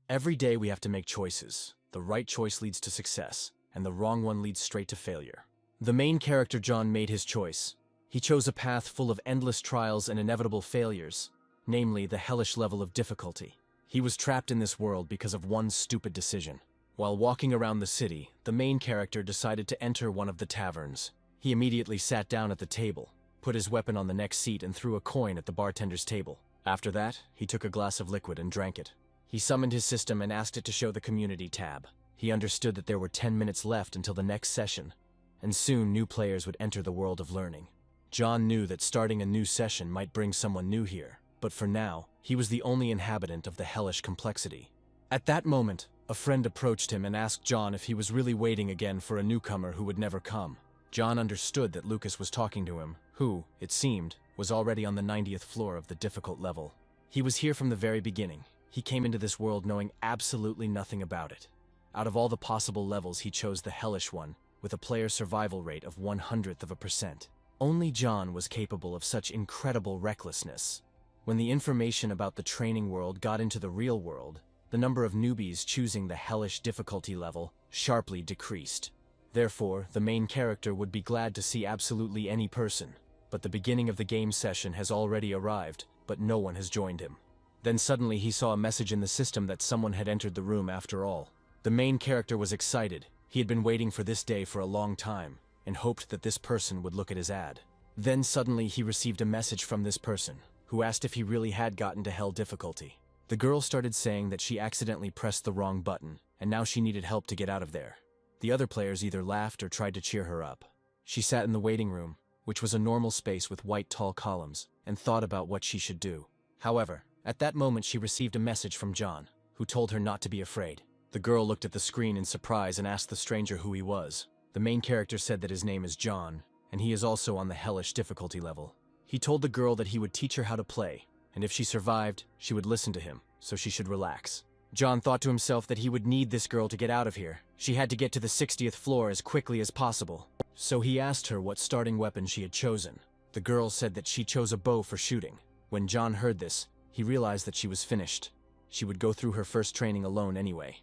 Every day we have to make choices. The right choice leads to success, and the wrong one leads straight to failure. The main character John made his choice. He chose a path full of endless trials and inevitable failures, namely the hellish level of difficulty. He was trapped in this world because of one stupid decision. While walking around the city, the main character decided to enter one of the taverns. He immediately sat down at the table, put his weapon on the next seat and threw a coin at the bartender's table. After that, he took a glass of liquid and drank it. He summoned his system and asked it to show the community tab. He understood that there were 10 minutes left until the next session, and soon new players would enter the world of learning. John knew that starting a new session might bring someone new here, but for now, he was the only inhabitant of the hellish complexity. At that moment, a friend approached him and asked John if he was really waiting again for a newcomer who would never come. John understood that Lucas was talking to him, who, it seemed, was already on the 90th floor of the difficult level. He was here from the very beginning. He came into this world knowing absolutely nothing about it. Out of all the possible levels, he chose the hellish one, with a player survival rate of 0.01%. Only John was capable of such incredible recklessness. When the information about the training world got into the real world, the number of newbies choosing the hellish difficulty level sharply decreased. Therefore, the main character would be glad to see absolutely any person. But the beginning of the game session has already arrived, but no one has joined him. Then suddenly he saw a message in the system that someone had entered the room after all. The main character was excited. He had been waiting for this day for a long time, and hoped that this person would look at his ad. Then suddenly he received a message from this person, who asked if he really had gotten to hell difficulty. The girl started saying that she accidentally pressed the wrong button, and now she needed help to get out of there. The other players either laughed or tried to cheer her up. She sat in the waiting room, which was a normal space with white tall columns, and thought about what she should do. However, at that moment she received a message from John, who told her not to be afraid. The girl looked at the screen in surprise and asked the stranger who he was. The main character said that his name is John, and he is also on the hellish difficulty level. He told the girl that he would teach her how to play, and if she survived, she would listen to him, so she should relax. John thought to himself that he would need this girl to get out of here. She had to get to the 60th floor as quickly as possible. So he asked her what starting weapon she had chosen. The girl said that she chose a bow for shooting. When John heard this, he realized that she was finished. She would go through her first training alone anyway.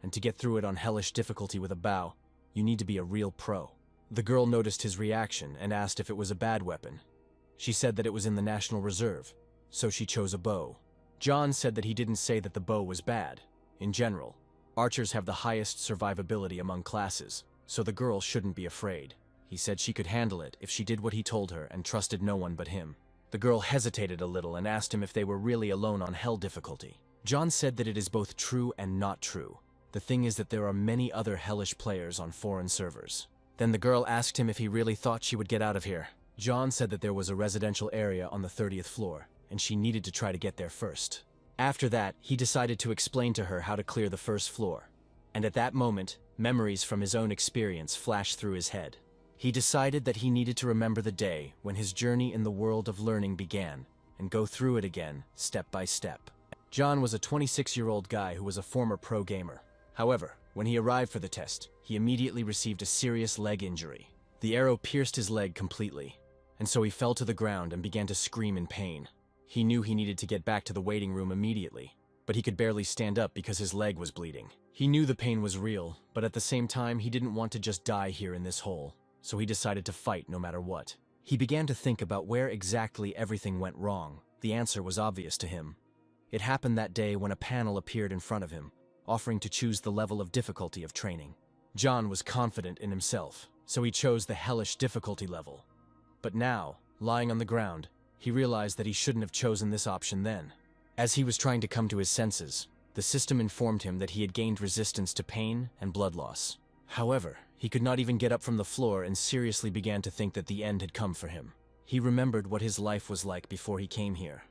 And to get through it on hellish difficulty with a bow, you need to be a real pro. The girl noticed his reaction and asked if it was a bad weapon. She said that it was in the National Reserve, so she chose a bow. John said that he didn't say that the bow was bad. In general, archers have the highest survivability among classes, so the girl shouldn't be afraid. He said she could handle it if she did what he told her and trusted no one but him. The girl hesitated a little and asked him if they were really alone on hell difficulty. John said that it is both true and not true. The thing is that there are many other hellish players on foreign servers. Then the girl asked him if he really thought she would get out of here. John said that there was a residential area on the 30th floor, and she needed to try to get there first. After that, he decided to explain to her how to clear the first floor. And at that moment, memories from his own experience flashed through his head. He decided that he needed to remember the day when his journey in the world of learning began, and go through it again, step by step. John was a 26-year-old guy who was a former pro gamer. However, when he arrived for the test, he immediately received a serious leg injury. The arrow pierced his leg completely, and so he fell to the ground and began to scream in pain. He knew he needed to get back to the waiting room immediately, but he could barely stand up because his leg was bleeding. He knew the pain was real, but at the same time he didn't want to just die here in this hole, so he decided to fight no matter what. He began to think about where exactly everything went wrong. The answer was obvious to him. It happened that day when a panel appeared in front of him, offering to choose the level of difficulty of training. John was confident in himself, so he chose the hellish difficulty level. But now, lying on the ground, he realized that he shouldn't have chosen this option then. As he was trying to come to his senses, the system informed him that he had gained resistance to pain and blood loss. However, he could not even get up from the floor and seriously began to think that the end had come for him. He remembered what his life was like before he came here.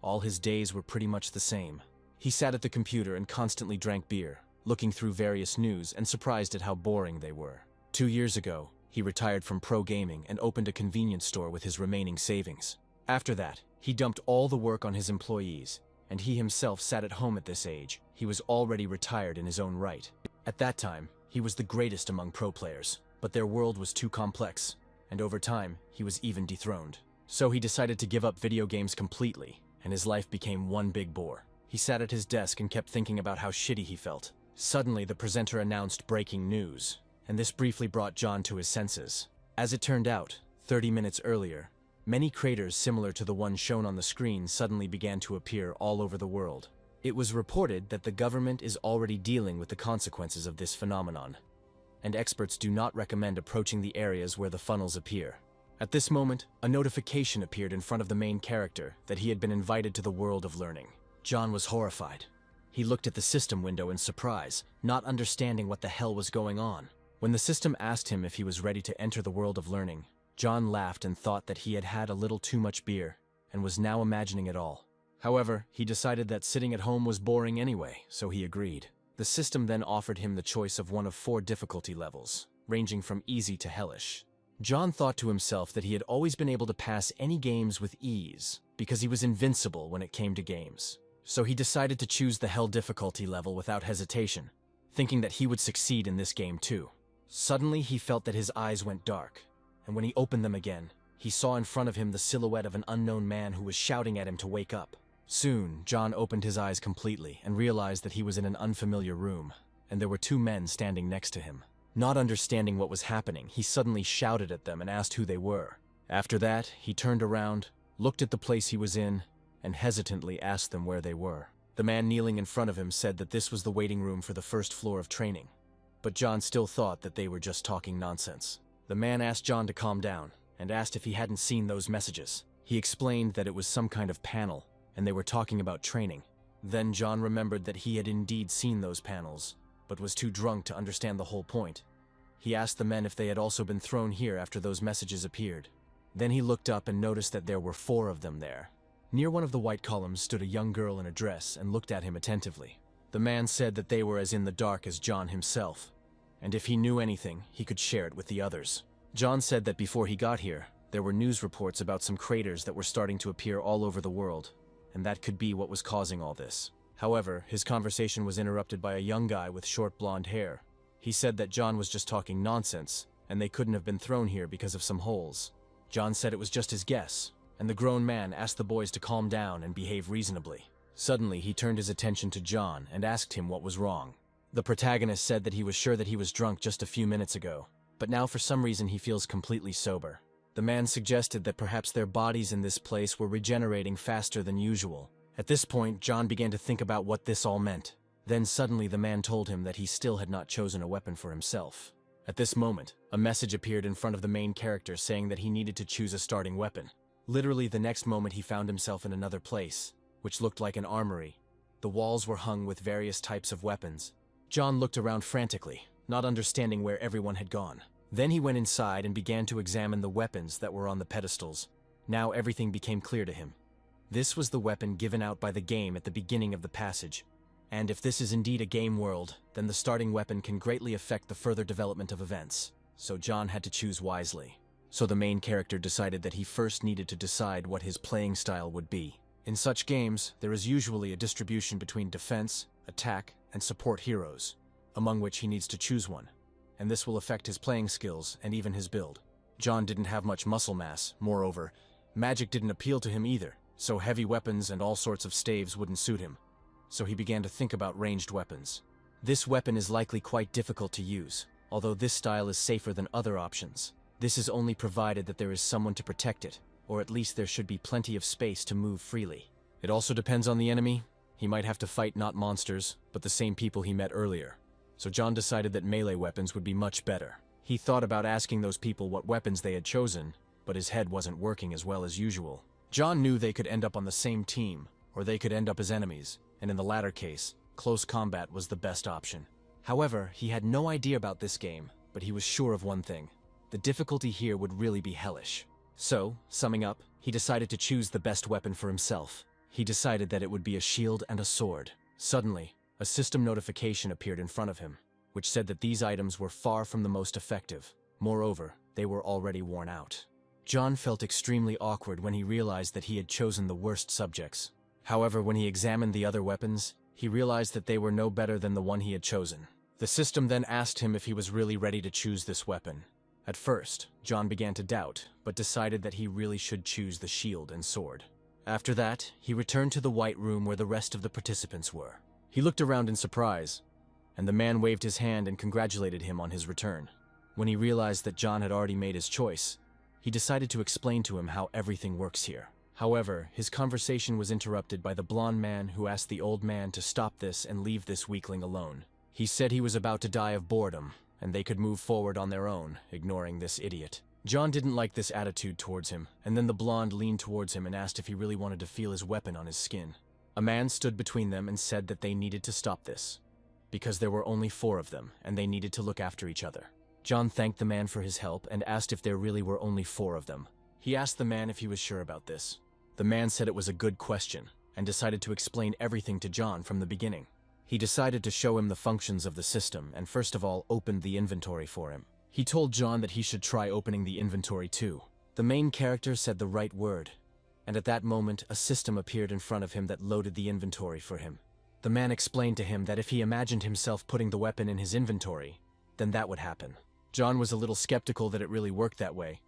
All his days were pretty much the same. He sat at the computer and constantly drank beer, looking through various news and surprised at how boring they were. 2 years ago, he retired from pro gaming and opened a convenience store with his remaining savings. After that, he dumped all the work on his employees, and he himself sat at home at this age. He was already retired in his own right. At that time, he was the greatest among pro players, but their world was too complex, and over time, he was even dethroned. So he decided to give up video games completely, and his life became one big bore. He sat at his desk and kept thinking about how shitty he felt. Suddenly, the presenter announced breaking news, and this briefly brought John to his senses. As it turned out, 30 minutes earlier, many craters similar to the one shown on the screen suddenly began to appear all over the world. It was reported that the government is already dealing with the consequences of this phenomenon, and experts do not recommend approaching the areas where the funnels appear. At this moment, a notification appeared in front of the main character that he had been invited to the world of learning. John was horrified. He looked at the system window in surprise, not understanding what the hell was going on. When the system asked him if he was ready to enter the world of learning, John laughed and thought that he had had a little too much beer and was now imagining it all. However, he decided that sitting at home was boring anyway, so he agreed. The system then offered him the choice of one of 4 difficulty levels, ranging from easy to hellish. John thought to himself that he had always been able to pass any games with ease, because he was invincible when it came to games. So he decided to choose the hell difficulty level without hesitation, thinking that he would succeed in this game too. Suddenly he felt that his eyes went dark, and when he opened them again, he saw in front of him the silhouette of an unknown man who was shouting at him to wake up. Soon, John opened his eyes completely and realized that he was in an unfamiliar room, and there were 2 men standing next to him. Not understanding what was happening, he suddenly shouted at them and asked who they were. After that, he turned around, looked at the place he was in, and hesitantly asked them where they were. The man kneeling in front of him said that this was the waiting room for the first floor of training, but John still thought that they were just talking nonsense. The man asked John to calm down and asked if he hadn't seen those messages. He explained that it was some kind of panel, and they were talking about training. Then John remembered that he had indeed seen those panels, but was too drunk to understand the whole point. He asked the men if they had also been thrown here after those messages appeared. Then he looked up and noticed that there were 4 of them there. Near one of the white columns stood a young girl in a dress and looked at him attentively. The man said that they were as in the dark as John himself, and if he knew anything, he could share it with the others. John said that before he got here, there were news reports about some craters that were starting to appear all over the world, and that could be what was causing all this. However, his conversation was interrupted by a young guy with short blonde hair. He said that John was just talking nonsense, and they couldn't have been thrown here because of some holes. John said it was just his guess, and the grown man asked the boys to calm down and behave reasonably. Suddenly, he turned his attention to John and asked him what was wrong. The protagonist said that he was sure that he was drunk just a few minutes ago, but now for some reason he feels completely sober. The man suggested that perhaps their bodies in this place were regenerating faster than usual. At this point, John began to think about what this all meant. Then suddenly the man told him that he still had not chosen a weapon for himself. At this moment, a message appeared in front of the main character saying that he needed to choose a starting weapon. Literally the next moment he found himself in another place, which looked like an armory. The walls were hung with various types of weapons. John looked around frantically, not understanding where everyone had gone. Then he went inside and began to examine the weapons that were on the pedestals. Now everything became clear to him. This was the weapon given out by the game at the beginning of the passage. And if this is indeed a game world, then the starting weapon can greatly affect the further development of events. So John had to choose wisely. So the main character decided that he first needed to decide what his playing style would be. In such games, there is usually a distribution between defense, attack, and support heroes, among which he needs to choose one, and this will affect his playing skills and even his build. John didn't have much muscle mass. Moreover, magic didn't appeal to him either, so heavy weapons and all sorts of staves wouldn't suit him. So he began to think about ranged weapons. This weapon is likely quite difficult to use, although this style is safer than other options. This is only provided that there is someone to protect it, or at least there should be plenty of space to move freely. It also depends on the enemy. He might have to fight not monsters, but the same people he met earlier. So John decided that melee weapons would be much better. He thought about asking those people what weapons they had chosen, but his head wasn't working as well as usual. John knew they could end up on the same team, or they could end up as enemies, and in the latter case, close combat was the best option. However, he had no idea about this game, but he was sure of one thing. The difficulty here would really be hellish. So, summing up, he decided to choose the best weapon for himself. He decided that it would be a shield and a sword. Suddenly, a system notification appeared in front of him, which said that these items were far from the most effective. Moreover, they were already worn out. John felt extremely awkward when he realized that he had chosen the worst subjects. However, when he examined the other weapons, he realized that they were no better than the one he had chosen. The system then asked him if he was really ready to choose this weapon. At first, John began to doubt, but decided that he really should choose the shield and sword. After that, he returned to the white room where the rest of the participants were. He looked around in surprise, and the man waved his hand and congratulated him on his return. When he realized that John had already made his choice, he decided to explain to him how everything works here. However, his conversation was interrupted by the blonde man who asked the old man to stop this and leave this weakling alone. He said he was about to die of boredom, and they could move forward on their own, ignoring this idiot. John didn't like this attitude towards him, and then the blonde leaned towards him and asked if he really wanted to feel his weapon on his skin. A man stood between them and said that they needed to stop this, because there were only 4 of them, and they needed to look after each other. John thanked the man for his help and asked if there really were only 4 of them. He asked the man if he was sure about this. The man said it was a good question, and decided to explain everything to John from the beginning. He decided to show him the functions of the system, and first of all opened the inventory for him. He told John that he should try opening the inventory too. The main character said the right word, and at that moment a system appeared in front of him that loaded the inventory for him. The man explained to him that if he imagined himself putting the weapon in his inventory, then that would happen. John was a little skeptical that it really worked that way,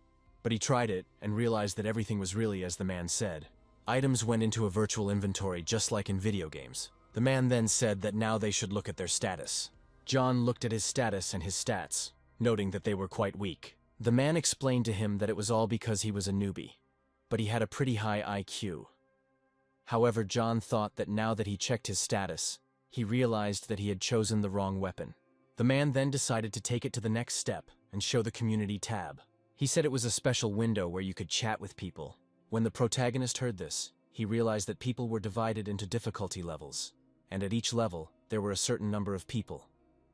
but he tried it and realized that everything was really as the man said. Items went into a virtual inventory just like in video games. The man then said that now they should look at their status. John looked at his status and his stats, noting that they were quite weak. The man explained to him that it was all because he was a newbie, but he had a pretty high IQ. However, John thought that now that he checked his status, he realized that he had chosen the wrong weapon. The man then decided to take it to the next step and show the community tab. He said it was a special window where you could chat with people. When the protagonist heard this, he realized that people were divided into difficulty levels, and at each level, there were a certain number of people.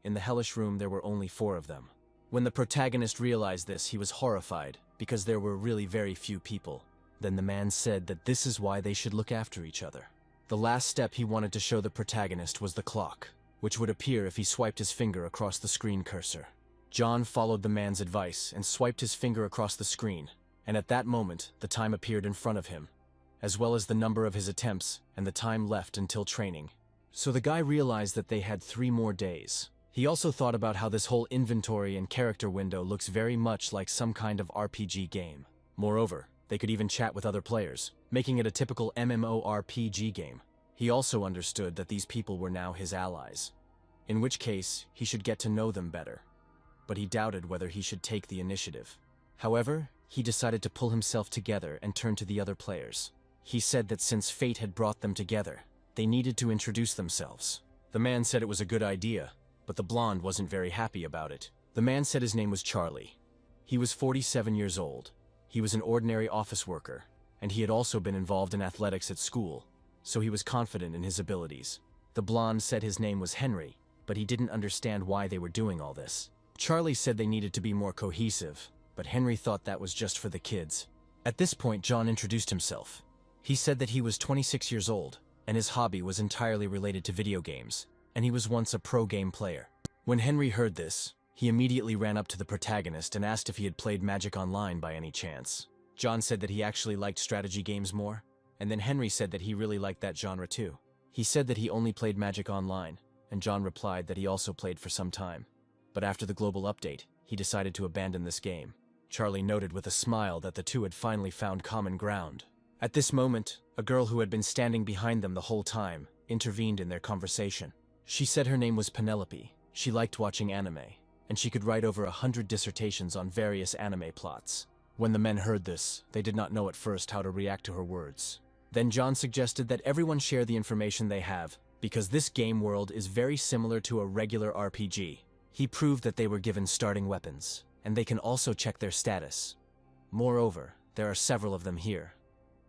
In the hellish room, there were only 4 of them. When the protagonist realized this, he was horrified, because there were really very few people. Then the man said that this is why they should look after each other. The last step he wanted to show the protagonist was the clock, which would appear if he swiped his finger across the screen cursor. John followed the man's advice and swiped his finger across the screen, and at that moment, the time appeared in front of him, as well as the number of his attempts and the time left until training. So the guy realized that they had 3 more days. He also thought about how this whole inventory and character window looks very much like some kind of RPG game. Moreover, they could even chat with other players, making it a typical MMORPG game. He also understood that these people were now his allies, in which case he should get to know them better. But he doubted whether he should take the initiative. However, he decided to pull himself together and turn to the other players. He said that since fate had brought them together, they needed to introduce themselves. The man said it was a good idea, but the blonde wasn't very happy about it. The man said his name was Charlie. He was 47 years old. He was an ordinary office worker, and he had also been involved in athletics at school, so he was confident in his abilities. The blonde said his name was Henry, but he didn't understand why they were doing all this. Charlie said they needed to be more cohesive, but Henry thought that was just for the kids. At this point, John introduced himself. He said that he was 26 years old, and his hobby was entirely related to video games, and he was once a pro game player. When Henry heard this, he immediately ran up to the protagonist and asked if he had played Magic Online by any chance. John said that he actually liked strategy games more, and then Henry said that he really liked that genre too. He said that he only played Magic Online, and John replied that he also played for some time. But after the global update, he decided to abandon this game. Charlie noted with a smile that the two had finally found common ground. At this moment, a girl who had been standing behind them the whole time intervened in their conversation. She said her name was Penelope. She liked watching anime, and she could write over 100 dissertations on various anime plots. When the men heard this, they did not know at first how to react to her words. Then John suggested that everyone share the information they have, because this game world is very similar to a regular RPG. He proved that they were given starting weapons, and they can also check their status. Moreover, there are several of them here,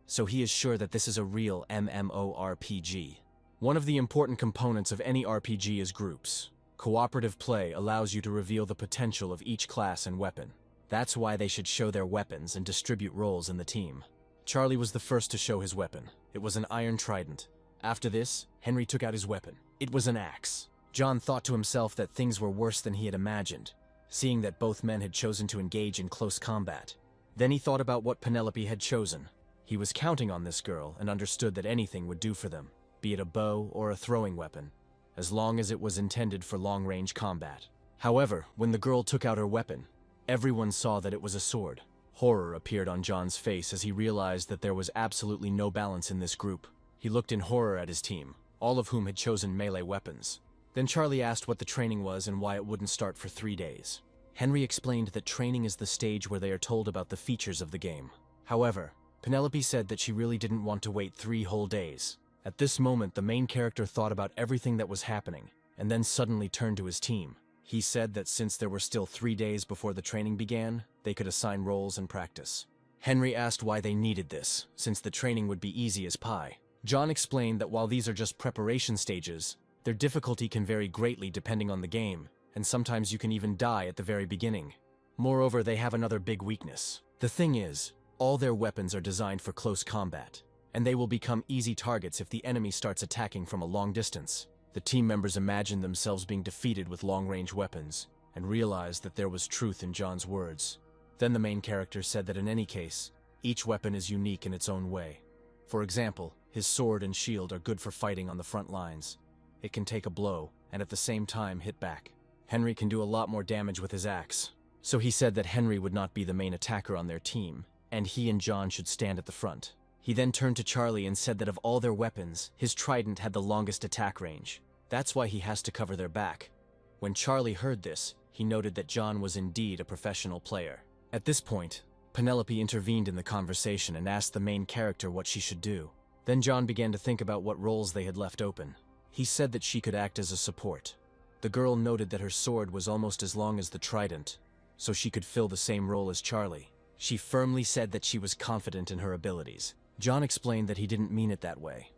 so he is sure that this is a real MMORPG. One of the important components of any RPG is groups. Cooperative play allows you to reveal the potential of each class and weapon. That's why they should show their weapons and distribute roles in the team. Charlie was the first to show his weapon. It was an iron trident. After this, Henry took out his weapon. It was an axe. John thought to himself that things were worse than he had imagined, seeing that both men had chosen to engage in close combat. Then he thought about what Penelope had chosen. He was counting on this girl and understood that anything would do for them, be it a bow or a throwing weapon, as long as it was intended for long-range combat. However, when the girl took out her weapon, everyone saw that it was a sword. Horror appeared on John's face as he realized that there was absolutely no balance in this group. He looked in horror at his team, all of whom had chosen melee weapons. Then Charlie asked what the training was and why it wouldn't start for 3 days. Henry explained that training is the stage where they are told about the features of the game. However, Penelope said that she really didn't want to wait 3 whole days. At this moment, the main character thought about everything that was happening, and then suddenly turned to his team. He said that since there were still 3 days before the training began, they could assign roles and practice. Henry asked why they needed this, since the training would be easy as pie. John explained that while these are just preparation stages, their difficulty can vary greatly depending on the game, and sometimes you can even die at the very beginning. Moreover, they have another big weakness. The thing is, all their weapons are designed for close combat, and they will become easy targets if the enemy starts attacking from a long distance. The team members imagined themselves being defeated with long-range weapons, and realized that there was truth in John's words. Then the main character said that in any case, each weapon is unique in its own way. For example, his sword and shield are good for fighting on the front lines. It can take a blow, and at the same time hit back. Henry can do a lot more damage with his axe. So he said that Henry would not be the main attacker on their team, and he and John should stand at the front. He then turned to Charlie and said that of all their weapons, his trident had the longest attack range. That's why he has to cover their back. When Charlie heard this, he noted that John was indeed a professional player. At this point, Penelope intervened in the conversation and asked the main character what she should do. Then John began to think about what roles they had left open. He said that she could act as a support. The girl noted that her sword was almost as long as the trident, so she could fill the same role as Charlie. She firmly said that she was confident in her abilities. John explained that he didn't mean it that way,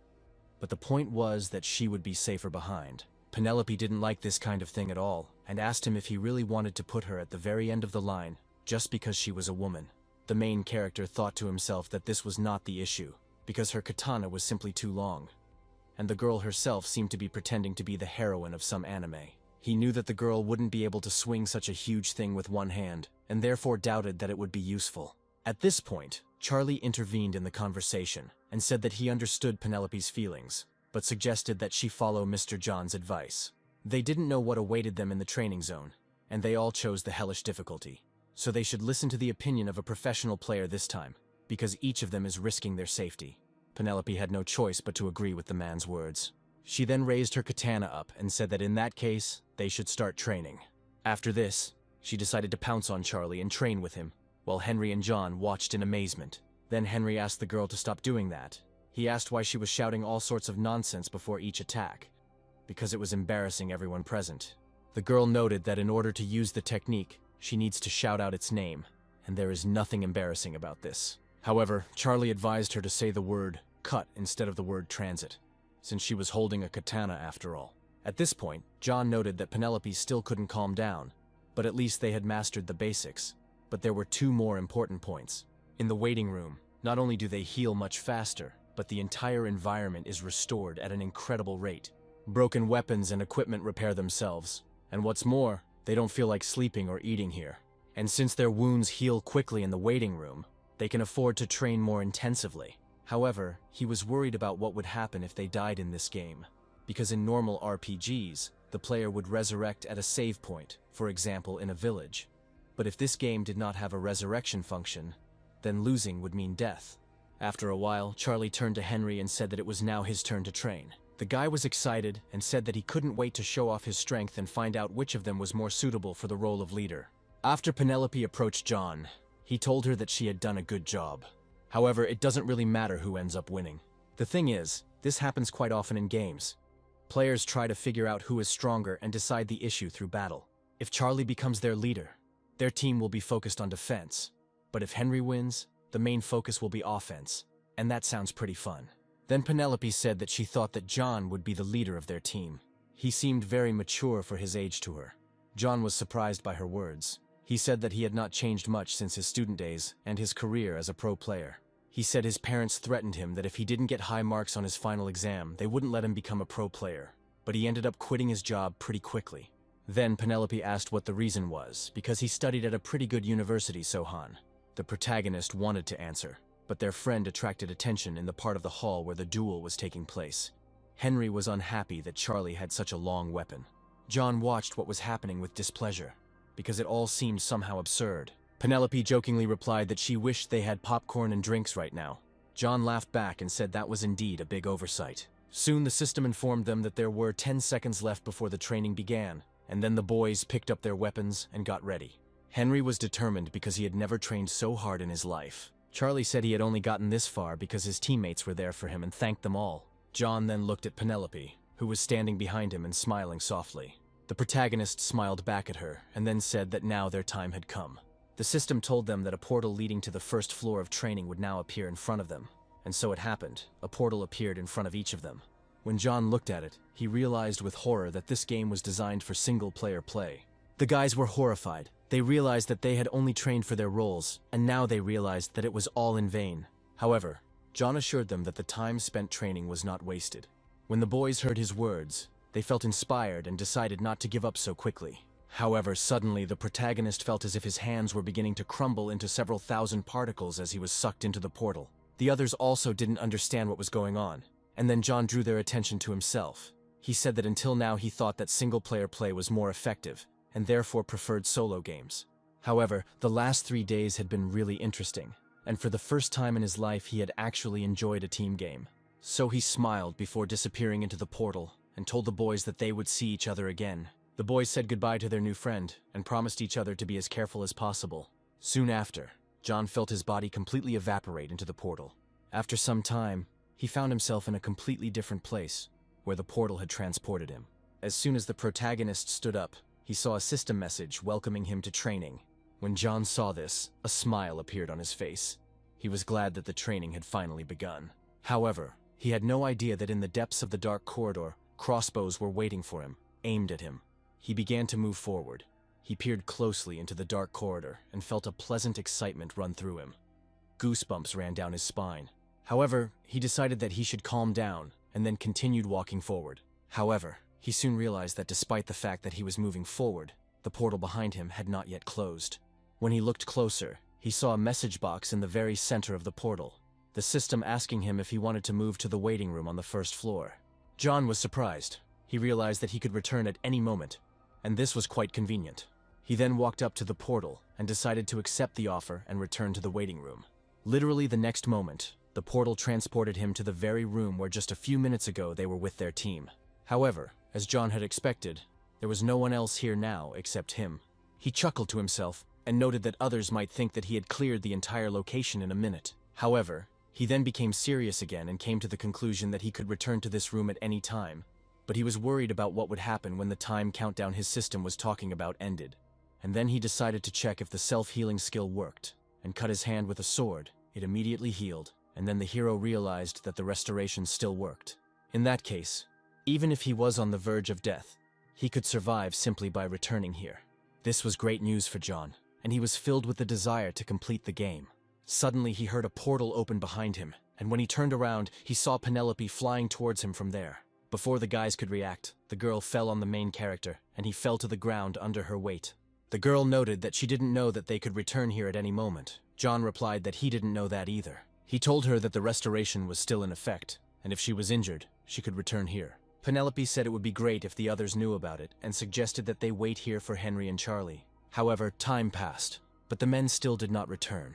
but the point was that she would be safer behind. Penelope didn't like this kind of thing at all, and asked him if he really wanted to put her at the very end of the line, just because she was a woman. The main character thought to himself that this was not the issue, because her katana was simply too long, and the girl herself seemed to be pretending to be the heroine of some anime. He knew that the girl wouldn't be able to swing such a huge thing with one hand, and therefore doubted that it would be useful. At this point, Charlie intervened in the conversation and said that he understood Penelope's feelings, but suggested that she follow Mr. John's advice. They didn't know what awaited them in the training zone, and they all chose the hellish difficulty. So they should listen to the opinion of a professional player this time, because each of them is risking their safety. Penelope had no choice but to agree with the man's words. She then raised her katana up and said that in that case, they should start training. After this, she decided to pounce on Charlie and train with him, while Henry and John watched in amazement. Then Henry asked the girl to stop doing that. He asked why she was shouting all sorts of nonsense before each attack, because it was embarrassing everyone present. The girl noted that in order to use the technique, she needs to shout out its name, and there is nothing embarrassing about this. However, Charlie advised her to say the word cut instead of the word transit, since she was holding a katana after all. At this point, John noted that Penelope still couldn't calm down, but at least they had mastered the basics. But there were 2 more important points. In the waiting room, not only do they heal much faster, but the entire environment is restored at an incredible rate. Broken weapons and equipment repair themselves, and what's more, they don't feel like sleeping or eating here. And since their wounds heal quickly in the waiting room, they can afford to train more intensively. However, he was worried about what would happen if they died in this game, because in normal RPGs, the player would resurrect at a save point, for example in a village. But if this game did not have a resurrection function, then losing would mean death. After a while, Charlie turned to Henry and said that it was now his turn to train. The guy was excited and said that he couldn't wait to show off his strength and find out which of them was more suitable for the role of leader. After Penelope approached John, he told her that she had done a good job. However, it doesn't really matter who ends up winning. The thing is, this happens quite often in games. Players try to figure out who is stronger and decide the issue through battle. If Charlie becomes their leader, their team will be focused on defense. But if Henry wins, the main focus will be offense, and that sounds pretty fun. Then Penelope said that she thought that John would be the leader of their team. He seemed very mature for his age to her. John was surprised by her words. He said that he had not changed much since his student days and his career as a pro player. He said his parents threatened him that if he didn't get high marks on his final exam, they wouldn't let him become a pro player, but he ended up quitting his job pretty quickly. Then Penelope asked what the reason was, because he studied at a pretty good university, Sohan. The protagonist wanted to answer, but their friend attracted attention in the part of the hall where the duel was taking place. Henry was unhappy that Charlie had such a long weapon. John watched what was happening with displeasure, because it all seemed somehow absurd. Penelope jokingly replied that she wished they had popcorn and drinks right now. John laughed back and said that was indeed a big oversight. Soon the system informed them that there were 10 seconds left before the training began, and then the boys picked up their weapons and got ready. Henry was determined because he had never trained so hard in his life. Charlie said he had only gotten this far because his teammates were there for him and thanked them all. John then looked at Penelope, who was standing behind him and smiling softly. The protagonist smiled back at her and then said that now their time had come. The system told them that a portal leading to the first floor of training would now appear in front of them. And so it happened. A portal appeared in front of each of them. When John looked at it, he realized with horror that this game was designed for single-player play. The guys were horrified. They realized that they had only trained for their roles, and now they realized that it was all in vain. However, John assured them that the time spent training was not wasted. When the boys heard his words, they felt inspired and decided not to give up so quickly. However, suddenly the protagonist felt as if his hands were beginning to crumble into several thousand particles as he was sucked into the portal. The others also didn't understand what was going on, and then John drew their attention to himself. He said that until now he thought that single-player play was more effective, and therefore preferred solo games. However, the last 3 days had been really interesting, and for the first time in his life he had actually enjoyed a team game. So he smiled before disappearing into the portal, and told the boys that they would see each other again. The boys said goodbye to their new friend, and promised each other to be as careful as possible. Soon after, John felt his body completely evaporate into the portal. After some time, he found himself in a completely different place, where the portal had transported him. As soon as the protagonist stood up, he saw a system message welcoming him to training. When John saw this, a smile appeared on his face. He was glad that the training had finally begun. However, he had no idea that in the depths of the dark corridor, crossbows were waiting for him, aimed at him. He began to move forward. He peered closely into the dark corridor and felt a pleasant excitement run through him. Goosebumps ran down his spine. However, he decided that he should calm down and then continued walking forward. However, he soon realized that despite the fact that he was moving forward, the portal behind him had not yet closed. When he looked closer, he saw a message box in the very center of the portal, the system asking him if he wanted to move to the waiting room on the first floor. John was surprised. He realized that he could return at any moment, and this was quite convenient. He then walked up to the portal and decided to accept the offer and return to the waiting room. Literally the next moment, the portal transported him to the very room where just a few minutes ago they were with their team. However, as John had expected, there was no one else here now except him. He chuckled to himself and noted that others might think that he had cleared the entire location in a minute. However, he then became serious again and came to the conclusion that he could return to this room at any time, but he was worried about what would happen when the time countdown his system was talking about ended. And then he decided to check if the self-healing skill worked, and cut his hand with a sword. It immediately healed, and then the hero realized that the restoration still worked. In that case, even if he was on the verge of death, he could survive simply by returning here. This was great news for John, and he was filled with the desire to complete the game. Suddenly he heard a portal open behind him, and when he turned around, he saw Penelope flying towards him from there. Before the guys could react, the girl fell on the main character, and he fell to the ground under her weight. The girl noted that she didn't know that they could return here at any moment. John replied that he didn't know that either. He told her that the restoration was still in effect, and if she was injured, she could return here. Penelope said it would be great if the others knew about it, and suggested that they wait here for Henry and Charlie. However, time passed, but the men still did not return.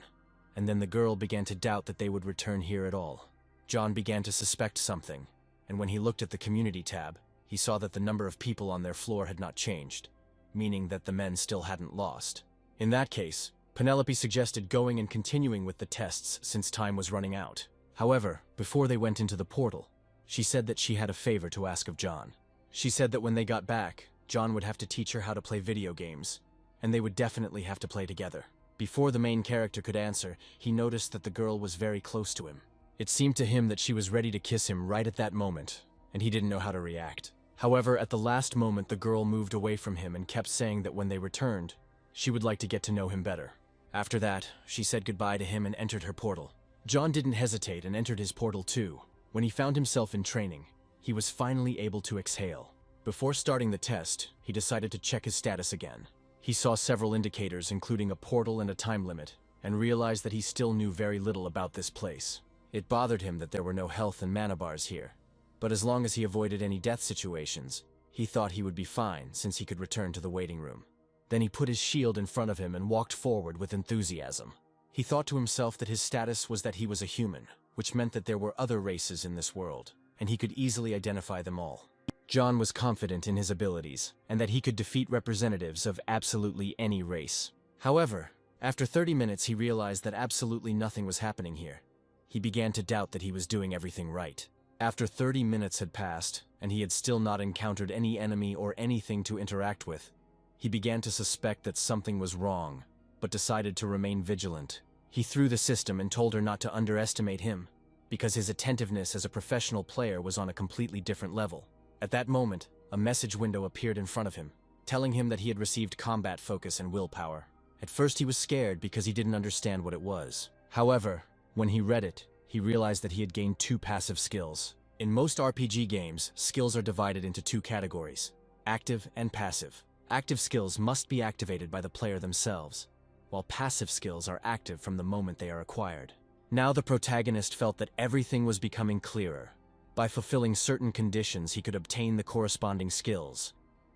And then the girl began to doubt that they would return here at all. John began to suspect something, and when he looked at the community tab, he saw that the number of people on their floor had not changed, meaning that the men still hadn't lost. In that case, Penelope suggested going and continuing with the tests since time was running out. However, before they went into the portal, she said that she had a favor to ask of John. She said that when they got back, John would have to teach her how to play video games, and they would definitely have to play together. Before the main character could answer, he noticed that the girl was very close to him. It seemed to him that she was ready to kiss him right at that moment, and he didn't know how to react. However, at the last moment the girl moved away from him and kept saying that when they returned, she would like to get to know him better. After that, she said goodbye to him and entered her portal. John didn't hesitate and entered his portal too. When he found himself in training, he was finally able to exhale. Before starting the test, he decided to check his status again. He saw several indicators including a portal and a time limit, and realized that he still knew very little about this place. It bothered him that there were no health and mana bars here, but as long as he avoided any death situations, he thought he would be fine since he could return to the waiting room. Then he put his shield in front of him and walked forward with enthusiasm. He thought to himself that his status was that he was a human, which meant that there were other races in this world, and he could easily identify them all. John was confident in his abilities, and that he could defeat representatives of absolutely any race. However, after 30 minutes he realized that absolutely nothing was happening here. He began to doubt that he was doing everything right. After 30 minutes had passed, and he had still not encountered any enemy or anything to interact with, he began to suspect that something was wrong, but decided to remain vigilant. He threw the system and told her not to underestimate him, because his attentiveness as a professional player was on a completely different level. At that moment, a message window appeared in front of him, telling him that he had received combat focus and willpower. At first he was scared because he didn't understand what it was. However, when he read it, he realized that he had gained 2 passive skills. In most RPG games, skills are divided into 2 categories: active and passive. Active skills must be activated by the player themselves, while passive skills are active from the moment they are acquired. Now the protagonist felt that everything was becoming clearer. By fulfilling certain conditions, he could obtain the corresponding skills,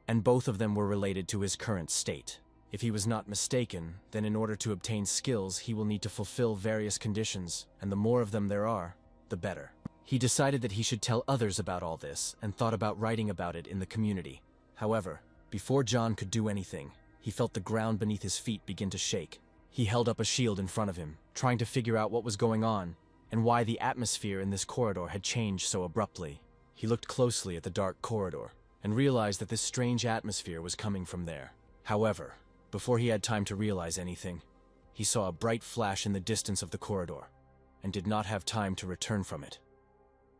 and both of them were related to his current state. If he was not mistaken, then in order to obtain skills, he will need to fulfill various conditions, and the more of them there are, the better. He decided that he should tell others about all this, and thought about writing about it in the community. However, before John could do anything, he felt the ground beneath his feet begin to shake. He held up a shield in front of him, trying to figure out what was going on, and why the atmosphere in this corridor had changed so abruptly. He looked closely at the dark corridor, and realized that this strange atmosphere was coming from there. However, before he had time to realize anything, he saw a bright flash in the distance of the corridor, and did not have time to return from it.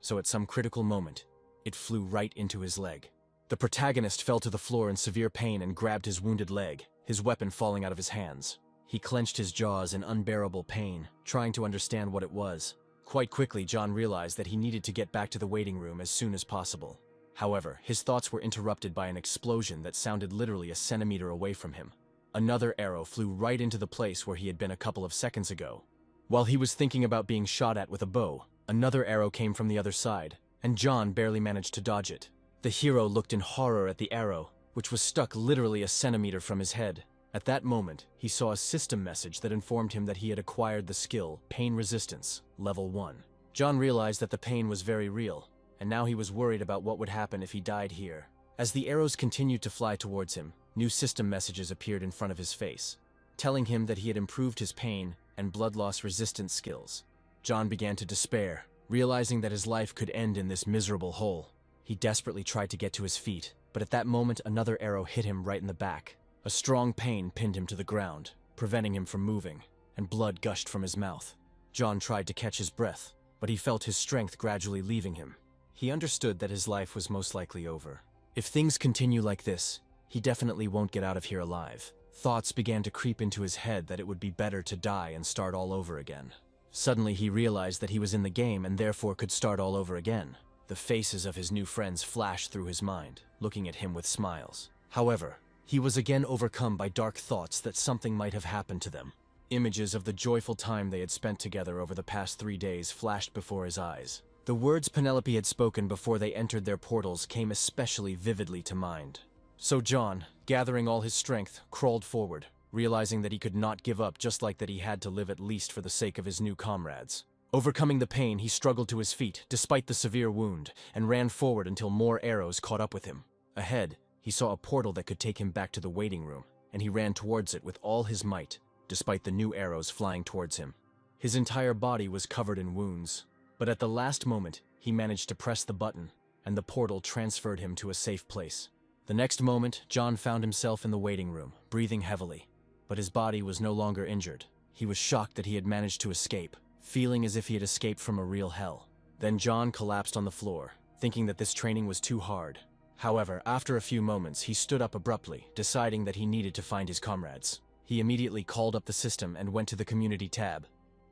So at some critical moment, it flew right into his leg. The protagonist fell to the floor in severe pain and grabbed his wounded leg, his weapon falling out of his hands. He clenched his jaws in unbearable pain, trying to understand what it was. Quite quickly, John realized that he needed to get back to the waiting room as soon as possible. However, his thoughts were interrupted by an explosion that sounded literally a centimeter away from him. Another arrow flew right into the place where he had been a couple of seconds ago. While he was thinking about being shot at with a bow, another arrow came from the other side, and John barely managed to dodge it. The hero looked in horror at the arrow, which was stuck literally a centimeter from his head. At that moment, he saw a system message that informed him that he had acquired the skill Pain Resistance, Level 1. John realized that the pain was very real, and now he was worried about what would happen if he died here. As the arrows continued to fly towards him, new system messages appeared in front of his face, telling him that he had improved his pain and blood loss resistance skills. John began to despair, realizing that his life could end in this miserable hole. He desperately tried to get to his feet, but at that moment another arrow hit him right in the back. A strong pain pinned him to the ground, preventing him from moving, and blood gushed from his mouth. John tried to catch his breath, but he felt his strength gradually leaving him. He understood that his life was most likely over. If things continue like this, he definitely won't get out of here alive. Thoughts began to creep into his head that it would be better to die and start all over again. Suddenly he realized that he was in the game and therefore could start all over again. The faces of his new friends flashed through his mind, looking at him with smiles. However, he was again overcome by dark thoughts that something might have happened to them. Images of the joyful time they had spent together over the past 3 days flashed before his eyes. The words Penelope had spoken before they entered their portals came especially vividly to mind. So John, gathering all his strength, crawled forward, realizing that he could not give up, just like that he had to live at least for the sake of his new comrades. Overcoming the pain, he struggled to his feet, despite the severe wound, and ran forward until more arrows caught up with him. Ahead, he saw a portal that could take him back to the waiting room, and he ran towards it with all his might, despite the new arrows flying towards him. His entire body was covered in wounds, but at the last moment, he managed to press the button, and the portal transferred him to a safe place. The next moment, John found himself in the waiting room, breathing heavily, but his body was no longer injured. He was shocked that he had managed to escape, feeling as if he had escaped from a real hell. Then John collapsed on the floor, thinking that this training was too hard. However, after a few moments, he stood up abruptly, deciding that he needed to find his comrades. He immediately called up the system and went to the community tab,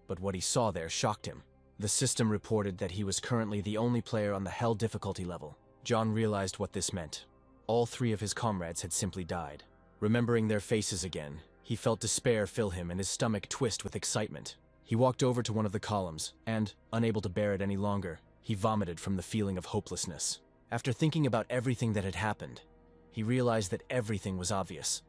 but what he saw there shocked him. The system reported that he was currently the only player on the Hell difficulty level. John realized what this meant. All 3 of his comrades had simply died. Remembering their faces again, he felt despair fill him and his stomach twist with excitement. He walked over to one of the columns, and, unable to bear it any longer, he vomited from the feeling of hopelessness. After thinking about everything that had happened, he realized that everything was obvious.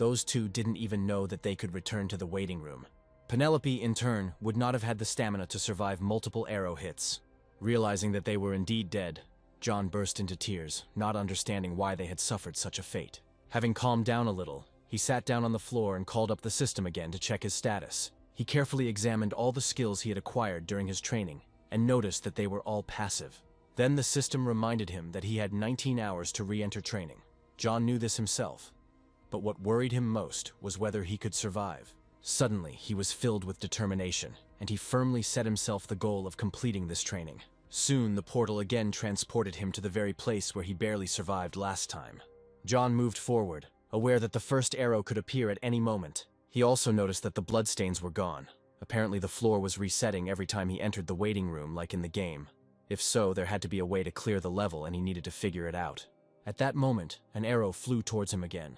Those two didn't even know that they could return to the waiting room. Penelope, in turn, would not have had the stamina to survive multiple arrow hits. Realizing that they were indeed dead, John burst into tears, not understanding why they had suffered such a fate. Having calmed down a little, he sat down on the floor and called up the system again to check his status. He carefully examined all the skills he had acquired during his training, and noticed that they were all passive. Then the system reminded him that he had 19 hours to re-enter training. John knew this himself, but what worried him most was whether he could survive. Suddenly, he was filled with determination, and he firmly set himself the goal of completing this training. Soon, the portal again transported him to the very place where he barely survived last time. John moved forward, aware that the first arrow could appear at any moment. He also noticed that the bloodstains were gone. Apparently, the floor was resetting every time he entered the waiting room, like in the game. If so, there had to be a way to clear the level, and he needed to figure it out. At that moment, an arrow flew towards him again,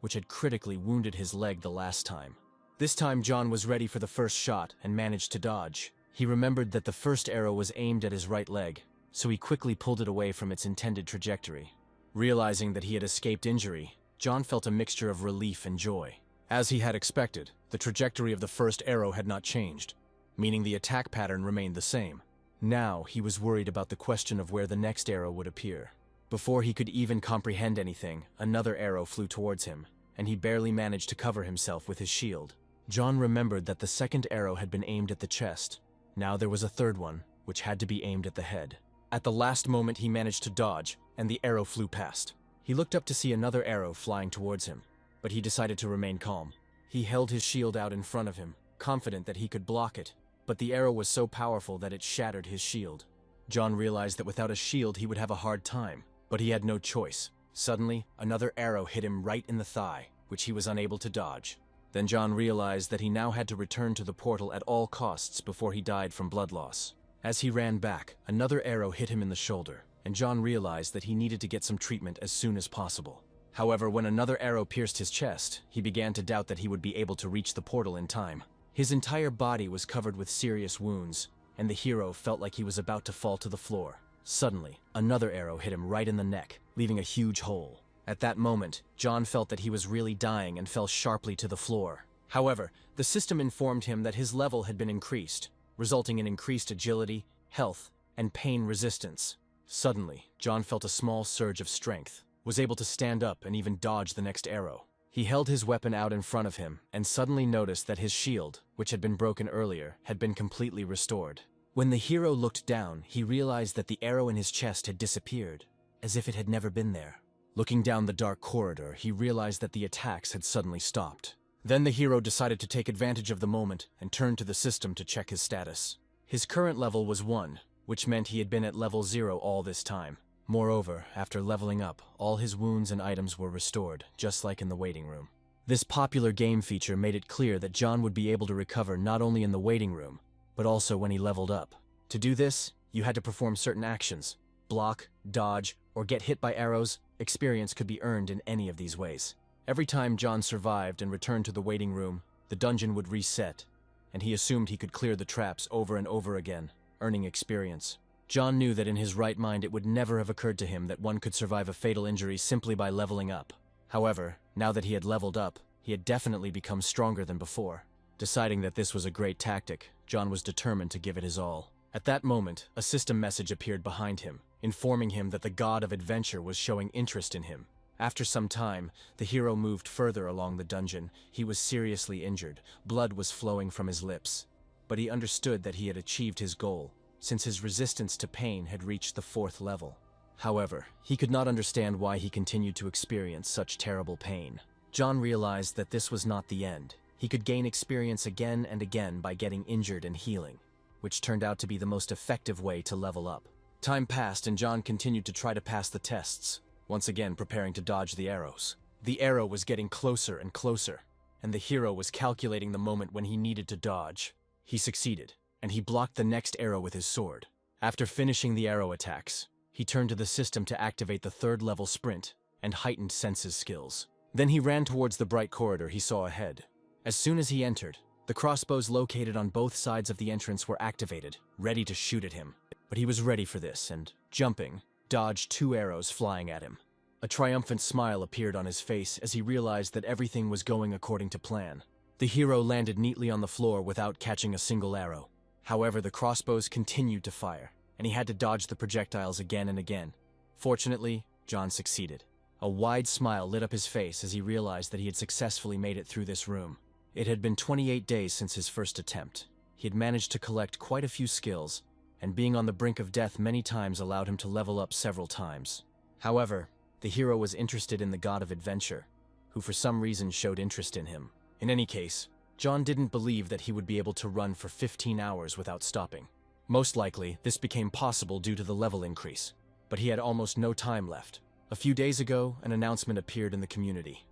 which had critically wounded his leg the last time. This time, John was ready for the first shot and managed to dodge. He remembered that the first arrow was aimed at his right leg, so he quickly pulled it away from its intended trajectory. Realizing that he had escaped injury, John felt a mixture of relief and joy. As he had expected, the trajectory of the first arrow had not changed, meaning the attack pattern remained the same. Now, he was worried about the question of where the next arrow would appear. Before he could even comprehend anything, another arrow flew towards him, and he barely managed to cover himself with his shield. John remembered that the second arrow had been aimed at the chest. Now there was a third one, which had to be aimed at the head. At the last moment, he managed to dodge, and the arrow flew past. He looked up to see another arrow flying towards him, but he decided to remain calm. He held his shield out in front of him, confident that he could block it, but the arrow was so powerful that it shattered his shield. John realized that without a shield he would have a hard time, but he had no choice. Suddenly, another arrow hit him right in the thigh, which he was unable to dodge. Then John realized that he now had to return to the portal at all costs before he died from blood loss. As he ran back, another arrow hit him in the shoulder, and John realized that he needed to get some treatment as soon as possible. However, when another arrow pierced his chest, he began to doubt that he would be able to reach the portal in time. His entire body was covered with serious wounds, and the hero felt like he was about to fall to the floor. Suddenly, another arrow hit him right in the neck, leaving a huge hole. At that moment, John felt that he was really dying and fell sharply to the floor. However, the system informed him that his level had been increased, resulting in increased agility, health, and pain resistance. Suddenly, John felt a small surge of strength, was able to stand up and even dodge the next arrow. He held his weapon out in front of him and suddenly noticed that his shield, which had been broken earlier, had been completely restored. When the hero looked down, he realized that the arrow in his chest had disappeared, as if it had never been there. Looking down the dark corridor, he realized that the attacks had suddenly stopped. Then the hero decided to take advantage of the moment and turned to the system to check his status. His current level was 1, which meant he had been at level 0 all this time. Moreover, after leveling up, all his wounds and items were restored, just like in the waiting room. This popular game feature made it clear that John would be able to recover not only in the waiting room, but also when he leveled up. To do this, you had to perform certain actions. Block, dodge, or get hit by arrows. Experience could be earned in any of these ways. Every time John survived and returned to the waiting room, the dungeon would reset, and he assumed he could clear the traps over and over again, earning experience. John knew that in his right mind it would never have occurred to him that one could survive a fatal injury simply by leveling up. However, now that he had leveled up, he had definitely become stronger than before. Deciding that this was a great tactic, John was determined to give it his all. At that moment, a system message appeared behind him, informing him that the god of adventure was showing interest in him. After some time, the hero moved further along the dungeon. He was seriously injured. Blood was flowing from his lips. But he understood that he had achieved his goal, since his resistance to pain had reached the 4th level. However, he could not understand why he continued to experience such terrible pain. John realized that this was not the end. He could gain experience again and again by getting injured and healing, which turned out to be the most effective way to level up. Time passed and John continued to try to pass the tests, once again preparing to dodge the arrows. The arrow was getting closer and closer, and the hero was calculating the moment when he needed to dodge. He succeeded, and he blocked the next arrow with his sword. After finishing the arrow attacks, he turned to the system to activate the 3rd level sprint and heightened senses skills. Then he ran towards the bright corridor he saw ahead. As soon as he entered, the crossbows located on both sides of the entrance were activated, ready to shoot at him. But he was ready for this and, jumping, dodged 2 arrows flying at him. A triumphant smile appeared on his face as he realized that everything was going according to plan. The hero landed neatly on the floor without catching a single arrow. However, the crossbows continued to fire, and he had to dodge the projectiles again and again. Fortunately, John succeeded. A wide smile lit up his face as he realized that he had successfully made it through this room. It had been 28 days since his first attempt. He had managed to collect quite a few skills, and being on the brink of death many times allowed him to level up several times. However, the hero was interested in the god of adventure, who for some reason showed interest in him. In any case, John didn't believe that he would be able to run for 15 hours without stopping. Most likely, this became possible due to the level increase, but he had almost no time left. A few days ago, an announcement appeared in the community.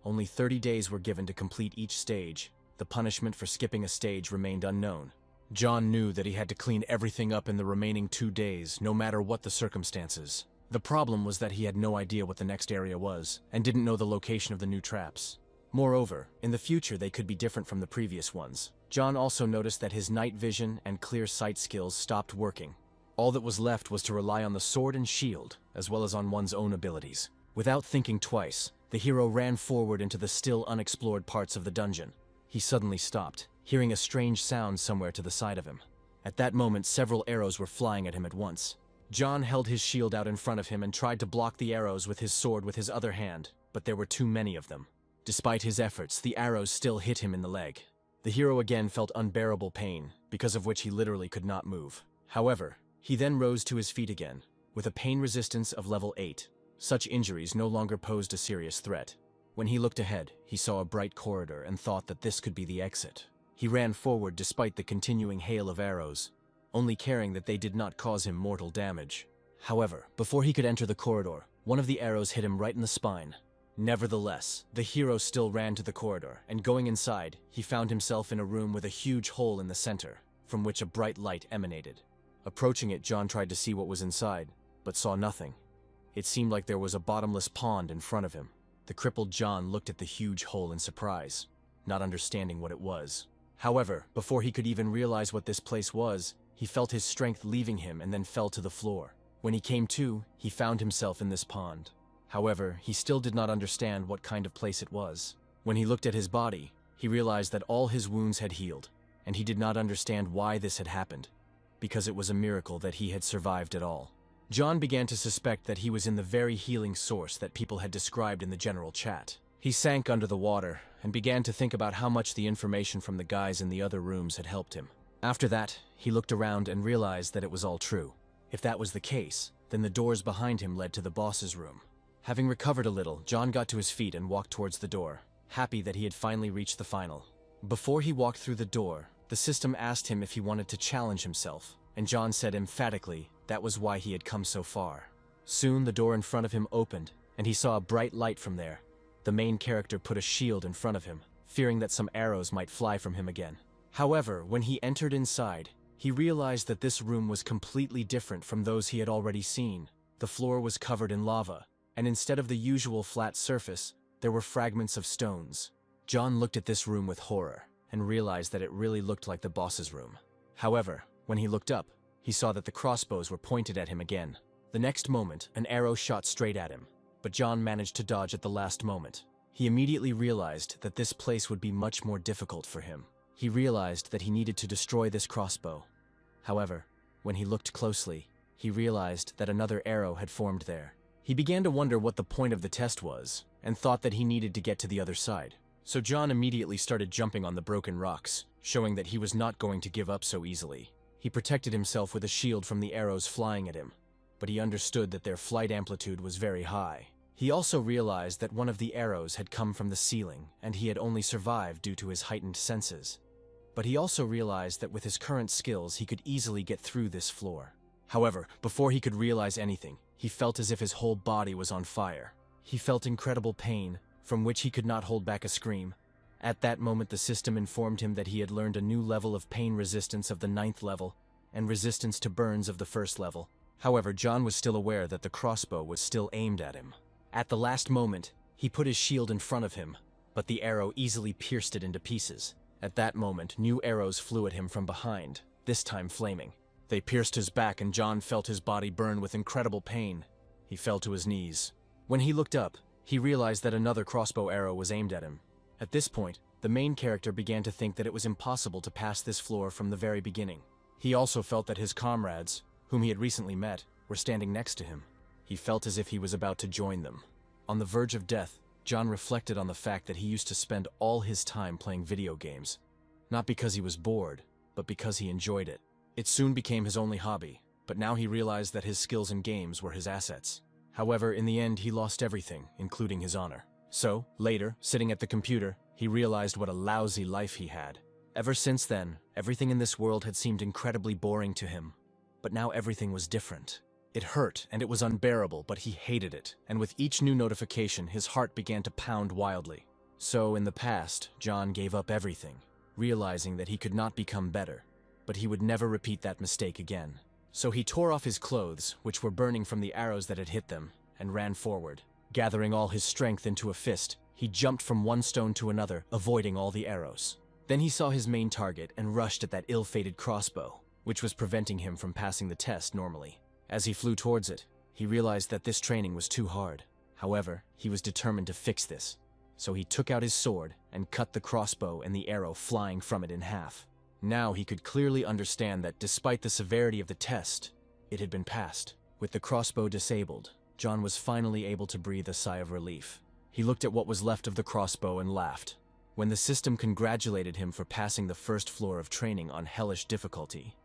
Only 30 days were given to complete each stage. The punishment for skipping a stage remained unknown. John knew that he had to clean everything up in the remaining 2 days, no matter what the circumstances. The problem was that he had no idea what the next area was, and didn't know the location of the new traps. Moreover, in the future they could be different from the previous ones. John also noticed that his night vision and clear sight skills stopped working. All that was left was to rely on the sword and shield, as well as on one's own abilities. Without thinking twice, the hero ran forward into the still unexplored parts of the dungeon. He suddenly stopped, hearing a strange sound somewhere to the side of him. At that moment, several arrows were flying at him at once. John held his shield out in front of him and tried to block the arrows with his sword with his other hand, but there were too many of them. Despite his efforts, the arrows still hit him in the leg. The hero again felt unbearable pain, because of which he literally could not move. However, he then rose to his feet again, with a pain resistance of level 8. Such injuries no longer posed a serious threat. When he looked ahead, he saw a bright corridor and thought that this could be the exit. He ran forward despite the continuing hail of arrows, only caring that they did not cause him mortal damage. However, before he could enter the corridor, one of the arrows hit him right in the spine. Nevertheless, the hero still ran to the corridor, and going inside, he found himself in a room with a huge hole in the center, from which a bright light emanated. Approaching it, John tried to see what was inside, but saw nothing. It seemed like there was a bottomless pond in front of him. The crippled John looked at the huge hole in surprise, not understanding what it was. However, before he could even realize what this place was, he felt his strength leaving him and then fell to the floor. When he came to, he found himself in this pond. However, he still did not understand what kind of place it was. When he looked at his body, he realized that all his wounds had healed, and he did not understand why this had happened, because it was a miracle that he had survived at all. John began to suspect that he was in the very healing source that people had described in the general chat. He sank under the water and began to think about how much the information from the guys in the other rooms had helped him. After that, he looked around and realized that it was all true. If that was the case, then the doors behind him led to the boss's room. Having recovered a little, John got to his feet and walked towards the door, happy that he had finally reached the final. Before he walked through the door, the system asked him if he wanted to challenge himself, and John said emphatically that was why he had come so far. Soon the door in front of him opened, and he saw a bright light from there. The main character put a shield in front of him, fearing that some arrows might fly from him again. However, when he entered inside, he realized that this room was completely different from those he had already seen. The floor was covered in lava, and instead of the usual flat surface, there were fragments of stones. John looked at this room with horror, and realized that it really looked like the boss's room. However, when he looked up, he saw that the crossbows were pointed at him again. The next moment, an arrow shot straight at him, but John managed to dodge at the last moment. He immediately realized that this place would be much more difficult for him. He realized that he needed to destroy this crossbow. However, when he looked closely, he realized that another arrow had formed there. He began to wonder what the point of the test was, and thought that he needed to get to the other side. So John immediately started jumping on the broken rocks, showing that he was not going to give up so easily. He protected himself with a shield from the arrows flying at him, but he understood that their flight amplitude was very high. He also realized that one of the arrows had come from the ceiling, and he had only survived due to his heightened senses. But he also realized that with his current skills, he could easily get through this floor. However, before he could realize anything, he felt as if his whole body was on fire. He felt incredible pain, from which he could not hold back a scream. At that moment, the system informed him that he had learned a new level of pain resistance of the 9th level, and resistance to burns of the 1st level. However, John was still aware that the crossbow was still aimed at him. At the last moment, he put his shield in front of him, but the arrow easily pierced it into pieces. At that moment, new arrows flew at him from behind, this time flaming. They pierced his back and John felt his body burn with incredible pain. He fell to his knees. When he looked up, he realized that another crossbow arrow was aimed at him. At this point, the main character began to think that it was impossible to pass this floor from the very beginning. He also felt that his comrades, whom he had recently met, were standing next to him. He felt as if he was about to join them. On the verge of death, John reflected on the fact that he used to spend all his time playing video games. Not because he was bored, but because he enjoyed it. It soon became his only hobby, but now he realized that his skills in games were his assets. However, in the end, he lost everything, including his honor. So, later, sitting at the computer, he realized what a lousy life he had. Ever since then, everything in this world had seemed incredibly boring to him. But now everything was different. It hurt, and it was unbearable, but he hated it, and with each new notification, his heart began to pound wildly. So, in the past, John gave up everything, realizing that he could not become better, but he would never repeat that mistake again. So he tore off his clothes, which were burning from the arrows that had hit them, and ran forward. Gathering all his strength into a fist, he jumped from one stone to another, avoiding all the arrows. Then he saw his main target and rushed at that ill-fated crossbow, which was preventing him from passing the test normally. As he flew towards it, he realized that this training was too hard. However, he was determined to fix this. So he took out his sword and cut the crossbow and the arrow flying from it in half. Now he could clearly understand that despite the severity of the test, it had been passed. With the crossbow disabled, John was finally able to breathe a sigh of relief. He looked at what was left of the crossbow and laughed. When the system congratulated him for passing the first floor of training on hellish difficulty,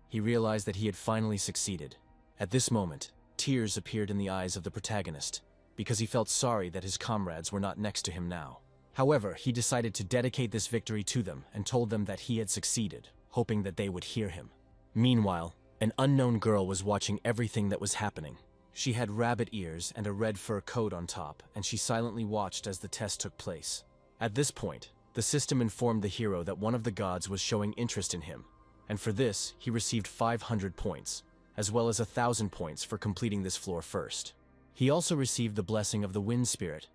he realized that he had finally succeeded. At this moment, tears appeared in the eyes of the protagonist, because he felt sorry that his comrades were not next to him now. However, he decided to dedicate this victory to them and told them that he had succeeded, hoping that they would hear him. Meanwhile, an unknown girl was watching everything that was happening. She had rabbit ears and a red fur coat on top, and she silently watched as the test took place. At this point, the system informed the hero that one of the gods was showing interest in him, and for this, he received 500 points, as well as 1,000 points for completing this floor first. He also received the blessing of the wind spirit.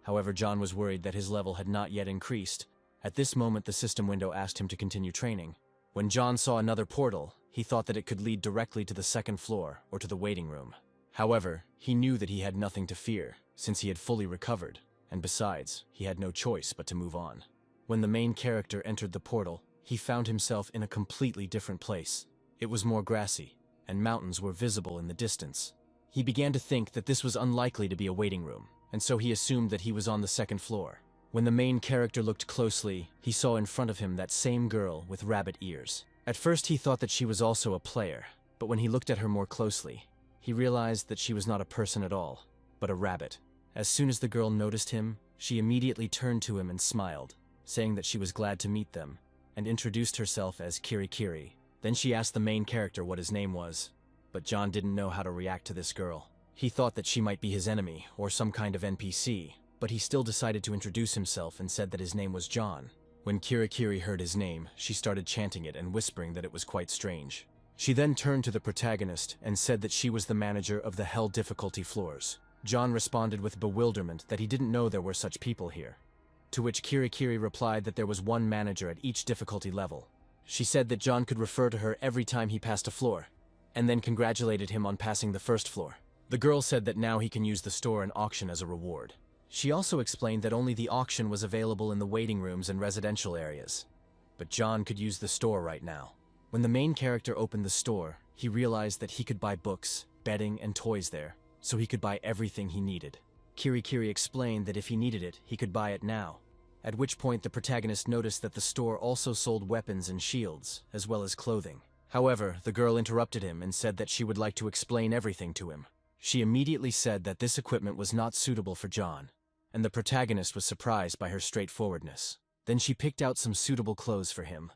However, John was worried that his level had not yet increased. At this moment, the system window asked him to continue training. When John saw another portal, he thought that it could lead directly to the second floor or to the waiting room. However, he knew that he had nothing to fear, since he had fully recovered, and besides, he had no choice but to move on. When the main character entered the portal, he found himself in a completely different place. It was more grassy, and mountains were visible in the distance. He began to think that this was unlikely to be a waiting room, and so he assumed that he was on the second floor. When the main character looked closely, he saw in front of him that same girl with rabbit ears. At first he thought that she was also a player, but when he looked at her more closely, he realized that she was not a person at all, but a rabbit. As soon as the girl noticed him, she immediately turned to him and smiled, saying that she was glad to meet them, and introduced herself as Kirai. Then she asked the main character what his name was, but John didn't know how to react to this girl. He thought that she might be his enemy, or some kind of NPC, but he still decided to introduce himself and said that his name was John. When Kirai heard his name, she started chanting it and whispering that it was quite strange. She then turned to the protagonist and said that she was the manager of the Hell difficulty floors. John responded with bewilderment that he didn't know there were such people here, to which Kirai replied that there was one manager at each difficulty level. She said that John could refer to her every time he passed a floor, and then congratulated him on passing the first floor. The girl said that now he can use the store and auction as a reward. She also explained that only the auction was available in the waiting rooms and residential areas, but John could use the store right now. When the main character opened the store, he realized that he could buy books, bedding, and toys there, so he could buy everything he needed. Kirai explained that if he needed it, he could buy it now, at which point the protagonist noticed that the store also sold weapons and shields, as well as clothing. However, the girl interrupted him and said that she would like to explain everything to him. She immediately said that this equipment was not suitable for John, and the protagonist was surprised by her straightforwardness. Then she picked out some suitable clothes for him,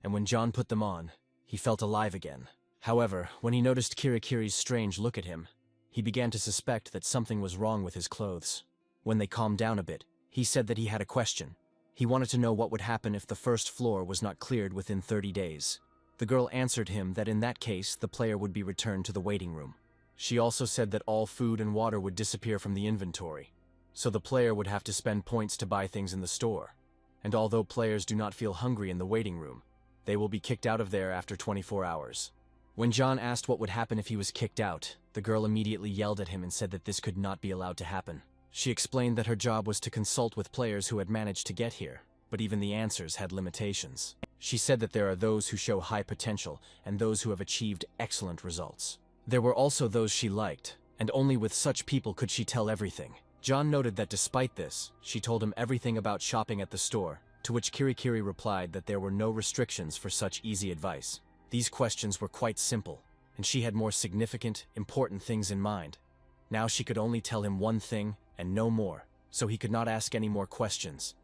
and when John put them on, he felt alive again. However, when he noticed Kirai's strange look at him, he began to suspect that something was wrong with his clothes. When they calmed down a bit, he said that he had a question. He wanted to know what would happen if the first floor was not cleared within 30 days. The girl answered him that in that case, the player would be returned to the waiting room. She also said that all food and water would disappear from the inventory, so the player would have to spend points to buy things in the store. And although players do not feel hungry in the waiting room, they will be kicked out of there after 24 hours. When John asked what would happen if he was kicked out, The girl immediately yelled at him and said that this could not be allowed to happen. She explained that her job was to consult with players who had managed to get here, but even the answers had limitations. She said that there are those who show high potential and those who have achieved excellent results. There were also those she liked, and only with such people could she tell everything. John noted that despite this, she told him everything about shopping at the store, to which Kirai replied that there were no restrictions for such easy advice. These questions were quite simple, and she had more significant, important things in mind. Now she could only tell him one thing and no more, so he could not ask any more questions.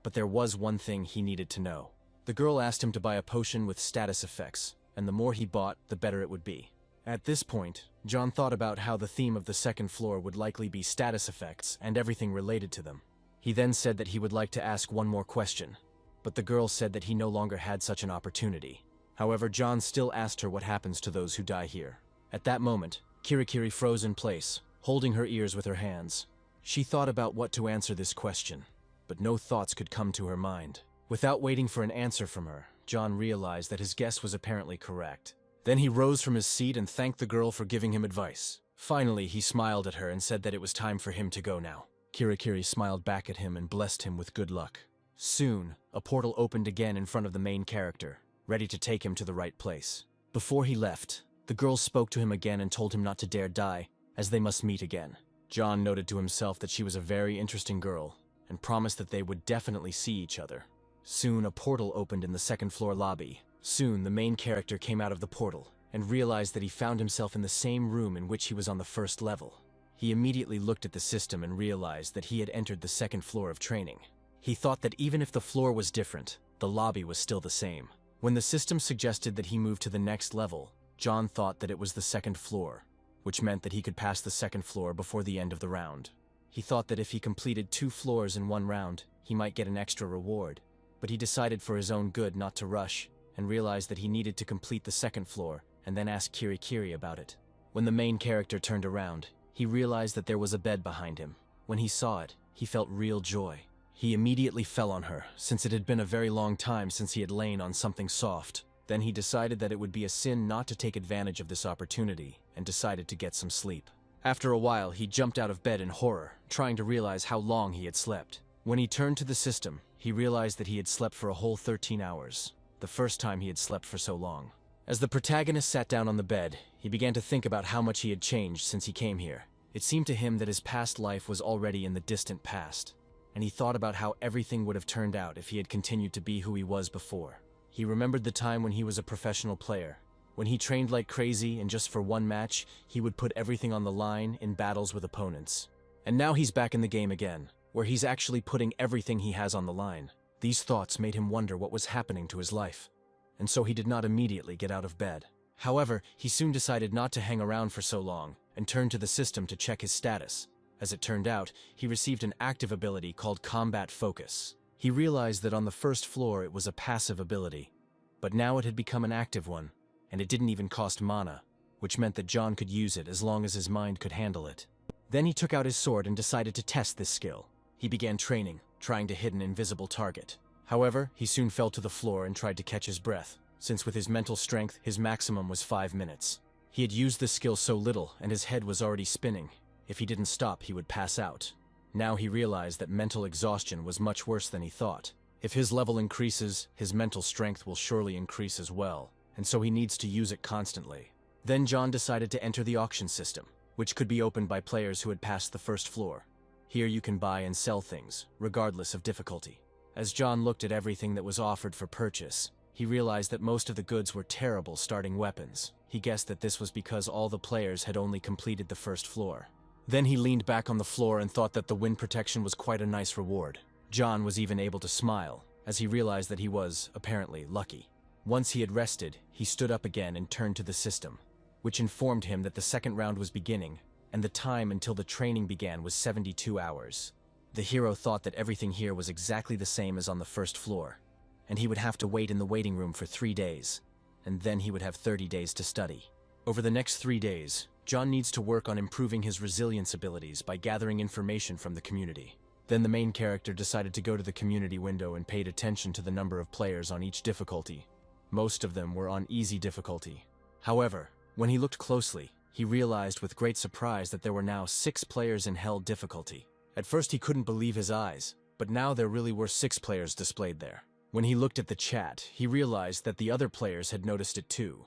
But there was one thing he needed to know. The girl asked him to buy a potion with status effects, and the more he bought, the better it would be. At this point, John thought about how the theme of the second floor would likely be status effects and everything related to them. He then said that he would like to ask one more question, but the girl said that he no longer had such an opportunity. However, John still asked her what happens to those who die here. At that moment, Kirai froze in place, holding her ears with her hands. She thought about what to answer this question, but no thoughts could come to her mind. Without waiting for an answer from her, John realized that his guess was apparently correct. Then he rose from his seat and thanked the girl for giving him advice. Finally, he smiled at her and said that it was time for him to go now. Kirai smiled back at him and blessed him with good luck. Soon, a portal opened again in front of the main character, ready to take him to the right place. Before he left, the girl spoke to him again and told him not to dare die, as they must meet again. John noted to himself that she was a very interesting girl, and promised that they would definitely see each other. Soon, a portal opened in the second floor lobby. Soon, the main character came out of the portal, and realized that he found himself in the same room in which he was on the first level. He immediately looked at the system and realized that he had entered the second floor of training. He thought that even if the floor was different, the lobby was still the same. When the system suggested that he move to the next level, John thought that it was the second floor, which meant that he could pass the second floor before the end of the round. He thought that if he completed 2 floors in one round, he might get an extra reward, but he decided for his own good not to rush, and realized that he needed to complete the second floor and then ask Kirai about it. When the main character turned around, he realized that there was a bed behind him. When he saw it, he felt real joy. He immediately fell on her, since it had been a very long time since he had lain on something soft. Then he decided that it would be a sin not to take advantage of this opportunity, and decided to get some sleep. After a while, he jumped out of bed in horror, trying to realize how long he had slept. When he turned to the system, he realized that he had slept for a whole 13 hours, the first time he had slept for so long. As the protagonist sat down on the bed, he began to think about how much he had changed since he came here. It seemed to him that his past life was already in the distant past, and he thought about how everything would have turned out if he had continued to be who he was before. He remembered the time when he was a professional player, when he trained like crazy and just for one match, he would put everything on the line in battles with opponents. And now he's back in the game again, where he's actually putting everything he has on the line. These thoughts made him wonder what was happening to his life, and so he did not immediately get out of bed. However, he soon decided not to hang around for so long, and turned to the system to check his status. As it turned out, he received an active ability called Combat Focus. He realized that on the first floor it was a passive ability, but now it had become an active one, and it didn't even cost mana, which meant that John could use it as long as his mind could handle it. Then he took out his sword and decided to test this skill. He began training, trying to hit an invisible target. However, he soon fell to the floor and tried to catch his breath, since with his mental strength, his maximum was 5 minutes. He had used this skill so little, and his head was already spinning. If he didn't stop, he would pass out. Now he realized that mental exhaustion was much worse than he thought. If his level increases, his mental strength will surely increase as well, and so he needs to use it constantly. Then John decided to enter the auction system, which could be opened by players who had passed the first floor. Here you can buy and sell things, regardless of difficulty. As John looked at everything that was offered for purchase, he realized that most of the goods were terrible starting weapons. He guessed that this was because all the players had only completed the first floor. Then he leaned back on the floor and thought that the wind protection was quite a nice reward. John was even able to smile, as he realized that he was, apparently, lucky. Once he had rested, he stood up again and turned to the system, which informed him that the second round was beginning, and the time until the training began was 72 hours. The hero thought that everything here was exactly the same as on the first floor, and he would have to wait in the waiting room for 3 days, and then he would have 30 days to study. Over the next 3 days, John needs to work on improving his resilience abilities by gathering information from the community. Then the main character decided to go to the community window and paid attention to the number of players on each difficulty. Most of them were on easy difficulty. However, when he looked closely, he realized with great surprise that there were now 6 players in Hell difficulty. At first he couldn't believe his eyes, but now there really were 6 players displayed there. When he looked at the chat, he realized that the other players had noticed it too.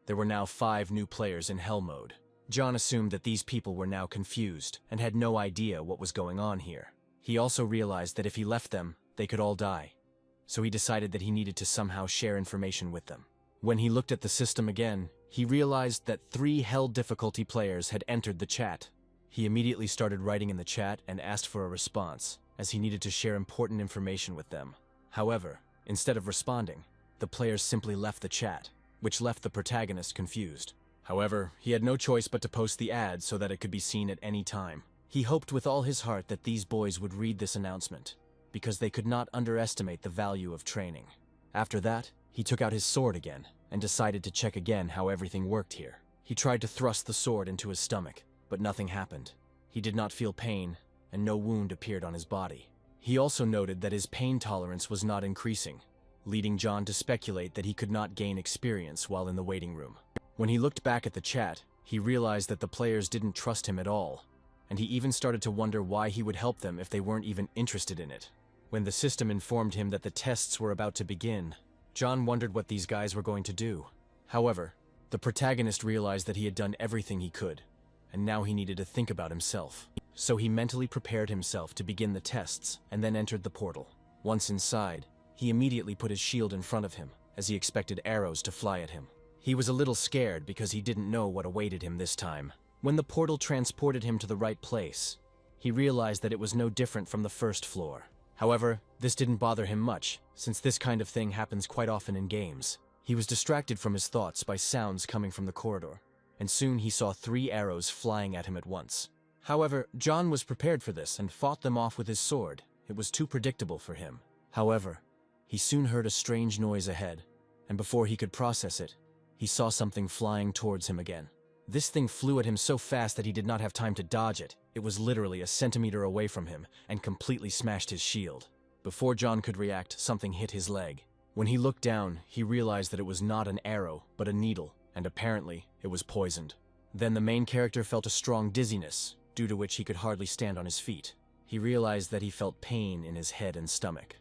There were now 5 new players in Hell mode. John assumed that these people were now confused and had no idea what was going on here. He also realized that if he left them, they could all die. So he decided that he needed to somehow share information with them. When he looked at the system again, he realized that 3 Hell difficulty players had entered the chat. He immediately started writing in the chat and asked for a response, as he needed to share important information with them. However, instead of responding, the players simply left the chat, which left the protagonist confused. However, he had no choice but to post the ad so that it could be seen at any time. He hoped with all his heart that these boys would read this announcement, because they could not underestimate the value of training. After that, he took out his sword again, and decided to check again how everything worked here. He tried to thrust the sword into his stomach, but nothing happened. He did not feel pain, and no wound appeared on his body. He also noted that his pain tolerance was not increasing, leading John to speculate that he could not gain experience while in the waiting room. When he looked back at the chat, he realized that the players didn't trust him at all, and he even started to wonder why he would help them if they weren't even interested in it. When the system informed him that the tests were about to begin, John wondered what these guys were going to do. However, the protagonist realized that he had done everything he could, and now he needed to think about himself. So he mentally prepared himself to begin the tests and then entered the portal. Once inside, he immediately put his shield in front of him, as he expected arrows to fly at him. He was a little scared because he didn't know what awaited him this time. When the portal transported him to the right place, he realized that it was no different from the first floor. However, this didn't bother him much, since this kind of thing happens quite often in games. He was distracted from his thoughts by sounds coming from the corridor, and soon he saw 3 arrows flying at him at once. However, John was prepared for this and fought them off with his sword. It was too predictable for him. However, he soon heard a strange noise ahead, and before he could process it, he saw something flying towards him again. This thing flew at him so fast that he did not have time to dodge it. It was literally a centimeter away from him and completely smashed his shield. Before John could react, something hit his leg. When he looked down, he realized that it was not an arrow, but a needle, and apparently it was poisoned. Then the main character felt a strong dizziness, due to which he could hardly stand on his feet. He realized that he felt pain in his head and stomach.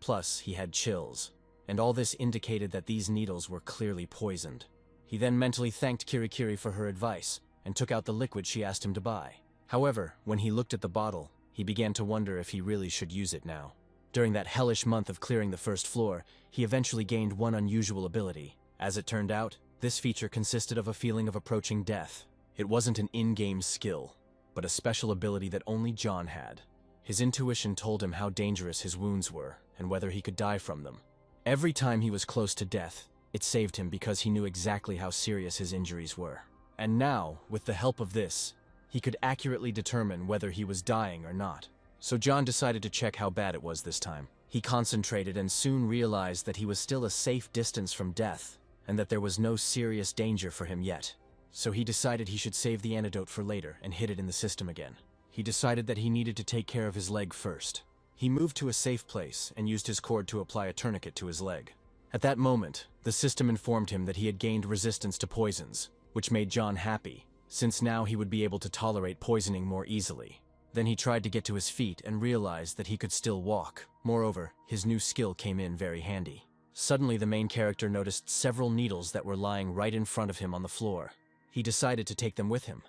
Plus, he had chills, and all this indicated that these needles were clearly poisoned. He then mentally thanked Kirai for her advice, and took out the liquid she asked him to buy. However, when he looked at the bottle, he began to wonder if he really should use it now. During that hellish month of clearing the first floor, he eventually gained one unusual ability. As it turned out, this feature consisted of a feeling of approaching death. It wasn't an in-game skill, but a special ability that only John had. His intuition told him how dangerous his wounds were, and whether he could die from them. Every time he was close to death, it saved him because he knew exactly how serious his injuries were. And now, with the help of this, he could accurately determine whether he was dying or not. So John decided to check how bad it was this time. He concentrated and soon realized that he was still a safe distance from death, and that there was no serious danger for him yet. So he decided he should save the antidote for later and hid it in the system again. He decided that he needed to take care of his leg first. He moved to a safe place and used his cord to apply a tourniquet to his leg. At that moment, the system informed him that he had gained resistance to poisons, which made John happy, since now he would be able to tolerate poisoning more easily. Then he tried to get to his feet and realized that he could still walk. Moreover, his new skill came in very handy. Suddenly, the main character noticed several needles that were lying right in front of him on the floor. He decided to take them with him,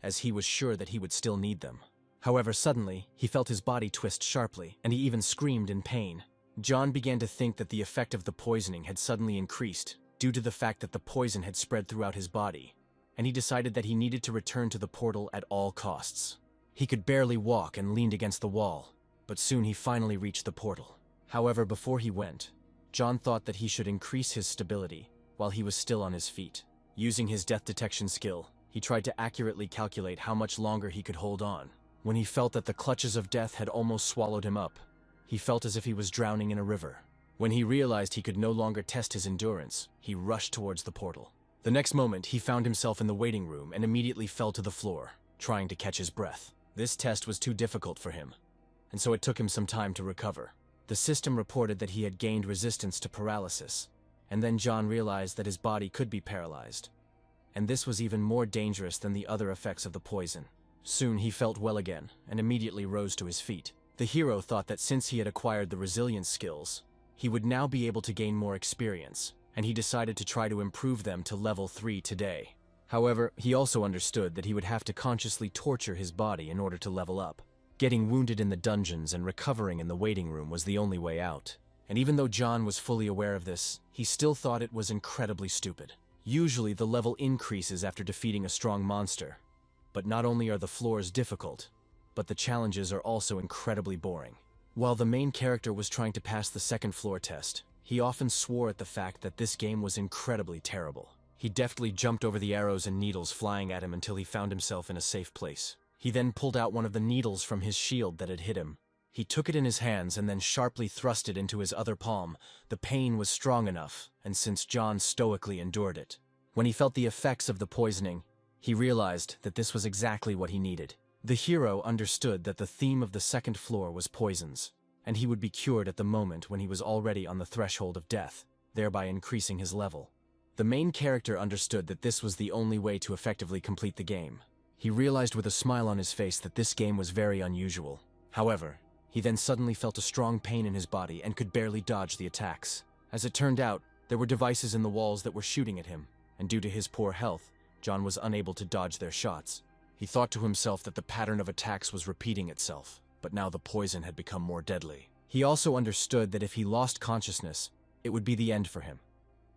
as he was sure that he would still need them. However, suddenly, he felt his body twist sharply, and he even screamed in pain. John began to think that the effect of the poisoning had suddenly increased, due to the fact that the poison had spread throughout his body, and he decided that he needed to return to the portal at all costs. He could barely walk and leaned against the wall, but soon he finally reached the portal. However, before he went, John thought that he should increase his stability while he was still on his feet. Using his death detection skill, he tried to accurately calculate how much longer he could hold on. When he felt that the clutches of death had almost swallowed him up, he felt as if he was drowning in a river. When he realized he could no longer test his endurance, he rushed towards the portal. The next moment, he found himself in the waiting room and immediately fell to the floor, trying to catch his breath. This test was too difficult for him, and so it took him some time to recover. The system reported that he had gained resistance to paralysis, and then John realized that his body could be paralyzed, and this was even more dangerous than the other effects of the poison. Soon he felt well again, and immediately rose to his feet. The hero thought that since he had acquired the resilience skills, he would now be able to gain more experience, and he decided to try to improve them to level 3 today. However, he also understood that he would have to consciously torture his body in order to level up. Getting wounded in the dungeons and recovering in the waiting room was the only way out. And even though John was fully aware of this, he still thought it was incredibly stupid. Usually the level increases after defeating a strong monster, but not only are the floors difficult, but the challenges are also incredibly boring. While the main character was trying to pass the second floor test, he often swore at the fact that this game was incredibly terrible. He deftly jumped over the arrows and needles flying at him until he found himself in a safe place. He then pulled out one of the needles from his shield that had hit him. He took it in his hands and then sharply thrust it into his other palm. The pain was strong enough, and since John stoically endured it, when he felt the effects of the poisoning, he realized that this was exactly what he needed. The hero understood that the theme of the second floor was poisons, and he would be cured at the moment when he was already on the threshold of death, thereby increasing his level. The main character understood that this was the only way to effectively complete the game. He realized with a smile on his face that this game was very unusual. However, he then suddenly felt a strong pain in his body and could barely dodge the attacks. As it turned out, there were devices in the walls that were shooting at him, and due to his poor health, John was unable to dodge their shots. He thought to himself that the pattern of attacks was repeating itself, but now the poison had become more deadly. He also understood that if he lost consciousness, it would be the end for him,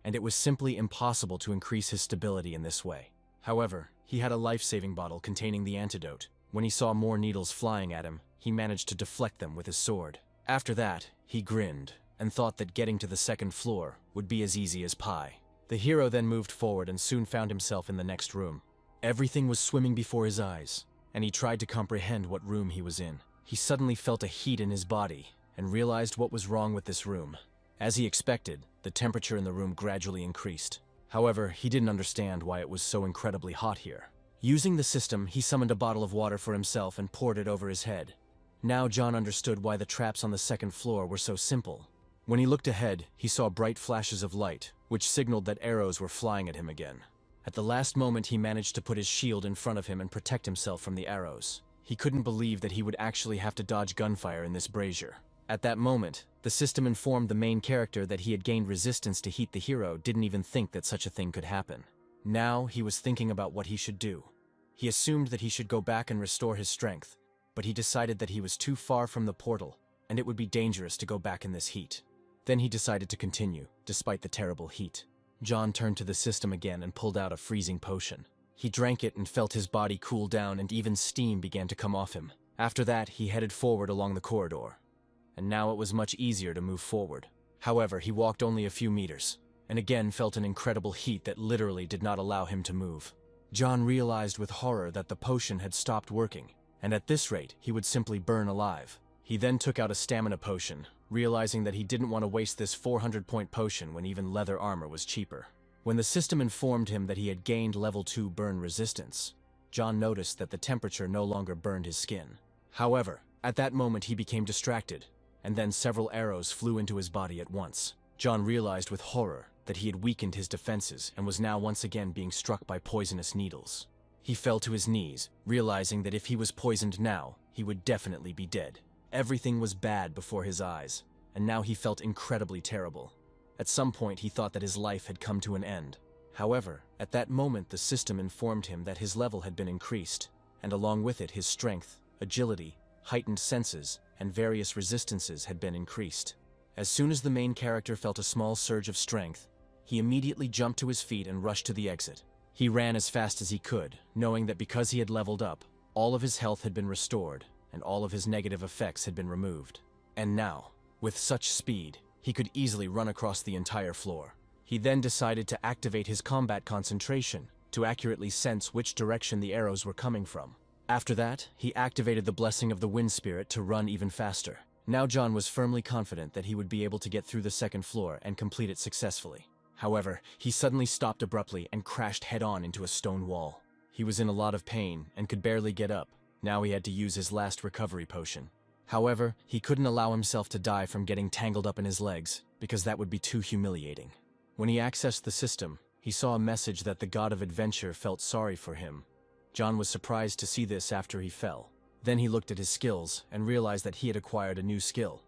and it was simply impossible to increase his stability in this way. However, he had a life-saving bottle containing the antidote. When he saw more needles flying at him, he managed to deflect them with his sword. After that, he grinned and thought that getting to the second floor would be as easy as pie. The hero then moved forward and soon found himself in the next room. Everything was swimming before his eyes, and he tried to comprehend what room he was in. He suddenly felt a heat in his body and realized what was wrong with this room. As he expected, the temperature in the room gradually increased. However, he didn't understand why it was so incredibly hot here. Using the system, he summoned a bottle of water for himself and poured it over his head. Now John understood why the traps on the second floor were so simple. When he looked ahead, he saw bright flashes of light, which signaled that arrows were flying at him again. At the last moment, he managed to put his shield in front of him and protect himself from the arrows. He couldn't believe that he would actually have to dodge gunfire in this brazier. At that moment, the system informed the main character that he had gained resistance to heat. The hero didn't even think that such a thing could happen. Now he was thinking about what he should do. He assumed that he should go back and restore his strength, but he decided that he was too far from the portal, and it would be dangerous to go back in this heat. Then he decided to continue, despite the terrible heat. John turned to the system again and pulled out a freezing potion. He drank it and felt his body cool down, and even steam began to come off him. After that, he headed forward along the corridor, and now it was much easier to move forward. However, he walked only a few meters, and again felt an incredible heat that literally did not allow him to move. John realized with horror that the potion had stopped working, and at this rate, he would simply burn alive. He then took out a stamina potion, realizing that he didn't want to waste this 400-point potion when even leather armor was cheaper. When the system informed him that he had gained level 2 burn resistance, John noticed that the temperature no longer burned his skin. However, at that moment he became distracted, and then several arrows flew into his body at once. John realized with horror that he had weakened his defenses and was now once again being struck by poisonous needles. He fell to his knees, realizing that if he was poisoned now, he would definitely be dead. Everything was bad before his eyes, and now he felt incredibly terrible. At some point, he thought that his life had come to an end. However, at that moment, the system informed him that his level had been increased, and along with it, his strength, agility, heightened senses, and various resistances had been increased. As soon as the main character felt a small surge of strength, he immediately jumped to his feet and rushed to the exit. He ran as fast as he could, knowing that because he had leveled up, all of his health had been restored, and all of his negative effects had been removed. And now, with such speed, he could easily run across the entire floor. He then decided to activate his combat concentration to accurately sense which direction the arrows were coming from. After that, he activated the blessing of the wind spirit to run even faster. Now John was firmly confident that he would be able to get through the second floor and complete it successfully. However, he suddenly stopped abruptly and crashed head-on into a stone wall. He was in a lot of pain and could barely get up. Now he had to use his last recovery potion. However, he couldn't allow himself to die from getting tangled up in his legs, because that would be too humiliating. When he accessed the system, He saw a message that the god of adventure felt sorry for him. John was surprised to see this after he fell. Then he looked at his skills and realized that he had acquired a new skill: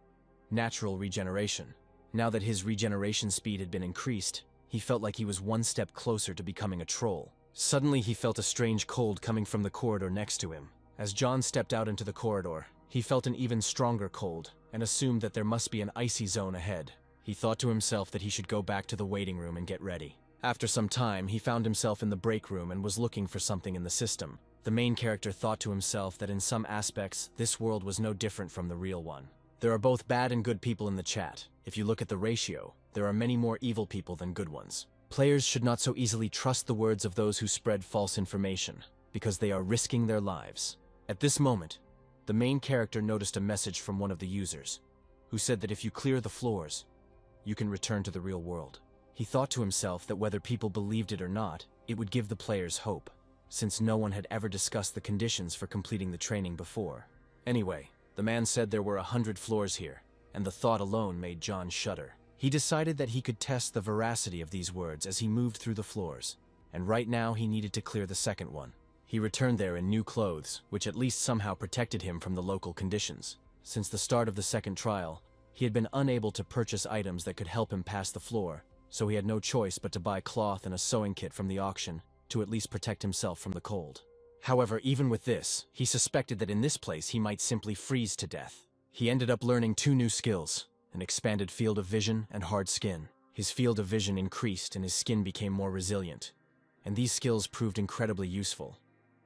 natural regeneration. Now that his regeneration speed had been increased, he felt like he was one step closer to becoming a troll. Suddenly he felt a strange cold coming from the corridor next to him. As John stepped out into the corridor, he felt an even stronger cold and assumed that there must be an icy zone ahead. He thought to himself that he should go back to the waiting room and get ready. After some time, he found himself in the break room and was looking for something in the system. The main character thought to himself that in some aspects, this world was no different from the real one. There are both bad and good people in the chat. If you look at the ratio, there are many more evil people than good ones. Players should not so easily trust the words of those who spread false information, because they are risking their lives. At this moment, the main character noticed a message from one of the users, who said that if you clear the floors, you can return to the real world. He thought to himself that whether people believed it or not, it would give the players hope, since no one had ever discussed the conditions for completing the training before. Anyway, the man said there were 100 floors here, and the thought alone made John shudder. He decided that he could test the veracity of these words as he moved through the floors, and right now he needed to clear the second one. He returned there in new clothes, which at least somehow protected him from the local conditions. Since the start of the second trial, he had been unable to purchase items that could help him pass the floor, so he had no choice but to buy cloth and a sewing kit from the auction to at least protect himself from the cold. However, even with this, he suspected that in this place he might simply freeze to death. He ended up learning 2 new skills: an expanded field of vision and hard skin. His field of vision increased and his skin became more resilient, and these skills proved incredibly useful.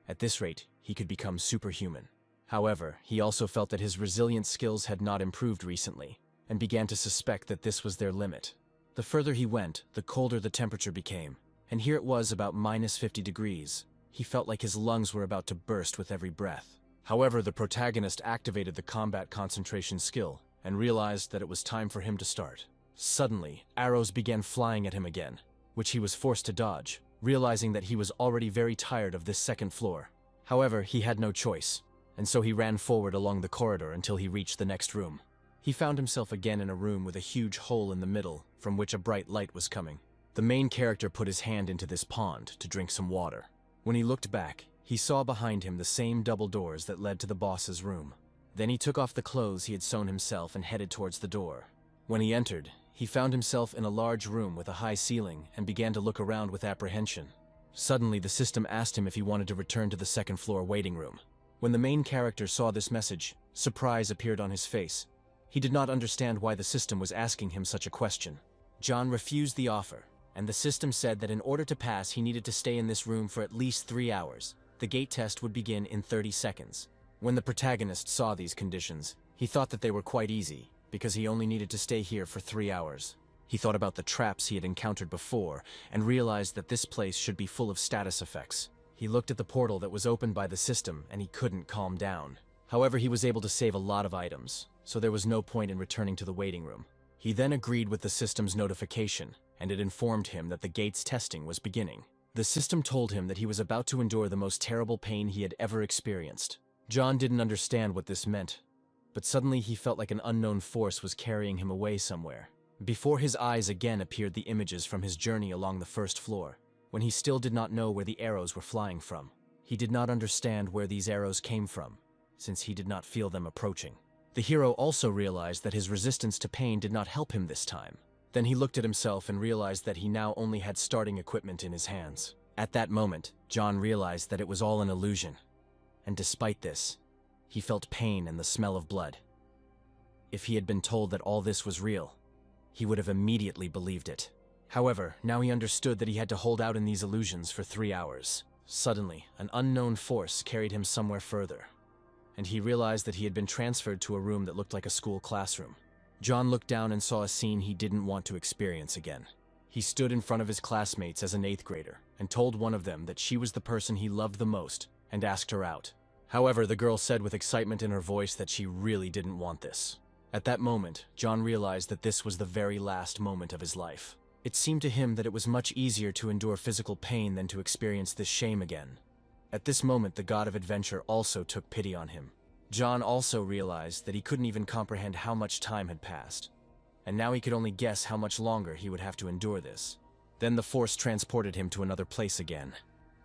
At this rate, he could become superhuman. However, he also felt that his resilient skills had not improved recently, and began to suspect that this was their limit. The further he went, the colder the temperature became, and here it was about -50 degrees. He felt like his lungs were about to burst with every breath. However, the protagonist activated the combat concentration skill, and realized that it was time for him to start. Suddenly, arrows began flying at him again, which he was forced to dodge, realizing that he was already very tired of this second floor. However, he had no choice, and so he ran forward along the corridor until he reached the next room. He found himself again in a room with a huge hole in the middle, from which a bright light was coming. The main character put his hand into this pond to drink some water. When he looked back, he saw behind him the same double doors that led to the boss's room. Then he took off the clothes he had sewn himself and headed towards the door. When he entered, he found himself in a large room with a high ceiling and began to look around with apprehension. Suddenly, the system asked him if he wanted to return to the second floor waiting room. When the main character saw this message, surprise appeared on his face. He did not understand why the system was asking him such a question. John refused the offer, and the system said that in order to pass, he needed to stay in this room for at least 3 hours. The gate test would begin in 30 seconds. When the protagonist saw these conditions, he thought that they were quite easy, because he only needed to stay here for 3 hours. He thought about the traps he had encountered before, and realized that this place should be full of status effects. He looked at the portal that was opened by the system, and he couldn't calm down. However, he was able to save a lot of items, so there was no point in returning to the waiting room. He then agreed with the system's notification, and it informed him that the gate's testing was beginning. The system told him that he was about to endure the most terrible pain he had ever experienced. John didn't understand what this meant, but suddenly he felt like an unknown force was carrying him away somewhere. Before his eyes again appeared the images from his journey along the first floor, when he still did not know where the arrows were flying from. He did not understand where these arrows came from, since he did not feel them approaching. The hero also realized that his resistance to pain did not help him this time. Then he looked at himself and realized that he now only had starting equipment in his hands. At that moment, John realized that it was all an illusion. And despite this, he felt pain and the smell of blood. If he had been told that all this was real, he would have immediately believed it. However, now he understood that he had to hold out in these illusions for 3 hours. Suddenly, an unknown force carried him somewhere further, and he realized that he had been transferred to a room that looked like a school classroom. John looked down and saw a scene he didn't want to experience again. He stood in front of his classmates as an 8th grader and told one of them that she was the person he loved the most and asked her out. However, the girl said with excitement in her voice that she really didn't want this. At that moment, John realized that this was the very last moment of his life. It seemed to him that it was much easier to endure physical pain than to experience this shame again. At this moment, the god of adventure also took pity on him. John also realized that he couldn't even comprehend how much time had passed, and now he could only guess how much longer he would have to endure this. Then the force transported him to another place again,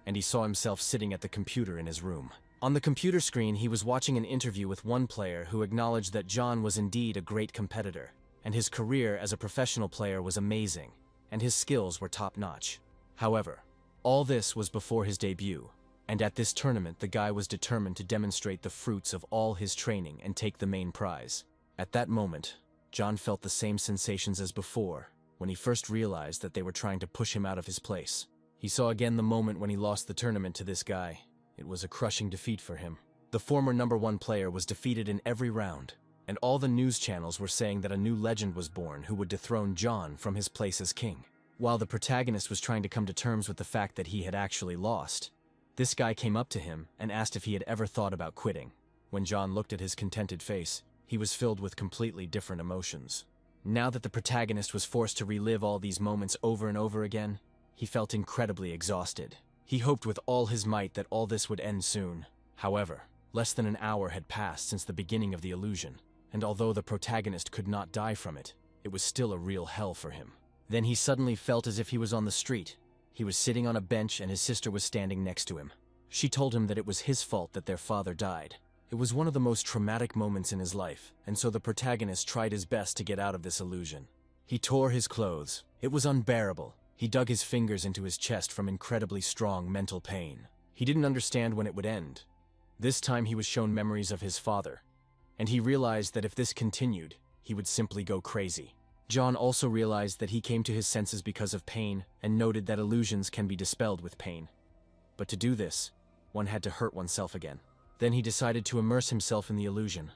and he saw himself sitting at the computer in his room. On the computer screen, he was watching an interview with one player who acknowledged that John was indeed a great competitor, and his career as a professional player was amazing, and his skills were top-notch. However, all this was before his debut, and at this tournament the guy was determined to demonstrate the fruits of all his training and take the main prize. At that moment, John felt the same sensations as before, when he first realized that they were trying to push him out of his place. He saw again the moment when he lost the tournament to this guy. It was a crushing defeat for him. The former #1 player was defeated in every round, and all the news channels were saying that a new legend was born who would dethrone John from his place as king. While the protagonist was trying to come to terms with the fact that he had actually lost, this guy came up to him and asked if he had ever thought about quitting. When John looked at his contented face, he was filled with completely different emotions. Now that the protagonist was forced to relive all these moments over and over again, he felt incredibly exhausted. He hoped with all his might that all this would end soon. However, less than an hour had passed since the beginning of the illusion, and although the protagonist could not die from it, it was still a real hell for him. Then he suddenly felt as if he was on the street. He was sitting on a bench and his sister was standing next to him. She told him that it was his fault that their father died. It was one of the most traumatic moments in his life, and so the protagonist tried his best to get out of this illusion. He tore his clothes. It was unbearable. He dug his fingers into his chest from incredibly strong mental pain. He didn't understand when it would end. This time he was shown memories of his father, and he realized that if this continued, he would simply go crazy. John also realized that he came to his senses because of pain and noted that illusions can be dispelled with pain. But to do this, one had to hurt oneself again. Then he decided to immerse himself in the illusion,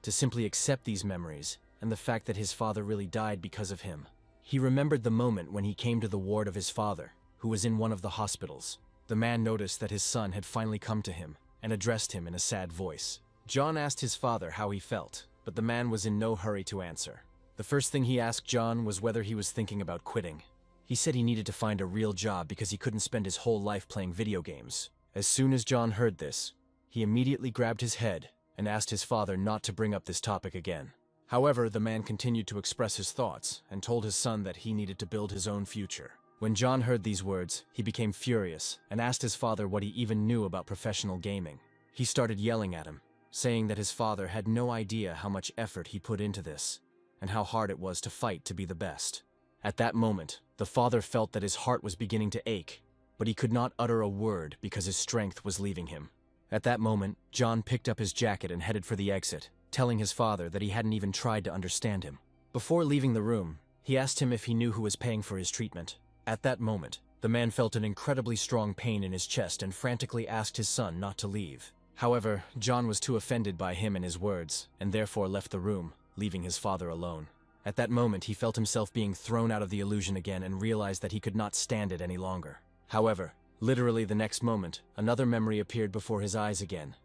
to simply accept these memories and the fact that his father really died because of him. He remembered the moment when he came to the ward of his father, who was in one of the hospitals. The man noticed that his son had finally come to him and addressed him in a sad voice. John asked his father how he felt, but the man was in no hurry to answer. The first thing he asked John was whether he was thinking about quitting. He said he needed to find a real job because he couldn't spend his whole life playing video games. As soon as John heard this, he immediately grabbed his head and asked his father not to bring up this topic again. However, the man continued to express his thoughts and told his son that he needed to build his own future. When John heard these words, he became furious and asked his father what he even knew about professional gaming. He started yelling at him, saying that his father had no idea how much effort he put into this and how hard it was to fight to be the best. At that moment, the father felt that his heart was beginning to ache, but he could not utter a word because his strength was leaving him. At that moment, John picked up his jacket and headed for the exit, telling his father that he hadn't even tried to understand him. Before leaving the room, he asked him if he knew who was paying for his treatment. At that moment, the man felt an incredibly strong pain in his chest and frantically asked his son not to leave. However, John was too offended by him and his words, and therefore left the room, leaving his father alone. At that moment, he felt himself being thrown out of the illusion again and realized that he could not stand it any longer. However, literally the next moment, another memory appeared before his eyes again.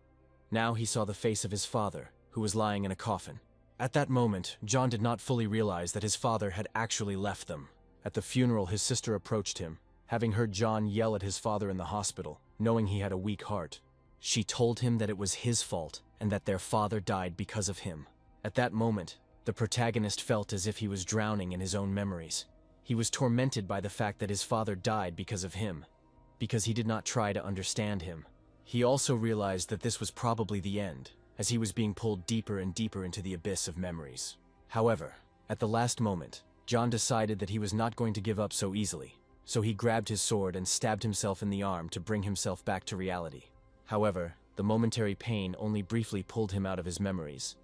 Now he saw the face of his father, who was lying in a coffin. At that moment, John did not fully realize that his father had actually left them. At the funeral, his sister approached him, having heard John yell at his father in the hospital, knowing he had a weak heart. She told him that it was his fault and that their father died because of him. At that moment, the protagonist felt as if he was drowning in his own memories. He was tormented by the fact that his father died because of him, because he did not try to understand him. He also realized that this was probably the end, as he was being pulled deeper and deeper into the abyss of memories. However, at the last moment, John decided that he was not going to give up so easily, so he grabbed his sword and stabbed himself in the arm to bring himself back to reality. However, the momentary pain only briefly pulled him out of his memories,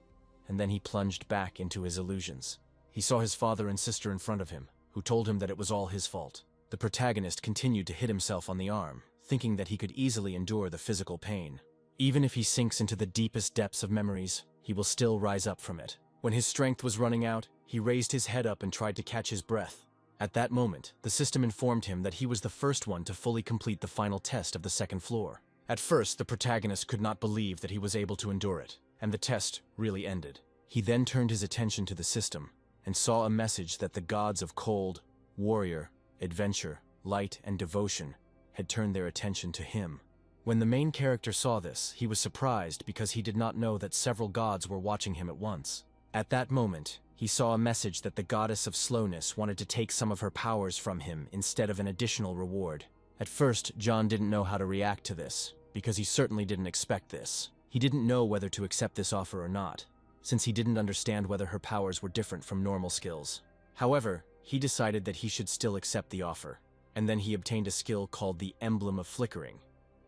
and then he plunged back into his illusions. He saw his father and sister in front of him, who told him that it was all his fault. The protagonist continued to hit himself on the arm, thinking that he could easily endure the physical pain. Even if he sinks into the deepest depths of memories, he will still rise up from it. When his strength was running out, he raised his head up and tried to catch his breath. At that moment, the system informed him that he was the first one to fully complete the final test of the second floor. At first, the protagonist could not believe that he was able to endure it, and the test really ended. He then turned his attention to the system and saw a message that the gods of cold, warrior, adventure, light, and devotion had turned their attention to him. When the main character saw this, he was surprised because he did not know that several gods were watching him at once. At that moment, he saw a message that the goddess of slowness wanted to take some of her powers from him instead of an additional reward. At first, John didn't know how to react to this, because he certainly didn't expect this. He didn't know whether to accept this offer or not, since he didn't understand whether her powers were different from normal skills. However, he decided that he should still accept the offer, and then he obtained a skill called the Emblem of Flickering.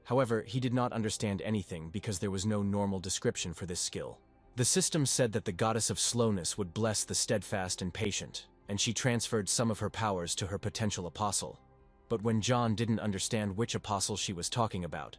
However, he did not understand anything because there was no normal description for this skill. The system said that the goddess of slowness would bless the steadfast and patient, and she transferred some of her powers to her potential apostle. But when John didn't understand which apostle she was talking about,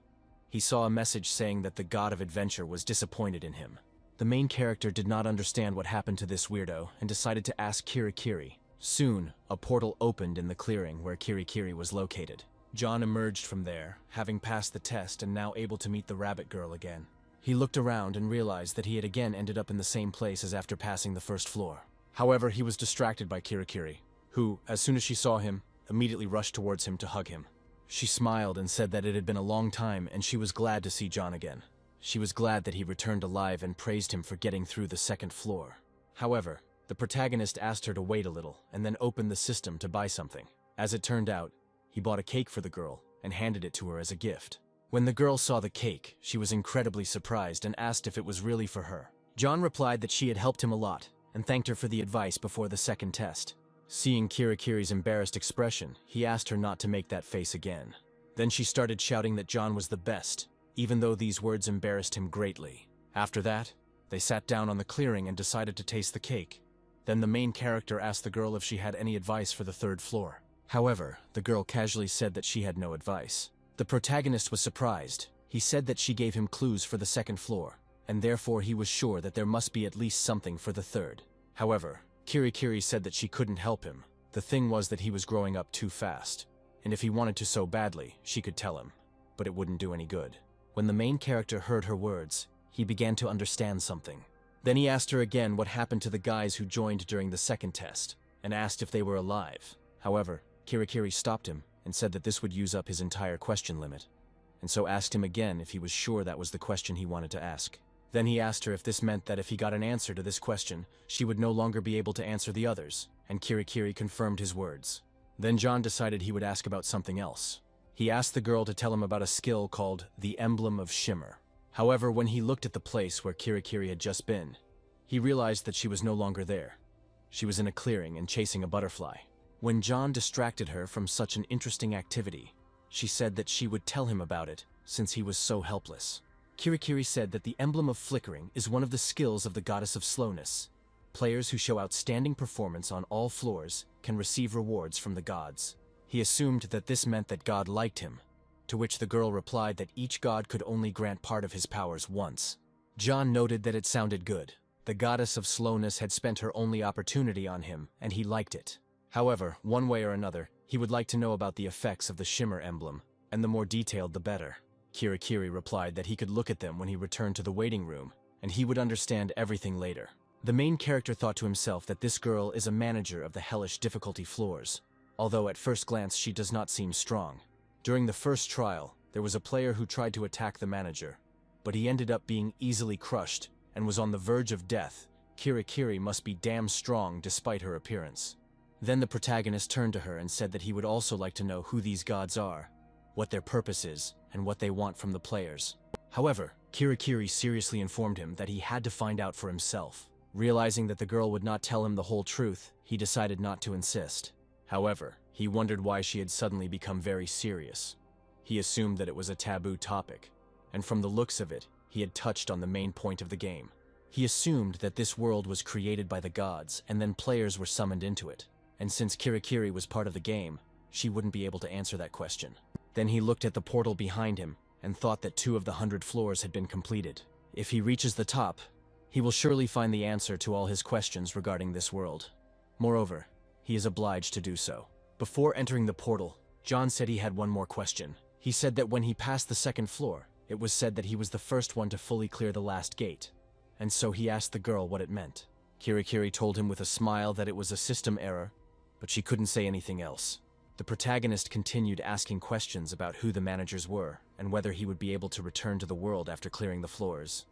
he saw a message saying that the god of adventure was disappointed in him. The main character did not understand what happened to this weirdo and decided to ask Kirai. Soon, a portal opened in the clearing where Kirai was located. John emerged from there, having passed the test and now able to meet the rabbit girl again. He looked around and realized that he had again ended up in the same place as after passing the first floor. However, he was distracted by Kirai, who, as soon as she saw him, immediately rushed towards him to hug him. She smiled and said that it had been a long time and she was glad to see John again. She was glad that he returned alive and praised him for getting through the second floor. However, the protagonist asked her to wait a little and then opened the system to buy something. As it turned out, he bought a cake for the girl and handed it to her as a gift. When the girl saw the cake, she was incredibly surprised and asked if it was really for her. John replied that she had helped him a lot and thanked her for the advice before the second test. Seeing Kirai's embarrassed expression, he asked her not to make that face again. Then she started shouting that John was the best, even though these words embarrassed him greatly. After that, they sat down on the clearing and decided to taste the cake. Then the main character asked the girl if she had any advice for the third floor. However, the girl casually said that she had no advice. The protagonist was surprised. He said that she gave him clues for the second floor, and therefore he was sure that there must be at least something for the third. However, Kirai said that she couldn't help him. The thing was that he was growing up too fast, and if he wanted to so badly, she could tell him, but it wouldn't do any good. When the main character heard her words, he began to understand something. Then he asked her again what happened to the guys who joined during the second test, and asked if they were alive. However, Kirai stopped him and said that this would use up his entire question limit, and so asked him again if he was sure that was the question he wanted to ask. Then he asked her if this meant that if he got an answer to this question, she would no longer be able to answer the others, and Kirai confirmed his words. Then John decided he would ask about something else. He asked the girl to tell him about a skill called the Emblem of Shimmer. However, when he looked at the place where Kirai had just been, he realized that she was no longer there. She was in a clearing and chasing a butterfly. When John distracted her from such an interesting activity, she said that she would tell him about it since he was so helpless. Kirai said that the Emblem of Flickering is one of the skills of the Goddess of Slowness. Players who show outstanding performance on all floors can receive rewards from the gods. He assumed that this meant that God liked him, to which the girl replied that each god could only grant part of his powers once. John noted that it sounded good. The Goddess of Slowness had spent her only opportunity on him, and he liked it. However, one way or another, he would like to know about the effects of the Shimmer Emblem, and the more detailed the better. Kirai replied that he could look at them when he returned to the waiting room, and he would understand everything later. The main character thought to himself that this girl is a manager of the hellish difficulty floors, although at first glance she does not seem strong. During the first trial, there was a player who tried to attack the manager, but he ended up being easily crushed and was on the verge of death. Kirai must be damn strong despite her appearance. Then the protagonist turned to her and said that he would also like to know who these gods are, what their purpose is, and what they want from the players. However, Kirai seriously informed him that he had to find out for himself. Realizing that the girl would not tell him the whole truth, he decided not to insist. However, he wondered why she had suddenly become very serious. He assumed that it was a taboo topic, and from the looks of it, he had touched on the main point of the game. He assumed that this world was created by the gods, and then players were summoned into it. And since Kirai was part of the game, she wouldn't be able to answer that question. Then he looked at the portal behind him and thought that 2 of the 100 floors had been completed. If he reaches the top, he will surely find the answer to all his questions regarding this world. Moreover, he is obliged to do so. Before entering the portal, John said he had one more question. He said that when he passed the second floor, it was said that he was the first one to fully clear the last gate, and so he asked the girl what it meant. Kirai told him with a smile that it was a system error, but she couldn't say anything else. The protagonist continued asking questions about who the managers were and whether he would be able to return to the world after clearing the floors.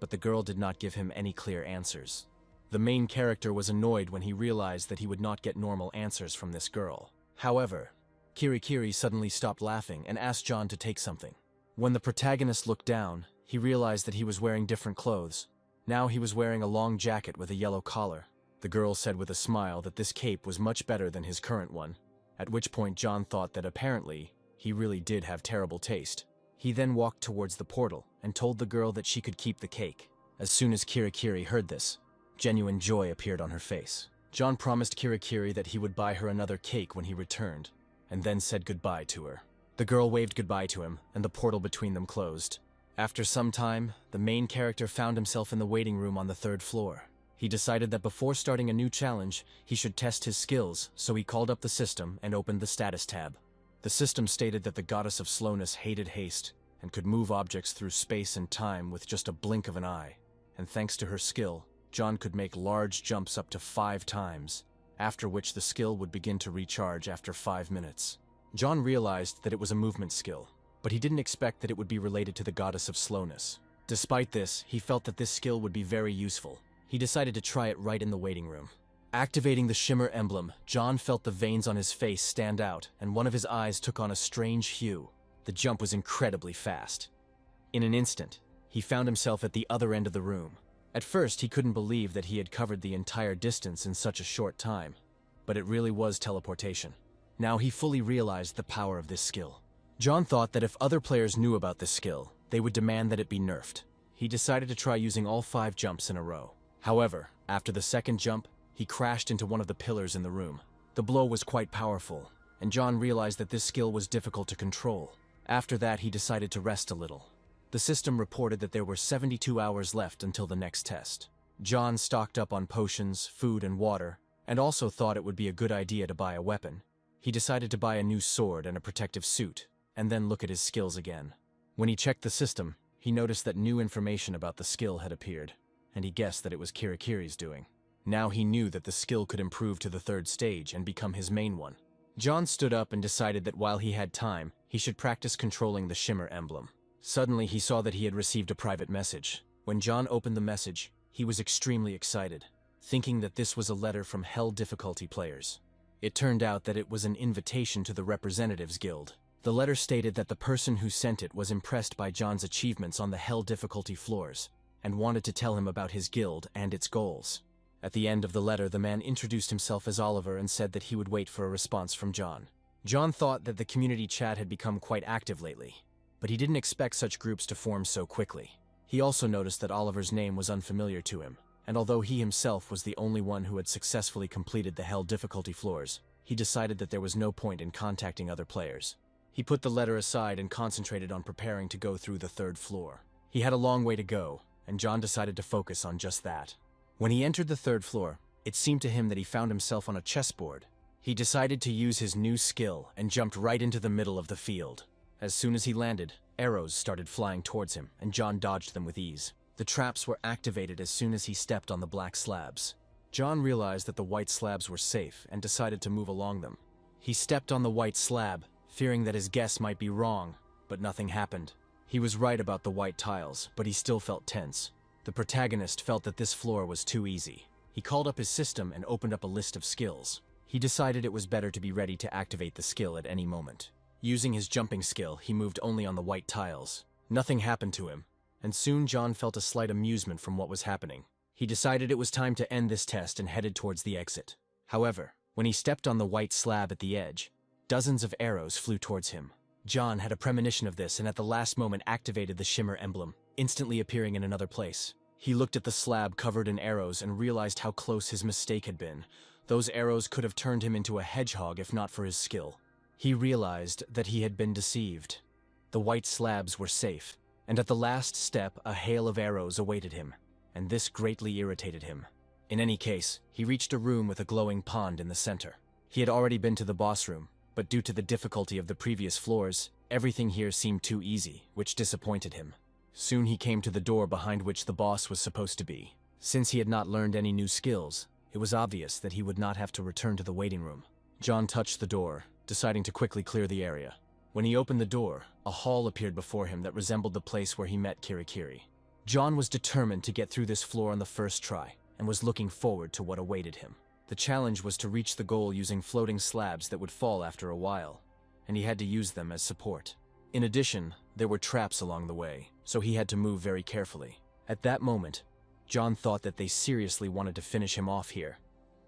But the girl did not give him any clear answers. The main character was annoyed when he realized that he would not get normal answers from this girl. However, Kirai suddenly stopped laughing and asked John to take something. When the protagonist looked down, he realized that he was wearing different clothes. Now he was wearing a long jacket with a yellow collar. The girl said with a smile that this cape was much better than his current one, at which point John thought that apparently he really did have terrible taste. He then walked towards the portal and told the girl that she could keep the cake. As soon as Kirai heard this, genuine joy appeared on her face. John promised Kirai that he would buy her another cake when he returned, and then said goodbye to her. The girl waved goodbye to him, and the portal between them closed. After some time, the main character found himself in the waiting room on the 3rd floor. He decided that before starting a new challenge, he should test his skills, so he called up the system and opened the status tab. The system stated that the goddess of slowness hated haste, and could move objects through space and time with just a blink of an eye. And thanks to her skill, John could make large jumps up to 5 times, after which the skill would begin to recharge after 5 minutes. John realized that it was a movement skill, but he didn't expect that it would be related to the goddess of slowness. Despite this, he felt that this skill would be very useful. He decided to try it right in the waiting room. Activating the shimmer emblem, John felt the veins on his face stand out, and one of his eyes took on a strange hue. The jump was incredibly fast. In an instant, he found himself at the other end of the room. At first, he couldn't believe that he had covered the entire distance in such a short time, but it really was teleportation. Now he fully realized the power of this skill. John thought that if other players knew about this skill, they would demand that it be nerfed. He decided to try using all 5 jumps in a row. However, after the 2nd jump, he crashed into one of the pillars in the room. The blow was quite powerful, and John realized that this skill was difficult to control. After that, he decided to rest a little. The system reported that there were 72 hours left until the next test. John stocked up on potions, food, and water, and also thought it would be a good idea to buy a weapon. He decided to buy a new sword and a protective suit, and then look at his skills again. When he checked the system, he noticed that new information about the skill had appeared, and he guessed that it was Kirai's doing. Now he knew that the skill could improve to the 3rd stage and become his main one. John stood up and decided that while he had time, he should practice controlling the shimmer emblem. Suddenly, he saw that he had received a private message. When John opened the message, he was extremely excited, thinking that this was a letter from Hell difficulty players. It turned out that it was an invitation to the Representatives Guild. The letter stated that the person who sent it was impressed by John's achievements on the Hell difficulty floors, and wanted to tell him about his guild and its goals. At the end of the letter, the man introduced himself as Oliver and said that he would wait for a response from John. John thought that the community chat had become quite active lately, but he didn't expect such groups to form so quickly. He also noticed that Oliver's name was unfamiliar to him, and although he himself was the only one who had successfully completed the Hell difficulty floors, he decided that there was no point in contacting other players. He put the letter aside and concentrated on preparing to go through the 3rd floor. He had a long way to go, and John decided to focus on just that. When he entered the 3rd floor, it seemed to him that he found himself on a chessboard. He decided to use his new skill and jumped right into the middle of the field. As soon as he landed, arrows started flying towards him, and John dodged them with ease. The traps were activated as soon as he stepped on the black slabs. John realized that the white slabs were safe and decided to move along them. He stepped on the white slab, fearing that his guess might be wrong, but nothing happened. He was right about the white tiles, but he still felt tense. The protagonist felt that this floor was too easy. He called up his system and opened up a list of skills. He decided it was better to be ready to activate the skill at any moment. Using his jumping skill, he moved only on the white tiles. Nothing happened to him, and soon John felt a slight amusement from what was happening. He decided it was time to end this test and headed towards the exit. However, when he stepped on the white slab at the edge, dozens of arrows flew towards him. John had a premonition of this and at the last moment activated the shimmer emblem, instantly appearing in another place. He looked at the slab covered in arrows and realized how close his mistake had been. Those arrows could have turned him into a hedgehog if not for his skill. He realized that he had been deceived. The white slabs were safe, and at the last step a hail of arrows awaited him, and this greatly irritated him. In any case, he reached a room with a glowing pond in the center. He had already been to the boss room, but due to the difficulty of the previous floors, everything here seemed too easy, which disappointed him. Soon he came to the door behind which the boss was supposed to be. Since he had not learned any new skills, it was obvious that he would not have to return to the waiting room. John touched the door, deciding to quickly clear the area. When he opened the door, a hall appeared before him that resembled the place where he met Kirai. John was determined to get through this floor on the first try, and was looking forward to what awaited him. The challenge was to reach the goal using floating slabs that would fall after a while, and he had to use them as support. In addition, there were traps along the way, so he had to move very carefully. At that moment, John thought that they seriously wanted to finish him off here,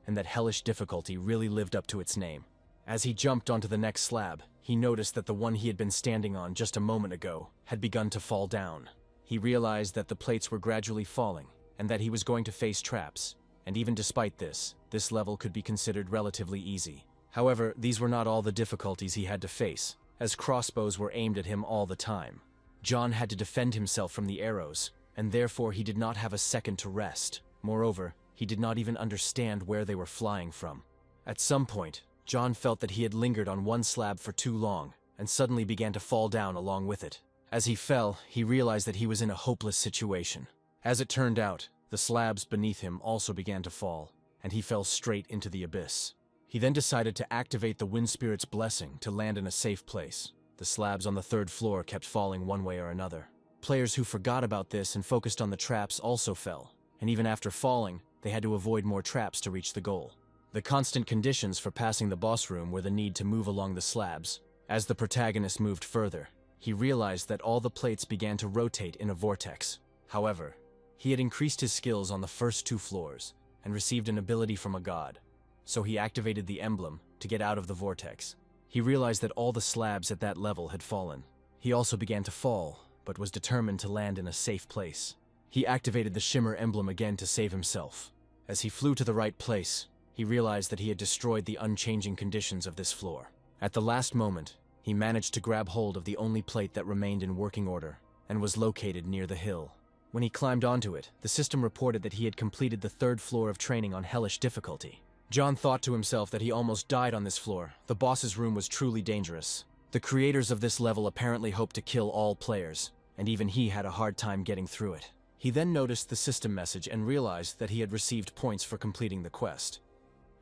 and that hellish difficulty really lived up to its name. As he jumped onto the next slab, he noticed that the one he had been standing on just a moment ago had begun to fall down. He realized that the plates were gradually falling, and that he was going to face traps, and even despite this level could be considered relatively easy. However, these were not all the difficulties he had to face, as crossbows were aimed at him all the time. John had to defend himself from the arrows, and therefore he did not have a second to rest. Moreover, he did not even understand where they were flying from. At some point, John felt that he had lingered on one slab for too long, and suddenly began to fall down along with it. As he fell, he realized that he was in a hopeless situation. As it turned out, the slabs beneath him also began to fall, and he fell straight into the abyss. He then decided to activate the Wind Spirit's blessing to land in a safe place. The slabs on the third floor kept falling one way or another. Players who forgot about this and focused on the traps also fell, and even after falling, they had to avoid more traps to reach the goal. The constant conditions for passing the boss room were the need to move along the slabs. As the protagonist moved further, he realized that all the plates began to rotate in a vortex. However, he had increased his skills on the first 2 floors and received an ability from a god, so he activated the emblem to get out of the vortex. He realized that all the slabs at that level had fallen. He also began to fall, but was determined to land in a safe place. He activated the shimmer emblem again to save himself. As he flew to the right place, he realized that he had destroyed the unchanging conditions of this floor. At the last moment, he managed to grab hold of the only plate that remained in working order and was located near the hill. When he climbed onto it, the system reported that he had completed the 3rd floor of training on hellish difficulty. John thought to himself that he almost died on this floor. The boss's room was truly dangerous. The creators of this level apparently hoped to kill all players, and even he had a hard time getting through it. He then noticed the system message and realized that he had received points for completing the quest,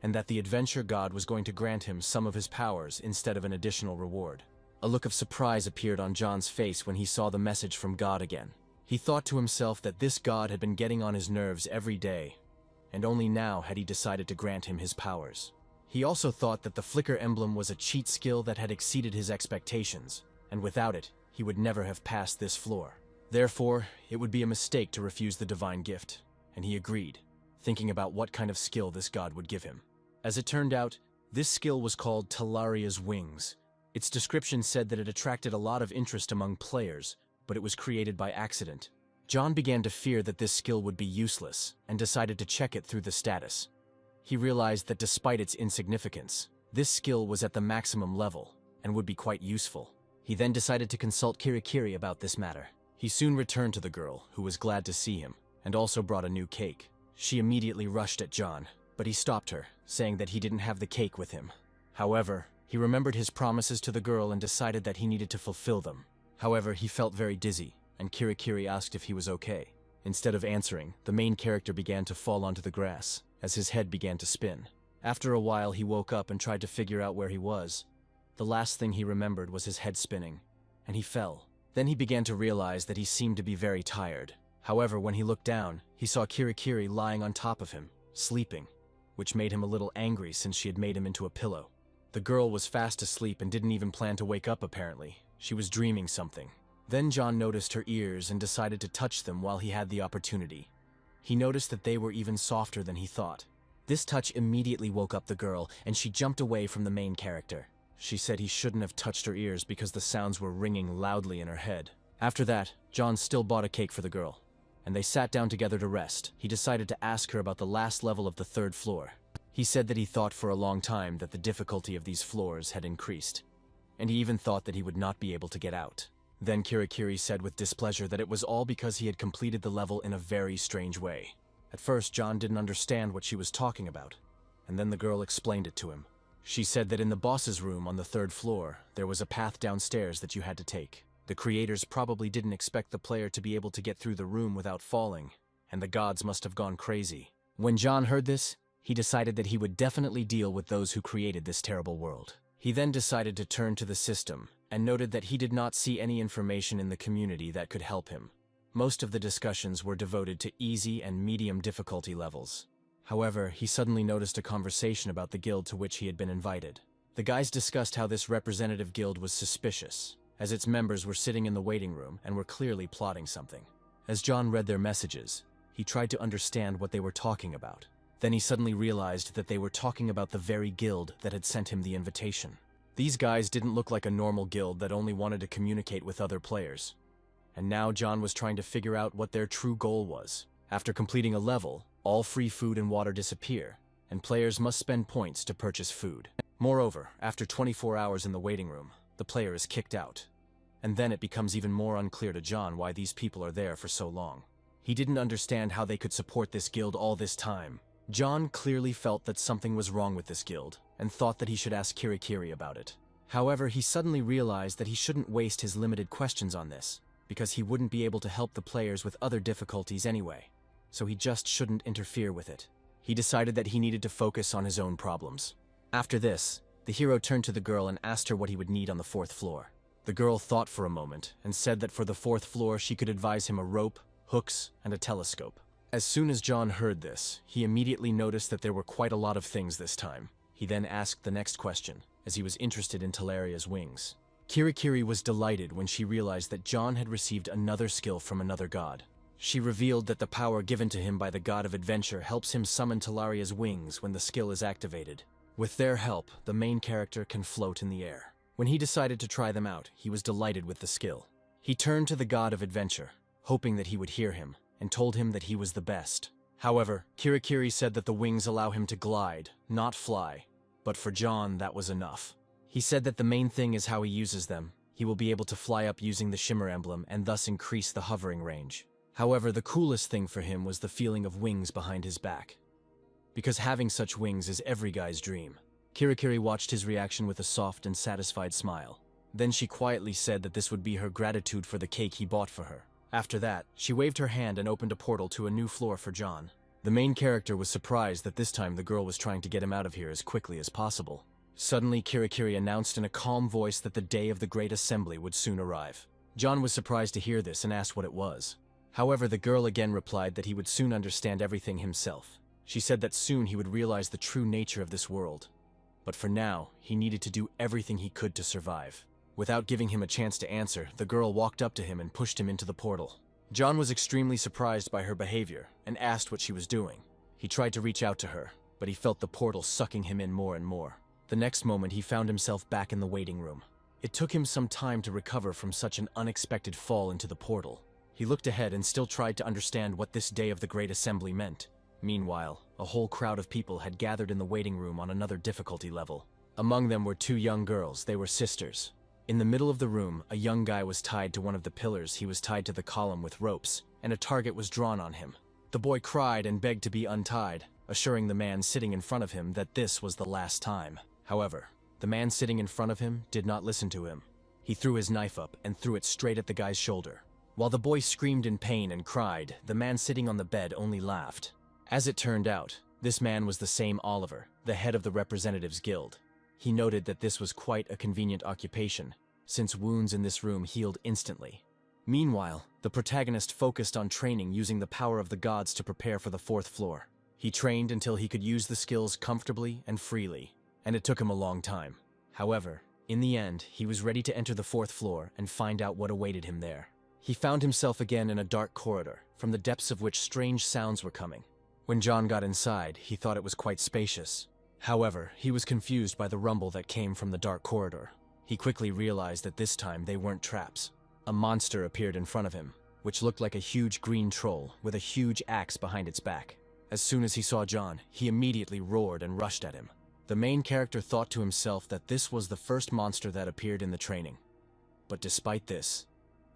and that the adventure god was going to grant him some of his powers instead of an additional reward. A look of surprise appeared on John's face when he saw the message from God again. He thought to himself that this god had been getting on his nerves every day, and only now had he decided to grant him his powers. He also thought that the flicker emblem was a cheat skill that had exceeded his expectations, and without it, he would never have passed this floor. Therefore, it would be a mistake to refuse the divine gift, and he agreed, thinking about what kind of skill this god would give him. As it turned out, this skill was called Talaria's Wings. Its description said that it attracted a lot of interest among players, but it was created by accident. John began to fear that this skill would be useless, and decided to check it through the status. He realized that despite its insignificance, this skill was at the maximum level, and would be quite useful. He then decided to consult Kirai about this matter. He soon returned to the girl, who was glad to see him, and also brought a new cake. She immediately rushed at John, but he stopped her, saying that he didn't have the cake with him. However, he remembered his promises to the girl and decided that he needed to fulfill them. However, he felt very dizzy, and Kirai asked if he was okay. Instead of answering, the main character began to fall onto the grass, as his head began to spin. After a while, he woke up and tried to figure out where he was. The last thing he remembered was his head spinning, and he fell. Then he began to realize that he seemed to be very tired. However, when he looked down, he saw Kirai lying on top of him, sleeping, which made him a little angry since she had made him into a pillow. The girl was fast asleep and didn't even plan to wake up apparently. She was dreaming something. Then John noticed her ears and decided to touch them while he had the opportunity. He noticed that they were even softer than he thought. This touch immediately woke up the girl, and she jumped away from the main character. She said he shouldn't have touched her ears because the sounds were ringing loudly in her head. After that, John still bought a cake for the girl, and they sat down together to rest. He decided to ask her about the last level of the 3rd floor. He said that he thought for a long time that the difficulty of these floors had increased, and he even thought that he would not be able to get out. Then Kirai said with displeasure that it was all because he had completed the level in a very strange way. At first, John didn't understand what she was talking about, and then the girl explained it to him. She said that in the boss's room on the 3rd floor, there was a path downstairs that you had to take. The creators probably didn't expect the player to be able to get through the room without falling, and the gods must have gone crazy. When John heard this, he decided that he would definitely deal with those who created this terrible world. He then decided to turn to the system, and noted that he did not see any information in the community that could help him. Most of the discussions were devoted to easy and medium difficulty levels. However, he suddenly noticed a conversation about the guild to which he had been invited. The guys discussed how this representative guild was suspicious, as its members were sitting in the waiting room and were clearly plotting something. As John read their messages, he tried to understand what they were talking about. Then he suddenly realized that they were talking about the very guild that had sent him the invitation. These guys didn't look like a normal guild that only wanted to communicate with other players. And now John was trying to figure out what their true goal was. After completing a level, all free food and water disappear, and players must spend points to purchase food. Moreover, after 24 hours in the waiting room, the player is kicked out. And then it becomes even more unclear to John why these people are there for so long. He didn't understand how they could support this guild all this time. John clearly felt that something was wrong with this guild, and thought that he should ask Kirai about it. However, he suddenly realized that he shouldn't waste his limited questions on this, because he wouldn't be able to help the players with other difficulties anyway, so he just shouldn't interfere with it. He decided that he needed to focus on his own problems. After this, the hero turned to the girl and asked her what he would need on the 4th floor. The girl thought for a moment, and said that for the 4th floor she could advise him a rope, hooks, and a telescope. As soon as John heard this, he immediately noticed that there were quite a lot of things this time. He then asked the next question, as he was interested in Talaria's wings. Kirai was delighted when she realized that John had received another skill from another god. She revealed that the power given to him by the god of adventure helps him summon Talaria's wings when the skill is activated. With their help, the main character can float in the air. When he decided to try them out, he was delighted with the skill. He turned to the god of adventure, hoping that he would hear him, and told him that he was the best. However, Kirai said that the wings allow him to glide, not fly. But for John, that was enough. He said that the main thing is how he uses them. He will be able to fly up using the shimmer emblem and thus increase the hovering range. However, the coolest thing for him was the feeling of wings behind his back. Because having such wings is every guy's dream. Kirai watched his reaction with a soft and satisfied smile. Then she quietly said that this would be her gratitude for the cake he bought for her. After that, she waved her hand and opened a portal to a new floor for John. The main character was surprised that this time the girl was trying to get him out of here as quickly as possible. Suddenly, Kirai announced in a calm voice that the day of the Great Assembly would soon arrive. John was surprised to hear this and asked what it was. However, the girl again replied that he would soon understand everything himself. She said that soon he would realize the true nature of this world. But for now, he needed to do everything he could to survive. Without giving him a chance to answer, the girl walked up to him and pushed him into the portal. John was extremely surprised by her behavior and asked what she was doing. He tried to reach out to her, but he felt the portal sucking him in more and more. The next moment, he found himself back in the waiting room. It took him some time to recover from such an unexpected fall into the portal. He looked ahead and still tried to understand what this day of the Great Assembly meant. Meanwhile, a whole crowd of people had gathered in the waiting room on another difficulty level. Among them were 2 young girls. They were sisters. In the middle of the room, a young guy was tied to one of the pillars. He was tied to the column with ropes, and a target was drawn on him. The boy cried and begged to be untied, assuring the man sitting in front of him that this was the last time. However, the man sitting in front of him did not listen to him. He threw his knife up and threw it straight at the guy's shoulder. While the boy screamed in pain and cried, the man sitting on the bed only laughed. As it turned out, this man was the same Oliver, the head of the Representatives Guild. He noted that this was quite a convenient occupation, since wounds in this room healed instantly. Meanwhile, the protagonist focused on training using the power of the gods to prepare for the 4th floor. He trained until he could use the skills comfortably and freely, and it took him a long time. However, in the end, he was ready to enter the 4th floor and find out what awaited him there. He found himself again in a dark corridor, from the depths of which strange sounds were coming. When John got inside, he thought it was quite spacious. However, he was confused by the rumble that came from the dark corridor. He quickly realized that this time they weren't traps. A monster appeared in front of him, which looked like a huge green troll with a huge axe behind its back. As soon as he saw John, he immediately roared and rushed at him. The main character thought to himself that this was the first monster that appeared in the training. But despite this,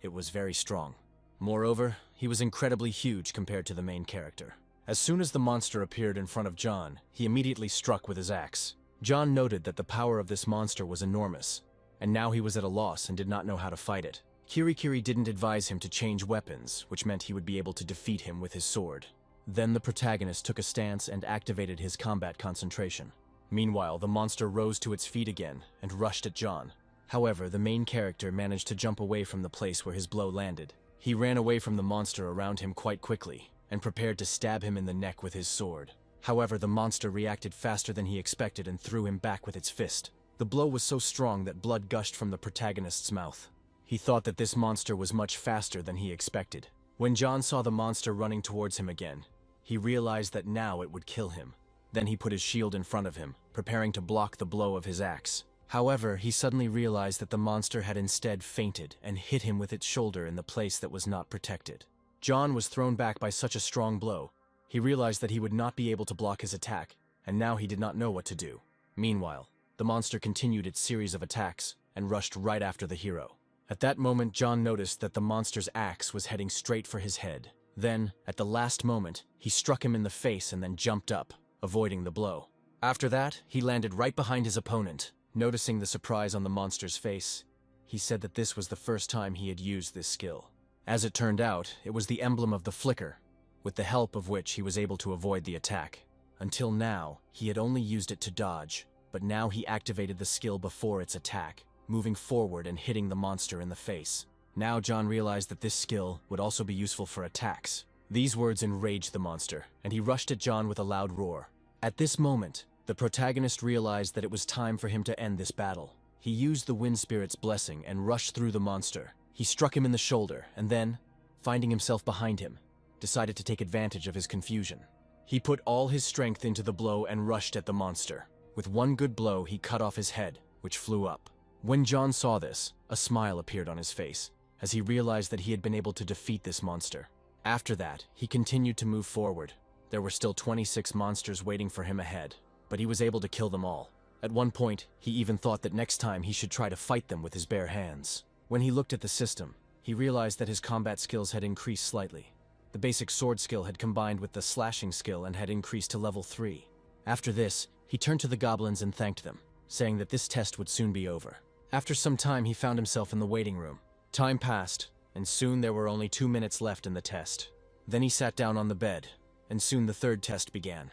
it was very strong. Moreover, he was incredibly huge compared to the main character. As soon as the monster appeared in front of John, he immediately struck with his axe. John noted that the power of this monster was enormous, and now he was at a loss and did not know how to fight it. Kirai didn't advise him to change weapons, which meant he would be able to defeat him with his sword. Then the protagonist took a stance and activated his combat concentration. Meanwhile, the monster rose to its feet again and rushed at John. However, the main character managed to jump away from the place where his blow landed. He ran away from the monster around him quite quickly and prepared to stab him in the neck with his sword. However, the monster reacted faster than he expected and threw him back with its fist. The blow was so strong that blood gushed from the protagonist's mouth. He thought that this monster was much faster than he expected. When John saw the monster running towards him again, he realized that now it would kill him. Then he put his shield in front of him, preparing to block the blow of his axe. However, he suddenly realized that the monster had instead fainted and hit him with its shoulder in the place that was not protected. John was thrown back by such a strong blow. He realized that he would not be able to block his attack, and now he did not know what to do. Meanwhile, the monster continued its series of attacks and rushed right after the hero. At that moment, John noticed that the monster's axe was heading straight for his head. Then, at the last moment, he struck him in the face and then jumped up, avoiding the blow. After that, he landed right behind his opponent. Noticing the surprise on the monster's face, he said that this was the first time he had used this skill. As it turned out, it was the emblem of the flicker, with the help of which he was able to avoid the attack. Until now, he had only used it to dodge, but now he activated the skill before its attack, moving forward and hitting the monster in the face. Now John realized that this skill would also be useful for attacks. These words enraged the monster, and he rushed at John with a loud roar. At this moment, the protagonist realized that it was time for him to end this battle. He used the Wind Spirit's blessing and rushed through the monster. He struck him in the shoulder, and then, finding himself behind him, decided to take advantage of his confusion. He put all his strength into the blow and rushed at the monster. With one good blow, he cut off his head, which flew up. When John saw this, a smile appeared on his face, as he realized that he had been able to defeat this monster. After that, he continued to move forward. There were still 26 monsters waiting for him ahead, but he was able to kill them all. At one point, he even thought that next time he should try to fight them with his bare hands. When he looked at the system, he realized that his combat skills had increased slightly. The basic sword skill had combined with the slashing skill and had increased to level 3. After this, he turned to the goblins and thanked them, saying that this test would soon be over. After some time, he found himself in the waiting room. Time passed, and soon there were only 2 minutes left in the test. Then he sat down on the bed, and soon the third test began.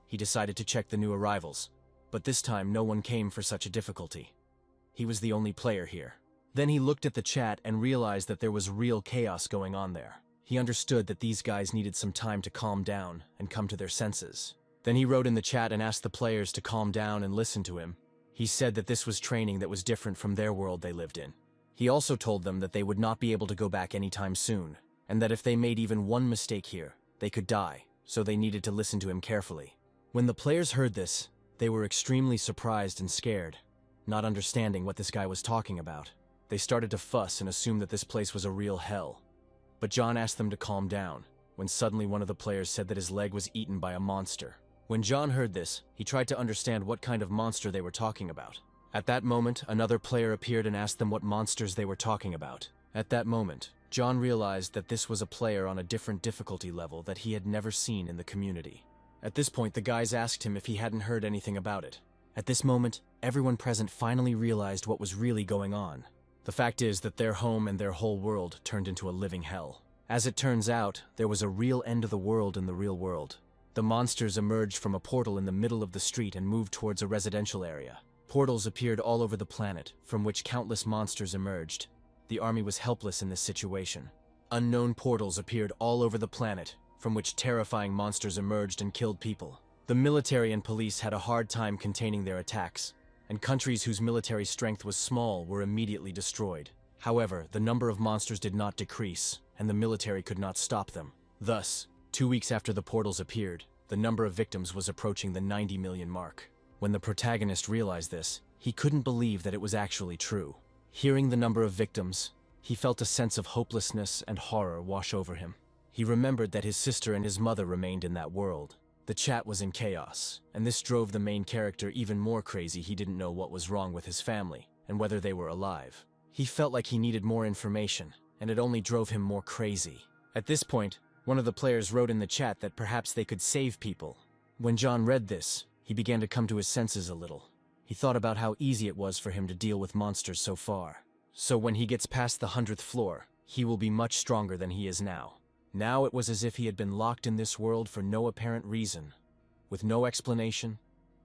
He decided to check the new arrivals, but this time no one came for such a difficulty. He was the only player here. Then he looked at the chat and realized that there was real chaos going on there. He understood that these guys needed some time to calm down and come to their senses. Then he wrote in the chat and asked the players to calm down and listen to him. He said that this was training that was different from their world they lived in. He also told them that they would not be able to go back anytime soon, and that if they made even one mistake here, they could die, so they needed to listen to him carefully. When the players heard this, they were extremely surprised and scared, not understanding what this guy was talking about. They started to fuss and assume that this place was a real hell. But John asked them to calm down, when suddenly one of the players said that his leg was eaten by a monster. When John heard this, he tried to understand what kind of monster they were talking about. At that moment, another player appeared and asked them what monsters they were talking about. At that moment, John realized that this was a player on a different difficulty level that he had never seen in the community. At this point, the guys asked him if he hadn't heard anything about it. At this moment, everyone present finally realized what was really going on. The fact is that their home and their whole world turned into a living hell. As it turns out, there was a real end of the world in the real world. The monsters emerged from a portal in the middle of the street and moved towards a residential area. Portals appeared all over the planet, from which countless monsters emerged. The army was helpless in this situation. Unknown portals appeared all over the planet, from which terrifying monsters emerged and killed people. The military and police had a hard time containing their attacks, and countries whose military strength was small were immediately destroyed. However, the number of monsters did not decrease, and the military could not stop them. Thus, 2 weeks after the portals appeared, the number of victims was approaching the 90 million mark. When the protagonist realized this, he couldn't believe that it was actually true. Hearing the number of victims, he felt a sense of hopelessness and horror wash over him. He remembered that his sister and his mother remained in that world. The chat was in chaos, and this drove the main character even more crazy. He didn't know what was wrong with his family, and whether they were alive. He felt like he needed more information, and it only drove him more crazy. At this point, one of the players wrote in the chat that perhaps they could save people. When John read this, he began to come to his senses a little. He thought about how easy it was for him to deal with monsters so far. So when he gets past the 100th floor, he will be much stronger than he is now. Now it was as if he had been locked in this world for no apparent reason. With no explanation,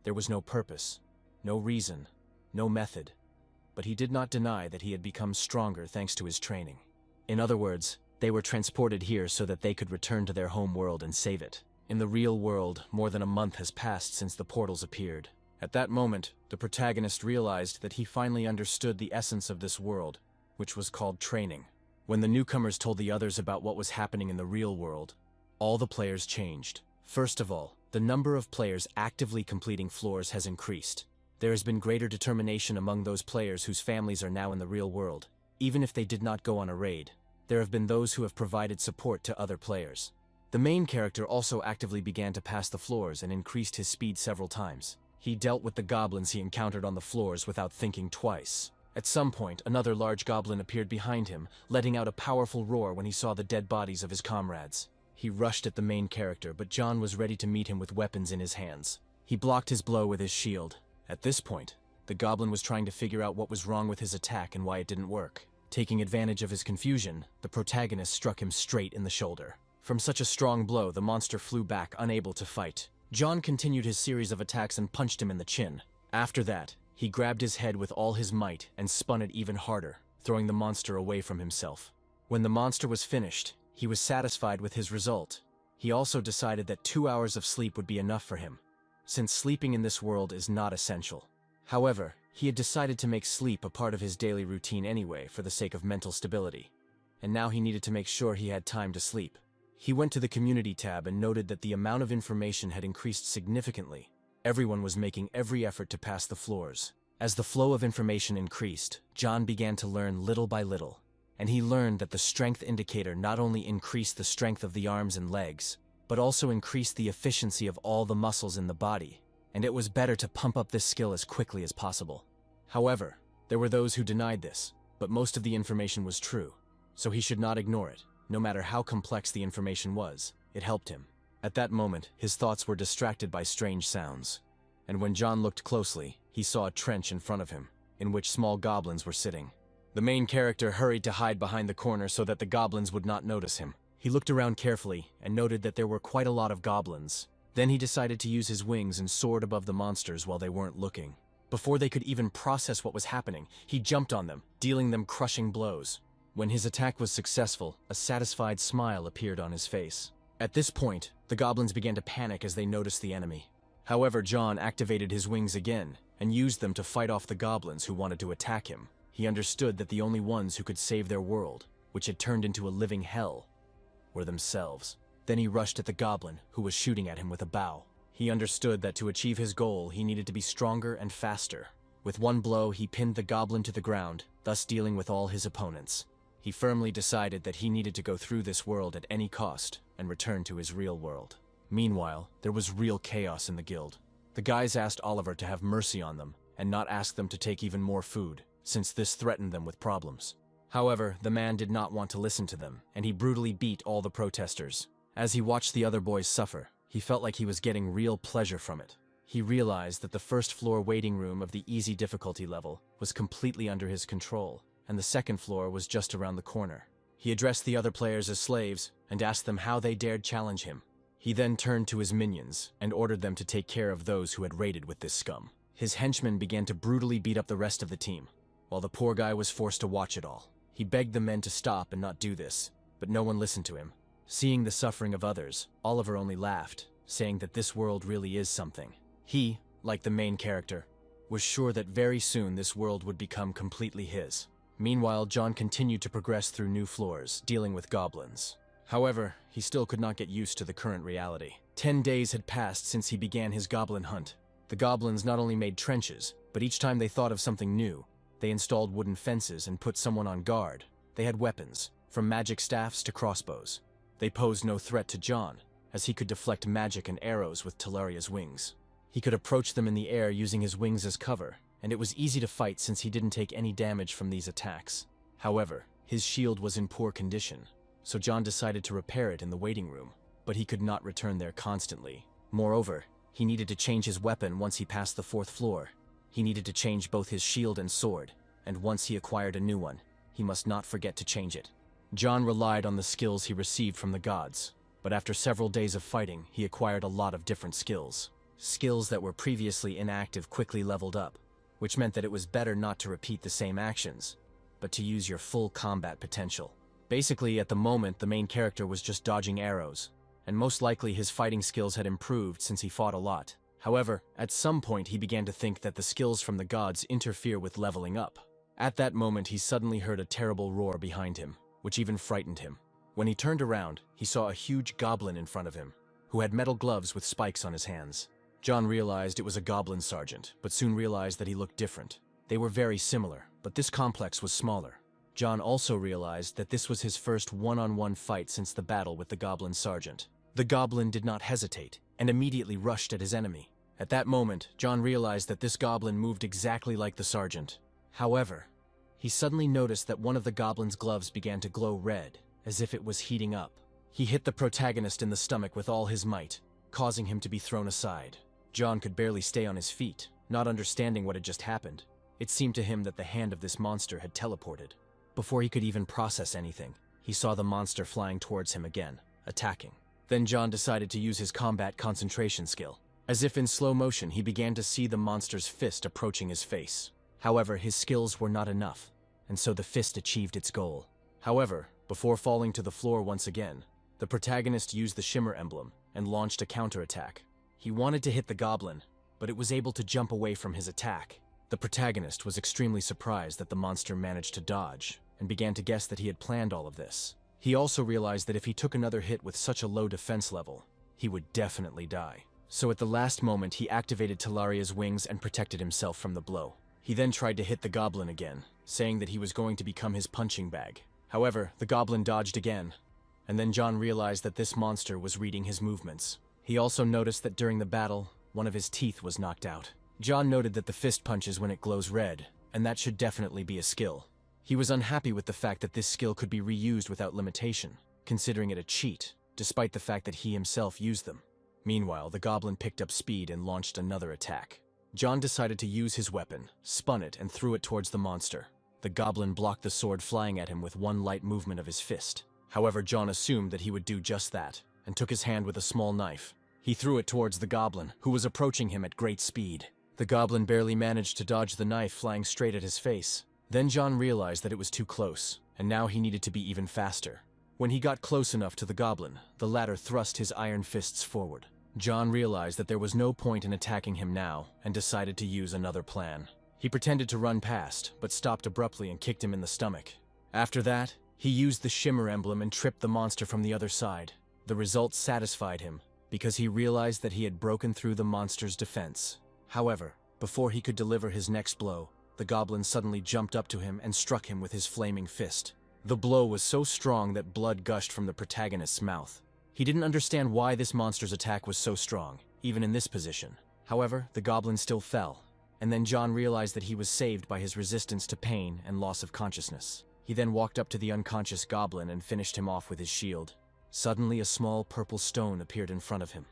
there was no purpose, no reason, no method. But he did not deny that he had become stronger thanks to his training. In other words, They were transported here so that they could return to their home world and save it. In the real world, more than a month has passed since the portals appeared. At that moment, the protagonist realized that he finally understood the essence of this world, which was called training. When the newcomers told the others about what was happening in the real world, all the players changed. First of all, the number of players actively completing floors has increased. There has been greater determination among those players whose families are now in the real world. Even if they did not go on a raid, there have been those who have provided support to other players. The main character also actively began to pass the floors and increased his speed several times. He dealt with the goblins he encountered on the floors without thinking twice. At some point, another large goblin appeared behind him, letting out a powerful roar when he saw the dead bodies of his comrades. He rushed at the main character, but John was ready to meet him with weapons in his hands. He blocked his blow with his shield. At this point, the goblin was trying to figure out what was wrong with his attack and why it didn't work. Taking advantage of his confusion, the protagonist struck him straight in the shoulder. From such a strong blow, the monster flew back, unable to fight. John continued his series of attacks and punched him in the chin. After that, he grabbed his head with all his might and spun it even harder, throwing the monster away from himself. When the monster was finished, he was satisfied with his result. He also decided that 2 hours of sleep would be enough for him, since sleeping in this world is not essential. However, he had decided to make sleep a part of his daily routine anyway for the sake of mental stability, and now he needed to make sure he had time to sleep. He went to the community tab and noted that the amount of information had increased significantly. Everyone was making every effort to pass the floors. As the flow of information increased, John began to learn little by little, and he learned that the strength indicator not only increased the strength of the arms and legs, but also increased the efficiency of all the muscles in the body, and it was better to pump up this skill as quickly as possible. However, there were those who denied this, but most of the information was true, so he should not ignore it. No matter how complex the information was, it helped him. At that moment, his thoughts were distracted by strange sounds, and when John looked closely, he saw a trench in front of him, in which small goblins were sitting. The main character hurried to hide behind the corner so that the goblins would not notice him. He looked around carefully and noted that there were quite a lot of goblins. Then he decided to use his wings and soared above the monsters while they weren't looking. Before they could even process what was happening, he jumped on them, dealing them crushing blows. When his attack was successful, a satisfied smile appeared on his face. At this point, the goblins began to panic as they noticed the enemy. However, John activated his wings again and used them to fight off the goblins who wanted to attack him. He understood that the only ones who could save their world, which had turned into a living hell, were themselves. Then he rushed at the goblin, who was shooting at him with a bow. He understood that to achieve his goal, he needed to be stronger and faster. With one blow, he pinned the goblin to the ground, thus dealing with all his opponents. He firmly decided that he needed to go through this world at any cost and return to his real world. Meanwhile, there was real chaos in the guild. The guys asked Oliver to have mercy on them and not ask them to take even more food, since this threatened them with problems. However, the man did not want to listen to them, and he brutally beat all the protesters. As he watched the other boys suffer, he felt like he was getting real pleasure from it. He realized that the first floor waiting room of the easy difficulty level was completely under his control, and the second floor was just around the corner. He addressed the other players as slaves and asked them how they dared challenge him. He then turned to his minions and ordered them to take care of those who had raided with this scum. His henchmen began to brutally beat up the rest of the team, while the poor guy was forced to watch it all. He begged the men to stop and not do this, but no one listened to him. Seeing the suffering of others, Oliver only laughed, saying that this world really is something. He, like the main character, was sure that very soon this world would become completely his. Meanwhile, John continued to progress through new floors, dealing with goblins. However, he still could not get used to the current reality. 10 days had passed since he began his goblin hunt. The goblins not only made trenches, but each time they thought of something new, they installed wooden fences and put someone on guard. They had weapons, from magic staffs to crossbows. They posed no threat to John, as he could deflect magic and arrows with Talaria's wings. He could approach them in the air using his wings as cover, and it was easy to fight since he didn't take any damage from these attacks. However, his shield was in poor condition, so John decided to repair it in the waiting room, but he could not return there constantly. Moreover, he needed to change his weapon once he passed the 4th floor. He needed to change both his shield and sword, and once he acquired a new one, he must not forget to change it. John relied on the skills he received from the gods, but after several days of fighting, he acquired a lot of different skills. Skills that were previously inactive quickly leveled up, which meant that it was better not to repeat the same actions, but to use your full combat potential. Basically, at the moment, the main character was just dodging arrows, and most likely his fighting skills had improved since he fought a lot. However, at some point he began to think that the skills from the gods interfere with leveling up. At that moment, he suddenly heard a terrible roar behind him, which even frightened him. When he turned around, he saw a huge goblin in front of him, who had metal gloves with spikes on his hands. John realized it was a Goblin Sergeant, but soon realized that he looked different. They were very similar, but this complex was smaller. John also realized that this was his first one-on-one fight since the battle with the Goblin Sergeant. The goblin did not hesitate, and immediately rushed at his enemy. At that moment, John realized that this goblin moved exactly like the sergeant. However, he suddenly noticed that one of the goblin's gloves began to glow red, as if it was heating up. He hit the protagonist in the stomach with all his might, causing him to be thrown aside. John could barely stay on his feet, not understanding what had just happened. It seemed to him that the hand of this monster had teleported. Before he could even process anything, he saw the monster flying towards him again, attacking. Then John decided to use his combat concentration skill. As if in slow motion, he began to see the monster's fist approaching his face. However, his skills were not enough, and so the fist achieved its goal. However, before falling to the floor once again, the protagonist used the shimmer emblem and launched a counterattack. He wanted to hit the goblin, but it was able to jump away from his attack. The protagonist was extremely surprised that the monster managed to dodge, and began to guess that he had planned all of this. He also realized that if he took another hit with such a low defense level, he would definitely die. So at the last moment, he activated Talaria's wings and protected himself from the blow. He then tried to hit the goblin again, saying that he was going to become his punching bag. However, the goblin dodged again, and then John realized that this monster was reading his movements. He also noticed that during the battle, one of his teeth was knocked out. John noted that the fist punches when it glows red, and that should definitely be a skill. He was unhappy with the fact that this skill could be reused without limitation, considering it a cheat, despite the fact that he himself used them. Meanwhile, the goblin picked up speed and launched another attack. John decided to use his weapon, spun it, and threw it towards the monster. The goblin blocked the sword flying at him with one light movement of his fist. However, John assumed that he would do just that, and took his hand with a small knife. He threw it towards the goblin, who was approaching him at great speed. The goblin barely managed to dodge the knife flying straight at his face. Then John realized that it was too close, and now he needed to be even faster. When he got close enough to the goblin, the latter thrust his iron fists forward. John realized that there was no point in attacking him now, and decided to use another plan. He pretended to run past, but stopped abruptly and kicked him in the stomach. After that, he used the shimmer emblem and tripped the monster from the other side. The result satisfied him, because he realized that he had broken through the monster's defense. However, before he could deliver his next blow, the goblin suddenly jumped up to him and struck him with his flaming fist. The blow was so strong that blood gushed from the protagonist's mouth. He didn't understand why this monster's attack was so strong, even in this position. However, the goblin still fell, and then John realized that he was saved by his resistance to pain and loss of consciousness. He then walked up to the unconscious goblin and finished him off with his shield. Suddenly, a small purple stone appeared in front of him.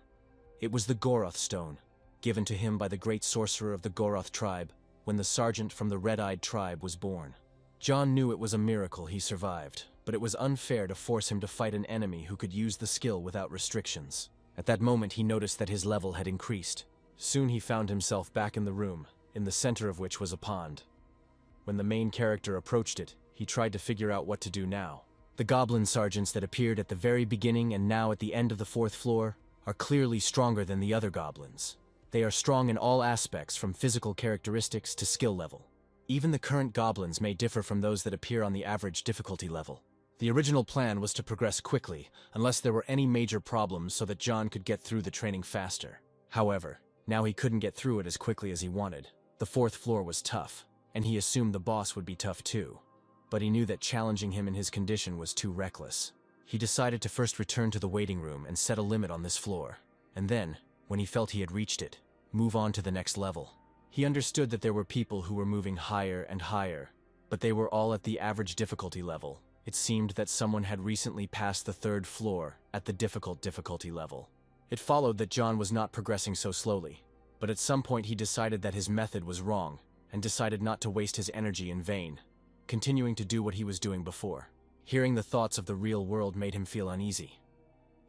It was the Goroth stone, given to him by the great sorcerer of the Goroth tribe when the sergeant from the Red-Eyed tribe was born. John knew it was a miracle he survived, but it was unfair to force him to fight an enemy who could use the skill without restrictions. At that moment, he noticed that his level had increased. Soon he found himself back in the room, in the center of which was a pond. When the main character approached it, he tried to figure out what to do now. The Goblin Sergeants that appeared at the very beginning and now at the end of the 4th floor are clearly stronger than the other goblins. They are strong in all aspects, from physical characteristics to skill level. Even the current goblins may differ from those that appear on the average difficulty level. The original plan was to progress quickly, unless there were any major problems, so that John could get through the training faster. However, now he couldn't get through it as quickly as he wanted. The 4th floor was tough, and he assumed the boss would be tough too. But he knew that challenging him in his condition was too reckless. He decided to first return to the waiting room and set a limit on this floor, and then, when he felt he had reached it, move on to the next level. He understood that there were people who were moving higher and higher, but they were all at the average difficulty level. It seemed that someone had recently passed the 3rd floor at the difficult difficulty level. It followed that John was not progressing so slowly, but at some point he decided that his method was wrong, and decided not to waste his energy in vain, continuing to do what he was doing before. Hearing the thoughts of the real world made him feel uneasy.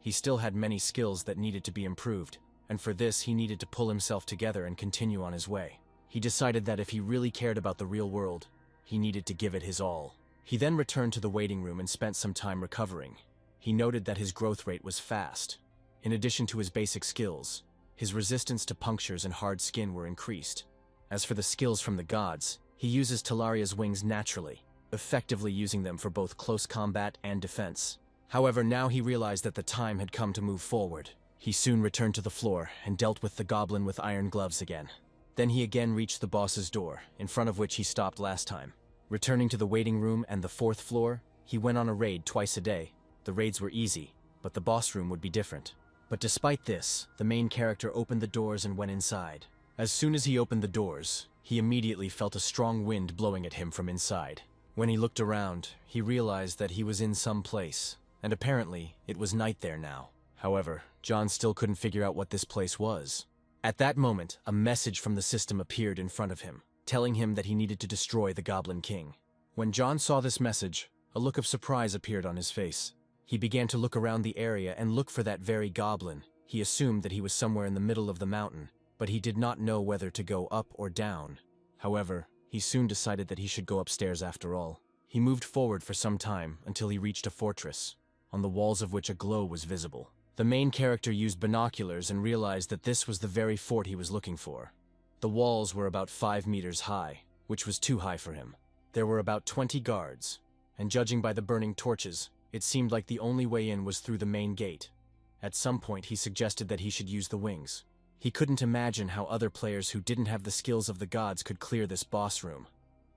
He still had many skills that needed to be improved, and for this he needed to pull himself together and continue on his way. He decided that if he really cared about the real world, he needed to give it his all. He then returned to the waiting room and spent some time recovering. He noted that his growth rate was fast. In addition to his basic skills, his resistance to punctures and hard skin were increased. As for the skills from the gods, he uses Talaria's wings naturally, effectively using them for both close combat and defense. However, now he realized that the time had come to move forward. He soon returned to the floor and dealt with the goblin with iron gloves again. Then he again reached the boss's door, in front of which he stopped last time. Returning to the waiting room and the 4th floor, he went on a raid twice a day. The raids were easy, but the boss room would be different. But despite this, the main character opened the doors and went inside. As soon as he opened the doors, he immediately felt a strong wind blowing at him from inside. When he looked around, he realized that he was in some place, and apparently it was night there now. However, John still couldn't figure out what this place was. At that moment, a message from the system appeared in front of him, telling him that he needed to destroy the Goblin King. When John saw this message, a look of surprise appeared on his face. He began to look around the area and look for that very goblin. He assumed that he was somewhere in the middle of the mountain, but he did not know whether to go up or down. However, he soon decided that he should go upstairs after all. He moved forward for some time until he reached a fortress, on the walls of which a glow was visible. The main character used binoculars and realized that this was the very fort he was looking for. The walls were about 5 meters high, which was too high for him. There were about 20 guards, and judging by the burning torches, it seemed like the only way in was through the main gate. At some point, he suggested that he should use the wings. He couldn't imagine how other players who didn't have the skills of the gods could clear this boss room.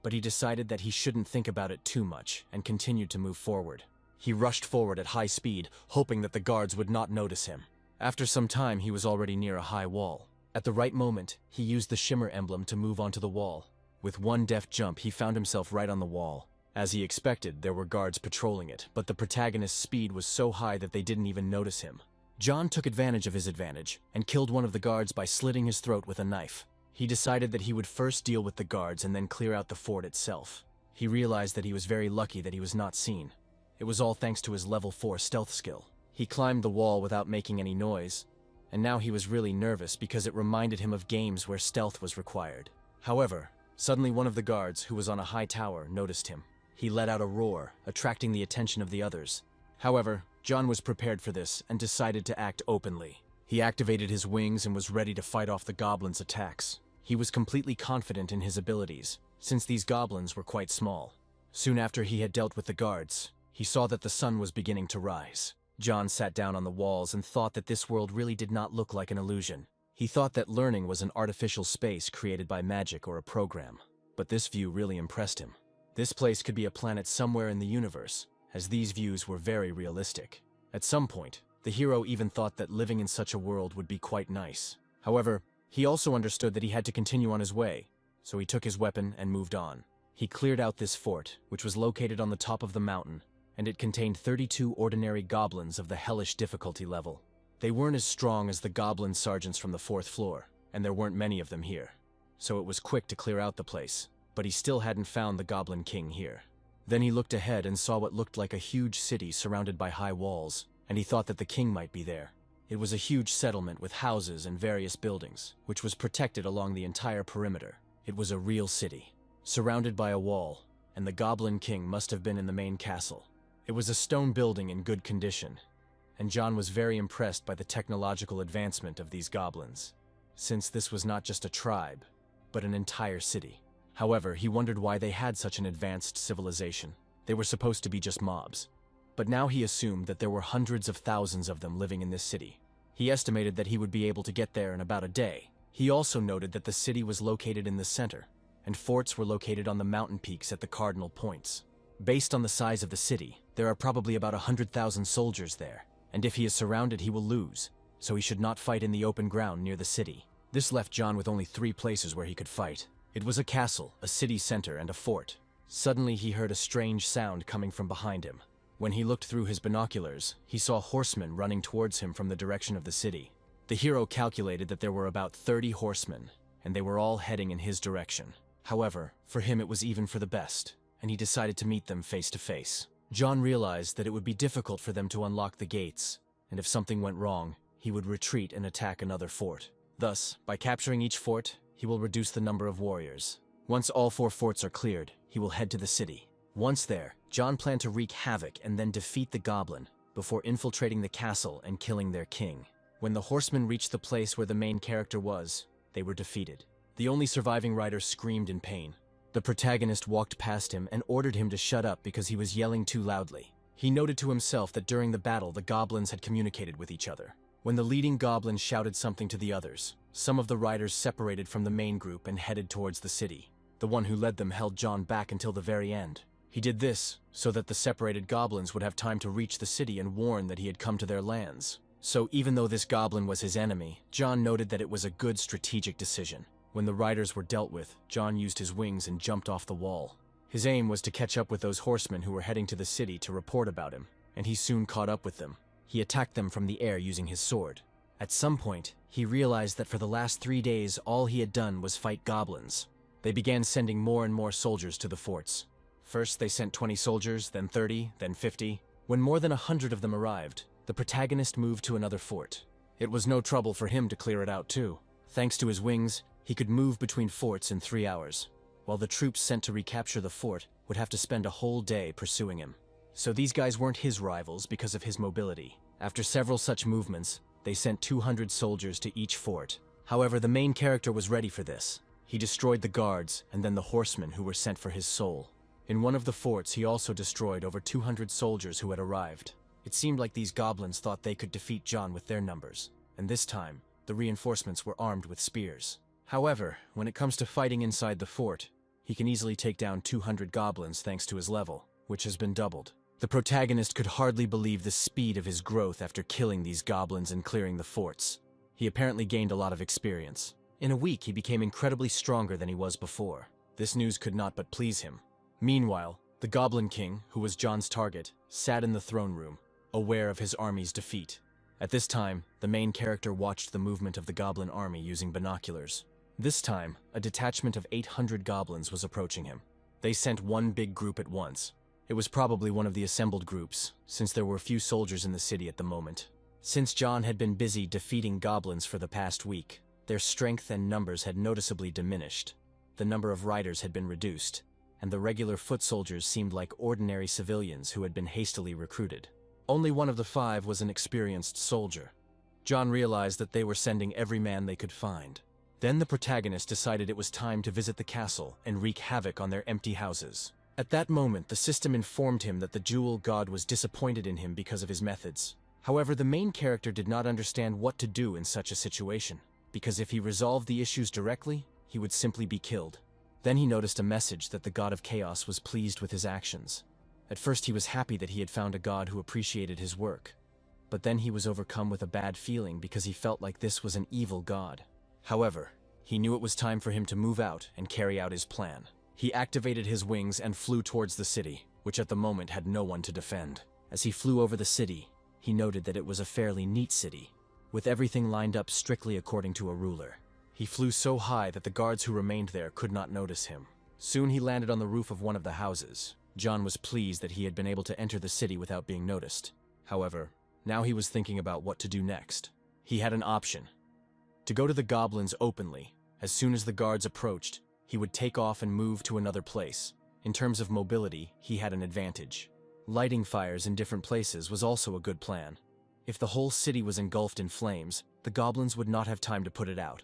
But he decided that he shouldn't think about it too much and continued to move forward. He rushed forward at high speed, hoping that the guards would not notice him. After some time, he was already near a high wall. At the right moment, he used the shimmer emblem to move onto the wall. With one deft jump, he found himself right on the wall. As he expected, there were guards patrolling it, but the protagonist's speed was so high that they didn't even notice him. John took advantage of his advantage and killed one of the guards by slitting his throat with a knife. He decided that he would first deal with the guards and then clear out the fort itself. He realized that he was very lucky that he was not seen. It was all thanks to his level 4 stealth skill. He climbed the wall without making any noise, and now he was really nervous because it reminded him of games where stealth was required. However, suddenly one of the guards, who was on a high tower, noticed him. He let out a roar, attracting the attention of the others. However, John was prepared for this and decided to act openly. He activated his wings and was ready to fight off the goblins' attacks. He was completely confident in his abilities, since these goblins were quite small. Soon after he had dealt with the guards, he saw that the sun was beginning to rise. John sat down on the walls and thought that this world really did not look like an illusion. He thought that learning was an artificial space created by magic or a program. But this view really impressed him. This place could be a planet somewhere in the universe, as these views were very realistic. At some point, the hero even thought that living in such a world would be quite nice. However, he also understood that he had to continue on his way, so he took his weapon and moved on. He cleared out this fort, which was located on the top of the mountain, and it contained 32 ordinary goblins of the hellish difficulty level. They weren't as strong as the Goblin Sergeants from the 4th floor, and there weren't many of them here. So it was quick to clear out the place, but he still hadn't found the Goblin King here. Then he looked ahead and saw what looked like a huge city surrounded by high walls, and he thought that the king might be there. It was a huge settlement with houses and various buildings, which was protected along the entire perimeter. It was a real city, surrounded by a wall, and the Goblin King must have been in the main castle. It was a stone building in good condition, and John was very impressed by the technological advancement of these goblins, since this was not just a tribe, but an entire city. However, he wondered why they had such an advanced civilization. They were supposed to be just mobs. But now he assumed that there were hundreds of thousands of them living in this city. He estimated that he would be able to get there in about a day. He also noted that the city was located in the center, and forts were located on the mountain peaks at the cardinal points. Based on the size of the city, there are probably about 100,000 soldiers there, and if he is surrounded, he will lose, so he should not fight in the open ground near the city. This left John with only 3 places where he could fight. It was a castle, a city center, and a fort. Suddenly he heard a strange sound coming from behind him. When he looked through his binoculars, he saw horsemen running towards him from the direction of the city. The hero calculated that there were about 30 horsemen, and they were all heading in his direction. However, for him it was even for the best, and he decided to meet them face to face. John realized that it would be difficult for them to unlock the gates, and if something went wrong, he would retreat and attack another fort. Thus, by capturing each fort, he will reduce the number of warriors. Once all 4 forts are cleared, he will head to the city. Once there, John planned to wreak havoc and then defeat the goblin before infiltrating the castle and killing their king. When the horsemen reached the place where the main character was, they were defeated. The only surviving rider screamed in pain. The protagonist walked past him and ordered him to shut up because he was yelling too loudly. He noted to himself that during the battle the goblins had communicated with each other. When the leading goblin shouted something to the others, some of the riders separated from the main group and headed towards the city. The one who led them held John back until the very end. He did this so that the separated goblins would have time to reach the city and warn that he had come to their lands. So even though this goblin was his enemy, John noted that it was a good strategic decision. When the riders were dealt with, John used his wings and jumped off the wall. His aim was to catch up with those horsemen who were heading to the city to report about him, and he soon caught up with them. He attacked them from the air using his sword. At some point, he realized that for the last 3 days all he had done was fight goblins. They began sending more and more soldiers to the forts. First they sent 20 soldiers, then 30, then 50. When more than 100 of them arrived, the protagonist moved to another fort. It was no trouble for him to clear it out too. Thanks to his wings, he could move between forts in 3 hours, while the troops sent to recapture the fort would have to spend a whole day pursuing him. So these guys weren't his rivals because of his mobility. After several such movements, they sent 200 soldiers to each fort. However, the main character was ready for this. He destroyed the guards and then the horsemen who were sent for his soul. In one of the forts, he also destroyed over 200 soldiers who had arrived. It seemed like these goblins thought they could defeat John with their numbers, and this time, the reinforcements were armed with spears. However, when it comes to fighting inside the fort, he can easily take down 200 goblins thanks to his level, which has been doubled. The protagonist could hardly believe the speed of his growth after killing these goblins and clearing the forts. He apparently gained a lot of experience. In a week, he became incredibly stronger than he was before. This news could not but please him. Meanwhile, the Goblin King, who was John's target, sat in the throne room, aware of his army's defeat. At this time, the main character watched the movement of the goblin army using binoculars. This time, a detachment of 800 goblins was approaching him. They sent one big group at once. It was probably one of the assembled groups, since there were few soldiers in the city at the moment. Since John had been busy defeating goblins for the past week, their strength and numbers had noticeably diminished. The number of riders had been reduced, and the regular foot soldiers seemed like ordinary civilians who had been hastily recruited. Only one of the 5 was an experienced soldier. John realized that they were sending every man they could find. Then the protagonist decided it was time to visit the castle and wreak havoc on their empty houses. At that moment, the system informed him that the Jewel God was disappointed in him because of his methods. However, the main character did not understand what to do in such a situation, because if he resolved the issues directly, he would simply be killed. Then he noticed a message that the God of Chaos was pleased with his actions. At first he was happy that he had found a god who appreciated his work, but then he was overcome with a bad feeling because he felt like this was an evil god. However, he knew it was time for him to move out and carry out his plan. He activated his wings and flew towards the city, which at the moment had no one to defend. As he flew over the city, he noted that it was a fairly neat city, with everything lined up strictly according to a ruler. He flew so high that the guards who remained there could not notice him. Soon he landed on the roof of one of the houses. John was pleased that he had been able to enter the city without being noticed. However, now he was thinking about what to do next. He had an option: to go to the goblins openly. As soon as the guards approached, he would take off and move to another place. In terms of mobility, he had an advantage. Lighting fires in different places was also a good plan. If the whole city was engulfed in flames, the goblins would not have time to put it out.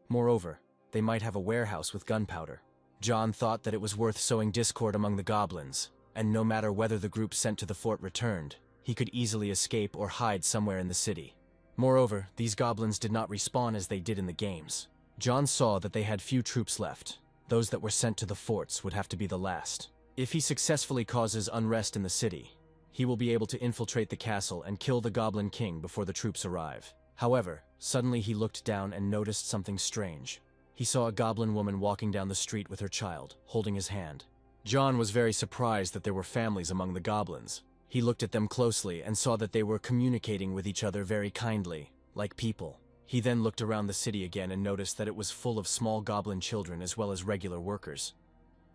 Moreover, they might have a warehouse with gunpowder. John thought that it was worth sowing discord among the goblins, and no matter whether the group sent to the fort returned, he could easily escape or hide somewhere in the city. Moreover, these goblins did not respawn as they did in the games. John saw that they had few troops left. Those that were sent to the forts would have to be the last. If he successfully causes unrest in the city, he will be able to infiltrate the castle and kill the Goblin King before the troops arrive. However, suddenly he looked down and noticed something strange. He saw a goblin woman walking down the street with her child, holding his hand. John was very surprised that there were families among the goblins. He looked at them closely and saw that they were communicating with each other very kindly, like people. He then looked around the city again and noticed that it was full of small goblin children as well as regular workers.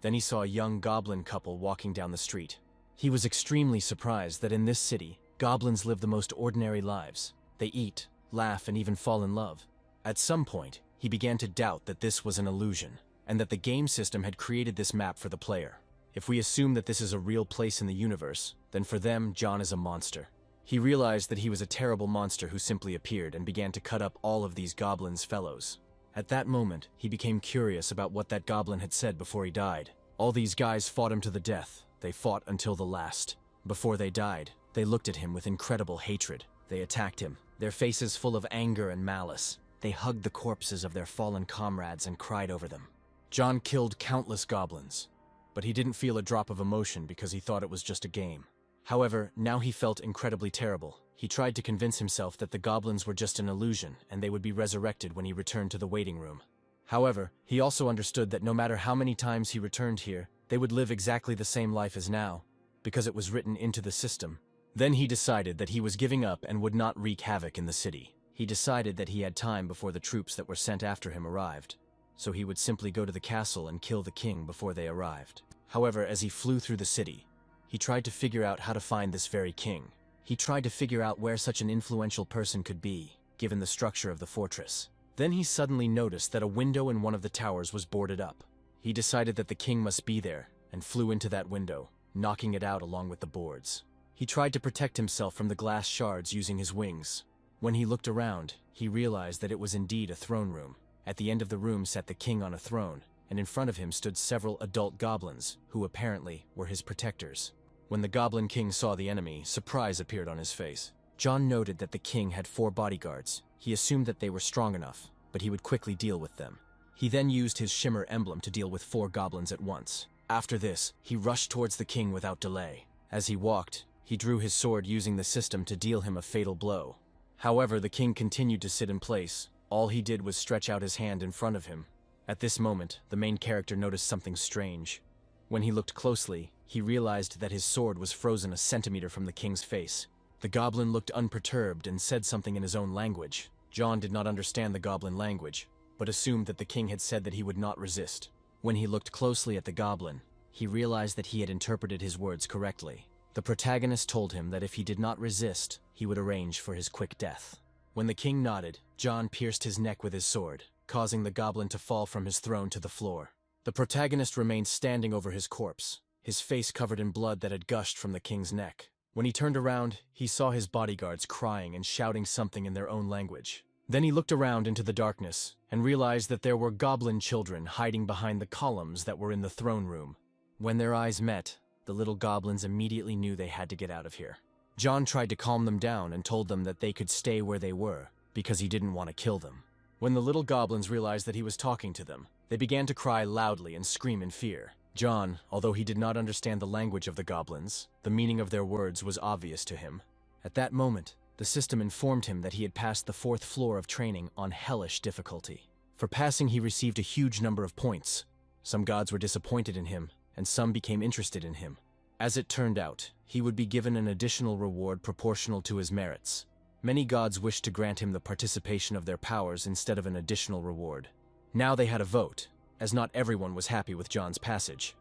Then he saw a young goblin couple walking down the street. He was extremely surprised that in this city, goblins live the most ordinary lives. They eat, laugh, and even fall in love. At some point, he began to doubt that this was an illusion, and that the game system had created this map for the player. If we assume that this is a real place in the universe, then for them, John is a monster. He realized that he was a terrible monster who simply appeared and began to cut up all of these goblins' fellows. At that moment, he became curious about what that goblin had said before he died. All these guys fought him to the death. They fought until the last. Before they died, they looked at him with incredible hatred. They attacked him, their faces full of anger and malice. They hugged the corpses of their fallen comrades and cried over them. John killed countless goblins, but he didn't feel a drop of emotion because he thought it was just a game. However, now he felt incredibly terrible. He tried to convince himself that the goblins were just an illusion and they would be resurrected when he returned to the waiting room. However, he also understood that no matter how many times he returned here, they would live exactly the same life as now, because it was written into the system. Then he decided that he was giving up and would not wreak havoc in the city. He decided that he had time before the troops that were sent after him arrived, so he would simply go to the castle and kill the king before they arrived. However, as he flew through the city, he tried to figure out how to find this very king. He tried to figure out where such an influential person could be, given the structure of the fortress. Then he suddenly noticed that a window in one of the towers was boarded up. He decided that the king must be there, and flew into that window, knocking it out along with the boards. He tried to protect himself from the glass shards using his wings. When he looked around, he realized that it was indeed a throne room. At the end of the room sat the king on a throne, and in front of him stood several adult goblins, who apparently were his protectors. When the Goblin King saw the enemy, surprise appeared on his face. John noted that the king had 4 bodyguards. He assumed that they were strong enough, but he would quickly deal with them. He then used his shimmer emblem to deal with 4 goblins at once. After this, he rushed towards the king without delay. As he walked, he drew his sword using the system to deal him a fatal blow. However, the king continued to sit in place. All he did was stretch out his hand in front of him. At this moment, the main character noticed something strange. When he looked closely, he realized that his sword was frozen a centimeter from the king's face. The goblin looked unperturbed and said something in his own language. John did not understand the goblin language, but assumed that the king had said that he would not resist. When he looked closely at the goblin, he realized that he had interpreted his words correctly. The protagonist told him that if he did not resist, he would arrange for his quick death. When the king nodded, John pierced his neck with his sword, causing the goblin to fall from his throne to the floor. The protagonist remained standing over his corpse, his face covered in blood that had gushed from the king's neck. When he turned around, he saw his bodyguards crying and shouting something in their own language. Then he looked around into the darkness and realized that there were goblin children hiding behind the columns that were in the throne room. When their eyes met, the little goblins immediately knew they had to get out of here. John tried to calm them down and told them that they could stay where they were because he didn't want to kill them. When the little goblins realized that he was talking to them, they began to cry loudly and scream in fear. John, although he did not understand the language of the goblins, the meaning of their words was obvious to him. At that moment, the system informed him that he had passed the 4th floor of training on hellish difficulty. For passing, he received a huge number of points. Some gods were disappointed in him, and some became interested in him. As it turned out, he would be given an additional reward proportional to his merits. Many gods wished to grant him the participation of their powers instead of an additional reward. Now they had a vote, as not everyone was happy with John's passage.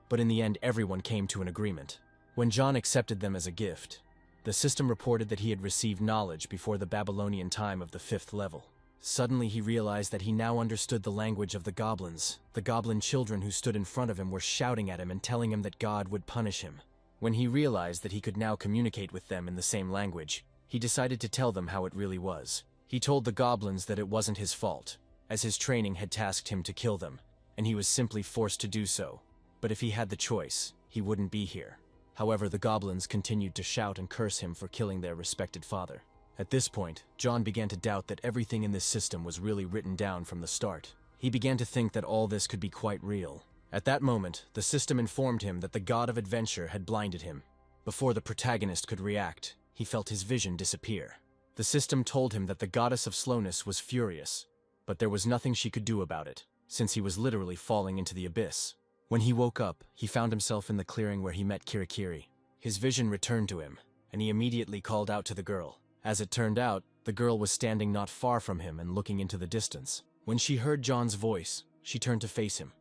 But in the end, everyone came to an agreement. When John accepted them as a gift, the system reported that he had received knowledge before the Babylonian time of the 5th level. Suddenly he realized that he now understood the language of the goblins. The goblin children who stood in front of him were shouting at him and telling him that God would punish him. When he realized that he could now communicate with them in the same language, he decided to tell them how it really was. He told the goblins that it wasn't his fault, as his training had tasked him to kill them, and he was simply forced to do so. But if he had the choice, he wouldn't be here. However, the goblins continued to shout and curse him for killing their respected father. At this point, John began to doubt that everything in this system was really written down from the start. He began to think that all this could be quite real. At that moment, the system informed him that the god of adventure had blinded him. Before the protagonist could react, he felt his vision disappear. The system told him that the goddess of slowness was furious, but there was nothing she could do about it, since he was literally falling into the abyss. When he woke up, he found himself in the clearing where he met Kirai. His vision returned to him, and he immediately called out to the girl. As it turned out, the girl was standing not far from him and looking into the distance. When she heard John's voice, she turned to face him,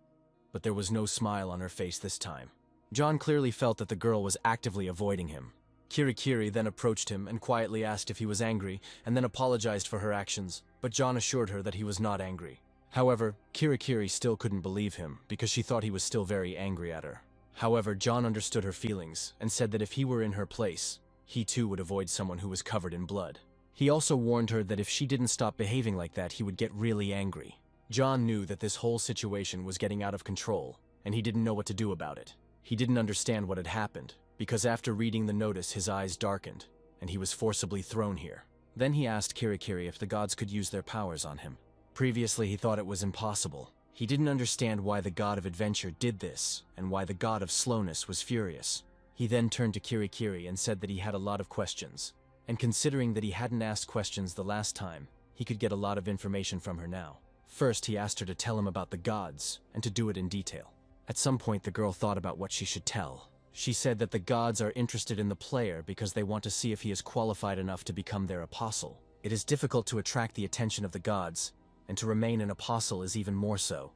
but there was no smile on her face this time. John clearly felt that the girl was actively avoiding him. Kirai then approached him and quietly asked if he was angry, and then apologized for her actions, but John assured her that he was not angry. However, Kirai still couldn't believe him because she thought he was still very angry at her. However, John understood her feelings and said that if he were in her place, he too would avoid someone who was covered in blood. He also warned her that if she didn't stop behaving like that, he would get really angry. John knew that this whole situation was getting out of control, and he didn't know what to do about it. He didn't understand what had happened, because after reading the notice his eyes darkened, and he was forcibly thrown here. Then he asked Kirai if the gods could use their powers on him. Previously he thought it was impossible. He didn't understand why the god of adventure did this, and why the god of slowness was furious. He then turned to Kirai and said that he had a lot of questions, and considering that he hadn't asked questions the last time, he could get a lot of information from her now. First, he asked her to tell him about the gods, and to do it in detail. At some point, the girl thought about what she should tell. She said that the gods are interested in the player because they want to see if he is qualified enough to become their apostle. It is difficult to attract the attention of the gods, and to remain an apostle is even more so,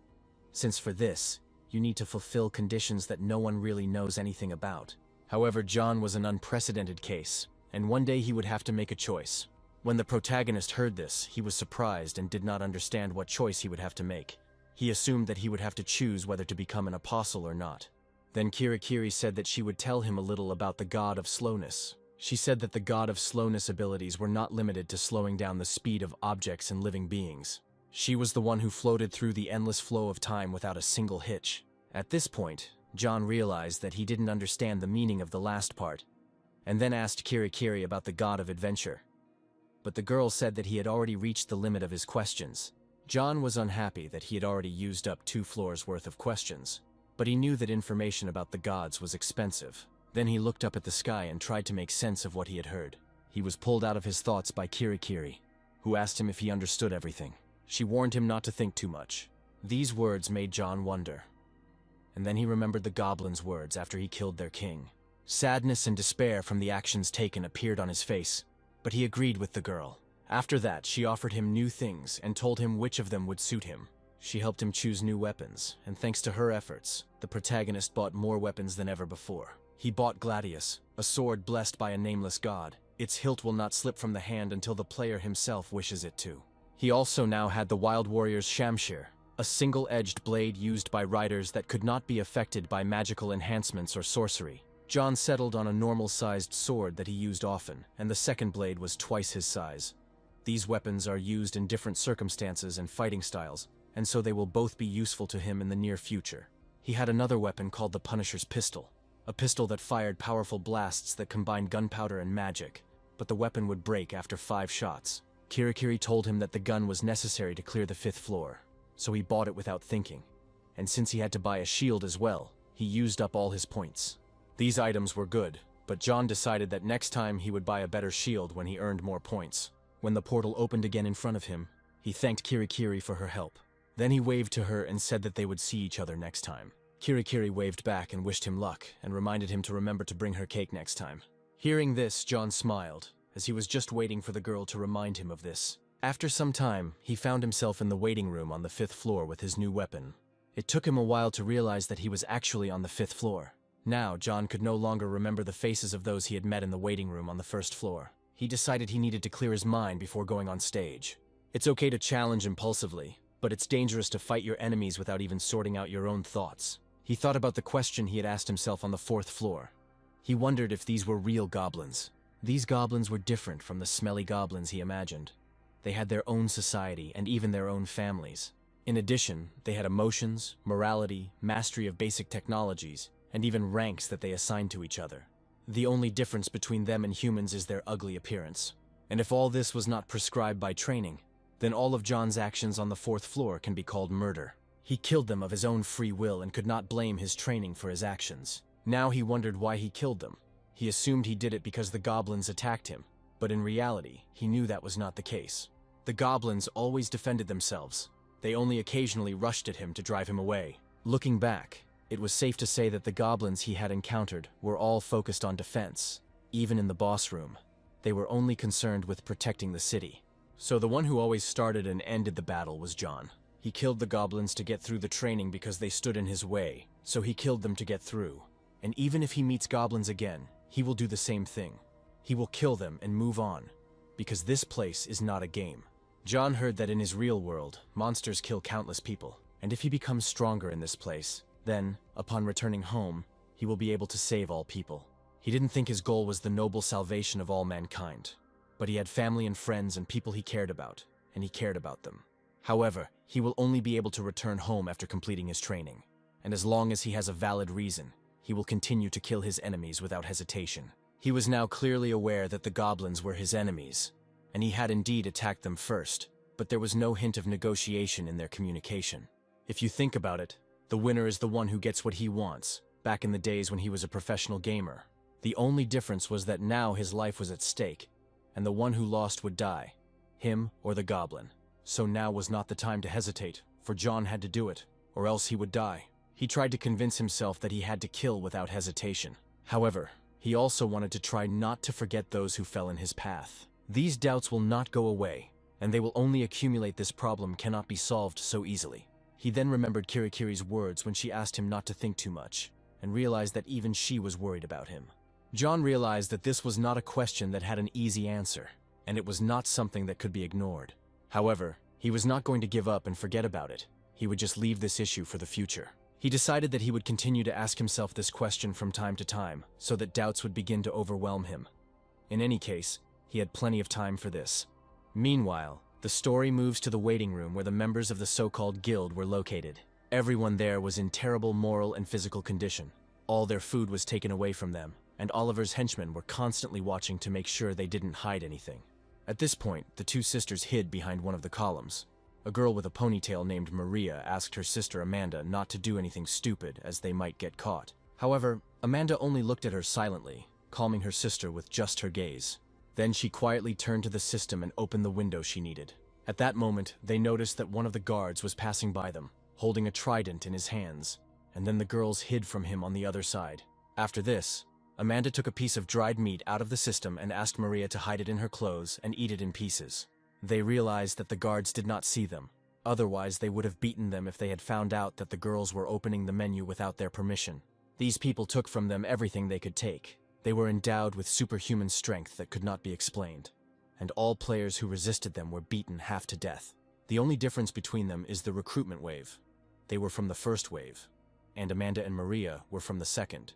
since for this, you need to fulfill conditions that no one really knows anything about. However, John was an unprecedented case, and one day he would have to make a choice. When the protagonist heard this, he was surprised and did not understand what choice he would have to make. He assumed that he would have to choose whether to become an apostle or not. Then Kirai said that she would tell him a little about the god of slowness. She said that the god of slowness abilities were not limited to slowing down the speed of objects and living beings. She was the one who floated through the endless flow of time without a single hitch. At this point, John realized that he didn't understand the meaning of the last part, and then asked Kirai about the god of adventure. But the girl said that he had already reached the limit of his questions. John was unhappy that he had already used up 2 floors worth of questions, but he knew that information about the gods was expensive. Then he looked up at the sky and tried to make sense of what he had heard. He was pulled out of his thoughts by Kirai, who asked him if he understood everything. She warned him not to think too much. These words made John wonder. And then he remembered the goblins' words after he killed their king. Sadness and despair from the actions taken appeared on his face, but he agreed with the girl. After that, she offered him new things and told him which of them would suit him. She helped him choose new weapons, and thanks to her efforts, the protagonist bought more weapons than ever before. He bought Gladius, a sword blessed by a nameless god. Its hilt will not slip from the hand until the player himself wishes it to. He also now had the Wild Warrior's Shamshir, a single-edged blade used by riders that could not be affected by magical enhancements or sorcery. John settled on a normal-sized sword that he used often, and the second blade was twice his size. These weapons are used in different circumstances and fighting styles, and so they will both be useful to him in the near future. He had another weapon called the Punisher's Pistol, a pistol that fired powerful blasts that combined gunpowder and magic, but the weapon would break after 5 shots. Kirai told him that the gun was necessary to clear the 5th floor, so he bought it without thinking, and since he had to buy a shield as well, he used up all his points. These items were good, but John decided that next time he would buy a better shield when he earned more points. When the portal opened again in front of him, he thanked Kirai for her help. Then he waved to her and said that they would see each other next time. Kirai waved back and wished him luck, and reminded him to remember to bring her cake next time. Hearing this, John smiled, as he was just waiting for the girl to remind him of this. After some time, he found himself in the waiting room on the 5th floor with his new weapon. It took him a while to realize that he was actually on the 5th floor. Now, John could no longer remember the faces of those he had met in the waiting room on the 1st floor. He decided he needed to clear his mind before going on stage. It's okay to challenge impulsively, but it's dangerous to fight your enemies without even sorting out your own thoughts. He thought about the question he had asked himself on the 4th floor. He wondered if these were real goblins. These goblins were different from the smelly goblins he imagined. They had their own society and even their own families. In addition, they had emotions, morality, mastery of basic technologies, and even ranks that they assigned to each other. The only difference between them and humans is their ugly appearance. And if all this was not prescribed by training, then all of John's actions on the 4th floor can be called murder. He killed them of his own free will and could not blame his training for his actions. Now he wondered why he killed them. He assumed he did it because the goblins attacked him, but in reality, he knew that was not the case. The goblins always defended themselves. They only occasionally rushed at him to drive him away. Looking back, it was safe to say that the goblins he had encountered were all focused on defense. Even in the boss room, they were only concerned with protecting the city. So the one who always started and ended the battle was John. He killed the goblins to get through the training because they stood in his way, so he killed them to get through. And even if he meets goblins again, he will do the same thing. He will kill them and move on, because this place is not a game. John heard that in his real world, monsters kill countless people, and if he becomes stronger in this place, then, upon returning home, he will be able to save all people. He didn't think his goal was the noble salvation of all mankind, but he had family and friends and people he cared about, and he cared about them. However, he will only be able to return home after completing his training, and as long as he has a valid reason, he will continue to kill his enemies without hesitation. He was now clearly aware that the goblins were his enemies, and he had indeed attacked them first, but there was no hint of negotiation in their communication. If you think about it, the winner is the one who gets what he wants, back in the days when he was a professional gamer. The only difference was that now his life was at stake, and the one who lost would die, him or the goblin. So now was not the time to hesitate, for John had to do it, or else he would die. He tried to convince himself that he had to kill without hesitation. However, he also wanted to try not to forget those who fell in his path. These doubts will not go away, and they will only accumulate. This problem cannot be solved so easily. He then remembered Kirikiri's words when she asked him not to think too much, and realized that even she was worried about him. John realized that this was not a question that had an easy answer, and it was not something that could be ignored. However, he was not going to give up and forget about it. He would just leave this issue for the future. He decided that he would continue to ask himself this question from time to time, so that doubts would begin to overwhelm him. In any case, he had plenty of time for this. Meanwhile, the story moves to the waiting room where the members of the so-called guild were located. Everyone there was in terrible moral and physical condition. All their food was taken away from them, and Oliver's henchmen were constantly watching to make sure they didn't hide anything. At this point, the two sisters hid behind one of the columns. A girl with a ponytail named Maria asked her sister Amanda not to do anything stupid as they might get caught. However, Amanda only looked at her silently, calming her sister with just her gaze. Then she quietly turned to the system and opened the window she needed. At that moment, they noticed that one of the guards was passing by them, holding a trident in his hands, and then the girls hid from him on the other side. After this, Amanda took a piece of dried meat out of the system and asked Maria to hide it in her clothes and eat it in pieces. They realized that the guards did not see them. Otherwise, they would have beaten them if they had found out that the girls were opening the menu without their permission. These people took from them everything they could take. They were endowed with superhuman strength that could not be explained, and all players who resisted them were beaten half to death. The only difference between them is the recruitment wave. They were from the first wave, and Amanda and Maria were from the second.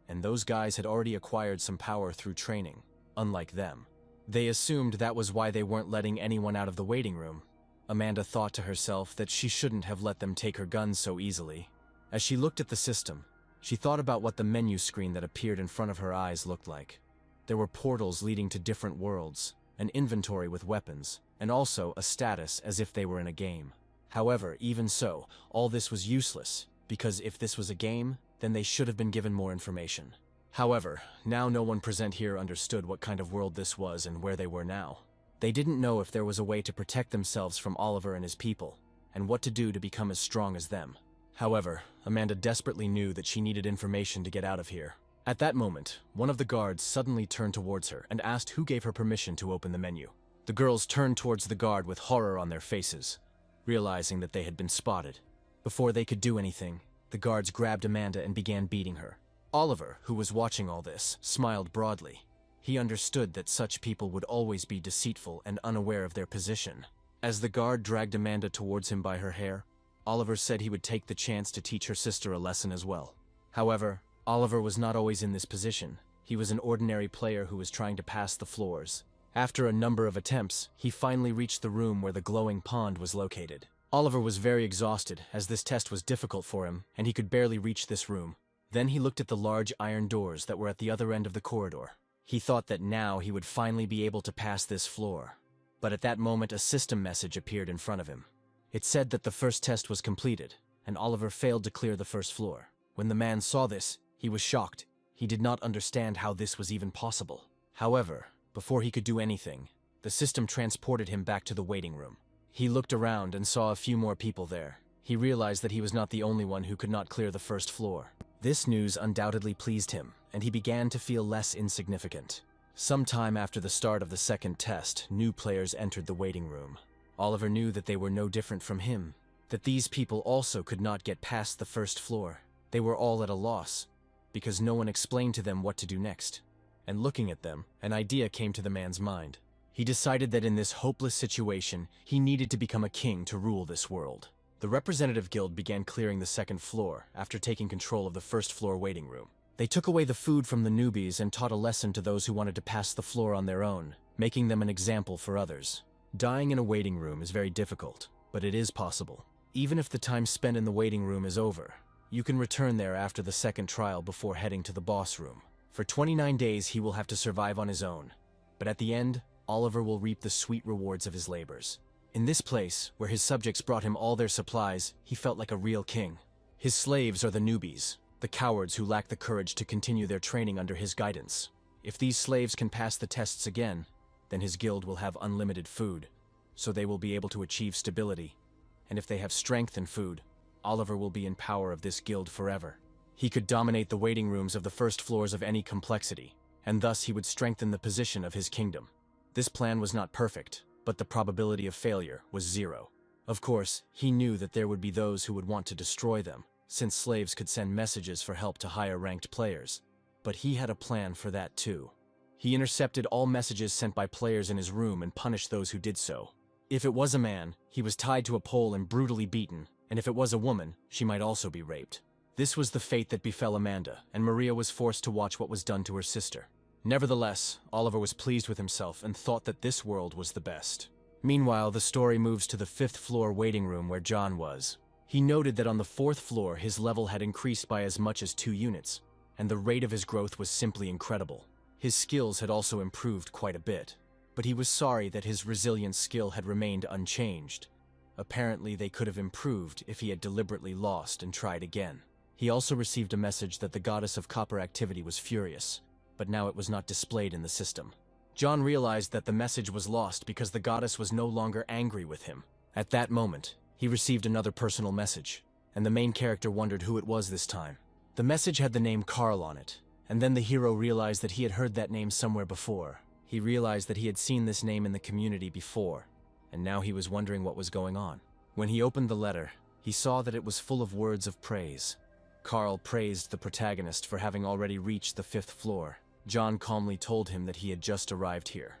And those guys had already acquired some power through training, unlike them. They assumed that was why they weren't letting anyone out of the waiting room. Amanda thought to herself that she shouldn't have let them take her guns so easily. As she looked at the system, she thought about what the menu screen that appeared in front of her eyes looked like. There were portals leading to different worlds, an inventory with weapons, and also a status as if they were in a game. However, even so, all this was useless, because if this was a game, then they should have been given more information. However, now no one present here understood what kind of world this was and where they were now. They didn't know if there was a way to protect themselves from Oliver and his people, and what to do to become as strong as them. However, Amanda desperately knew that she needed information to get out of here. At that moment, one of the guards suddenly turned towards her and asked who gave her permission to open the menu. The girls turned towards the guard with horror on their faces, realizing that they had been spotted. Before they could do anything, the guards grabbed Amanda and began beating her. Oliver, who was watching all this, smiled broadly. He understood that such people would always be deceitful and unaware of their position. As the guard dragged Amanda towards him by her hair, Oliver said he would take the chance to teach her sister a lesson as well. However, Oliver was not always in this position. He was an ordinary player who was trying to pass the floors. After a number of attempts, he finally reached the room where the glowing pond was located. Oliver was very exhausted, as this test was difficult for him, and he could barely reach this room. Then he looked at the large iron doors that were at the other end of the corridor. He thought that now he would finally be able to pass this floor. But at that moment, a system message appeared in front of him. It said that the first test was completed, and Oliver failed to clear the first floor. When the man saw this, he was shocked. He did not understand how this was even possible. However, before he could do anything, the system transported him back to the waiting room. He looked around and saw a few more people there. He realized that he was not the only one who could not clear the first floor. This news undoubtedly pleased him, and he began to feel less insignificant. Sometime after the start of the second test, new players entered the waiting room. Oliver knew that they were no different from him, that these people also could not get past the first floor. They were all at a loss, because no one explained to them what to do next. And looking at them, an idea came to the man's mind. He decided that in this hopeless situation, he needed to become a king to rule this world. The representative guild began clearing the second floor after taking control of the first floor waiting room. They took away the food from the newbies and taught a lesson to those who wanted to pass the floor on their own, making them an example for others. Dying in a waiting room is very difficult, but it is possible. Even if the time spent in the waiting room is over, you can return there after the second trial before heading to the boss room. For 29 days he will have to survive on his own, but at the end, Oliver will reap the sweet rewards of his labors. In this place, where his subjects brought him all their supplies, he felt like a real king. His slaves are the newbies, the cowards who lack the courage to continue their training under his guidance. If these slaves can pass the tests again, then his guild will have unlimited food, so they will be able to achieve stability. And if they have strength and food, Oliver will be in power of this guild forever. He could dominate the waiting rooms of the first floors of any complexity, and thus he would strengthen the position of his kingdom. This plan was not perfect, but the probability of failure was 0. Of course, he knew that there would be those who would want to destroy them, since slaves could send messages for help to higher-ranked players. But he had a plan for that too. He intercepted all messages sent by players in his room and punished those who did so. If it was a man, he was tied to a pole and brutally beaten, and if it was a woman, she might also be raped. This was the fate that befell Amanda, and Maria was forced to watch what was done to her sister. Nevertheless, Oliver was pleased with himself and thought that this world was the best. Meanwhile, the story moves to the 5th floor waiting room where John was. He noted that on the 4th floor his level had increased by as much as 2 units, and the rate of his growth was simply incredible. His skills had also improved quite a bit, but he was sorry that his resilience skill had remained unchanged. Apparently they could have improved if he had deliberately lost and tried again. He also received a message that the goddess of copper activity was furious, but now it was not displayed in the system. John realized that the message was lost because the goddess was no longer angry with him. At that moment, he received another personal message, and the main character wondered who it was this time. The message had the name Carl on it, and then the hero realized that he had heard that name somewhere before. He realized that he had seen this name in the community before, and now he was wondering what was going on. When he opened the letter, he saw that it was full of words of praise. Carl praised the protagonist for having already reached the 5th floor. John calmly told him that he had just arrived here.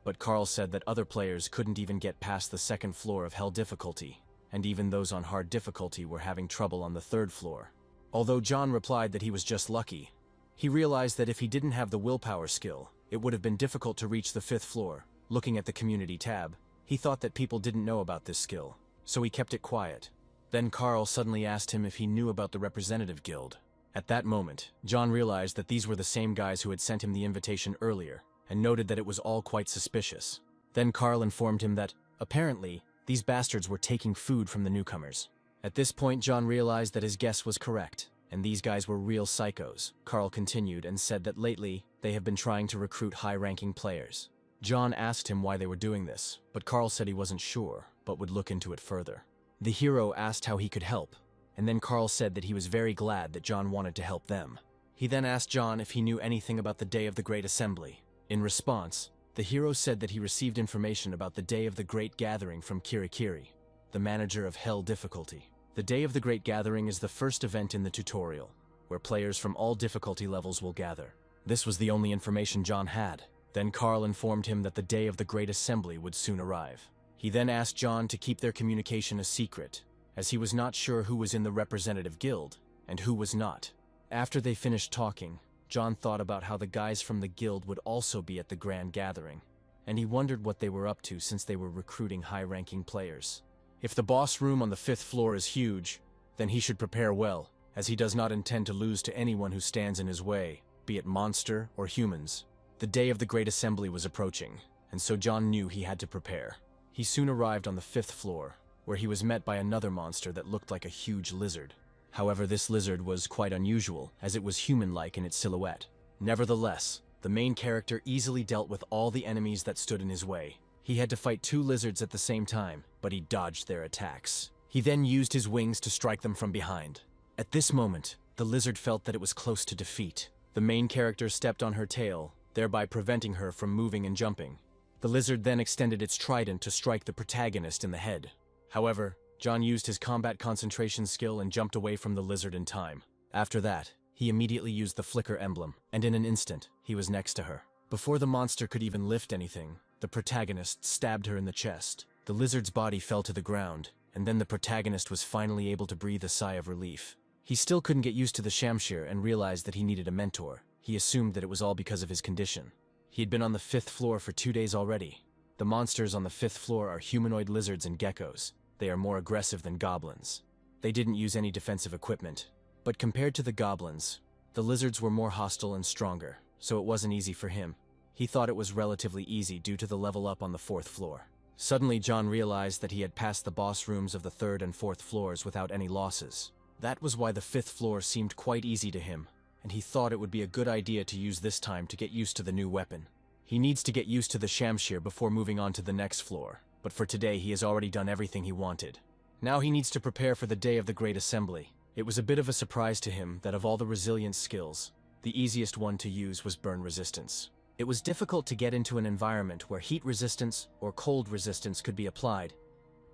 But Carl said that other players couldn't even get past the 2nd floor of Hell difficulty, and even those on hard difficulty were having trouble on the 3rd floor. Although John replied that he was just lucky, he realized that if he didn't have the willpower skill, it would have been difficult to reach the 5th floor. Looking at the community tab, he thought that people didn't know about this skill, so he kept it quiet. Then Carl suddenly asked him if he knew about the representative guild. At that moment, John realized that these were the same guys who had sent him the invitation earlier, and noted that it was all quite suspicious. Then Carl informed him that, apparently, these bastards were taking food from the newcomers. At this point, John realized that his guess was correct, and these guys were real psychos. Carl continued and said that lately, they have been trying to recruit high-ranking players. John asked him why they were doing this, but Carl said he wasn't sure, but would look into it further. The hero asked how he could help, and then Carl said that he was very glad that John wanted to help them. He then asked John if he knew anything about the Day of the Great Assembly. In response, the hero said that he received information about the Day of the Great Gathering from Kirai, the manager of Hell difficulty. The Day of the Great Gathering is the first event in the tutorial, where players from all difficulty levels will gather. This was the only information John had. Then Carl informed him that the Day of the Great Assembly would soon arrive. He then asked John to keep their communication a secret, as he was not sure who was in the representative guild, and who was not. After they finished talking, John thought about how the guys from the guild would also be at the grand gathering, and he wondered what they were up to since they were recruiting high-ranking players. If the boss room on the 5th floor is huge, then he should prepare well, as he does not intend to lose to anyone who stands in his way, be it monster or humans. The Day of the Great Assembly was approaching, and so John knew he had to prepare. He soon arrived on the 5th floor, where he was met by another monster that looked like a huge lizard. However, this lizard was quite unusual, as it was human-like in its silhouette. Nevertheless, the main character easily dealt with all the enemies that stood in his way. He had to fight 2 lizards at the same time, but he dodged their attacks. He then used his wings to strike them from behind. At this moment, the lizard felt that it was close to defeat. The main character stepped on her tail, thereby preventing her from moving and jumping. The lizard then extended its trident to strike the protagonist in the head. However, John used his combat concentration skill and jumped away from the lizard in time. After that, he immediately used the flicker emblem, and in an instant, he was next to her. Before the monster could even lift anything, the protagonist stabbed her in the chest. The lizard's body fell to the ground, and then the protagonist was finally able to breathe a sigh of relief. He still couldn't get used to the Shamshir and realized that he needed a mentor. He assumed that it was all because of his condition. He had been on the 5th floor for 2 days already. The monsters on the 5th floor are humanoid lizards and geckos. They are more aggressive than goblins. They didn't use any defensive equipment. But compared to the goblins, the lizards were more hostile and stronger, so it wasn't easy for him. He thought it was relatively easy due to the level up on the 4th floor. Suddenly, John realized that he had passed the boss rooms of the 3rd and 4th floors without any losses. That was why the 5th floor seemed quite easy to him, and he thought it would be a good idea to use this time to get used to the new weapon. He needs to get used to the Shamshir before moving on to the next floor, but for today he has already done everything he wanted. Now he needs to prepare for the day of the Great Assembly. It was a bit of a surprise to him that of all the resilience skills, the easiest one to use was burn resistance. It was difficult to get into an environment where heat resistance or cold resistance could be applied,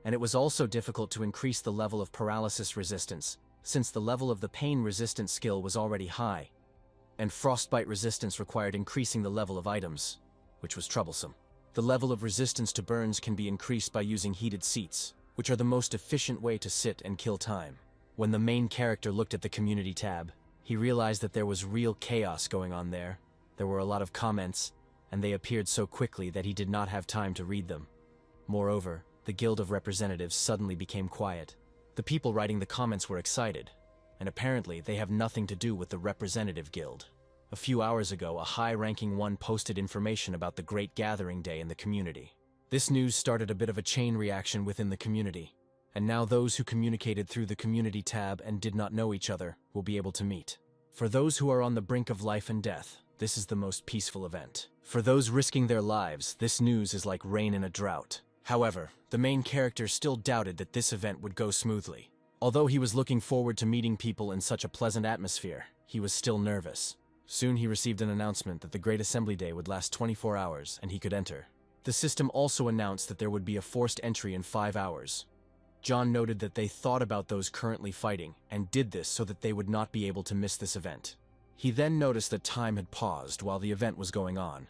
and it was also difficult to increase the level of paralysis resistance, since the level of the pain resistance skill was already high, and frostbite resistance required increasing the level of items, which was troublesome. The level of resistance to burns can be increased by using heated seats, which are the most efficient way to sit and kill time. When the main character looked at the community tab, he realized that there was real chaos going on there. There were a lot of comments, and they appeared so quickly that he did not have time to read them. Moreover, the Guild of Representatives suddenly became quiet. The people writing the comments were excited, and apparently they have nothing to do with the Representative Guild. A few hours ago, a high-ranking one posted information about the Great Gathering Day in the community. This news started a bit of a chain reaction within the community, and now those who communicated through the community tab and did not know each other will be able to meet. For those who are on the brink of life and death, this is the most peaceful event. For those risking their lives, this news is like rain in a drought. However, the main character still doubted that this event would go smoothly. Although he was looking forward to meeting people in such a pleasant atmosphere, he was still nervous. Soon he received an announcement that the Great Assembly Day would last 24 hours and he could enter. The system also announced that there would be a forced entry in 5 hours. John noted that they thought about those currently fighting and did this so that they would not be able to miss this event. He then noticed that time had paused while the event was going on.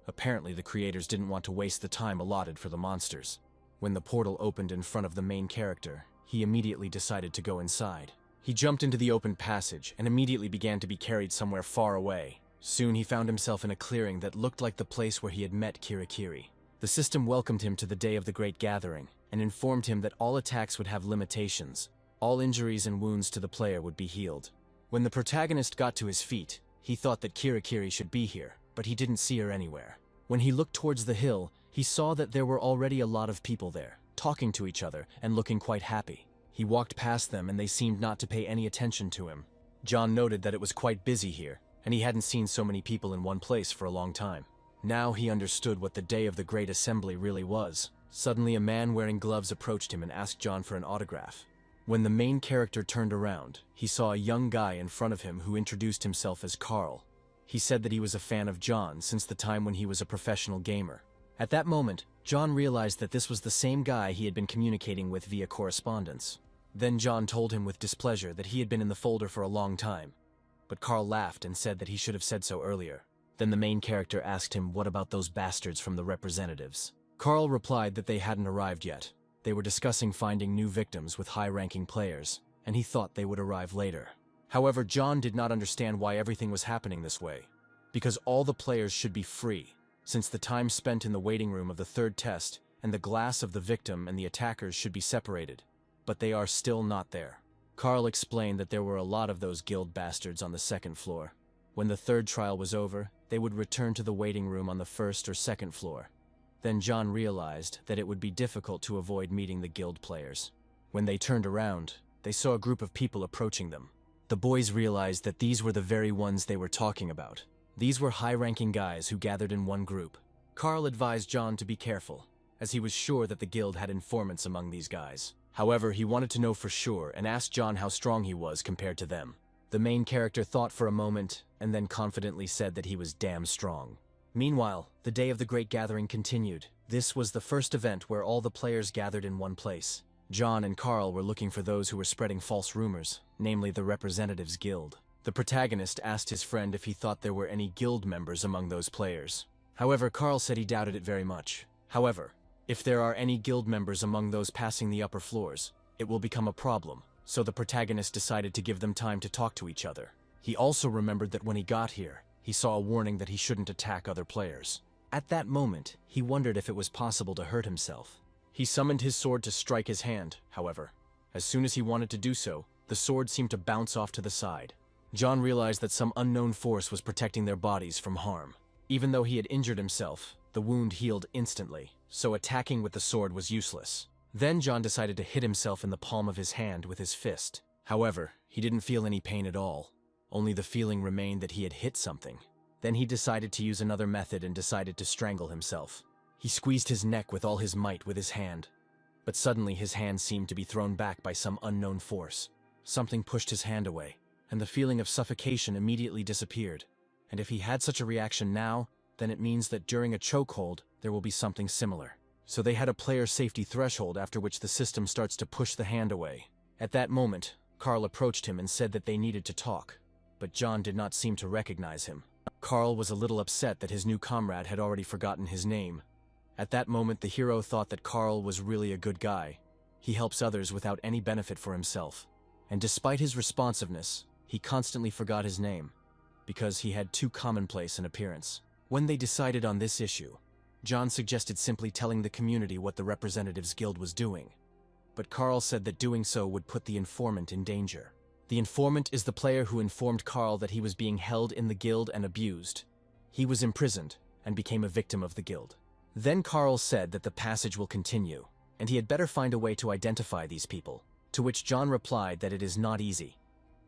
Apparently the creators didn't want to waste the time allotted for the monsters. When the portal opened in front of the main character, he immediately decided to go inside. He jumped into the open passage and immediately began to be carried somewhere far away. Soon he found himself in a clearing that looked like the place where he had met Kirai. The system welcomed him to the day of the Great Gathering and informed him that all attacks would have limitations. All injuries and wounds to the player would be healed. When the protagonist got to his feet, he thought that Kirai should be here, but he didn't see her anywhere. When he looked towards the hill, he saw that there were already a lot of people there, talking to each other and looking quite happy. He walked past them and they seemed not to pay any attention to him. John noted that it was quite busy here, and he hadn't seen so many people in one place for a long time. Now he understood what the day of the Great Assembly really was. Suddenly a man wearing gloves approached him and asked John for an autograph. When the main character turned around, he saw a young guy in front of him who introduced himself as Carl. He said that he was a fan of John since the time when he was a professional gamer. At that moment, John realized that this was the same guy he had been communicating with via correspondence. Then John told him with displeasure that he had been in the folder for a long time. But Carl laughed and said that he should have said so earlier. Then the main character asked him what about those bastards from the representatives. Carl replied that they hadn't arrived yet. They were discussing finding new victims with high-ranking players, and he thought they would arrive later. However, John did not understand why everything was happening this way. Because all the players should be free, since the time spent in the waiting room of the 3rd test and the glass of the victim and the attackers should be separated. But they are still not there. Carl explained that there were a lot of those guild bastards on the 2nd floor. When the 3rd trial was over, they would return to the waiting room on the 1st or 2nd floor. Then John realized that it would be difficult to avoid meeting the guild players. When they turned around, they saw a group of people approaching them. The boys realized that these were the very ones they were talking about. These were high-ranking guys who gathered in one group. Carl advised John to be careful, as he was sure that the guild had informants among these guys. However, he wanted to know for sure and asked John how strong he was compared to them. The main character thought for a moment and then confidently said that he was damn strong. Meanwhile, the day of the Great Gathering continued. This was the first event where all the players gathered in one place. John and Carl were looking for those who were spreading false rumors, namely the Representatives Guild. The protagonist asked his friend if he thought there were any guild members among those players. However, Carl said he doubted it very much. However, if there are any guild members among those passing the upper floors, it will become a problem, so the protagonist decided to give them time to talk to each other. He also remembered that when he got here, he saw a warning that he shouldn't attack other players. At that moment, he wondered if it was possible to hurt himself. He summoned his sword to strike his hand, however. As soon as he wanted to do so, the sword seemed to bounce off to the side. John realized that some unknown force was protecting their bodies from harm. Even though he had injured himself, the wound healed instantly, so attacking with the sword was useless. Then John decided to hit himself in the palm of his hand with his fist. However, he didn't feel any pain at all. Only the feeling remained that he had hit something. Then he decided to use another method and decided to strangle himself. He squeezed his neck with all his might with his hand. But suddenly his hand seemed to be thrown back by some unknown force. Something pushed his hand away, and the feeling of suffocation immediately disappeared. And if he had such a reaction now, then it means that during a chokehold, there will be something similar. So they had a player safety threshold after which the system starts to push the hand away. At that moment, Carl approached him and said that they needed to talk, but John did not seem to recognize him. Carl was a little upset that his new comrade had already forgotten his name. At that moment, the hero thought that Carl was really a good guy. He helps others without any benefit for himself. And despite his responsiveness, he constantly forgot his name, because he had too commonplace an appearance. When they decided on this issue, John suggested simply telling the community what the Representatives Guild was doing. But Carl said that doing so would put the informant in danger. The informant is the player who informed Carl that he was being held in the guild and abused. He was imprisoned and became a victim of the guild. Then Carl said that the passage will continue, and he had better find a way to identify these people, to which John replied that it is not easy.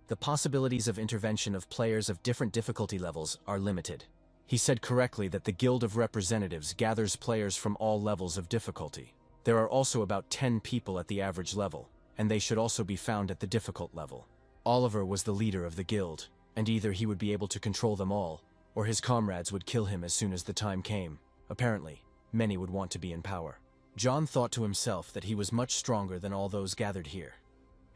The possibilities of intervention of players of different difficulty levels are limited. He said correctly that the Guild of Representatives gathers players from all levels of difficulty. There are also about 10 people at the average level, and they should also be found at the difficult level. Oliver was the leader of the guild, and either he would be able to control them all, or his comrades would kill him as soon as the time came. Apparently, many would want to be in power. John thought to himself that he was much stronger than all those gathered here,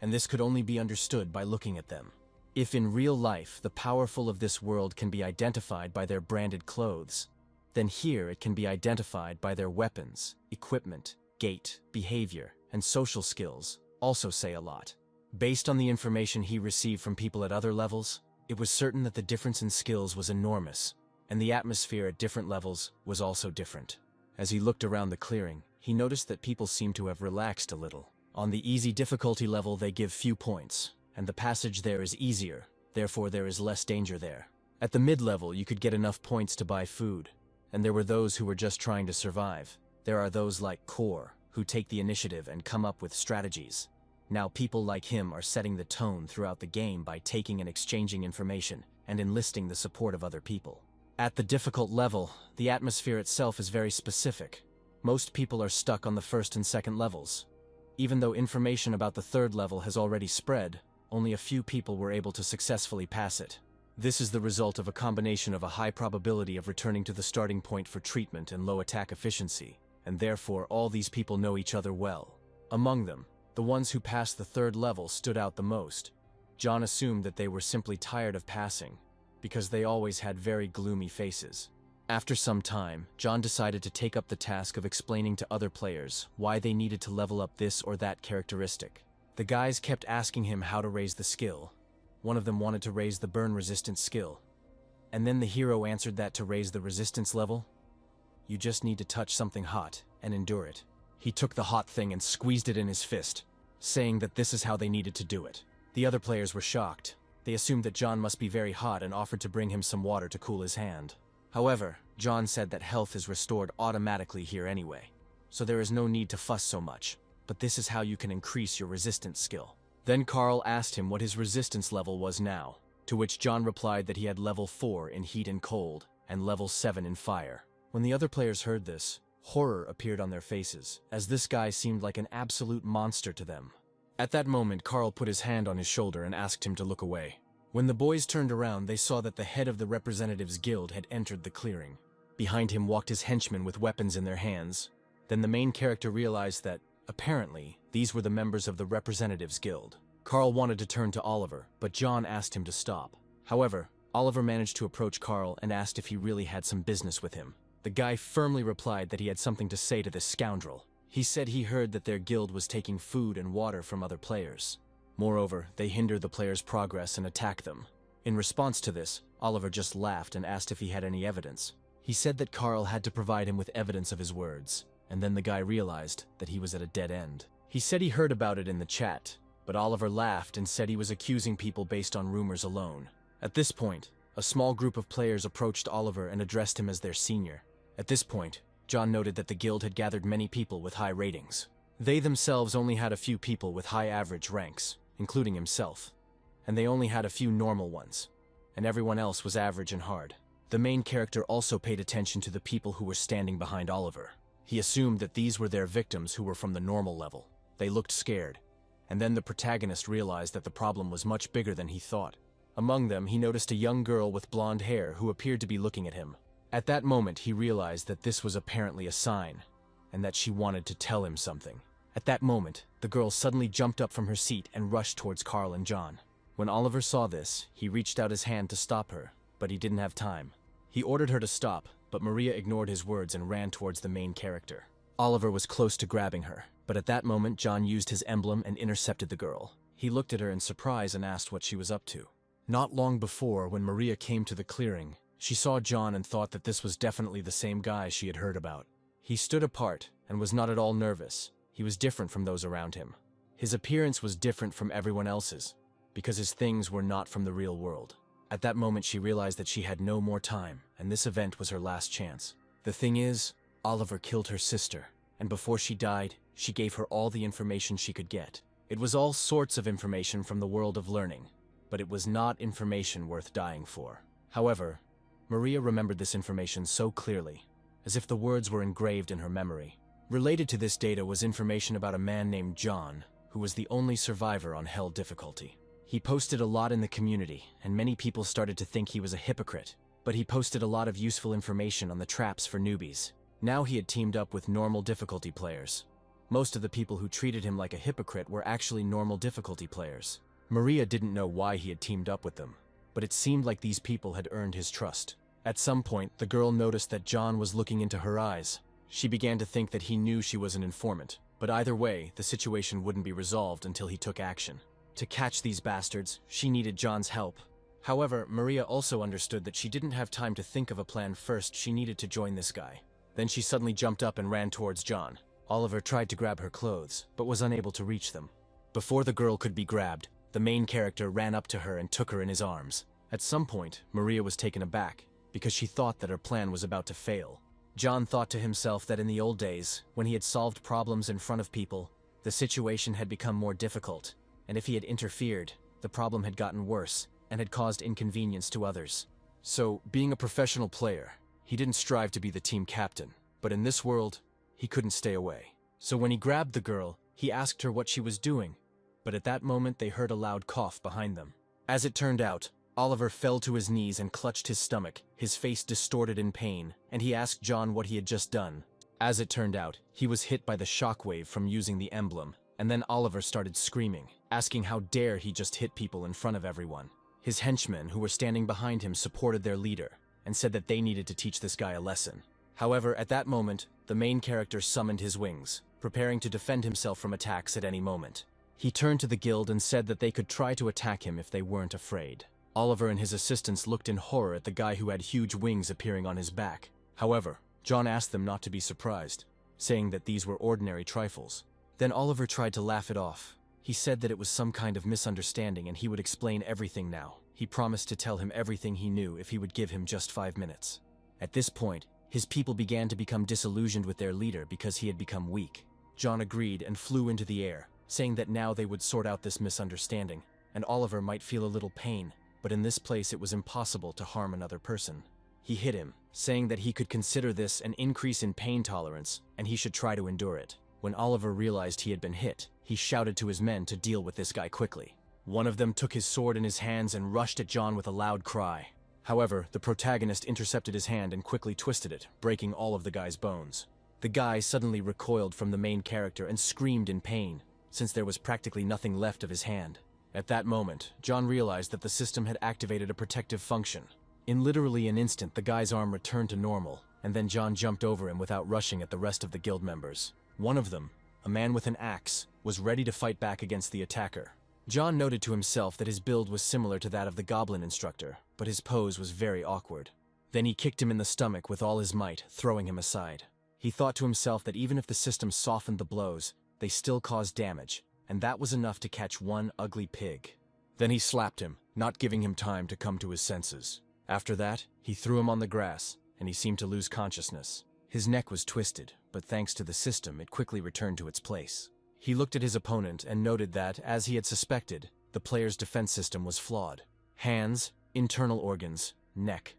and this could only be understood by looking at them. If in real life the powerful of this world can be identified by their branded clothes, then here it can be identified by their weapons, equipment, gait, behavior, and social skills also say a lot. Based on the information he received from people at other levels, it was certain that the difference in skills was enormous, and the atmosphere at different levels was also different. As he looked around the clearing, he noticed that people seemed to have relaxed a little. On the easy difficulty level they give few points, and the passage there is easier, therefore there is less danger there. At the mid-level you could get enough points to buy food, and there were those who were just trying to survive. There are those like Core, who take the initiative and come up with strategies. Now people like him are setting the tone throughout the game by taking and exchanging information and enlisting the support of other people. At the difficult level, the atmosphere itself is very specific. Most people are stuck on the first and second levels. Even though information about the third level has already spread, only a few people were able to successfully pass it. This is the result of a combination of a high probability of returning to the starting point for treatment and low attack efficiency, and therefore all these people know each other well. Among them, the ones who passed the third level stood out the most. John assumed that they were simply tired of passing, because they always had very gloomy faces. After some time, John decided to take up the task of explaining to other players why they needed to level up this or that characteristic. The guys kept asking him how to raise the skill. One of them wanted to raise the burn resistance skill. And then the hero answered that to raise the resistance level, you just need to touch something hot and endure it. He took the hot thing and squeezed it in his fist, saying that this is how they needed to do it. The other players were shocked. They assumed that John must be very hot and offered to bring him some water to cool his hand. However, John said that health is restored automatically here anyway, so there is no need to fuss so much, but this is how you can increase your resistance skill. Then Carl asked him what his resistance level was now, to which John replied that he had level 4 in heat and cold, and level 7 in fire. When the other players heard this, horror appeared on their faces, as this guy seemed like an absolute monster to them. At that moment, Carl put his hand on his shoulder and asked him to look away. When the boys turned around, they saw that the head of the Representatives Guild had entered the clearing. Behind him walked his henchmen with weapons in their hands. Then the main character realized that, apparently, these were the members of the Representatives Guild. Carl wanted to turn to Oliver, but John asked him to stop. However, Oliver managed to approach Carl and asked if he really had some business with him. The guy firmly replied that he had something to say to this scoundrel. He said he heard that their guild was taking food and water from other players. Moreover, they hinder the players' progress and attack them. In response to this, Oliver just laughed and asked if he had any evidence. He said that Carl had to provide him with evidence of his words, and then the guy realized that he was at a dead end. He said he heard about it in the chat, but Oliver laughed and said he was accusing people based on rumors alone. At this point, a small group of players approached Oliver and addressed him as their senior. At this point, John noted that the guild had gathered many people with high ratings. They themselves only had a few people with high average ranks, including himself, and they only had a few normal ones, and everyone else was average and hard. The main character also paid attention to the people who were standing behind Oliver. He assumed that these were their victims who were from the normal level. They looked scared, and then the protagonist realized that the problem was much bigger than he thought. Among them, he noticed a young girl with blonde hair who appeared to be looking at him. At that moment, he realized that this was apparently a sign, and that she wanted to tell him something. At that moment, the girl suddenly jumped up from her seat and rushed towards Carl and John. When Oliver saw this, he reached out his hand to stop her, but he didn't have time. He ordered her to stop, but Maria ignored his words and ran towards the main character. Oliver was close to grabbing her, but at that moment John used his emblem and intercepted the girl. He looked at her in surprise and asked what she was up to. Not long before, when Maria came to the clearing, she saw John and thought that this was definitely the same guy she had heard about. He stood apart and was not at all nervous. He was different from those around him. His appearance was different from everyone else's, because his things were not from the real world. At that moment she realized that she had no more time, and this event was her last chance. The thing is, Oliver killed her sister, and before she died, she gave her all the information she could get. It was all sorts of information from the world of learning, but it was not information worth dying for. However, Maria remembered this information so clearly, as if the words were engraved in her memory. Related to this data was information about a man named John, who was the only survivor on Hell difficulty. He posted a lot in the community, and many people started to think he was a hypocrite, but he posted a lot of useful information on the traps for newbies. Now he had teamed up with normal difficulty players. Most of the people who treated him like a hypocrite were actually normal difficulty players. Maria didn't know why he had teamed up with them, but it seemed like these people had earned his trust. At some point, the girl noticed that John was looking into her eyes. She began to think that he knew she was an informant, but either way, the situation wouldn't be resolved until he took action. To catch these bastards, she needed John's help. However, Maria also understood that she didn't have time to think of a plan first. She needed to join this guy. Then she suddenly jumped up and ran towards John. Oliver tried to grab her clothes, but was unable to reach them. Before the girl could be grabbed, the main character ran up to her and took her in his arms. At some point, Maria was taken aback, because she thought that her plan was about to fail. John thought to himself that in the old days, when he had solved problems in front of people, the situation had become more difficult, and if he had interfered, the problem had gotten worse and had caused inconvenience to others. So, being a professional player, he didn't strive to be the team captain, but in this world, he couldn't stay away. So when he grabbed the girl, he asked her what she was doing, but at that moment they heard a loud cough behind them. As it turned out, Oliver fell to his knees and clutched his stomach, his face distorted in pain, and he asked John what he had just done. As it turned out, he was hit by the shockwave from using the emblem, and then Oliver started screaming, asking how dare he just hit people in front of everyone. His henchmen, who were standing behind him, supported their leader, and said that they needed to teach this guy a lesson. However, at that moment, the main character summoned his wings, preparing to defend himself from attacks at any moment. He turned to the guild and said that they could try to attack him if they weren't afraid. Oliver and his assistants looked in horror at the guy who had huge wings appearing on his back. However, John asked them not to be surprised, saying that these were ordinary trifles. Then Oliver tried to laugh it off. He said that it was some kind of misunderstanding and he would explain everything now. He promised to tell him everything he knew if he would give him just 5 minutes. At this point, his people began to become disillusioned with their leader because he had become weak. John agreed and flew into the air, saying that now they would sort out this misunderstanding, and Oliver might feel a little pain, but in this place it was impossible to harm another person. He hit him, saying that he could consider this an increase in pain tolerance, and he should try to endure it. When Oliver realized he had been hit, he shouted to his men to deal with this guy quickly. One of them took his sword in his hands and rushed at John with a loud cry. However, the protagonist intercepted his hand and quickly twisted it, breaking all of the guy's bones. The guy suddenly recoiled from the main character and screamed in pain, since there was practically nothing left of his hand. At that moment, John realized that the system had activated a protective function. In literally an instant, the guy's arm returned to normal, and then John jumped over him without rushing at the rest of the guild members. One of them, a man with an axe, was ready to fight back against the attacker. John noted to himself that his build was similar to that of the Goblin instructor, but his pose was very awkward. Then he kicked him in the stomach with all his might, throwing him aside. He thought to himself that even if the system softened the blows, they still caused damage, and that was enough to catch one ugly pig. Then he slapped him, not giving him time to come to his senses. After that, he threw him on the grass, and he seemed to lose consciousness. His neck was twisted, but thanks to the system, it quickly returned to its place. He looked at his opponent and noted that, as he had suspected, the player's defense system was flawed. Hands, internal organs, neck.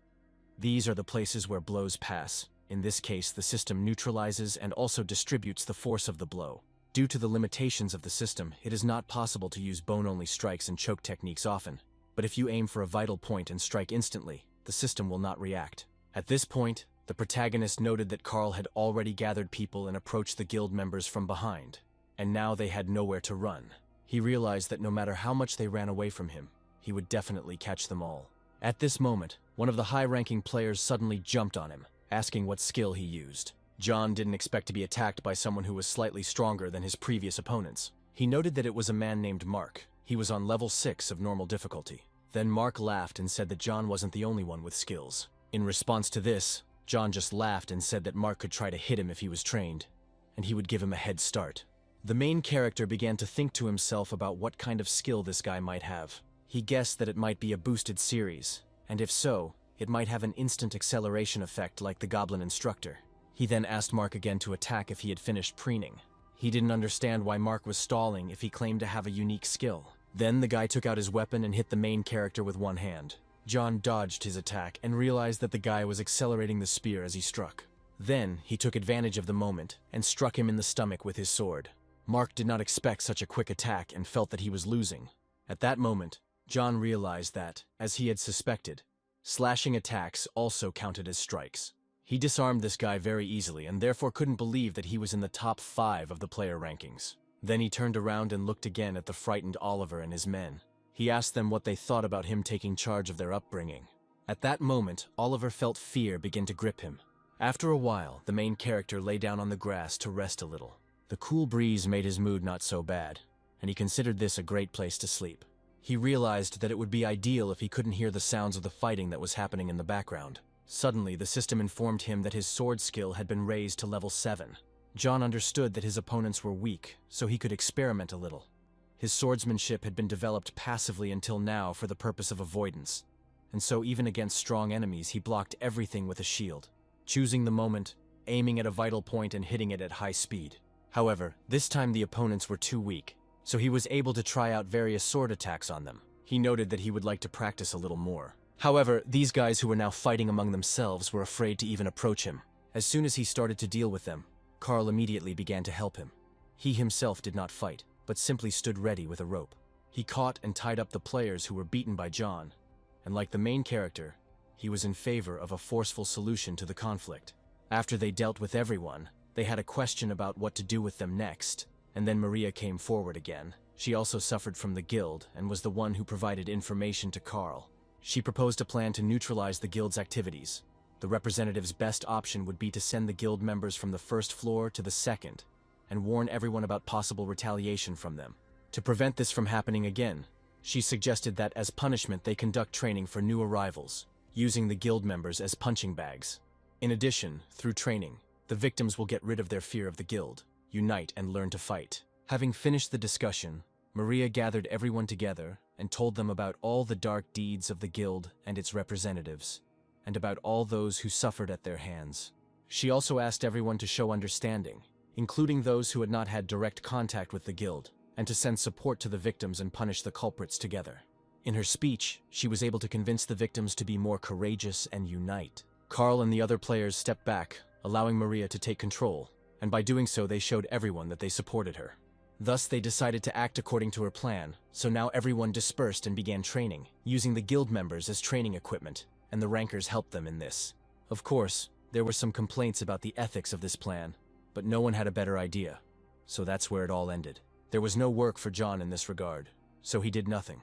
These are the places where blows pass. In this case, the system neutralizes and also distributes the force of the blow. Due to the limitations of the system, it is not possible to use bone-only strikes and choke techniques often. But if you aim for a vital point and strike instantly, the system will not react. At this point, the protagonist noted that Carl had already gathered people and approached the guild members from behind. And now they had nowhere to run. He realized that no matter how much they ran away from him, he would definitely catch them all. At this moment, one of the high-ranking players suddenly jumped on him, asking what skill he used. John didn't expect to be attacked by someone who was slightly stronger than his previous opponents. He noted that it was a man named Mark. He was on level 6 of normal difficulty. Then Mark laughed and said that John wasn't the only one with skills. In response to this, John just laughed and said that Mark could try to hit him if he was trained, and he would give him a head start. The main character began to think to himself about what kind of skill this guy might have. He guessed that it might be a boosted series, and if so, it might have an instant acceleration effect like the Goblin instructor. He then asked Mark again to attack if he had finished preening. He didn't understand why Mark was stalling if he claimed to have a unique skill. Then the guy took out his weapon and hit the main character with one hand. John dodged his attack and realized that the guy was accelerating the spear as he struck. Then he took advantage of the moment and struck him in the stomach with his sword. Mark did not expect such a quick attack and felt that he was losing. At that moment, John realized that, as he had suspected, slashing attacks also counted as strikes. He disarmed this guy very easily and therefore couldn't believe that he was in the top 5 of the player rankings. Then he turned around and looked again at the frightened Oliver and his men. He asked them what they thought about him taking charge of their upbringing. At that moment, Oliver felt fear begin to grip him. After a while, the main character lay down on the grass to rest a little. The cool breeze made his mood not so bad, and he considered this a great place to sleep. He realized that it would be ideal if he couldn't hear the sounds of the fighting that was happening in the background. Suddenly, the system informed him that his sword skill had been raised to level 7. John understood that his opponents were weak, so he could experiment a little. His swordsmanship had been developed passively until now for the purpose of avoidance, and so even against strong enemies he blocked everything with a shield, choosing the moment, aiming at a vital point and hitting it at high speed. However, this time the opponents were too weak, so he was able to try out various sword attacks on them. He noted that he would like to practice a little more. However, these guys who were now fighting among themselves were afraid to even approach him. As soon as he started to deal with them, Carl immediately began to help him. He himself did not fight, but simply stood ready with a rope. He caught and tied up the players who were beaten by John, and like the main character, he was in favor of a forceful solution to the conflict. After they dealt with everyone, they had a question about what to do with them next, and then Maria came forward again. She also suffered from the guild and was the one who provided information to Carl. She proposed a plan to neutralize the guild's activities. The representative's best option would be to send the guild members from the first floor to the second, and warn everyone about possible retaliation from them. To prevent this from happening again, she suggested that as punishment they conduct training for new arrivals, using the guild members as punching bags. In addition, through training, the victims will get rid of their fear of the guild, unite and learn to fight. Having finished the discussion, Maria gathered everyone together and told them about all the dark deeds of the guild and its representatives, and about all those who suffered at their hands. She also asked everyone to show understanding, including those who had not had direct contact with the guild, and to send support to the victims and punish the culprits together. In her speech, she was able to convince the victims to be more courageous and unite. Carl and the other players stepped back, allowing Maria to take control, and by doing so they showed everyone that they supported her. Thus they decided to act according to her plan, so now everyone dispersed and began training, using the guild members as training equipment, and the rankers helped them in this. Of course, there were some complaints about the ethics of this plan, but no one had a better idea, so that's where it all ended. There was no work for John in this regard, so he did nothing.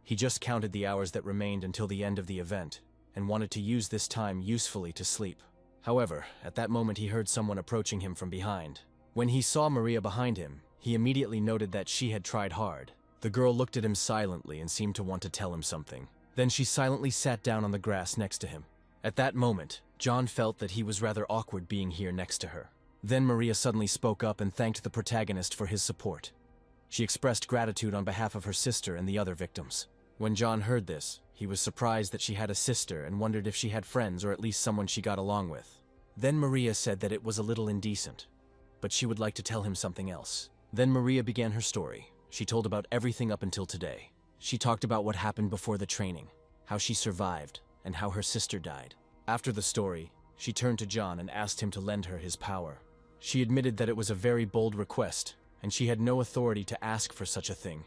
He just counted the hours that remained until the end of the event, and wanted to use this time usefully to sleep. However, at that moment he heard someone approaching him from behind. When he saw Maria behind him, he immediately noted that she had tried hard. The girl looked at him silently and seemed to want to tell him something. Then she silently sat down on the grass next to him. At that moment, John felt that he was rather awkward being here next to her. Then Maria suddenly spoke up and thanked the protagonist for his support. She expressed gratitude on behalf of her sister and the other victims. When John heard this, he was surprised that she had a sister and wondered if she had friends or at least someone she got along with. Then Maria said that it was a little indecent, but she would like to tell him something else. Then Maria began her story. She told about everything up until today. She talked about what happened before the training, how she survived, and how her sister died. After the story, she turned to John and asked him to lend her his power. She admitted that it was a very bold request, and she had no authority to ask for such a thing,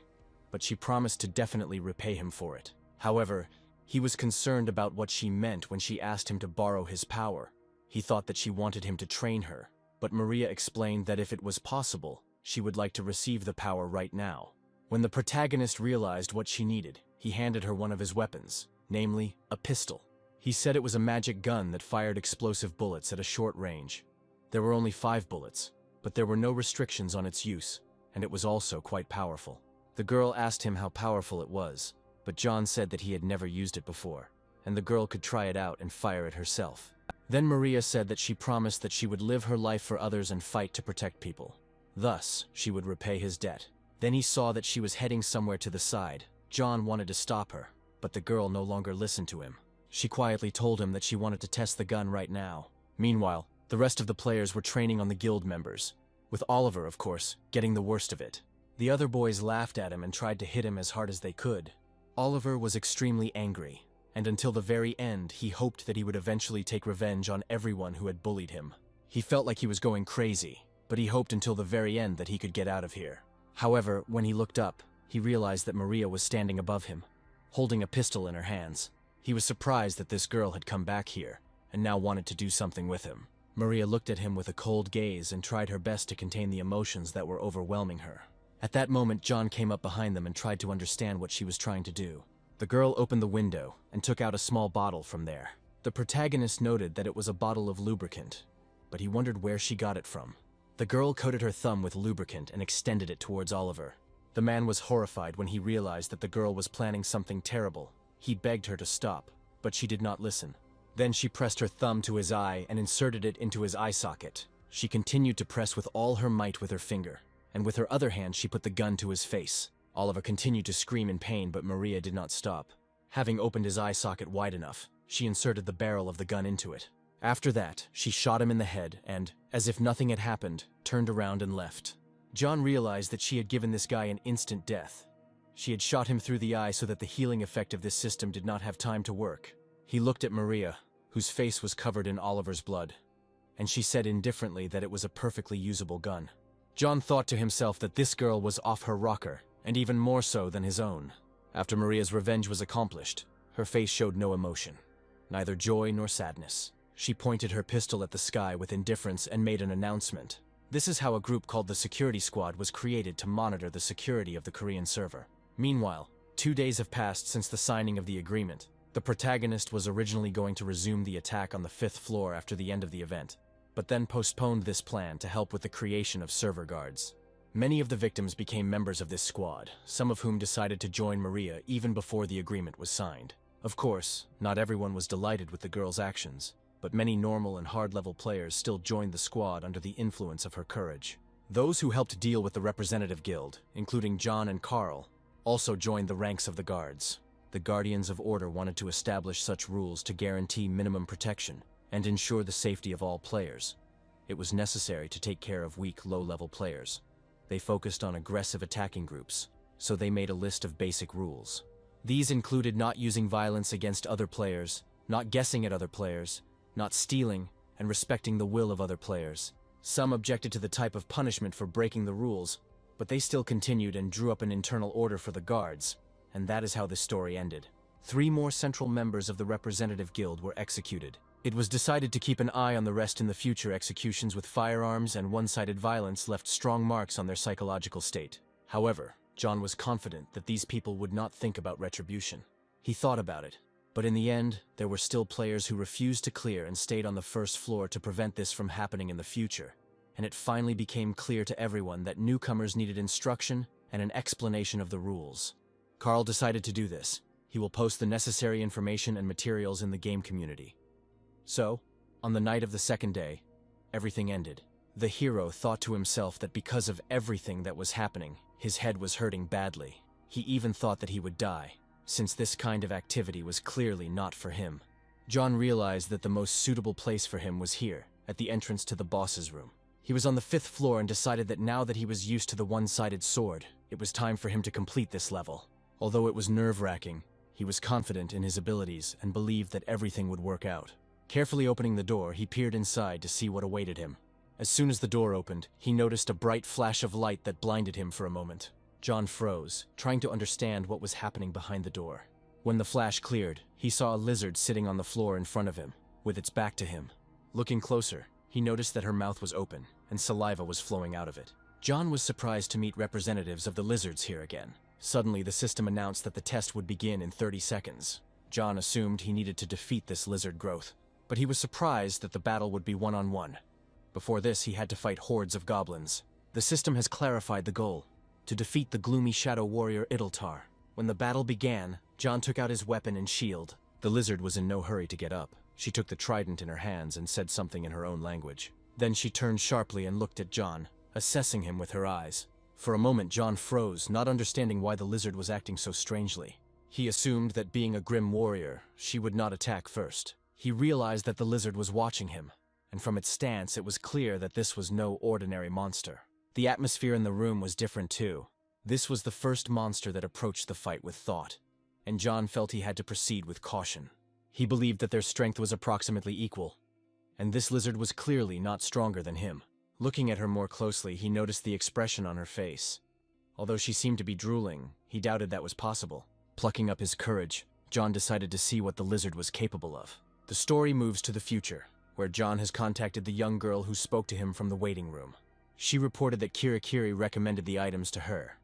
but she promised to definitely repay him for it. However, he was concerned about what she meant when she asked him to borrow his power. He thought that she wanted him to train her, but Maria explained that if it was possible, she would like to receive the power right now. When the protagonist realized what she needed, he handed her one of his weapons, namely, a pistol. He said it was a magic gun that fired explosive bullets at a short range. There were only 5 bullets, but there were no restrictions on its use, and it was also quite powerful. The girl asked him how powerful it was, but John said that he had never used it before, and the girl could try it out and fire it herself. Then Maria said that she promised that she would live her life for others and fight to protect people. Thus, she would repay his debt. Then he saw that she was heading somewhere to the side. John wanted to stop her, but the girl no longer listened to him. She quietly told him that she wanted to test the gun right now. Meanwhile, the rest of the players were training on the guild members, with Oliver, of course, getting the worst of it. The other boys laughed at him and tried to hit him as hard as they could. Oliver was extremely angry, and until the very end, he hoped that he would eventually take revenge on everyone who had bullied him. He felt like he was going crazy, but he hoped until the very end that he could get out of here. However, when he looked up, he realized that Maria was standing above him, holding a pistol in her hands. He was surprised that this girl had come back here, and now wanted to do something with him. Maria looked at him with a cold gaze and tried her best to contain the emotions that were overwhelming her. At that moment, John came up behind them and tried to understand what she was trying to do. The girl opened the window and took out a small bottle from there. The protagonist noted that it was a bottle of lubricant, but he wondered where she got it from. The girl coated her thumb with lubricant and extended it towards Oliver. The man was horrified when he realized that the girl was planning something terrible. He begged her to stop, but she did not listen. Then she pressed her thumb to his eye and inserted it into his eye socket. She continued to press with all her might with her finger, and with her other hand she put the gun to his face. Oliver continued to scream in pain, but Maria did not stop. Having opened his eye socket wide enough, she inserted the barrel of the gun into it. After that, she shot him in the head and, as if nothing had happened, turned around and left. John realized that she had given this guy an instant death. She had shot him through the eye so that the healing effect of this system did not have time to work. He looked at Maria, whose face was covered in Oliver's blood, and she said indifferently that it was a perfectly usable gun. John thought to himself that this girl was off her rocker, and even more so than his own. After Maria's revenge was accomplished, her face showed no emotion, neither joy nor sadness. She pointed her pistol at the sky with indifference and made an announcement. This is how a group called the Security Squad was created to monitor the security of the Korean server. Meanwhile, 2 days have passed since the signing of the agreement. The protagonist was originally going to resume the attack on the 5th floor after the end of the event, but then postponed this plan to help with the creation of server guards. Many of the victims became members of this squad, some of whom decided to join Maria even before the agreement was signed. Of course, not everyone was delighted with the girl's actions, but many normal and hard-level players still joined the squad under the influence of her courage. Those who helped deal with the representative guild, including John and Carl, also joined the ranks of the guards. The Guardians of Order wanted to establish such rules to guarantee minimum protection and ensure the safety of all players. It was necessary to take care of weak, low-level players. They focused on aggressive attacking groups, so they made a list of basic rules. These included not using violence against other players, not guessing at other players, not stealing, and respecting the will of other players. Some objected to the type of punishment for breaking the rules, but they still continued and drew up an internal order for the guards, and that is how the story ended. 3 more central members of the representative guild were executed. It was decided to keep an eye on the rest in the future. Executions with firearms and one-sided violence left strong marks on their psychological state. However, John was confident that these people would not think about retribution. He thought about it, but in the end, there were still players who refused to clear and stayed on the 1st floor to prevent this from happening in the future. And it finally became clear to everyone that newcomers needed instruction and an explanation of the rules. Carl decided to do this. He will post the necessary information and materials in the game community. So, on the night of the second day, everything ended. The hero thought to himself that because of everything that was happening, his head was hurting badly. He even thought that he would die, since this kind of activity was clearly not for him. John realized that the most suitable place for him was here, at the entrance to the boss's room. He was on the 5th floor and decided that now that he was used to the one-sided sword, it was time for him to complete this level. Although it was nerve-wracking, he was confident in his abilities and believed that everything would work out. Carefully opening the door, he peered inside to see what awaited him. As soon as the door opened, he noticed a bright flash of light that blinded him for a moment. John froze, trying to understand what was happening behind the door. When the flash cleared, he saw a lizard sitting on the floor in front of him, with its back to him. Looking closer, he noticed that her mouth was open, and saliva was flowing out of it. John was surprised to meet representatives of the lizards here again. Suddenly, the system announced that the test would begin in 30 seconds. John assumed he needed to defeat this lizard growth, but he was surprised that the battle would be one-on-one. Before this, he had to fight hordes of goblins. The system has clarified the goal: to defeat the gloomy shadow warrior Idiltar. When the battle began, John took out his weapon and shield. The lizard was in no hurry to get up. She took the trident in her hands and said something in her own language. Then she turned sharply and looked at John, assessing him with her eyes. For a moment, John froze, not understanding why the lizard was acting so strangely. He assumed that being a grim warrior, she would not attack first. He realized that the lizard was watching him, and from its stance it was clear that this was no ordinary monster. The atmosphere in the room was different too. This was the first monster that approached the fight with thought, and John felt he had to proceed with caution. He believed that their strength was approximately equal, and this lizard was clearly not stronger than him. Looking at her more closely, he noticed the expression on her face. Although she seemed to be drooling, he doubted that was possible. Plucking up his courage, John decided to see what the lizard was capable of. The story moves to the future, where John has contacted the young girl who spoke to him from the waiting room. She reported that Kirai recommended the items to her: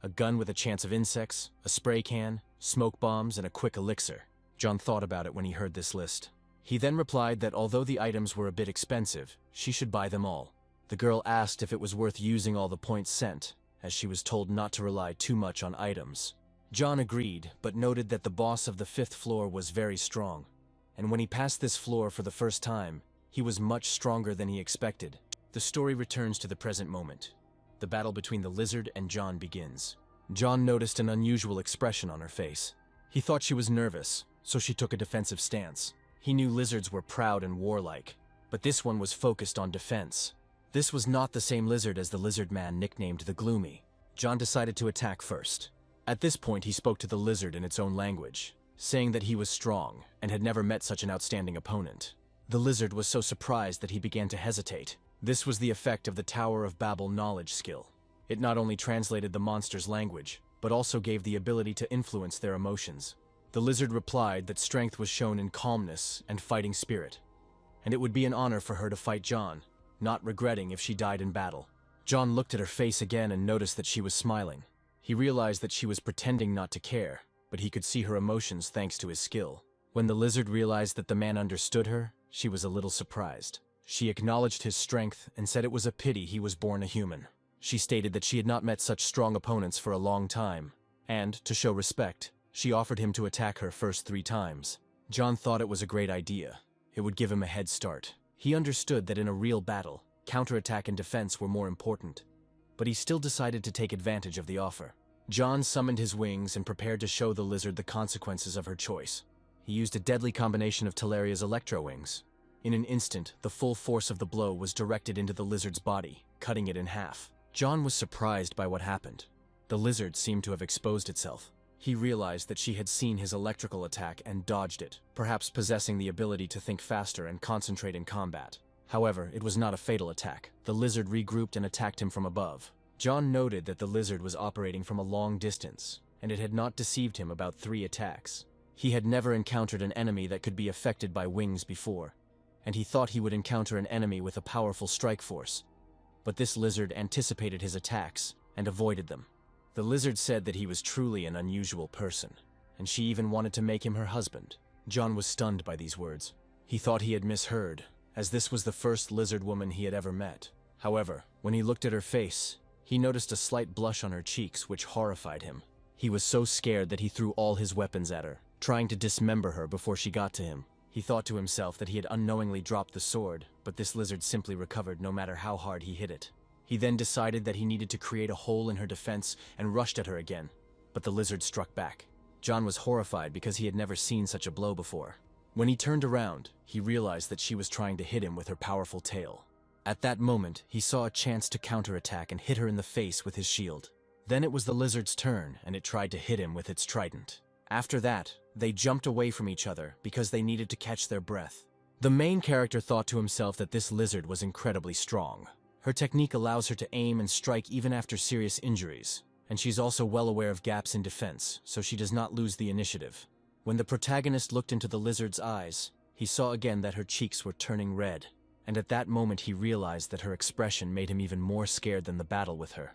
a gun with a chance of insects, a spray can, smoke bombs, and a quick elixir. John thought about it when he heard this list. He then replied that although the items were a bit expensive, she should buy them all. The girl asked if it was worth using all the points sent, as she was told not to rely too much on items. John agreed, but noted that the boss of the 5th floor was very strong, and when he passed this floor for the first time, he was much stronger than he expected. The story returns to the present moment. The battle between the lizard and John begins. John noticed an unusual expression on her face. He thought she was nervous, so she took a defensive stance. He knew lizards were proud and warlike, but this one was focused on defense. This was not the same lizard as the lizard man nicknamed the Gloomy. John decided to attack first. At this point, he spoke to the lizard in its own language, saying that he was strong and had never met such an outstanding opponent. The lizard was so surprised that he began to hesitate. This was the effect of the Tower of Babel knowledge skill. It not only translated the monster's language, but also gave the ability to influence their emotions. The lizard replied that strength was shown in calmness and fighting spirit, and it would be an honor for her to fight John, not regretting if she died in battle. John looked at her face again and noticed that she was smiling. He realized that she was pretending not to care, but he could see her emotions thanks to his skill. When the lizard realized that the man understood her, she was a little surprised. She acknowledged his strength and said it was a pity he was born a human. She stated that she had not met such strong opponents for a long time, and, to show respect, she offered him to attack her first 3 times. John thought it was a great idea. It would give him a head start. He understood that in a real battle, counterattack and defense were more important, but he still decided to take advantage of the offer. John summoned his wings and prepared to show the lizard the consequences of her choice. He used a deadly combination of Talaria's electro wings. In an instant, the full force of the blow was directed into the lizard's body, cutting it in half. John was surprised by what happened. The lizard seemed to have exposed itself. He realized that she had seen his electrical attack and dodged it, perhaps possessing the ability to think faster and concentrate in combat. However, it was not a fatal attack. The lizard regrouped and attacked him from above. John noted that the lizard was operating from a long distance, and it had not deceived him about 3 attacks. He had never encountered an enemy that could be affected by wings before, and he thought he would encounter an enemy with a powerful strike force. But this lizard anticipated his attacks and avoided them. The lizard said that he was truly an unusual person, and she even wanted to make him her husband. John was stunned by these words. He thought he had misheard, as this was the first lizard woman he had ever met. However, when he looked at her face, He noticed a slight blush on her cheeks, which horrified him. He was so scared that he threw all his weapons at her, trying to dismember her before she got to him. He thought to himself that he had unknowingly dropped the sword, but this lizard simply recovered no matter how hard he hit it. He then decided that he needed to create a hole in her defense and rushed at her again, but the lizard struck back. John was horrified because he had never seen such a blow before. When he turned around, he realized that she was trying to hit him with her powerful tail. At that moment, he saw a chance to counterattack and hit her in the face with his shield. Then it was the lizard's turn, and it tried to hit him with its trident. After that, they jumped away from each other because they needed to catch their breath. The main character thought to himself that this lizard was incredibly strong. Her technique allows her to aim and strike even after serious injuries, and she's also well aware of gaps in defense, so she does not lose the initiative. When the protagonist looked into the lizard's eyes, he saw again that her cheeks were turning red, and at that moment he realized that her expression made him even more scared than the battle with her.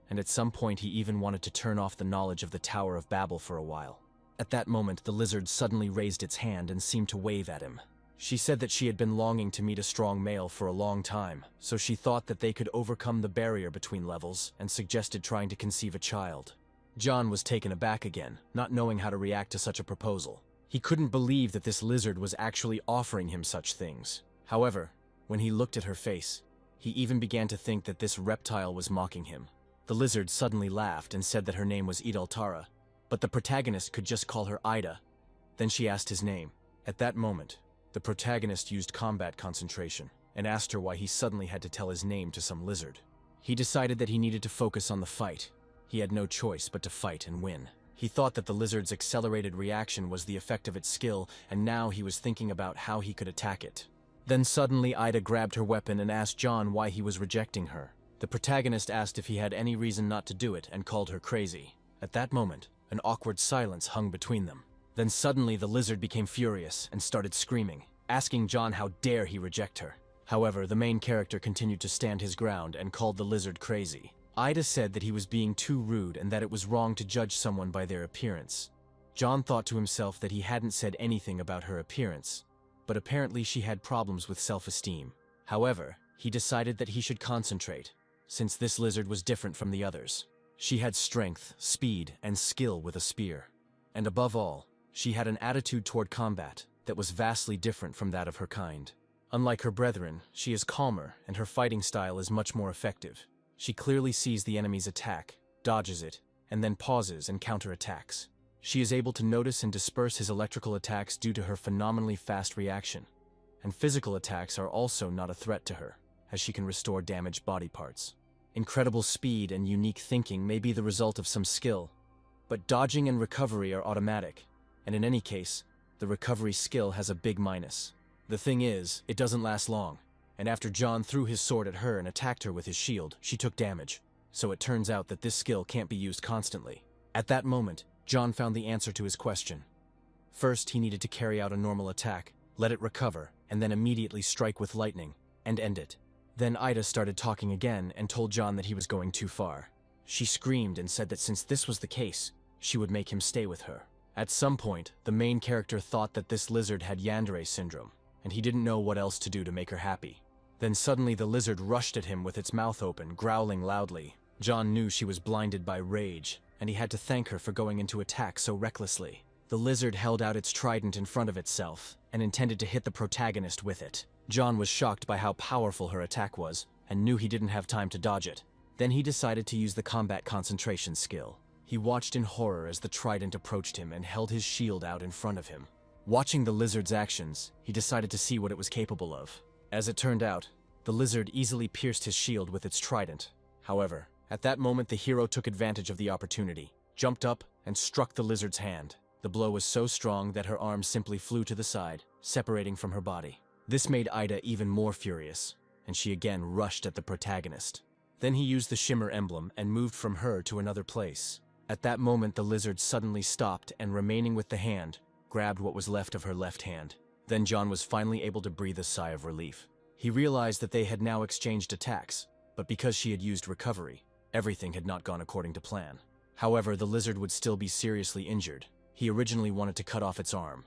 And at some point he even wanted to turn off the knowledge of the Tower of Babel for a while. At that moment, the lizard suddenly raised its hand and seemed to wave at him. She said that she had been longing to meet a strong male for a long time, so she thought that they could overcome the barrier between levels and suggested trying to conceive a child. John was taken aback again, not knowing how to react to such a proposal. He couldn't believe that this lizard was actually offering him such things. However, when he looked at her face, he even began to think that this reptile was mocking him. The lizard suddenly laughed and said that her name was Idaltara, but the protagonist could just call her Ida. Then she asked his name. At that moment, the protagonist used combat concentration and asked her why he suddenly had to tell his name to some lizard. He decided that he needed to focus on the fight. He had no choice but to fight and win. He thought that the lizard's accelerated reaction was the effect of its skill, and now he was thinking about how he could attack it. Then suddenly Ida grabbed her weapon and asked John why he was rejecting her. The protagonist asked if he had any reason not to do it and called her crazy. At that moment, an awkward silence hung between them. Then suddenly the lizard became furious and started screaming, asking John how dare he reject her. However, the main character continued to stand his ground and called the lizard crazy. Ida said that he was being too rude and that it was wrong to judge someone by their appearance. John thought to himself that he hadn't said anything about her appearance, but apparently she had problems with self-esteem. However, he decided that he should concentrate, since this lizard was different from the others. She had strength, speed, and skill with a spear. And above all, she had an attitude toward combat that was vastly different from that of her kind. Unlike her brethren, she is calmer and her fighting style is much more effective. She clearly sees the enemy's attack, dodges it, and then pauses and counterattacks. She is able to notice and disperse his electrical attacks due to her phenomenally fast reaction. And physical attacks are also not a threat to her, as she can restore damaged body parts. Incredible speed and unique thinking may be the result of some skill, but dodging and recovery are automatic, and in any case, the recovery skill has a big minus. The thing is, it doesn't last long, and after John threw his sword at her and attacked her with his shield, she took damage, so it turns out that this skill can't be used constantly. At that moment, John found the answer to his question. First, he needed to carry out a normal attack, let it recover, and then immediately strike with lightning, and end it. Then Ida started talking again and told John that he was going too far. She screamed and said that since this was the case, she would make him stay with her. At some point, the main character thought that this lizard had yandere syndrome, and he didn't know what else to do to make her happy. Then suddenly the lizard rushed at him with its mouth open, growling loudly. John knew she was blinded by rage, and he had to thank her for going into attack so recklessly. The lizard held out its trident in front of itself, and intended to hit the protagonist with it. John was shocked by how powerful her attack was, and knew he didn't have time to dodge it. Then he decided to use the combat concentration skill. He watched in horror as the trident approached him and held his shield out in front of him. Watching the lizard's actions, he decided to see what it was capable of. As it turned out, the lizard easily pierced his shield with its trident. However, at that moment the hero took advantage of the opportunity, jumped up, and struck the lizard's hand. The blow was so strong that her arm simply flew to the side, separating from her body. This made Ida even more furious, and she again rushed at the protagonist. Then he used the shimmer emblem and moved from her to another place. At that moment the lizard suddenly stopped and, remaining with the hand, grabbed what was left of her left hand. Then John was finally able to breathe a sigh of relief. He realized that they had now exchanged attacks, but because she had used recovery, everything had not gone according to plan. However, the lizard would still be seriously injured. He originally wanted to cut off its arm,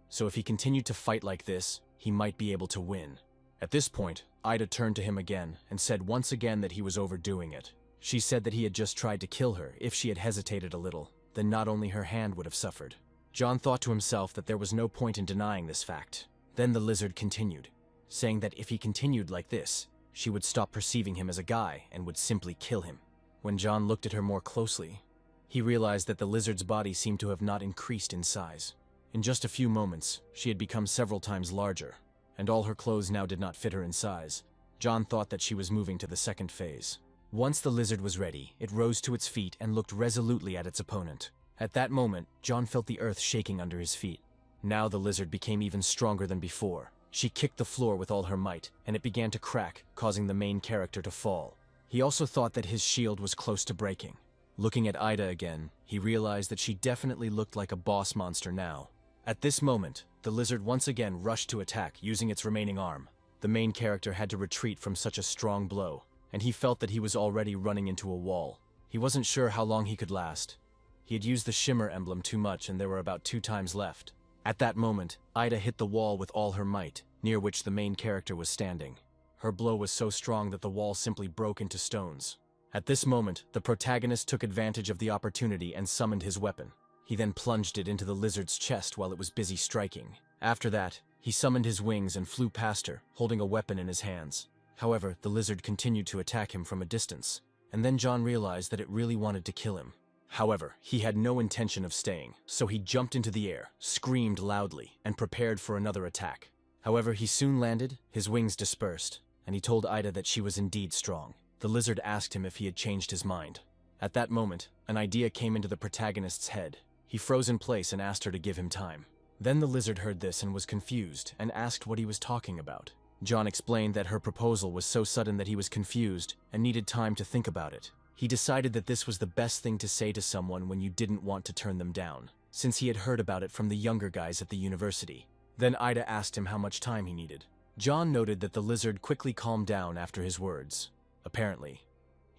so if he continued to fight like this, he might be able to win. At this point, Ida turned to him again and said once again that he was overdoing it. She said that he had just tried to kill her. If she had hesitated a little, then not only her hand would have suffered. John thought to himself that there was no point in denying this fact. Then the lizard continued, saying that if he continued like this, she would stop perceiving him as a guy and would simply kill him. When John looked at her more closely, he realized that the lizard's body seemed to have not increased in size. In just a few moments, she had become several times larger, and all her clothes now did not fit her in size. John thought that she was moving to the second phase. Once the lizard was ready, it rose to its feet and looked resolutely at its opponent. At that moment, John felt the earth shaking under his feet. Now the lizard became even stronger than before. She kicked the floor with all her might, and it began to crack, causing the main character to fall. He also thought that his shield was close to breaking. Looking at Ida again, he realized that she definitely looked like a boss monster now. At this moment, the lizard once again rushed to attack, using its remaining arm. The main character had to retreat from such a strong blow, and he felt that he was already running into a wall. He wasn't sure how long he could last. He had used the shimmer emblem too much and there were about 2 times left. At that moment, Ida hit the wall with all her might, near which the main character was standing. Her blow was so strong that the wall simply broke into stones. At this moment, the protagonist took advantage of the opportunity and summoned his weapon. He then plunged it into the lizard's chest while it was busy striking. After that, he summoned his wings and flew past her, holding a weapon in his hands. However, the lizard continued to attack him from a distance, and then John realized that it really wanted to kill him. However, he had no intention of staying, so he jumped into the air, screamed loudly, and prepared for another attack. However, he soon landed, his wings dispersed, and he told Ida that she was indeed strong. The lizard asked him if he had changed his mind. At that moment, an idea came into the protagonist's head. He froze in place and asked her to give him time. Then the lizard heard this and was confused and asked what he was talking about. John explained that her proposal was so sudden that he was confused and needed time to think about it. He decided that this was the best thing to say to someone when you didn't want to turn them down, since he had heard about it from the younger guys at the university. Then Ida asked him how much time he needed. John noted that the lizard quickly calmed down after his words. Apparently,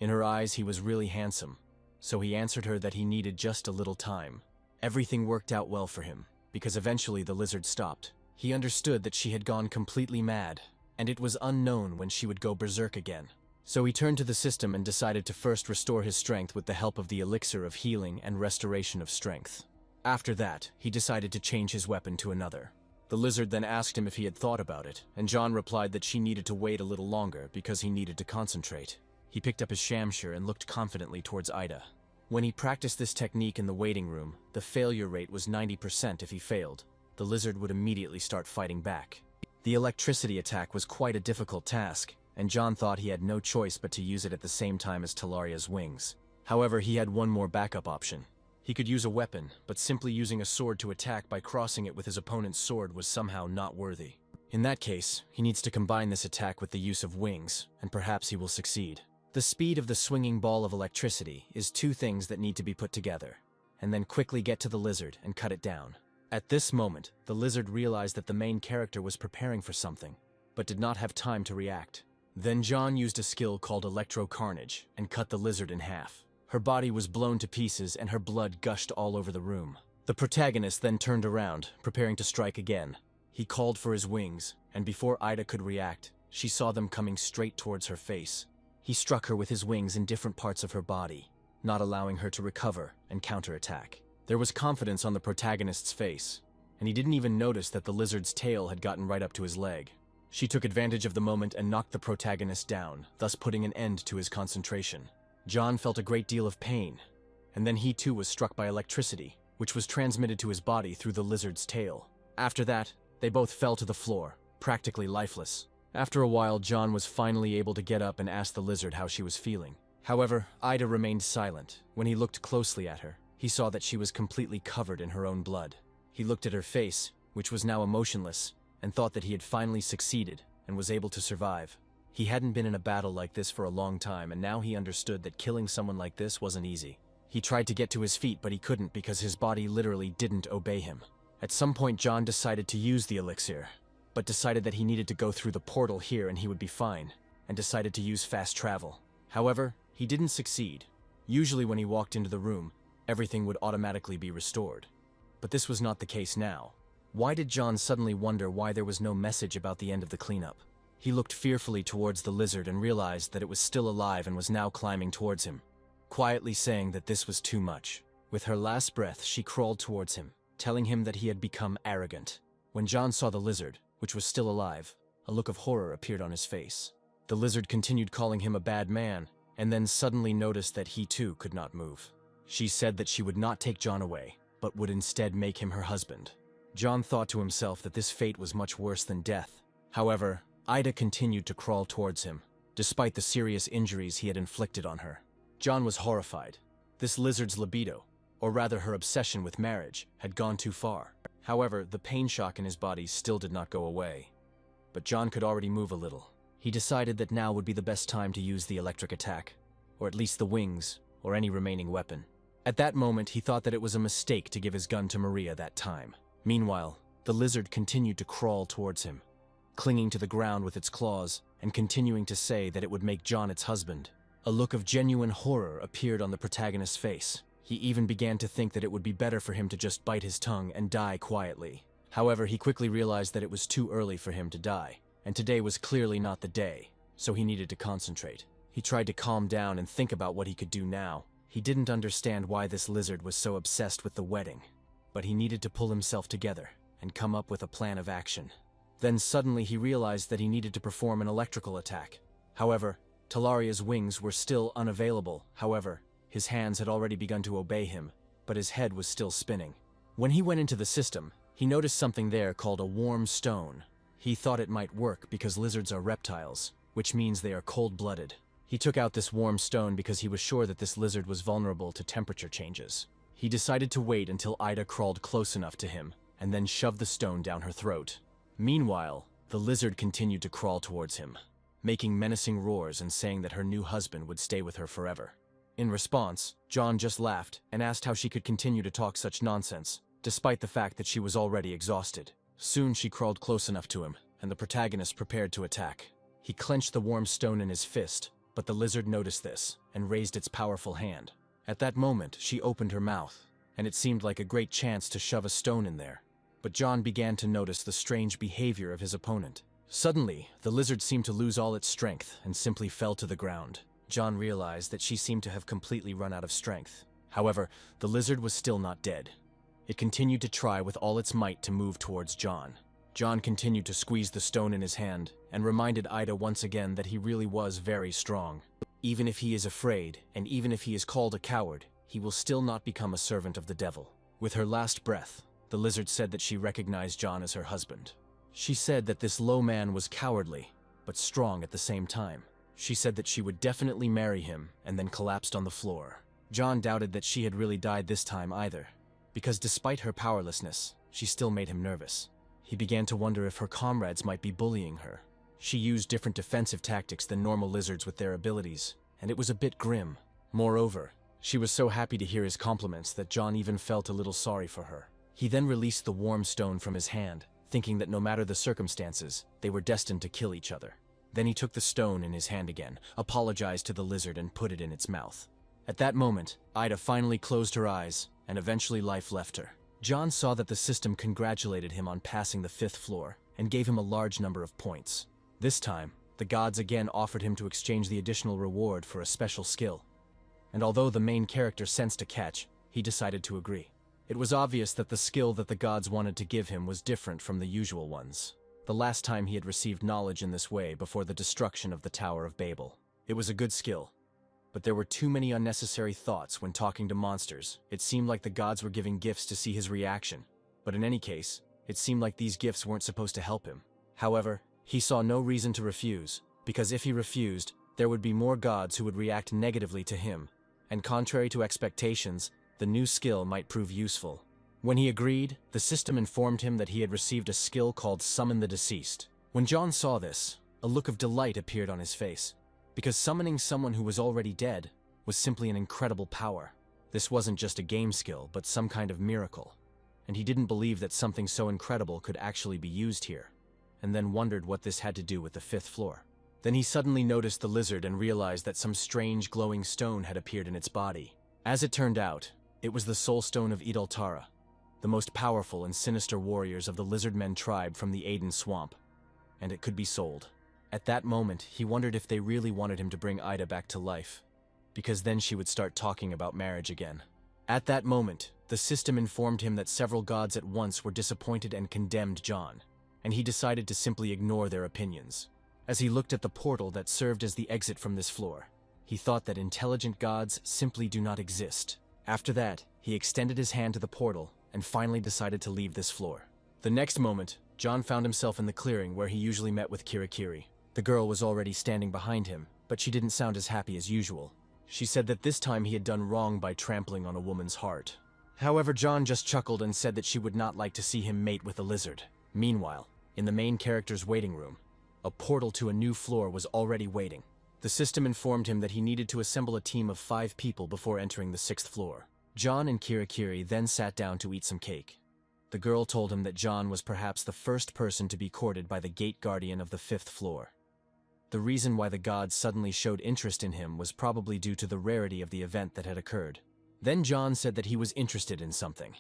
in her eyes he was really handsome, so he answered her that he needed just a little time. Everything worked out well for him, because eventually the lizard stopped. He understood that she had gone completely mad, and it was unknown when she would go berserk again. So he turned to the system and decided to first restore his strength with the help of the elixir of healing and restoration of strength. After that, he decided to change his weapon to another. The lizard then asked him if he had thought about it, and John replied that she needed to wait a little longer because he needed to concentrate. He picked up his shamshir and looked confidently towards Ida. When he practiced this technique in the waiting room, the failure rate was 90% if he failed. The lizard would immediately start fighting back. The electricity attack was quite a difficult task, and John thought he had no choice but to use it at the same time as Talaria's wings. However, he had one more backup option. He could use a weapon, but simply using a sword to attack by crossing it with his opponent's sword was somehow not worthy. In that case, he needs to combine this attack with the use of wings, and perhaps he will succeed. The speed of the swinging ball of electricity is 2 things that need to be put together, and then quickly get to the lizard and cut it down. At this moment, the lizard realized that the main character was preparing for something, but did not have time to react. Then John used a skill called Electro Carnage and cut the lizard in half. Her body was blown to pieces and her blood gushed all over the room. The protagonist then turned around, preparing to strike again. He called for his wings, and before Ida could react, she saw them coming straight towards her face. He struck her with his wings in different parts of her body, not allowing her to recover and counterattack. There was confidence on the protagonist's face, and he didn't even notice that the lizard's tail had gotten right up to his leg. She took advantage of the moment and knocked the protagonist down, thus putting an end to his concentration. John felt a great deal of pain, and then he too was struck by electricity, which was transmitted to his body through the lizard's tail. After that, they both fell to the floor, practically lifeless. After a while, John was finally able to get up and ask the lizard how she was feeling. However, Ida remained silent. When he looked closely at her, he saw that she was completely covered in her own blood. He looked at her face, which was now emotionless, and thought that he had finally succeeded and was able to survive. He hadn't been in a battle like this for a long time, and now he understood that killing someone like this wasn't easy. He tried to get to his feet, but he couldn't because his body literally didn't obey him. At some point, John decided to use the elixir, but decided that he needed to go through the portal here and he would be fine, and decided to use fast travel. However, he didn't succeed. Usually when he walked into the room, everything would automatically be restored. But this was not the case now. Why did John suddenly wonder why there was no message about the end of the cleanup? He looked fearfully towards the lizard and realized that it was still alive and was now climbing towards him, quietly saying that this was too much. With her last breath, she crawled towards him, telling him that he had become arrogant. When John saw the lizard, which was still alive, a look of horror appeared on his face. The lizard continued calling him a bad man, and then suddenly noticed that he too could not move. She said that she would not take John away, but would instead make him her husband. John thought to himself that this fate was much worse than death. However, Ida continued to crawl towards him, despite the serious injuries he had inflicted on her. John was horrified. This lizard's libido, or rather her obsession with marriage, had gone too far. However, the pain shock in his body still did not go away. But John could already move a little. He decided that now would be the best time to use the electric attack, or at least the wings, or any remaining weapon. At that moment, he thought that it was a mistake to give his gun to Maria that time. Meanwhile, the lizard continued to crawl towards him, clinging to the ground with its claws, and continuing to say that it would make John its husband. A look of genuine horror appeared on the protagonist's face. He even began to think that it would be better for him to just bite his tongue and die quietly. However, he quickly realized that it was too early for him to die, and today was clearly not the day, so he needed to concentrate. He tried to calm down and think about what he could do now. He didn't understand why this lizard was so obsessed with the wedding, but he needed to pull himself together and come up with a plan of action. Then suddenly he realized that he needed to perform an electrical attack. However, Talaria's wings were still unavailable. However, his hands had already begun to obey him, but his head was still spinning. When he went into the system, he noticed something there called a warm stone. He thought it might work because lizards are reptiles, which means they are cold-blooded. He took out this warm stone because he was sure that this lizard was vulnerable to temperature changes. He decided to wait until Ida crawled close enough to him, and then shoved the stone down her throat. Meanwhile, the lizard continued to crawl towards him, making menacing roars and saying that her new husband would stay with her forever. In response, John just laughed and asked how she could continue to talk such nonsense, despite the fact that she was already exhausted. Soon she crawled close enough to him, and the protagonist prepared to attack. He clenched the warm stone in his fist, but the lizard noticed this and raised its powerful hand. At that moment, she opened her mouth, and it seemed like a great chance to shove a stone in there. But John began to notice the strange behavior of his opponent. Suddenly, the lizard seemed to lose all its strength and simply fell to the ground. John realized that she seemed to have completely run out of strength. However, the lizard was still not dead. It continued to try with all its might to move towards John. John continued to squeeze the stone in his hand and reminded Ida once again that he really was very strong. Even if he is afraid, and even if he is called a coward, he will still not become a servant of the devil. With her last breath, the lizard said that she recognized John as her husband. She said that this low man was cowardly, but strong at the same time. She said that she would definitely marry him, and then collapsed on the floor. John doubted that she had really died this time either, because despite her powerlessness, she still made him nervous. He began to wonder if her comrades might be bullying her. She used different defensive tactics than normal lizards with their abilities, and it was a bit grim. Moreover, she was so happy to hear his compliments that John even felt a little sorry for her. He then released the warm stone from his hand, thinking that no matter the circumstances, they were destined to kill each other. Then he took the stone in his hand again, apologized to the lizard, and put it in its mouth. At that moment, Ida finally closed her eyes, and eventually life left her. John saw that the system congratulated him on passing the 5th floor, and gave him a large number of points. This time, the gods again offered him to exchange the additional reward for a special skill. And although the main character sensed a catch, he decided to agree. It was obvious that the skill that the gods wanted to give him was different from the usual ones. The last time he had received knowledge in this way before the destruction of the Tower of Babel. It was a good skill, but there were too many unnecessary thoughts when talking to monsters. It seemed like the gods were giving gifts to see his reaction, but in any case, it seemed like these gifts weren't supposed to help him. However, he saw no reason to refuse, because if he refused, there would be more gods who would react negatively to him, and contrary to expectations, the new skill might prove useful. When he agreed, the system informed him that he had received a skill called Summon the Deceased. When John saw this, a look of delight appeared on his face, because summoning someone who was already dead was simply an incredible power. This wasn't just a game skill, but some kind of miracle, and he didn't believe that something so incredible could actually be used here, and then wondered what this had to do with the 5th floor. Then he suddenly noticed the lizard and realized that some strange glowing stone had appeared in its body. As it turned out, it was the soul stone of Idaltara, the most powerful and sinister warriors of the lizard men tribe from the Aden swamp, and it could be sold. At that moment, he wondered if they really wanted him to bring Ida back to life, because then she would start talking about marriage again. At that moment, the system informed him that several gods at once were disappointed and condemned John, and he decided to simply ignore their opinions. As he looked at the portal that served as the exit from this floor, he thought that intelligent gods simply do not exist. After that, he extended his hand to the portal and finally decided to leave this floor. The next moment, John found himself in the clearing where he usually met with Kirai. The girl was already standing behind him, but she didn't sound as happy as usual. She said that this time he had done wrong by trampling on a woman's heart. However, John just chuckled and said that she would not like to see him mate with a lizard. Meanwhile, in the main character's waiting room, a portal to a new floor was already waiting. The system informed him that he needed to assemble a team of 5 people before entering the 6th floor. John and Kirai then sat down to eat some cake. The girl told him that John was perhaps the first person to be courted by the gate guardian of the 5th floor. The reason why the gods suddenly showed interest in him was probably due to the rarity of the event that had occurred. Then John said that he was interested in something.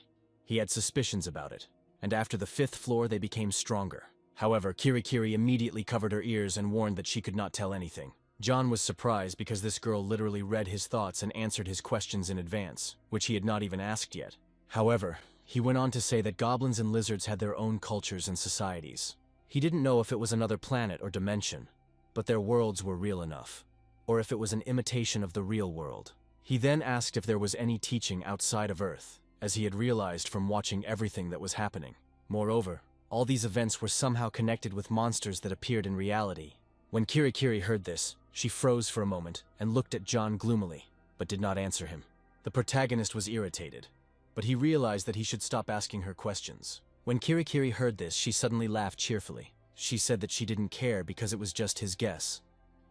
He had suspicions about it, and after the 5th floor they became stronger. However, Kirai immediately covered her ears and warned that she could not tell anything. John was surprised because this girl literally read his thoughts and answered his questions in advance, which he had not even asked yet. However, he went on to say that goblins and lizards had their own cultures and societies. He didn't know if it was another planet or dimension, but their worlds were real enough, or if it was an imitation of the real world. He then asked if there was any teaching outside of Earth, as he had realized from watching everything that was happening. Moreover, all these events were somehow connected with monsters that appeared in reality. When Kirai heard this, she froze for a moment and looked at John gloomily, but did not answer him. The protagonist was irritated, but he realized that he should stop asking her questions. When Kirai heard this, she suddenly laughed cheerfully. She said that she didn't care because it was just his guess,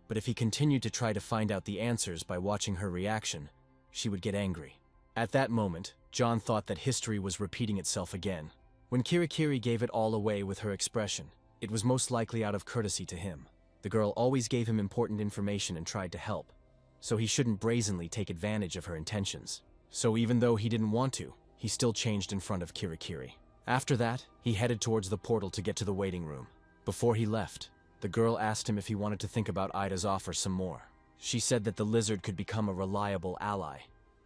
but if he continued to try to find out the answers by watching her reaction, she would get angry. At that moment, John thought that history was repeating itself again. When Kirai gave it all away with her expression, it was most likely out of courtesy to him. The girl always gave him important information and tried to help, so he shouldn't brazenly take advantage of her intentions. So even though he didn't want to, he still changed in front of Kirai. After that, he headed towards the portal to get to the waiting room. Before he left, the girl asked him if he wanted to think about Ida's offer some more. She said that the lizard could become a reliable ally,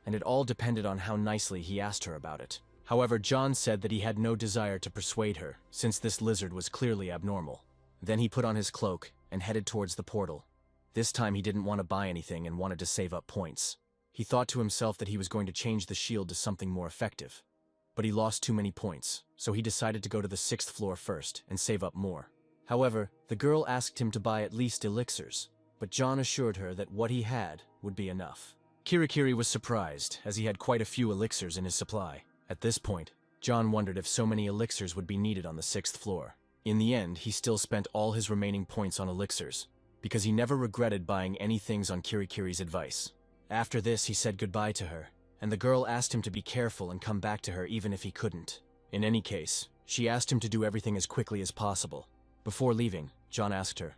and it all depended on how nicely he asked her about it. However, John said that he had no desire to persuade her, since this lizard was clearly abnormal. Then he put on his cloak and headed towards the portal. This time he didn't want to buy anything and wanted to save up points. He thought to himself that he was going to change the shield to something more effective, but he lost too many points, so he decided to go to the 6th floor first and save up more. However, the girl asked him to buy at least elixirs, but John assured her that what he had would be enough. Kirai was surprised, as he had quite a few elixirs in his supply. At this point, John wondered if so many elixirs would be needed on the 6th floor. In the end, he still spent all his remaining points on elixirs, because he never regretted buying any things on Kirai's advice. After this, he said goodbye to her, and the girl asked him to be careful and come back to her even if he couldn't. In any case, she asked him to do everything as quickly as possible. Before leaving, John asked her,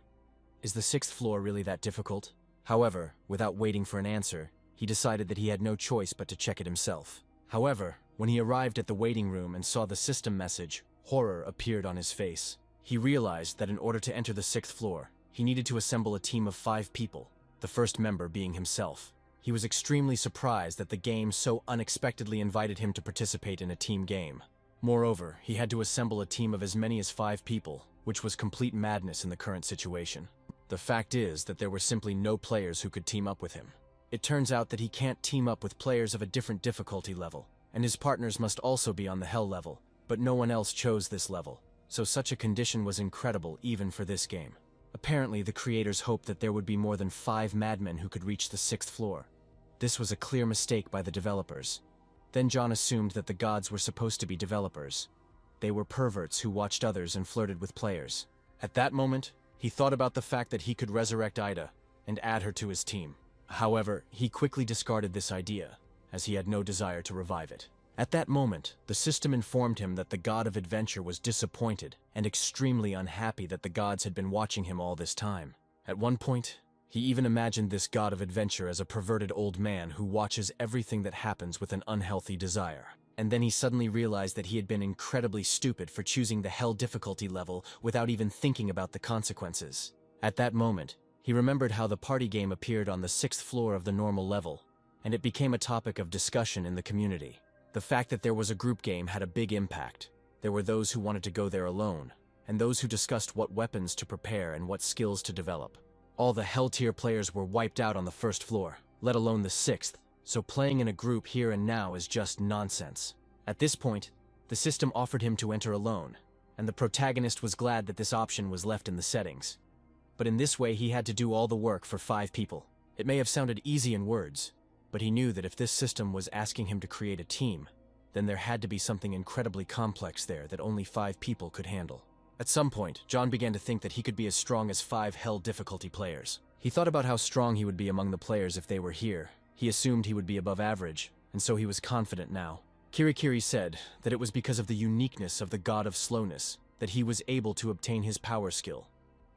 "Is the 6th floor really that difficult?" However, without waiting for an answer, he decided that he had no choice but to check it himself. However, when he arrived at the waiting room and saw the system message, horror appeared on his face. He realized that in order to enter the 6th floor, he needed to assemble a team of 5 people, the first member being himself. He was extremely surprised that the game so unexpectedly invited him to participate in a team game. Moreover, he had to assemble a team of as many as 5 people, which was complete madness in the current situation. The fact is that there were simply no players who could team up with him. It turns out that he can't team up with players of a different difficulty level, and his partners must also be on the Hell level, but no one else chose this level, so such a condition was incredible even for this game. Apparently, the creators hoped that there would be more than 5 madmen who could reach the 6th floor. This was a clear mistake by the developers. Then John assumed that the gods were supposed to be developers. They were perverts who watched others and flirted with players. At that moment, he thought about the fact that he could resurrect Ida and add her to his team. However, he quickly discarded this idea, as he had no desire to revive it. At that moment, the system informed him that the god of adventure was disappointed and extremely unhappy that the gods had been watching him all this time. At one point, he even imagined this god of adventure as a perverted old man who watches everything that happens with an unhealthy desire. And then he suddenly realized that he had been incredibly stupid for choosing the Hell difficulty level without even thinking about the consequences. At that moment, he remembered how the party game appeared on the 6th floor of the normal level, and it became a topic of discussion in the community. The fact that there was a group game had a big impact. There were those who wanted to go there alone, and those who discussed what weapons to prepare and what skills to develop. All the Hell tier players were wiped out on the 1st floor, let alone the 6th, so playing in a group here and now is just nonsense. At this point, the system offered him to enter alone, and the protagonist was glad that this option was left in the settings. But in this way he had to do all the work for 5 people. It may have sounded easy in words, but he knew that if this system was asking him to create a team, then there had to be something incredibly complex there that only 5 people could handle. At some point, John began to think that he could be as strong as 5 Hell difficulty players. He thought about how strong he would be among the players if they were here. He assumed he would be above average, and so he was confident now. Kirai said that it was because of the uniqueness of the God of Slowness that he was able to obtain his power skill.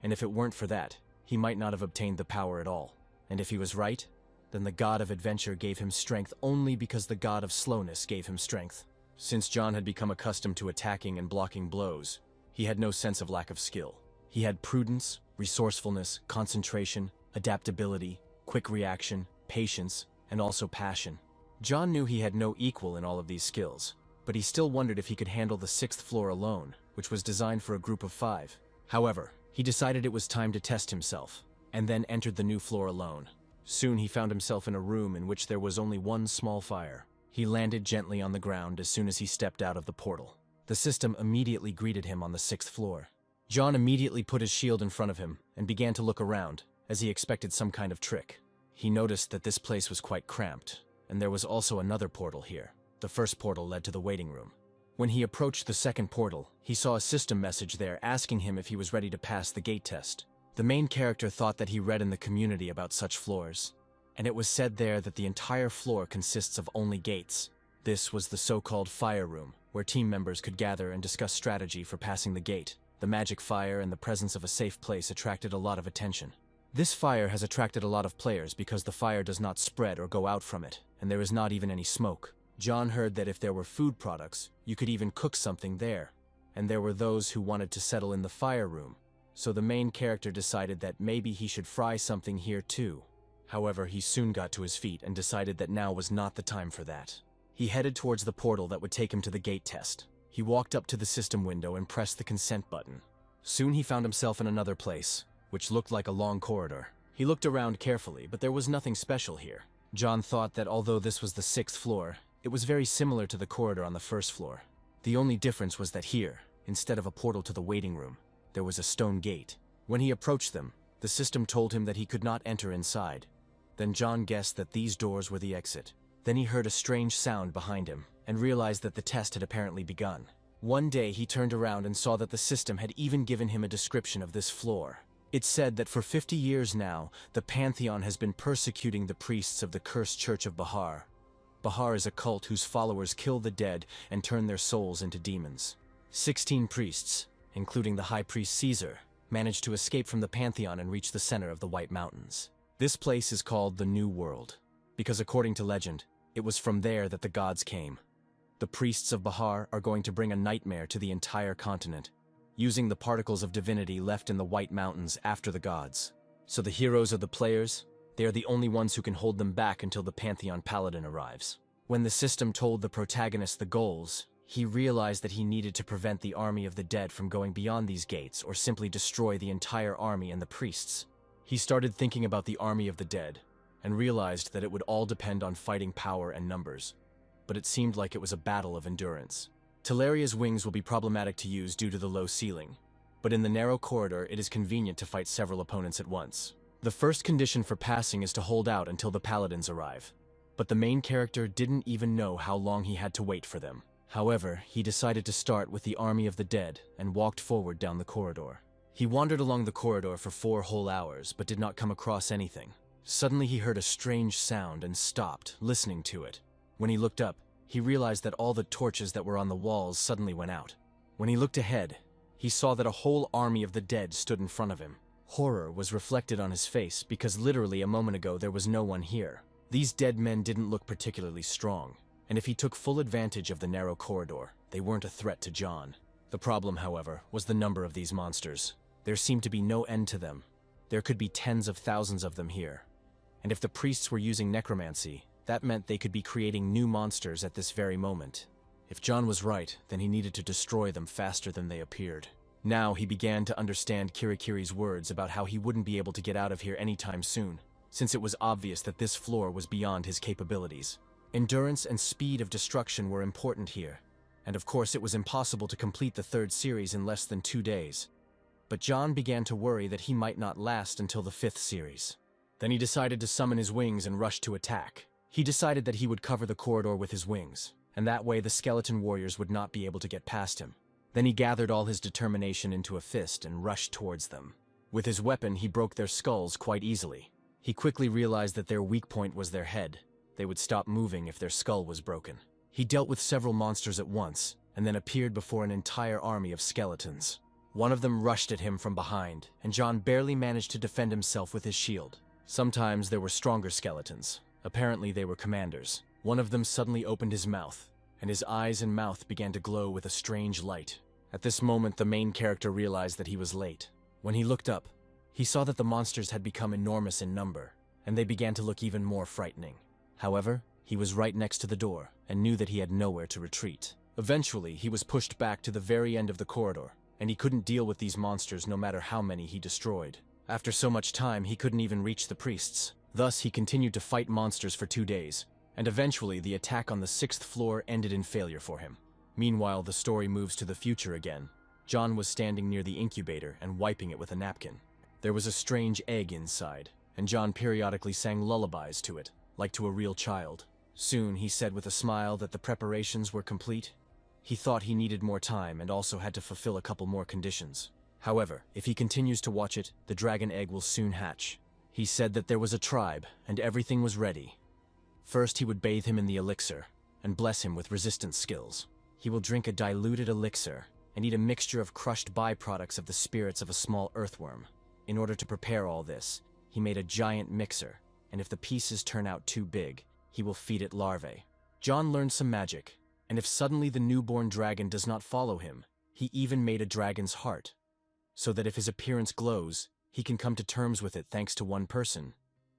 And if it weren't for that, he might not have obtained the power at all. And if he was right, then the God of Adventure gave him strength only because the God of Slowness gave him strength. Since John had become accustomed to attacking and blocking blows, he had no sense of lack of skill. He had prudence, resourcefulness, concentration, adaptability, quick reaction, patience, and also passion. John knew he had no equal in all of these skills, but he still wondered if he could handle the 6th floor alone, which was designed for a group of 5. However, he decided it was time to test himself, and then entered the new floor alone. Soon he found himself in a room in which there was only one small fire. He landed gently on the ground as soon as he stepped out of the portal. The system immediately greeted him on the 6th floor. John immediately put his shield in front of him and began to look around, as he expected some kind of trick. He noticed that this place was quite cramped, and there was also another portal here. The first portal led to the waiting room. When he approached the second portal, he saw a system message there asking him if he was ready to pass the gate test. The main character thought that he read in the community about such floors, and it was said there that the entire floor consists of only gates. This was the so-called fire room, where team members could gather and discuss strategy for passing the gate. The magic fire and the presence of a safe place attracted a lot of attention. This fire has attracted a lot of players because the fire does not spread or go out from it, and there is not even any smoke. John heard that if there were food products, you could even cook something there, and there were those who wanted to settle in the fire room, so the main character decided that maybe he should fry something here too. However, he soon got to his feet and decided that now was not the time for that. He headed towards the portal that would take him to the gate test. He walked up to the system window and pressed the consent button. Soon he found himself in another place, which looked like a long corridor. He looked around carefully, but there was nothing special here. John thought that although this was the 6th floor, it was very similar to the corridor on the 1st floor. The only difference was that here, instead of a portal to the waiting room, there was a stone gate. When he approached them, the system told him that he could not enter inside. Then John guessed that these doors were the exit. Then he heard a strange sound behind him, and realized that the test had apparently begun. One day he turned around and saw that the system had even given him a description of this floor. It said that for 50 years now, the Pantheon has been persecuting the priests of the cursed Church of Bahar. Bahar is a cult whose followers kill the dead and turn their souls into demons. 16 priests, including the High Priest Caesar, managed to escape from the Pantheon and reach the center of the White Mountains. This place is called the New World, because according to legend, it was from there that the gods came. The priests of Bahar are going to bring a nightmare to the entire continent, using the particles of divinity left in the White Mountains after the gods. So the heroes are the players. They are the only ones who can hold them back until the Pantheon Paladin arrives. When the system told the protagonist the goals, he realized that he needed to prevent the army of the dead from going beyond these gates or simply destroy the entire army and the priests. He started thinking about the army of the dead and realized that it would all depend on fighting power and numbers. But it seemed like it was a battle of endurance. Teleria's wings will be problematic to use due to the low ceiling, but in the narrow corridor it is convenient to fight several opponents at once. The first condition for passing is to hold out until the paladins arrive, but the main character didn't even know how long he had to wait for them. However, he decided to start with the army of the dead and walked forward down the corridor. He wandered along the corridor for 4 whole hours but did not come across anything. Suddenly he heard a strange sound and stopped, listening to it. When he looked up, he realized that all the torches that were on the walls suddenly went out. When he looked ahead, he saw that a whole army of the dead stood in front of him. Horror was reflected on his face because literally a moment ago there was no one here. These dead men didn't look particularly strong, and if he took full advantage of the narrow corridor, they weren't a threat to John. The problem, however, was the number of these monsters. There seemed to be no end to them, There could be tens of thousands of them here. And if the priests were using necromancy, that meant they could be creating new monsters at this very moment. If John was right, then he needed to destroy them faster than they appeared. Now he began to understand Kirikiri's words about how he wouldn't be able to get out of here anytime soon, since it was obvious that this floor was beyond his capabilities. Endurance and speed of destruction were important here, and of course it was impossible to complete the third series in less than 2 days. But John began to worry that he might not last until the 5th series. Then he decided to summon his wings and rush to attack. He decided that he would cover the corridor with his wings, and that way the skeleton warriors would not be able to get past him. Then he gathered all his determination into a fist and rushed towards them. With his weapon, he broke their skulls quite easily. He quickly realized that their weak point was their head. They would stop moving if their skull was broken. He dealt with several monsters at once, and then appeared before an entire army of skeletons. One of them rushed at him from behind, and John barely managed to defend himself with his shield. Sometimes there were stronger skeletons. Apparently they were commanders. One of them suddenly opened his mouth, and his eyes and mouth began to glow with a strange light. At this moment, the main character realized that he was late. When he looked up, he saw that the monsters had become enormous in number, and they began to look even more frightening. However, he was right next to the door, and knew that he had nowhere to retreat. Eventually, he was pushed back to the very end of the corridor, and he couldn't deal with these monsters no matter how many he destroyed. After so much time, he couldn't even reach the priests. Thus, he continued to fight monsters for 2 days, and eventually the attack on the 6th floor ended in failure for him. Meanwhile, the story moves to the future again. John was standing near the incubator and wiping it with a napkin. There was a strange egg inside, and John periodically sang lullabies to it, like to a real child. Soon, he said with a smile that the preparations were complete. He thought he needed more time and also had to fulfill a couple more conditions. However, if he continues to watch it, the dragon egg will soon hatch. He said that there was a tribe, and everything was ready. First, he would bathe him in the elixir, and bless him with resistance skills. He will drink a diluted elixir, and eat a mixture of crushed byproducts of the spirits of a small earthworm. In order to prepare all this, he made a giant mixer, and if the pieces turn out too big, he will feed it larvae. John learned some magic, and if suddenly the newborn dragon does not follow him, he even made a dragon's heart, so that if his appearance glows, he can come to terms with it thanks to one person.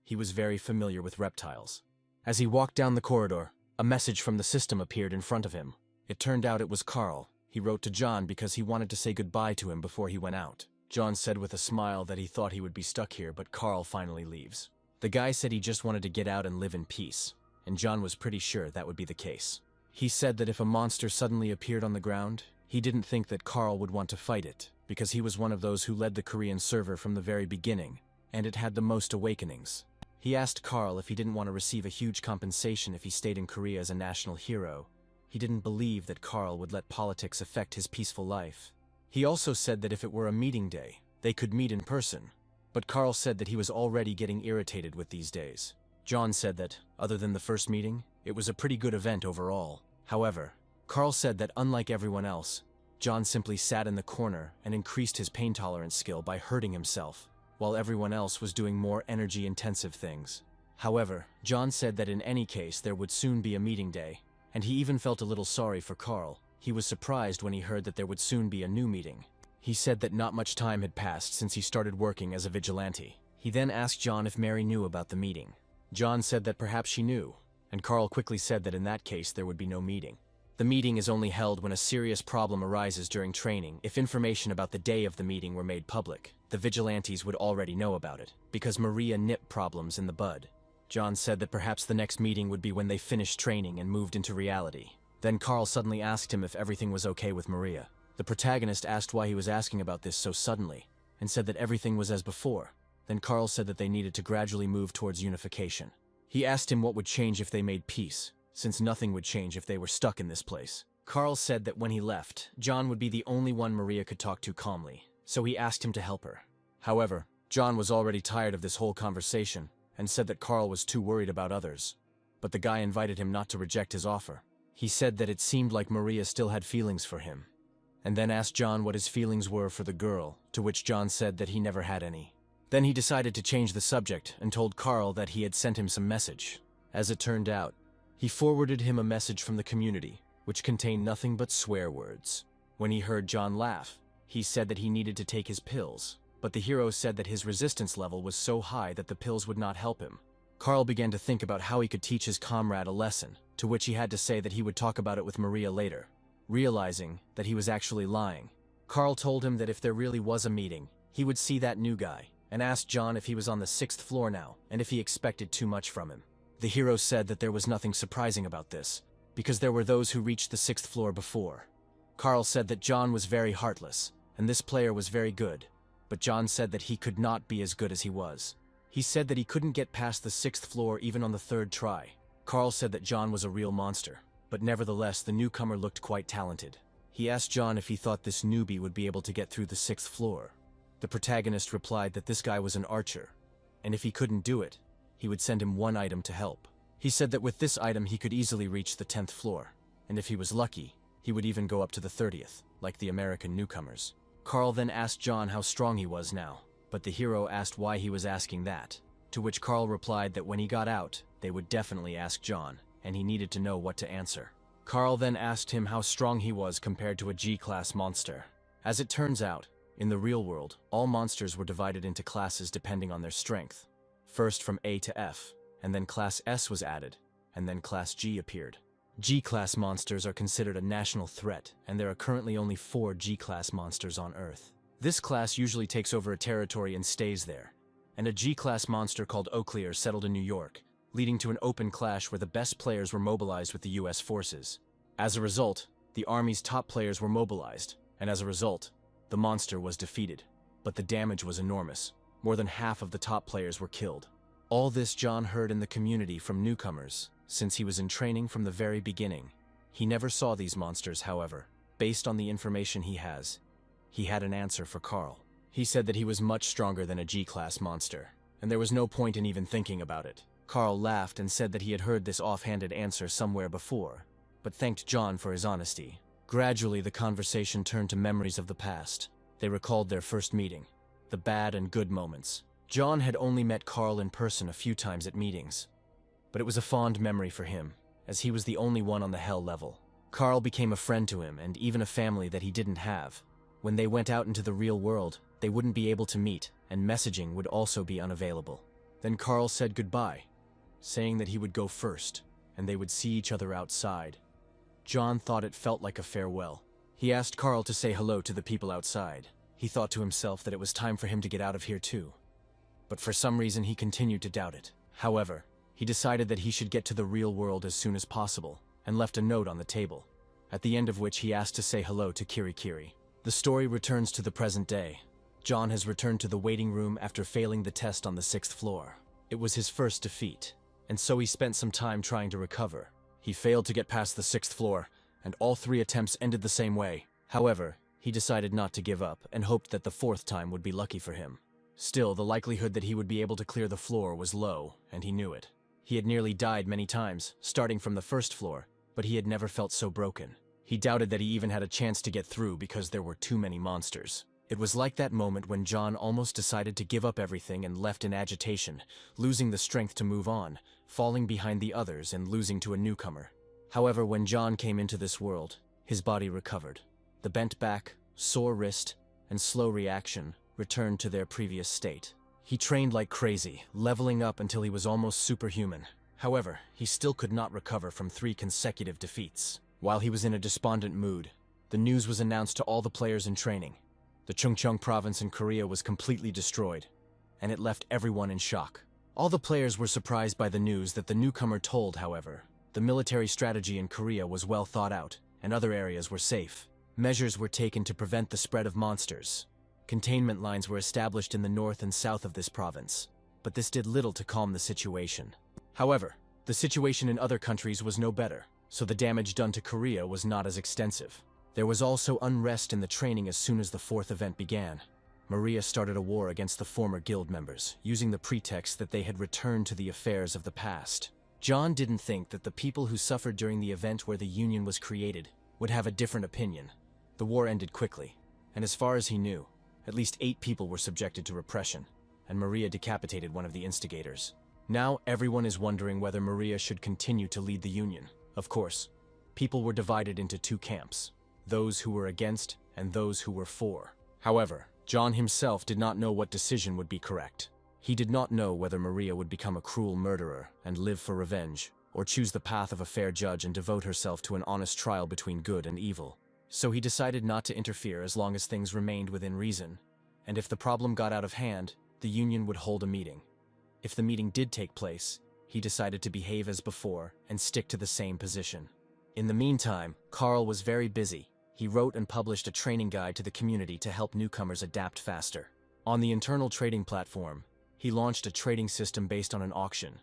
He was very familiar with reptiles. As he walked down the corridor, a message from the system appeared in front of him. It turned out it was Carl. He wrote to John because he wanted to say goodbye to him before he went out. John said with a smile that he thought he would be stuck here, but Carl finally leaves. The guy said he just wanted to get out and live in peace, and John was pretty sure that would be the case. He said that if a monster suddenly appeared on the ground, he didn't think that Carl would want to fight it, because he was one of those who led the Korean server from the very beginning, and it had the most awakenings. He asked Carl if he didn't want to receive a huge compensation if he stayed in Korea as a national hero. He didn't believe that Carl would let politics affect his peaceful life. He also said that if it were a meeting day, they could meet in person. But Carl said that he was already getting irritated with these days. John said that, other than the first meeting, it was a pretty good event overall. However, Carl said that unlike everyone else, John simply sat in the corner and increased his pain tolerance skill by hurting himself, while everyone else was doing more energy-intensive things. However, John said that in any case there would soon be a meeting day, and he even felt a little sorry for Carl. He was surprised when he heard that there would soon be a new meeting. He said that not much time had passed since he started working as a vigilante. He then asked John if Mary knew about the meeting. John said that perhaps she knew, and Carl quickly said that in that case there would be no meeting. The meeting is only held when a serious problem arises during training. If information about the day of the meeting were made public, the vigilantes would already know about it, because Maria nipped problems in the bud. John said that perhaps the next meeting would be when they finished training and moved into reality. Then Carl suddenly asked him if everything was okay with Maria. The protagonist asked why he was asking about this so suddenly, and said that everything was as before. Then Carl said that they needed to gradually move towards unification. He asked him what would change if they made peace, since nothing would change if they were stuck in this place. Carl said that when he left, John would be the only one Maria could talk to calmly, so he asked him to help her. However, John was already tired of this whole conversation, and said that Carl was too worried about others. But the guy invited him not to reject his offer. He said that it seemed like Maria still had feelings for him, and then asked John what his feelings were for the girl, to which John said that he never had any. Then he decided to change the subject and told Carl that he had sent him some message. As it turned out, he forwarded him a message from the community, which contained nothing but swear words. When he heard John laugh, he said that he needed to take his pills. but the hero said that his resistance level was so high that the pills would not help him. Carl began to think about how he could teach his comrade a lesson, to which he had to say that he would talk about it with Maria later. Realizing that he was actually lying, Carl told him that if there really was a meeting, he would see that new guy, and asked John if he was on the 6th floor now, and if he expected too much from him. The hero said that there was nothing surprising about this, because there were those who reached the 6th floor before. Carl said that John was very heartless, and this player was very good, but John said that he could not be as good as he was. He said that he couldn't get past the 6th floor even on the 3rd try. Carl said that John was a real monster, but nevertheless the newcomer looked quite talented. He asked John if he thought this newbie would be able to get through the 6th floor. The protagonist replied that this guy was an archer, and if he couldn't do it, he would send him one item to help. He said that with this item he could easily reach the 10th floor, and if he was lucky, he would even go up to the 30th, like the American newcomers. Carl then asked John how strong he was now, but the hero asked why he was asking that, to which Carl replied that when he got out, they would definitely ask John, and he needed to know what to answer. Carl then asked him how strong he was compared to a G-class monster. As it turns out, in the real world, all monsters were divided into classes depending on their strength. First from A to F, and then Class S was added, and then Class G appeared. G-class monsters are considered a national threat, and there are currently only 4 G-class monsters on Earth. This class usually takes over a territory and stays there, and a G-class monster called Oaklear settled in New York, leading to an open clash where the best players were mobilized with the US forces. As a result, the army's top players were mobilized, and as a result, the monster was defeated. But the damage was enormous. More than half of the top players were killed. All this John heard in the community from newcomers, since he was in training from the very beginning. He never saw these monsters, however. Based on the information he has, he had an answer for Carl. He said that he was much stronger than a G-class monster, and there was no point in even thinking about it. Carl laughed and said that he had heard this offhanded answer somewhere before, but thanked John for his honesty. Gradually, the conversation turned to memories of the past. They recalled their first meeting, the bad and good moments. John had only met Carl in person a few times at meetings, but it was a fond memory for him, as he was the only one on the hell level. Carl became a friend to him and even a family that he didn't have. When they went out into the real world, they wouldn't be able to meet, and messaging would also be unavailable. Then Carl said goodbye, saying that he would go first, and they would see each other outside. John thought it felt like a farewell. He asked Carl to say hello to the people outside. He thought to himself that it was time for him to get out of here too. But for some reason he continued to doubt it. However, he decided that he should get to the real world as soon as possible, and left a note on the table, at the end of which he asked to say hello to Kirai. The story returns to the present day. John has returned to the waiting room after failing the test on the 6th floor. It was his first defeat, and so he spent some time trying to recover. He failed to get past the 6th floor, and all 3 attempts ended the same way. However, he decided not to give up and hoped that the 4th time would be lucky for him. Still, the likelihood that he would be able to clear the floor was low, and he knew it. He had nearly died many times, starting from the 1st floor, but he had never felt so broken. He doubted that he even had a chance to get through because there were too many monsters. It was like that moment when John almost decided to give up everything and left in agitation, losing the strength to move on, falling behind the others and losing to a newcomer. However, when John came into this world, his body recovered. The bent back, sore wrist, and slow reaction returned to their previous state. He trained like crazy, leveling up until he was almost superhuman. However, he still could not recover from 3 consecutive defeats. While he was in a despondent mood, the news was announced to all the players in training. The Chungcheong province in Korea was completely destroyed, and it left everyone in shock. All the players were surprised by the news that the newcomer told, however. The military strategy in Korea was well thought out, and other areas were safe. Measures were taken to prevent the spread of monsters. Containment lines were established in the north and south of this province, but this did little to calm the situation. However, the situation in other countries was no better, so the damage done to Korea was not as extensive. There was also unrest in the training as soon as the 4th event began. Maria started a war against the former guild members, using the pretext that they had returned to the affairs of the past. John didn't think that the people who suffered during the event where the Union was created would have a different opinion. The war ended quickly, and as far as he knew, at least 8 people were subjected to repression, and Maria decapitated one of the instigators. Now everyone is wondering whether Maria should continue to lead the Union. Of course, people were divided into 2 camps, those who were against and those who were for. However, John himself did not know what decision would be correct. He did not know whether Maria would become a cruel murderer and live for revenge, or choose the path of a fair judge and devote herself to an honest trial between good and evil. So he decided not to interfere as long as things remained within reason, and if the problem got out of hand, the union would hold a meeting. If the meeting did take place, he decided to behave as before and stick to the same position. In the meantime, Carl was very busy. He wrote and published a training guide to the community to help newcomers adapt faster. On the internal trading platform, he launched a trading system based on an auction.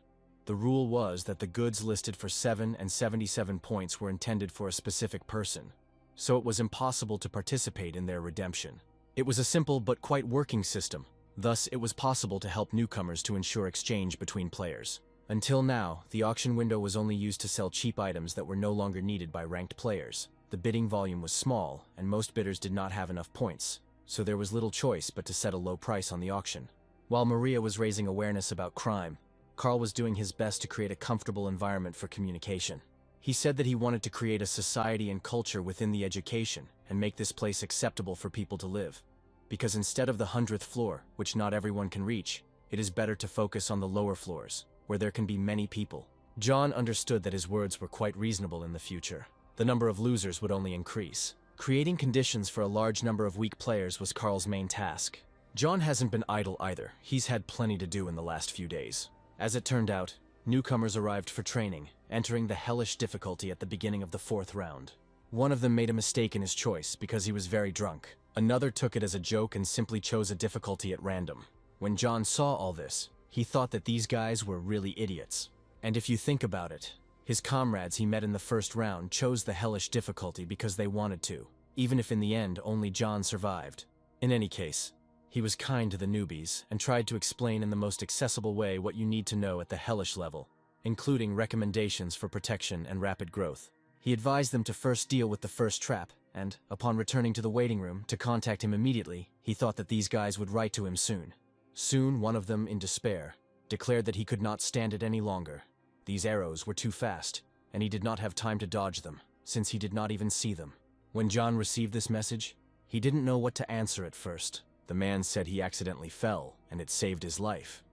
The rule was that the goods listed for 7 and 77 points were intended for a specific person, so it was impossible to participate in their redemption. It was a simple but quite working system, thus it was possible to help newcomers to ensure exchange between players. Until now, the auction window was only used to sell cheap items that were no longer needed by ranked players. The bidding volume was small, and most bidders did not have enough points, so there was little choice but to set a low price on the auction. While Maria was raising awareness about crime, Carl was doing his best to create a comfortable environment for communication. He said that he wanted to create a society and culture within the education and make this place acceptable for people to live. Because instead of the 100th floor, which not everyone can reach, it is better to focus on the lower floors, where there can be many people. John understood that his words were quite reasonable in the future. The number of losers would only increase. Creating conditions for a large number of weak players was Carl's main task. John hasn't been idle either. He's had plenty to do in the last few days. As it turned out, newcomers arrived for training, entering the hellish difficulty at the beginning of the 4th round. One of them made a mistake in his choice because he was very drunk. Another took it as a joke and simply chose a difficulty at random. When John saw all this, he thought that these guys were really idiots. And if you think about it, his comrades he met in the 1st round chose the hellish difficulty because they wanted to, even if in the end only John survived. In any case, he was kind to the newbies and tried to explain in the most accessible way what you need to know at the hellish level, including recommendations for protection and rapid growth. He advised them to first deal with the first trap, and, upon returning to the waiting room, to contact him immediately. He thought that these guys would write to him soon. Soon, one of them, in despair, declared that he could not stand it any longer. These arrows were too fast, and he did not have time to dodge them, since he did not even see them. When John received this message, he didn't know what to answer at first. The man said he accidentally fell, and it saved his life.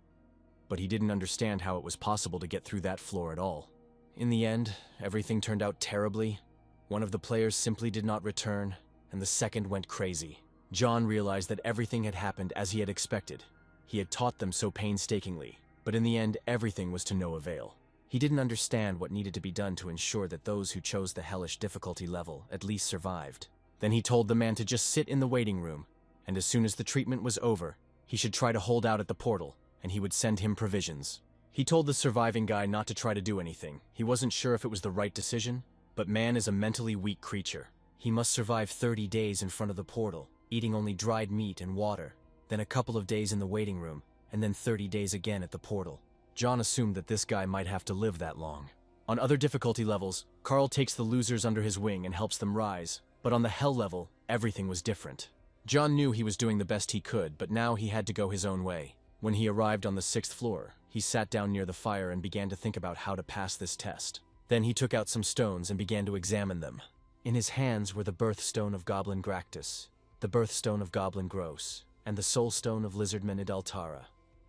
But he didn't understand how it was possible to get through that floor at all. In the end, everything turned out terribly. One of the players simply did not return, and the second went crazy. John realized that everything had happened as he had expected. He had taught them so painstakingly, but in the end, everything was to no avail. He didn't understand what needed to be done to ensure that those who chose the hellish difficulty level at least survived. Then he told the man to just sit in the waiting room, and as soon as the treatment was over, he should try to hold out at the portal, and he would send him provisions. He told the surviving guy not to try to do anything. He wasn't sure if it was the right decision, but man is a mentally weak creature. He must survive 30 days in front of the portal, eating only dried meat and water, then a couple of days in the waiting room, and then 30 days again at the portal. John assumed that this guy might have to live that long. On other difficulty levels, Carl takes the losers under his wing and helps them rise, but on the hell level, everything was different. John knew he was doing the best he could, but now he had to go his own way. When he arrived on the 6th floor, he sat down near the fire and began to think about how to pass this test. Then he took out some stones and began to examine them. In his hands were the birthstone of Goblin Gractus, the birthstone of Goblin Gross, and the soulstone of Lizardman Idaltara.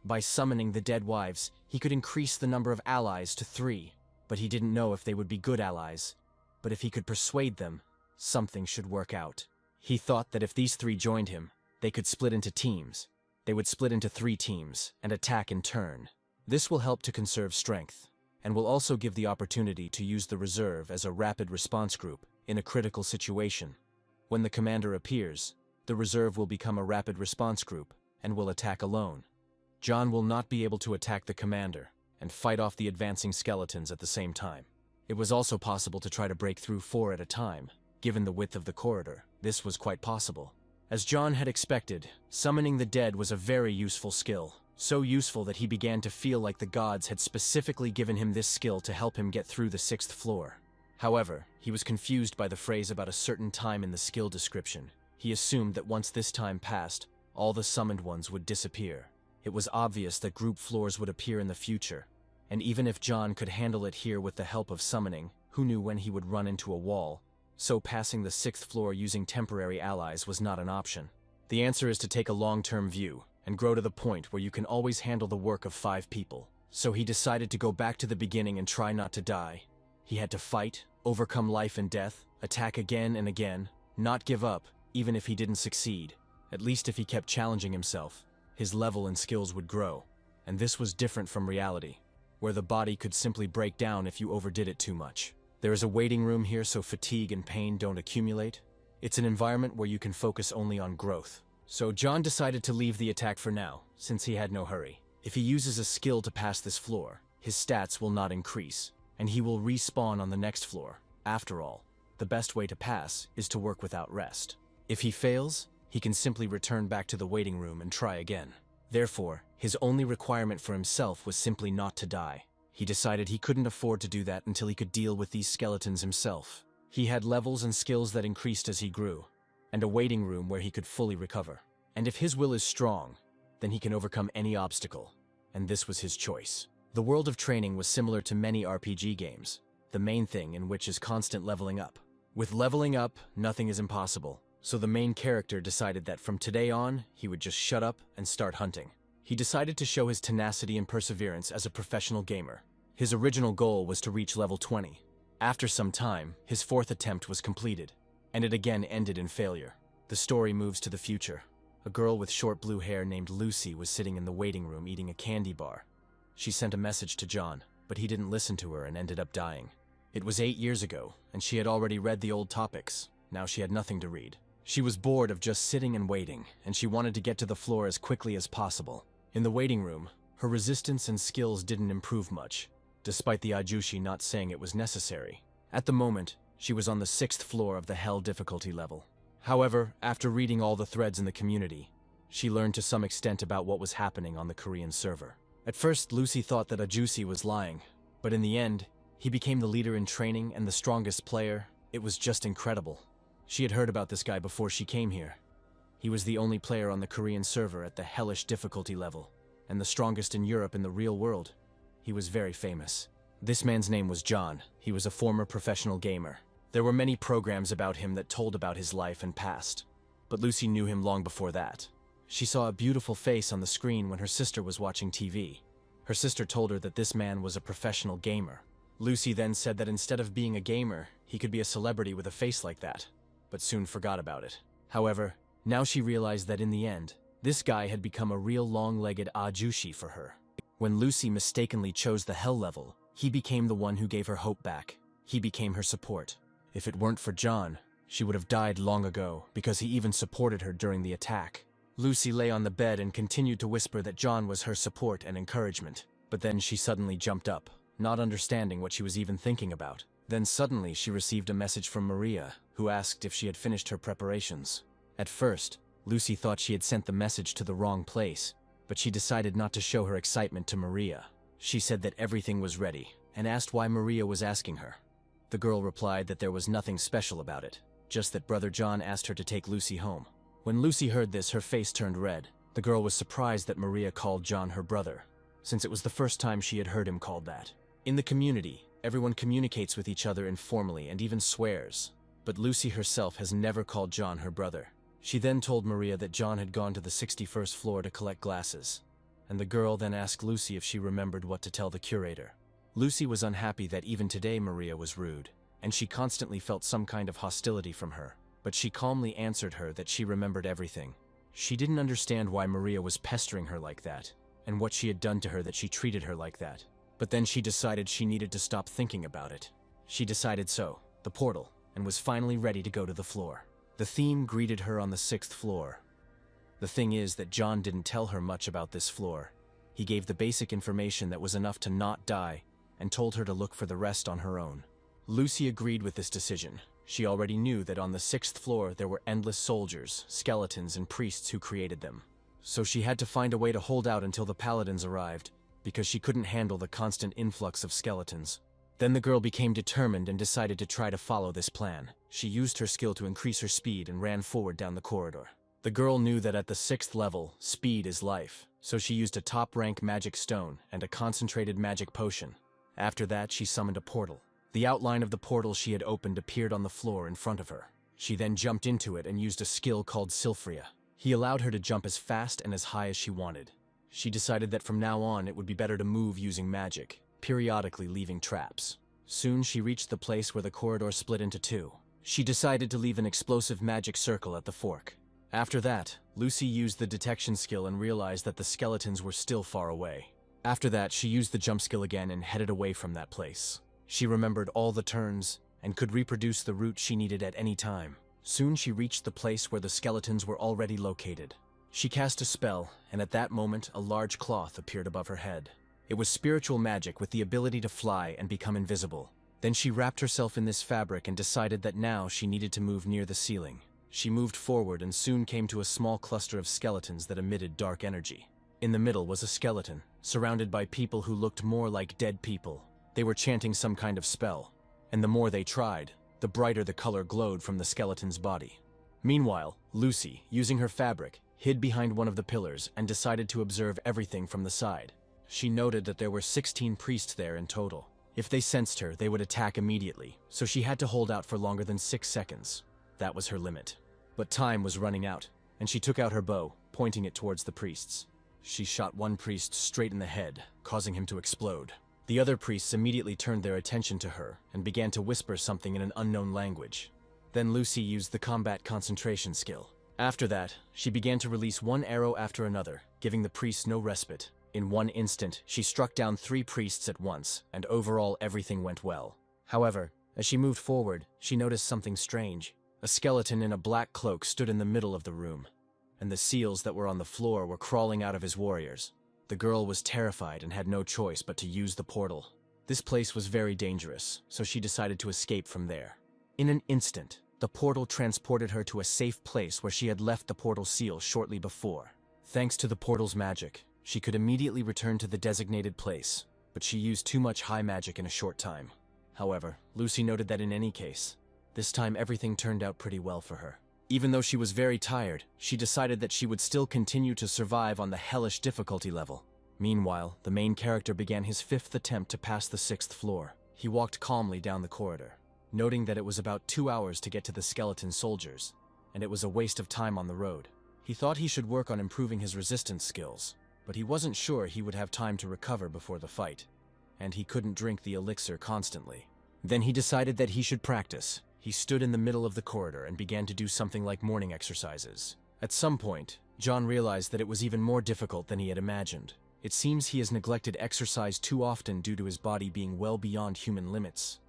By summoning the dead wives, he could increase the number of allies to 3, but he didn't know if they would be good allies. But if he could persuade them, something should work out. He thought that if these 3 joined him, they could split into teams. They would split into 3 teams and attack in turn. This will help to conserve strength, and will also give the opportunity to use the reserve as a rapid response group in a critical situation. When the commander appears, the reserve will become a rapid response group and will attack alone. John will not be able to attack the commander and fight off the advancing skeletons at the same time. It was also possible to try to break through 4 at a time. Given the width of the corridor, this was quite possible. As John had expected, summoning the dead was a very useful skill. So useful that he began to feel like the gods had specifically given him this skill to help him get through the 6th floor. However, he was confused by the phrase about a certain time in the skill description. He assumed that once this time passed, all the summoned ones would disappear. It was obvious that group floors would appear in the future, and even if John could handle it here with the help of summoning, who knew when he would run into a wall? So passing the 6th floor using temporary allies was not an option. The answer is to take a long-term view and grow to the point where you can always handle the work of 5 people. So he decided to go back to the beginning and try not to die. He had to fight, overcome life and death, attack again and again, not give up, even if he didn't succeed. At least if he kept challenging himself, his level and skills would grow. And this was different from reality, where the body could simply break down if you overdid it too much. There is a waiting room here so fatigue and pain don't accumulate. It's an environment where you can focus only on growth. So John decided to leave the attack for now, since he had no hurry. If he uses a skill to pass this floor, his stats will not increase, and he will respawn on the next floor. After all, the best way to pass is to work without rest. If he fails, he can simply return back to the waiting room and try again. Therefore, his only requirement for himself was simply not to die. He decided he couldn't afford to do that until he could deal with these skeletons himself. He had levels and skills that increased as he grew, and a waiting room where he could fully recover. And if his will is strong, then he can overcome any obstacle. And this was his choice. The world of training was similar to many RPG games, the main thing in which is constant leveling up. With leveling up, nothing is impossible, so the main character decided that from today on, he would just shut up and start hunting. He decided to show his tenacity and perseverance as a professional gamer. His original goal was to reach level 20. After some time, his 4th attempt was completed, and it again ended in failure. The story moves to the future. A girl with short blue hair named Lucy was sitting in the waiting room eating a candy bar. She sent a message to John, but he didn't listen to her and ended up dying. It was 8 years ago, and she had already read the old topics. Now she had nothing to read. She was bored of just sitting and waiting, and she wanted to get to the floor as quickly as possible. In the waiting room, her resistance and skills didn't improve much, despite the Ajushi not saying it was necessary. At the moment, she was on the 6th floor of the Hell difficulty level. However, after reading all the threads in the community, she learned to some extent about what was happening on the Korean server. At first, Lucy thought that Ajushi was lying, but in the end, he became the leader in training and the strongest player. It was just incredible. She had heard about this guy before she came here. He was the only player on the Korean server at the hellish difficulty level, and the strongest in Europe in the real world. He was very famous. This man's name was John. He was a former professional gamer. There were many programs about him that told about his life and past, but Lucy knew him long before that. She saw a beautiful face on the screen when her sister was watching TV. Her sister told her that this man was a professional gamer. Lucy then said that instead of being a gamer, he could be a celebrity with a face like that, but soon forgot about it. However, now she realized that in the end, this guy had become a real long-legged Ajushi for her. When Lucy mistakenly chose the Hell level, he became the one who gave her hope back. He became her support. If it weren't for John, she would have died long ago because he even supported her during the attack. Lucy lay on the bed and continued to whisper that John was her support and encouragement. But then she suddenly jumped up, not understanding what she was even thinking about. Then suddenly she received a message from Maria, who asked if she had finished her preparations. At first, Lucy thought she had sent the message to the wrong place, but she decided not to show her excitement to Maria. She said that everything was ready, and asked why Maria was asking her. The girl replied that there was nothing special about it, just that Brother John asked her to take Lucy home. When Lucy heard this, her face turned red. The girl was surprised that Maria called John her brother, since it was the first time she had heard him called that. In the community, everyone communicates with each other informally and even swears, but Lucy herself has never called John her brother. She then told Maria that John had gone to the 61st floor to collect glasses, and the girl then asked Lucy if she remembered what to tell the curator. Lucy was unhappy that even today Maria was rude, and she constantly felt some kind of hostility from her, but she calmly answered her that she remembered everything. She didn't understand why Maria was pestering her like that, and what she had done to her that she treated her like that. But then she decided she needed to stop thinking about it. She decided so, the portal, and was finally ready to go to the floor. The theme greeted her on the 6th floor. The thing is that John didn't tell her much about this floor. He gave the basic information that was enough to not die, and told her to look for the rest on her own. Lucy agreed with this decision. She already knew that on the 6th floor there were endless soldiers, skeletons, and priests who created them. So she had to find a way to hold out until the paladins arrived, because she couldn't handle the constant influx of skeletons. Then the girl became determined and decided to try to follow this plan. She used her skill to increase her speed and ran forward down the corridor. The girl knew that at the 6th level, speed is life, so she used a top-rank magic stone and a concentrated magic potion. After that, she summoned a portal. The outline of the portal she had opened appeared on the floor in front of her. She then jumped into it and used a skill called Sylphria. He allowed her to jump as fast and as high as she wanted. She decided that from now on it would be better to move using magic, periodically leaving traps. Soon she reached the place where the corridor split into two. She decided to leave an explosive magic circle at the fork. After that, Lucy used the detection skill and realized that the skeletons were still far away. After that, she used the jump skill again and headed away from that place. She remembered all the turns and could reproduce the route she needed at any time. Soon she reached the place where the skeletons were already located. She cast a spell, and at that moment a large cloth appeared above her head. It was spiritual magic with the ability to fly and become invisible. Then she wrapped herself in this fabric and decided that now she needed to move near the ceiling. She moved forward and soon came to a small cluster of skeletons that emitted dark energy. In the middle was a skeleton, surrounded by people who looked more like dead people. They were chanting some kind of spell, and the more they tried, the brighter the color glowed from the skeleton's body. Meanwhile, Lucy, using her fabric, hid behind one of the pillars and decided to observe everything from the side. She noted that there were 16 priests there in total. If they sensed her, they would attack immediately, so she had to hold out for longer than 6 seconds. That was her limit. But time was running out, and she took out her bow, pointing it towards the priests. She shot one priest straight in the head, causing him to explode. The other priests immediately turned their attention to her and began to whisper something in an unknown language. Then Lucy used the combat concentration skill. After that, she began to release one arrow after another, giving the priests no respite. In one instant, she struck down 3 priests at once, and overall everything went well. However, as she moved forward, she noticed something strange. A skeleton in a black cloak stood in the middle of the room, and the seals that were on the floor were crawling out of his warriors. The girl was terrified and had no choice but to use the portal. This place was very dangerous, so she decided to escape from there. In an instant, the portal transported her to a safe place where she had left the portal seal shortly before. Thanks to the portal's magic, she could immediately return to the designated place, but she used too much high magic in a short time. However, Lucy noted that in any case, this time everything turned out pretty well for her. Even though she was very tired, she decided that she would still continue to survive on the hellish difficulty level. Meanwhile, the main character began his 5th attempt to pass the 6th floor. He walked calmly down the corridor, noting that it was about 2 hours to get to the skeleton soldiers, and it was a waste of time on the road. He thought he should work on improving his resistance skills, but he wasn't sure he would have time to recover before the fight, and he couldn't drink the elixir constantly. Then he decided that he should practice. He stood in the middle of the corridor and began to do something like morning exercises. At some point, John realized that it was even more difficult than he had imagined. It seems he has neglected exercise too often due to his body being well beyond human limits.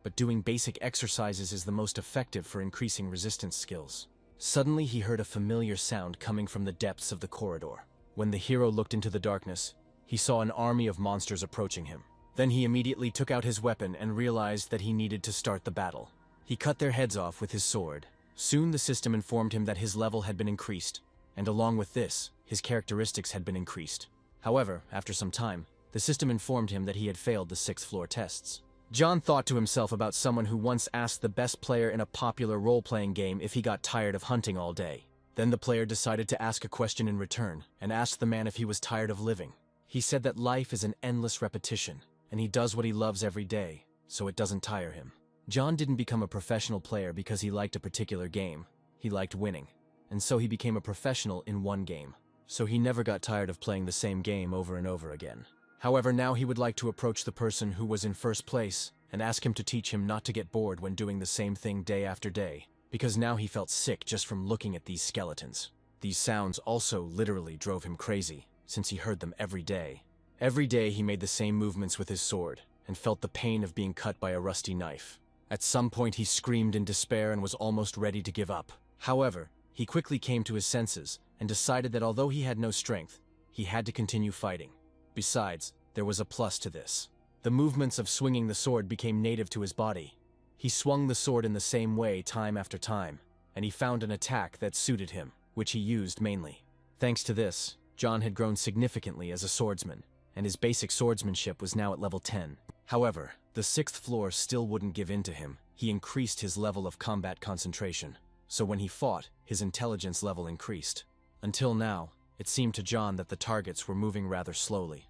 But doing basic exercises is the most effective for increasing resistance skills. Suddenly he heard a familiar sound coming from the depths of the corridor. When the hero looked into the darkness, he saw an army of monsters approaching him. Then he immediately took out his weapon and realized that he needed to start the battle. He cut their heads off with his sword. Soon the system informed him that his level had been increased, and along with this, his characteristics had been increased. However, after some time, the system informed him that he had failed the 6th floor tests. John thought to himself about someone who once asked the best player in a popular role-playing game if he got tired of hunting all day. Then the player decided to ask a question in return, and asked the man if he was tired of living. He said that life is an endless repetition, and he does what he loves every day, so it doesn't tire him. John didn't become a professional player because he liked a particular game. He liked winning, and so he became a professional in one game. So he never got tired of playing the same game over and over again. However, now he would like to approach the person who was in first place and ask him to teach him not to get bored when doing the same thing day after day, because now he felt sick just from looking at these skeletons. These sounds also literally drove him crazy, since he heard them every day. Every day he made the same movements with his sword, and felt the pain of being cut by a rusty knife. At some point he screamed in despair and was almost ready to give up. However, he quickly came to his senses and decided that although he had no strength, he had to continue fighting. Besides, there was a plus to this. The movements of swinging the sword became native to his body. He swung the sword in the same way time after time, and he found an attack that suited him, which he used mainly. Thanks to this, John had grown significantly as a swordsman, and his basic swordsmanship was now at level 10. However, the 6th floor still wouldn't give in to him. He increased his level of combat concentration, so when he fought, his intelligence level increased. Until now, it seemed to John that the targets were moving rather slowly,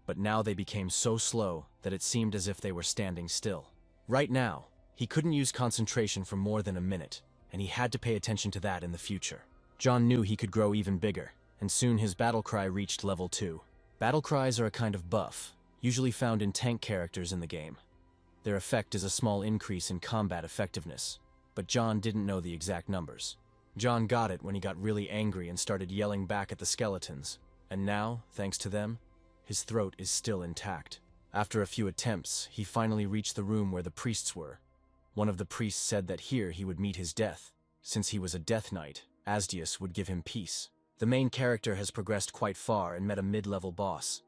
but now they became so slow that it seemed as if they were standing still. Right now, he couldn't use concentration for more than a minute, and he had to pay attention to that in the future. John knew he could grow even bigger, and soon his battle cry reached level 2. Battle cries are a kind of buff, usually found in tank characters in the game. Their effect is a small increase in combat effectiveness, but John didn't know the exact numbers. John got it when he got really angry and started yelling back at the skeletons, and now, thanks to them, his throat is still intact. After a few attempts, he finally reached the room where the priests were. One of the priests said that here he would meet his death. Since he was a death knight, Asdius would give him peace. The main character has progressed quite far and met a mid-level boss,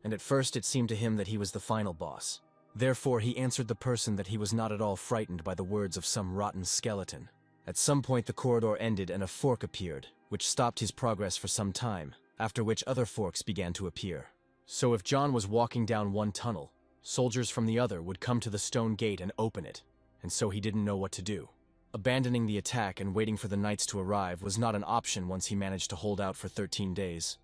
and at first it seemed to him that he was the final boss. Therefore, he answered the person that he was not at all frightened by the words of some rotten skeleton. At some point the corridor ended and a fork appeared, which stopped his progress for some time, after which other forks began to appear. So if John was walking down one tunnel, soldiers from the other would come to the stone gate and open it, and so he didn't know what to do. Abandoning the attack and waiting for the knights to arrive was not an option once he managed to hold out for 13 days.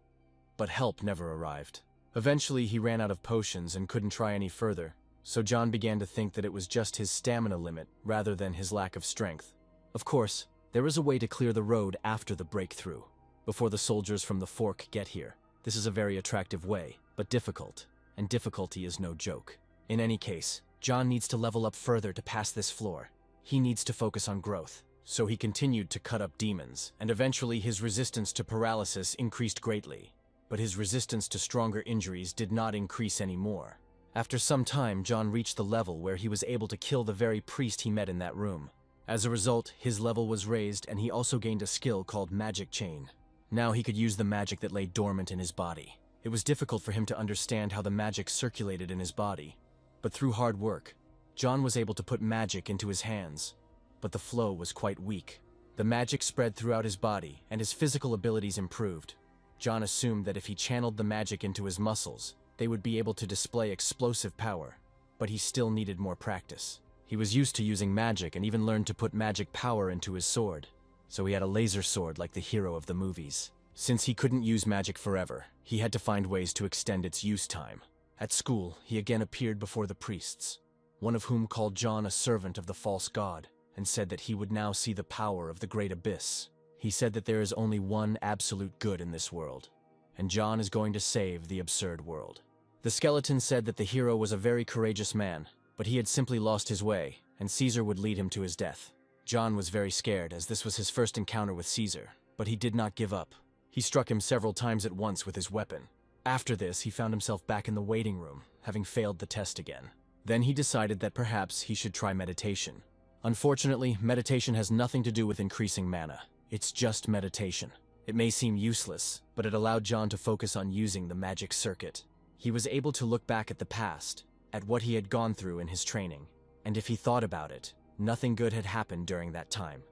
But help never arrived. Eventually he ran out of potions and couldn't try any further, so John began to think that it was just his stamina limit rather than his lack of strength. Of course, there is a way to clear the road after the breakthrough, before the soldiers from the fork get here. This is a very attractive way, but difficult, and difficulty is no joke. In any case, John needs to level up further to pass this floor. He needs to focus on growth, so he continued to cut up demons, and eventually his resistance to paralysis increased greatly, but his resistance to stronger injuries did not increase anymore. After some time, John reached the level where he was able to kill the very priest he met in that room. As a result, his level was raised and he also gained a skill called Magic Chain. Now he could use the magic that lay dormant in his body. It was difficult for him to understand how the magic circulated in his body, but through hard work, John was able to put magic into his hands, but the flow was quite weak. The magic spread throughout his body, and his physical abilities improved. John assumed that if he channeled the magic into his muscles, they would be able to display explosive power, but he still needed more practice. He was used to using magic and even learned to put magic power into his sword, so he had a laser sword like the hero of the movies. Since he couldn't use magic forever, he had to find ways to extend its use time. At school, he again appeared before the priests, one of whom called John a servant of the false god, and said that he would now see the power of the great abyss. He said that there is only one absolute good in this world, and John is going to save the absurd world. The skeleton said that the hero was a very courageous man, but he had simply lost his way, and Caesar would lead him to his death. John was very scared, as this was his first encounter with Caesar, but he did not give up. He struck him several times at once with his weapon. After this, he found himself back in the waiting room, having failed the test again. Then he decided that perhaps he should try meditation. Unfortunately, meditation has nothing to do with increasing mana. It's just meditation. It may seem useless, but it allowed John to focus on using the magic circuit. He was able to look back at the past, at what he had gone through in his training, and if he thought about it, nothing good had happened during that time.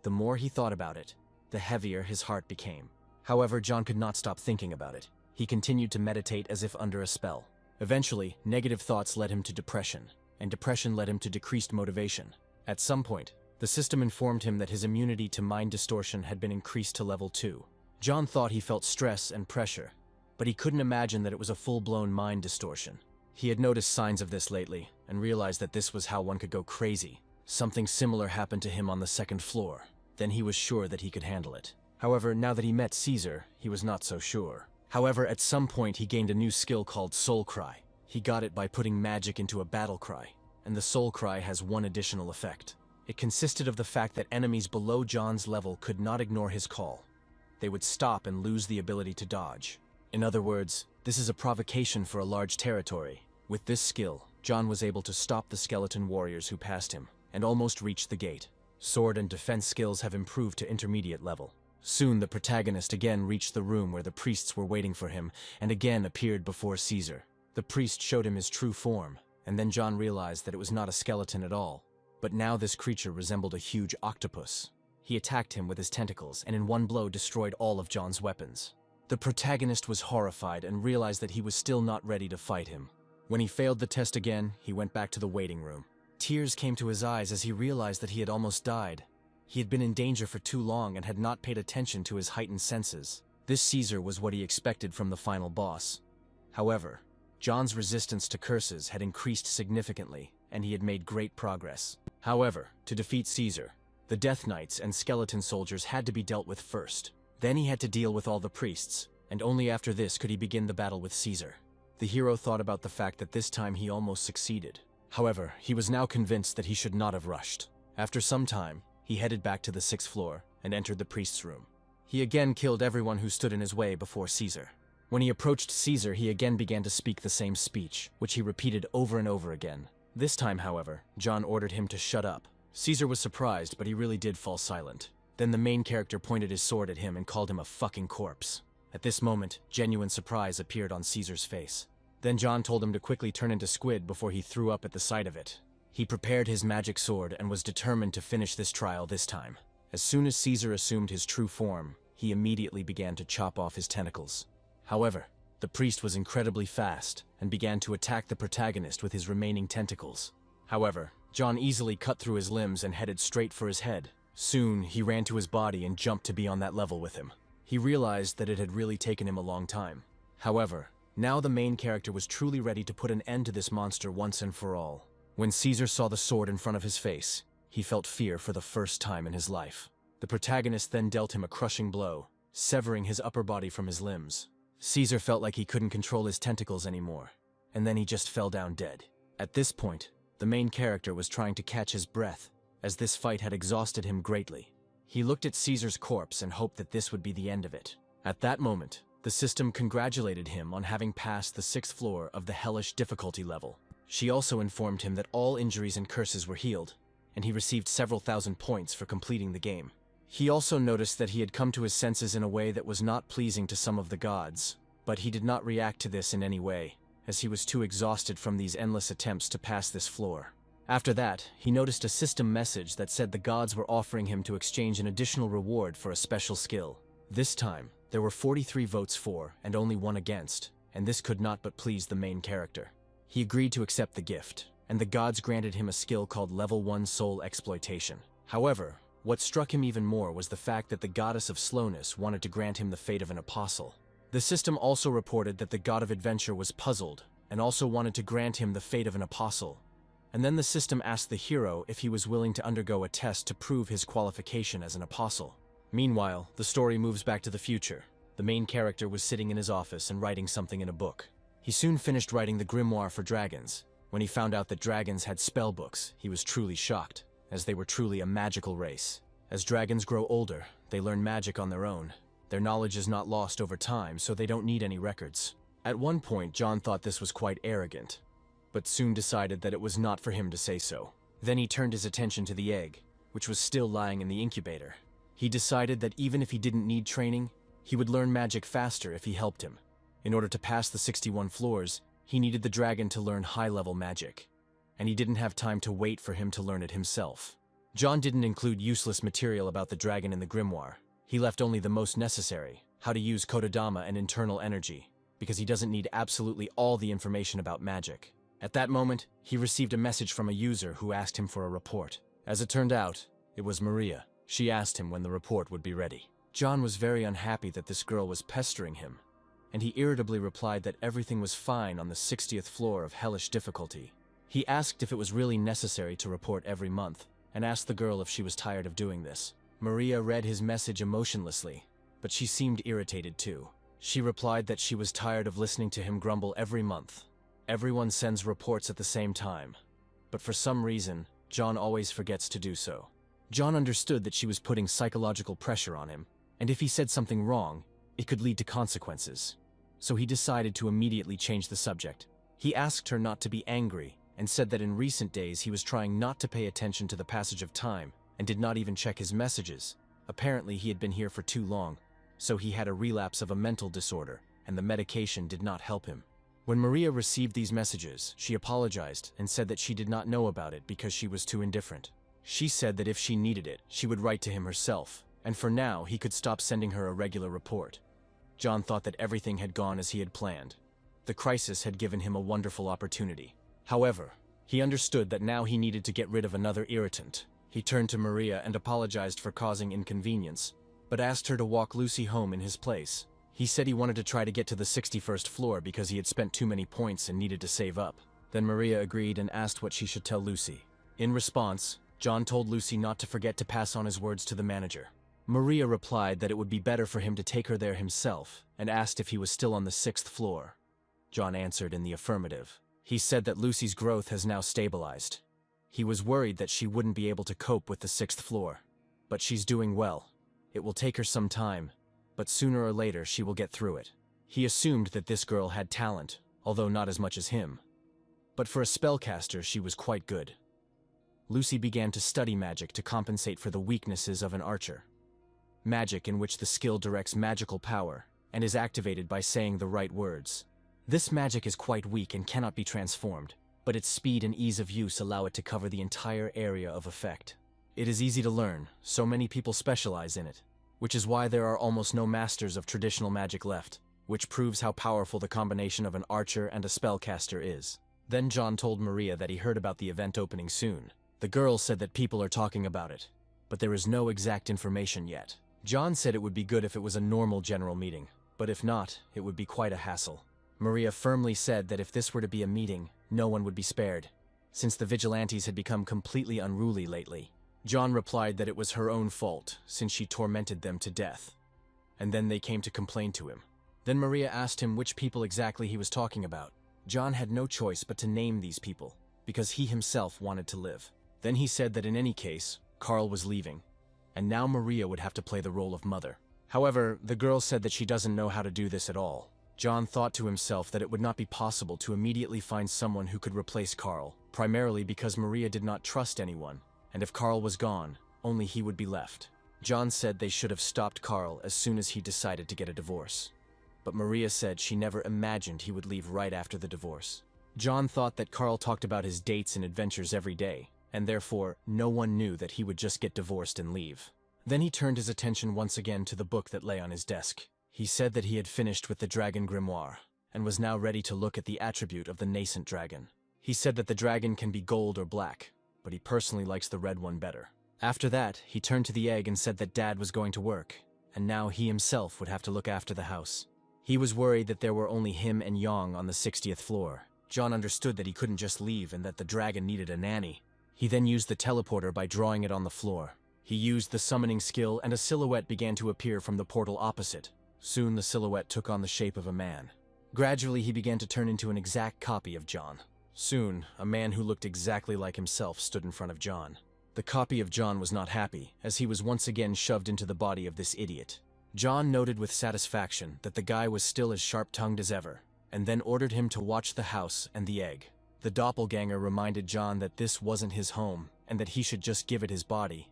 The more he thought about it, the heavier his heart became. However, John could not stop thinking about it. He continued to meditate as if under a spell. Eventually, negative thoughts led him to depression, and depression led him to decreased motivation. At some point, the system informed him that his immunity to mind distortion had been increased to level 2. John thought he felt stress and pressure, but he couldn't imagine that it was a full-blown mind distortion. He had noticed signs of this lately, and realized that this was how one could go crazy. Something similar happened to him on the second floor. Then he was sure that he could handle it. However, now that he met Caesar, he was not so sure. However, at some point he gained a new skill called Soul Cry. He got it by putting magic into a battle cry, and the Soul Cry has one additional effect. It consisted of the fact that enemies below John's level could not ignore his call. They would stop and lose the ability to dodge. In other words, this is a provocation for a large territory. With this skill, John was able to stop the skeleton warriors who passed him, and almost reached the gate. Sword and defense skills have improved to intermediate level. Soon the protagonist again reached the room where the priests were waiting for him, and again appeared before Caesar. The priest showed him his true form, and then John realized that it was not a skeleton at all. But now this creature resembled a huge octopus. He attacked him with his tentacles, and in one blow destroyed all of John's weapons. The protagonist was horrified and realized that he was still not ready to fight him. When he failed the test again, he went back to the waiting room. Tears came to his eyes as he realized that he had almost died. He had been in danger for too long and had not paid attention to his heightened senses. This Caesar was what he expected from the final boss. However, John's resistance to curses had increased significantly, and he had made great progress. However, to defeat Caesar, The Death Knights and skeleton soldiers had to be dealt with first. Then he had to deal with all the priests, and only after this could he begin the battle with Caesar. The hero thought about the fact that this time he almost succeeded. However, he was now convinced that he should not have rushed. After some time, he headed back to the 6th floor and entered the priest's room. He again killed everyone who stood in his way before Caesar. When he approached Caesar, he again began to speak the same speech, which he repeated over and over again. This time, however, John ordered him to shut up. Caesar was surprised, but he really did fall silent. Then the main character pointed his sword at him and called him a fucking corpse. At this moment, genuine surprise appeared on Caesar's face. Then John told him to quickly turn into squid before he threw up at the sight of it. He prepared his magic sword and was determined to finish this trial this time. As soon as Caesar assumed his true form, he immediately began to chop off his tentacles. However, the priest was incredibly fast and began to attack the protagonist with his remaining tentacles. However, John easily cut through his limbs and headed straight for his head. Soon, he ran to his body and jumped to be on that level with him. He realized that it had really taken him a long time. However, now the main character was truly ready to put an end to this monster once and for all. When Caesar saw the sword in front of his face, he felt fear for the first time in his life. The protagonist then dealt him a crushing blow, severing his upper body from his limbs. Caesar felt like he couldn't control his tentacles anymore, and then he just fell down dead. At this point, the main character was trying to catch his breath, as this fight had exhausted him greatly. He looked at Caesar's corpse and hoped that this would be the end of it. At that moment, the system congratulated him on having passed the 6th floor of the hellish difficulty level. She also informed him that all injuries and curses were healed, and he received several thousand points for completing the game. He also noticed that he had come to his senses in a way that was not pleasing to some of the gods, but he did not react to this in any way, as he was too exhausted from these endless attempts to pass this floor. After that, he noticed a system message that said the gods were offering him to exchange an additional reward for a special skill. This time, there were 43 votes for and only 1 against, and this could not but please the main character. He agreed to accept the gift, and the gods granted him a skill called Level 1 Soul Exploitation. However, what struck him even more was the fact that the goddess of slowness wanted to grant him the fate of an apostle. The system also reported that the god of adventure was puzzled and also wanted to grant him the fate of an apostle. And then the system asked the hero if he was willing to undergo a test to prove his qualification as an apostle. Meanwhile, the story moves back to the future. The main character was sitting in his office and writing something in a book. He soon finished writing the grimoire for dragons. When he found out that dragons had spell books, he was truly shocked, as they were truly a magical race. As dragons grow older, they learn magic on their own. Their knowledge is not lost over time, so they don't need any records. At one point, John thought this was quite arrogant, but soon decided that it was not for him to say so. Then he turned his attention to the egg, which was still lying in the incubator. He decided that even if he didn't need training, he would learn magic faster if he helped him. In order to pass the 61 floors, he needed the dragon to learn high-level magic, and he didn't have time to wait for him to learn it himself. John didn't include useless material about the dragon in the grimoire. He left only the most necessary, how to use Kodadama and internal energy, because he doesn't need absolutely all the information about magic. At that moment, he received a message from a user who asked him for a report. As it turned out, it was Maria. She asked him when the report would be ready. John was very unhappy that this girl was pestering him, and he irritably replied that everything was fine on the 60th floor of hellish difficulty. He asked if it was really necessary to report every month, and asked the girl if she was tired of doing this. Maria read his message emotionlessly, but she seemed irritated too. She replied that she was tired of listening to him grumble every month. Everyone sends reports at the same time, but for some reason, John always forgets to do so. John understood that she was putting psychological pressure on him, and if he said something wrong, it could lead to consequences. So he decided to immediately change the subject. He asked her not to be angry, and said that in recent days he was trying not to pay attention to the passage of time, and did not even check his messages. Apparently he had been here for too long, so he had a relapse of a mental disorder, and the medication did not help him. When Maria received these messages, she apologized and said that she did not know about it because she was too indifferent. She said that if she needed it, she would write to him herself, and for now he could stop sending her a regular report. John thought that everything had gone as he had planned. The crisis had given him a wonderful opportunity. However, he understood that now he needed to get rid of another irritant. He turned to Maria and apologized for causing inconvenience, but asked her to walk Lucy home in his place. He said he wanted to try to get to the 61st floor because he had spent too many points and needed to save up. Then Maria agreed and asked what she should tell Lucy. In response, John told Lucy not to forget to pass on his words to the manager. Maria replied that it would be better for him to take her there himself and asked if he was still on the 6th floor. John answered in the affirmative. He said that Lucy's growth has now stabilized. He was worried that she wouldn't be able to cope with the 6th floor. But she's doing well. It will take her some time, but sooner or later she will get through it. He assumed that this girl had talent, although not as much as him. But for a spellcaster, she was quite good. Lucy began to study magic to compensate for the weaknesses of an archer. Magic in which the skill directs magical power and is activated by saying the right words. This magic is quite weak and cannot be transformed, but its speed and ease of use allow it to cover the entire area of effect. It is easy to learn, so many people specialize in it, which is why there are almost no masters of traditional magic left, which proves how powerful the combination of an archer and a spellcaster is. Then John told Maria that he heard about the event opening soon. The girl said that people are talking about it, but there is no exact information yet. John said it would be good if it was a normal general meeting, but if not, it would be quite a hassle. Maria firmly said that if this were to be a meeting, no one would be spared, since the vigilantes had become completely unruly lately. John replied that it was her own fault, since she tormented them to death. And then they came to complain to him. Then Maria asked him which people exactly he was talking about. John had no choice but to name these people, because he himself wanted to live. Then he said that in any case, Carl was leaving, and now Maria would have to play the role of mother. However, the girl said that she doesn't know how to do this at all. John thought to himself that it would not be possible to immediately find someone who could replace Carl, primarily because Maria did not trust anyone, and if Carl was gone, only he would be left. John said they should have stopped Carl as soon as he decided to get a divorce. But Maria said she never imagined he would leave right after the divorce. John thought that Carl talked about his dates and adventures every day, and therefore no one knew that he would just get divorced and leave. Then he turned his attention once again to the book that lay on his desk. He said that he had finished with the Dragon Grimoire, and was now ready to look at the attribute of the nascent dragon. He said that the dragon can be gold or black, but he personally likes the red one better. After that, he turned to the egg and said that Dad was going to work, and now he himself would have to look after the house. He was worried that there were only him and Yang on the 60th floor. John understood that he couldn't just leave and that the dragon needed a nanny. He then used the teleporter by drawing it on the floor. He used the summoning skill and a silhouette began to appear from the portal opposite. Soon the silhouette took on the shape of a man. Gradually he began to turn into an exact copy of John. Soon, a man who looked exactly like himself stood in front of John. The copy of John was not happy, as he was once again shoved into the body of this idiot. John noted with satisfaction that the guy was still as sharp-tongued as ever, and then ordered him to watch the house and the egg. The doppelganger reminded John that this wasn't his home, and that he should just give it his body.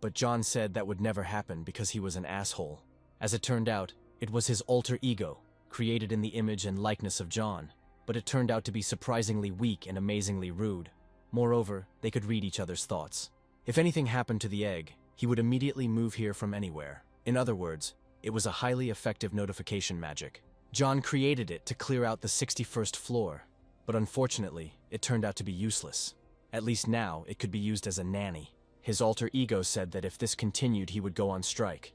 But John said that would never happen because he was an asshole. As it turned out, it was his alter ego, created in the image and likeness of John, but it turned out to be surprisingly weak and amazingly rude. Moreover, they could read each other's thoughts. If anything happened to the egg, he would immediately move here from anywhere. In other words, it was a highly effective notification magic. John created it to clear out the 61st floor, but unfortunately, it turned out to be useless. At least now, it could be used as a nanny. His alter ego said that if this continued, he would go on strike.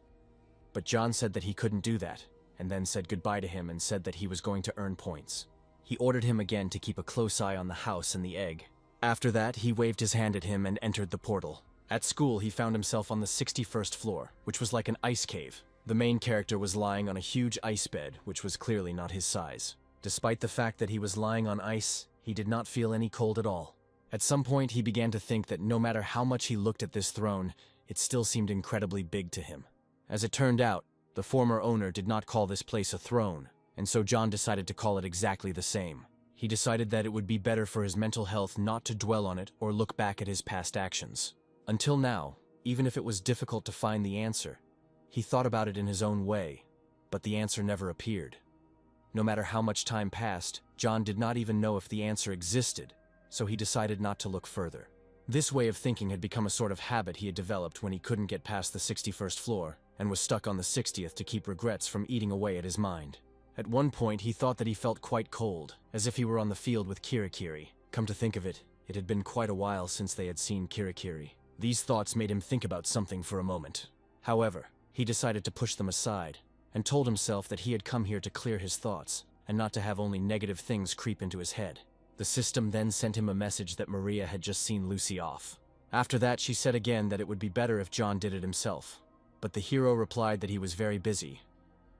But John said that he couldn't do that, and then said goodbye to him and said that he was going to earn points. He ordered him again to keep a close eye on the house and the egg. After that, he waved his hand at him and entered the portal. At school, he found himself on the 61st floor, which was like an ice cave. The main character was lying on a huge ice bed, which was clearly not his size. Despite the fact that he was lying on ice, he did not feel any cold at all. At some point, he began to think that no matter how much he looked at this throne, it still seemed incredibly big to him. As it turned out, the former owner did not call this place a throne, and so John decided to call it exactly the same. He decided that it would be better for his mental health not to dwell on it or look back at his past actions. Until now, even if it was difficult to find the answer, he thought about it in his own way, but the answer never appeared. No matter how much time passed, John did not even know if the answer existed, so he decided not to look further. This way of thinking had become a sort of habit he had developed when he couldn't get past the 61st floor and was stuck on the 60th to keep regrets from eating away at his mind. At one point, he thought that he felt quite cold, as if he were on the field with Kirai. Come to think of it, it had been quite a while since they had seen Kirai. These thoughts made him think about something for a moment. However, he decided to push them aside, and told himself that he had come here to clear his thoughts, and not to have only negative things creep into his head. The system then sent him a message that Maria had just seen Lucy off. After that, she said again that it would be better if John did it himself. But the hero replied that he was very busy,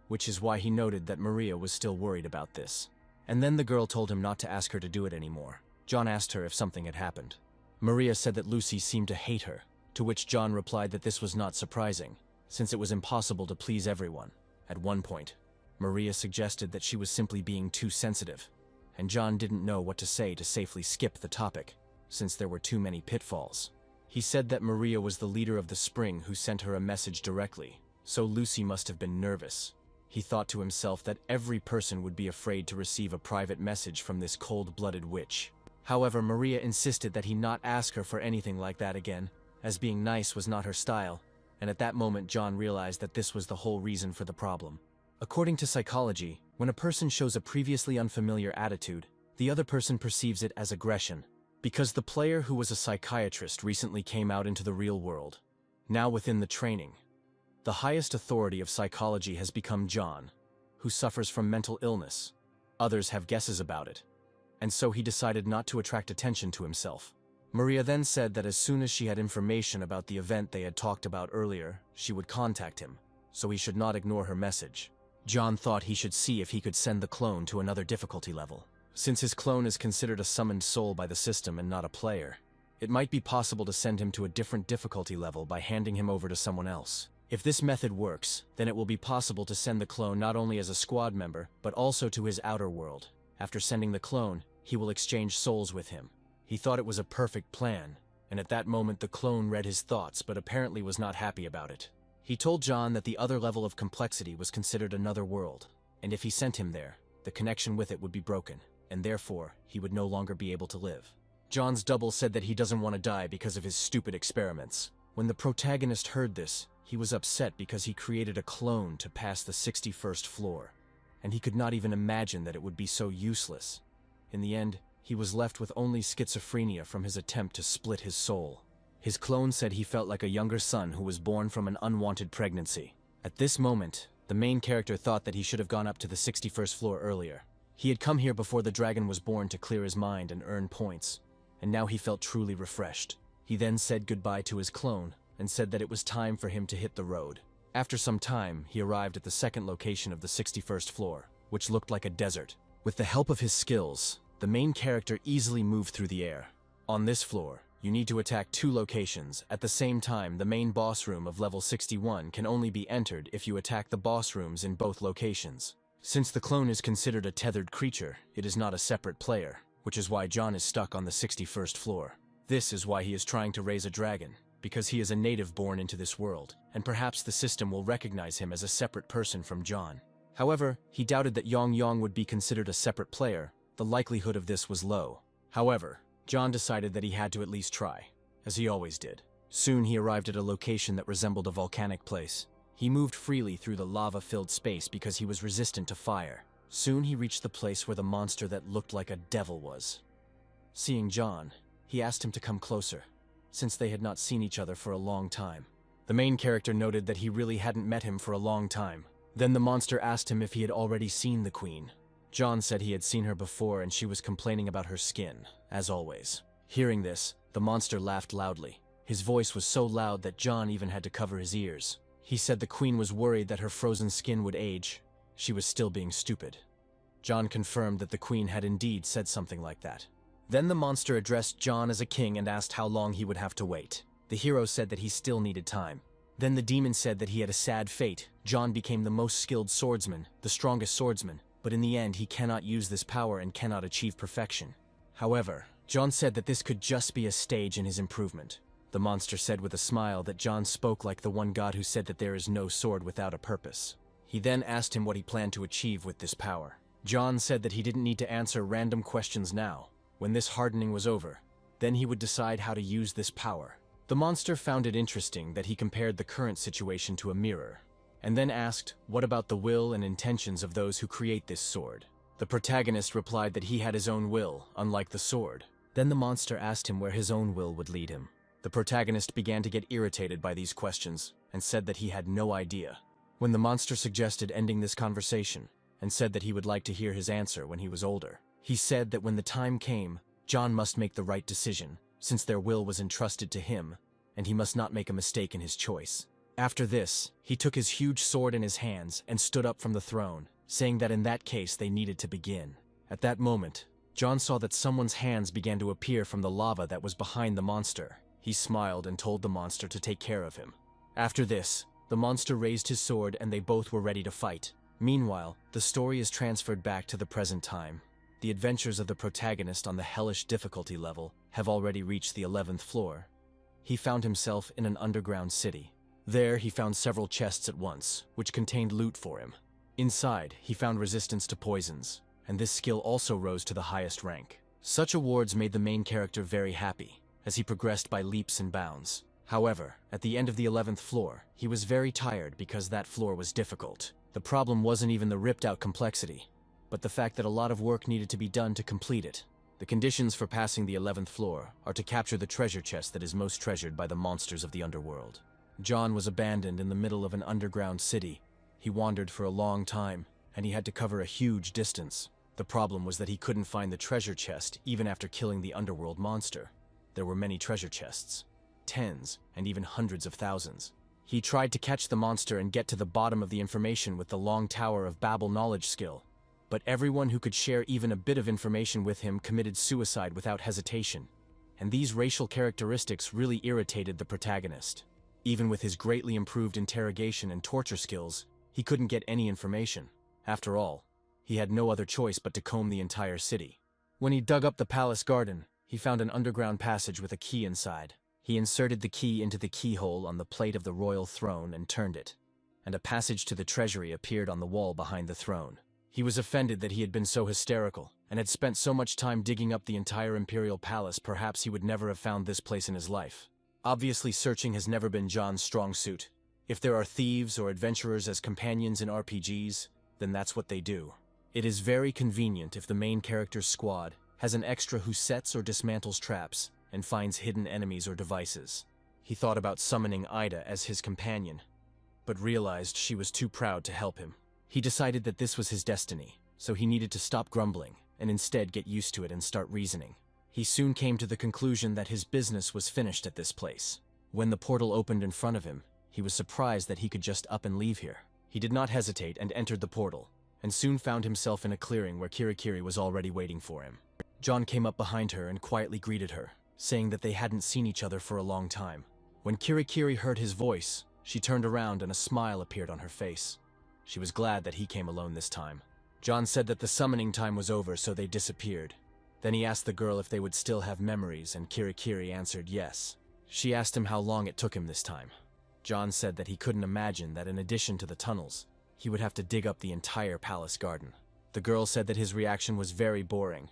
which is why he noted that Maria was still worried about this. And then the girl told him not to ask her to do it anymore. John asked her if something had happened. Maria said that Lucy seemed to hate her, to which John replied that this was not surprising, since it was impossible to please everyone. At one point, Maria suggested that she was simply being too sensitive, and John didn't know what to say to safely skip the topic, since there were too many pitfalls. He said that Maria was the leader of the Spring who sent her a message directly, so Lucy must have been nervous. He thought to himself that every person would be afraid to receive a private message from this cold-blooded witch. However, Maria insisted that he not ask her for anything like that again, as being nice was not her style, and at that moment John realized that this was the whole reason for the problem. According to psychology, when a person shows a previously unfamiliar attitude, the other person perceives it as aggression. Because the player who was a psychiatrist recently came out into the real world, now within the training, the highest authority of psychology has become John, who suffers from mental illness. Others have guesses about it, and so he decided not to attract attention to himself. Maria then said that as soon as she had information about the event they had talked about earlier, she would contact him, so he should not ignore her message. John thought he should see if he could send the clone to another difficulty level. Since his clone is considered a summoned soul by the system and not a player, it might be possible to send him to a different difficulty level by handing him over to someone else. If this method works, then it will be possible to send the clone not only as a squad member, but also to his outer world. After sending the clone, he will exchange souls with him. He thought it was a perfect plan, and at that moment the clone read his thoughts but apparently was not happy about it. He told John that the other level of complexity was considered another world, and if he sent him there, the connection with it would be broken, and therefore he would no longer be able to live. John's double said that he doesn't want to die because of his stupid experiments. When the protagonist heard this, he was upset because he created a clone to pass the 61st floor, and he could not even imagine that it would be so useless. In the end, he was left with only schizophrenia from his attempt to split his soul. His clone said he felt like a younger son who was born from an unwanted pregnancy. At this moment, the main character thought that he should have gone up to the 61st floor earlier. He had come here before the dragon was born to clear his mind and earn points, and now he felt truly refreshed. He then said goodbye to his clone, and said that it was time for him to hit the road. After some time, he arrived at the second location of the 61st floor, which looked like a desert. With the help of his skills, the main character easily moved through the air. On this floor, you need to attack 2 locations. At the same time, the main boss room of level 61 can only be entered if you attack the boss rooms in both locations. Since the clone is considered a tethered creature, it is not a separate player, which is why John is stuck on the 61st floor. This is why he is trying to raise a dragon, because he is a native born into this world, and perhaps the system will recognize him as a separate person from John. However, he doubted that Yong would be considered a separate player. The likelihood of this was low. However, John decided that he had to at least try, as he always did. Soon he arrived at a location that resembled a volcanic place. He moved freely through the lava-filled space because he was resistant to fire. Soon he reached the place where the monster that looked like a devil was. Seeing John, he asked him to come closer, since they had not seen each other for a long time. The main character noted that he really hadn't met him for a long time. Then the monster asked him if he had already seen the queen. John said he had seen her before and she was complaining about her skin, as always. Hearing this, the monster laughed loudly. His voice was so loud that John even had to cover his ears. He said the queen was worried that her frozen skin would age. She was still being stupid. John confirmed that the queen had indeed said something like that. Then the monster addressed John as a king and asked how long he would have to wait. The hero said that he still needed time. Then the demon said that he had a sad fate. John became the most skilled swordsman, the strongest swordsman, but in the end he cannot use this power and cannot achieve perfection. However, John said that this could just be a stage in his improvement. The monster said with a smile that John spoke like the one god who said that there is no sword without a purpose. He then asked him what he planned to achieve with this power. John said that he didn't need to answer random questions now. When this hardening was over, then he would decide how to use this power. The monster found it interesting that he compared the current situation to a mirror, and then asked, what about the will and intentions of those who create this sword? The protagonist replied that he had his own will, unlike the sword. Then the monster asked him where his own will would lead him. The protagonist began to get irritated by these questions, and said that he had no idea. When the monster suggested ending this conversation, and said that he would like to hear his answer when he was older, he said that when the time came, John must make the right decision, since their will was entrusted to him, and he must not make a mistake in his choice. After this, he took his huge sword in his hands and stood up from the throne, saying that in that case they needed to begin. At that moment, John saw that someone's hands began to appear from the lava that was behind the monster. He smiled and told the monster to take care of him. After this, the monster raised his sword and they both were ready to fight. Meanwhile, the story is transferred back to the present time. The adventures of the protagonist on the hellish difficulty level have already reached the 11th floor. He found himself in an underground city. There, he found several chests at once, which contained loot for him. Inside, he found resistance to poisons, and this skill also rose to the highest rank. Such awards made the main character very happy, as he progressed by leaps and bounds. However, at the end of the 11th floor, he was very tired because that floor was difficult. The problem wasn't even the ripped-out complexity, but the fact that a lot of work needed to be done to complete it. The conditions for passing the 11th floor are to capture the treasure chest that is most treasured by the monsters of the underworld. John was abandoned in the middle of an underground city. He wandered for a long time, and he had to cover a huge distance. The problem was that he couldn't find the treasure chest even after killing the underworld monster. There were many treasure chests, tens and even hundreds of thousands. He tried to catch the monster and get to the bottom of the information with the Long Tower of Babel knowledge skill, but everyone who could share even a bit of information with him committed suicide without hesitation, and these racial characteristics really irritated the protagonist. Even with his greatly improved interrogation and torture skills, he couldn't get any information. After all, he had no other choice but to comb the entire city. When he dug up the palace garden, he found an underground passage with a key inside. He inserted the key into the keyhole on the plate of the royal throne and turned it, and a passage to the treasury appeared on the wall behind the throne. He was offended that he had been so hysterical, and had spent so much time digging up the entire imperial palace. Perhaps he would never have found this place in his life. Obviously, searching has never been John's strong suit. If there are thieves or adventurers as companions in RPGs, then that's what they do. It is very convenient if the main character's squad has an extra who sets or dismantles traps and finds hidden enemies or devices. He thought about summoning Ida as his companion, but realized she was too proud to help him. He decided that this was his destiny, so he needed to stop grumbling and instead get used to it and start reasoning. He soon came to the conclusion that his business was finished at this place. When the portal opened in front of him, he was surprised that he could just up and leave here. He did not hesitate and entered the portal, and soon found himself in a clearing where Kirai was already waiting for him. John came up behind her and quietly greeted her, saying that they hadn't seen each other for a long time. When Kirai heard his voice, she turned around and a smile appeared on her face. She was glad that he came alone this time. John said that the summoning time was over, so they disappeared. Then he asked the girl if they would still have memories, and Kirai answered yes. She asked him how long it took him this time. John said that he couldn't imagine that in addition to the tunnels, he would have to dig up the entire palace garden. The girl said that his reaction was very boring.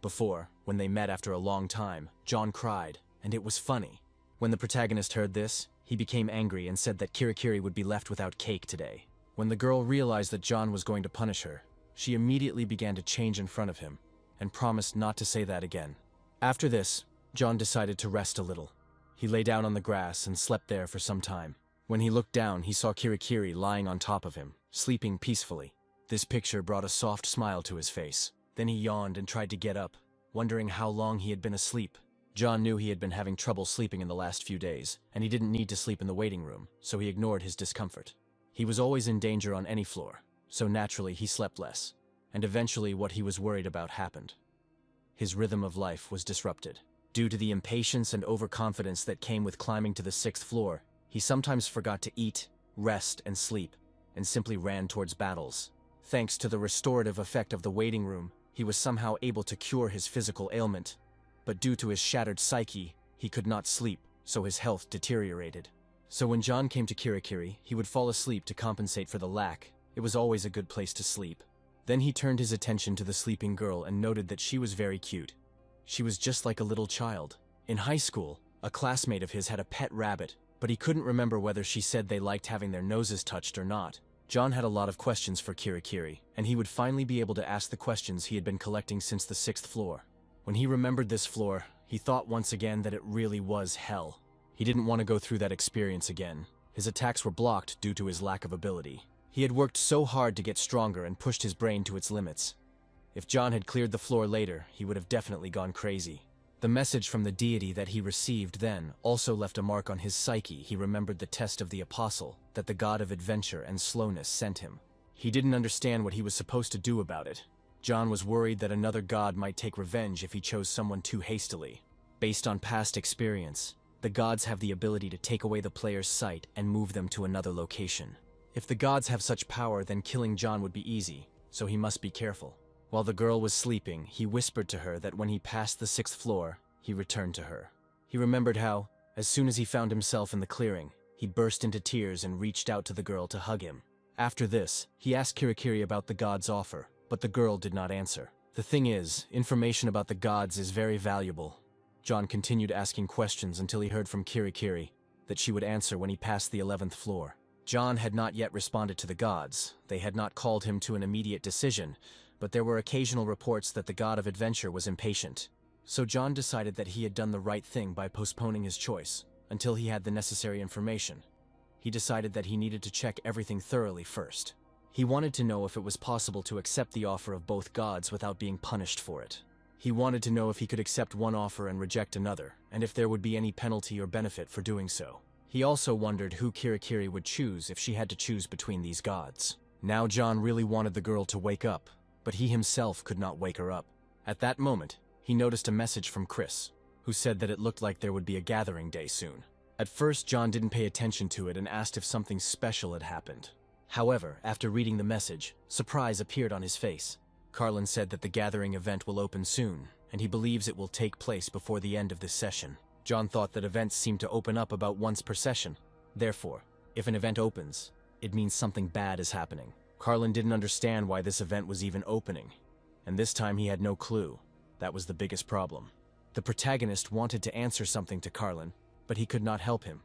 Before, when they met after a long time, John cried, and it was funny. When the protagonist heard this, he became angry and said that Kirai would be left without cake today. When the girl realized that John was going to punish her, she immediately began to change in front of him, and promised not to say that again. After this, John decided to rest a little. He lay down on the grass and slept there for some time. When he looked down, he saw Kirai lying on top of him, sleeping peacefully. This picture brought a soft smile to his face. Then he yawned and tried to get up, wondering how long he had been asleep. John knew he had been having trouble sleeping in the last few days, and he didn't need to sleep in the waiting room, so he ignored his discomfort. He was always in danger on any floor, so naturally he slept less, and eventually what he was worried about happened. His rhythm of life was disrupted. Due to the impatience and overconfidence that came with climbing to the 6th floor, he sometimes forgot to eat, rest, and sleep, and simply ran towards battles. Thanks to the restorative effect of the waiting room, he was somehow able to cure his physical ailment, but due to his shattered psyche, he could not sleep, so his health deteriorated. So when John came to Kirai, he would fall asleep to compensate for the lack. It was always a good place to sleep. Then he turned his attention to the sleeping girl and noted that she was very cute. She was just like a little child. In high school, a classmate of his had a pet rabbit, but he couldn't remember whether she said they liked having their noses touched or not. John had a lot of questions for Kirai, and he would finally be able to ask the questions he had been collecting since the 6th floor. When he remembered this floor, he thought once again that it really was hell. He didn't want to go through that experience again. His attacks were blocked due to his lack of ability. He had worked so hard to get stronger and pushed his brain to its limits. If John had cleared the floor later, he would have definitely gone crazy. The message from the deity that he received then also left a mark on his psyche. He remembered the test of the apostle that the god of adventure and slowness sent him. He didn't understand what he was supposed to do about it. John was worried that another god might take revenge if he chose someone too hastily. Based on past experience, the gods have the ability to take away the player's sight and move them to another location. If the gods have such power, then killing John would be easy, so he must be careful. While the girl was sleeping, he whispered to her that when he passed the 6th floor, he returned to her. He remembered how, as soon as he found himself in the clearing, he burst into tears and reached out to the girl to hug him. After this, he asked Kirai about the god's offer, but the girl did not answer. The thing is, information about the gods is very valuable. John continued asking questions until he heard from Kirai that she would answer when he passed the 11th floor. John had not yet responded to the gods. They had not called him to an immediate decision, but there were occasional reports that the god of adventure was impatient. So John decided that he had done the right thing by postponing his choice until he had the necessary information. He decided that he needed to check everything thoroughly first. He wanted to know if it was possible to accept the offer of both gods without being punished for it. He wanted to know if he could accept one offer and reject another, and if there would be any penalty or benefit for doing so. He also wondered who Kirai would choose if she had to choose between these gods. Now John really wanted the girl to wake up, but he himself could not wake her up. At that moment, he noticed a message from Chris, who said that it looked like there would be a gathering day soon. At first, John didn't pay attention to it and asked if something special had happened. However, after reading the message, surprise appeared on his face. Carlin said that the gathering event will open soon, and he believes it will take place before the end of this session. John thought that events seemed to open up about once per session. Therefore, if an event opens, it means something bad is happening. Carlin didn't understand why this event was even opening, and this time he had no clue. That was the biggest problem. The protagonist wanted to answer something to Carlin, but he could not help him.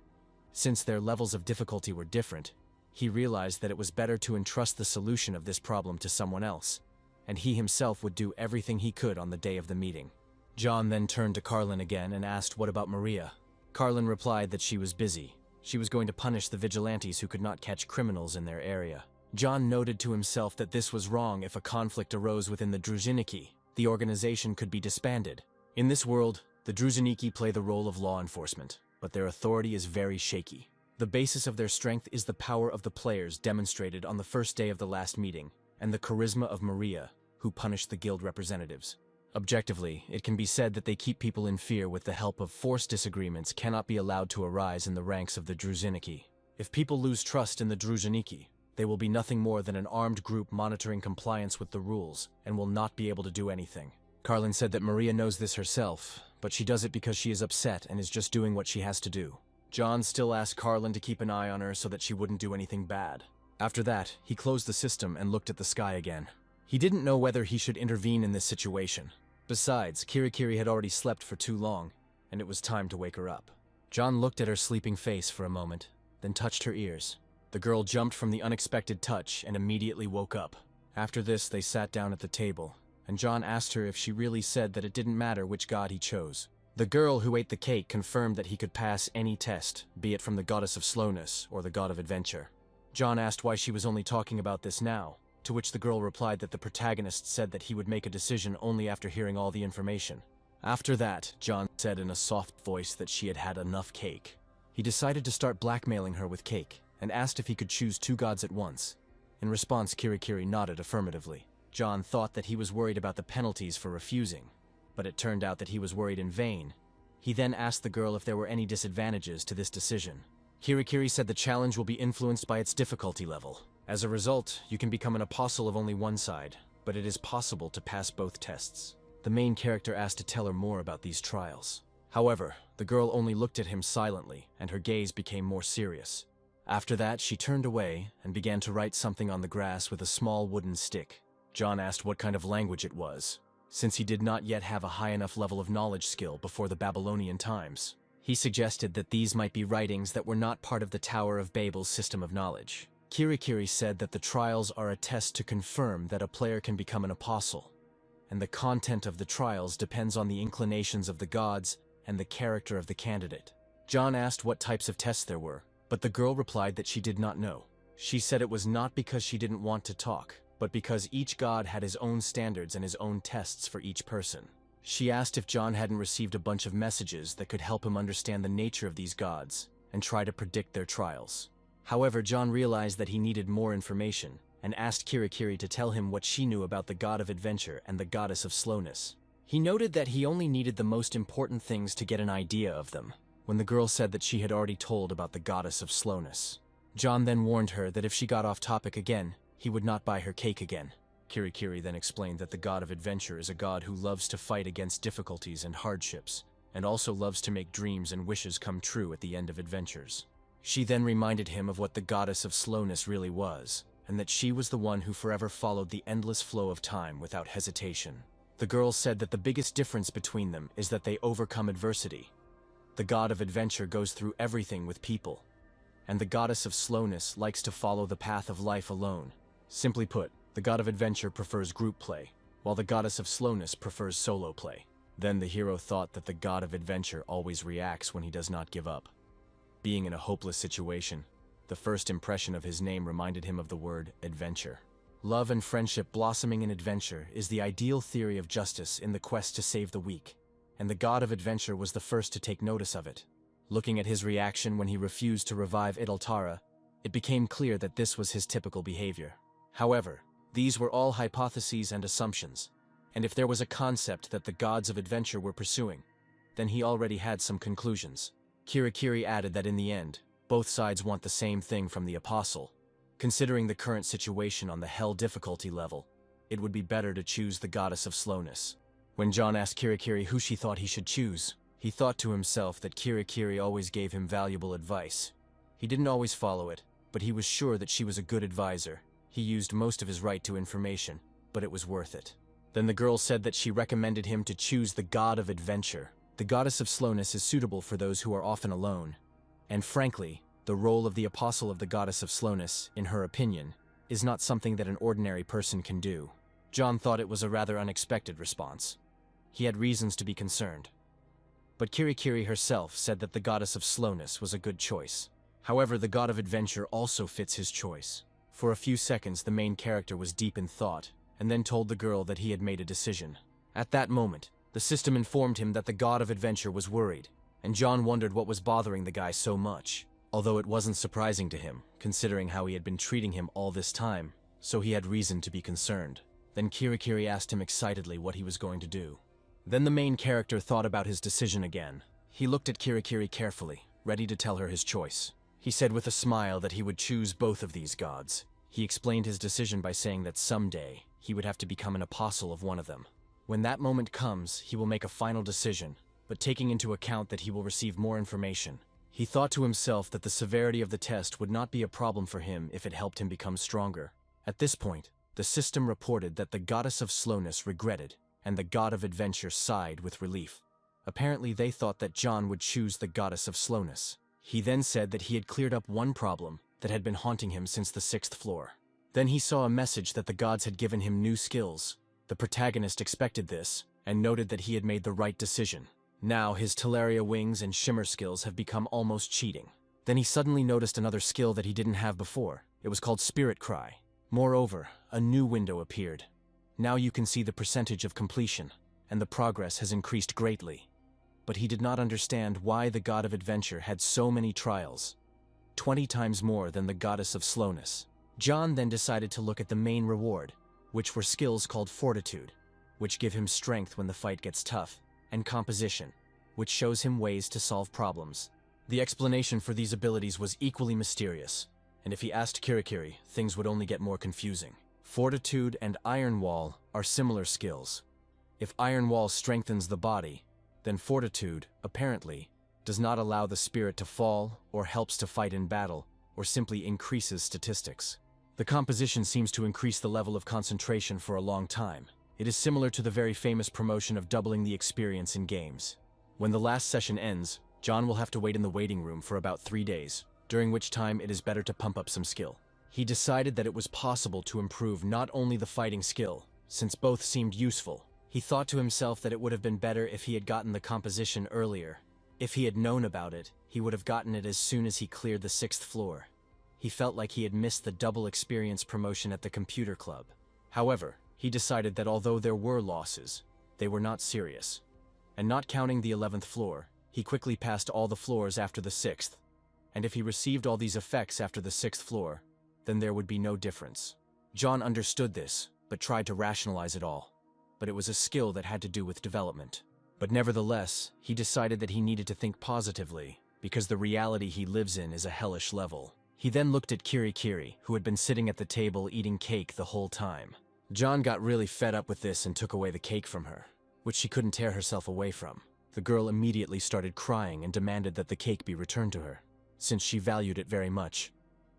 Since their levels of difficulty were different, he realized that it was better to entrust the solution of this problem to someone else, and he himself would do everything he could on the day of the meeting. John then turned to Carlin again and asked what about Maria. Carlin replied that she was busy. She was going to punish the vigilantes who could not catch criminals in their area. John noted to himself that this was wrong. If a conflict arose within the Druziniki, the organization could be disbanded. In this world, the Druziniki play the role of law enforcement, but their authority is very shaky. The basis of their strength is the power of the players demonstrated on the first day of the last meeting, and the charisma of Maria, who punished the guild representatives. Objectively, it can be said that they keep people in fear with the help of force. Disagreements cannot be allowed to arise in the ranks of the Druziniki. If people lose trust in the Druziniki, they will be nothing more than an armed group monitoring compliance with the rules, and will not be able to do anything. Carlin said that Maria knows this herself, but she does it because she is upset and is just doing what she has to do. John still asked Carlin to keep an eye on her so that she wouldn't do anything bad. After that, he closed the system and looked at the sky again. He didn't know whether he should intervene in this situation. Besides, Kirai had already slept for too long, and it was time to wake her up. John looked at her sleeping face for a moment, then touched her ears. The girl jumped from the unexpected touch and immediately woke up. After this, they sat down at the table, and John asked her if she really said that it didn't matter which god he chose. The girl who ate the cake confirmed that he could pass any test, be it from the goddess of slowness or the god of adventure. John asked why she was only talking about this now, to which the girl replied that the protagonist said that he would make a decision only after hearing all the information. After that, John said in a soft voice that she had had enough cake. He decided to start blackmailing her with cake, and asked if he could choose two gods at once. In response, Kirai nodded affirmatively. John thought that he was worried about the penalties for refusing, but it turned out that he was worried in vain. He then asked the girl if there were any disadvantages to this decision. Kirai said the challenge will be influenced by its difficulty level. As a result, you can become an apostle of only one side, but it is possible to pass both tests. The main character asked to tell her more about these trials. However, the girl only looked at him silently, and her gaze became more serious. After that, she turned away and began to write something on the grass with a small wooden stick. John asked what kind of language it was, since he did not yet have a high enough level of knowledge skill before the Babylonian times. He suggested that these might be writings that were not part of the Tower of Babel's system of knowledge. Kirai said that the trials are a test to confirm that a player can become an apostle, and the content of the trials depends on the inclinations of the gods and the character of the candidate. John asked what types of tests there were, but the girl replied that she did not know. She said it was not because she didn't want to talk, but because each god had his own standards and his own tests for each person. She asked if John hadn't received a bunch of messages that could help him understand the nature of these gods and try to predict their trials. However, John realized that he needed more information and asked Kirai to tell him what she knew about the god of adventure and the goddess of slowness. He noted that he only needed the most important things to get an idea of them, when the girl said that she had already told about the goddess of slowness. John then warned her that if she got off topic again, he would not buy her cake again. Kirai then explained that the god of adventure is a god who loves to fight against difficulties and hardships, and also loves to make dreams and wishes come true at the end of adventures. She then reminded him of what the goddess of slowness really was, and that she was the one who forever followed the endless flow of time without hesitation. The girl said that the biggest difference between them is that they overcome adversity. The god of adventure goes through everything with people, and the goddess of slowness likes to follow the path of life alone. Simply put, the god of adventure prefers group play, while the goddess of slowness prefers solo play. Then the hero thought that the god of adventure always reacts when he does not give up. Being in a hopeless situation, the first impression of his name reminded him of the word adventure. Love and friendship blossoming in adventure is the ideal theory of justice in the quest to save the weak, and the god of adventure was the first to take notice of it. Looking at his reaction when he refused to revive Idaltara, it became clear that this was his typical behavior. However, these were all hypotheses and assumptions, and if there was a concept that the gods of adventure were pursuing, then he already had some conclusions. Kirai added that in the end, both sides want the same thing from the apostle. Considering the current situation on the hell difficulty level, it would be better to choose the goddess of slowness. When John asked Kirai who she thought he should choose, he thought to himself that Kirai always gave him valuable advice. He didn't always follow it, but he was sure that she was a good advisor. He used most of his right to information, but it was worth it. Then the girl said that she recommended him to choose the god of adventure. The goddess of slowness is suitable for those who are often alone. And frankly, the role of the apostle of the goddess of slowness, in her opinion, is not something that an ordinary person can do. John thought it was a rather unexpected response. He had reasons to be concerned. But Kirai herself said that the goddess of slowness was a good choice. However, the god of adventure also fits his choice. For a few seconds, the main character was deep in thought, and then told the girl that he had made a decision. At that moment, the system informed him that the god of adventure was worried, and John wondered what was bothering the guy so much. Although it wasn't surprising to him, considering how he had been treating him all this time, so he had reason to be concerned. Then Kirai asked him excitedly what he was going to do. Then the main character thought about his decision again. He looked at Kirai carefully, ready to tell her his choice. He said with a smile that he would choose both of these gods. He explained his decision by saying that someday he would have to become an apostle of one of them. When that moment comes, he will make a final decision, but taking into account that he will receive more information. He thought to himself that the severity of the test would not be a problem for him if it helped him become stronger. At this point, the system reported that the goddess of slowness regretted, and the god of adventure sighed with relief. Apparently they thought that John would choose the goddess of slowness. He then said that he had cleared up one problem that had been haunting him since the 6th floor. Then he saw a message that the gods had given him new skills. The protagonist expected this, and noted that he had made the right decision. Now his Teleria wings and shimmer skills have become almost cheating. Then he suddenly noticed another skill that he didn't have before. It was called Spirit Cry. Moreover, a new window appeared. Now you can see the percentage of completion, and the progress has increased greatly. But he did not understand why the god of adventure had so many trials, 20 times more than the goddess of slowness. John then decided to look at the main reward, which were skills called Fortitude, which give him strength when the fight gets tough, and Composition, which shows him ways to solve problems. The explanation for these abilities was equally mysterious, and if he asked Kirai, things would only get more confusing. Fortitude and Iron Wall are similar skills. If Iron Wall strengthens the body, then Fortitude, apparently, does not allow the spirit to fall or helps to fight in battle, or simply increases statistics. The Composition seems to increase the level of concentration for a long time. It is similar to the very famous promotion of doubling the experience in games. When the last session ends, John will have to wait in the waiting room for about 3 days, during which time it is better to pump up some skill. He decided that it was possible to improve not only the fighting skill, since both seemed useful. He thought to himself that it would have been better if he had gotten the Composition earlier. If he had known about it, he would have gotten it as soon as he cleared the 6th floor. He felt like he had missed the double experience promotion at the computer club. However, he decided that although there were losses, They were not serious. And not counting the 11th floor, he quickly passed all the floors after the 6th. And if he received all these effects after the 6th floor, then there would be no difference. John understood this, but tried to rationalize it all. But it was a skill that had to do with development. But nevertheless, he decided that he needed to think positively, because the reality he lives in is a hellish level. He then looked at Kirai, who had been sitting at the table eating cake the whole time. John got really fed up with this and took away the cake from her, which she couldn't tear herself away from. The girl immediately started crying and demanded that the cake be returned to her, since she valued it very much.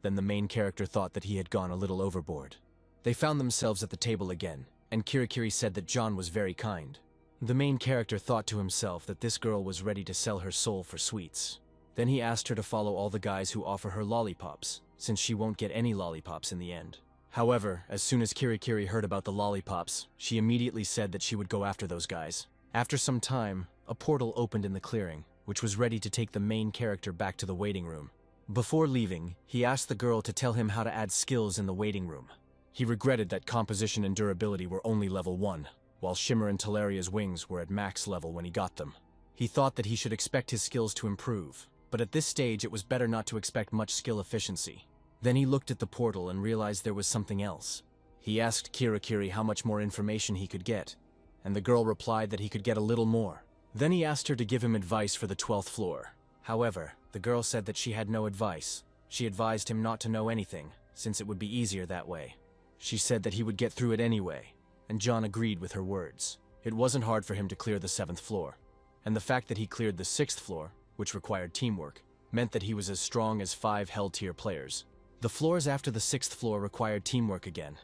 Then the main character thought that he had gone a little overboard. They found themselves at the table again, and Kirai said that John was very kind. The main character thought to himself that this girl was ready to sell her soul for sweets. Then he asked her to follow all the guys who offer her lollipops, since she won't get any lollipops in the end. However, as soon as Kirai heard about the lollipops, she immediately said that she would go after those guys. After some time, a portal opened in the clearing, which was ready to take the main character back to the waiting room. Before leaving, he asked the girl to tell him how to add skills in the waiting room. He regretted that composition and durability were only level 1, while Shimmer and Talaria's wings were at max level when he got them. He thought that he should expect his skills to improve, but at this stage it was better not to expect much skill efficiency. Then he looked at the portal and realized there was something else. He asked Kirai how much more information he could get, and the girl replied that he could get a little more. Then he asked her to give him advice for the 12th floor. However, the girl said that she had no advice. She advised him not to know anything, since it would be easier that way. She said that he would get through it anyway, and John agreed with her words. It wasn't hard for him to clear the 7th floor, and the fact that he cleared the 6th floor, which required teamwork, meant that he was as strong as 5 Hell-tier players. The floors after the 6th floor required teamwork again,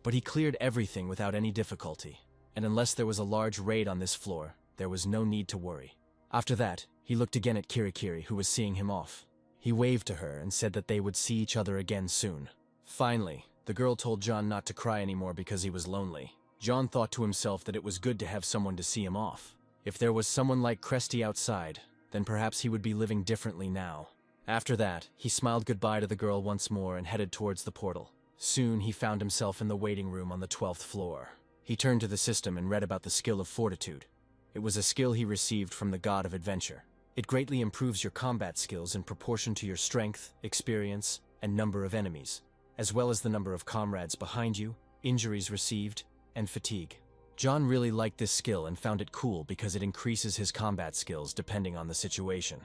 but he cleared everything without any difficulty, and unless there was a large raid on this floor, there was no need to worry. After that, he looked again at Kirai, who was seeing him off. He waved to her and said that they would see each other again soon. Finally, the girl told John not to cry anymore because he was lonely. John thought to himself that it was good to have someone to see him off. If there was someone like Cresty outside, then perhaps he would be living differently now. After that, he smiled goodbye to the girl once more and headed towards the portal. Soon he found himself in the waiting room on the 12th floor. He turned to the system and read about the skill of Fortitude. It was a skill he received from the God of Adventure. It greatly improves your combat skills in proportion to your strength, experience, and number of enemies, as well as the number of comrades behind you, injuries received, and fatigue. John really liked this skill and found it cool because it increases his combat skills depending on the situation.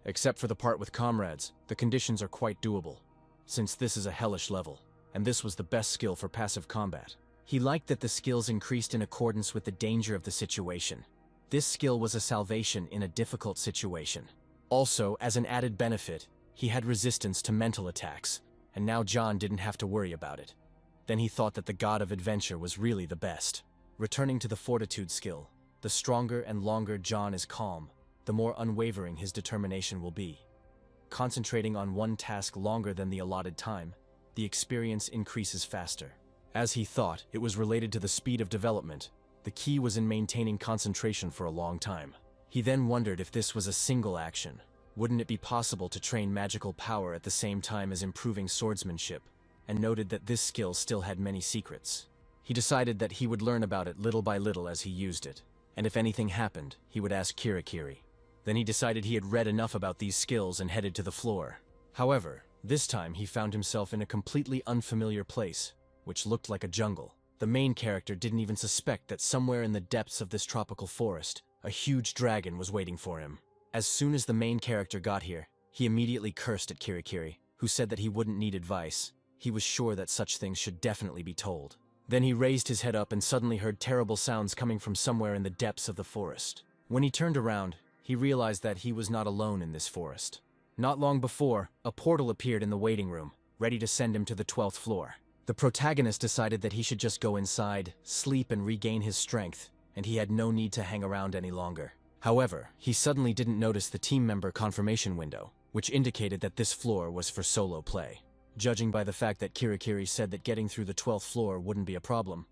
Except for the part with comrades, the conditions are quite doable, since this is a hellish level, and this was the best skill for passive combat. He liked that the skills increased in accordance with the danger of the situation. This skill was a salvation in a difficult situation. Also, as an added benefit, he had resistance to mental attacks, and now John didn't have to worry about it. Then he thought that the God of Adventure was really the best. Returning to the Fortitude skill, the stronger and longer John is calm, the more unwavering his determination will be. Concentrating on one task longer than the allotted time, the experience increases faster. As he thought, it was related to the speed of development. The key was in maintaining concentration for a long time. He then wondered if this was a single action. Wouldn't it be possible to train magical power at the same time as improving swordsmanship, and noted that this skill still had many secrets. He decided that he would learn about it little by little as he used it, and if anything happened, he would ask Kirai. Then he decided he had read enough about these skills and headed to the floor. However, this time he found himself in a completely unfamiliar place, which looked like a jungle. The main character didn't even suspect that somewhere in the depths of this tropical forest, a huge dragon was waiting for him. As soon as the main character got here, he immediately cursed at Kirai, who said that he wouldn't need advice. He was sure that such things should definitely be told. Then he raised his head up and suddenly heard terrible sounds coming from somewhere in the depths of the forest. When he turned around, he realized that he was not alone in this forest. Not long before, a portal appeared in the waiting room, ready to send him to the 12th floor. The protagonist decided that he should just go inside, sleep and regain his strength, and he had no need to hang around any longer. However, he suddenly didn't notice the team member confirmation window, which indicated that this floor was for solo play. Judging by the fact that Kirai said that getting through the 12th floor wouldn't be a problem,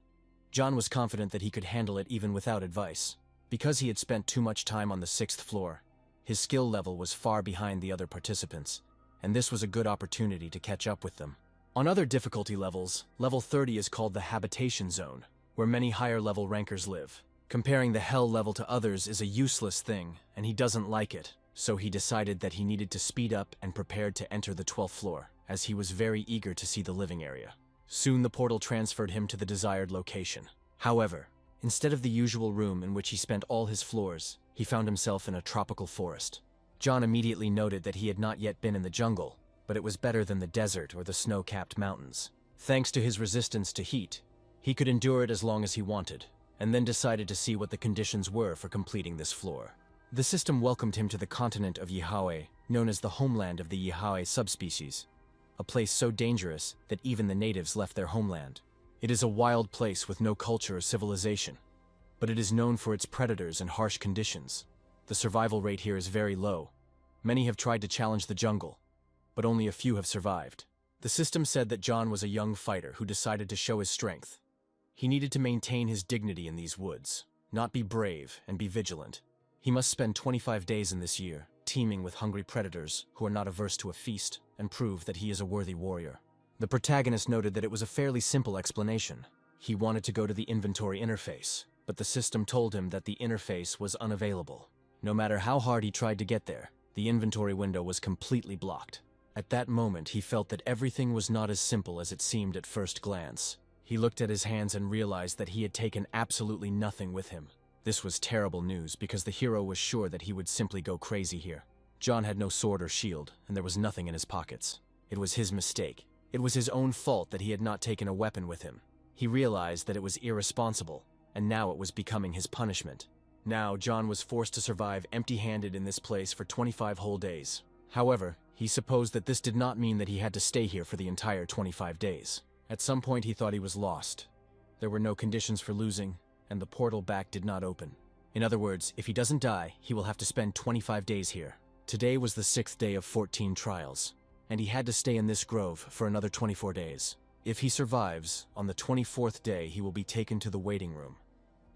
John was confident that he could handle it even without advice. Because he had spent too much time on the 6th floor, his skill level was far behind the other participants, and this was a good opportunity to catch up with them. On other difficulty levels, level 30 is called the Habitation Zone, where many higher level rankers live. Comparing the hell level to others is a useless thing, and he doesn't like it, so he decided that he needed to speed up and prepared to enter the 12th floor, as he was very eager to see the living area. Soon the portal transferred him to the desired location. However, instead of the usual room in which he spent all his floors, he found himself in a tropical forest. John immediately noted that he had not yet been in the jungle, but it was better than the desert or the snow-capped mountains. Thanks to his resistance to heat, he could endure it as long as he wanted, and then decided to see what the conditions were for completing this floor. The system welcomed him to the continent of Yahello, known as the homeland of the Yahello subspecies, a place so dangerous that even the natives left their homeland. It is a wild place with no culture or civilization, but it is known for its predators and harsh conditions. The survival rate here is very low. Many have tried to challenge the jungle, but only a few have survived. The system said that John was a young fighter who decided to show his strength. He needed to maintain his dignity in these woods, not be brave and be vigilant. He must spend 25 days in this year, teeming with hungry predators who are not averse to a feast, and prove that he is a worthy warrior. The protagonist noted that it was a fairly simple explanation. He wanted to go to the inventory interface, but the system told him that the interface was unavailable. No matter how hard he tried to get there, the inventory window was completely blocked. At that moment, he felt that everything was not as simple as it seemed at first glance. He looked at his hands and realized that he had taken absolutely nothing with him. This was terrible news because the hero was sure that he would simply go crazy here. John had no sword or shield, and there was nothing in his pockets. It was his mistake. It was his own fault that he had not taken a weapon with him. He realized that it was irresponsible, and now it was becoming his punishment. Now, John was forced to survive empty-handed in this place for 25 whole days. However, he supposed that this did not mean that he had to stay here for the entire 25 days. At some point, he thought he was lost. There were no conditions for losing, and the portal back did not open. In other words, if he doesn't die, he will have to spend 25 days here. Today was the 6th day of 14 trials, and he had to stay in this grove for another 24 days. If he survives, on the 24th day he will be taken to the waiting room,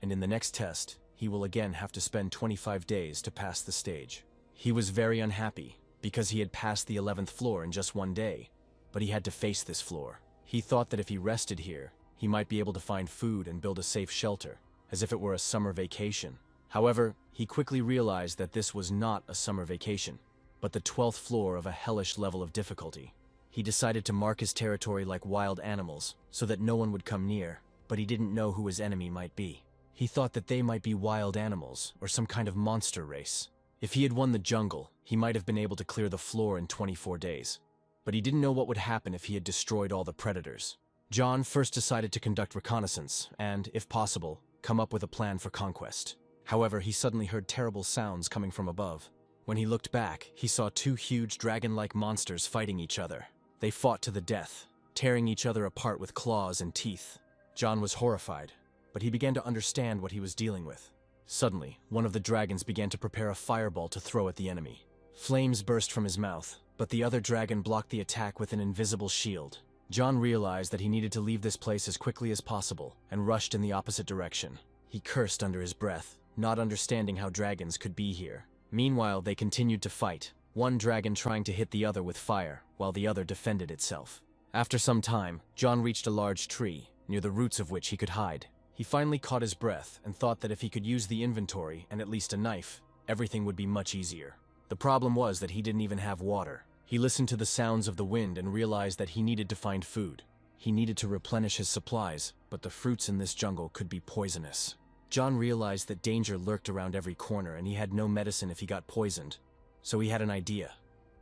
and in the next test, he will again have to spend 25 days to pass the stage. He was very unhappy, because he had passed the 11th floor in just one day, but he had to face this floor. He thought that if he rested here, he might be able to find food and build a safe shelter, as if it were a summer vacation. However, he quickly realized that this was not a summer vacation, but the 12th floor of a hellish level of difficulty. He decided to mark his territory like wild animals, so that no one would come near, but he didn't know who his enemy might be. He thought that they might be wild animals, or some kind of monster race. If he had won the jungle, he might have been able to clear the floor in 24 days. But he didn't know what would happen if he had destroyed all the predators. John first decided to conduct reconnaissance and, if possible, come up with a plan for conquest. However, he suddenly heard terrible sounds coming from above. When he looked back, he saw two huge dragon-like monsters fighting each other. They fought to the death, tearing each other apart with claws and teeth. John was horrified, but he began to understand what he was dealing with. Suddenly, one of the dragons began to prepare a fireball to throw at the enemy. Flames burst from his mouth, but the other dragon blocked the attack with an invisible shield. John realized that he needed to leave this place as quickly as possible and rushed in the opposite direction. He cursed under his breath, not understanding how dragons could be here. Meanwhile, they continued to fight, one dragon trying to hit the other with fire, while the other defended itself. After some time, John reached a large tree, near the roots of which he could hide. He finally caught his breath and thought that if he could use the inventory and at least a knife, everything would be much easier. The problem was that he didn't even have water. He listened to the sounds of the wind and realized that he needed to find food. He needed to replenish his supplies, but the fruits in this jungle could be poisonous. John realized that danger lurked around every corner and he had no medicine if he got poisoned. So he had an idea.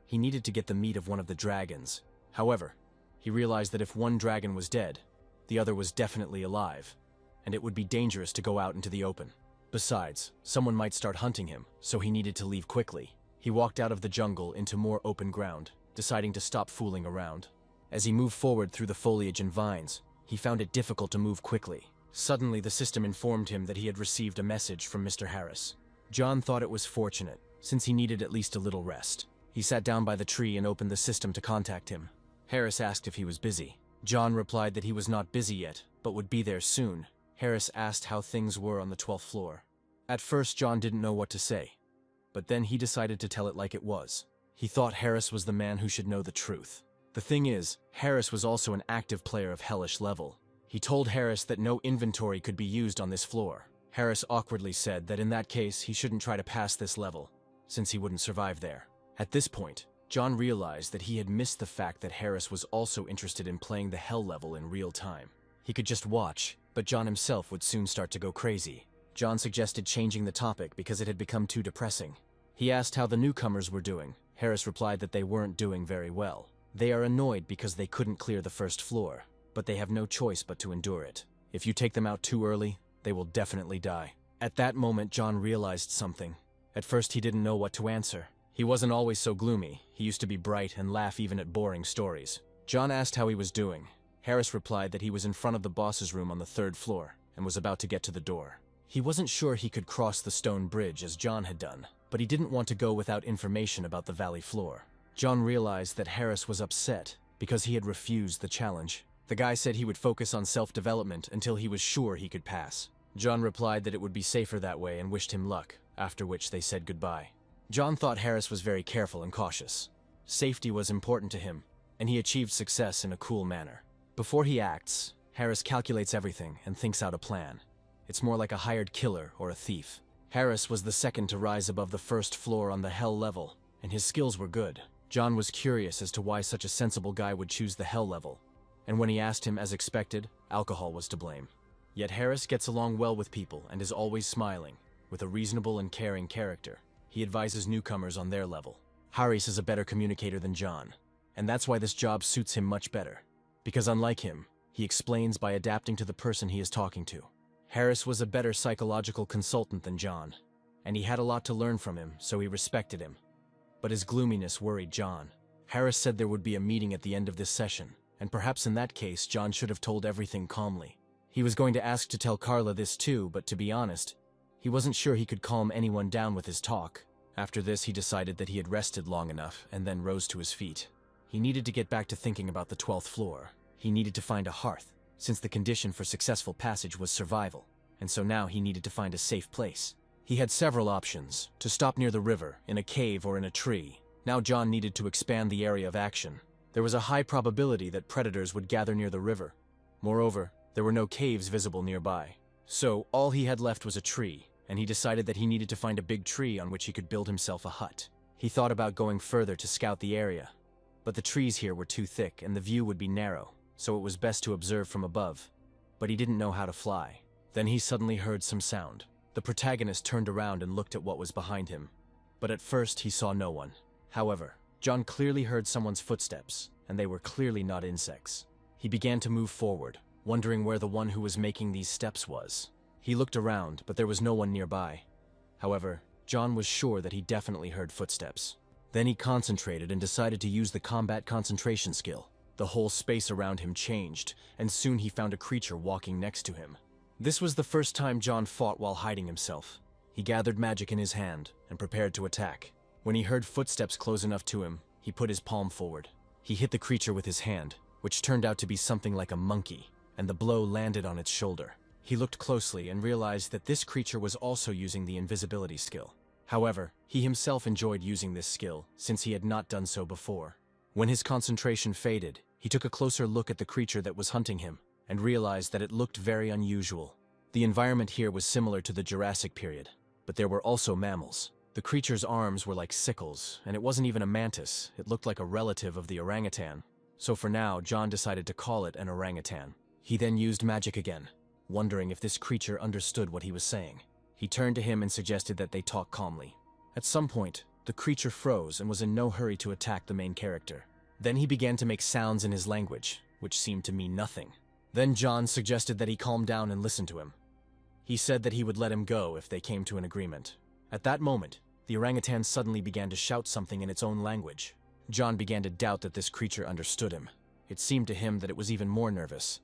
He needed to get the meat of one of the dragons. However, he realized that if one dragon was dead, the other was definitely alive, and it would be dangerous to go out into the open. Besides, someone might start hunting him, so he needed to leave quickly. He walked out of the jungle into more open ground, deciding to stop fooling around. As he moved forward through the foliage and vines, he found it difficult to move quickly. Suddenly, the system informed him that he had received a message from Mr. Harris. John thought it was fortunate, since he needed at least a little rest. He sat down by the tree and opened the system to contact him. Harris asked if he was busy. John replied that he was not busy yet, but would be there soon. Harris asked how things were on the 12th floor. At first, John didn't know what to say, but then he decided to tell it like it was. He thought Harris was the man who should know the truth. The thing is, Harris was also an active player of hellish level. He told Harris that no inventory could be used on this floor. Harris awkwardly said that in that case he shouldn't try to pass this level, since he wouldn't survive there. At this point, John realized that he had missed the fact that Harris was also interested in playing the hell level in real time. He could just watch, but John himself would soon start to go crazy. John suggested changing the topic because it had become too depressing. He asked how the newcomers were doing. Harris replied that they weren't doing very well. They are annoyed because they couldn't clear the first floor, but they have no choice but to endure it. If you take them out too early, they will definitely die. At that moment, John realized something. At first, he didn't know what to answer. He wasn't always so gloomy. He used to be bright and laugh even at boring stories. John asked how he was doing. Harris replied that he was in front of the boss's room on the 3rd floor and was about to get to the door. He wasn't sure he could cross the stone bridge as John had done, but he didn't want to go without information about the valley floor. John realized that Harris was upset because he had refused the challenge. The guy said he would focus on self-development until he was sure he could pass. John replied that it would be safer that way and wished him luck, after which they said goodbye. John thought Harris was very careful and cautious. Safety was important to him, and he achieved success in a cool manner. Before he acts, Harris calculates everything and thinks out a plan. It's more like a hired killer or a thief. Harris was the second to rise above the 1st floor on the hell level, and his skills were good. John was curious as to why such a sensible guy would choose the hell level, and when he asked him, as expected, alcohol was to blame. Yet Harris gets along well with people and is always smiling, with a reasonable and caring character. He advises newcomers on their level. Harris is a better communicator than John, and that's why this job suits him much better. Because unlike him, he explains by adapting to the person he is talking to. Harris was a better psychological consultant than John, and he had a lot to learn from him, so he respected him. But his gloominess worried John. Harris said there would be a meeting at the end of this session, and perhaps in that case, John should have told everything calmly. He was going to ask to tell Carla this too, but to be honest, he wasn't sure he could calm anyone down with his talk. After this, he decided that he had rested long enough and then rose to his feet. He needed to get back to thinking about the 12th floor. He needed to find a hearth, since the condition for successful passage was survival, and so now he needed to find a safe place. He had several options: to stop near the river, in a cave, or in a tree. Now John needed to expand the area of action. There was a high probability that predators would gather near the river. Moreover, there were no caves visible nearby. So all he had left was a tree, and he decided that he needed to find a big tree on which he could build himself a hut. He thought about going further to scout the area, but the trees here were too thick and the view would be narrow, so it was best to observe from above. But he didn't know how to fly. Then he suddenly heard some sound. The protagonist turned around and looked at what was behind him, but at first he saw no one. However, John clearly heard someone's footsteps, and they were clearly not insects. He began to move forward, wondering where the one who was making these steps was. He looked around, but there was no one nearby. However, John was sure that he definitely heard footsteps. Then he concentrated and decided to use the combat concentration skill. The whole space around him changed, and soon he found a creature walking next to him. This was the first time John fought while hiding himself. He gathered magic in his hand and prepared to attack. When he heard footsteps close enough to him, he put his palm forward. He hit the creature with his hand, which turned out to be something like a monkey, and the blow landed on its shoulder. He looked closely and realized that this creature was also using the invisibility skill. However, he himself enjoyed using this skill, since he had not done so before. When his concentration faded, he took a closer look at the creature that was hunting him, and realized that it looked very unusual. The environment here was similar to the Jurassic period, but there were also mammals. The creature's arms were like sickles, and it wasn't even a mantis. It looked like a relative of the orangutan. So for now, John decided to call it an orangutan. He then used magic again, wondering if this creature understood what he was saying. He turned to him and suggested that they talk calmly. At some point, the creature froze and was in no hurry to attack the main character. Then he began to make sounds in his language, which seemed to mean nothing. Then John suggested that he calm down and listen to him. He said that he would let him go if they came to an agreement. At that moment, the orangutan suddenly began to shout something in its own language. John began to doubt that this creature understood him. It seemed to him that it was even more nervous.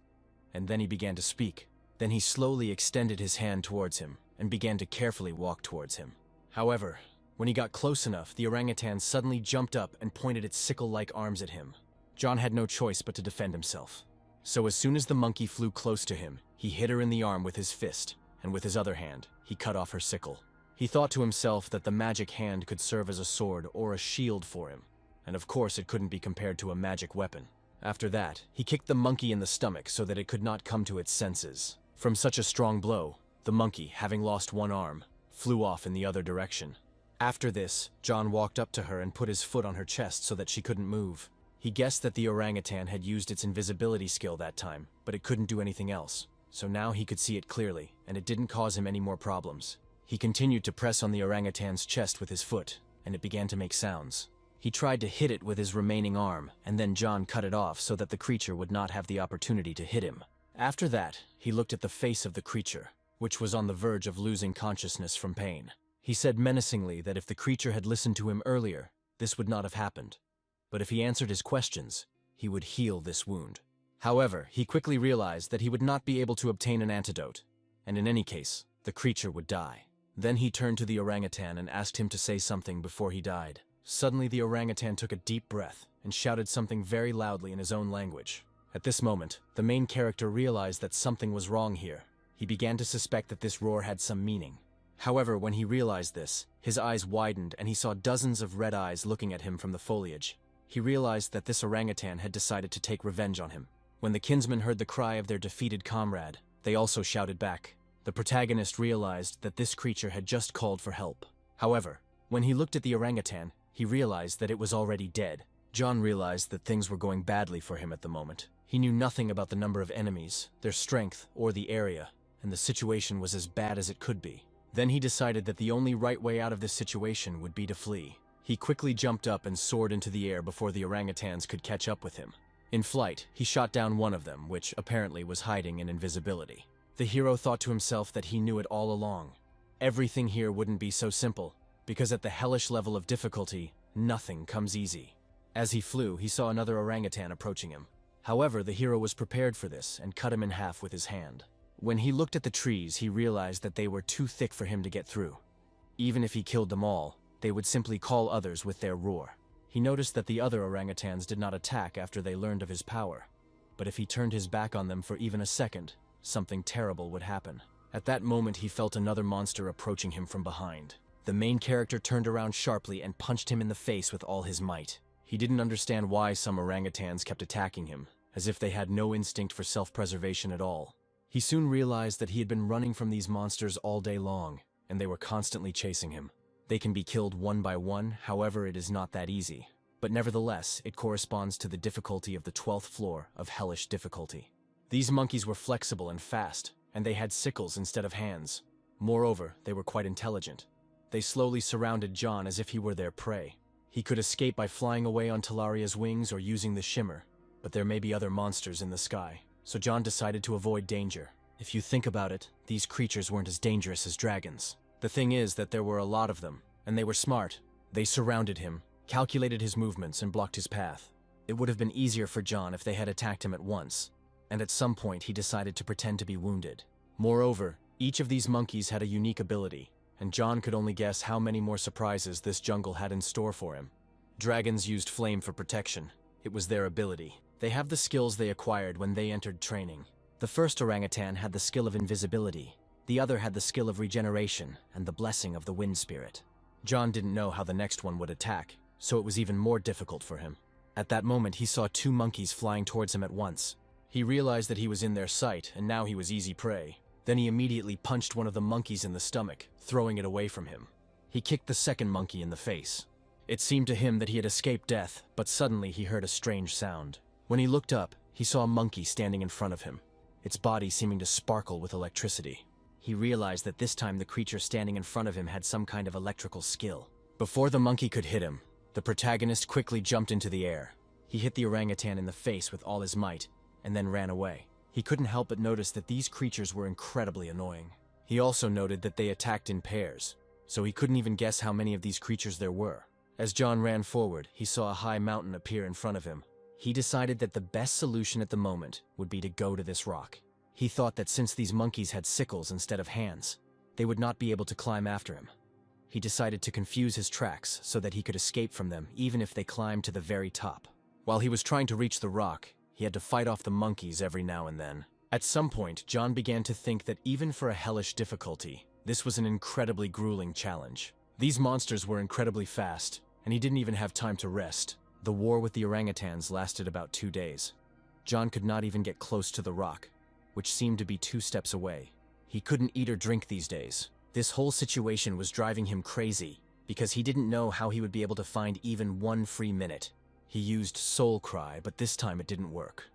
And then he began to speak. Then he slowly extended his hand towards him and began to carefully walk towards him. However, when he got close enough, the orangutan suddenly jumped up and pointed its sickle-like arms at him. John had no choice but to defend himself. So as soon as the monkey flew close to him, he hit her in the arm with his fist, and with his other hand, he cut off her sickle. He thought to himself that the magic hand could serve as a sword or a shield for him, and of course it couldn't be compared to a magic weapon. After that, he kicked the monkey in the stomach so that it could not come to its senses. From such a strong blow, The monkey, having lost one arm, flew off in the other direction. After this, John walked up to her and put his foot on her chest so that she couldn't move. He guessed that the orangutan had used its invisibility skill that time, but it couldn't do anything else. So now he could see it clearly, and it didn't cause him any more problems. He continued to press on the orangutan's chest with his foot, and it began to make sounds. He tried to hit it with his remaining arm, and then John cut it off so that the creature would not have the opportunity to hit him. After that, he looked at the face of the creature, which was on the verge of losing consciousness from pain. He said menacingly that if the creature had listened to him earlier, this would not have happened. But if he answered his questions, he would heal this wound. However, he quickly realized that he would not be able to obtain an antidote, and in any case, the creature would die. Then he turned to the orangutan and asked him to say something before he died. Suddenly, the orangutan took a deep breath and shouted something very loudly in his own language. At this moment, the main character realized that something was wrong here. He began to suspect that this roar had some meaning. However, when he realized this, his eyes widened and he saw dozens of red eyes looking at him from the foliage. He realized that this orangutan had decided to take revenge on him. When the kinsmen heard the cry of their defeated comrade, they also shouted back. The protagonist realized that this creature had just called for help. However, when he looked at the orangutan, he realized that it was already dead. John realized that things were going badly for him at the moment. He knew nothing about the number of enemies, their strength, or the area, and the situation was as bad as it could be. Then he decided that the only right way out of this situation would be to flee. He quickly jumped up and soared into the air before the orangutans could catch up with him. In flight, he shot down one of them, which apparently was hiding in invisibility. The hero thought to himself that he knew it all along. Everything here wouldn't be so simple, because at the hellish level of difficulty, nothing comes easy. As he flew, he saw another orangutan approaching him. However, the hero was prepared for this and cut him in half with his hand. When he looked at the trees, he realized that they were too thick for him to get through. Even if he killed them all, they would simply call others with their roar. He noticed that the other orangutans did not attack after they learned of his power. But if he turned his back on them for even a second, something terrible would happen. At that moment, he felt another monster approaching him from behind. The main character turned around sharply and punched him in the face with all his might. He didn't understand why some orangutans kept attacking him, as if they had no instinct for self-preservation at all. He soon realized that he had been running from these monsters all day long, and they were constantly chasing him. They can be killed one by one, however it is not that easy. But nevertheless, it corresponds to the difficulty of the 12th floor of hellish difficulty. These monkeys were flexible and fast, and they had sickles instead of hands. Moreover, they were quite intelligent. They slowly surrounded John as if he were their prey. He could escape by flying away on Talaria's wings or using the shimmer, but there may be other monsters in the sky, so John decided to avoid danger. If you think about it, these creatures weren't as dangerous as dragons. The thing is that there were a lot of them, and they were smart. They surrounded him, calculated his movements, and blocked his path. It would have been easier for John if they had attacked him at once, and at some point he decided to pretend to be wounded. Moreover, each of these monkeys had a unique ability, and John could only guess how many more surprises this jungle had in store for him. Dragons used flame for protection. It was their ability. They have the skills they acquired when they entered training. The first orangutan had the skill of invisibility. The other had the skill of regeneration and the blessing of the wind spirit. John didn't know how the next one would attack, so it was even more difficult for him. At that moment, he saw two monkeys flying towards him at once. He realized that he was in their sight, and now he was easy prey. Then he immediately punched one of the monkeys in the stomach, throwing it away from him. He kicked the second monkey in the face. It seemed to him that he had escaped death, but suddenly he heard a strange sound. When he looked up, he saw a monkey standing in front of him, its body seeming to sparkle with electricity. He realized that this time the creature standing in front of him had some kind of electrical skill. Before the monkey could hit him, the protagonist quickly jumped into the air. He hit the orangutan in the face with all his might, and then ran away. He couldn't help but notice that these creatures were incredibly annoying. He also noted that they attacked in pairs, so he couldn't even guess how many of these creatures there were. As John ran forward, he saw a high mountain appear in front of him. He decided that the best solution at the moment would be to go to this rock. He thought that since these monkeys had sickles instead of hands, they would not be able to climb after him. He decided to confuse his tracks so that he could escape from them even if they climbed to the very top. While he was trying to reach the rock, he had to fight off the monkeys every now and then. At some point, John began to think that even for a hellish difficulty, this was an incredibly grueling challenge. These monsters were incredibly fast, and he didn't even have time to rest. The war with the orangutans lasted about 2 days. John could not even get close to the rock, which seemed to be 2 steps away. He couldn't eat or drink these days. This whole situation was driving him crazy, because he didn't know how he would be able to find even one free minute. He used Soul Cry, but this time it didn't work.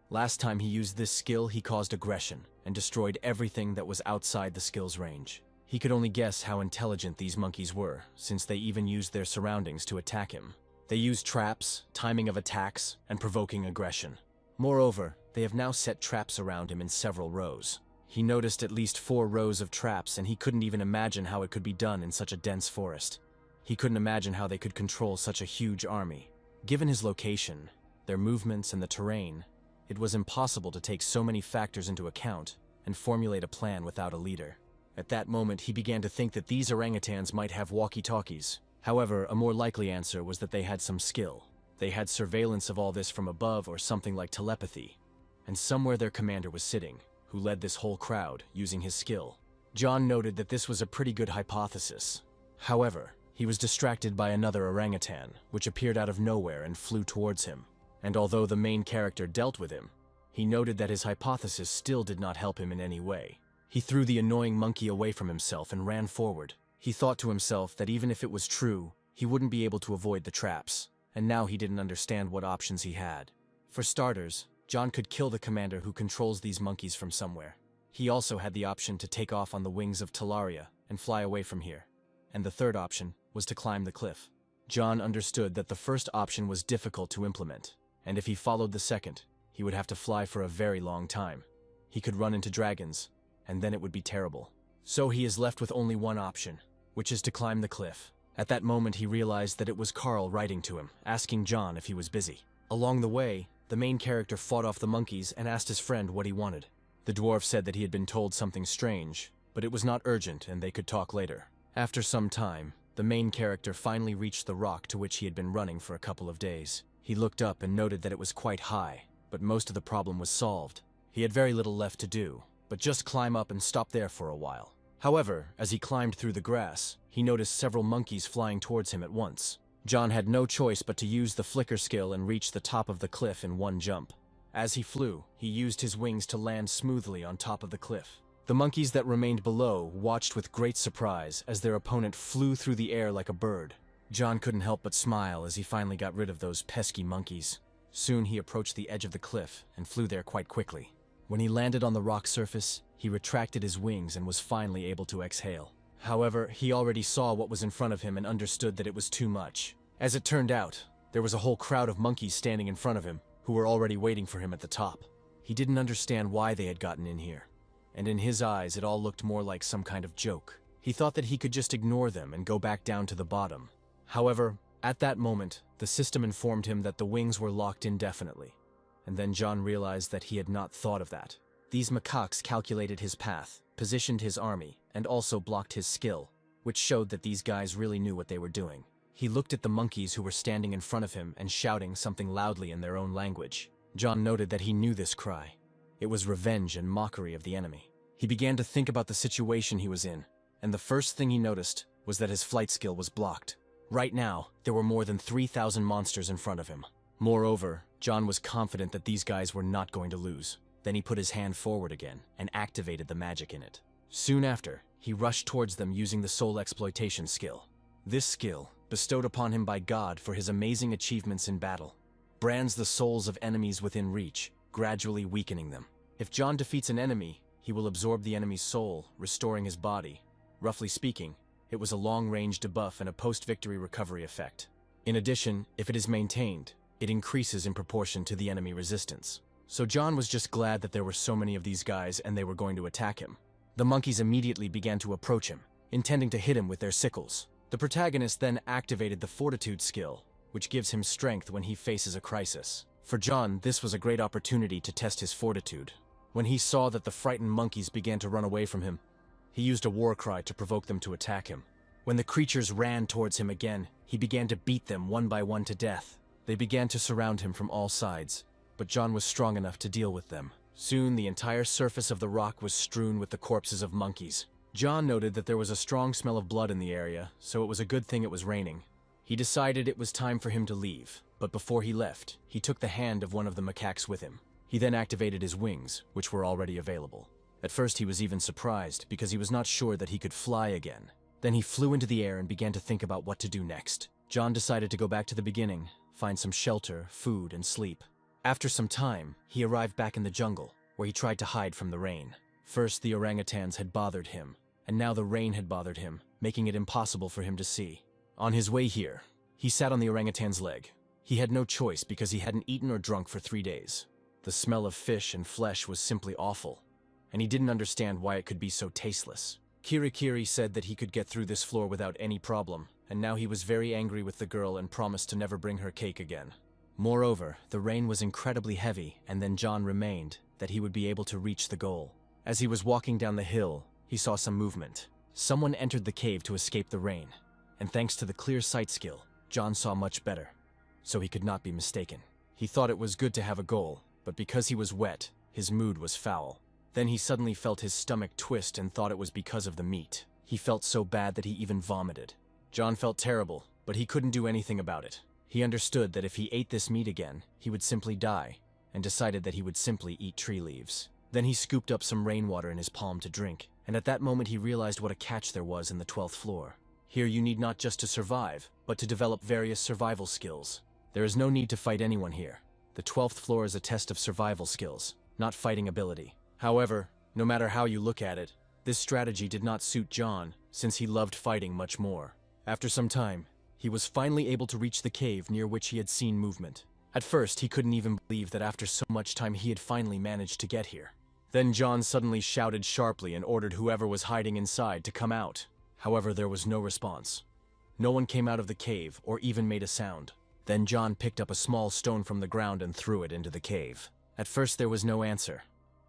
Last time he used this skill, he caused aggression and destroyed everything that was outside the skill's range. He could only guess how intelligent these monkeys were, since they even used their surroundings to attack him. They used traps, timing of attacks, and provoking aggression. Moreover, they have now set traps around him in several rows. He noticed at least 4 rows of traps, and he couldn't even imagine how it could be done in such a dense forest. He couldn't imagine how they could control such a huge army. Given his location, their movements, and the terrain, it was impossible to take so many factors into account and formulate a plan without a leader. At that moment, he began to think that these orangutans might have walkie-talkies. However, a more likely answer was that they had some skill. They had surveillance of all this from above or something like telepathy. And somewhere their commander was sitting, who led this whole crowd using his skill. John noted that this was a pretty good hypothesis. However, he was distracted by another orangutan, which appeared out of nowhere and flew towards him. And although the main character dealt with him, he noted that his hypothesis still did not help him in any way. He threw the annoying monkey away from himself and ran forward. He thought to himself that even if it was true, he wouldn't be able to avoid the traps, and now he didn't understand what options he had. For starters, John could kill the commander who controls these monkeys from somewhere. He also had the option to take off on the wings of Talaria and fly away from here. And the third option was to climb the cliff. John understood that the first option was difficult to implement, and if he followed the second, he would have to fly for a very long time. He could run into dragons, and then it would be terrible. So he is left with only one option, which is to climb the cliff. At that moment, he realized that it was Carl writing to him, asking John if he was busy. Along the way, the main character fought off the monkeys and asked his friend what he wanted. The dwarf said that he had been told something strange, but it was not urgent and they could talk later. After some time, the main character finally reached the rock to which he had been running for a couple of days. He looked up and noted that it was quite high, but most of the problem was solved. He had very little left to do, but just climb up and stop there for a while. However, as he climbed through the grass, he noticed several monkeys flying towards him at once. John had no choice but to use the flicker skill and reach the top of the cliff in one jump. As he flew, he used his wings to land smoothly on top of the cliff. The monkeys that remained below watched with great surprise as their opponent flew through the air like a bird. John couldn't help but smile as he finally got rid of those pesky monkeys. Soon he approached the edge of the cliff and flew there quite quickly. When he landed on the rock surface, he retracted his wings and was finally able to exhale. However, he already saw what was in front of him and understood that it was too much. As it turned out, there was a whole crowd of monkeys standing in front of him, who were already waiting for him at the top. He didn't understand why they had gotten in here, and in his eyes it all looked more like some kind of joke. He thought that he could just ignore them and go back down to the bottom. However, at that moment, the system informed him that the wings were locked indefinitely, and then John realized that he had not thought of that. These macaques calculated his path, positioned his army, and also blocked his skill, which showed that these guys really knew what they were doing. He looked at the monkeys who were standing in front of him and shouting something loudly in their own language. John noted that he knew this cry. It was revenge and mockery of the enemy. He began to think about the situation he was in, and the first thing he noticed was that his flight skill was blocked. Right now, there were more than 3,000 monsters in front of him. Moreover, John was confident that these guys were not going to lose. Then he put his hand forward again and activated the magic in it. Soon after, he rushed towards them using the soul exploitation skill. This skill, bestowed upon him by God for his amazing achievements in battle, brands the souls of enemies within reach, gradually weakening them. If John defeats an enemy, he will absorb the enemy's soul, restoring his body. Roughly speaking, it was a long-range debuff and a post-victory recovery effect. In addition, if it is maintained, it increases in proportion to the enemy resistance. So John was just glad that there were so many of these guys and they were going to attack him. The monkeys immediately began to approach him, intending to hit him with their sickles. The protagonist then activated the fortitude skill, which gives him strength when he faces a crisis. For John, this was a great opportunity to test his fortitude. When he saw that the frightened monkeys began to run away from him, he used a war cry to provoke them to attack him. When the creatures ran towards him again, he began to beat them one by one to death. They began to surround him from all sides, but John was strong enough to deal with them. Soon the entire surface of the rock was strewn with the corpses of monkeys. John noted that there was a strong smell of blood in the area, so it was a good thing it was raining. He decided it was time for him to leave, but before he left, he took the hand of one of the macaques with him. He then activated his wings, which were already available. At first he was even surprised because he was not sure that he could fly again. Then he flew into the air and began to think about what to do next. John decided to go back to the beginning, find some shelter, food, and sleep. After some time, he arrived back in the jungle, where he tried to hide from the rain. First, the orangutans had bothered him, and now the rain had bothered him, making it impossible for him to see. On his way here, he sat on the orangutan's leg. He had no choice because he hadn't eaten or drunk for 3 days. The smell of fish and flesh was simply awful, and he didn't understand why it could be so tasteless. Kirai said that he could get through this floor without any problem, and now he was very angry with the girl and promised to never bring her cake again. Moreover, the rain was incredibly heavy, and then John remained that he would be able to reach the goal. As he was walking down the hill, he saw some movement. Someone entered the cave to escape the rain, and thanks to the clear sight skill, John saw much better, so he could not be mistaken. He thought it was good to have a goal, but because he was wet, his mood was foul. Then he suddenly felt his stomach twist and thought it was because of the meat. He felt so bad that he even vomited. John felt terrible, but he couldn't do anything about it. He understood that if he ate this meat again, he would simply die, and decided that he would simply eat tree leaves. Then he scooped up some rainwater in his palm to drink, and at that moment he realized what a catch there was in the 12th floor. Here you need not just to survive, but to develop various survival skills. There is no need to fight anyone here. The 12th floor is a test of survival skills, not fighting ability. However, no matter how you look at it, this strategy did not suit John, since he loved fighting much more. After some time, he was finally able to reach the cave near which he had seen movement. At first, he couldn't even believe that after so much time he had finally managed to get here. Then John suddenly shouted sharply and ordered whoever was hiding inside to come out. However, there was no response. No one came out of the cave or even made a sound. Then John picked up a small stone from the ground and threw it into the cave. At first there was no answer,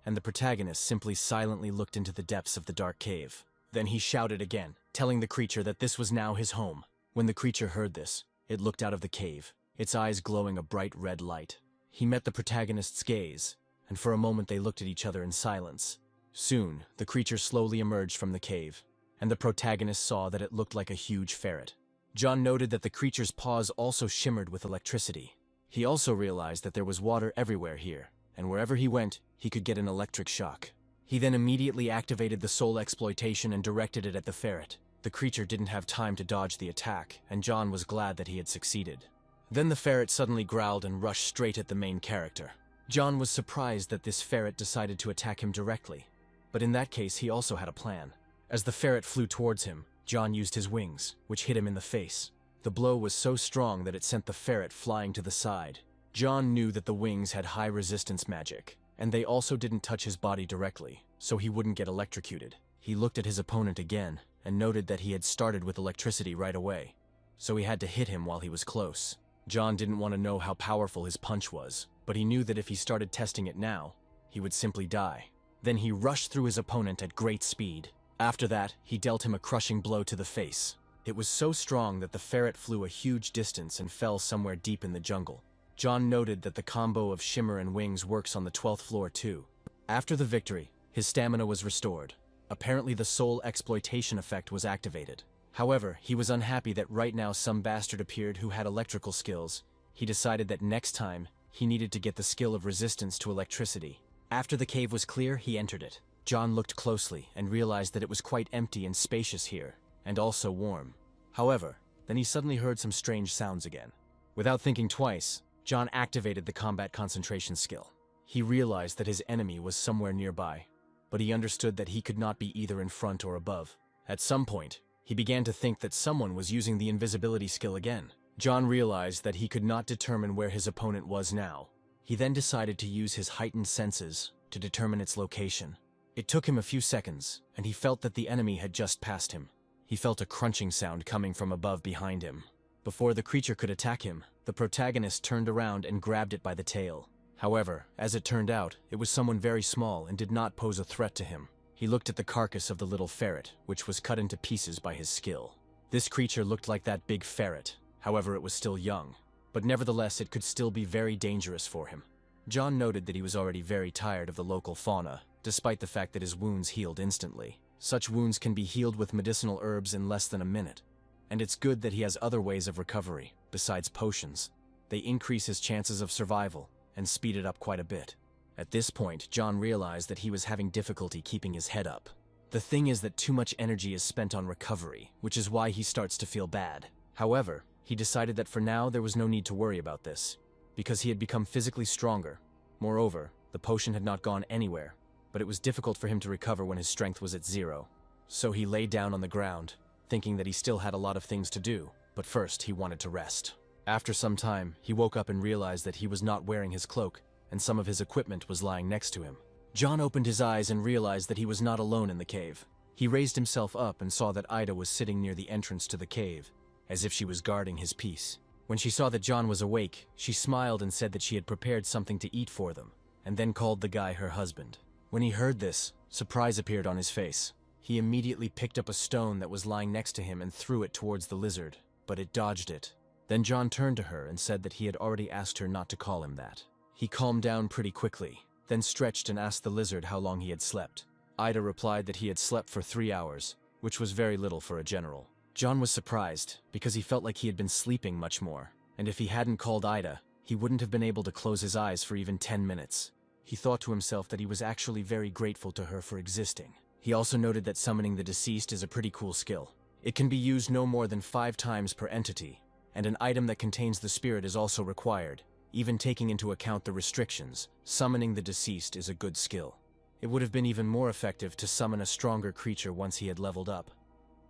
and the protagonist simply silently looked into the depths of the dark cave. Then he shouted again, telling the creature that this was now his home. When the creature heard this, it looked out of the cave, its eyes glowing a bright red light. He met the protagonist's gaze, and for a moment they looked at each other in silence. Soon, the creature slowly emerged from the cave, and the protagonist saw that it looked like a huge ferret. John noted that the creature's paws also shimmered with electricity. He also realized that there was water everywhere here, and wherever he went, he could get an electric shock. He then immediately activated the soul exploitation and directed it at the ferret. The creature didn't have time to dodge the attack, and John was glad that he had succeeded. Then the ferret suddenly growled and rushed straight at the main character. John was surprised that this ferret decided to attack him directly, but in that case he also had a plan. As the ferret flew towards him, John used his wings, which hit him in the face. The blow was so strong that it sent the ferret flying to the side. John knew that the wings had high resistance magic, and they also didn't touch his body directly, so he wouldn't get electrocuted. He looked at his opponent again, and noted that he had started with electricity right away, so he had to hit him while he was close. John didn't want to know how powerful his punch was, but he knew that if he started testing it now, he would simply die. Then he rushed through his opponent at great speed. After that, he dealt him a crushing blow to the face. It was so strong that the ferret flew a huge distance and fell somewhere deep in the jungle. John noted that the combo of shimmer and wings works on the 12th floor too. After the victory, his stamina was restored. Apparently the soul exploitation effect was activated. However, he was unhappy that right now some bastard appeared who had electrical skills. He decided that next time, he needed to get the skill of resistance to electricity. After the cave was clear, he entered it. John looked closely and realized that it was quite empty and spacious here, and also warm. However, then he suddenly heard some strange sounds again. Without thinking twice, John activated the combat concentration skill. He realized that his enemy was somewhere nearby, but he understood that he could not be either in front or above. At some point, he began to think that someone was using the invisibility skill again. John realized that he could not determine where his opponent was now. He then decided to use his heightened senses to determine its location. It took him a few seconds, and he felt that the enemy had just passed him. He felt a crunching sound coming from above behind him. Before the creature could attack him, the protagonist turned around and grabbed it by the tail. However, as it turned out, it was someone very small and did not pose a threat to him. He looked at the carcass of the little ferret, which was cut into pieces by his skill. This creature looked like that big ferret, however it was still young, but nevertheless it could still be very dangerous for him. John noted that he was already very tired of the local fauna, despite the fact that his wounds healed instantly. Such wounds can be healed with medicinal herbs in less than a minute, and it's good that he has other ways of recovery, besides potions. They increase his chances of survival, and speed it up quite a bit. At this point, John realized that he was having difficulty keeping his head up. The thing is that too much energy is spent on recovery, which is why he starts to feel bad. However, he decided that for now there was no need to worry about this, because he had become physically stronger. Moreover, the potion had not gone anywhere, but it was difficult for him to recover when his strength was at 0. So he lay down on the ground, thinking that he still had a lot of things to do, but first he wanted to rest. After some time, he woke up and realized that he was not wearing his cloak, and some of his equipment was lying next to him. John opened his eyes and realized that he was not alone in the cave. He raised himself up and saw that Ida was sitting near the entrance to the cave, as if she was guarding his peace. When she saw that John was awake, she smiled and said that she had prepared something to eat for them, and then called the guy her husband. When he heard this, surprise appeared on his face. He immediately picked up a stone that was lying next to him and threw it towards the lizard, but it dodged it. Then John turned to her and said that he had already asked her not to call him that. He calmed down pretty quickly, then stretched and asked the lizard how long he had slept. Ida replied that he had slept for 3 hours, which was very little for a general. John was surprised, because he felt like he had been sleeping much more, and if he hadn't called Ida, he wouldn't have been able to close his eyes for even 10 minutes. He thought to himself that he was actually very grateful to her for existing. He also noted that summoning the deceased is a pretty cool skill. It can be used no more than 5 times per entity, and an item that contains the spirit is also required. Even taking into account the restrictions, summoning the deceased is a good skill. It would have been even more effective to summon a stronger creature once he had leveled up.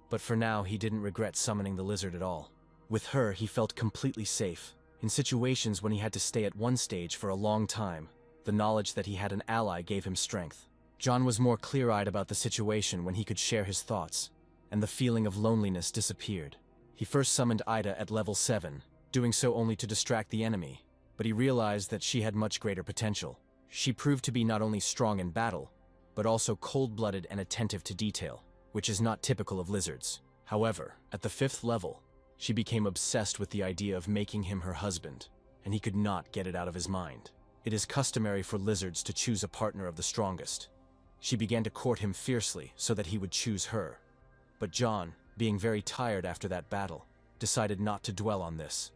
But for now, he didn't regret summoning the lizard at all. With her, he felt completely safe. In situations when he had to stay at one stage for a long time, the knowledge that he had an ally gave him strength. John was more clear-eyed about the situation when he could share his thoughts, and the feeling of loneliness disappeared. He first summoned Ida at level 7, doing so only to distract the enemy, but he realized that she had much greater potential. She proved to be not only strong in battle, but also cold-blooded and attentive to detail, which is not typical of lizards. However, at the 5th level, she became obsessed with the idea of making him her husband, and he could not get it out of his mind. It is customary for lizards to choose a partner of the strongest. She began to court him fiercely so that he would choose her. But John, being very tired after that battle, decided not to dwell on this.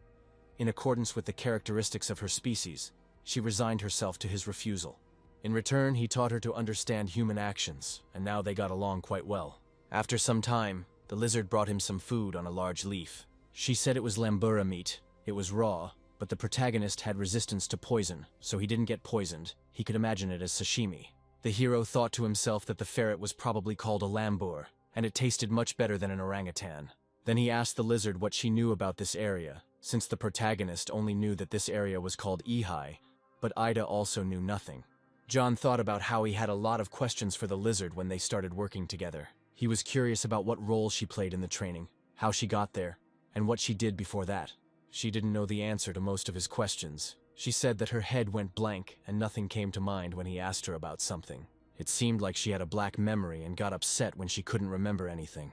In accordance with the characteristics of her species, she resigned herself to his refusal. In return, he taught her to understand human actions, and now they got along quite well. After some time, the lizard brought him some food on a large leaf. She said it was lambura meat. It was raw, but the protagonist had resistance to poison, so he didn't get poisoned. He could imagine it as sashimi. The hero thought to himself that the ferret was probably called a lambur, and it tasted much better than an orangutan. Then he asked the lizard what she knew about this area, since the protagonist only knew that this area was called Ihai, but Ida also knew nothing. John thought about how he had a lot of questions for the lizard when they started working together. He was curious about what role she played in the training, how she got there, and what she did before that. She didn't know the answer to most of his questions. She said that her head went blank and nothing came to mind when he asked her about something. It seemed like she had a black memory and got upset when she couldn't remember anything.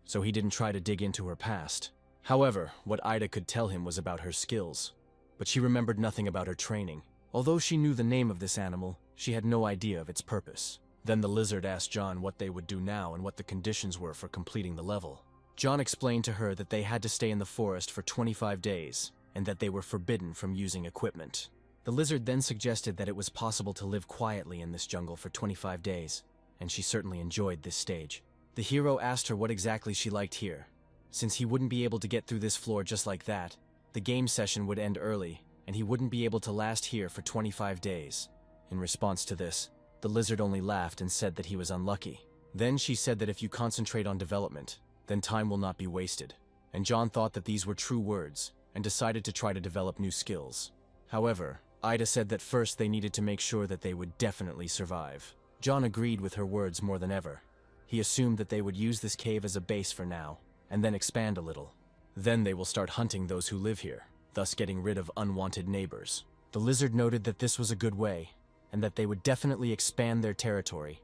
So he didn't try to dig into her past. However, what Ida could tell him was about her skills, but she remembered nothing about her training. Although she knew the name of this animal, she had no idea of its purpose. Then the lizard asked John what they would do now and what the conditions were for completing the level. John explained to her that they had to stay in the forest for 25 days, and that they were forbidden from using equipment. The lizard then suggested that it was possible to live quietly in this jungle for 25 days, and she certainly enjoyed this stage. The hero asked her what exactly she liked here. Since he wouldn't be able to get through this floor just like that, the game session would end early, and he wouldn't be able to last here for 25 days. In response to this, the lizard only laughed and said that he was unlucky. Then she said that if you concentrate on development, then time will not be wasted. And John thought that these were true words, and decided to try to develop new skills. However, Ida said that first they needed to make sure that they would definitely survive. John agreed with her words more than ever. He assumed that they would use this cave as a base for now, and then expand a little. Then they will start hunting those who live here, thus getting rid of unwanted neighbors. The lizard noted that this was a good way, and that they would definitely expand their territory.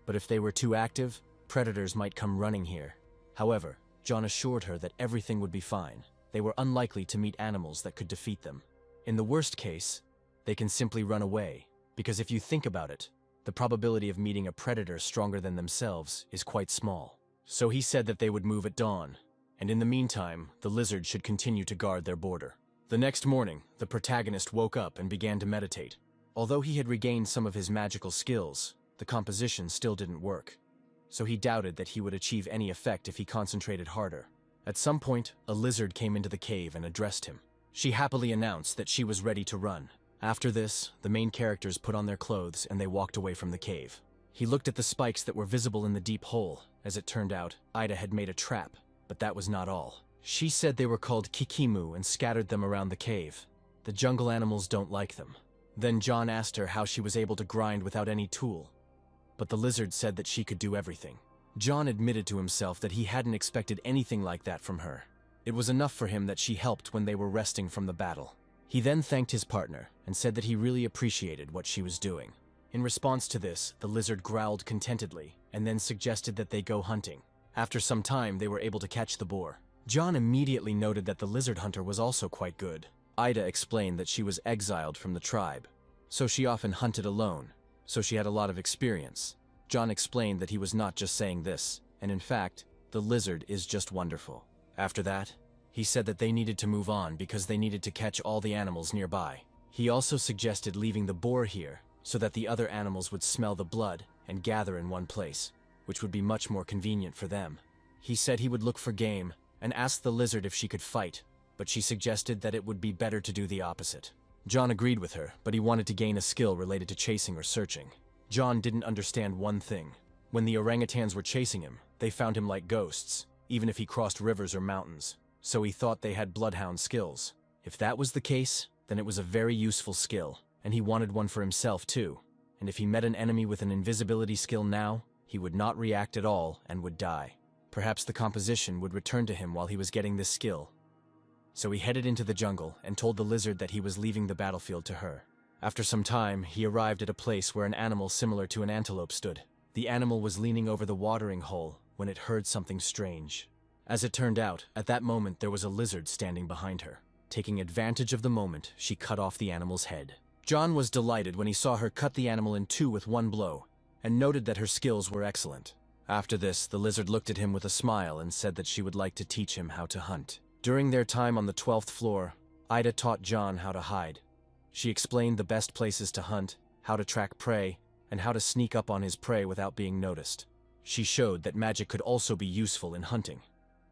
But if they were too active, predators might come running here. However, John assured her that everything would be fine. They were unlikely to meet animals that could defeat them. In the worst case, they can simply run away, because if you think about it, the probability of meeting a predator stronger than themselves is quite small. So he said that they would move at dawn, and in the meantime, the lizard should continue to guard their border. The next morning, the protagonist woke up and began to meditate. Although he had regained some of his magical skills, the composition still didn't work, so he doubted that he would achieve any effect if he concentrated harder. At some point, a lizard came into the cave and addressed him. She happily announced that she was ready to run. After this, the main characters put on their clothes and they walked away from the cave. He looked at the spikes that were visible in the deep hole. As it turned out, Ida had made a trap, but that was not all. She said they were called kikimu and scattered them around the cave. The jungle animals don't like them. Then John asked her how she was able to grind without any tool, but the lizard said that she could do everything. John admitted to himself that he hadn't expected anything like that from her. It was enough for him that she helped when they were resting from the battle. He then thanked his partner and said that he really appreciated what she was doing. In response to this, the lizard growled contentedly and then suggested that they go hunting. After some time, they were able to catch the boar. John immediately noted that the lizard hunter was also quite good. Ida explained that she was exiled from the tribe, so she often hunted alone, so she had a lot of experience. John explained that he was not just saying this, and in fact, the lizard is just wonderful. After that, he said that they needed to move on because they needed to catch all the animals nearby. He also suggested leaving the boar here so that the other animals would smell the blood and gather in one place, which would be much more convenient for them. He said he would look for game and asked the lizard if she could fight, but she suggested that it would be better to do the opposite. John agreed with her, but he wanted to gain a skill related to chasing or searching. John didn't understand one thing. When the orangutans were chasing him, they found him like ghosts, even if he crossed rivers or mountains, so he thought they had bloodhound skills. If that was the case, then it was a very useful skill, and he wanted one for himself too. And if he met an enemy with an invisibility skill now, he would not react at all and would die. Perhaps the composition would return to him while he was getting this skill. So he headed into the jungle and told the lizard that he was leaving the battlefield to her. After some time, he arrived at a place where an animal similar to an antelope stood. The animal was leaning over the watering hole when it heard something strange. As it turned out, at that moment there was a lizard standing behind her. Taking advantage of the moment, she cut off the animal's head. John was delighted when he saw her cut the animal in two with one blow, and noted that her skills were excellent. After this, the lizard looked at him with a smile and said that she would like to teach him how to hunt. During their time on the 12th floor, Ida taught John how to hide. She explained the best places to hunt, how to track prey, and how to sneak up on his prey without being noticed. She showed that magic could also be useful in hunting,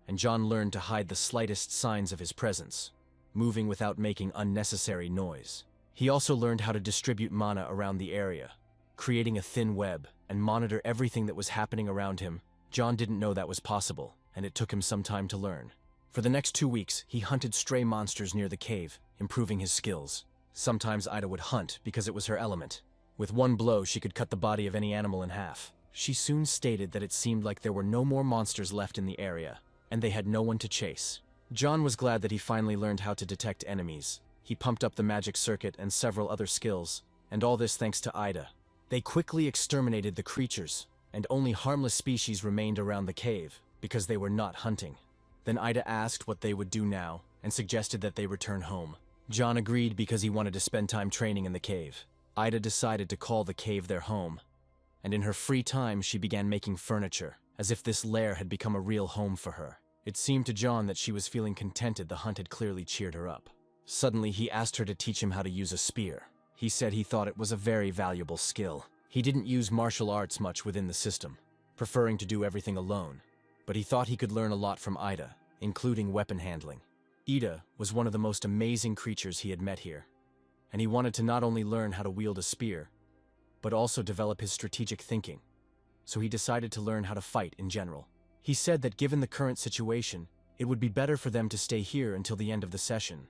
and John learned to hide the slightest signs of his presence, moving without making unnecessary noise. He also learned how to distribute mana around the area, creating a thin web, and monitor everything that was happening around him. John didn't know that was possible, and it took him some time to learn. For the next 2 weeks, he hunted stray monsters near the cave, improving his skills. Sometimes Ida would hunt because it was her element. With one blow, she could cut the body of any animal in half. She soon stated that it seemed like there were no more monsters left in the area, and they had no one to chase. John was glad that he finally learned how to detect enemies. He pumped up the magic circuit and several other skills, and all this thanks to Ida. They quickly exterminated the creatures, and only harmless species remained around the cave because they were not hunting. Then Ida asked what they would do now, and suggested that they return home. John agreed because he wanted to spend time training in the cave. Ida decided to call the cave their home, and in her free time she began making furniture, as if this lair had become a real home for her. It seemed to John that she was feeling contented. The hunt had clearly cheered her up. Suddenly he asked her to teach him how to use a spear. He said he thought it was a very valuable skill. He didn't use martial arts much within the system, preferring to do everything alone. But he thought he could learn a lot from Ida, including weapon handling. Ida was one of the most amazing creatures he had met here, and he wanted to not only learn how to wield a spear, but also develop his strategic thinking, so he decided to learn how to fight in general. He said that given the current situation, it would be better for them to stay here until the end of the session.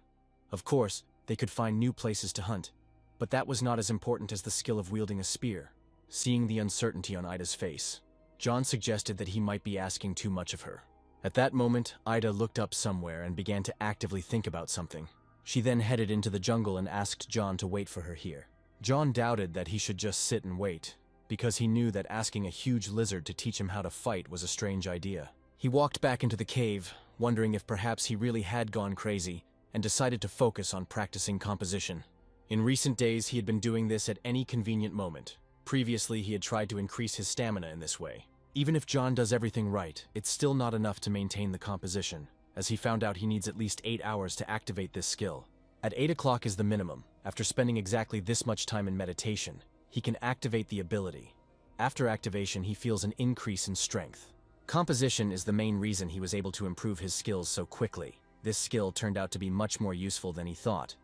Of course, they could find new places to hunt, but that was not as important as the skill of wielding a spear. Seeing the uncertainty on Ida's face, John suggested that he might be asking too much of her. At that moment, Ida looked up somewhere and began to actively think about something. She then headed into the jungle and asked John to wait for her here. John doubted that he should just sit and wait, because he knew that asking a huge lizard to teach him how to fight was a strange idea. He walked back into the cave, wondering if perhaps he really had gone crazy, and decided to focus on practicing composition. In recent days, he had been doing this at any convenient moment. Previously, he had tried to increase his stamina in this way. Even if John does everything right, it's still not enough to maintain the composition, as he found out he needs at least 8 hours to activate this skill. At 8 o'clock is the minimum, After spending exactly this much time in meditation, he can activate the ability. After activation, he feels an increase in strength. Composition is the main reason he was able to improve his skills so quickly. This skill turned out to be much more useful than he thought,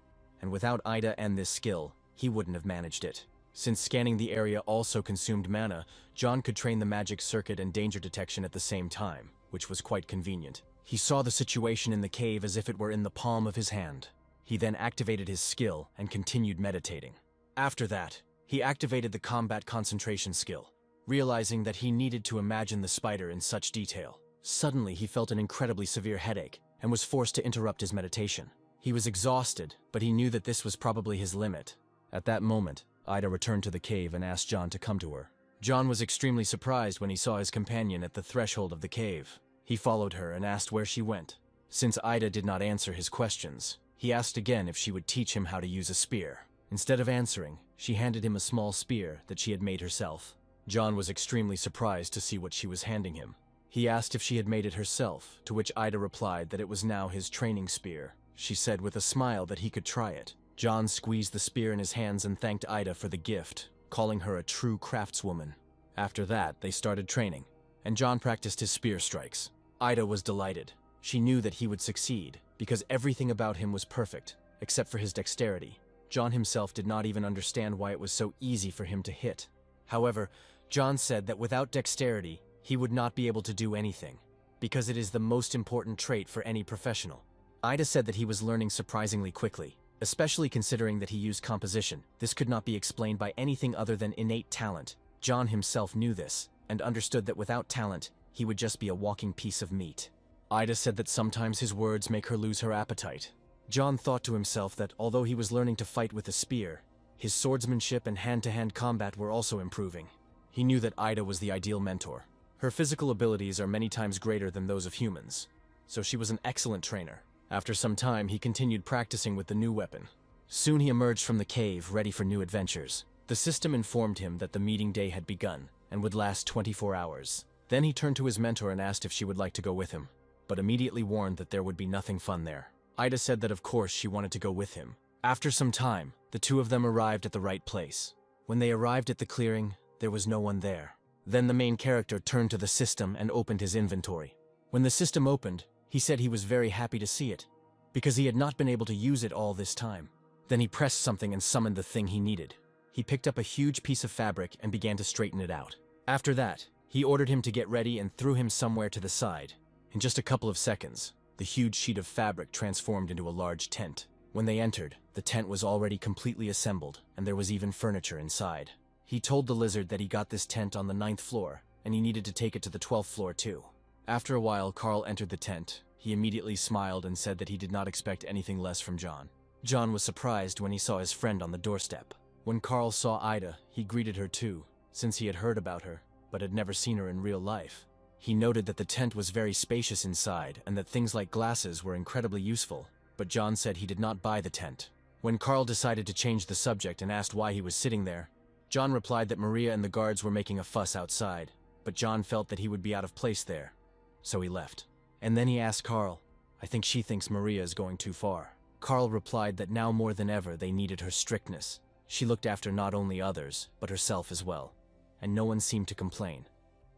and without Ida and this skill, he wouldn't have managed it. Since scanning the area also consumed mana, John could train the magic circuit and danger detection at the same time, which was quite convenient. He saw the situation in the cave as if it were in the palm of his hand. He then activated his skill and continued meditating. After that, he activated the combat concentration skill, realizing that he needed to imagine the spider in such detail. Suddenly, he felt an incredibly severe headache and was forced to interrupt his meditation. He was exhausted, but he knew that this was probably his limit. At that moment, Ida returned to the cave and asked John to come to her. John was extremely surprised when he saw his companion at the threshold of the cave. He followed her and asked where she went. Since Ida did not answer his questions, he asked again if she would teach him how to use a spear. Instead of answering, she handed him a small spear that she had made herself. John was extremely surprised to see what she was handing him. He asked if she had made it herself, to which Ida replied that it was now his training spear. She said with a smile that he could try it. John squeezed the spear in his hands and thanked Ida for the gift, calling her a true craftswoman. After that, they started training, and John practiced his spear strikes. Ida was delighted. She knew that he would succeed, because everything about him was perfect, except for his dexterity. John himself did not even understand why it was so easy for him to hit. However, John said that without dexterity, he would not be able to do anything, because it is the most important trait for any professional. Ida said that he was learning surprisingly quickly, especially considering that he used composition. This could not be explained by anything other than innate talent. John himself knew this, and understood that without talent, he would just be a walking piece of meat. Ida said that sometimes his words make her lose her appetite. John thought to himself that although he was learning to fight with a spear, his swordsmanship and hand-to-hand combat were also improving. He knew that Ida was the ideal mentor. Her physical abilities are many times greater than those of humans, so she was an excellent trainer. After some time, he continued practicing with the new weapon. Soon he emerged from the cave, ready for new adventures. The system informed him that the meeting day had begun and would last 24 hours. Then he turned to his mentor and asked if she would like to go with him, but immediately warned that there would be nothing fun there. Ida said that of course she wanted to go with him. After some time, the two of them arrived at the right place. When they arrived at the clearing, there was no one there. Then the main character turned to the system and opened his inventory. When the system opened, he said he was very happy to see it, because he had not been able to use it all this time. Then he pressed something and summoned the thing he needed. He picked up a huge piece of fabric and began to straighten it out. After that, he ordered him to get ready and threw him somewhere to the side. In just a couple of seconds, the huge sheet of fabric transformed into a large tent. When they entered, the tent was already completely assembled, and there was even furniture inside. He told the lizard that he got this tent on the 9th floor, and he needed to take it to the 12th floor too. After a while, Carl entered the tent. He immediately smiled and said that he did not expect anything less from John. John was surprised when he saw his friend on the doorstep. When Carl saw Ida, he greeted her too, since he had heard about her, but had never seen her in real life. He noted that the tent was very spacious inside and that things like glasses were incredibly useful, but John said he did not buy the tent. When Carl decided to change the subject and asked why he was sitting there, John replied that Maria and the guards were making a fuss outside, but John felt that he would be out of place there, so he left. And then he asked Carl, "I think she thinks Maria is going too far." Carl replied that now more than ever they needed her strictness. She looked after not only others, but herself as well, and no one seemed to complain.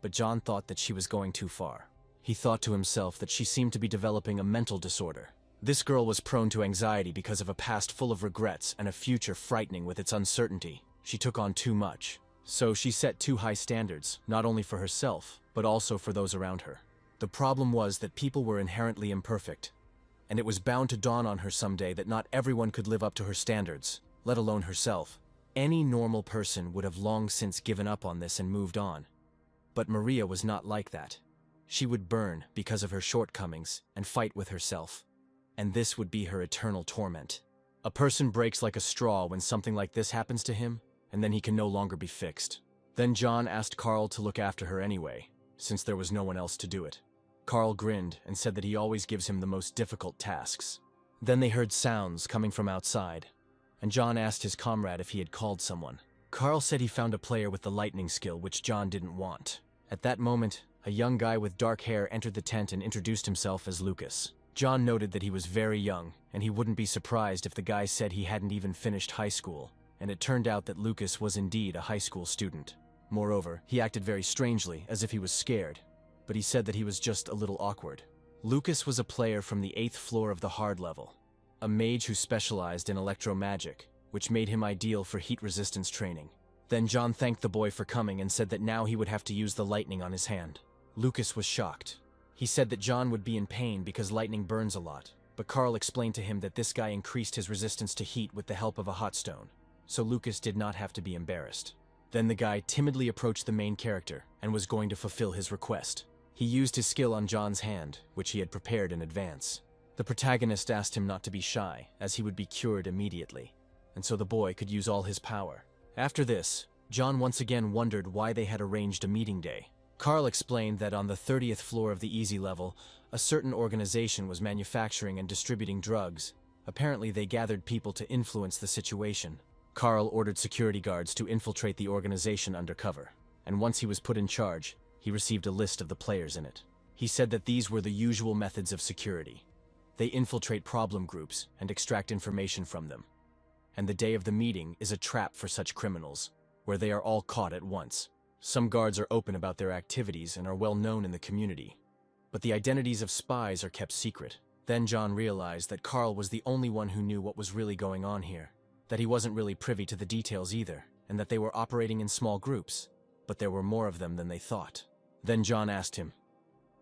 But John thought that she was going too far. He thought to himself that she seemed to be developing a mental disorder. This girl was prone to anxiety because of a past full of regrets and a future frightening with its uncertainty. She took on too much. So she set too high standards, not only for herself, but also for those around her. The problem was that people were inherently imperfect, and it was bound to dawn on her someday that not everyone could live up to her standards, let alone herself. Any normal person would have long since given up on this and moved on. But Maria was not like that. She would burn because of her shortcomings and fight with herself, and this would be her eternal torment. A person breaks like a straw when something like this happens to him, and then he can no longer be fixed. Then John asked Carl to look after her anyway, since there was no one else to do it. Carl grinned and said that he always gives him the most difficult tasks. Then they heard sounds coming from outside, and John asked his comrade if he had called someone. Carl said he found a player with the lightning skill, which John didn't want. At that moment, a young guy with dark hair entered the tent and introduced himself as Lucas. John noted that he was very young, and he wouldn't be surprised if the guy said he hadn't even finished high school, and it turned out that Lucas was indeed a high school student. Moreover, he acted very strangely, as if he was scared, but he said that he was just a little awkward. Lucas was a player from the 8th floor of the hard level, a mage who specialized in electromagic, which made him ideal for heat resistance training. Then John thanked the boy for coming and said that now he would have to use the lightning on his hand. Lucas was shocked. He said that John would be in pain because lightning burns a lot, but Carl explained to him that this guy increased his resistance to heat with the help of a hot stone, so Lucas did not have to be embarrassed. Then the guy timidly approached the main character and was going to fulfill his request. He used his skill on John's hand, which he had prepared in advance. The protagonist asked him not to be shy, as he would be cured immediately, and so the boy could use all his power. After this, John once again wondered why they had arranged a meeting day. Carl explained that on the 30th floor of the easy level, a certain organization was manufacturing and distributing drugs. Apparently they gathered people to influence the situation. Carl ordered security guards to infiltrate the organization undercover, and once he was put in charge, he received a list of the players in it. He said that these were the usual methods of security. They infiltrate problem groups and extract information from them. And the day of the meeting is a trap for such criminals, where they are all caught at once. Some guards are open about their activities and are well known in the community, but the identities of spies are kept secret. Then John realized that Carl was the only one who knew what was really going on here, that he wasn't really privy to the details either, and that they were operating in small groups, but there were more of them than they thought. Then John asked him,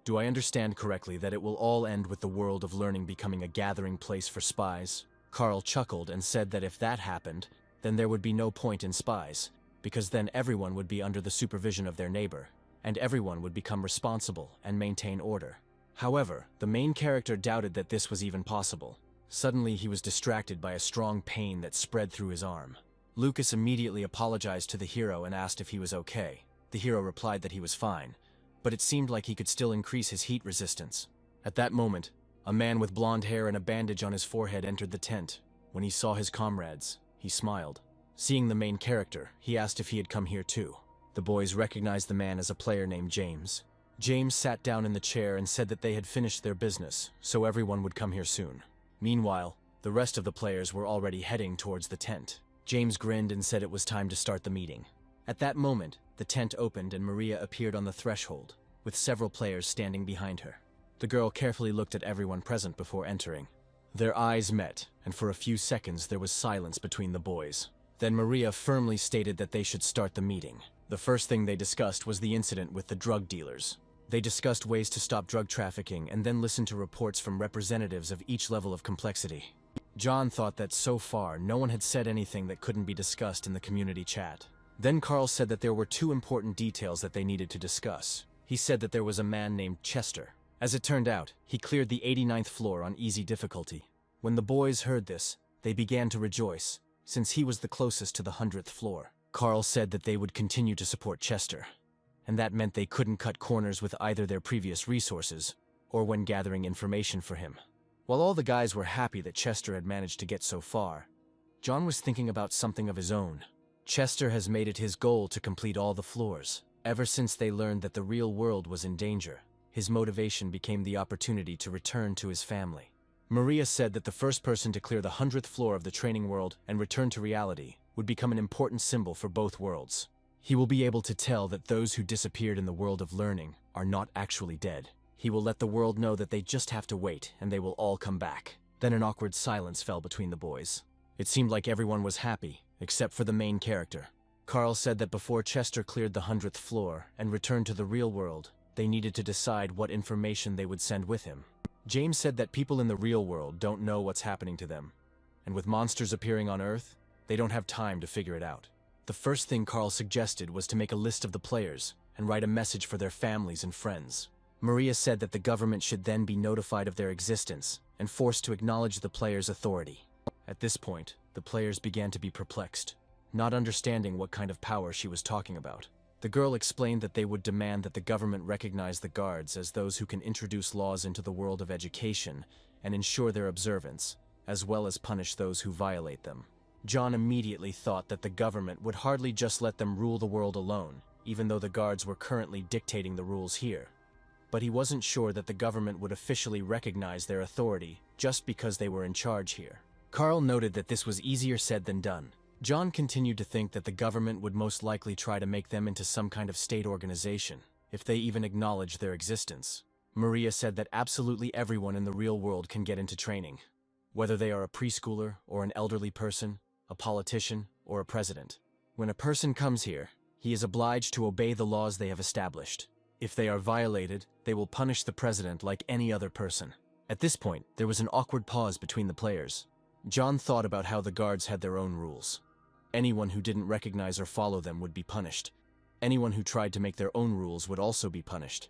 "Do I understand correctly that it will all end with the world of learning becoming a gathering place for spies?" Carl chuckled and said that if that happened, then there would be no point in spies, because then everyone would be under the supervision of their neighbor, and everyone would become responsible and maintain order. However, the main character doubted that this was even possible. Suddenly he was distracted by a strong pain that spread through his arm. Lucas immediately apologized to the hero and asked if he was okay. The hero replied that he was fine, but it seemed like he could still increase his heat resistance. At that moment, a man with blonde hair and a bandage on his forehead entered the tent. When he saw his comrades, he smiled. Seeing the main character, he asked if he had come here too. The boys recognized the man as a player named James. James sat down in the chair and said that they had finished their business, so everyone would come here soon. Meanwhile, the rest of the players were already heading towards the tent. James grinned and said it was time to start the meeting. At that moment, the tent opened and Maria appeared on the threshold, with several players standing behind her. The girl carefully looked at everyone present before entering. Their eyes met, and for a few seconds there was silence between the boys. Then Maria firmly stated that they should start the meeting. The first thing they discussed was the incident with the drug dealers. They discussed ways to stop drug trafficking and then listened to reports from representatives of each level of complexity. John thought that so far no one had said anything that couldn't be discussed in the community chat. Then Carl said that there were two important details that they needed to discuss. He said that there was a man named Chester. As it turned out, he cleared the 89th floor on easy difficulty. When the boys heard this, they began to rejoice, since he was the closest to the 100th floor. Carl said that they would continue to support Chester, and that meant they couldn't cut corners with either their previous resources or when gathering information for him. While all the guys were happy that Chester had managed to get so far, John was thinking about something of his own. Chester has made it his goal to complete all the floors. Ever since they learned that the real world was in danger, his motivation became the opportunity to return to his family. Maria said that the first person to clear the 100th floor of the training world and return to reality would become an important symbol for both worlds. He will be able to tell that those who disappeared in the world of learning are not actually dead. He will let the world know that they just have to wait and they will all come back. Then an awkward silence fell between the boys. It seemed like everyone was happy, except for the main character. Carl said that before Chester cleared the 100th floor and returned to the real world, they needed to decide what information they would send with him. James said that people in the real world don't know what's happening to them, and with monsters appearing on Earth, they don't have time to figure it out. The first thing Carl suggested was to make a list of the players and write a message for their families and friends. Maria said that the government should then be notified of their existence and forced to acknowledge the players' authority. At this point, the players began to be perplexed, not understanding what kind of power she was talking about. The girl explained that they would demand that the government recognize the guards as those who can introduce laws into the world of education and ensure their observance, as well as punish those who violate them. John immediately thought that the government would hardly just let them rule the world alone, even though the guards were currently dictating the rules here. but he wasn't sure that the government would officially recognize their authority just because they were in charge here. Carl noted that this was easier said than done. John continued to think that the government would most likely try to make them into some kind of state organization, if they even acknowledged their existence. Maria said that absolutely everyone in the real world can get into training, whether they are a preschooler or an elderly person, a politician, or a president. When a person comes here, he is obliged to obey the laws they have established. If they are violated, they will punish the president like any other person. At this point, there was an awkward pause between the players. John thought about how the guards had their own rules. Anyone who didn't recognize or follow them would be punished. Anyone who tried to make their own rules would also be punished.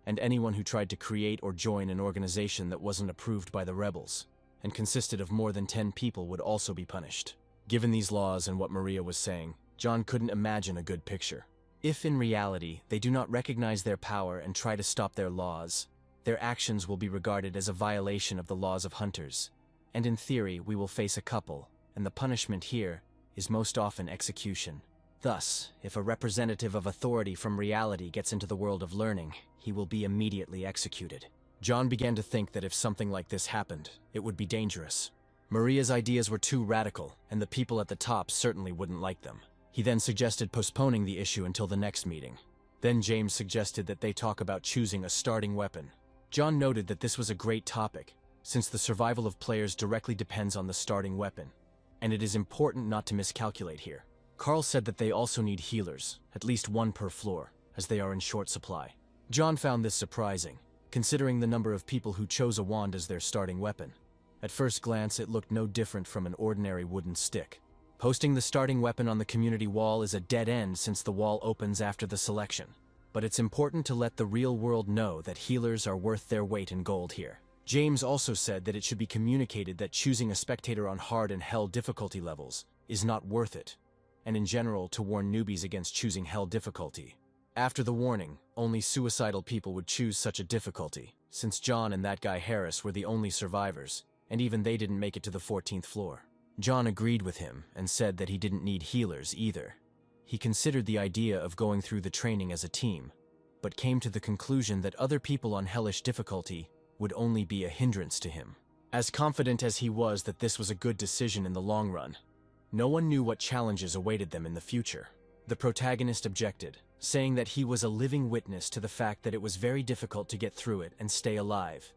And anyone who tried to create or join an organization that wasn't approved by the rebels and consisted of more than 10 people would also be punished. Given these laws and what Maria was saying, John couldn't imagine a good picture. If in reality they do not recognize their power and try to stop their laws, their actions will be regarded as a violation of the laws of hunters. And in theory, we will face a couple, and the punishment here is most often execution. Thus, if a representative of authority from reality gets into the world of learning, he will be immediately executed. John began to think that if something like this happened, it would be dangerous. Maria's ideas were too radical, and the people at the top certainly wouldn't like them. He then suggested postponing the issue until the next meeting. Then James suggested that they talk about choosing a starting weapon. John noted that this was a great topic, since the survival of players directly depends on the starting weapon, and it is important not to miscalculate here. Carl said that they also need healers, at least one per floor, as they are in short supply. John found this surprising, considering the number of people who chose a wand as their starting weapon. At first glance, it looked no different from an ordinary wooden stick. Posting the starting weapon on the community wall is a dead end since the wall opens after the selection. But it's important to let the real world know that healers are worth their weight in gold here. James also said that it should be communicated that choosing a spectator on hard and hell difficulty levels is not worth it, and in general to warn newbies against choosing hell difficulty. After the warning, only suicidal people would choose such a difficulty, since John and that guy Harris were the only survivors, and even they didn't make it to the 14th floor. John agreed with him and said that he didn't need healers either. He considered the idea of going through the training as a team, but came to the conclusion that other people on hellish difficulty would only be a hindrance to him. As confident as he was that this was a good decision in the long run, no one knew what challenges awaited them in the future. The protagonist objected, saying that he was a living witness to the fact that it was very difficult to get through it and stay alive,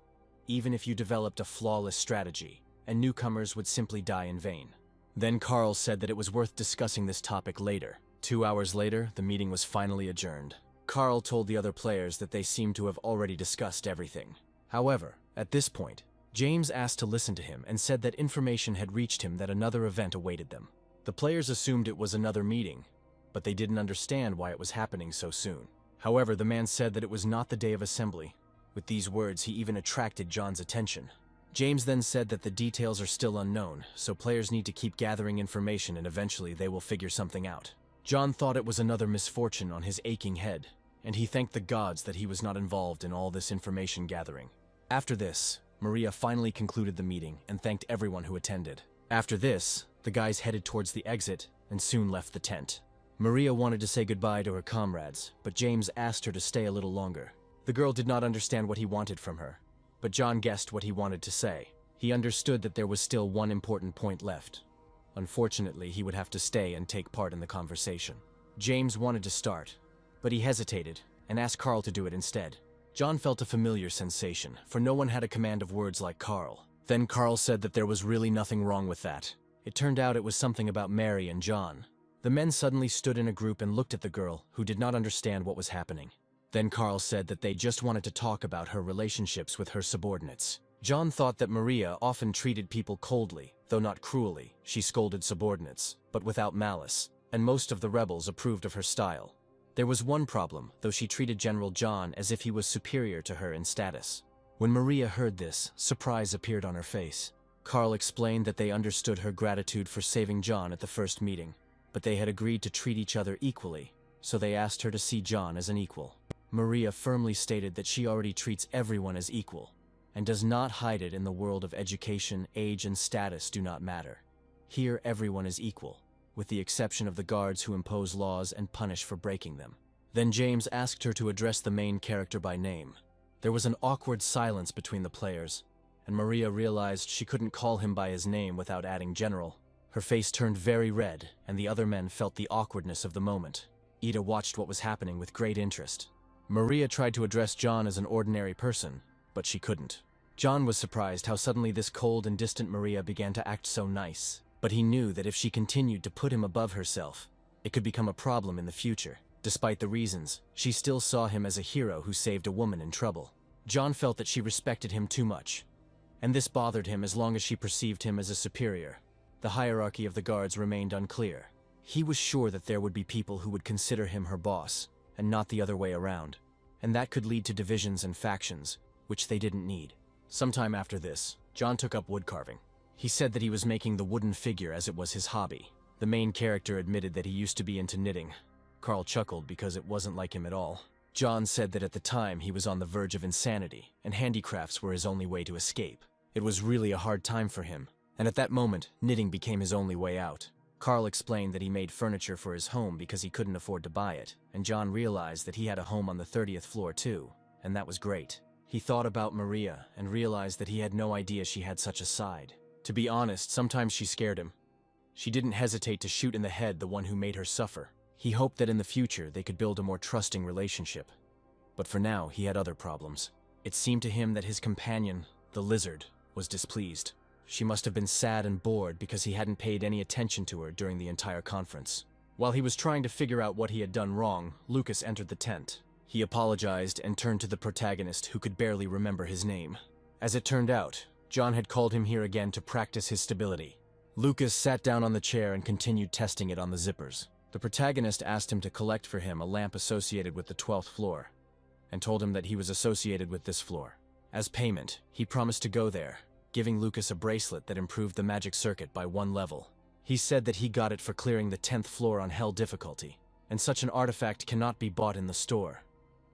even if you developed a flawless strategy, and newcomers would simply die in vain. Then Carl said that it was worth discussing this topic later. 2 hours later, the meeting was finally adjourned. Carl told the other players that they seemed to have already discussed everything. However, at this point, James asked to listen to him and said that information had reached him that another event awaited them. The players assumed it was another meeting, but they didn't understand why it was happening so soon. However, the man said that it was not the day of assembly. With these words, he even attracted John's attention. James then said that the details are still unknown, so players need to keep gathering information and eventually they will figure something out. John thought it was another misfortune on his aching head, and he thanked the gods that he was not involved in all this information gathering. After this, Maria finally concluded the meeting and thanked everyone who attended. After this, the guys headed towards the exit and soon left the tent. Maria wanted to say goodbye to her comrades, but James asked her to stay a little longer. The girl did not understand what he wanted from her, but John guessed what he wanted to say. He understood that there was still one important point left. Unfortunately, he would have to stay and take part in the conversation. James wanted to start, but he hesitated and asked Carl to do it instead. John felt a familiar sensation, for no one had a command of words like Carl. Then Carl said that there was really nothing wrong with that. It turned out it was something about Mary and John. The men suddenly stood in a group and looked at the girl, who did not understand what was happening. Then Carl said that they just wanted to talk about her relationships with her subordinates. John thought that Maria often treated people coldly, though not cruelly. She scolded subordinates, but without malice, and most of the rebels approved of her style. There was one problem, though she treated General John as if he was superior to her in status. When Maria heard this, surprise appeared on her face. Carl explained that they understood her gratitude for saving John at the first meeting, but they had agreed to treat each other equally, so they asked her to see John as an equal. Maria firmly stated that she already treats everyone as equal, and does not hide it in the world of education, age, and status do not matter. Here everyone is equal, with the exception of the guards who impose laws and punish for breaking them. Then James asked her to address the main character by name. There was an awkward silence between the players, and Maria realized she couldn't call him by his name without adding General. Her face turned very red, and the other men felt the awkwardness of the moment. Ida watched what was happening with great interest. Maria tried to address John as an ordinary person, but she couldn't. John was surprised how suddenly this cold and distant Maria began to act so nice, but he knew that if she continued to put him above herself, it could become a problem in the future. Despite the reasons, she still saw him as a hero who saved a woman in trouble. John felt that she respected him too much, and this bothered him as long as she perceived him as a superior. The hierarchy of the guards remained unclear. He was sure that there would be people who would consider him her boss, and not the other way around, and that could lead to divisions and factions, which they didn't need. Sometime after this, John took up woodcarving. He said that he was making the wooden figure as it was his hobby. The main character admitted that he used to be into knitting. Carl chuckled because it wasn't like him at all. John said that at the time he was on the verge of insanity, and handicrafts were his only way to escape. It was really a hard time for him, and at that moment, knitting became his only way out. Carl explained that he made furniture for his home because he couldn't afford to buy it, and John realized that he had a home on the 30th floor too, and that was great. He thought about Maria and realized that he had no idea she had such a side. To be honest, sometimes she scared him. She didn't hesitate to shoot in the head the one who made her suffer. He hoped that in the future they could build a more trusting relationship. But for now, he had other problems. It seemed to him that his companion, the lizard, was displeased. She must have been sad and bored because he hadn't paid any attention to her during the entire conference. While he was trying to figure out what he had done wrong, Lucas entered the tent. He apologized and turned to the protagonist, who could barely remember his name. As it turned out, John had called him here again to practice his stability. Lucas sat down on the chair and continued testing it on the zippers. The protagonist asked him to collect for him a lamp associated with the 12th floor, and told him that he was associated with this floor. As payment, he promised to go there, giving Lucas a bracelet that improved the magic circuit by 1 level. He said that he got it for clearing the 10th floor on Hell difficulty, and such an artifact cannot be bought in the store.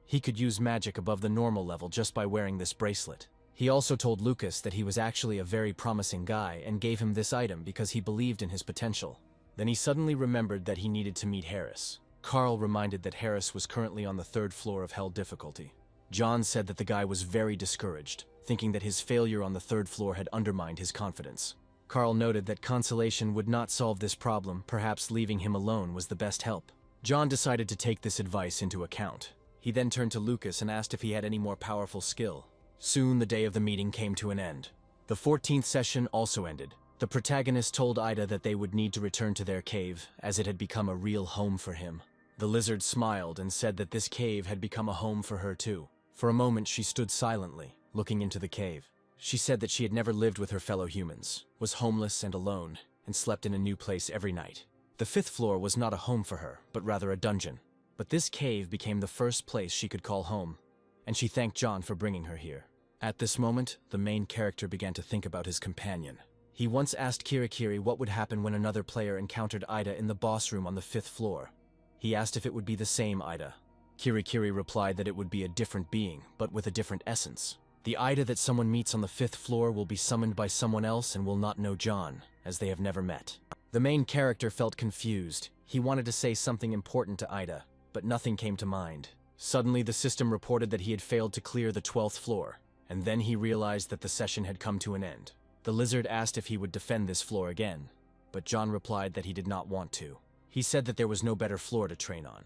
He could use magic above the normal level just by wearing this bracelet. He also told Lucas that he was actually a very promising guy and gave him this item because he believed in his potential. Then he suddenly remembered that he needed to meet Harris. Carl reminded that Harris was currently on the 3rd floor of Hell difficulty. John said that the guy was very discouraged, thinking that his failure on the 3rd floor had undermined his confidence. Carl noted that consolation would not solve this problem, perhaps leaving him alone was the best help. John decided to take this advice into account. He then turned to Lucas and asked if he had any more powerful skill. Soon the day of the meeting came to an end. The 14th session also ended. The protagonist told Ida that they would need to return to their cave, as it had become a real home for him. The lizard smiled and said that this cave had become a home for her too. For a moment she stood silently, looking into the cave. She said that she had never lived with her fellow humans, was homeless and alone, and slept in a new place every night. The 5th floor was not a home for her, but rather a dungeon. But this cave became the first place she could call home, and she thanked John for bringing her here. At this moment, the main character began to think about his companion. He once asked Kirai what would happen when another player encountered Ida in the boss room on the 5th floor. He asked if it would be the same Ida. Kirai replied that it would be a different being, but with a different essence. The Ida that someone meets on the 5th floor will be summoned by someone else and will not know John, as they have never met. The main character felt confused. He wanted to say something important to Ida, but nothing came to mind. Suddenly, the system reported that he had failed to clear the 12th floor, and then he realized that the session had come to an end. The lizard asked if he would defend this floor again, but John replied that he did not want to. He said that there was no better floor to train on,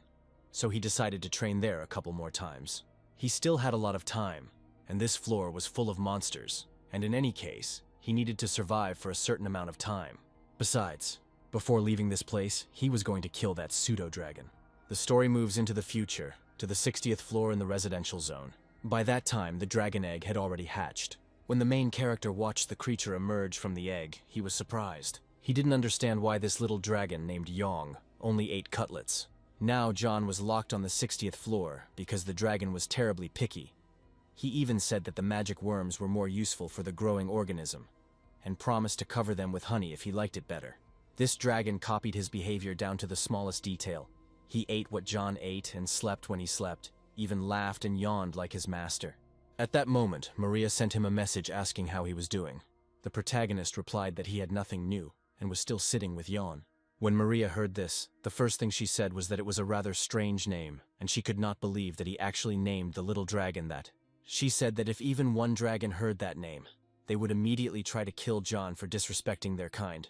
so he decided to train there a couple more times. He still had a lot of time, and this floor was full of monsters, and in any case, he needed to survive for a certain amount of time. Besides, before leaving this place, he was going to kill that pseudo-dragon. The story moves into the future, to the 60th floor in the residential zone. By that time, the dragon egg had already hatched. When the main character watched the creature emerge from the egg, he was surprised. He didn't understand why this little dragon named Yong only ate cutlets. Now John was locked on the 60th floor because the dragon was terribly picky. He even said that the magic worms were more useful for the growing organism, and promised to cover them with honey if he liked it better. This dragon copied his behavior down to the smallest detail. He ate what John ate and slept when he slept, even laughed and yawned like his master. At that moment, Maria sent him a message asking how he was doing. The protagonist replied that he had nothing new, and was still sitting with Yawn. When Maria heard this, the first thing she said was that it was a rather strange name, and she could not believe that he actually named the little dragon that. She said that if even one dragon heard that name, they would immediately try to kill John for disrespecting their kind.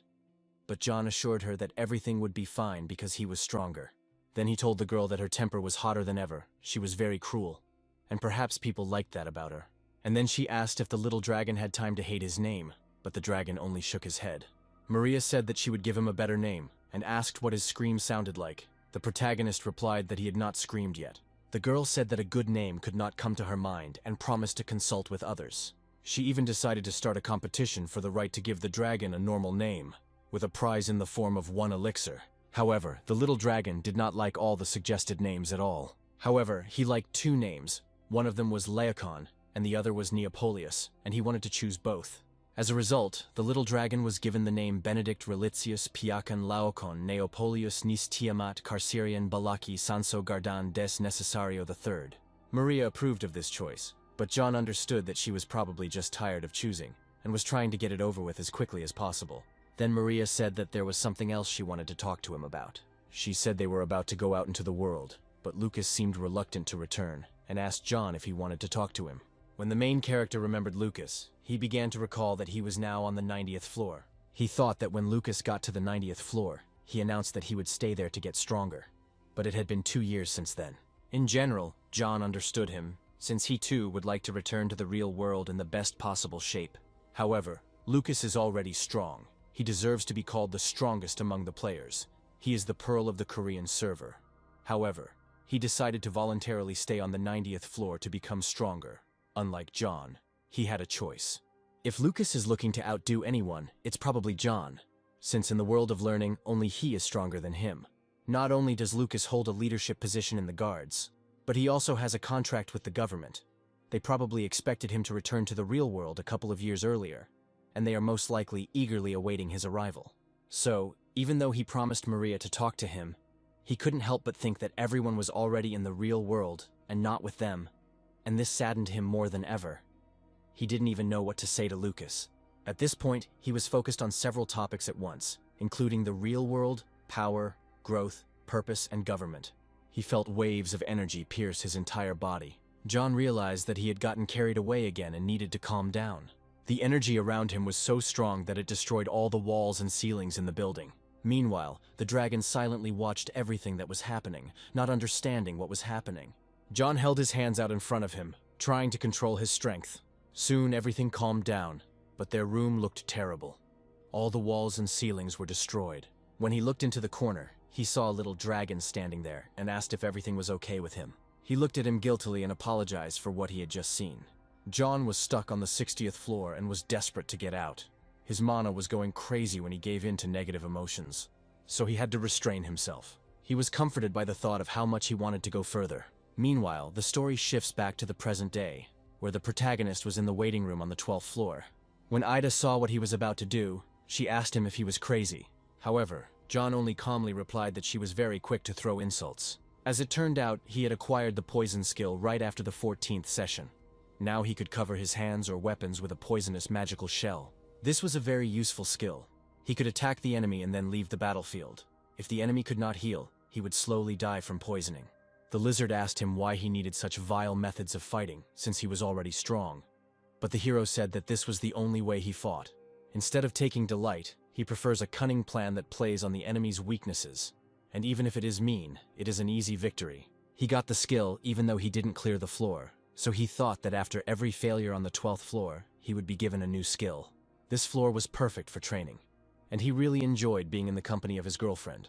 But John assured her that everything would be fine because he was stronger. Then he told the girl that her temper was hotter than ever, she was very cruel, and perhaps people liked that about her. And then she asked if the little dragon had time to hate his name, but the dragon only shook his head. Maria said that she would give him a better name, and asked what his scream sounded like. The protagonist replied that he had not screamed yet. The girl said that a good name could not come to her mind and promised to consult with others. She even decided to start a competition for the right to give the dragon a normal name, with a prize in the form of 1 elixir. However, the little dragon did not like all the suggested names at all. However, he liked 2 names. One of them was Laocoon, and the other was Neapolius, and he wanted to choose both. As a result, the little dragon was given the name Benedict Relitius Piakan Laocoon Neopolius Nis Tiamat Carcerian Balaki Sanso Gardan des Necessario III. Maria approved of this choice, but John understood that she was probably just tired of choosing, and was trying to get it over with as quickly as possible. Then Maria said that there was something else she wanted to talk to him about. She said they were about to go out into the world, but Lucas seemed reluctant to return, and asked John if he wanted to talk to him. When the main character remembered Lucas, he began to recall that he was now on the 90th floor. He thought that when Lucas got to the 90th floor, he announced that he would stay there to get stronger. But it had been 2 years since then. In general, John understood him, since he too would like to return to the real world in the best possible shape. However, Lucas is already strong. He deserves to be called the strongest among the players. He is the pearl of the Korean server. However, he decided to voluntarily stay on the 90th floor to become stronger. Unlike John, he had a choice. If Lucas is looking to outdo anyone, it's probably John, since in the world of learning, only he is stronger than him. Not only does Lucas hold a leadership position in the guards, but he also has a contract with the government. They probably expected him to return to the real world a couple of years earlier, and they are most likely eagerly awaiting his arrival. So, even though he promised Maria to talk to him, he couldn't help but think that everyone was already in the real world and not with them, and this saddened him more than ever. He didn't even know what to say to Lucas. At this point, he was focused on several topics at once, including the real world, power, growth, purpose, and government. He felt waves of energy pierce his entire body. John realized that he had gotten carried away again and needed to calm down. The energy around him was so strong that it destroyed all the walls and ceilings in the building. Meanwhile, the dragon silently watched everything that was happening, not understanding what was happening. John held his hands out in front of him, trying to control his strength. Soon everything calmed down, but their room looked terrible. All the walls and ceilings were destroyed. When he looked into the corner, he saw a little dragon standing there and asked if everything was okay with him. He looked at him guiltily and apologized for what he had just seen. John was stuck on the 60th floor and was desperate to get out. His mana was going crazy when he gave in to negative emotions, so he had to restrain himself. He was comforted by the thought of how much he wanted to go further. Meanwhile, the story shifts back to the present day, where the protagonist was in the waiting room on the 12th floor. When Ida saw what he was about to do, she asked him if he was crazy. However, John only calmly replied that she was very quick to throw insults. As it turned out, he had acquired the poison skill right after the 14th session. Now he could cover his hands or weapons with a poisonous magical shell. This was a very useful skill. He could attack the enemy and then leave the battlefield. If the enemy could not heal, he would slowly die from poisoning. The lizard asked him why he needed such vile methods of fighting, since he was already strong. But the hero said that this was the only way he fought. Instead of taking delight, he prefers a cunning plan that plays on the enemy's weaknesses. And even if it is mean, it is an easy victory. He got the skill even though he didn't clear the floor, so he thought that after every failure on the 12th floor, he would be given a new skill. This floor was perfect for training, and he really enjoyed being in the company of his girlfriend.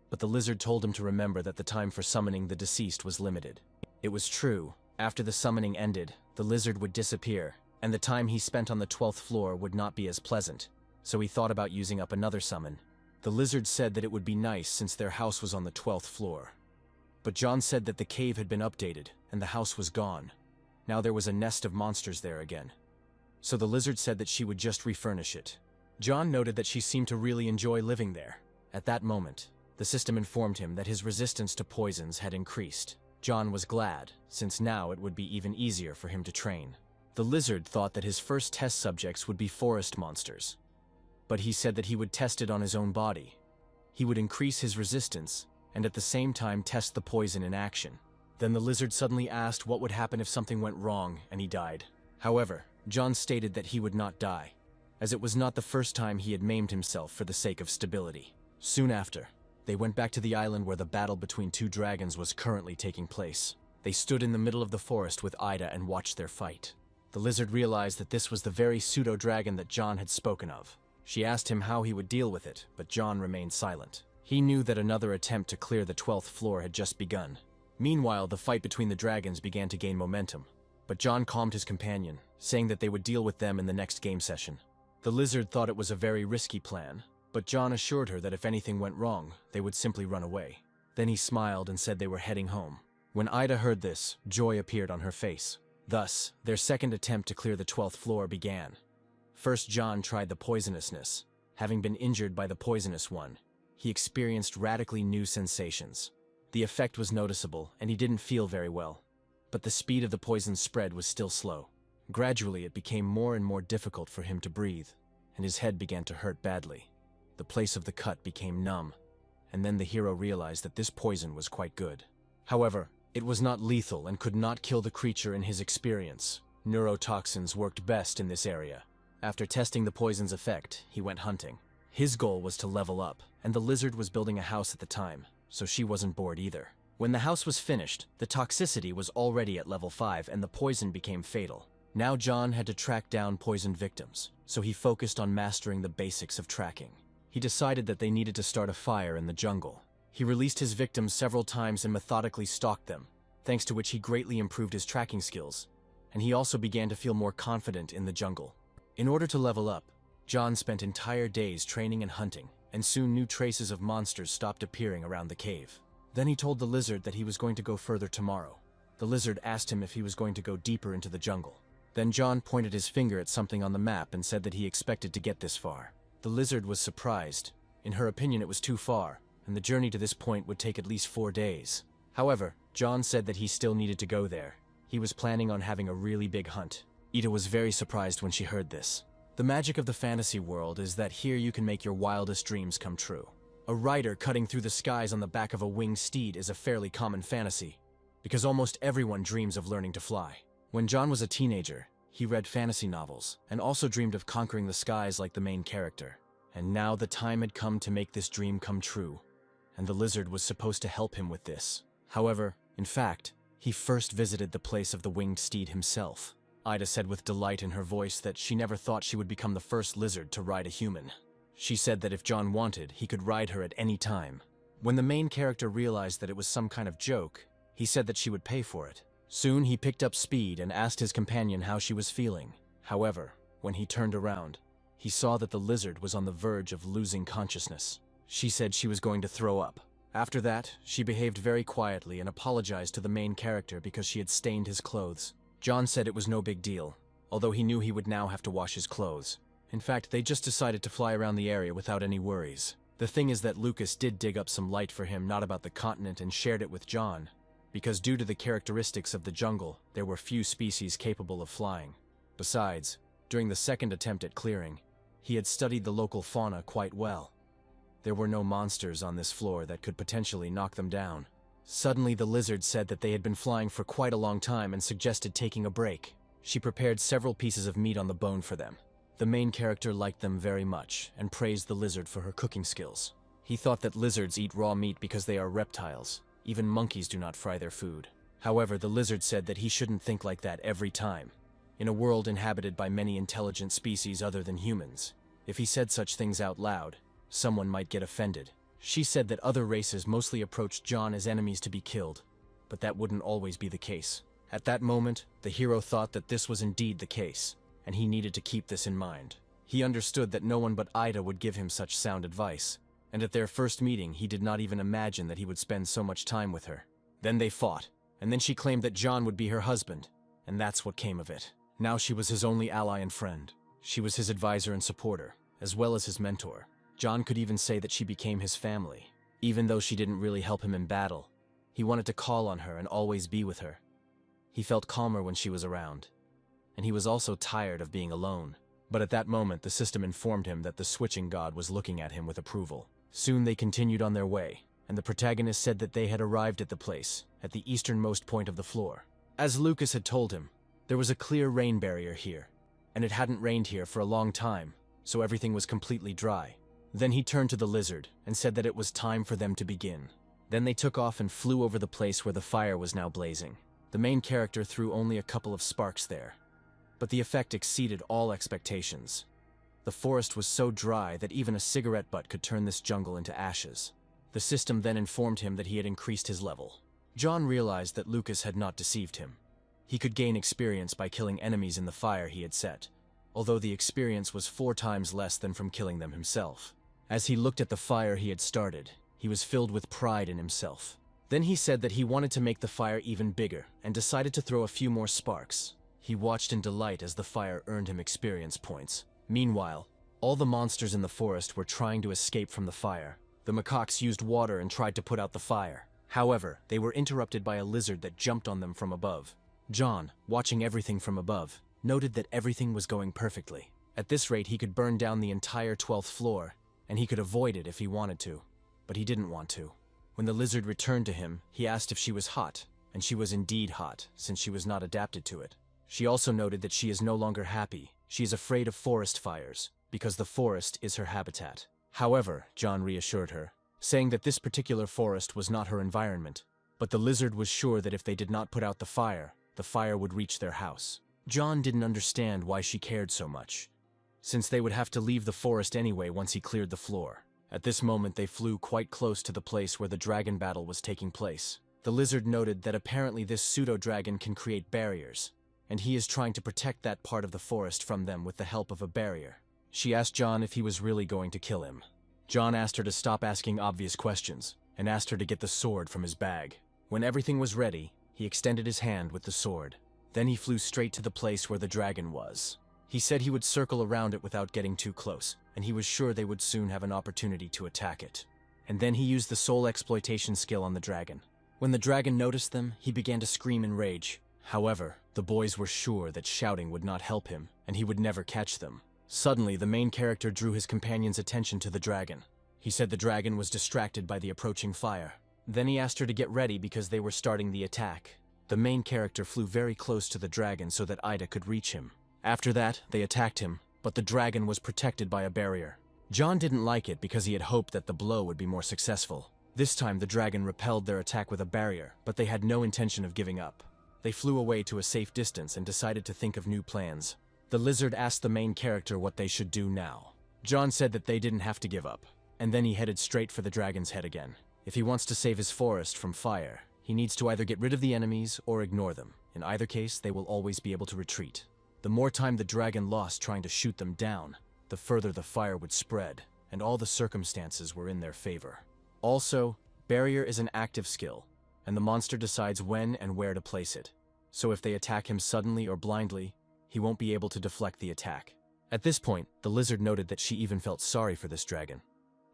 But the lizard told him to remember that the time for summoning the deceased was limited. It was true. After the summoning ended, the lizard would disappear, and the time he spent on the 12th floor would not be as pleasant, so he thought about using up another summon. The lizard said that it would be nice since their house was on the 12th floor. But John said that the cave had been updated, and the house was gone. Now there was a nest of monsters there again. So the lizard said that she would just refurnish it. John noted that she seemed to really enjoy living there. At that moment, the system informed him that his resistance to poisons had increased. John was glad, since now it would be even easier for him to train. The lizard thought that his first test subjects would be forest monsters, but he said that he would test it on his own body. He would increase his resistance, and at the same time test the poison in action. Then the lizard suddenly asked what would happen if something went wrong and he died. However, John stated that he would not die, as it was not the first time he had maimed himself for the sake of stability. Soon after, they went back to the island where the battle between two dragons was currently taking place. They stood in the middle of the forest with Ida and watched their fight. The lizard realized that this was the very pseudo-dragon that John had spoken of. She asked him how he would deal with it, but John remained silent. He knew that another attempt to clear the 12th floor had just begun. Meanwhile, the fight between the dragons began to gain momentum, but John calmed his companion, saying that they would deal with them in the next game session. The lizard thought it was a very risky plan, but John assured her that if anything went wrong, they would simply run away. Then he smiled and said they were heading home. When Ida heard this, joy appeared on her face. Thus, their second attempt to clear the 12th floor began. First, John tried the poisonousness. Having been injured by the poisonous one, he experienced radically new sensations. The effect was noticeable, and he didn't feel very well. But the speed of the poison's spread was still slow. Gradually, it became more and more difficult for him to breathe, and his head began to hurt badly. The place of the cut became numb, and then the hero realized that this poison was quite good. However, it was not lethal and could not kill the creature in his experience. Neurotoxins worked best in this area. After testing the poison's effect, he went hunting. His goal was to level up, and the lizard was building a house at the time, so she wasn't bored either. When the house was finished, the toxicity was already at level 5 and the poison became fatal. Now John had to track down poisoned victims, so he focused on mastering the basics of tracking. He decided that they needed to start a fire in the jungle. He released his victims several times and methodically stalked them, thanks to which he greatly improved his tracking skills, and he also began to feel more confident in the jungle. In order to level up, John spent entire days training and hunting, and soon new traces of monsters stopped appearing around the cave. Then he told the lizard that he was going to go further tomorrow. The lizard asked him if he was going to go deeper into the jungle. Then John pointed his finger at something on the map and said that he expected to get this far. The lizard was surprised. In her opinion, it was too far, and the journey to this point would take at least 4 days. However, John said that he still needed to go there. He was planning on having a really big hunt. Ida was very surprised when she heard this. The magic of the fantasy world is that here you can make your wildest dreams come true. A rider cutting through the skies on the back of a winged steed is a fairly common fantasy, because almost everyone dreams of learning to fly. When John was a teenager, he read fantasy novels, and also dreamed of conquering the skies like the main character. And now the time had come to make this dream come true, and the lizard was supposed to help him with this. However, in fact, he first visited the place of the winged steed himself. Ida said with delight in her voice that she never thought she would become the first lizard to ride a human. She said that if John wanted, he could ride her at any time. When the main character realized that it was some kind of joke, he said that she would pay for it. Soon he picked up speed and asked his companion how she was feeling. However, when he turned around, he saw that the lizard was on the verge of losing consciousness. She said she was going to throw up. After that, she behaved very quietly and apologized to the main character because she had stained his clothes. John said it was no big deal, although he knew he would now have to wash his clothes. In fact, they just decided to fly around the area without any worries. The thing is that Lucas did dig up some light for him not about the continent and shared it with John, because due to the characteristics of the jungle, there were few species capable of flying. Besides, during the second attempt at clearing, he had studied the local fauna quite well. There were no monsters on this floor that could potentially knock them down. Suddenly, the lizard said that they had been flying for quite a long time and suggested taking a break. She prepared several pieces of meat on the bone for them. The main character liked them very much and praised the lizard for her cooking skills. He thought that lizards eat raw meat because they are reptiles. Even monkeys do not fry their food. However, the lizard said that he shouldn't think like that every time. In a world inhabited by many intelligent species other than humans, if he said such things out loud, someone might get offended. She said that other races mostly approached John as enemies to be killed, but that wouldn't always be the case. At that moment, the hero thought that this was indeed the case, and he needed to keep this in mind. He understood that no one but Ida would give him such sound advice, and at their first meeting he did not even imagine that he would spend so much time with her. Then they fought, and then she claimed that John would be her husband, and that's what came of it. Now she was his only ally and friend. She was his advisor and supporter, as well as his mentor. John could even say that she became his family. Even though she didn't really help him in battle, he wanted to call on her and always be with her. He felt calmer when she was around, and he was also tired of being alone. But at that moment, the system informed him that the switching god was looking at him with approval. Soon they continued on their way, and the protagonist said that they had arrived at the place, at the easternmost point of the floor. As Lucas had told him, there was a clear rain barrier here, and it hadn't rained here for a long time, so everything was completely dry. Then he turned to the lizard and said that it was time for them to begin. Then they took off and flew over the place where the fire was now blazing. The main character threw only a couple of sparks there, but the effect exceeded all expectations. The forest was so dry that even a cigarette butt could turn this jungle into ashes. The system then informed him that he had increased his level. John realized that Lucas had not deceived him. He could gain experience by killing enemies in the fire he had set, although the experience was 4 times less than from killing them himself. As he looked at the fire he had started, he was filled with pride in himself. Then he said that he wanted to make the fire even bigger and decided to throw a few more sparks. He watched in delight as the fire earned him experience points. Meanwhile, all the monsters in the forest were trying to escape from the fire. The macaques used water and tried to put out the fire. However, they were interrupted by a lizard that jumped on them from above. John, watching everything from above, noted that everything was going perfectly. At this rate, he could burn down the entire 12th floor, and he could avoid it if he wanted to. But he didn't want to. When the lizard returned to him, he asked if she was hot, and she was indeed hot, since she was not adapted to it. She also noted that she is no longer happy. She is afraid of forest fires, because the forest is her habitat. However, John reassured her, saying that this particular forest was not her environment, but the lizard was sure that if they did not put out the fire would reach their house. John didn't understand why she cared so much, since they would have to leave the forest anyway once he cleared the floor. At this moment they flew quite close to the place where the dragon battle was taking place. The lizard noted that apparently this pseudo-dragon can create barriers, and he is trying to protect that part of the forest from them with the help of a barrier. She asked John if he was really going to kill him. John asked her to stop asking obvious questions, and asked her to get the sword from his bag. When everything was ready, he extended his hand with the sword. Then he flew straight to the place where the dragon was. He said he would circle around it without getting too close, and he was sure they would soon have an opportunity to attack it. And then he used the soul exploitation skill on the dragon. When the dragon noticed them, he began to scream in rage. However, the boys were sure that shouting would not help him, and he would never catch them. Suddenly, the main character drew his companion's attention to the dragon. He said the dragon was distracted by the approaching fire. Then he asked her to get ready because they were starting the attack. The main character flew very close to the dragon so that Ida could reach him. After that, they attacked him, but the dragon was protected by a barrier. John didn't like it because he had hoped that the blow would be more successful. This time the dragon repelled their attack with a barrier, but they had no intention of giving up. They flew away to a safe distance and decided to think of new plans. The lizard asked the main character what they should do now. John said that they didn't have to give up, and then he headed straight for the dragon's head again. If he wants to save his forest from fire, he needs to either get rid of the enemies or ignore them. In either case, they will always be able to retreat. The more time the dragon lost trying to shoot them down, the further the fire would spread, and all the circumstances were in their favor. Also, barrier is an active skill, and the monster decides when and where to place it. So if they attack him suddenly or blindly, he won't be able to deflect the attack. At this point, the lizard noted that she even felt sorry for this dragon.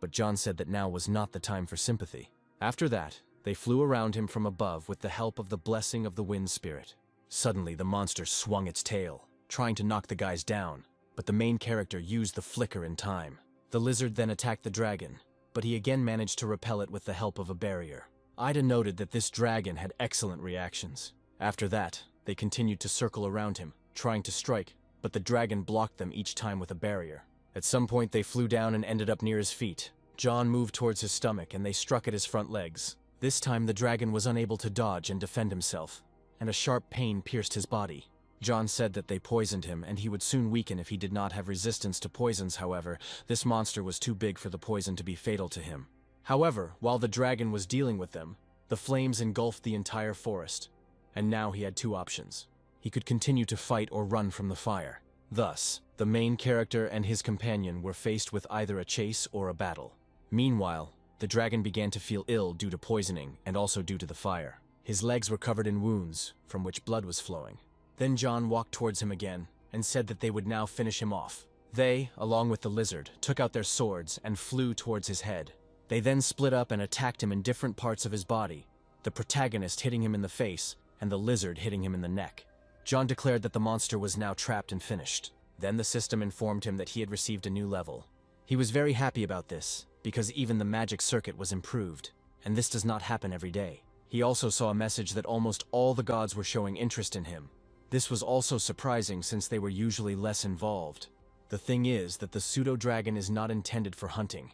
But John said that now was not the time for sympathy. After that, they flew around him from above with the help of the blessing of the wind spirit. Suddenly, the monster swung its tail, trying to knock the guys down, but the main character used the flicker in time. The lizard then attacked the dragon, but he again managed to repel it with the help of a barrier. Ida noted that this dragon had excellent reactions. After that, they continued to circle around him, trying to strike, but the dragon blocked them each time with a barrier. At some point they flew down and ended up near his feet. John moved towards his stomach and they struck at his front legs. This time the dragon was unable to dodge and defend himself, and a sharp pain pierced his body. John said that they poisoned him and he would soon weaken if he did not have resistance to poisons. However, this monster was too big for the poison to be fatal to him. However, while the dragon was dealing with them, the flames engulfed the entire forest, and now he had 2 options. He could continue to fight or run from the fire. Thus, the main character and his companion were faced with either a chase or a battle. Meanwhile, the dragon began to feel ill due to poisoning and also due to the fire. His legs were covered in wounds, from which blood was flowing. Then John walked towards him again and said that they would now finish him off. They, along with the lizard, took out their swords and flew towards his head. They then split up and attacked him in different parts of his body, the protagonist hitting him in the face and the lizard hitting him in the neck. John declared that the monster was now trapped and finished. Then the system informed him that he had received a new level. He was very happy about this, because even the magic circuit was improved, and this does not happen every day. He also saw a message that almost all the gods were showing interest in him. This was also surprising since they were usually less involved. The thing is that the pseudo-dragon is not intended for hunting.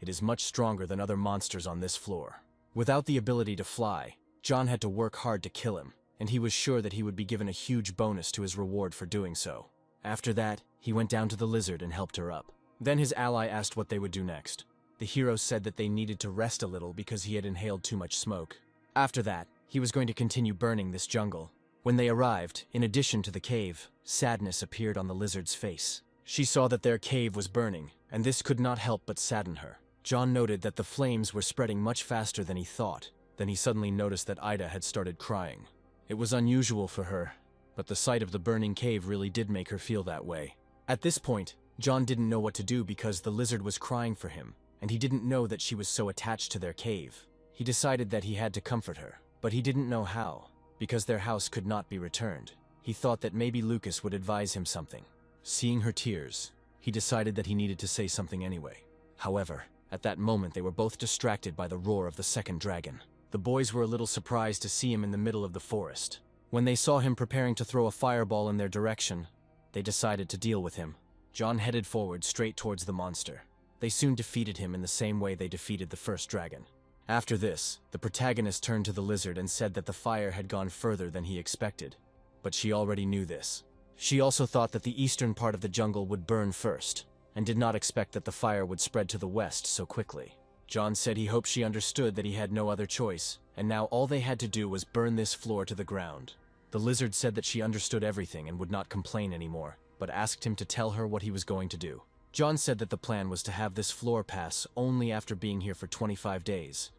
It is much stronger than other monsters on this floor. Without the ability to fly, John had to work hard to kill him, and he was sure that he would be given a huge bonus to his reward for doing so. After that, he went down to the lizard and helped her up. Then his ally asked what they would do next. The hero said that they needed to rest a little because he had inhaled too much smoke. After that, he was going to continue burning this jungle. When they arrived, in addition to the cave, sadness appeared on the lizard's face. She saw that their cave was burning, and this could not help but sadden her. John noted that the flames were spreading much faster than he thought. Then he suddenly noticed that Ida had started crying. It was unusual for her, but the sight of the burning cave really did make her feel that way. At this point, John didn't know what to do because the lizard was crying for him, and he didn't know that she was so attached to their cave. He decided that he had to comfort her, but he didn't know how, because their house could not be returned. He thought that maybe Lucas would advise him something. Seeing her tears, he decided that he needed to say something anyway. However, at that moment they were both distracted by the roar of the second dragon. The boys were a little surprised to see him in the middle of the forest. When they saw him preparing to throw a fireball in their direction, they decided to deal with him. John headed forward straight towards the monster. They soon defeated him in the same way they defeated the first dragon. After this, the protagonist turned to the lizard and said that the fire had gone further than he expected. But she already knew this. She also thought that the eastern part of the jungle would burn first, and did not expect that the fire would spread to the west so quickly. John said he hoped she understood that he had no other choice, and now all they had to do was burn this floor to the ground. The lizard said that she understood everything and would not complain anymore, but asked him to tell her what he was going to do. John said that the plan was to have this floor pass only after being here for 25 days.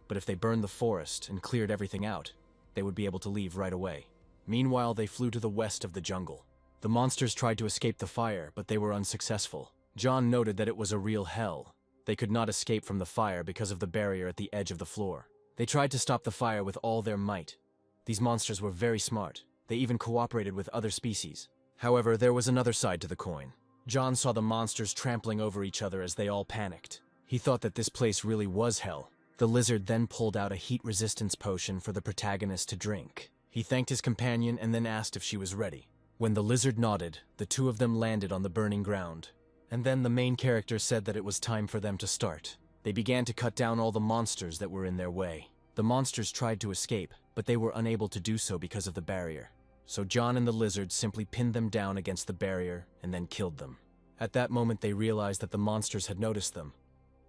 But if they burned the forest and cleared everything out, they would be able to leave right away. Meanwhile, they flew to the west of the jungle. The monsters tried to escape the fire, but they were unsuccessful. John noted that it was a real hell. They could not escape from the fire because of the barrier at the edge of the floor. They tried to stop the fire with all their might. These monsters were very smart. They even cooperated with other species. However, there was another side to the coin. John saw the monsters trampling over each other as they all panicked. He thought that this place really was hell. The lizard then pulled out a heat resistance potion for the protagonist to drink. He thanked his companion and then asked if she was ready. When the lizard nodded, the two of them landed on the burning ground. And then the main character said that it was time for them to start. They began to cut down all the monsters that were in their way. The monsters tried to escape, but they were unable to do so because of the barrier. So John and the lizard simply pinned them down against the barrier and then killed them. At that moment they realized that the monsters had noticed them,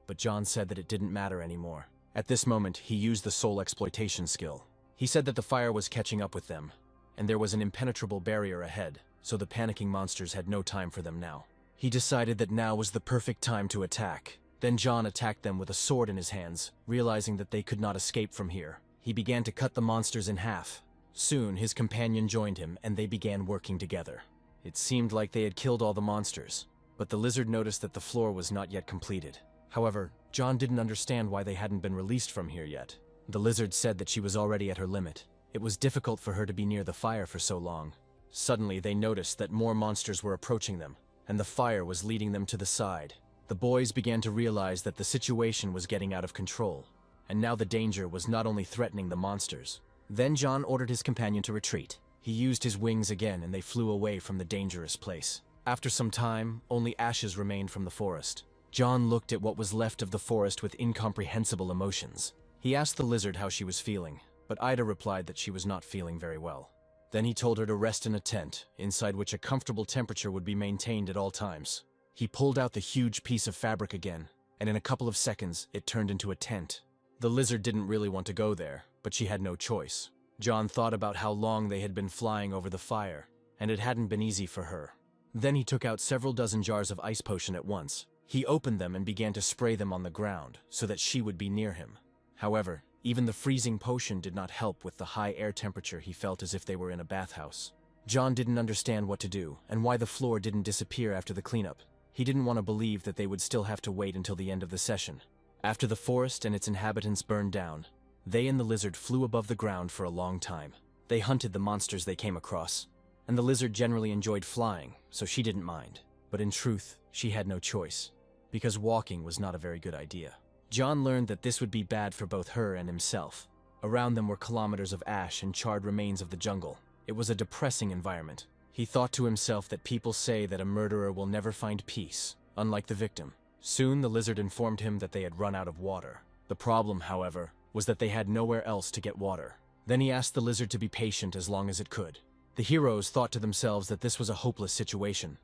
but John said that it didn't matter anymore. At this moment, he used the soul exploitation skill. He said that the fire was catching up with them, and there was an impenetrable barrier ahead, so the panicking monsters had no time for them now. He decided that now was the perfect time to attack. Then John attacked them with a sword in his hands, realizing that they could not escape from here. He began to cut the monsters in half. Soon, his companion joined him, and they began working together. It seemed like they had killed all the monsters, but the lizard noticed that the floor was not yet completed. However, John didn't understand why they hadn't been released from here yet. The lizard said that she was already at her limit. It was difficult for her to be near the fire for so long. Suddenly, they noticed that more monsters were approaching them, and the fire was leading them to the side. The boys began to realize that the situation was getting out of control, and now the danger was not only threatening the monsters. Then John ordered his companion to retreat. He used his wings again, and they flew away from the dangerous place. After some time, only ashes remained from the forest. John looked at what was left of the forest with incomprehensible emotions. He asked the lizard how she was feeling, but Ida replied that she was not feeling very well. Then he told her to rest in a tent, inside which a comfortable temperature would be maintained at all times. He pulled out the huge piece of fabric again, and in a couple of seconds, it turned into a tent. The lizard didn't really want to go there, but she had no choice. John thought about how long they had been flying over the fire, and it hadn't been easy for her. Then he took out several dozen jars of ice potion at once. He opened them and began to spray them on the ground, so that she would be near him. However, even the freezing potion did not help with the high air temperature. He felt as if they were in a bathhouse. John didn't understand what to do, and why the floor didn't disappear after the cleanup. He didn't want to believe that they would still have to wait until the end of the session. After the forest and its inhabitants burned down, they and the lizard flew above the ground for a long time. They hunted the monsters they came across, and the lizard generally enjoyed flying, so she didn't mind. But in truth, she had no choice, because walking was not a very good idea. John learned that this would be bad for both her and himself. Around them were kilometers of ash and charred remains of the jungle. It was a depressing environment. He thought to himself that people say that a murderer will never find peace, unlike the victim. Soon the lizard informed him that they had run out of water. The problem, however, was that they had nowhere else to get water. Then he asked the lizard to be patient as long as it could. The heroes thought to themselves that this was a hopeless situation.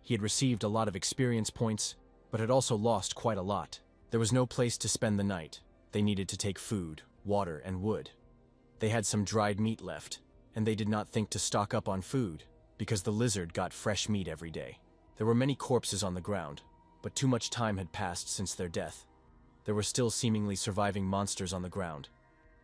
He had received a lot of experience points, but had also lost quite a lot. There was no place to spend the night. They needed to take food, water, and wood. They had some dried meat left, and they did not think to stock up on food, because the lizard got fresh meat every day. There were many corpses on the ground, but too much time had passed since their death. There were still seemingly surviving monsters on the ground,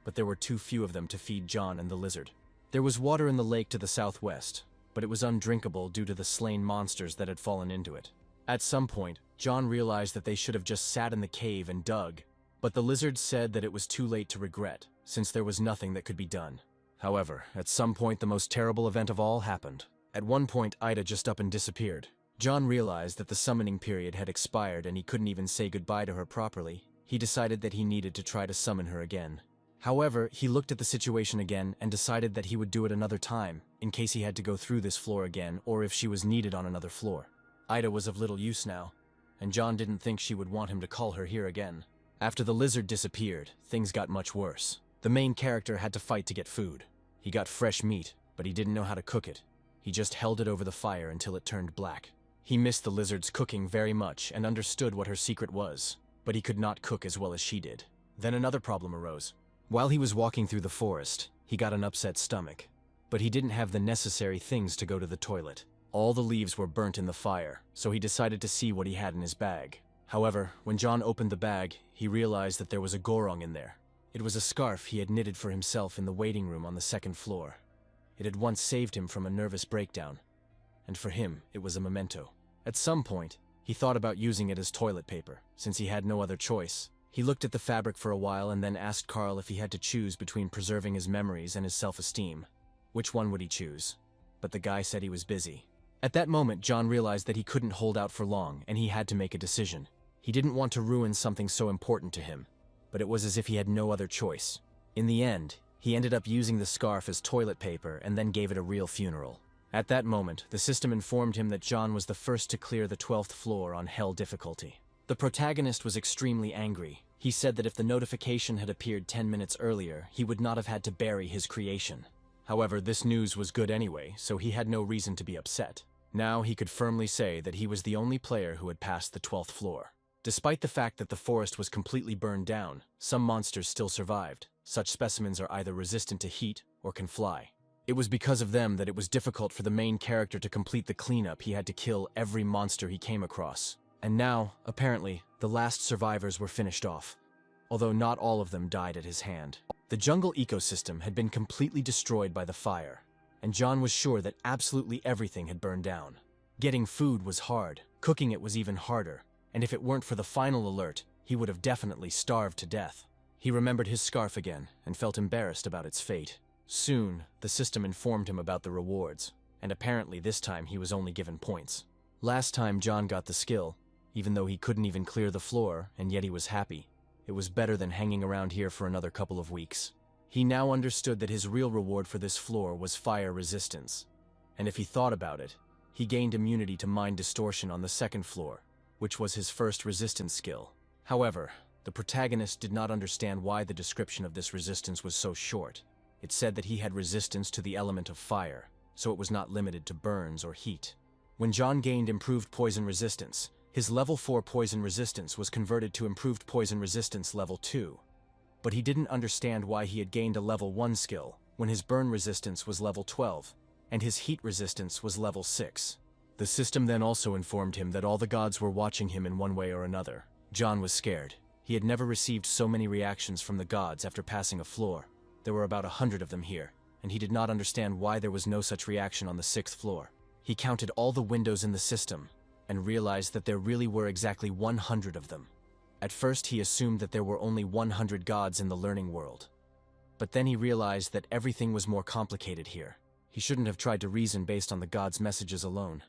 but there were too few of them to feed John and the lizard. There was water in the lake to the southwest, but it was undrinkable due to the slain monsters that had fallen into it. At some point, John realized that they should have just sat in the cave and dug, but the lizard said that it was too late to regret, since there was nothing that could be done. However, at some point the most terrible event of all happened. At one point, Ida just up and disappeared. John realized that the summoning period had expired and he couldn't even say goodbye to her properly. He decided that he needed to try to summon her again. However, he looked at the situation again and decided that he would do it another time, in case he had to go through this floor again or if she was needed on another floor. Ida was of little use now, and John didn't think she would want him to call her here again. After the lizard disappeared, things got much worse. The main character had to fight to get food. He got fresh meat, but he didn't know how to cook it. He just held it over the fire until it turned black. He missed the lizard's cooking very much and understood what her secret was, but he could not cook as well as she did. Then another problem arose. While he was walking through the forest, he got an upset stomach, but he didn't have the necessary things to go to the toilet. All the leaves were burnt in the fire, so he decided to see what he had in his bag. However, when John opened the bag, he realized that there was a gorong in there. It was a scarf he had knitted for himself in the waiting room on the second floor. It had once saved him from a nervous breakdown, and for him, it was a memento. At some point, he thought about using it as toilet paper, since he had no other choice. He looked at the fabric for a while and then asked Carl if he had to choose between preserving his memories and his self-esteem. Which one would he choose? But the guy said he was busy. At that moment, John realized that he couldn't hold out for long, and he had to make a decision. He didn't want to ruin something so important to him, but it was as if he had no other choice. In the end, he ended up using the scarf as toilet paper and then gave it a real funeral. At that moment, the system informed him that John was the first to clear the 12th floor on Hell difficulty. The protagonist was extremely angry. He said that if the notification had appeared 10 minutes earlier, he would not have had to bury his creation. However, this news was good anyway, so he had no reason to be upset. Now he could firmly say that he was the only player who had passed the 12th floor. Despite the fact that the forest was completely burned down, some monsters still survived. Such specimens are either resistant to heat or can fly. It was because of them that it was difficult for the main character to complete the cleanup. He had to kill every monster he came across. And now, apparently, the last survivors were finished off, although not all of them died at his hand. The jungle ecosystem had been completely destroyed by the fire, and John was sure that absolutely everything had burned down. Getting food was hard, cooking it was even harder, and if it weren't for the final alert, he would have definitely starved to death. He remembered his scarf again and felt embarrassed about its fate. Soon, the system informed him about the rewards, and apparently this time he was only given points. Last time John got the skill, even though he couldn't even clear the floor, and yet he was happy. It was better than hanging around here for another couple of weeks. He now understood that his real reward for this floor was fire resistance, and if he thought about it, he gained immunity to mind distortion on the second floor, which was his first resistance skill. However, the protagonist did not understand why the description of this resistance was so short. It said that he had resistance to the element of fire, so it was not limited to burns or heat. When John gained improved poison resistance, his level 4 poison resistance was converted to improved poison resistance level 2. But he didn't understand why he had gained a level 1 skill when his burn resistance was level 12 and his heat resistance was level 6. The system then also informed him that all the gods were watching him in one way or another. John was scared. He had never received so many reactions from the gods after passing a floor. There were about 100 of them here, and he did not understand why there was no such reaction on the 6th floor. He counted all the windows in the system and realized that there really were exactly 100 of them. At first he assumed that there were only 100 gods in the learning world. But then he realized that everything was more complicated here. He shouldn't have tried to reason based on the gods' messages alone.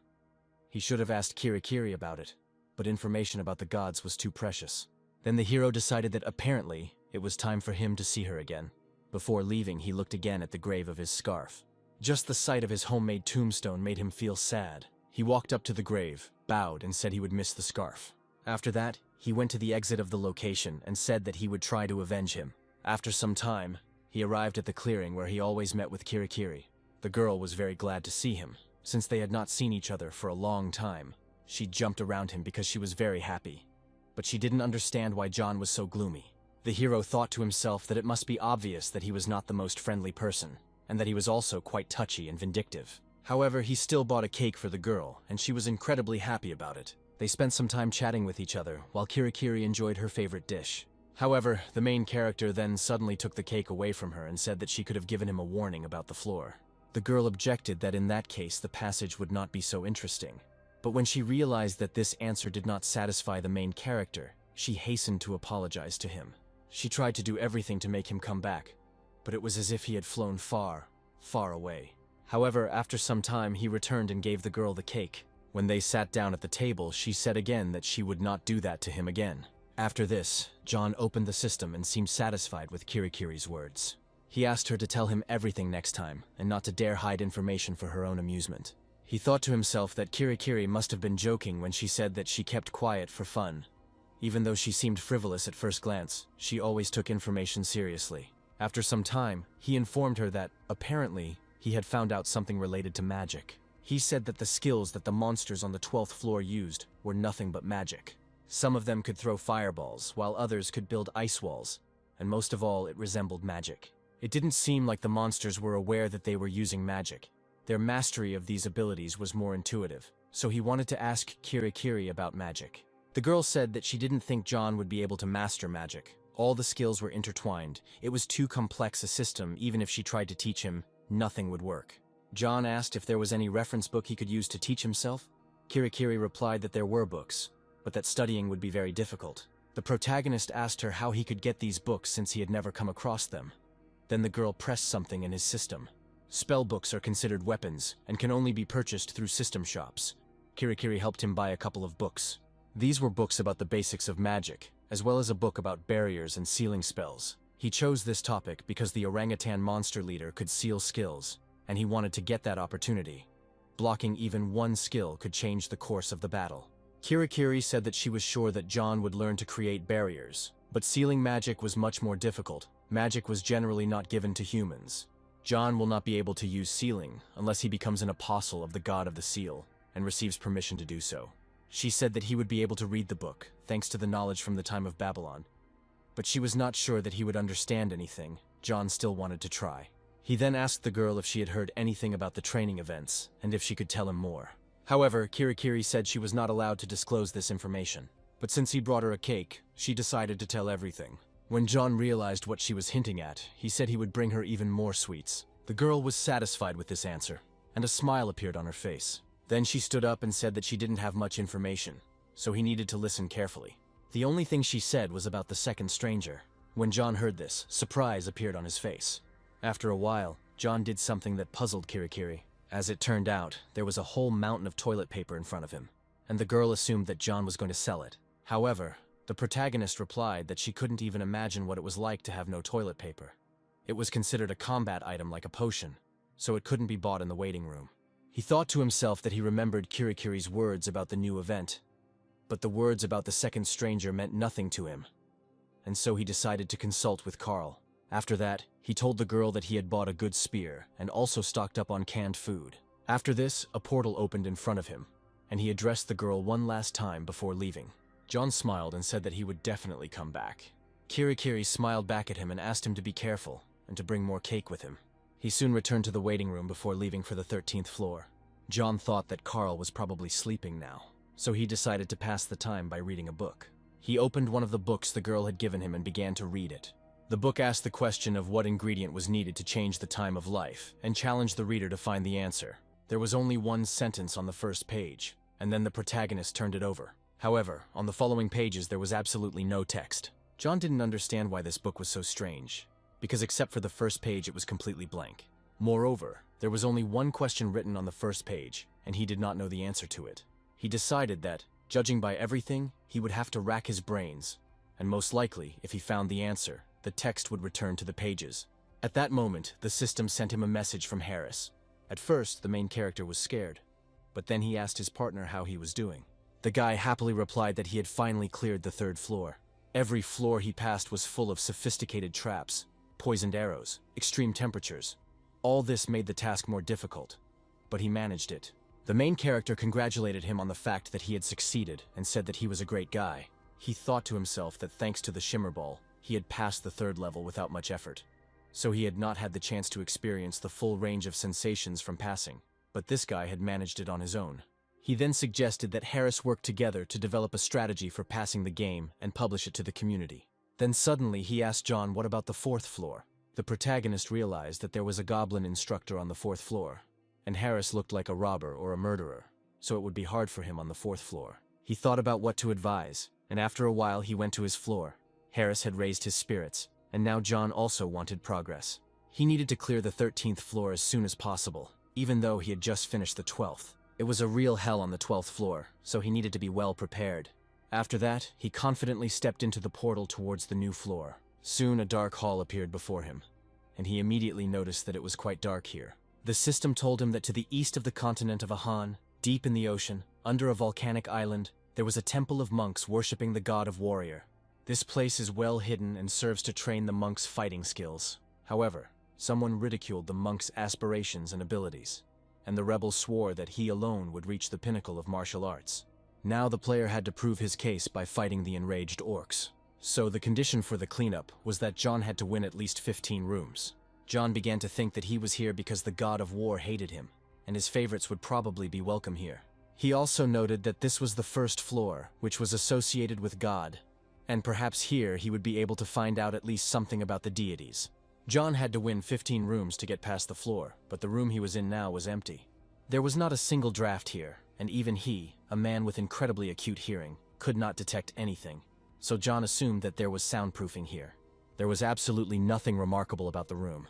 He should have asked Kirai about it, but information about the gods was too precious. Then the hero decided that apparently it was time for him to see her again. Before leaving, he looked again at the grave of his scarf. Just the sight of his homemade tombstone made him feel sad. He walked up to the grave, bowed, and said he would miss the scarf. After that, he went to the exit of the location and said that he would try to avenge him. After some time, he arrived at the clearing where he always met with Kirai. The girl was very glad to see him, since they had not seen each other for a long time. She jumped around him because she was very happy. But she didn't understand why John was so gloomy. The hero thought to himself that it must be obvious that he was not the most friendly person, and that he was also quite touchy and vindictive. However, he still bought a cake for the girl, and she was incredibly happy about it. They spent some time chatting with each other, while Kirai enjoyed her favorite dish. However, the main character then suddenly took the cake away from her and said that she could have given him a warning about the floor. The girl objected that in that case the passage would not be so interesting. But when she realized that this answer did not satisfy the main character, she hastened to apologize to him. She tried to do everything to make him come back, but it was as if he had flown far, far away. However, after some time, he returned and gave the girl the cake. When they sat down at the table, she said again that she would not do that to him again. After this, John opened the system and seemed satisfied with Kirai's words. He asked her to tell him everything next time, and not to dare hide information for her own amusement. He thought to himself that Kirai must have been joking when she said that she kept quiet for fun. Even though she seemed frivolous at first glance, she always took information seriously. After some time, he informed her that, apparently, he had found out something related to magic. He said that the skills that the monsters on the 12th floor used were nothing but magic. Some of them could throw fireballs, while others could build ice walls, and most of all, it resembled magic. It didn't seem like the monsters were aware that they were using magic. Their mastery of these abilities was more intuitive, so he wanted to ask Kirai about magic. The girl said that she didn't think John would be able to master magic. All the skills were intertwined. It was too complex a system. Even if she tried to teach him, nothing would work. John asked if there was any reference book he could use to teach himself. Kirai replied that there were books, but that studying would be very difficult. The protagonist asked her how he could get these books since he had never come across them. Then the girl pressed something in his system. Spell books are considered weapons and can only be purchased through system shops. Kirai helped him buy a couple of books. These were books about the basics of magic, as well as a book about barriers and sealing spells. He chose this topic because the orangutan monster leader could seal skills, and he wanted to get that opportunity. Blocking even one skill could change the course of the battle. Kirai said that she was sure that John would learn to create barriers, but sealing magic was much more difficult. Magic was generally not given to humans. John will not be able to use sealing unless he becomes an apostle of the god of the seal and receives permission to do so. She said that he would be able to read the book, thanks to the knowledge from the time of Babylon. But she was not sure that he would understand anything. John still wanted to try. He then asked the girl if she had heard anything about the training events, and if she could tell him more. However, Kirai said she was not allowed to disclose this information. But since he brought her a cake, she decided to tell everything. When John realized what she was hinting at, he said he would bring her even more sweets. The girl was satisfied with this answer, and a smile appeared on her face. Then she stood up and said that she didn't have much information, so he needed to listen carefully. The only thing she said was about the second stranger. When John heard this, surprise appeared on his face. After a while, John did something that puzzled Kirai. As it turned out, there was a whole mountain of toilet paper in front of him, and the girl assumed that John was going to sell it. However, the protagonist replied that she couldn't even imagine what it was like to have no toilet paper. It was considered a combat item like a potion, so it couldn't be bought in the waiting room. He thought to himself that he remembered Kirai's words about the new event, but the words about the second stranger meant nothing to him, and so he decided to consult with Carl. After that, he told the girl that he had bought a good spear and also stocked up on canned food. After this, a portal opened in front of him, and he addressed the girl one last time before leaving. John smiled and said that he would definitely come back. Kirai smiled back at him and asked him to be careful and to bring more cake with him. He soon returned to the waiting room before leaving for the 13th floor. John thought that Carl was probably sleeping now, so he decided to pass the time by reading a book. He opened one of the books the girl had given him and began to read it. The book asked the question of what ingredient was needed to change the time of life, and challenged the reader to find the answer. There was only one sentence on the first page, and then the protagonist turned it over. However, on the following pages there was absolutely no text. John didn't understand why this book was so strange, because except for the first page it was completely blank. Moreover, there was only one question written on the first page, and he did not know the answer to it. He decided that, judging by everything, he would have to rack his brains, and most likely, if he found the answer, the text would return to the pages. At that moment, the system sent him a message from Harris. At first, the main character was scared, but then he asked his partner how he was doing. The guy happily replied that he had finally cleared the 3rd floor. Every floor he passed was full of sophisticated traps, poisoned arrows, extreme temperatures. All this made the task more difficult, but he managed it. The main character congratulated him on the fact that he had succeeded and said that he was a great guy. He thought to himself that thanks to the Shimmer Ball, he had passed the 3rd level without much effort. So he had not had the chance to experience the full range of sensations from passing, but this guy had managed it on his own. He then suggested that Harris work together to develop a strategy for passing the game and publish it to the community. Then suddenly he asked John what about the 4th floor. The protagonist realized that there was a goblin instructor on the 4th floor, and Harris looked like a robber or a murderer, so it would be hard for him on the 4th floor. He thought about what to advise, and after a while he went to his floor. Harris had raised his spirits, and now John also wanted progress. He needed to clear the 13th floor as soon as possible, even though he had just finished the 12th. It was a real hell on the 12th floor, so he needed to be well prepared. After that, he confidently stepped into the portal towards the new floor. Soon a dark hall appeared before him, and he immediately noticed that it was quite dark here. The system told him that to the east of the continent of Ahan, deep in the ocean, under a volcanic island, there was a temple of monks worshipping the god of warrior. This place is well hidden and serves to train the monks' fighting skills. However, someone ridiculed the monks' aspirations and abilities, and the rebel swore that he alone would reach the pinnacle of martial arts. Now the player had to prove his case by fighting the enraged orcs. So the condition for the cleanup was that John had to win at least 15 rooms. John began to think that he was here because the god of war hated him, and his favorites would probably be welcome here. He also noted that this was the 1st floor, which was associated with God, and perhaps here he would be able to find out at least something about the deities. John had to win 15 rooms to get past the floor, but the room he was in now was empty. There was not a single draft here, and even he, a man with incredibly acute hearing, could not detect anything. So John assumed that there was soundproofing here. There was absolutely nothing remarkable about the room,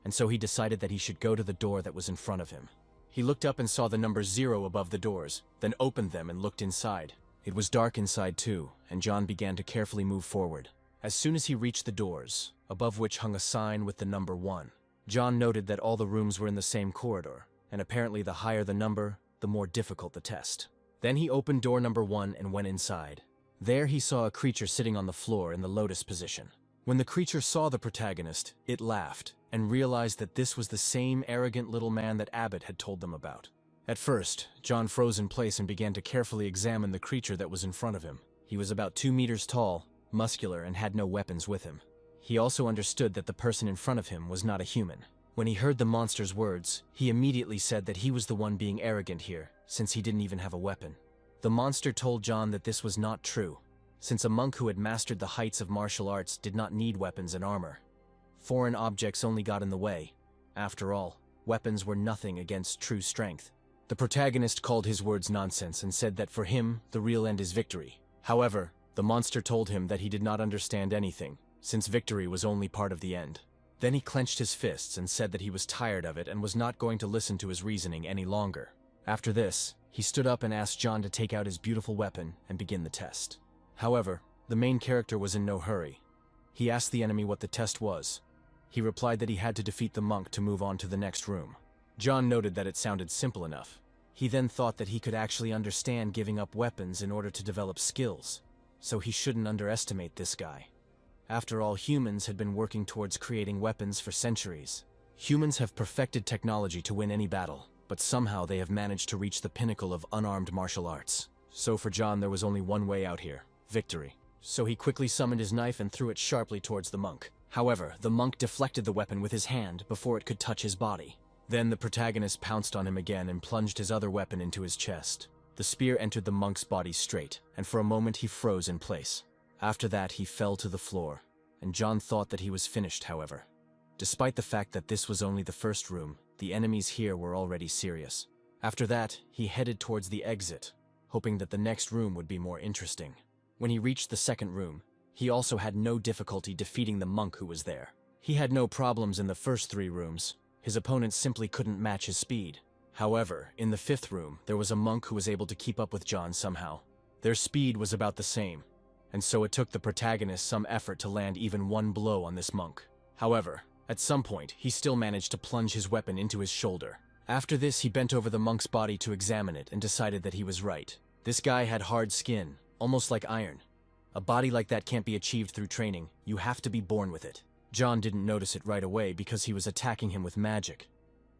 and so he decided that he should go to the door that was in front of him. He looked up and saw the number 0 above the doors, then opened them and looked inside. It was dark inside too, and John began to carefully move forward. As soon as he reached the doors, above which hung a sign with the number 1, John noted that all the rooms were in the same corridor, and apparently the higher the number, the more difficult the test. Then he opened door number 1 and went inside. There he saw a creature sitting on the floor in the lotus position. When the creature saw the protagonist, it laughed, and realized that this was the same arrogant little man that Abbott had told them about. At first, John froze in place and began to carefully examine the creature that was in front of him. He was about 2 meters tall, muscular, and had no weapons with him. He also understood that the person in front of him was not a human. When he heard the monster's words, he immediately said that he was the one being arrogant here, since he didn't even have a weapon. The monster told John that this was not true, since a monk who had mastered the heights of martial arts did not need weapons and armor. Foreign objects only got in the way. After all, weapons were nothing against true strength. The protagonist called his words nonsense and said that for him, the real end is victory. However, the monster told him that he did not understand anything, since victory was only part of the end. Then he clenched his fists and said that he was tired of it and was not going to listen to his reasoning any longer. After this, he stood up and asked John to take out his beautiful weapon and begin the test. However, the main character was in no hurry. He asked the enemy what the test was. He replied that he had to defeat the monk to move on to the next room. John noted that it sounded simple enough. He then thought that he could actually understand giving up weapons in order to develop skills, so he shouldn't underestimate this guy. After all, humans had been working towards creating weapons for centuries. Humans have perfected technology to win any battle, but somehow they have managed to reach the pinnacle of unarmed martial arts. So for John, there was only one way out here: victory. So he quickly summoned his knife and threw it sharply towards the monk. However, the monk deflected the weapon with his hand before it could touch his body. Then the protagonist pounced on him again and plunged his other weapon into his chest. The spear entered the monk's body straight, and for a moment he froze in place. After that, he fell to the floor, and John thought that he was finished, however. Despite the fact that this was only the first room, the enemies here were already serious. After that, he headed towards the exit, hoping that the next room would be more interesting. When he reached the second room, he also had no difficulty defeating the monk who was there. He had no problems in the first 3 rooms. His opponents simply couldn't match his speed. However, in the 5th room, there was a monk who was able to keep up with John somehow. Their speed was about the same, and so it took the protagonist some effort to land even one blow on this monk. However, at some point, he still managed to plunge his weapon into his shoulder. After this, he bent over the monk's body to examine it and decided that he was right. This guy had hard skin, almost like iron. A body like that can't be achieved through training, you have to be born with it. John didn't notice it right away because he was attacking him with magic.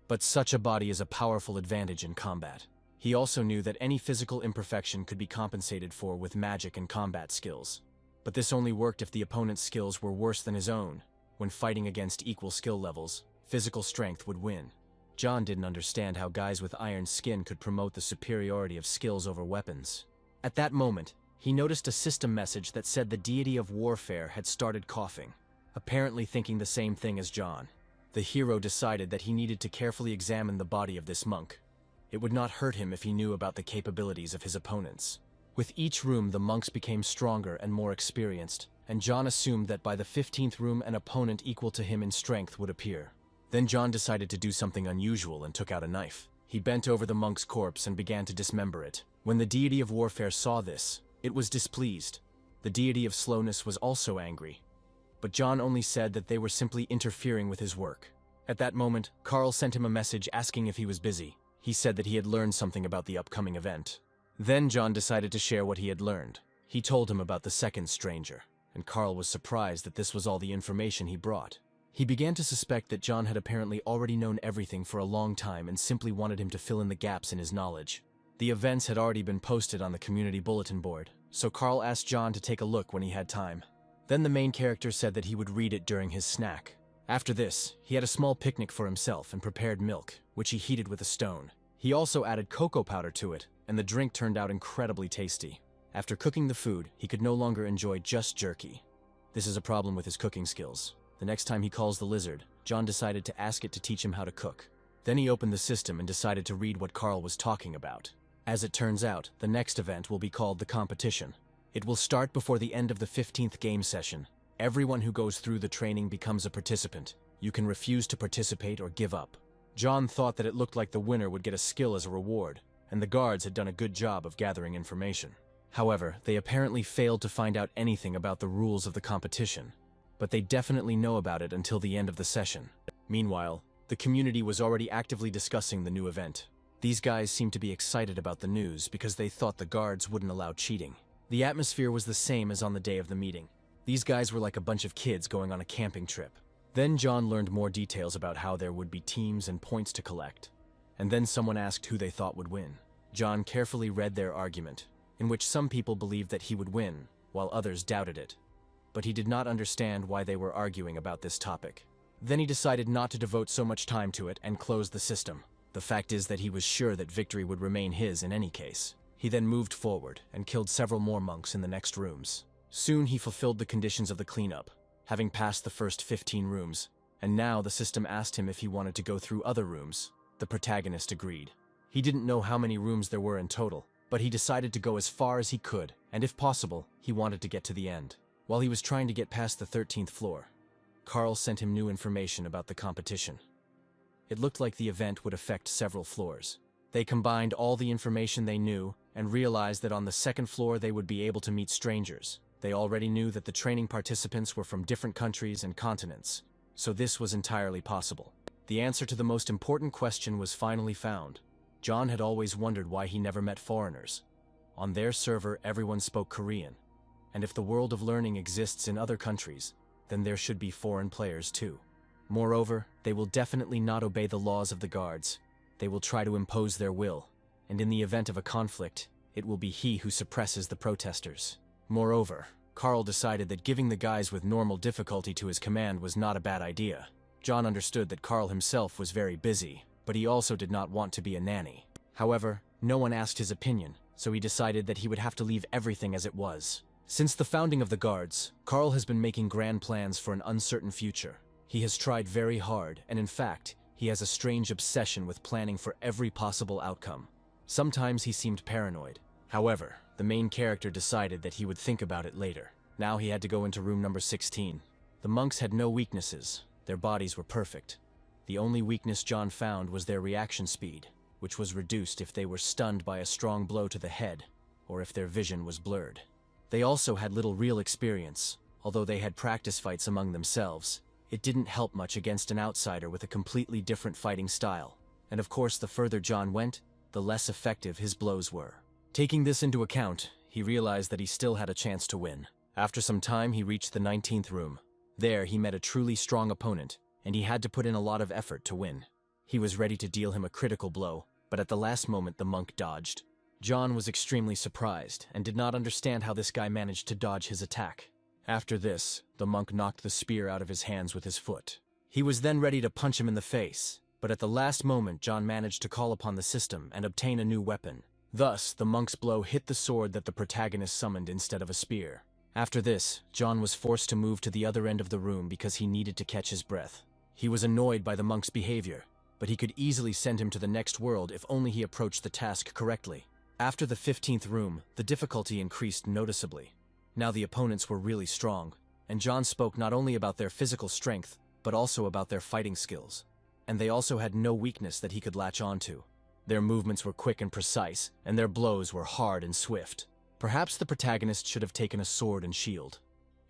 But such a body is a powerful advantage in combat. He also knew that any physical imperfection could be compensated for with magic and combat skills. But this only worked if the opponent's skills were worse than his own. When fighting against equal skill levels, physical strength would win. John didn't understand how guys with iron skin could promote the superiority of skills over weapons. At that moment, he noticed a system message that said the deity of warfare had started coughing, apparently thinking the same thing as John. The hero decided that he needed to carefully examine the body of this monk. It would not hurt him if he knew about the capabilities of his opponents. With each room, the monks became stronger and more experienced, and John assumed that by the 15th room an opponent equal to him in strength would appear. Then John decided to do something unusual and took out a knife. He bent over the monk's corpse and began to dismember it. When the deity of warfare saw this, it was displeased. The deity of slowness was also angry. But John only said that they were simply interfering with his work. At that moment, Carl sent him a message asking if he was busy. He said that he had learned something about the upcoming event. Then John decided to share what he had learned. He told him about the second stranger, and Carl was surprised that this was all the information he brought. He began to suspect that John had apparently already known everything for a long time and simply wanted him to fill in the gaps in his knowledge. The events had already been posted on the community bulletin board, so Carl asked John to take a look when he had time. Then the main character said that he would read it during his snack. After this, he had a small picnic for himself and prepared milk, which he heated with a stone. He also added cocoa powder to it, and the drink turned out incredibly tasty. After cooking the food, he could no longer enjoy just jerky. This is a problem with his cooking skills. The next time he calls the lizard, John decided to ask it to teach him how to cook. Then he opened the system and decided to read what Carl was talking about. As it turns out, the next event will be called the competition. It will start before the end of the 15th game session. Everyone who goes through the training becomes a participant. You can refuse to participate or give up. John thought that it looked like the winner would get a skill as a reward, and the guards had done a good job of gathering information. However, they apparently failed to find out anything about the rules of the competition, but they definitely know about it until the end of the session. Meanwhile, the community was already actively discussing the new event. These guys seemed to be excited about the news because they thought the guards wouldn't allow cheating. The atmosphere was the same as on the day of the meeting. These guys were like a bunch of kids going on a camping trip. Then John learned more details about how there would be teams and points to collect. And then someone asked who they thought would win. John carefully read their argument, in which some people believed that he would win, while others doubted it. But he did not understand why they were arguing about this topic. Then he decided not to devote so much time to it and closed the system. The fact is that he was sure that victory would remain his in any case. He then moved forward and killed several more monks in the next rooms. Soon he fulfilled the conditions of the cleanup, having passed the first 15 rooms, and now the system asked him if he wanted to go through other rooms. The protagonist agreed. He didn't know how many rooms there were in total, but he decided to go as far as he could, and if possible, he wanted to get to the end. While he was trying to get past the 13th floor, Carl sent him new information about the competition. It looked like the event would affect several floors. They combined all the information they knew and realized that on the second floor they would be able to meet strangers. They already knew that the training participants were from different countries and continents, so this was entirely possible. The answer to the most important question was finally found. John had always wondered why he never met foreigners. On their server, everyone spoke Korean, and if the world of learning exists in other countries, then there should be foreign players too. Moreover, they will definitely not obey the laws of the guards. They will try to impose their will, and in the event of a conflict, it will be he who suppresses the protesters. Moreover, Carl decided that giving the guys with normal difficulty to his command was not a bad idea. John understood that Carl himself was very busy, but he also did not want to be a nanny. However, no one asked his opinion, so he decided that he would have to leave everything as it was. Since the founding of the guards, Carl has been making grand plans for an uncertain future. He has tried very hard, and in fact, he has a strange obsession with planning for every possible outcome. Sometimes he seemed paranoid. However, the main character decided that he would think about it later. Now he had to go into room number 16. The monks had no weaknesses. Their bodies were perfect. The only weakness John found was their reaction speed, which was reduced if they were stunned by a strong blow to the head, or if their vision was blurred. They also had little real experience, although they had practice fights among themselves. It didn't help much against an outsider with a completely different fighting style. And of course, the further John went, the less effective his blows were. Taking this into account, he realized that he still had a chance to win. After some time, he reached the 19th room. There, he met a truly strong opponent, and he had to put in a lot of effort to win. He was ready to deal him a critical blow, but at the last moment the monk dodged. John was extremely surprised and did not understand how this guy managed to dodge his attack. After this, the monk knocked the spear out of his hands with his foot. He was then ready to punch him in the face, but at the last moment John managed to call upon the system and obtain a new weapon. Thus, the monk's blow hit the sword that the protagonist summoned instead of a spear. After this, John was forced to move to the other end of the room because he needed to catch his breath. He was annoyed by the monk's behavior, but he could easily send him to the next world if only he approached the task correctly. After the 15th room, the difficulty increased noticeably. Now the opponents were really strong, and John spoke not only about their physical strength, but also about their fighting skills. And they also had no weakness that he could latch onto. Their movements were quick and precise, and their blows were hard and swift. Perhaps the protagonist should have taken a sword and shield.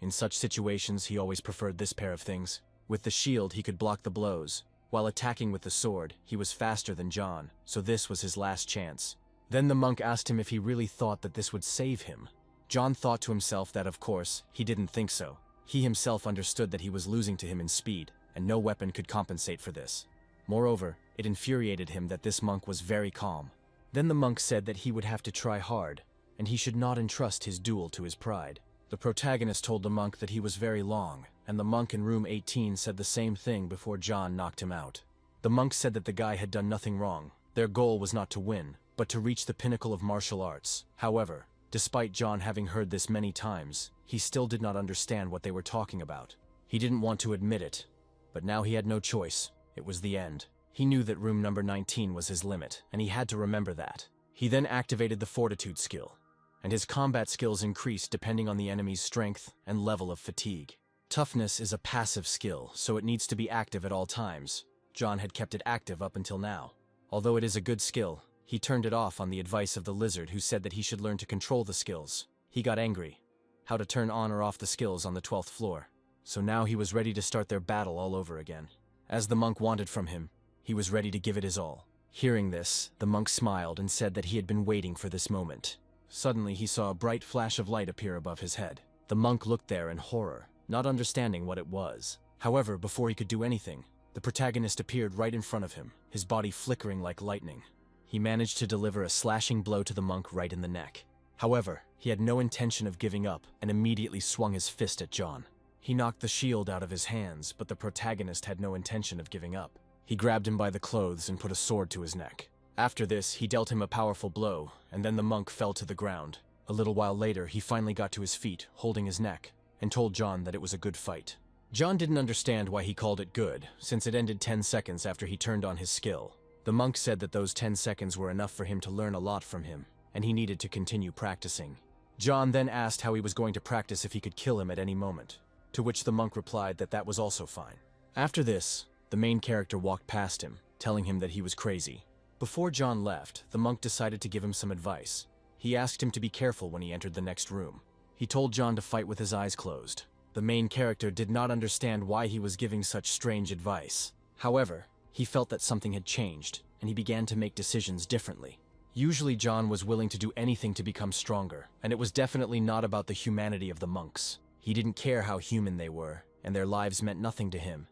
In such situations, he always preferred this pair of things. With the shield, he could block the blows. While attacking with the sword, he was faster than John, so this was his last chance. Then the monk asked him if he really thought that this would save him. John thought to himself that, of course, he didn't think so. He himself understood that he was losing to him in speed, and no weapon could compensate for this. Moreover, it infuriated him that this monk was very calm. Then the monk said that he would have to try hard, and he should not entrust his duel to his pride. The protagonist told the monk that he was very long, and the monk in room 18 said the same thing before John knocked him out. The monk said that the guy had done nothing wrong. Their goal was not to win, but to reach the pinnacle of martial arts. However, despite John having heard this many times, he still did not understand what they were talking about. He didn't want to admit it, but now he had no choice. It was the end. He knew that room number 19 was his limit, and he had to remember that. He then activated the fortitude skill, and his combat skills increased depending on the enemy's strength and level of fatigue. Toughness is a passive skill, so it needs to be active at all times. John had kept it active up until now. Although it is a good skill, he turned it off on the advice of the lizard who said that he should learn to control the skills. He got angry. How to turn on or off the skills on the 12th floor. So now he was ready to start their battle all over again. As the monk wanted from him, he was ready to give it his all. Hearing this, the monk smiled and said that he had been waiting for this moment. Suddenly he saw a bright flash of light appear above his head. The monk looked there in horror, not understanding what it was. However, before he could do anything, the protagonist appeared right in front of him, his body flickering like lightning. He managed to deliver a slashing blow to the monk right in the neck. However, he had no intention of giving up and immediately swung his fist at John. He knocked the shield out of his hands, but the protagonist had no intention of giving up. He grabbed him by the clothes and put a sword to his neck. After this, he dealt him a powerful blow, and then the monk fell to the ground. A little while later, he finally got to his feet, holding his neck, and told John that it was a good fight. John didn't understand why he called it good, since it ended 10 seconds after he turned on his skill. The monk said that those 10 seconds were enough for him to learn a lot from him, and he needed to continue practicing. John then asked how he was going to practice if he could kill him at any moment, to which the monk replied that that was also fine. After this, the main character walked past him, telling him that he was crazy. Before John left, the monk decided to give him some advice. He asked him to be careful when he entered the next room. He told John to fight with his eyes closed. The main character did not understand why he was giving such strange advice. However, he felt that something had changed, and he began to make decisions differently. Usually John was willing to do anything to become stronger, and it was definitely not about the humanity of the monks. He didn't care how human they were, and their lives meant nothing to him.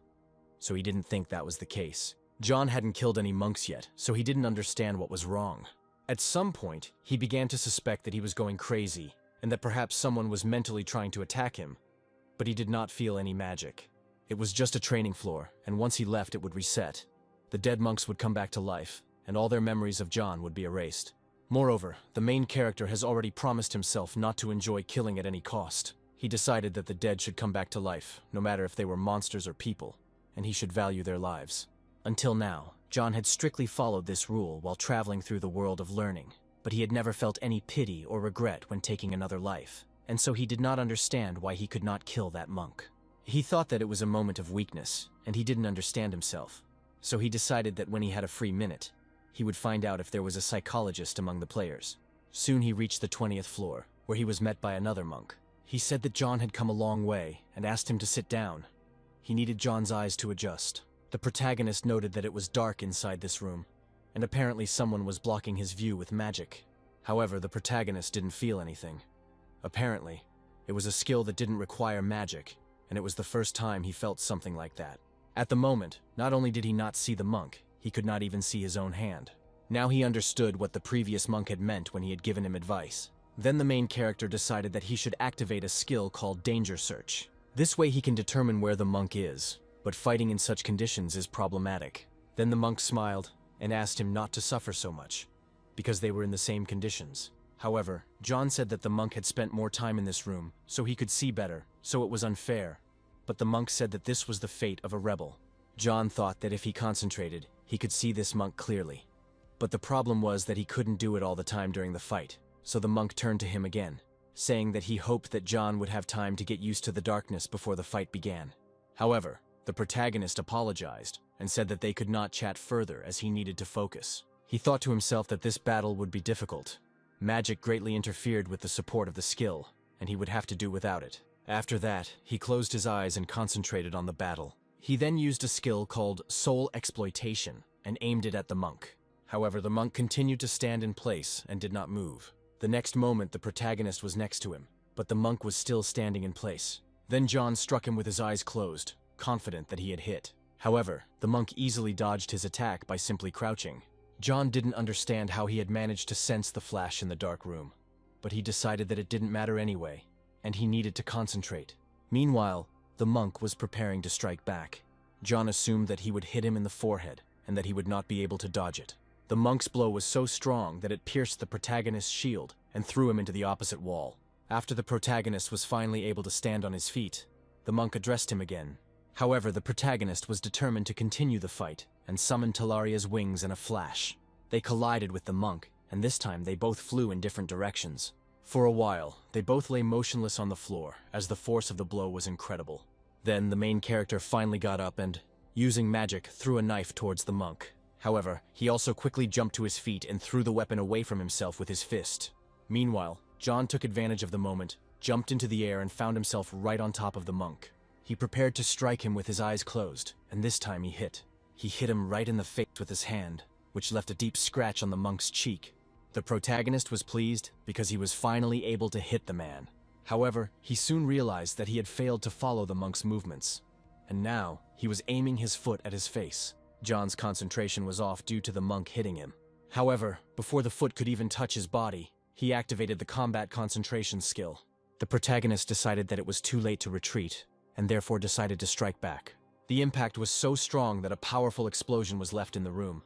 So he didn't think that was the case. John hadn't killed any monks yet, so he didn't understand what was wrong. At some point, he began to suspect that he was going crazy, and that perhaps someone was mentally trying to attack him. But he did not feel any magic. It was just a training floor, and once he left it would reset. The dead monks would come back to life, and all their memories of John would be erased. Moreover, the main character has already promised himself not to enjoy killing at any cost. He decided that the dead should come back to life, no matter if they were monsters or people, and he should value their lives. Until now, John had strictly followed this rule while traveling through the world of learning, but he had never felt any pity or regret when taking another life, and so he did not understand why he could not kill that monk. He thought that it was a moment of weakness, and he didn't understand himself, so he decided that when he had a free minute, he would find out if there was a psychologist among the players. Soon he reached the 20th floor, where he was met by another monk. He said that John had come a long way and asked him to sit down. He needed John's eyes to adjust. The protagonist noted that it was dark inside this room, and apparently someone was blocking his view with magic. However, the protagonist didn't feel anything. Apparently, it was a skill that didn't require magic, and it was the first time he felt something like that. At the moment, not only did he not see the monk, he could not even see his own hand. Now he understood what the previous monk had meant when he had given him advice. Then the main character decided that he should activate a skill called Danger Search. This way he can determine where the monk is, but fighting in such conditions is problematic. Then the monk smiled and asked him not to suffer so much, because they were in the same conditions. However, John said that the monk had spent more time in this room, so he could see better, so it was unfair. But the monk said that this was the fate of a rebel. John thought that if he concentrated, he could see this monk clearly. But the problem was that he couldn't do it all the time during the fight, so the monk turned to him again, saying that he hoped that John would have time to get used to the darkness before the fight began. However, the protagonist apologized and said that they could not chat further as he needed to focus. He thought to himself that this battle would be difficult. Magic greatly interfered with the support of the skill, and he would have to do without it. After that, he closed his eyes and concentrated on the battle. He then used a skill called Soul Exploitation and aimed it at the monk. However, the monk continued to stand in place and did not move. The next moment, the protagonist was next to him, but the monk was still standing in place. Then John struck him with his eyes closed, confident that he had hit. However, the monk easily dodged his attack by simply crouching. John didn't understand how he had managed to sense the flash in the dark room, but he decided that it didn't matter anyway, and he needed to concentrate. Meanwhile, the monk was preparing to strike back. John assumed that he would hit him in the forehead, and that he would not be able to dodge it. The monk's blow was so strong that it pierced the protagonist's shield and threw him into the opposite wall. After the protagonist was finally able to stand on his feet, the monk addressed him again. However, the protagonist was determined to continue the fight and summoned Talaria's wings in a flash. They collided with the monk, and this time they both flew in different directions. For a while, they both lay motionless on the floor, as the force of the blow was incredible. Then the main character finally got up and, using magic, threw a knife towards the monk. However, he also quickly jumped to his feet and threw the weapon away from himself with his fist. Meanwhile, John took advantage of the moment, jumped into the air and found himself right on top of the monk. He prepared to strike him with his eyes closed, and this time he hit. He hit him right in the face with his hand, which left a deep scratch on the monk's cheek. The protagonist was pleased because he was finally able to hit the man. However, he soon realized that he had failed to follow the monk's movements, and now he was aiming his foot at his face. John's concentration was off due to the monk hitting him. However, before the foot could even touch his body, he activated the combat concentration skill. The protagonist decided that it was too late to retreat, and therefore decided to strike back. The impact was so strong that a powerful explosion was left in the room.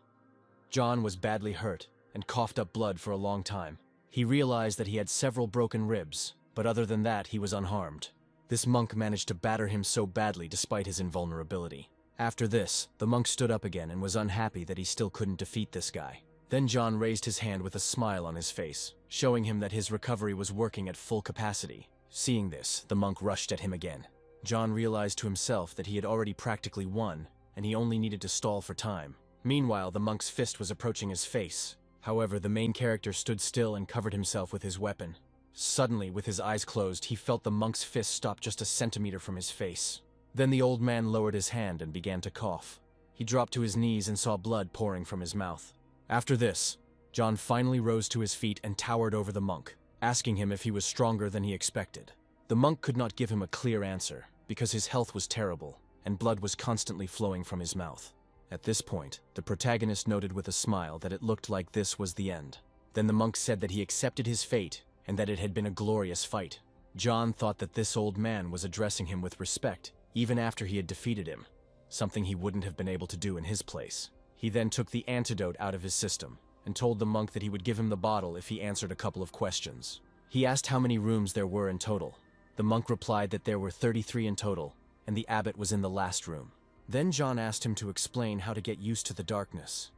John was badly hurt and coughed up blood for a long time. He realized that he had several broken ribs, but other than that, he was unharmed. This monk managed to batter him so badly despite his invulnerability. After this, the monk stood up again and was unhappy that he still couldn't defeat this guy. Then John raised his hand with a smile on his face, showing him that his recovery was working at full capacity. Seeing this, the monk rushed at him again. John realized to himself that he had already practically won, and he only needed to stall for time. Meanwhile, the monk's fist was approaching his face. However, the main character stood still and covered himself with his weapon. Suddenly, with his eyes closed, he felt the monk's fist stop just a centimeter from his face. Then the old man lowered his hand and began to cough. He dropped to his knees and saw blood pouring from his mouth. After this, John finally rose to his feet and towered over the monk, asking him if he was stronger than he expected. The monk could not give him a clear answer, because his health was terrible, and blood was constantly flowing from his mouth. At this point, the protagonist noted with a smile that it looked like this was the end. Then the monk said that he accepted his fate, and that it had been a glorious fight. John thought that this old man was addressing him with respect, even after he had defeated him, something he wouldn't have been able to do in his place. He then took the antidote out of his system, and told the monk that he would give him the bottle if he answered a couple of questions. He asked how many rooms there were in total. The monk replied that there were 33 in total, and the abbot was in the last room. Then John asked him to explain how to get used to the darkness,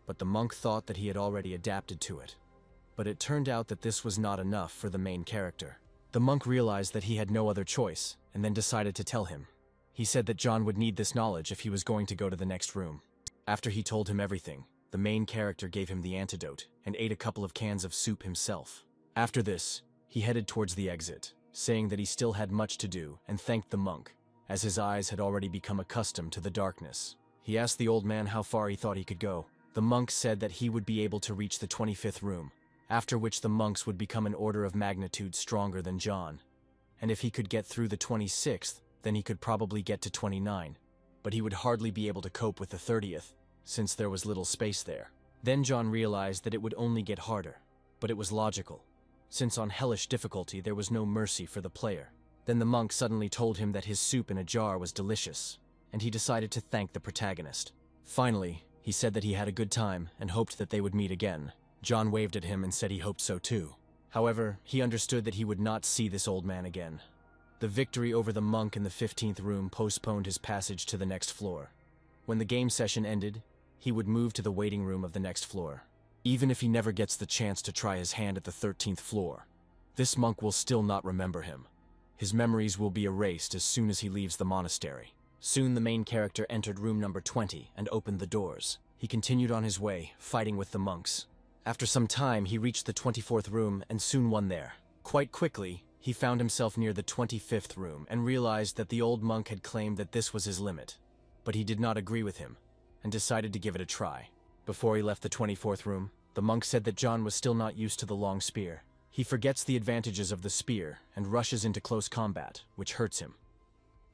but the monk thought that he had already adapted to it. But it turned out that this was not enough for the main character. The monk realized that he had no other choice, and then decided to tell him. He said that John would need this knowledge if he was going to go to the next room. After he told him everything, the main character gave him the antidote and ate a couple of cans of soup himself. After this, He headed towards the exit, saying that he still had much to do, and thanked the monk, as his eyes had already become accustomed to the darkness. He asked the old man how far he thought he could go. The monk said that he would be able to reach the 25th room, after which the monks would become an order of magnitude stronger than John. And if he could get through the 26th, then he could probably get to 29. But he would hardly be able to cope with the 30th, since there was little space there. Then John realized that it would only get harder, but it was logical, since on hellish difficulty there was no mercy for the player. Then the monk suddenly told him that his soup in a jar was delicious, and he decided to thank the protagonist. Finally, he said that he had a good time and hoped that they would meet again. John waved at him and said he hoped so too. However, he understood that he would not see this old man again. The victory over the monk in the 15th room postponed his passage to the next floor. When the game session ended, he would move to the waiting room of the next floor. Even if he never gets the chance to try his hand at the 13th floor, this monk will still not remember him. His memories will be erased as soon as he leaves the monastery. Soon the main character entered room number 20 and opened the doors. He continued on his way, fighting with the monks. After some time, he reached the 24th room and soon won there. Quite quickly, he found himself near the 25th room and realized that the old monk had claimed that this was his limit. But he did not agree with him and decided to give it a try. Before he left the 24th room, the monk said that John was still not used to the long spear. He forgets the advantages of the spear and rushes into close combat, which hurts him.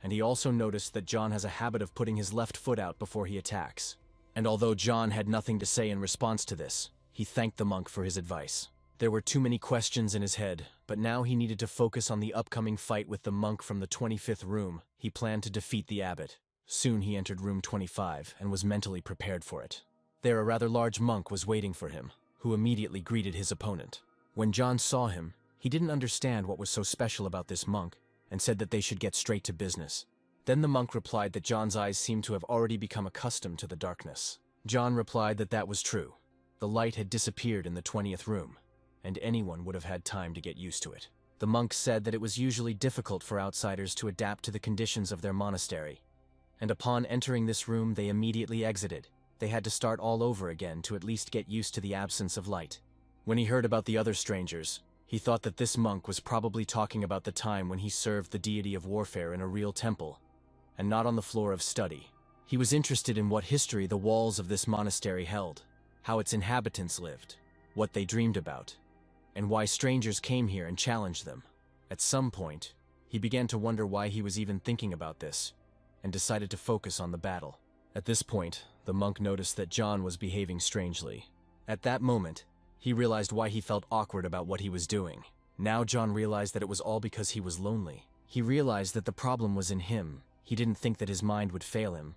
And he also noticed that John has a habit of putting his left foot out before he attacks. And although John had nothing to say in response to this, he thanked the monk for his advice. There were too many questions in his head, but now he needed to focus on the upcoming fight with the monk from the 25th room. He planned to defeat the abbot. Soon he entered room 25 and was mentally prepared for it. There a rather large monk was waiting for him, who immediately greeted his opponent. When John saw him, he didn't understand what was so special about this monk and said that they should get straight to business. Then the monk replied that John's eyes seemed to have already become accustomed to the darkness. John replied that that was true. The light had disappeared in the 20th room, and anyone would have had time to get used to it. The monk said that it was usually difficult for outsiders to adapt to the conditions of their monastery, and upon entering this room they immediately exited. They had to start all over again to at least get used to the absence of light. When he heard about the other strangers, he thought that this monk was probably talking about the time when he served the deity of warfare in a real temple, and not on the floor of study. He was interested in what history the walls of this monastery held, how its inhabitants lived, what they dreamed about, and why strangers came here and challenged them. At some point, he began to wonder why he was even thinking about this, and decided to focus on the battle. At this point, the monk noticed that John was behaving strangely. At that moment, he realized why he felt awkward about what he was doing. Now John realized that it was all because he was lonely. He realized that the problem was in him. He didn't think that his mind would fail him,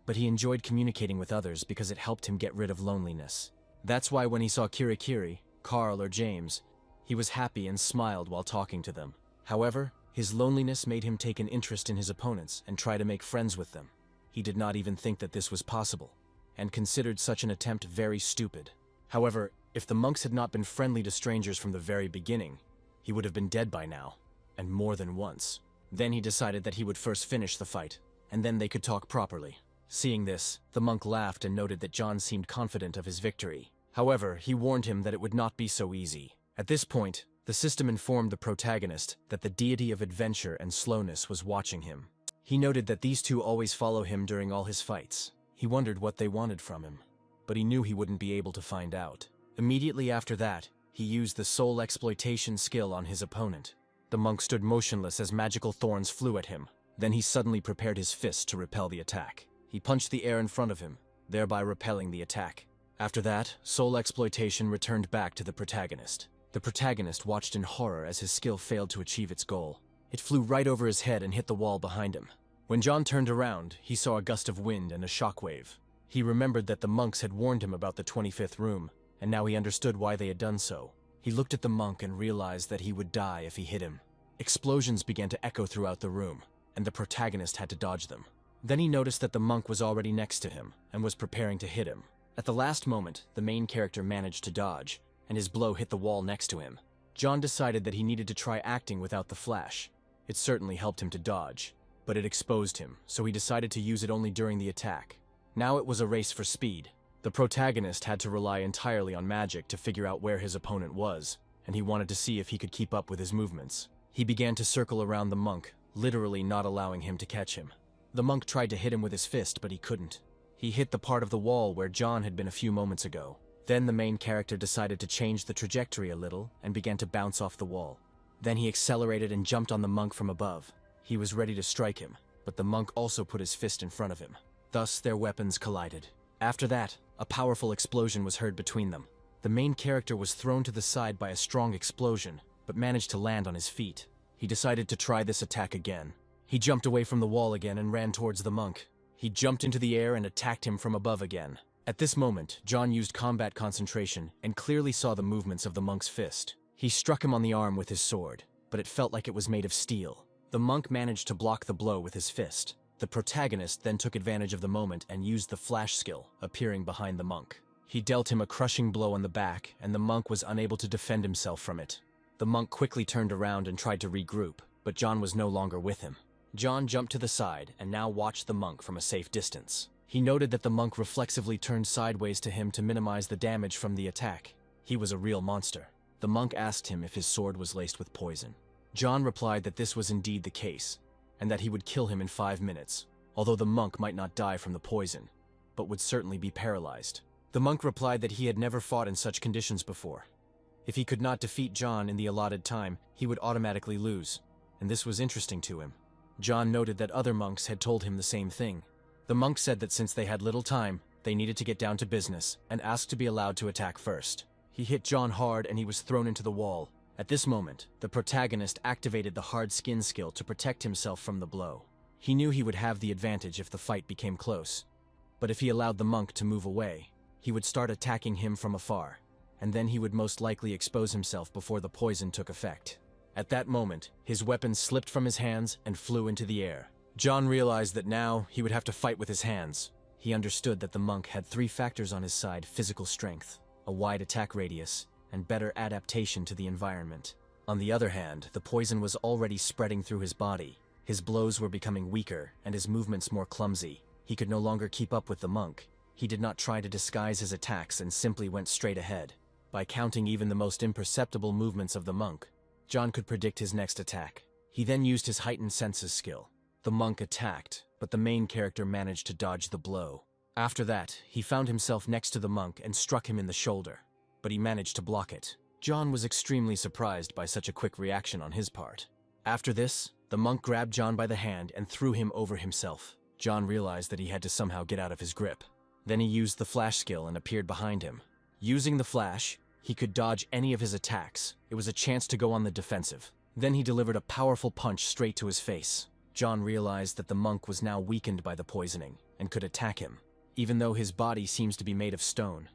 but he enjoyed communicating with others because it helped him get rid of loneliness. That's why when he saw Kirai, Carl, or James, he was happy and smiled while talking to them. However, his loneliness made him take an interest in his opponents and try to make friends with them. He did not even think that this was possible, and considered such an attempt very stupid. However, if the monks had not been friendly to strangers from the very beginning, he would have been dead by now, and more than once. Then he decided that he would first finish the fight, and then they could talk properly. Seeing this, the monk laughed and noted that John seemed confident of his victory. However, he warned him that it would not be so easy. At this point, the system informed the protagonist that the deity of adventure and slowness was watching him. He noted that these two always follow him during all his fights. He wondered what they wanted from him, but he knew he wouldn't be able to find out. Immediately after that, he used the soul exploitation skill on his opponent. The monk stood motionless as magical thorns flew at him. Then he suddenly prepared his fist to repel the attack. He punched the air in front of him, thereby repelling the attack. After that, soul exploitation returned back to the protagonist. The protagonist watched in horror as his skill failed to achieve its goal. It flew right over his head and hit the wall behind him. When John turned around, he saw a gust of wind and a shockwave. He remembered that the monks had warned him about the 25th room, and now he understood why they had done so. He looked at the monk and realized that he would die if he hit him. Explosions began to echo throughout the room, and the protagonist had to dodge them. Then he noticed that the monk was already next to him and was preparing to hit him. At the last moment, the main character managed to dodge, and his blow hit the wall next to him. John decided that he needed to try acting without the flash. It certainly helped him to dodge, but it exposed him, so he decided to use it only during the attack. Now it was a race for speed. The protagonist had to rely entirely on magic to figure out where his opponent was. and he wanted to see if he could keep up with his movements. He began to circle around the monk, literally not allowing him to catch him. The monk tried to hit him with his fist, but he couldn't. He hit the part of the wall where John had been a few moments ago. Then the main character decided to change the trajectory a little and began to bounce off the wall. Then he accelerated and jumped on the monk from above. He was ready to strike him, but the monk also put his fist in front of him. Thus, their weapons collided. After that, a powerful explosion was heard between them. The main character was thrown to the side by a strong explosion, but managed to land on his feet. He decided to try this attack again. He jumped away from the wall again and ran towards the monk. He jumped into the air and attacked him from above again. At this moment, John used combat concentration and clearly saw the movements of the monk's fist. He struck him on the arm with his sword, but it felt like it was made of steel. The monk managed to block the blow with his fist. The protagonist then took advantage of the moment and used the flash skill, appearing behind the monk. He dealt him a crushing blow on the back, and the monk was unable to defend himself from it. The monk quickly turned around and tried to regroup, but John was no longer with him. John jumped to the side and now watched the monk from a safe distance. He noted that the monk reflexively turned sideways to him to minimize the damage from the attack. He was a real monster. The monk asked him if his sword was laced with poison. John replied that this was indeed the case, and that he would kill him in 5 minutes, although the monk might not die from the poison, but would certainly be paralyzed. The monk replied that he had never fought in such conditions before. If he could not defeat John in the allotted time, he would automatically lose, and this was interesting to him. John noted that other monks had told him the same thing. The monk said that since they had little time, they needed to get down to business, and asked to be allowed to attack first. He hit John hard and he was thrown into the wall. At this moment, the protagonist activated the hard skin skill to protect himself from the blow. He knew he would have the advantage if the fight became close, but if he allowed the monk to move away, he would start attacking him from afar, and then he would most likely expose himself before the poison took effect. At that moment, his weapon slipped from his hands and flew into the air. John realized that now he would have to fight with his hands. He understood that the monk had 3 factors on his side: physical strength, a wide attack radius, and better adaptation to the environment. On the other hand, the poison was already spreading through his body. His blows were becoming weaker and his movements more clumsy. He could no longer keep up with the monk. He did not try to disguise his attacks and simply went straight ahead. By counting even the most imperceptible movements of the monk, John could predict his next attack. He then used his heightened senses skill. The monk attacked, but the main character managed to dodge the blow. After that, he found himself next to the monk and struck him in the shoulder, but he managed to block it. John was extremely surprised by such a quick reaction on his part. After this, the monk grabbed John by the hand and threw him over himself. John realized that he had to somehow get out of his grip. Then he used the flash skill and appeared behind him. Using the flash, he could dodge any of his attacks. It was a chance to go on the defensive. Then he delivered a powerful punch straight to his face. John realized that the monk was now weakened by the poisoning and could attack him. Even though his body seems to be made of stone,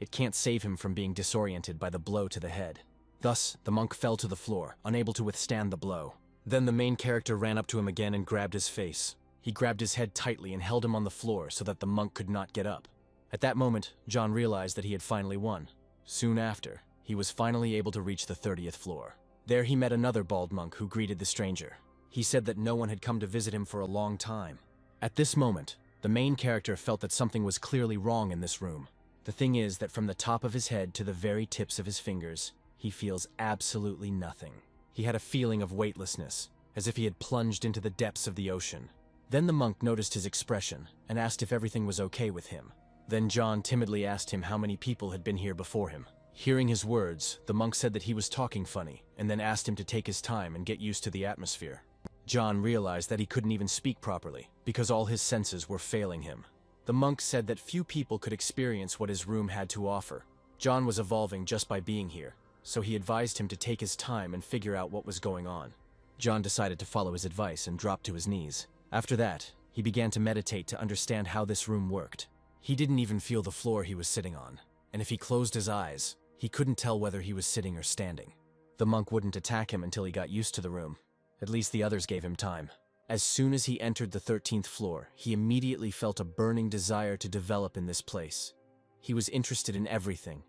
it can't save him from being disoriented by the blow to the head. Thus, the monk fell to the floor, unable to withstand the blow. Then the main character ran up to him again and grabbed his face. He grabbed his head tightly and held him on the floor so that the monk could not get up. At that moment, John realized that he had finally won. Soon after, he was finally able to reach the 30th floor. There he met another bald monk who greeted the stranger. He said that no one had come to visit him for a long time. At this moment, the main character felt that something was clearly wrong in this room. The thing is that from the top of his head to the very tips of his fingers, he feels absolutely nothing. He had a feeling of weightlessness, as if he had plunged into the depths of the ocean. Then the monk noticed his expression and asked if everything was okay with him. Then John timidly asked him how many people had been here before him. Hearing his words, the monk said that he was talking funny, and then asked him to take his time and get used to the atmosphere. John realized that he couldn't even speak properly, because all his senses were failing him. The monk said that few people could experience what his room had to offer. John was evolving just by being here, so he advised him to take his time and figure out what was going on. John decided to follow his advice and dropped to his knees. After that, he began to meditate to understand how this room worked. He didn't even feel the floor he was sitting on, and if he closed his eyes, he couldn't tell whether he was sitting or standing. The monk wouldn't attack him until he got used to the room. At least the others gave him time. As soon as he entered the 13th floor, he immediately felt a burning desire to develop in this place. He was interested in everything.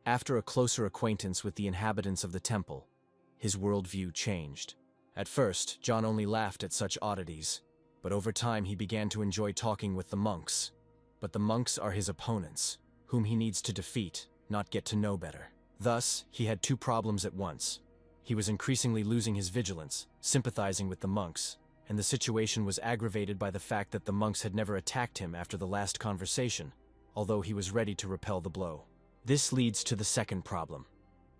After a closer acquaintance with the inhabitants of the temple, his worldview changed. At first, John only laughed at such oddities, but over time he began to enjoy talking with the monks. But the monks are his opponents, whom he needs to defeat, not get to know better. Thus, he had two problems at once. He was increasingly losing his vigilance, sympathizing with the monks, and the situation was aggravated by the fact that the monks had never attacked him after the last conversation, although he was ready to repel the blow. This leads to the second problem.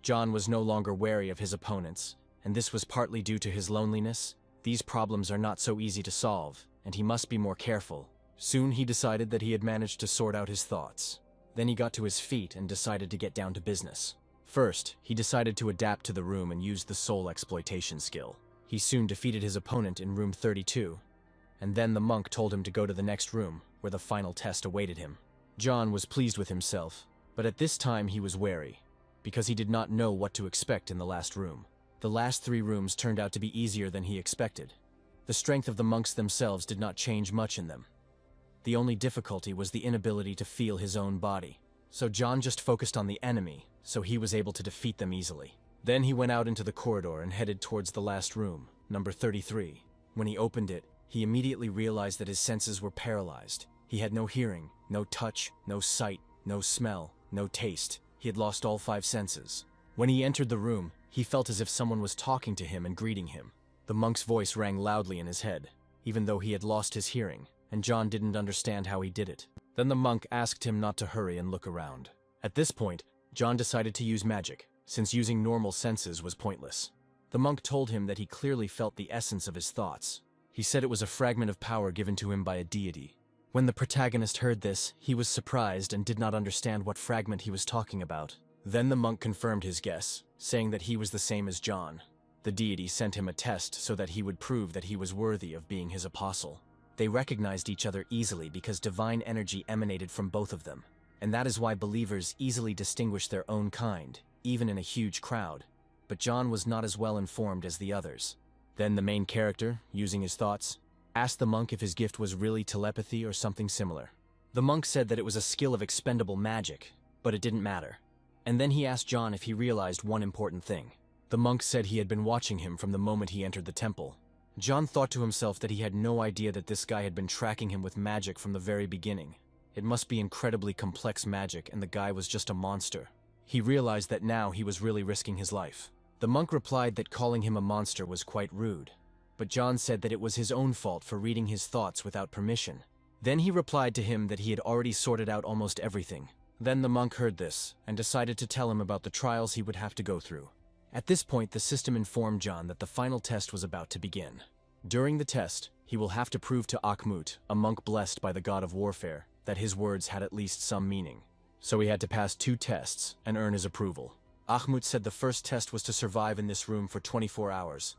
John was no longer wary of his opponents, and this was partly due to his loneliness. These problems are not so easy to solve, and he must be more careful. Soon he decided that he had managed to sort out his thoughts. Then he got to his feet and decided to get down to business. First, he decided to adapt to the room and use the soul exploitation skill. He soon defeated his opponent in room 32, and then the monk told him to go to the next room, where the final test awaited him. John was pleased with himself, but at this time he was wary, because he did not know what to expect in the last room. The last 3 rooms turned out to be easier than he expected. The strength of the monks themselves did not change much in them. The only difficulty was the inability to feel his own body. So John just focused on the enemy, so he was able to defeat them easily. Then he went out into the corridor and headed towards the last room, number 33. When he opened it, he immediately realized that his senses were paralyzed. He had no hearing, no touch, no sight, no smell, no taste. He had lost all 5 senses. When he entered the room, he felt as if someone was talking to him and greeting him. The monk's voice rang loudly in his head, even though he had lost his hearing, and John didn't understand how he did it. Then the monk asked him not to hurry and look around. At this point, John decided to use magic, since using normal senses was pointless. The monk told him that he clearly felt the essence of his thoughts. He said it was a fragment of power given to him by a deity. When the protagonist heard this, he was surprised and did not understand what fragment he was talking about. Then the monk confirmed his guess, saying that he was the same as John. The deity sent him a test so that he would prove that he was worthy of being his apostle. They recognized each other easily because divine energy emanated from both of them, and that is why believers easily distinguish their own kind, even in a huge crowd. But John was not as well informed as the others. Then the main character, using his thoughts, asked the monk if his gift was really telepathy or something similar. The monk said that it was a skill of expendable magic, but it didn't matter. And then he asked John if he realized one important thing. The monk said he had been watching him from the moment he entered the temple. John thought to himself that he had no idea that this guy had been tracking him with magic from the very beginning. It must be incredibly complex magic, and the guy was just a monster. He realized that now he was really risking his life. The monk replied that calling him a monster was quite rude, but John said that it was his own fault for reading his thoughts without permission. Then he replied to him that he had already sorted out almost everything. Then the monk heard this, and decided to tell him about the trials he would have to go through. At this point, the system informed John that the final test was about to begin. During the test, he will have to prove to Akhmut, a monk blessed by the god of warfare, that his words had at least some meaning. So he had to pass 2 tests and earn his approval. Akhmut said the first test was to survive in this room for 24 hours,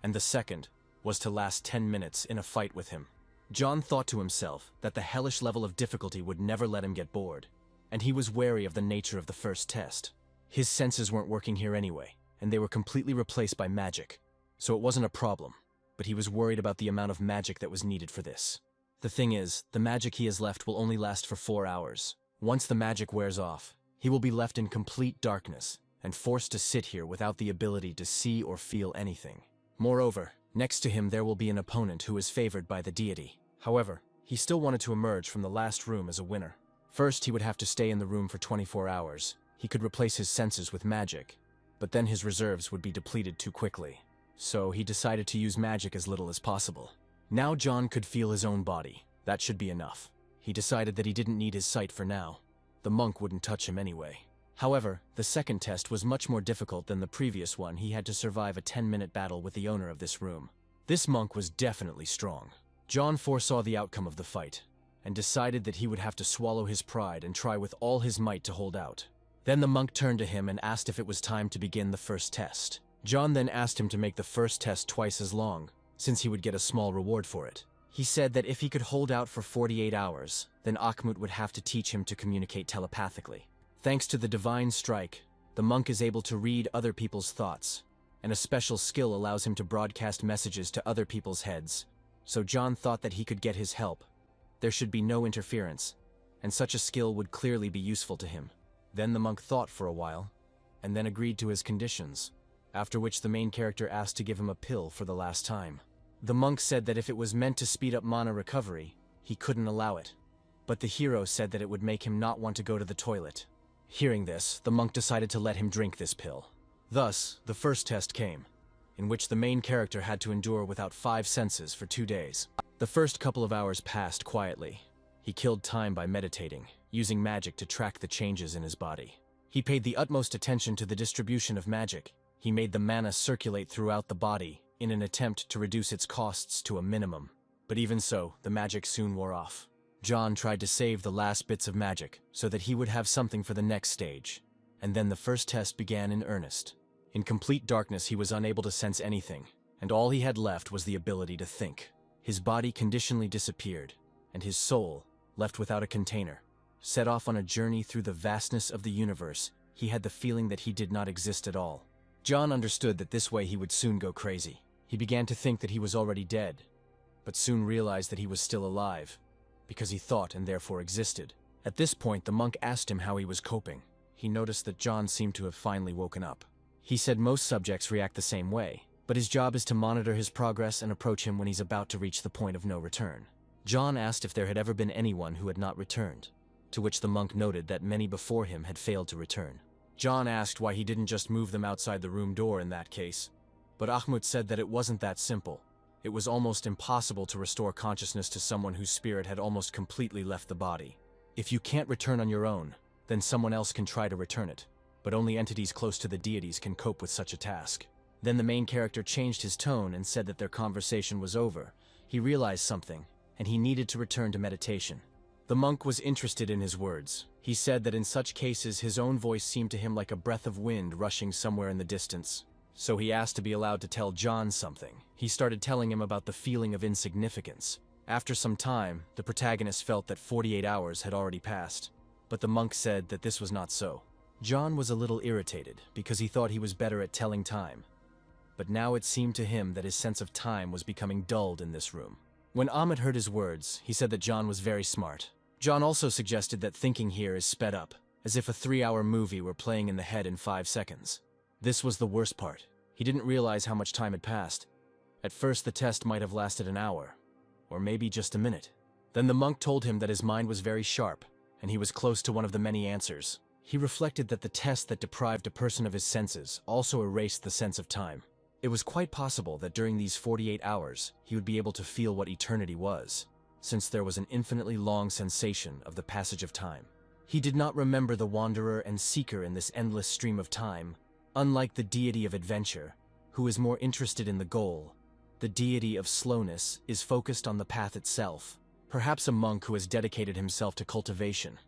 and the second was to last 10 minutes in a fight with him. John thought to himself that the hellish level of difficulty would never let him get bored, and he was wary of the nature of the first test. His senses weren't working here anyway, and they were completely replaced by magic, so it wasn't a problem, but he was worried about the amount of magic that was needed for this. The thing is, the magic he has left will only last for 4 hours. Once the magic wears off, he will be left in complete darkness and forced to sit here without the ability to see or feel anything. Moreover, next to him there will be an opponent who is favored by the deity. However, he still wanted to emerge from the last room as a winner. First, he would have to stay in the room for 24 hours. He could replace his senses with magic, but then his reserves would be depleted too quickly. So he decided to use magic as little as possible. Now John could feel his own body. That should be enough. He decided that he didn't need his sight for now. The monk wouldn't touch him anyway. However, the second test was much more difficult than the previous one. He had to survive a 10-minute battle with the owner of this room. This monk was definitely strong. John foresaw the outcome of the fight, and decided that he would have to swallow his pride and try with all his might to hold out. Then the monk turned to him and asked if it was time to begin the first test. John then asked him to make the first test twice as long, since he would get a small reward for it. He said that if he could hold out for 48 hours, then Akhmut would have to teach him to communicate telepathically. Thanks to the divine strike, the monk is able to read other people's thoughts, and a special skill allows him to broadcast messages to other people's heads. So John thought that he could get his help. There should be no interference, and such a skill would clearly be useful to him. Then the monk thought for a while, and then agreed to his conditions, after which the main character asked to give him a pill for the last time. The monk said that if it was meant to speed up mana recovery, he couldn't allow it. But the hero said that it would make him not want to go to the toilet. Hearing this, the monk decided to let him drink this pill. Thus, the first test came, in which the main character had to endure without 5 senses for 2 days. The first couple of hours passed quietly. He killed time by meditating, using magic to track the changes in his body. He paid the utmost attention to the distribution of magic. He made the mana circulate throughout the body in an attempt to reduce its costs to a minimum. But even so, the magic soon wore off. John tried to save the last bits of magic so that he would have something for the next stage. And then the first test began in earnest. In complete darkness, he was unable to sense anything, and all he had left was the ability to think. His body conditionally disappeared, and his soul, left without a container, set off on a journey through the vastness of the universe. He had the feeling that he did not exist at all. John understood that this way he would soon go crazy. He began to think that he was already dead, but soon realized that he was still alive, because he thought and therefore existed. At this point, the monk asked him how he was coping. He noticed that John seemed to have finally woken up. He said most subjects react the same way, but his job is to monitor his progress and approach him when he's about to reach the point of no return. John asked if there had ever been anyone who had not returned, to which the monk noted that many before him had failed to return. John asked why he didn't just move them outside the room door in that case, but Ahmud said that it wasn't that simple. It was almost impossible to restore consciousness to someone whose spirit had almost completely left the body. If you can't return on your own, then someone else can try to return it, but only entities close to the deities can cope with such a task. Then the main character changed his tone and said that their conversation was over. He realized something, and he needed to return to meditation. The monk was interested in his words. He said that in such cases his own voice seemed to him like a breath of wind rushing somewhere in the distance. So he asked to be allowed to tell John something. He started telling him about the feeling of insignificance. After some time, the protagonist felt that 48 hours had already passed, but the monk said that this was not so. John was a little irritated because he thought he was better at telling time, but now it seemed to him that his sense of time was becoming dulled in this room. When Ahmed heard his words, he said that John was very smart. John also suggested that thinking here is sped up, as if a 3-hour movie were playing in the head in 5 seconds. This was the worst part. He didn't realize how much time had passed. At first, the test might have lasted an hour, or maybe just a minute. Then the monk told him that his mind was very sharp, and he was close to one of the many answers. He reflected that the test that deprived a person of his senses also erased the sense of time. It was quite possible that during these 48 hours, he would be able to feel what eternity was, since there was an infinitely long sensation of the passage of time. He did not remember the wanderer and seeker in this endless stream of time. Unlike the deity of adventure, who is more interested in the goal, the deity of slowness is focused on the path itself. Perhaps a monk who has dedicated himself to cultivation.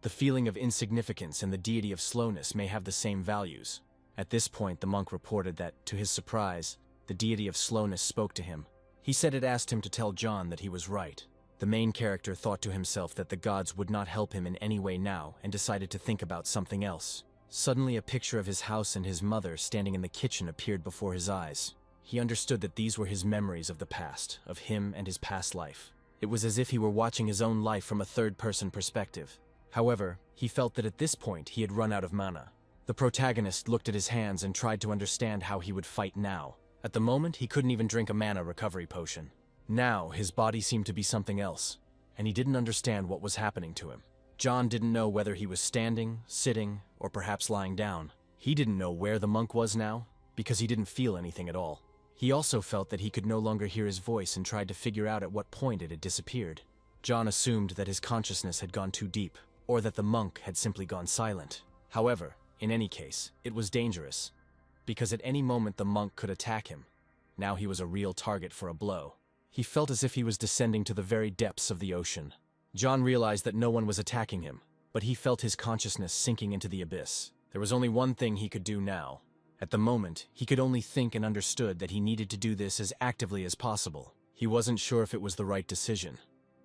The feeling of insignificance and the deity of slowness may have the same values. At this point, the monk reported that, to his surprise, the deity of slowness spoke to him. He said it asked him to tell John that he was right. The main character thought to himself that the gods would not help him in any way now and decided to think about something else. Suddenly, a picture of his house and his mother standing in the kitchen appeared before his eyes. He understood that these were his memories of the past, of him and his past life. It was as if he were watching his own life from a third-person perspective. However, he felt that at this point he had run out of mana. The protagonist looked at his hands and tried to understand how he would fight now. At the moment, he couldn't even drink a mana recovery potion. Now, his body seemed to be something else, and he didn't understand what was happening to him. John didn't know whether he was standing, sitting, or perhaps lying down. He didn't know where the monk was now, because he didn't feel anything at all. He also felt that he could no longer hear his voice and tried to figure out at what point it had disappeared. John assumed that his consciousness had gone too deep, or that the monk had simply gone silent. However, in any case, it was dangerous, because at any moment the monk could attack him. Now he was a real target for a blow. He felt as if he was descending to the very depths of the ocean. John realized that no one was attacking him, but he felt his consciousness sinking into the abyss. There was only one thing he could do now. At the moment, he could only think and understood that he needed to do this as actively as possible. He wasn't sure if it was the right decision,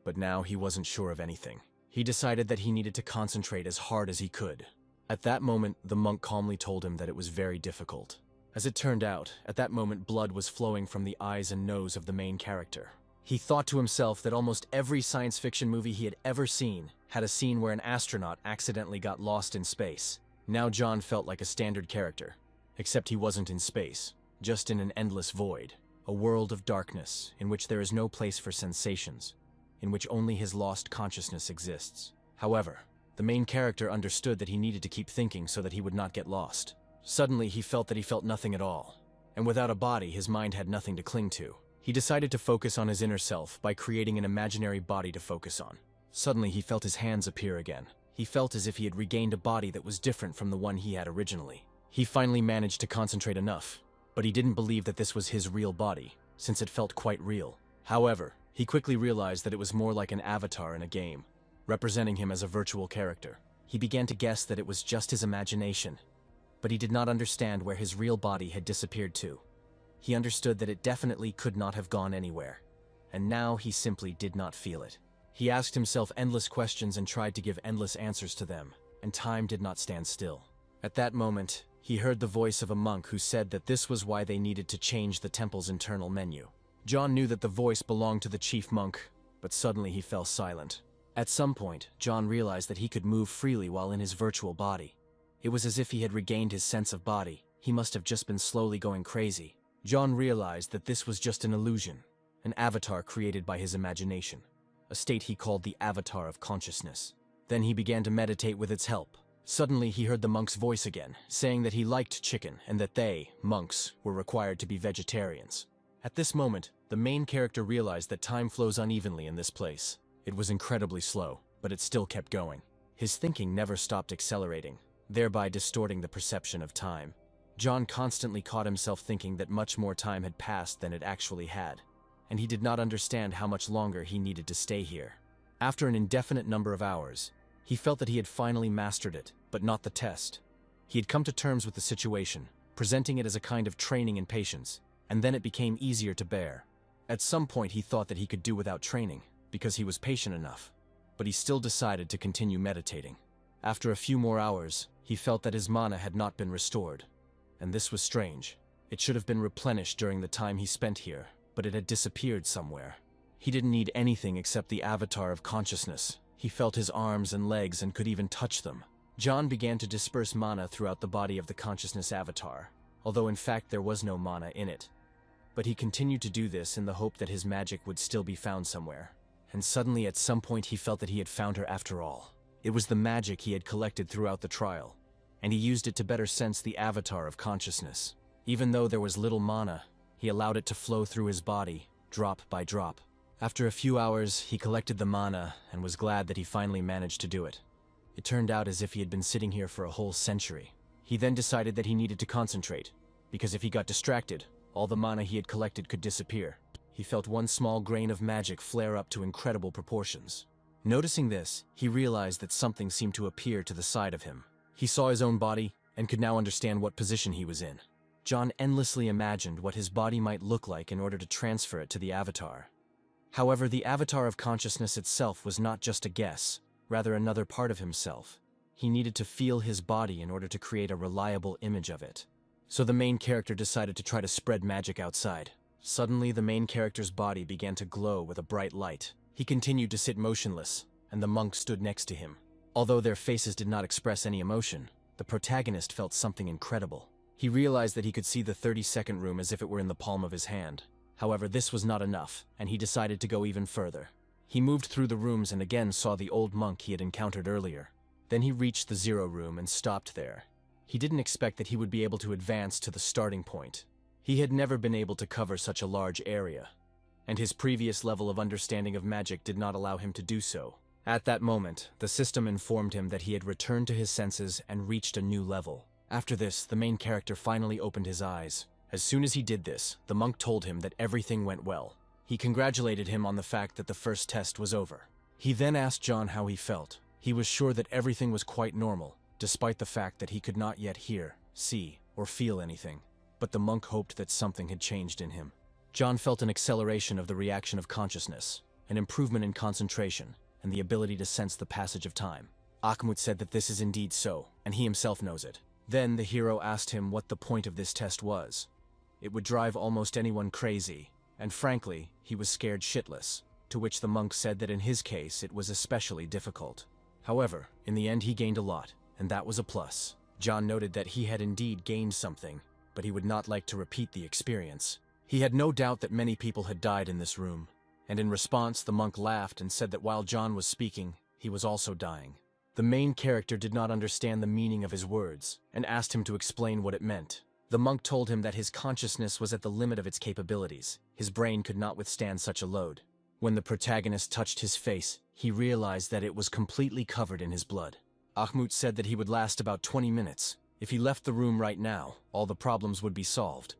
but now he wasn't sure of anything. He decided that he needed to concentrate as hard as he could. At that moment, the monk calmly told him that it was very difficult. As it turned out, at that moment blood was flowing from the eyes and nose of the main character. He thought to himself that almost every science fiction movie he had ever seen had a scene where an astronaut accidentally got lost in space. Now John felt like a standard character, except he wasn't in space, just in an endless void, a world of darkness in which there is no place for sensations, in which only his lost consciousness exists. However, The main character understood that he needed to keep thinking so that he would not get lost. Suddenly, he felt nothing at all. And without a body, his mind had nothing to cling to. He decided to focus on his inner self by creating an imaginary body to focus on. Suddenly, he felt his hands appear again. He felt as if he had regained a body that was different from the one he had originally. He finally managed to concentrate enough, but he didn't believe that this was his real body, since it felt quite real. However, he quickly realized that it was more like an avatar in a game, representing him as a virtual character. He began to guess that it was just his imagination, but he did not understand where his real body had disappeared to. He understood that it definitely could not have gone anywhere, and now he simply did not feel it. He asked himself endless questions and tried to give endless answers to them, and time did not stand still. At that moment, he heard the voice of a monk who said that this was why they needed to change the temple's internal menu. John knew that the voice belonged to the chief monk, but suddenly he fell silent. At some point, John realized that he could move freely while in his virtual body. It was as if he had regained his sense of body. He must have just been slowly going crazy. John realized that this was just an illusion, an avatar created by his imagination, a state he called the avatar of consciousness. Then he began to meditate with its help. Suddenly he heard the monk's voice again, saying that he liked chicken and that they, monks, were required to be vegetarians. At this moment, the main character realized that time flows unevenly in this place. It was incredibly slow, but it still kept going. His thinking never stopped accelerating, thereby distorting the perception of time. John constantly caught himself thinking that much more time had passed than it actually had, and he did not understand how much longer he needed to stay here. After an indefinite number of hours, he felt that he had finally mastered it, but not the test. He had come to terms with the situation, presenting it as a kind of training in patience, and then it became easier to bear. At some point he thought that he could do without training, because he was patient enough, but he still decided to continue meditating. After a few more hours, he felt that his mana had not been restored, and this was strange. It should have been replenished during the time he spent here, but it had disappeared somewhere. He didn't need anything except the avatar of consciousness. He felt his arms and legs and could even touch them. John began to disperse mana throughout the body of the consciousness avatar, although in fact there was no mana in it. But he continued to do this in the hope that his magic would still be found somewhere. And suddenly at some point he felt that he had found her after all. It was the magic he had collected throughout the trial, and he used it to better sense the avatar of consciousness. Even though there was little mana, he allowed it to flow through his body, drop by drop. After a few hours, he collected the mana and was glad that he finally managed to do it. It turned out as if he had been sitting here for a whole century. He then decided that he needed to concentrate, because if he got distracted, all the mana he had collected could disappear. He felt one small grain of magic flare up to incredible proportions. Noticing this, he realized that something seemed to appear to the side of him. He saw his own body and could now understand what position he was in. John endlessly imagined what his body might look like in order to transfer it to the avatar. However, the avatar of consciousness itself was not just a guess, rather another part of himself. He needed to feel his body in order to create a reliable image of it. So the main character decided to try to spread magic outside. Suddenly, the main character's body began to glow with a bright light. He continued to sit motionless, and the monk stood next to him. Although their faces did not express any emotion, the protagonist felt something incredible. He realized that he could see the 32nd room as if it were in the palm of his hand. However, this was not enough, and he decided to go even further. He moved through the rooms and again saw the old monk he had encountered earlier. Then he reached the 0 room and stopped there. He didn't expect that he would be able to advance to the starting point. He had never been able to cover such a large area, and his previous level of understanding of magic did not allow him to do so. At that moment, the system informed him that he had returned to his senses and reached a new level. After this, the main character finally opened his eyes. As soon as he did this, the monk told him that everything went well. He congratulated him on the fact that the first test was over. He then asked John how he felt. He was sure that everything was quite normal, despite the fact that he could not yet hear, see, or feel anything. But the monk hoped that something had changed in him. John felt an acceleration of the reaction of consciousness, an improvement in concentration, and the ability to sense the passage of time. Akhmut said that this is indeed so, and he himself knows it. Then the hero asked him what the point of this test was. It would drive almost anyone crazy, and frankly, he was scared shitless, to which the monk said that in his case it was especially difficult. However, in the end he gained a lot, and that was a plus. John noted that he had indeed gained something, but he would not like to repeat the experience. He had no doubt that many people had died in this room, and in response the monk laughed and said that while John was speaking, he was also dying. The main character did not understand the meaning of his words and asked him to explain what it meant. The monk told him that his consciousness was at the limit of its capabilities. His brain could not withstand such a load. When the protagonist touched his face, he realized that it was completely covered in his blood. Ahmut said that he would last about 20 minutes. If he left the room right now, all the problems would be solved.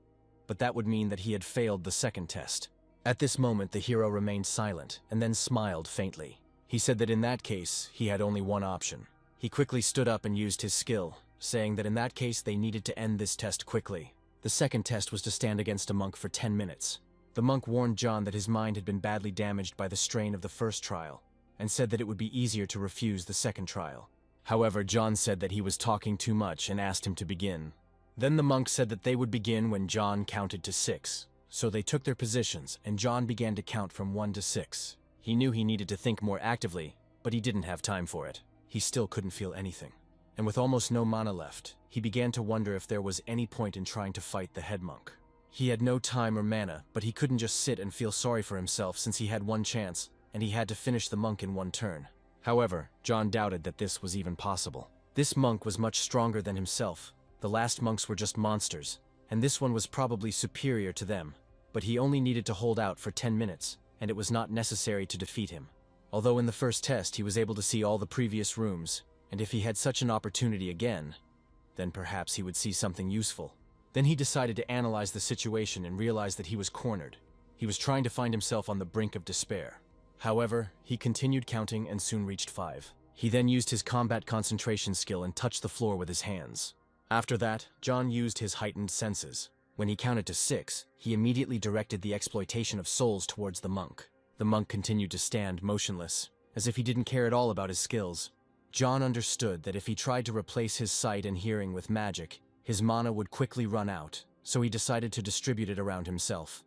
But that would mean that he had failed the second test. At this moment, the hero remained silent and then smiled faintly. He said that in that case, he had only one option. He quickly stood up and used his skill, saying that in that case they needed to end this test quickly. The second test was to stand against a monk for 10 minutes. The monk warned John that his mind had been badly damaged by the strain of the first trial, and said that it would be easier to refuse the second trial. However, John said that he was talking too much and asked him to begin. Then the monk said that they would begin when John counted to 6. So they took their positions, and John began to count from 1 to 6. He knew he needed to think more actively, but he didn't have time for it. He still couldn't feel anything. And with almost no mana left, he began to wonder if there was any point in trying to fight the head monk. He had no time or mana, but he couldn't just sit and feel sorry for himself since he had one chance, and he had to finish the monk in one turn. However, John doubted that this was even possible. This monk was much stronger than himself. The last monks were just monsters, and this one was probably superior to them. But he only needed to hold out for 10 minutes, and it was not necessary to defeat him. Although in the first test he was able to see all the previous rooms, and if he had such an opportunity again, then perhaps he would see something useful. Then he decided to analyze the situation and realized that he was cornered. He was trying to find himself on the brink of despair. However, he continued counting and soon reached 5. He then used his combat concentration skill and touched the floor with his hands. After that, John used his heightened senses. When he counted to 6, he immediately directed the exploitation of souls towards the monk. The monk continued to stand motionless, as if he didn't care at all about his skills. John understood that if he tried to replace his sight and hearing with magic, his mana would quickly run out, so he decided to distribute it around himself.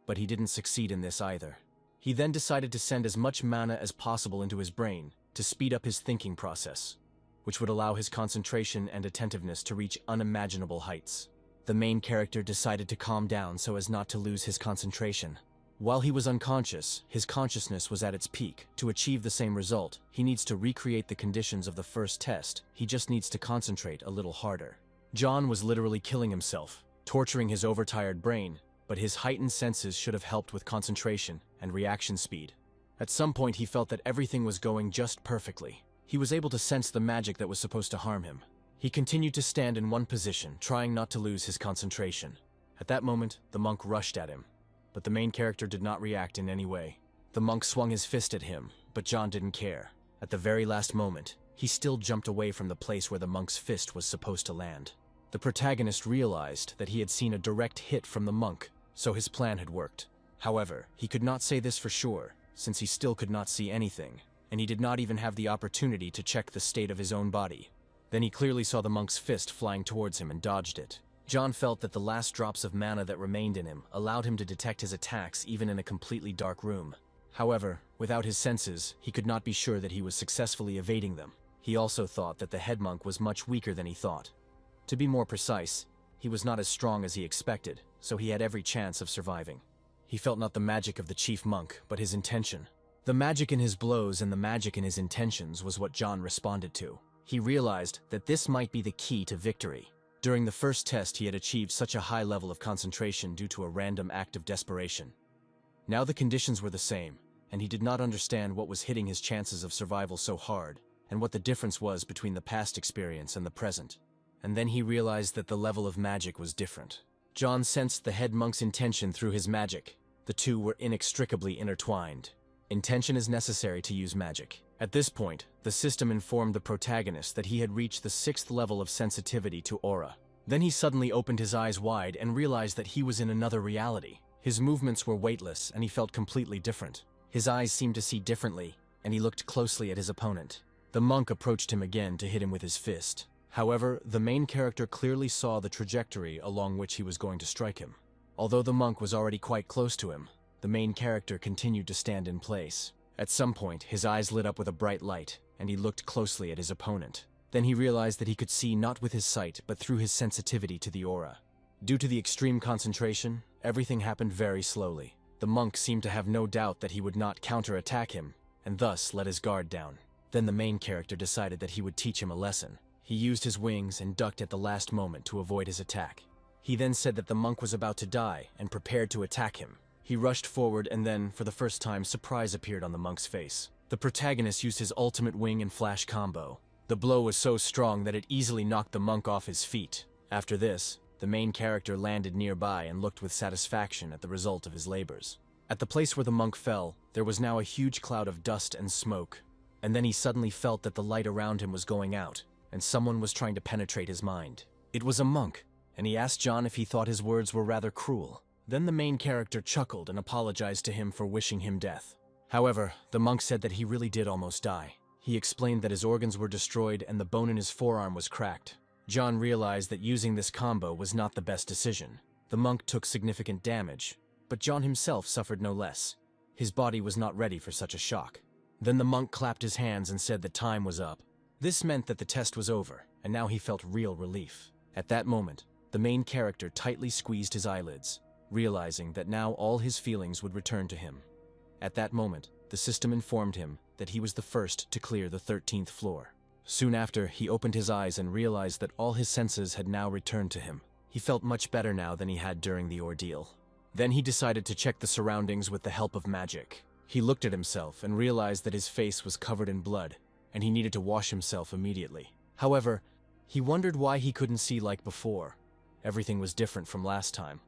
But he didn't succeed in this either. He then decided to send as much mana as possible into his brain to speed up his thinking process, which would allow his concentration and attentiveness to reach unimaginable heights. The main character decided to calm down so as not to lose his concentration. While he was unconscious, his consciousness was at its peak. To achieve the same result, he needs to recreate the conditions of the first test. He just needs to concentrate a little harder. John was literally killing himself, torturing his overtired brain, but his heightened senses should have helped with concentration and reaction speed. At some point he felt that everything was going just perfectly. He was able to sense the magic that was supposed to harm him. He continued to stand in one position, trying not to lose his concentration. At that moment, the monk rushed at him, but the main character did not react in any way. The monk swung his fist at him, but John didn't care. At the very last moment, he still jumped away from the place where the monk's fist was supposed to land. The protagonist realized that he had seen a direct hit from the monk, so his plan had worked. However, he could not say this for sure, since he still could not see anything, and he did not even have the opportunity to check the state of his own body. Then he clearly saw the monk's fist flying towards him and dodged it. John felt that the last drops of mana that remained in him allowed him to detect his attacks even in a completely dark room. However, without his senses, he could not be sure that he was successfully evading them. He also thought that the head monk was much weaker than he thought. To be more precise, he was not as strong as he expected, so he had every chance of surviving. He felt not the magic of the chief monk, but his intention. The magic in his blows and the magic in his intentions was what John responded to. He realized that this might be the key to victory. During the first test, he had achieved such a high level of concentration due to a random act of desperation. Now the conditions were the same, and he did not understand what was hitting his chances of survival so hard, and what the difference was between the past experience and the present. And then he realized that the level of magic was different. John sensed the head monk's intention through his magic. The two were inextricably intertwined. Intention is necessary to use magic. At this point, the system informed the protagonist that he had reached the 6th level of sensitivity to aura. Then he suddenly opened his eyes wide and realized that he was in another reality. His movements were weightless and he felt completely different. His eyes seemed to see differently, and he looked closely at his opponent. The monk approached him again to hit him with his fist. However, the main character clearly saw the trajectory along which he was going to strike him. Although the monk was already quite close to him, the main character continued to stand in place. At some point, his eyes lit up with a bright light, and he looked closely at his opponent. Then he realized that he could see not with his sight, but through his sensitivity to the aura. Due to the extreme concentration, everything happened very slowly. The monk seemed to have no doubt that he would not counterattack him, and thus let his guard down. Then the main character decided that he would teach him a lesson. He used his wings and ducked at the last moment to avoid his attack. He then said that the monk was about to die and prepared to attack him. He rushed forward and then, for the first time, surprise appeared on the monk's face. The protagonist used his ultimate wing and flash combo. The blow was so strong that it easily knocked the monk off his feet. After this, the main character landed nearby and looked with satisfaction at the result of his labors. At the place where the monk fell, there was now a huge cloud of dust and smoke. And then he suddenly felt that the light around him was going out, and someone was trying to penetrate his mind. It was a monk, and he asked John if he thought his words were rather cruel. Then the main character chuckled and apologized to him for wishing him death. However, the monk said that he really did almost die. He explained that his organs were destroyed and the bone in his forearm was cracked. John realized that using this combo was not the best decision. The monk took significant damage, but John himself suffered no less. His body was not ready for such a shock. Then the monk clapped his hands and said that time was up. This meant that the test was over, and now he felt real relief. At that moment, the main character tightly squeezed his eyelids, realizing that now all his feelings would return to him. At that moment, the system informed him that he was the first to clear the 13th floor. Soon after, he opened his eyes and realized that all his senses had now returned to him. He felt much better now than he had during the ordeal. Then he decided to check the surroundings with the help of magic. He looked at himself and realized that his face was covered in blood, and he needed to wash himself immediately. However, he wondered why he couldn't see like before. Everything was different from last time.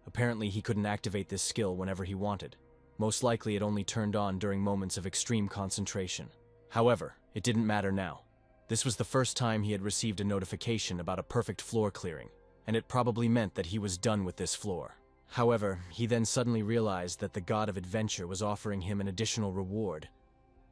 Apparently, he couldn't activate this skill whenever he wanted. Most likely, it only turned on during moments of extreme concentration. However, it didn't matter now. This was the first time he had received a notification about a perfect floor clearing, and it probably meant that he was done with this floor. However, he then suddenly realized that the god of adventure was offering him an additional reward,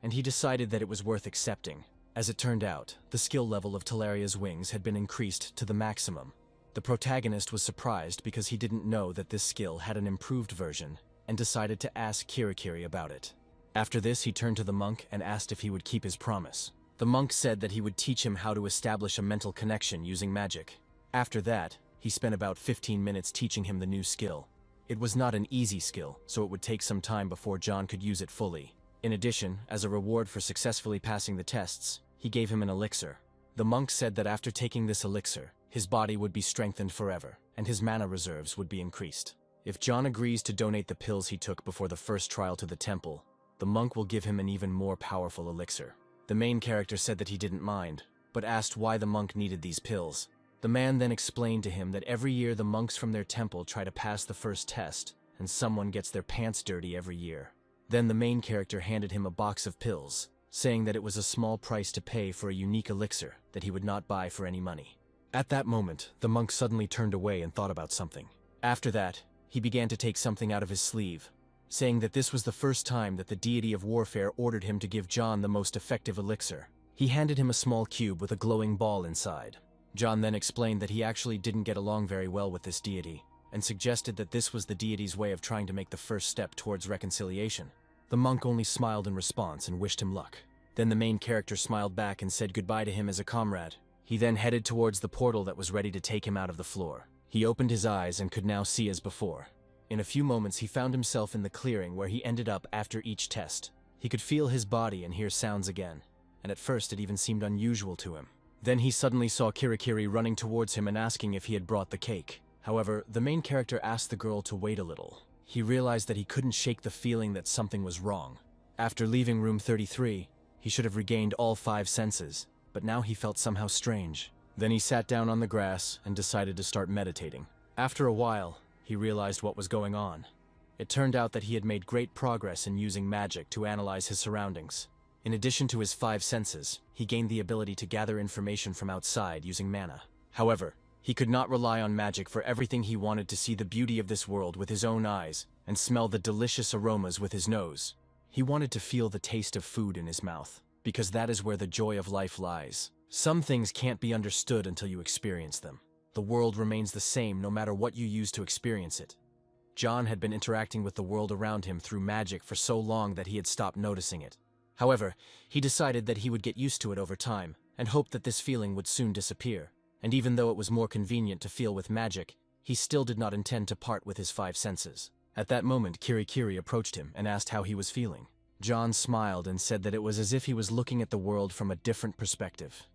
and he decided that it was worth accepting. As it turned out, the skill level of Talaria's wings had been increased to the maximum. The protagonist was surprised because he didn't know that this skill had an improved version, and decided to ask Kirai about it. After this, he turned to the monk and asked if he would keep his promise. The monk said that he would teach him how to establish a mental connection using magic. After that, he spent about 15 minutes teaching him the new skill. It was not an easy skill, so it would take some time before John could use it fully. In addition, as a reward for successfully passing the tests, he gave him an elixir. The monk said that after taking this elixir, his body would be strengthened forever, and his mana reserves would be increased. If John agrees to donate the pills he took before the first trial to the temple, the monk will give him an even more powerful elixir. The main character said that he didn't mind, but asked why the monk needed these pills. The man then explained to him that every year the monks from their temple try to pass the first test, and someone gets their pants dirty every year. Then the main character handed him a box of pills, saying that it was a small price to pay for a unique elixir that he would not buy for any money. At that moment, the monk suddenly turned away and thought about something. After that, he began to take something out of his sleeve, saying that this was the first time that the deity of warfare ordered him to give John the most effective elixir. He handed him a small cube with a glowing ball inside. John then explained that he actually didn't get along very well with this deity, and suggested that this was the deity's way of trying to make the first step towards reconciliation. The monk only smiled in response and wished him luck. Then the main character smiled back and said goodbye to him as a comrade. He then headed towards the portal that was ready to take him out of the floor. He opened his eyes and could now see as before. In a few moments, he found himself in the clearing where he ended up after each test. He could feel his body and hear sounds again, and at first it even seemed unusual to him. Then he suddenly saw Kirai running towards him and asking if he had brought the cake. However, the main character asked the girl to wait a little. He realized that he couldn't shake the feeling that something was wrong. After leaving room 33, he should have regained all 5 senses, but now he felt somehow strange. Then he sat down on the grass and decided to start meditating. After a while, he realized what was going on. It turned out that he had made great progress in using magic to analyze his surroundings. In addition to his 5 senses, he gained the ability to gather information from outside using mana. However, he could not rely on magic for everything. He wanted to see the beauty of this world with his own eyes and smell the delicious aromas with his nose. He wanted to feel the taste of food in his mouth, because that is where the joy of life lies. Some things can't be understood until you experience them. The world remains the same no matter what you use to experience it. John had been interacting with the world around him through magic for so long that he had stopped noticing it. However, he decided that he would get used to it over time, and hoped that this feeling would soon disappear. And even though it was more convenient to feel with magic, he still did not intend to part with his 5 senses. At that moment, Kirai approached him and asked how he was feeling. John smiled and said that it was as if he was looking at the world from a different perspective.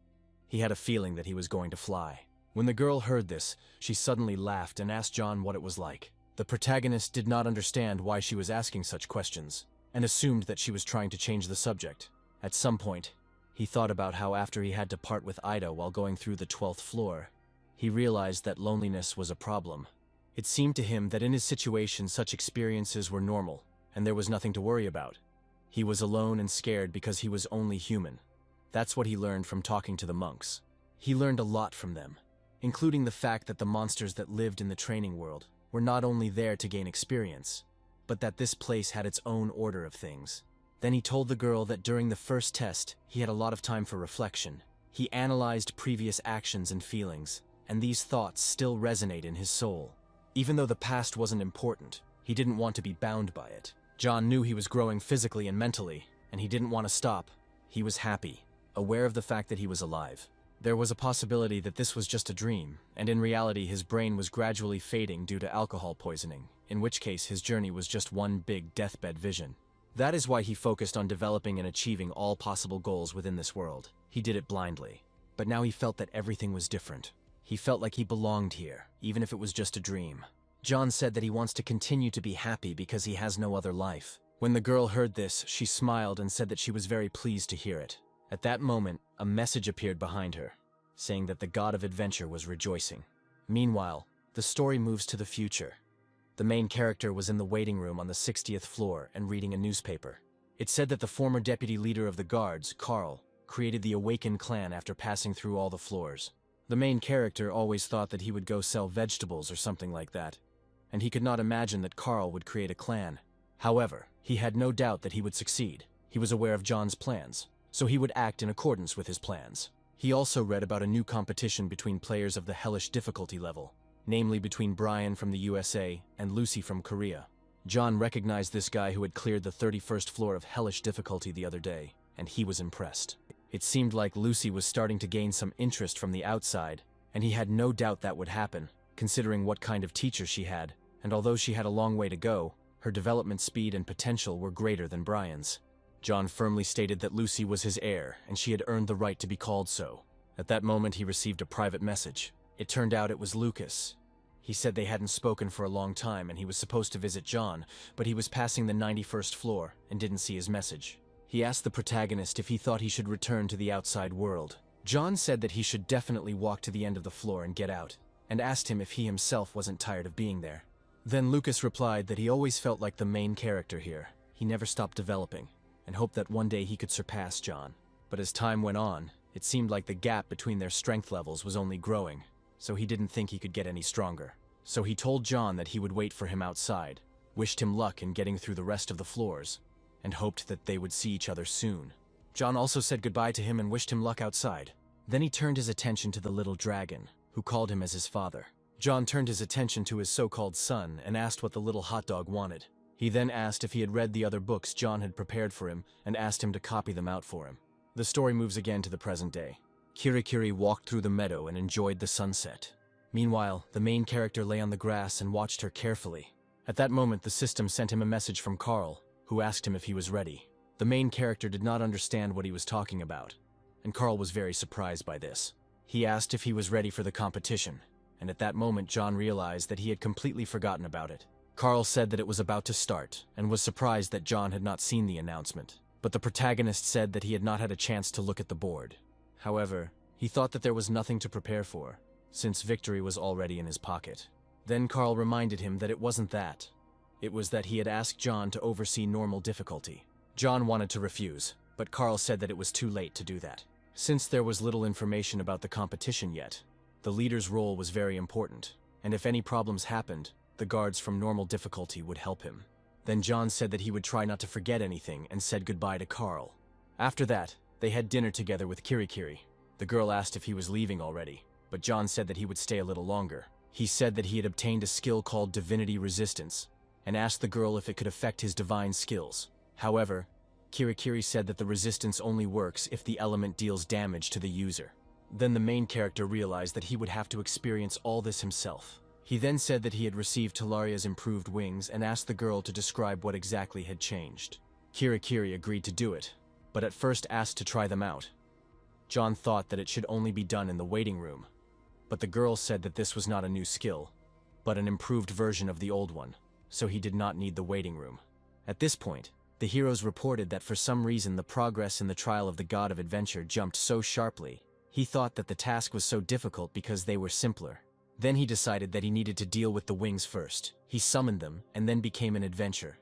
He had a feeling that he was going to fly. When the girl heard this, she suddenly laughed and asked John what it was like. The protagonist did not understand why she was asking such questions, and assumed that she was trying to change the subject. At some point, he thought about how after he had to part with Ida while going through the 12th floor, he realized that loneliness was a problem. It seemed to him that in his situation such experiences were normal, and there was nothing to worry about. He was alone and scared because he was only human. That's what he learned from talking to the monks. He learned a lot from them, including the fact that the monsters that lived in the training world were not only there to gain experience, but that this place had its own order of things. Then he told the girl that during the first test, he had a lot of time for reflection. He analyzed previous actions and feelings, and these thoughts still resonate in his soul. Even though the past wasn't important, he didn't want to be bound by it. John knew he was growing physically and mentally, and he didn't want to stop. He was happy, aware of the fact that he was alive. There was a possibility that this was just a dream, and in reality his brain was gradually fading due to alcohol poisoning, in which case his journey was just one big deathbed vision. That is why he focused on developing and achieving all possible goals within this world. He did it blindly. But now he felt that everything was different. He felt like he belonged here, even if it was just a dream. John said that he wants to continue to be happy because he has no other life. When the girl heard this, she smiled and said that she was very pleased to hear it. At that moment, a message appeared behind her, saying that the god of adventure was rejoicing. Meanwhile, the story moves to the future. The main character was in the waiting room on the 60th floor and reading a newspaper. It said that the former deputy leader of the guards, Carl, created the Awakened clan after passing through all the floors. The main character always thought that he would go sell vegetables or something like that, and he could not imagine that Carl would create a clan. However, he had no doubt that he would succeed. He was aware of John's plans, so he would act in accordance with his plans. He also read about a new competition between players of the hellish difficulty level, namely between Brian from the USA and Lucy from Korea. John recognized this guy who had cleared the 31st floor of hellish difficulty the other day, and he was impressed. It seemed like Lucy was starting to gain some interest from the outside, and he had no doubt that would happen, considering what kind of teacher she had, and although she had a long way to go, her development speed and potential were greater than Brian's. John firmly stated that Lucy was his heir, and she had earned the right to be called so. At that moment he received a private message. It turned out it was Lucas. He said they hadn't spoken for a long time and he was supposed to visit John, but he was passing the 91st floor and didn't see his message. He asked the protagonist if he thought he should return to the outside world. John said that he should definitely walk to the end of the floor and get out, and asked him if he himself wasn't tired of being there. Then Lucas replied that he always felt like the main character here. He never stopped developing, and hoped that one day he could surpass John. But as time went on, it seemed like the gap between their strength levels was only growing, so he didn't think he could get any stronger. So he told John that he would wait for him outside, wished him luck in getting through the rest of the floors, and hoped that they would see each other soon. John also said goodbye to him and wished him luck outside. Then he turned his attention to the little dragon, who called him as his father. John turned his attention to his so-called son and asked what the little hot dog wanted. He then asked if he had read the other books John had prepared for him and asked him to copy them out for him. The story moves again to the present day. Kirai walked through the meadow and enjoyed the sunset. Meanwhile, the main character lay on the grass and watched her carefully. At that moment, the system sent him a message from Carl, who asked him if he was ready. The main character did not understand what he was talking about, and Carl was very surprised by this. He asked if he was ready for the competition, and at that moment John realized that he had completely forgotten about it. Carl said that it was about to start, and was surprised that John had not seen the announcement. But the protagonist said that he had not had a chance to look at the board. However, he thought that there was nothing to prepare for, since victory was already in his pocket. Then Carl reminded him that it wasn't that. It was that he had asked John to oversee normal difficulty. John wanted to refuse, but Carl said that it was too late to do that. Since there was little information about the competition yet, the leader's role was very important, and if any problems happened, the guards from normal difficulty would help him. Then John said that he would try not to forget anything and said goodbye to Carl. After that, they had dinner together with Kirai. The girl asked if he was leaving already, but John said that he would stay a little longer. He said that he had obtained a skill called Divinity Resistance, and asked the girl if it could affect his divine skills. However, Kirai said that the resistance only works if the element deals damage to the user. Then the main character realized that he would have to experience all this himself. He then said that he had received Talaria's improved wings and asked the girl to describe what exactly had changed. Kirai agreed to do it, but at first asked to try them out. John thought that it should only be done in the waiting room, but the girl said that this was not a new skill, but an improved version of the old one, so he did not need the waiting room. At this point, the heroes reported that for some reason the progress in the trial of the God of Adventure jumped so sharply. He thought that the task was so difficult because they were simpler. Then he decided that he needed to deal with the wings first. He summoned them and then became an adventure,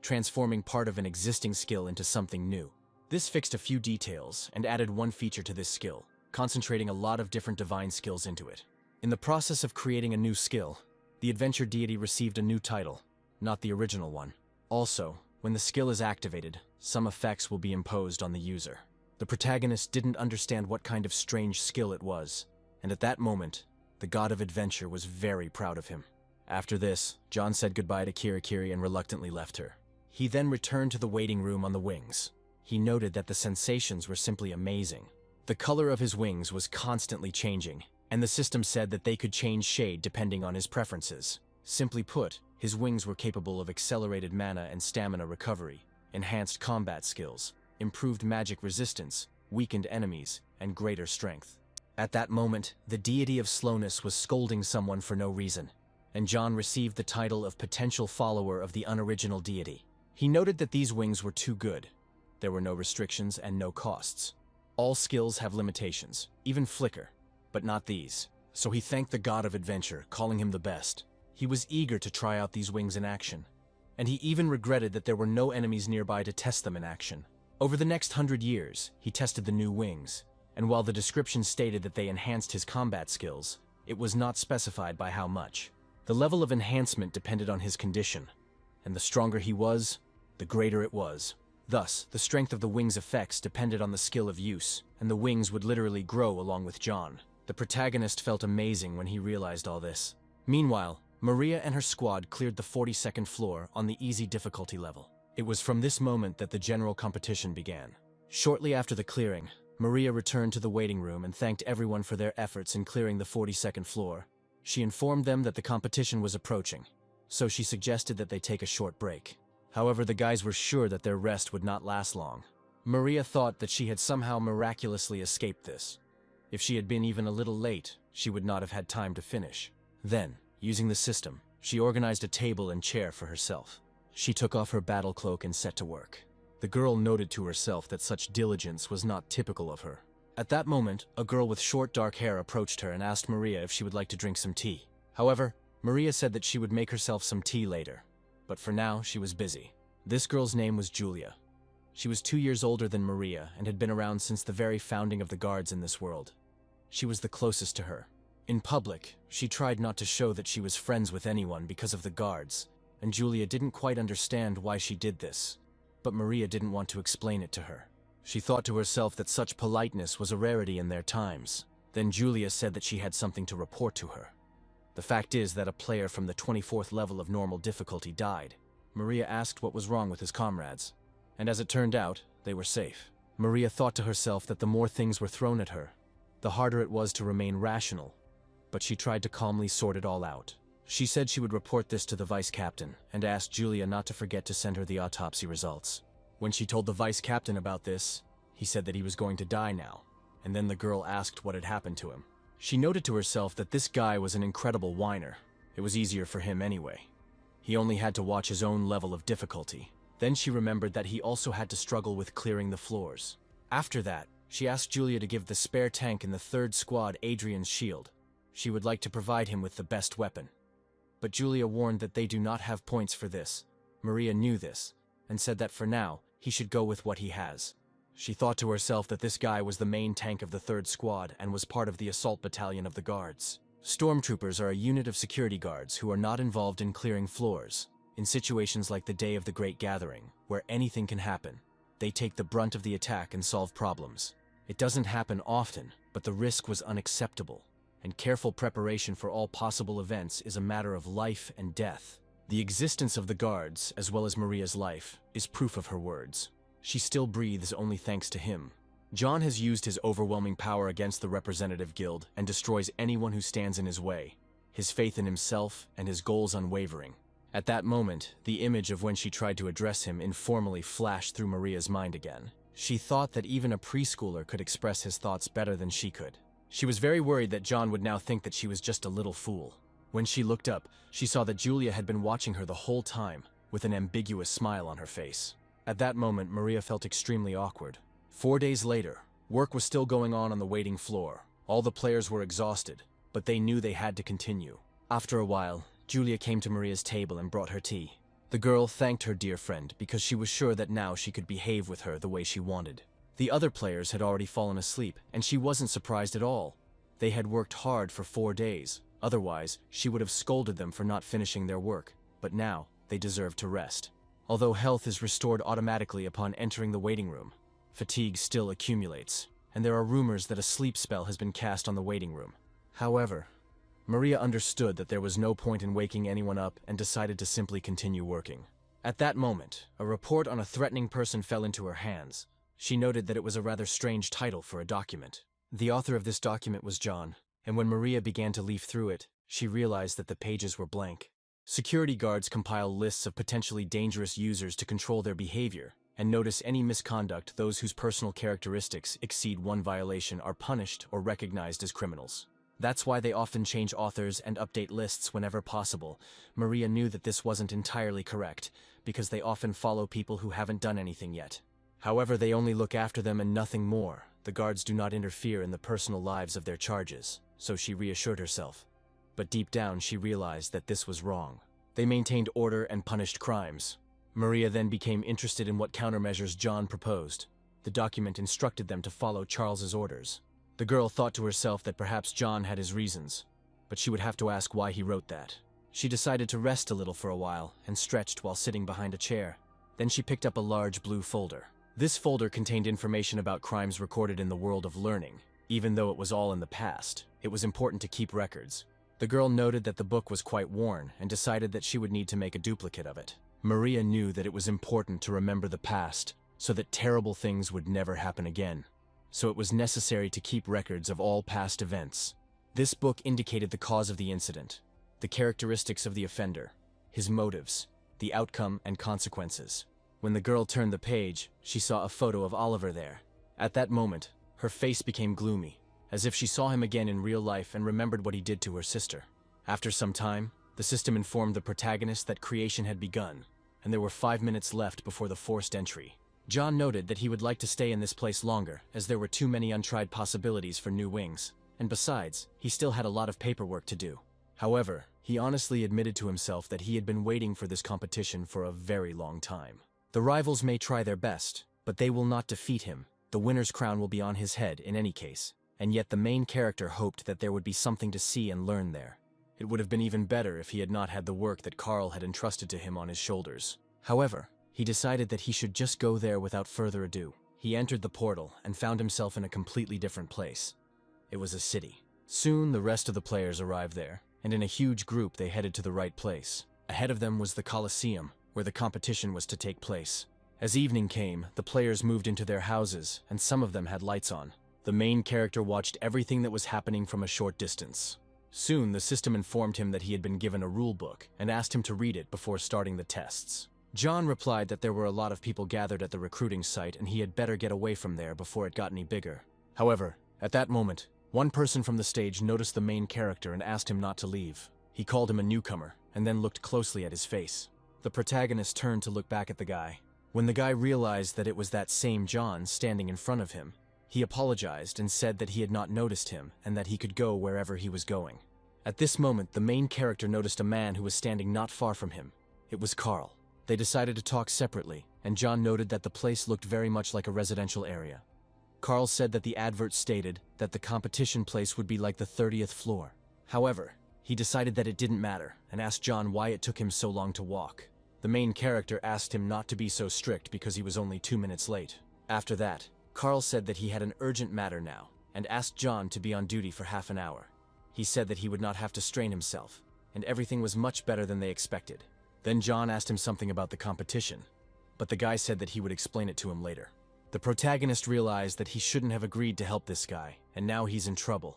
transforming part of an existing skill into something new. This fixed a few details and added one feature to this skill, concentrating a lot of different divine skills into it. In the process of creating a new skill, the adventure deity received a new title, not the original one. Also, when the skill is activated, some effects will be imposed on the user. The protagonist didn't understand what kind of strange skill it was, and at that moment, the God of Adventure was very proud of him. After this, John said goodbye to Kirai and reluctantly left her. He then returned to the waiting room on the wings. He noted that the sensations were simply amazing. The color of his wings was constantly changing, and the system said that they could change shade depending on his preferences. Simply put, his wings were capable of accelerated mana and stamina recovery, enhanced combat skills, improved magic resistance, weakened enemies, and greater strength. At that moment, the deity of slowness was scolding someone for no reason, and John received the title of potential follower of the unoriginal deity. He noted that these wings were too good. There were no restrictions and no costs. All skills have limitations, even flicker, but not these. So he thanked the God of Adventure, calling him the best. He was eager to try out these wings in action, and he even regretted that there were no enemies nearby to test them in action. Over the next 100 years, he tested the new wings, and while the description stated that they enhanced his combat skills, it was not specified by how much. The level of enhancement depended on his condition, and the stronger he was, the greater it was. Thus, the strength of the wings' effects depended on the skill of use, and the wings would literally grow along with John. The protagonist felt amazing when he realized all this. Meanwhile, Maria and her squad cleared the 42nd floor on the easy difficulty level. It was from this moment that the general competition began. Shortly after the clearing, Maria returned to the waiting room and thanked everyone for their efforts in clearing the 42nd floor. She informed them that the competition was approaching, so she suggested that they take a short break. However, the guys were sure that their rest would not last long. Maria thought that she had somehow miraculously escaped this. If she had been even a little late, she would not have had time to finish. Then, using the system, she organized a table and chair for herself. She took off her battle cloak and set to work. The girl noted to herself that such diligence was not typical of her. At that moment, a girl with short dark hair approached her and asked Maria if she would like to drink some tea. However, Maria said that she would make herself some tea later, but for now she was busy. This girl's name was Julia. She was 2 years older than Maria and had been around since the very founding of the guards in this world. She was the closest to her. In public, she tried not to show that she was friends with anyone because of the guards, and Julia didn't quite understand why she did this, but Maria didn't want to explain it to her. She thought to herself that such politeness was a rarity in their times. Then Julia said that she had something to report to her. The fact is that a player from the 24th level of normal difficulty died. Maria asked what was wrong with his comrades, and as it turned out, they were safe. Maria thought to herself that the more things were thrown at her, the harder it was to remain rational, but she tried to calmly sort it all out. She said she would report this to the vice captain and asked Julia not to forget to send her the autopsy results. When she told the vice captain about this, he said that he was going to die now, and then the girl asked what had happened to him. She noted to herself that this guy was an incredible whiner. It was easier for him anyway. He only had to watch his own level of difficulty. Then she remembered that he also had to struggle with clearing the floors. After that, she asked Julia to give the spare tank in the 3rd squad Adrian's shield. She would like to provide him with the best weapon. But Julia warned that they do not have points for this. Maria knew this, and said that for now, he should go with what he has. She thought to herself that this guy was the main tank of the 3rd squad and was part of the assault battalion of the guards. Stormtroopers are a unit of security guards who are not involved in clearing floors. In situations like the day of the Great Gathering, where anything can happen, they take the brunt of the attack and solve problems. It doesn't happen often, but the risk was unacceptable, and careful preparation for all possible events is a matter of life and death. The existence of the guards, as well as Maria's life, is proof of her words. She still breathes only thanks to him. John has used his overwhelming power against the representative guild and destroys anyone who stands in his way. His faith in himself and his goals unwavering. At that moment, the image of when she tried to address him informally flashed through Maria's mind again. She thought that even a preschooler could express his thoughts better than she could. She was very worried that John would now think that she was just a little fool. When she looked up, she saw that Julia had been watching her the whole time, with an ambiguous smile on her face. At that moment, Maria felt extremely awkward. 4 days later, work was still going on the waiting floor. All the players were exhausted, but they knew they had to continue. After a while, Julia came to Maria's table and brought her tea. The girl thanked her dear friend because she was sure that now she could behave with her the way she wanted. The other players had already fallen asleep, and she wasn't surprised at all. They had worked hard for 4 days. Otherwise, she would have scolded them for not finishing their work, but now they deserved to rest. Although health is restored automatically upon entering the waiting room, fatigue still accumulates, and there are rumors that a sleep spell has been cast on the waiting room. However, Maria understood that there was no point in waking anyone up and decided to simply continue working. At that moment, a report on a threatening person fell into her hands. She noted that it was a rather strange title for a document. The author of this document was John, and when Maria began to leaf through it, she realized that the pages were blank. Security guards compile lists of potentially dangerous users to control their behavior and notice any misconduct. Those whose personal characteristics exceed one violation are punished or recognized as criminals. That's why they often change authors and update lists whenever possible. Maria knew that this wasn't entirely correct, because they often follow people who haven't done anything yet. However, they only look after them and nothing more. The guards do not interfere in the personal lives of their charges, so she reassured herself. But deep down, she realized that this was wrong. They maintained order and punished crimes. Maria then became interested in what countermeasures John proposed. The document instructed them to follow Charles's orders. The girl thought to herself that perhaps John had his reasons, but she would have to ask why he wrote that. She decided to rest a little for a while and stretched while sitting behind a chair. Then she picked up a large blue folder. This folder contained information about crimes recorded in the world of learning. Even though it was all in the past, it was important to keep records. The girl noted that the book was quite worn and decided that she would need to make a duplicate of it. Maria knew that it was important to remember the past so that terrible things would never happen again. So it was necessary to keep records of all past events. This book indicated the cause of the incident, the characteristics of the offender, his motives, the outcome and consequences. When the girl turned the page, she saw a photo of Oliver there. At that moment, her face became gloomy, as if she saw him again in real life and remembered what he did to her sister. After some time, the system informed the protagonist that creation had begun, and there were 5 minutes left before the forced entry. John noted that he would like to stay in this place longer, as there were too many untried possibilities for new wings, and besides, he still had a lot of paperwork to do. However, he honestly admitted to himself that he had been waiting for this competition for a very long time. The rivals may try their best, but they will not defeat him. The winner's crown will be on his head in any case, and yet the main character hoped that there would be something to see and learn there. It would have been even better if he had not had the work that Carl had entrusted to him on his shoulders. However, he decided that he should just go there without further ado. He entered the portal and found himself in a completely different place. It was a city. Soon the rest of the players arrived there, and in a huge group they headed to the right place. Ahead of them was the Colosseum, where the competition was to take place. As evening came, the players moved into their houses, and some of them had lights on. The main character watched everything that was happening from a short distance. Soon, the system informed him that he had been given a rule book and asked him to read it before starting the tests. John replied that there were a lot of people gathered at the recruiting site and he had better get away from there before it got any bigger. However, at that moment, one person from the stage noticed the main character and asked him not to leave. He called him a newcomer and then looked closely at his face. The protagonist turned to look back at the guy. When the guy realized that it was that same John standing in front of him, he apologized and said that he had not noticed him and that he could go wherever he was going. At this moment, the main character noticed a man who was standing not far from him. It was Carl. They decided to talk separately, and John noted that the place looked very much like a residential area. Carl said that the advert stated that the competition place would be like the 30th floor. However, he decided that it didn't matter and asked John why it took him so long to walk. The main character asked him not to be so strict because he was only 2 minutes late. After that, Carl said that he had an urgent matter now and asked John to be on duty for half an hour. He said that he would not have to strain himself, and everything was much better than they expected. Then John asked him something about the competition, but the guy said that he would explain it to him later. The protagonist realized that he shouldn't have agreed to help this guy, and now he's in trouble.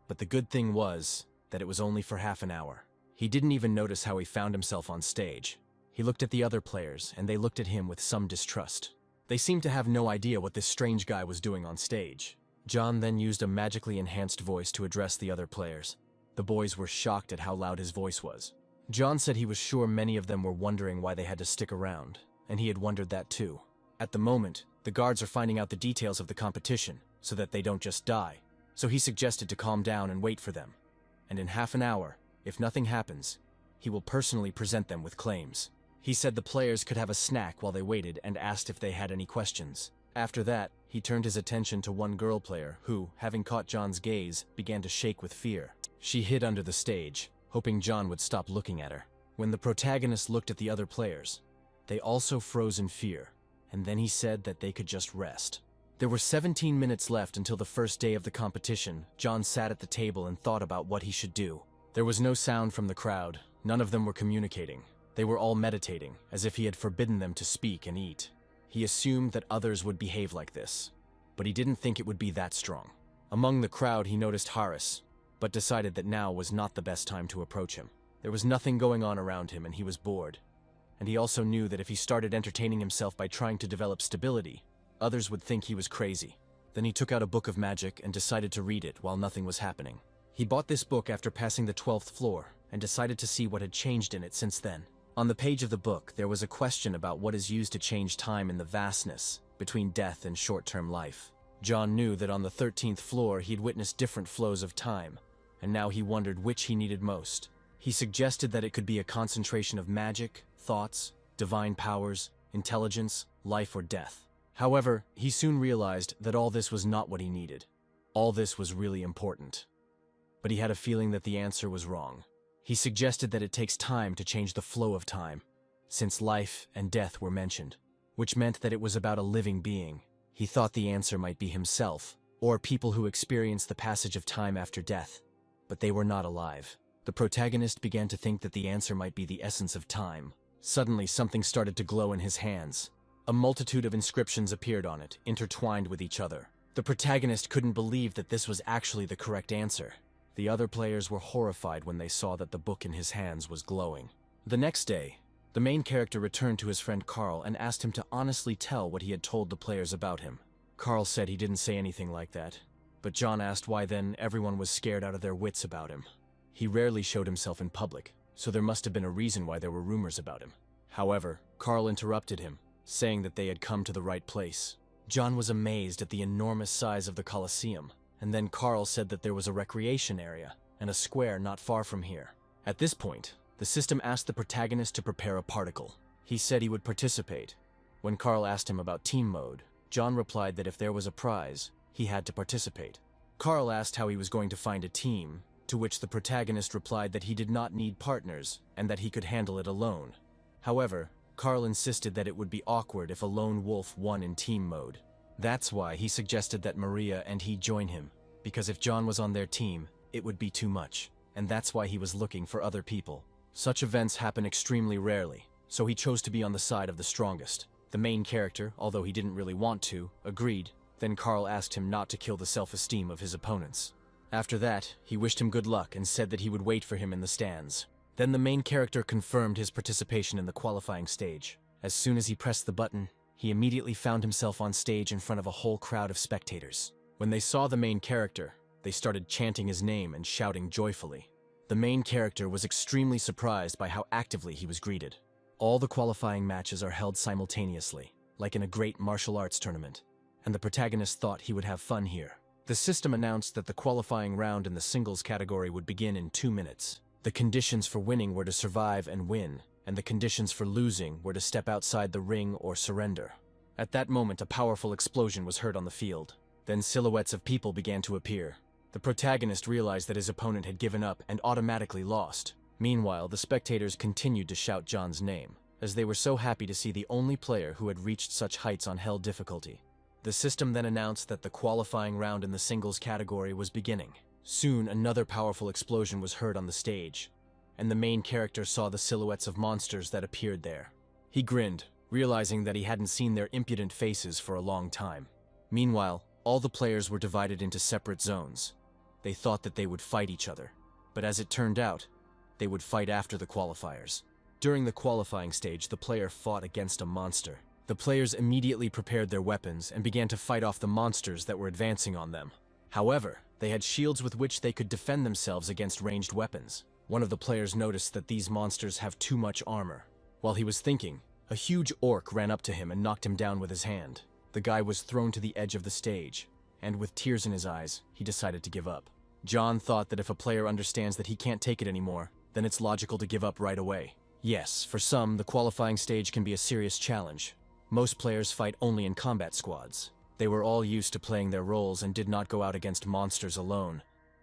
But the good thing was that it was only for half an hour. He didn't even notice how he found himself on stage. He looked at the other players, and they looked at him with some distrust. They seemed to have no idea what this strange guy was doing on stage. John then used a magically enhanced voice to address the other players. The boys were shocked at how loud his voice was. John said he was sure many of them were wondering why they had to stick around, and he had wondered that too. At the moment, the guards are finding out the details of the competition, so that they don't just die. So he suggested to calm down and wait for them. And in half an hour, if nothing happens, he will personally present them with claims. He said the players could have a snack while they waited and asked if they had any questions. After that, he turned his attention to one girl player who, having caught John's gaze, began to shake with fear. She hid under the stage, hoping John would stop looking at her. When the protagonist looked at the other players, they also froze in fear, and then he said that they could just rest. There were 17 minutes left until the first day of the competition. John sat at the table and thought about what he should do. There was no sound from the crowd. None of them were communicating. They were all meditating, as if he had forbidden them to speak and eat. He assumed that others would behave like this, but he didn't think it would be that strong. Among the crowd, he noticed Harris, but decided that now was not the best time to approach him. There was nothing going on around him, and he was bored. And he also knew that if he started entertaining himself by trying to develop stability, others would think he was crazy. Then he took out a book of magic and decided to read it while nothing was happening. He bought this book after passing the 12th floor and decided to see what had changed in it since then. On the page of the book, there was a question about what is used to change time in the vastness between death and short-term life. John knew that on the 13th floor he'd witnessed different flows of time, and now he wondered which he needed most. He suggested that it could be a concentration of magic, thoughts, divine powers, intelligence, life or death. However, he soon realized that all this was not what he needed. All this was really important. But he had a feeling that the answer was wrong. He suggested that it takes time to change the flow of time, since life and death were mentioned, which meant that it was about a living being. He thought the answer might be himself, or people who experience the passage of time after death, but they were not alive. The protagonist began to think that the answer might be the essence of time. Suddenly, something started to glow in his hands. A multitude of inscriptions appeared on it, intertwined with each other. The protagonist couldn't believe that this was actually the correct answer. The other players were horrified when they saw that the book in his hands was glowing. The next day, the main character returned to his friend Carl and asked him to honestly tell what he had told the players about him. Carl said he didn't say anything like that, but John asked why then everyone was scared out of their wits about him. He rarely showed himself in public, so there must have been a reason why there were rumors about him. However, Carl interrupted him, saying that they had come to the right place. John was amazed at the enormous size of the Colosseum. And then Carl said that there was a recreation area and a square not far from here. At this point, the system asked the protagonist to prepare a particle. He said he would participate. When Carl asked him about team mode, John replied that if there was a prize, he had to participate. Carl asked how he was going to find a team, to which the protagonist replied that he did not need partners and that he could handle it alone. However, Carl insisted that it would be awkward if a lone wolf won in team mode. That's why he suggested that Maria and he join him, because if John was on their team, it would be too much, and that's why he was looking for other people. Such events happen extremely rarely, so he chose to be on the side of the strongest. The main character, although he didn't really want to, agreed. Then Carl asked him not to kill the self-esteem of his opponents. After that, he wished him good luck and said that he would wait for him in the stands. Then the main character confirmed his participation in the qualifying stage. As soon as he pressed the button, he immediately found himself on stage in front of a whole crowd of spectators. When they saw the main character, they started chanting his name and shouting joyfully. The main character was extremely surprised by how actively he was greeted. All the qualifying matches are held simultaneously, like in a great martial arts tournament, and the protagonist thought he would have fun here. The system announced that the qualifying round in the singles category would begin in 2 minutes. The conditions for winning were to survive and win, and the conditions for losing were to step outside the ring or surrender. At that moment, a powerful explosion was heard on the field. Then silhouettes of people began to appear. The protagonist realized that his opponent had given up and automatically lost. Meanwhile, the spectators continued to shout John's name, as they were so happy to see the only player who had reached such heights on hell difficulty. The system then announced that the qualifying round in the singles category was beginning. Soon, another powerful explosion was heard on the stage, and the main character saw the silhouettes of monsters that appeared there. He grinned, realizing that he hadn't seen their impudent faces for a long time. Meanwhile, all the players were divided into separate zones. They thought that they would fight each other, but as it turned out, they would fight after the qualifiers. During the qualifying stage, the player fought against a monster. The players immediately prepared their weapons and began to fight off the monsters that were advancing on them. However, they had shields with which they could defend themselves against ranged weapons. One of the players noticed that these monsters have too much armor. While he was thinking, a huge orc ran up to him and knocked him down with his hand. The guy was thrown to the edge of the stage, and with tears in his eyes, he decided to give up. John thought that if a player understands that he can't take it anymore, then it's logical to give up right away. Yes, for some, the qualifying stage can be a serious challenge. Most players fight only in combat squads. They were all used to playing their roles and did not go out against monsters alone.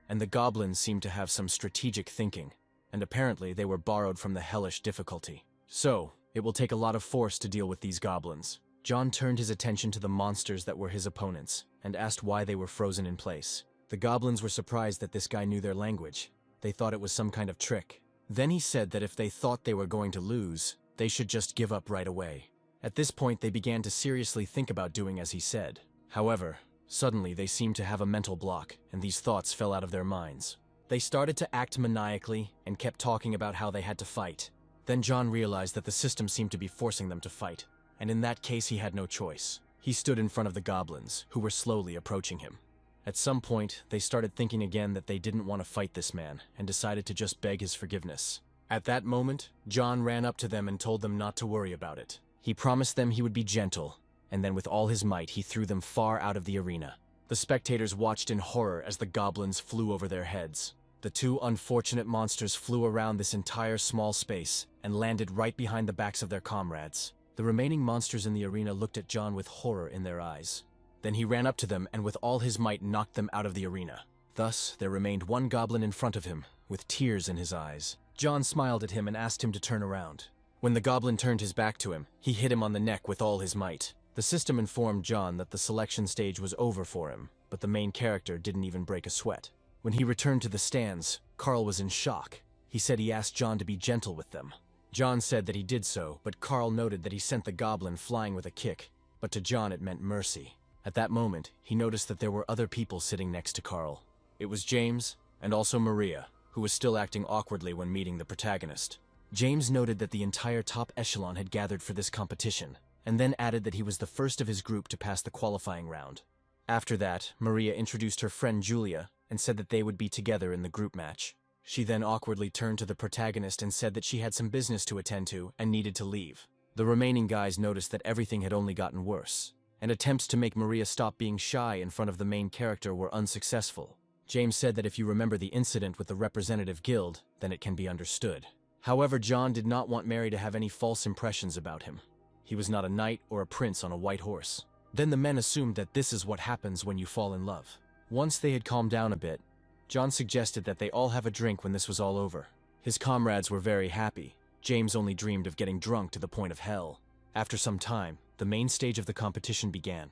And the goblins seemed to have some strategic thinking, and apparently they were borrowed from the hellish difficulty. So, it will take a lot of force to deal with these goblins. John turned his attention to the monsters that were his opponents, and asked why they were frozen in place. The goblins were surprised that this guy knew their language. They thought it was some kind of trick. Then he said that if they thought they were going to lose, they should just give up right away. At this point, they began to seriously think about doing as he said. However, suddenly they seemed to have a mental block, and these thoughts fell out of their minds. They started to act maniacally and kept talking about how they had to fight. Then John realized that the system seemed to be forcing them to fight, and in that case he had no choice. He stood in front of the goblins, who were slowly approaching him. At some point, they started thinking again that they didn't want to fight this man, and decided to just beg his forgiveness. At that moment, John ran up to them and told them not to worry about it. He promised them he would be gentle, and then with all his might he threw them far out of the arena. The spectators watched in horror as the goblins flew over their heads. The two unfortunate monsters flew around this entire small space and landed right behind the backs of their comrades. The remaining monsters in the arena looked at John with horror in their eyes. Then he ran up to them and with all his might knocked them out of the arena. Thus, there remained one goblin in front of him, with tears in his eyes. John smiled at him and asked him to turn around. When the goblin turned his back to him, he hit him on the neck with all his might. The system informed John that the selection stage was over for him, but the main character didn't even break a sweat. When he returned to the stands, Carl was in shock. He said he asked John to be gentle with them. John said that he did so, but Carl noted that he sent the goblin flying with a kick, but to John it meant mercy. At that moment, he noticed that there were other people sitting next to Carl. It was James, and also Maria, who was still acting awkwardly when meeting the protagonist. James noted that the entire top echelon had gathered for this competition, and then added that he was the first of his group to pass the qualifying round. After that, Maria introduced her friend Julia and said that they would be together in the group match. She then awkwardly turned to the protagonist and said that she had some business to attend to and needed to leave. The remaining guys noticed that everything had only gotten worse, and attempts to make Maria stop being shy in front of the main character were unsuccessful. James said that if you remember the incident with the representative guild, then it can be understood. However, John did not want Mary to have any false impressions about him. He was not a knight or a prince on a white horse. Then the men assumed that this is what happens when you fall in love. Once they had calmed down a bit, John suggested that they all have a drink when this was all over. His comrades were very happy. James only dreamed of getting drunk to the point of hell. After some time, the main stage of the competition began.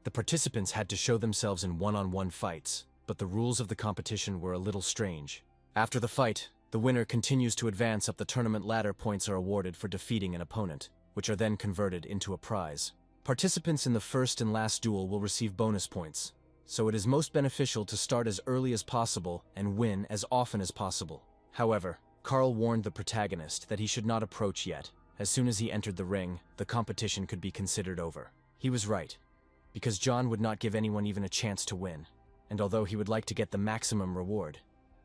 The participants had to show themselves in one-on-one fights, but the rules of the competition were a little strange. After the fight, the winner continues to advance up the tournament ladder. Points are awarded for defeating an opponent, which are then converted into a prize. Participants in the first and last duel will receive bonus points, so it is most beneficial to start as early as possible and win as often as possible. However, Carl warned the protagonist that he should not approach yet. As soon as he entered the ring, the competition could be considered over. He was right, because John would not give anyone even a chance to win, and although he would like to get the maximum reward,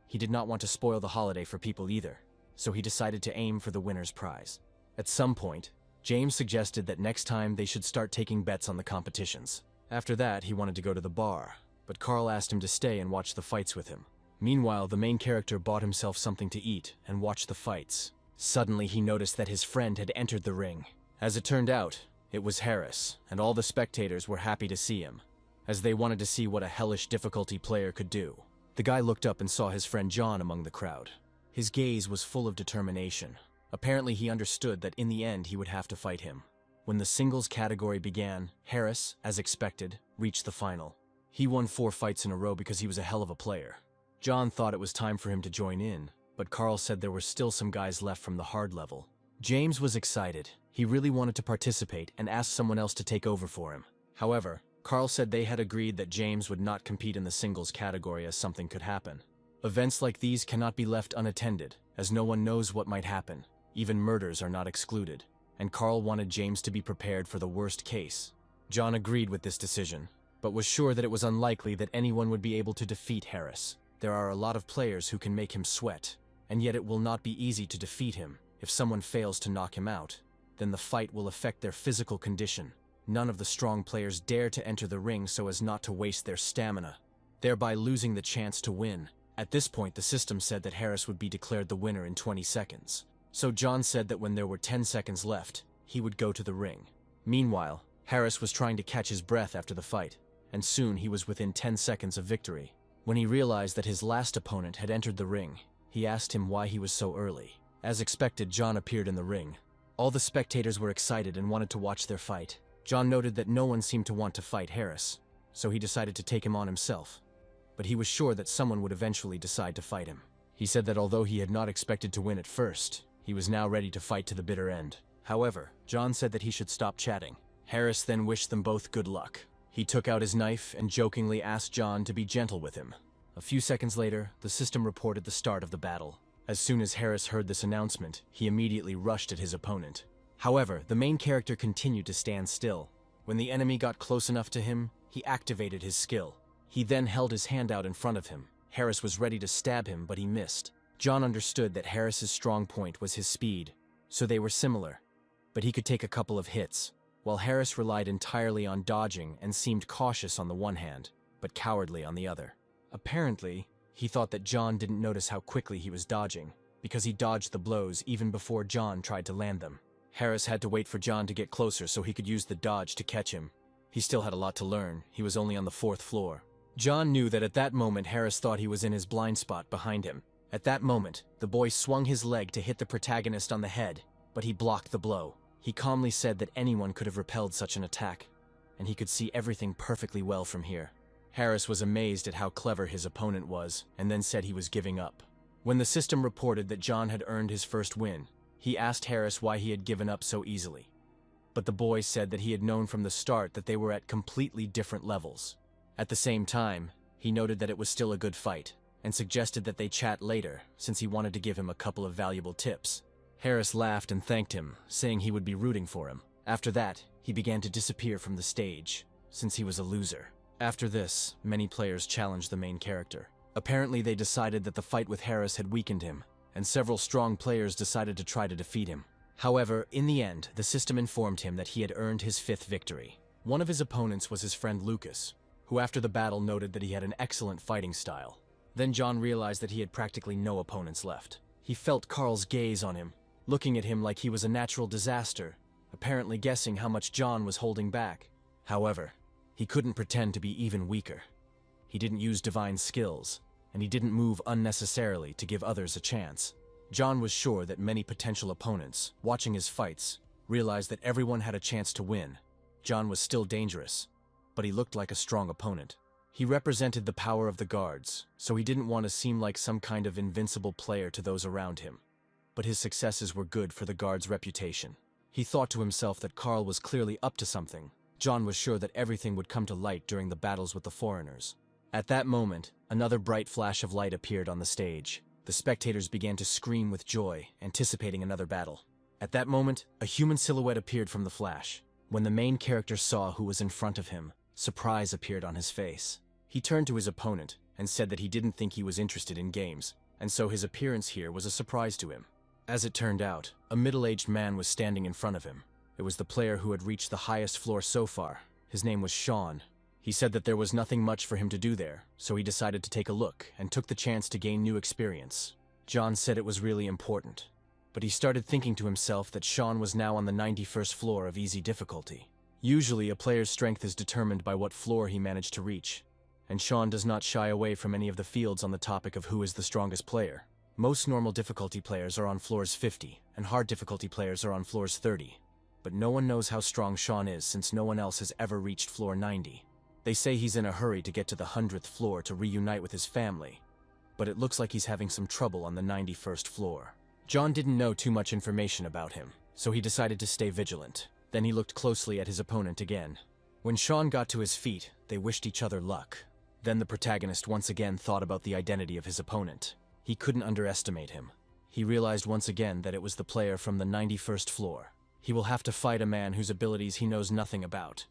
he did not want to spoil the holiday for people either, so he decided to aim for the winner's prize. At some point, James suggested that next time they should start taking bets on the competitions. After that, he wanted to go to the bar, but Carl asked him to stay and watch the fights with him. Meanwhile, the main character bought himself something to eat and watched the fights. Suddenly, he noticed that his friend had entered the ring. As it turned out, it was Harris, and all the spectators were happy to see him, as they wanted to see what a hellish difficulty player could do. The guy looked up and saw his friend John among the crowd. His gaze was full of determination. Apparently, he understood that in the end he would have to fight him. When the singles category began, Harris, as expected, reached the final. He won 4 fights in a row because he was a hell of a player. John thought it was time for him to join in, but Carl said there were still some guys left from the hard level. James was excited. He really wanted to participate and asked someone else to take over for him. However, Carl said they had agreed that James would not compete in the singles category as something could happen. Events like these cannot be left unattended, as no one knows what might happen. Even murders are not excluded, and Carl wanted James to be prepared for the worst case. John agreed with this decision, but was sure that it was unlikely that anyone would be able to defeat Harris. There are a lot of players who can make him sweat, and yet it will not be easy to defeat him. If someone fails to knock him out, then the fight will affect their physical condition. None of the strong players dare to enter the ring so as not to waste their stamina, thereby losing the chance to win. At this point, the system said that Harris would be declared the winner in 20 seconds. So John said that when there were 10 seconds left, he would go to the ring. Meanwhile, Harris was trying to catch his breath after the fight, and soon he was within 10 seconds of victory. When he realized that his last opponent had entered the ring, he asked him why he was so early. As expected, John appeared in the ring. All the spectators were excited and wanted to watch their fight. John noted that no one seemed to want to fight Harris, so he decided to take him on himself. But he was sure that someone would eventually decide to fight him. He said that although he had not expected to win at first, he was now ready to fight to the bitter end. However, John said that he should stop chatting. Harris then wished them both good luck. He took out his knife and jokingly asked John to be gentle with him. A few seconds later, the system reported the start of the battle. As soon as Harris heard this announcement, he immediately rushed at his opponent. However, the main character continued to stand still. When the enemy got close enough to him, he activated his skill. He then held his hand out in front of him. Harris was ready to stab him, but he missed. John understood that Harris's strong point was his speed, so they were similar, but he could take a couple of hits, while Harris relied entirely on dodging and seemed cautious on the one hand, but cowardly on the other. Apparently, he thought that John didn't notice how quickly he was dodging, because he dodged the blows even before John tried to land them. Harris had to wait for John to get closer so he could use the dodge to catch him. He still had a lot to learn. He was only on the 4th floor. John knew that at that moment Harris thought he was in his blind spot behind him. At that moment, the boy swung his leg to hit the protagonist on the head, but he blocked the blow. He calmly said that anyone could have repelled such an attack, and he could see everything perfectly well from here. Harris was amazed at how clever his opponent was, and then said he was giving up. When the system reported that John had earned his first win, he asked Harris why he had given up so easily. But the boy said that he had known from the start that they were at completely different levels. At the same time, he noted that it was still a good fight, and suggested that they chat later, since he wanted to give him a couple of valuable tips. Harris laughed and thanked him, saying he would be rooting for him. After that, he began to disappear from the stage, since he was a loser. After this, many players challenged the main character. Apparently they decided that the fight with Harris had weakened him, and several strong players decided to try to defeat him. However, in the end, the system informed him that he had earned his 5th victory. One of his opponents was his friend Lucas, who after the battle noted that he had an excellent fighting style. Then John realized that he had practically no opponents left. He felt Carl's gaze on him, looking at him like he was a natural disaster, apparently guessing how much John was holding back. However, he couldn't pretend to be even weaker. He didn't use divine skills, and he didn't move unnecessarily to give others a chance. John was sure that many potential opponents, watching his fights, realized that everyone had a chance to win. John was still dangerous, but he looked like a strong opponent. He represented the power of the guards, so he didn't want to seem like some kind of invincible player to those around him. But his successes were good for the guard's reputation. He thought to himself that Carl was clearly up to something. John was sure that everything would come to light during the battles with the foreigners. At that moment, another bright flash of light appeared on the stage. The spectators began to scream with joy, anticipating another battle. At that moment, a human silhouette appeared from the flash. When the main character saw who was in front of him, surprise appeared on his face. He turned to his opponent and said that he didn't think he was interested in games, and so his appearance here was a surprise to him. As it turned out, a middle-aged man was standing in front of him. It was the player who had reached the highest floor so far. His name was Sean. He said that there was nothing much for him to do there, so he decided to take a look and took the chance to gain new experience. John said it was really important, but he started thinking to himself that Sean was now on the 91st floor of easy difficulty. Usually, a player's strength is determined by what floor he managed to reach, and Sean does not shy away from any of the fields on the topic of who is the strongest player. Most normal difficulty players are on floors 50, and hard difficulty players are on floors 30. But no one knows how strong Sean is since no one else has ever reached floor 90. They say he's in a hurry to get to the 100th floor to reunite with his family, but it looks like he's having some trouble on the 91st floor. John didn't know too much information about him, so he decided to stay vigilant. Then he looked closely at his opponent again. When Sean got to his feet, they wished each other luck. Then the protagonist once again thought about the identity of his opponent. He couldn't underestimate him. he realized once again that it was the player from the 91st floor. He will have to fight a man whose abilities he knows nothing about,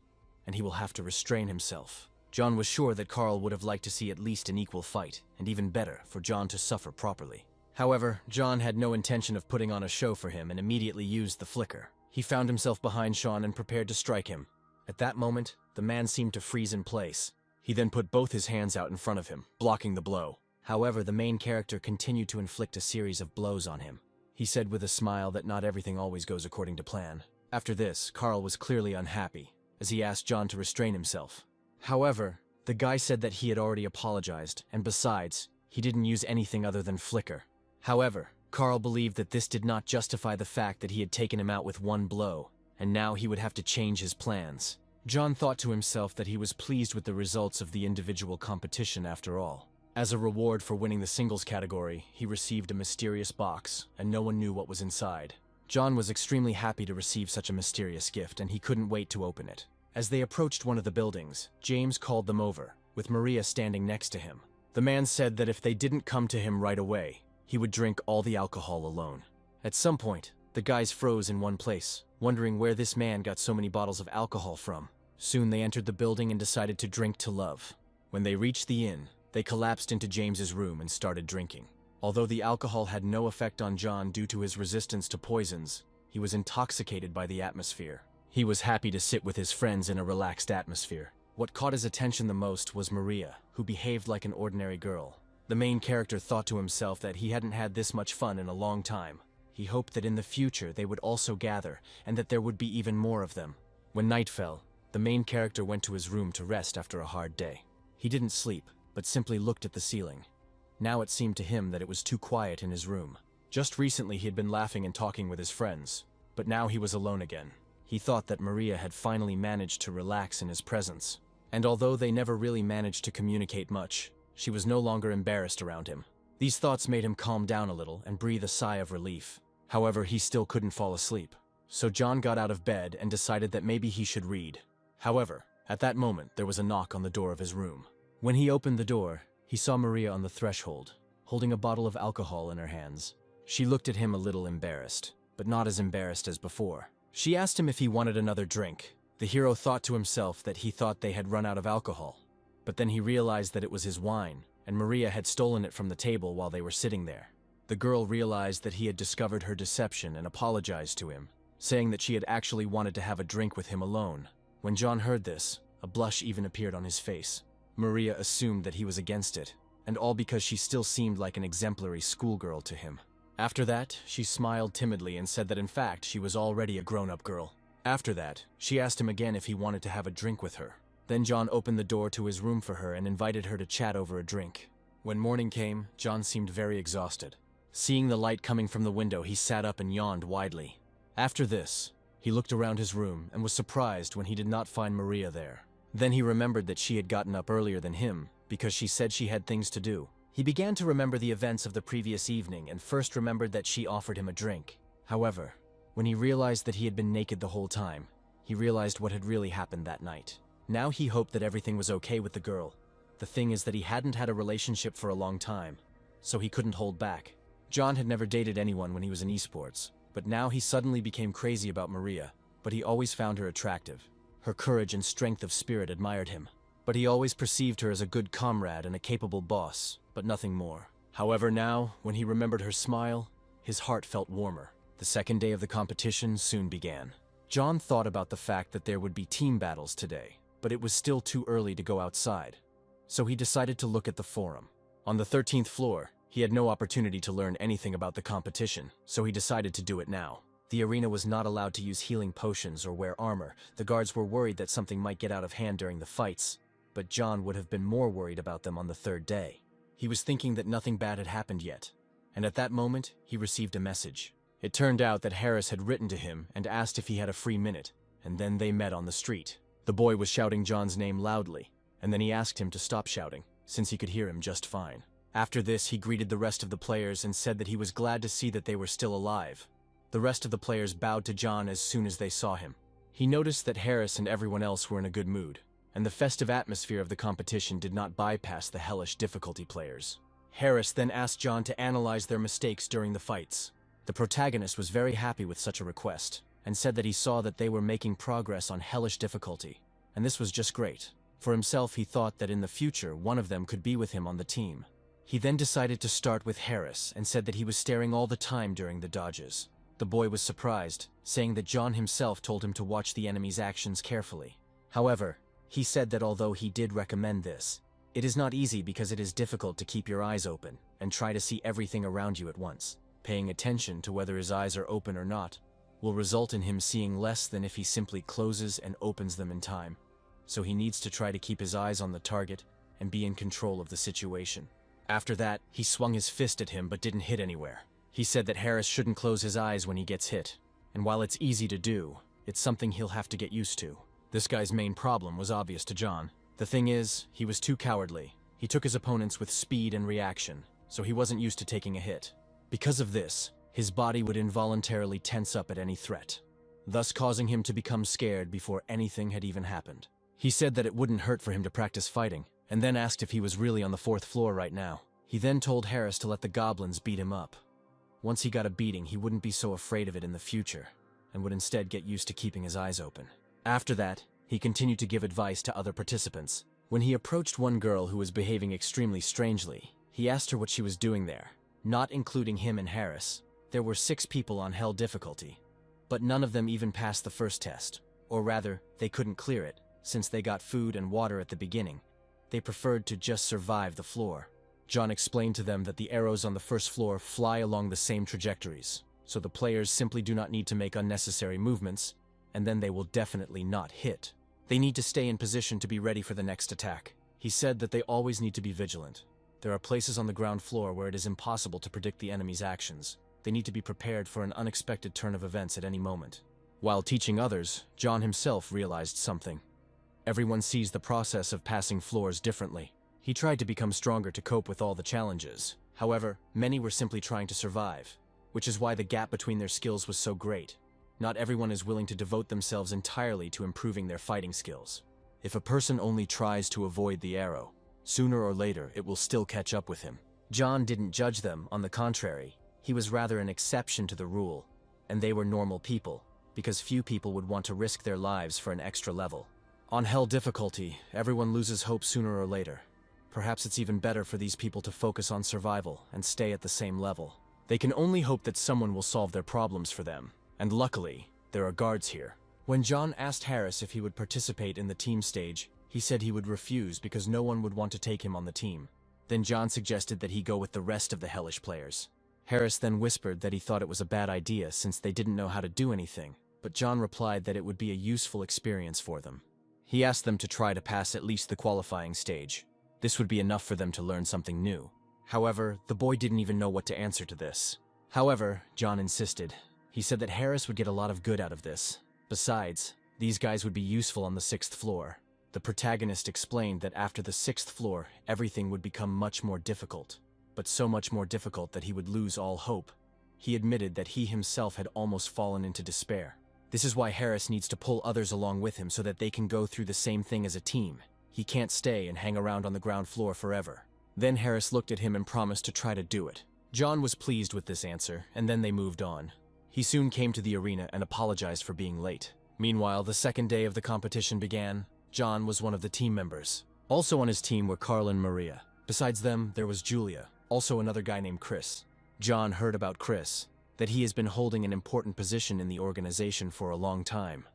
and he will have to restrain himself. John was sure that Carl would have liked to see at least an equal fight, and even better, for John to suffer properly. However, John had no intention of putting on a show for him and immediately used the flicker. He found himself behind Sean and prepared to strike him. At that moment, the man seemed to freeze in place. He then put both his hands out in front of him, blocking the blow. However, the main character continued to inflict a series of blows on him. He said with a smile that not everything always goes according to plan. After this, Carl was clearly unhappy, as he asked John to restrain himself. However, the guy said that he had already apologized, and besides, he didn't use anything other than flicker. However, Carl believed that this did not justify the fact that he had taken him out with one blow, and now he would have to change his plans. John thought to himself that he was pleased with the results of the individual competition after all. As a reward for winning the singles category, he received a mysterious box, and no one knew what was inside. John was extremely happy to receive such a mysterious gift, and he couldn't wait to open it. As they approached one of the buildings, James called them over, with Maria standing next to him. The man said that if they didn't come to him right away, he would drink all the alcohol alone. At some point, the guys froze in one place, wondering where this man got so many bottles of alcohol from. Soon they entered the building and decided to drink to love. When they reached the inn, they collapsed into James's room and started drinking. Although the alcohol had no effect on John due to his resistance to poisons, he was intoxicated by the atmosphere. He was happy to sit with his friends in a relaxed atmosphere. What caught his attention the most was Maria, who behaved like an ordinary girl. The main character thought to himself that he hadn't had this much fun in a long time. He hoped that in the future they would also gather, and that there would be even more of them. When night fell, the main character went to his room to rest after a hard day. He didn't sleep, but simply looked at the ceiling. Now it seemed to him that it was too quiet in his room. Just recently he had been laughing and talking with his friends, but now he was alone again. He thought that Maria had finally managed to relax in his presence. And although they never really managed to communicate much, she was no longer embarrassed around him. These thoughts made him calm down a little and breathe a sigh of relief. However, he still couldn't fall asleep. So John got out of bed and decided that maybe he should read. However, at that moment, there was a knock on the door of his room. When he opened the door, he saw Maria on the threshold, holding a bottle of alcohol in her hands. She looked at him a little embarrassed, but not as embarrassed as before. She asked him if he wanted another drink. The hero thought to himself that he thought they had run out of alcohol. But then he realized that it was his wine, and Maria had stolen it from the table while they were sitting there. The girl realized that he had discovered her deception and apologized to him, saying that she had actually wanted to have a drink with him alone. When John heard this, a blush even appeared on his face. Maria assumed that he was against it, and all because she still seemed like an exemplary schoolgirl to him. After that, she smiled timidly and said that in fact she was already a grown-up girl. After that, she asked him again if he wanted to have a drink with her. Then John opened the door to his room for her and invited her to chat over a drink. When morning came, John seemed very exhausted. Seeing the light coming from the window, he sat up and yawned widely. After this, he looked around his room and was surprised when he did not find Maria there. Then he remembered that she had gotten up earlier than him because she said she had things to do. He began to remember the events of the previous evening and first remembered that she offered him a drink. However, when he realized that he had been naked the whole time, he realized what had really happened that night. Now he hoped that everything was okay with the girl. The thing is that he hadn't had a relationship for a long time, so he couldn't hold back. John had never dated anyone when he was in esports, but now he suddenly became crazy about Maria, but he always found her attractive. Her courage and strength of spirit admired him, but he always perceived her as a good comrade and a capable boss, but nothing more. However, now, when he remembered her smile, his heart felt warmer. The second day of the competition soon began. John thought about the fact that there would be team battles today, but it was still too early to go outside, so he decided to look at the forum. On the 13th floor, he had no opportunity to learn anything about the competition, so he decided to do it now. The arena was not allowed to use healing potions or wear armor. The guards were worried that something might get out of hand during the fights, but John would have been more worried about them on the third day. He was thinking that nothing bad had happened yet, and at that moment, he received a message. It turned out that Harris had written to him and asked if he had a free minute, and then they met on the street. The boy was shouting John's name loudly, and then he asked him to stop shouting, since he could hear him just fine. After this, he greeted the rest of the players and said that he was glad to see that they were still alive. The rest of the players bowed to John as soon as they saw him. He noticed that Harris and everyone else were in a good mood, and the festive atmosphere of the competition did not bypass the hellish difficulty players. Harris then asked John to analyze their mistakes during the fights. The protagonist was very happy with such a request, and said that he saw that they were making progress on hellish difficulty, and this was just great. For himself, he thought that in the future one of them could be with him on the team. He then decided to start with Harris and said that he was staring all the time during the dodges. The boy was surprised, saying that John himself told him to watch the enemy's actions carefully. However, he said that although he did recommend this, it is not easy because it is difficult to keep your eyes open and try to see everything around you at once. Paying attention to whether his eyes are open or not will result in him seeing less than if he simply closes and opens them in time. So he needs to try to keep his eyes on the target and be in control of the situation. After that, he swung his fist at him but didn't hit anywhere. He said that Harris shouldn't close his eyes when he gets hit, and while it's easy to do, it's something he'll have to get used to. This guy's main problem was obvious to John. The thing is, he was too cowardly. He took his opponents with speed and reaction, so he wasn't used to taking a hit. Because of this, his body would involuntarily tense up at any threat, thus causing him to become scared before anything had even happened. He said that it wouldn't hurt for him to practice fighting, and then asked if he was really on the 4th floor right now. He then told Harris to let the goblins beat him up. Once he got a beating, he wouldn't be so afraid of it in the future, and would instead get used to keeping his eyes open. After that, he continued to give advice to other participants. When he approached one girl who was behaving extremely strangely, he asked her what she was doing there, not including him and Harris. There were 6 people on hell difficulty, but none of them even passed the first test, or rather, they couldn't clear it. Since they got food and water at the beginning, they preferred to just survive the floor. John explained to them that the arrows on the 1st floor fly along the same trajectories, so the players simply do not need to make unnecessary movements, and then they will definitely not hit. They need to stay in position to be ready for the next attack. He said that they always need to be vigilant. There are places on the ground floor where it is impossible to predict the enemy's actions. They need to be prepared for an unexpected turn of events at any moment. While teaching others, John himself realized something. Everyone sees the process of passing floors differently. He tried to become stronger to cope with all the challenges. However, many were simply trying to survive, which is why the gap between their skills was so great. Not everyone is willing to devote themselves entirely to improving their fighting skills. If a person only tries to avoid the arrow, sooner or later it will still catch up with him. John didn't judge them, on the contrary. He was rather an exception to the rule, and they were normal people, because few people would want to risk their lives for an extra level. On hell difficulty, everyone loses hope sooner or later. Perhaps it's even better for these people to focus on survival and stay at the same level. They can only hope that someone will solve their problems for them, and luckily, there are guards here. When John asked Harris if he would participate in the team stage, he said he would refuse because no one would want to take him on the team. Then John suggested that he go with the rest of the hellish players. Harris then whispered that he thought it was a bad idea since they didn't know how to do anything, but John replied that it would be a useful experience for them. He asked them to try to pass at least the qualifying stage. This would be enough for them to learn something new. However, the boy didn't even know what to answer to this. However, John insisted. He said that Harris would get a lot of good out of this. Besides, these guys would be useful on the 6th floor. The protagonist explained that after the 6th floor, everything would become much more difficult, but so much more difficult that he would lose all hope. He admitted that he himself had almost fallen into despair. This is why Harris needs to pull others along with him so that they can go through the same thing as a team. He can't stay and hang around on the ground floor forever. Then Harris looked at him and promised to try to do it. John was pleased with this answer, and then they moved on. He soon came to the arena and apologized for being late. Meanwhile, the second day of the competition began. John was one of the team members. Also on his team were Carl and Maria. Besides them, there was Julia, also another guy named Chris. John heard about Chris, that he has been holding an important position in the organization for a long time.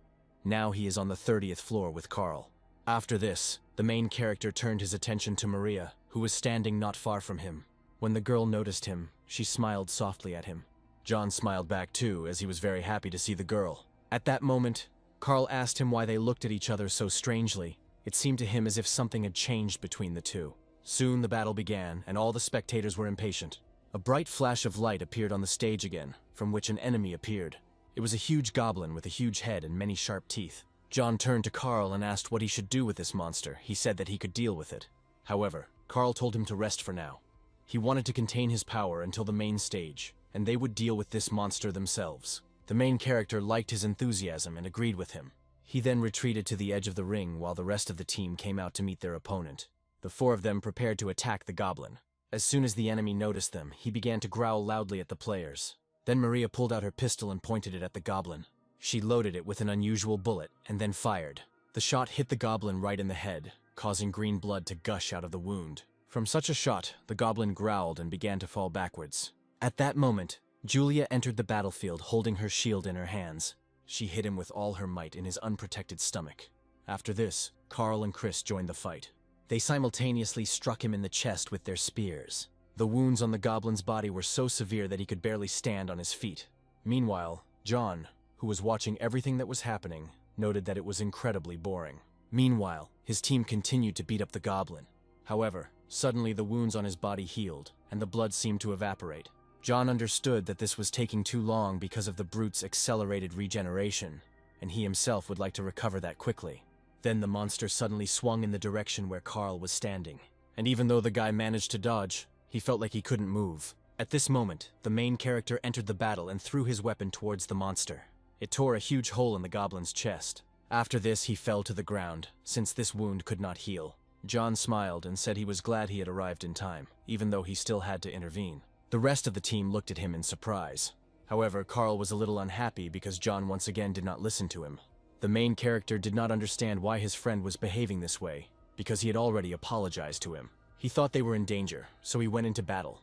Now he is on the 30th floor with Carl. After this, the main character turned his attention to Maria, who was standing not far from him. When the girl noticed him, she smiled softly at him. John smiled back too, as he was very happy to see the girl. At that moment, Carl asked him why they looked at each other so strangely. It seemed to him as if something had changed between the two. Soon the battle began, and all the spectators were impatient. A bright flash of light appeared on the stage again, from which an enemy appeared. It was a huge goblin with a huge head and many sharp teeth. John turned to Carl and asked what he should do with this monster. He said that he could deal with it. However, Carl told him to rest for now. He wanted to contain his power until the main stage, and they would deal with this monster themselves. The main character liked his enthusiasm and agreed with him. He then retreated to the edge of the ring while the rest of the team came out to meet their opponent. The 4 of them prepared to attack the goblin. As soon as the enemy noticed them, he began to growl loudly at the players. Then Maria pulled out her pistol and pointed it at the goblin. She loaded it with an unusual bullet and then fired. The shot hit the goblin right in the head, causing green blood to gush out of the wound. From such a shot, the goblin growled and began to fall backwards. At that moment, Julia entered the battlefield holding her shield in her hands. She hit him with all her might in his unprotected stomach. After this, Carl and Chris joined the fight. They simultaneously struck him in the chest with their spears. The wounds on the goblin's body were so severe that he could barely stand on his feet. Meanwhile, John, who was watching everything that was happening, noted that it was incredibly boring. Meanwhile, his team continued to beat up the goblin. However, suddenly the wounds on his body healed, and the blood seemed to evaporate. John understood that this was taking too long because of the brute's accelerated regeneration, and he himself would like to recover that quickly. Then the monster suddenly swung in the direction where Carl was standing, and even though the guy managed to dodge, he felt like he couldn't move. At this moment, the main character entered the battle and threw his weapon towards the monster. It tore a huge hole in the goblin's chest. After this, he fell to the ground, since this wound could not heal. John smiled and said he was glad he had arrived in time, even though he still had to intervene. The rest of the team looked at him in surprise. However, Carl was a little unhappy because John once again did not listen to him. The main character did not understand why his friend was behaving this way, because he had already apologized to him. He thought they were in danger, so he went into battle.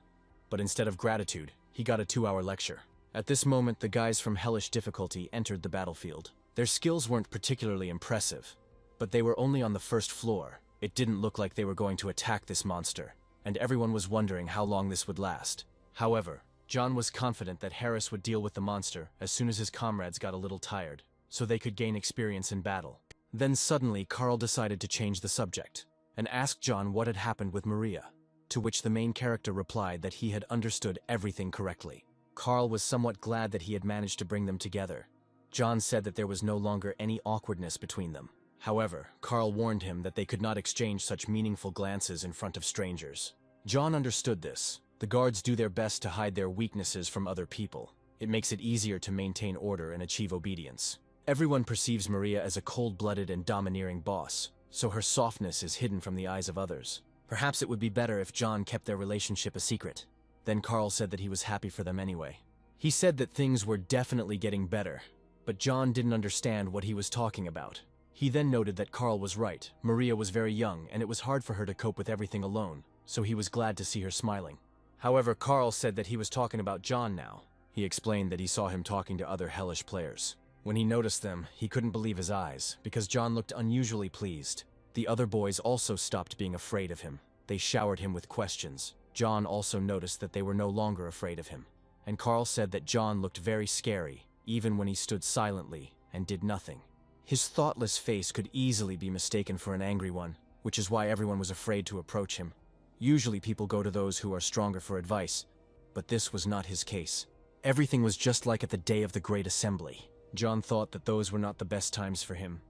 But instead of gratitude, he got a 2-hour lecture. At this moment, the guys from Hellish Difficulty entered the battlefield. Their skills weren't particularly impressive, but they were only on the first floor. It didn't look like they were going to attack this monster, and everyone was wondering how long this would last. However, John was confident that Harris would deal with the monster as soon as his comrades got a little tired, so they could gain experience in battle. Then suddenly, Carl decided to change the subject, and asked John what had happened with Maria, to which the main character replied that he had understood everything correctly. Carl was somewhat glad that he had managed to bring them together. John said that there was no longer any awkwardness between them. However, Carl warned him that they could not exchange such meaningful glances in front of strangers. John understood this. The guards do their best to hide their weaknesses from other people. It makes it easier to maintain order and achieve obedience. Everyone perceives Maria as a cold-blooded and domineering boss, so her softness is hidden from the eyes of others. Perhaps it would be better if John kept their relationship a secret. Then Carl said that he was happy for them anyway. He said that things were definitely getting better, but John didn't understand what he was talking about. He then noted that Carl was right. Maria was very young, and it was hard for her to cope with everything alone, so he was glad to see her smiling. However, Carl said that he was talking about John now. He explained that he saw him talking to other hellish players. When he noticed them, he couldn't believe his eyes, because John looked unusually pleased. The other boys also stopped being afraid of him. They showered him with questions. John also noticed that they were no longer afraid of him. And Carl said that John looked very scary, even when he stood silently and did nothing. His thoughtless face could easily be mistaken for an angry one, which is why everyone was afraid to approach him. Usually people go to those who are stronger for advice, but this was not his case. Everything was just like at the day of the Great Assembly. John thought that those were not the best times for him.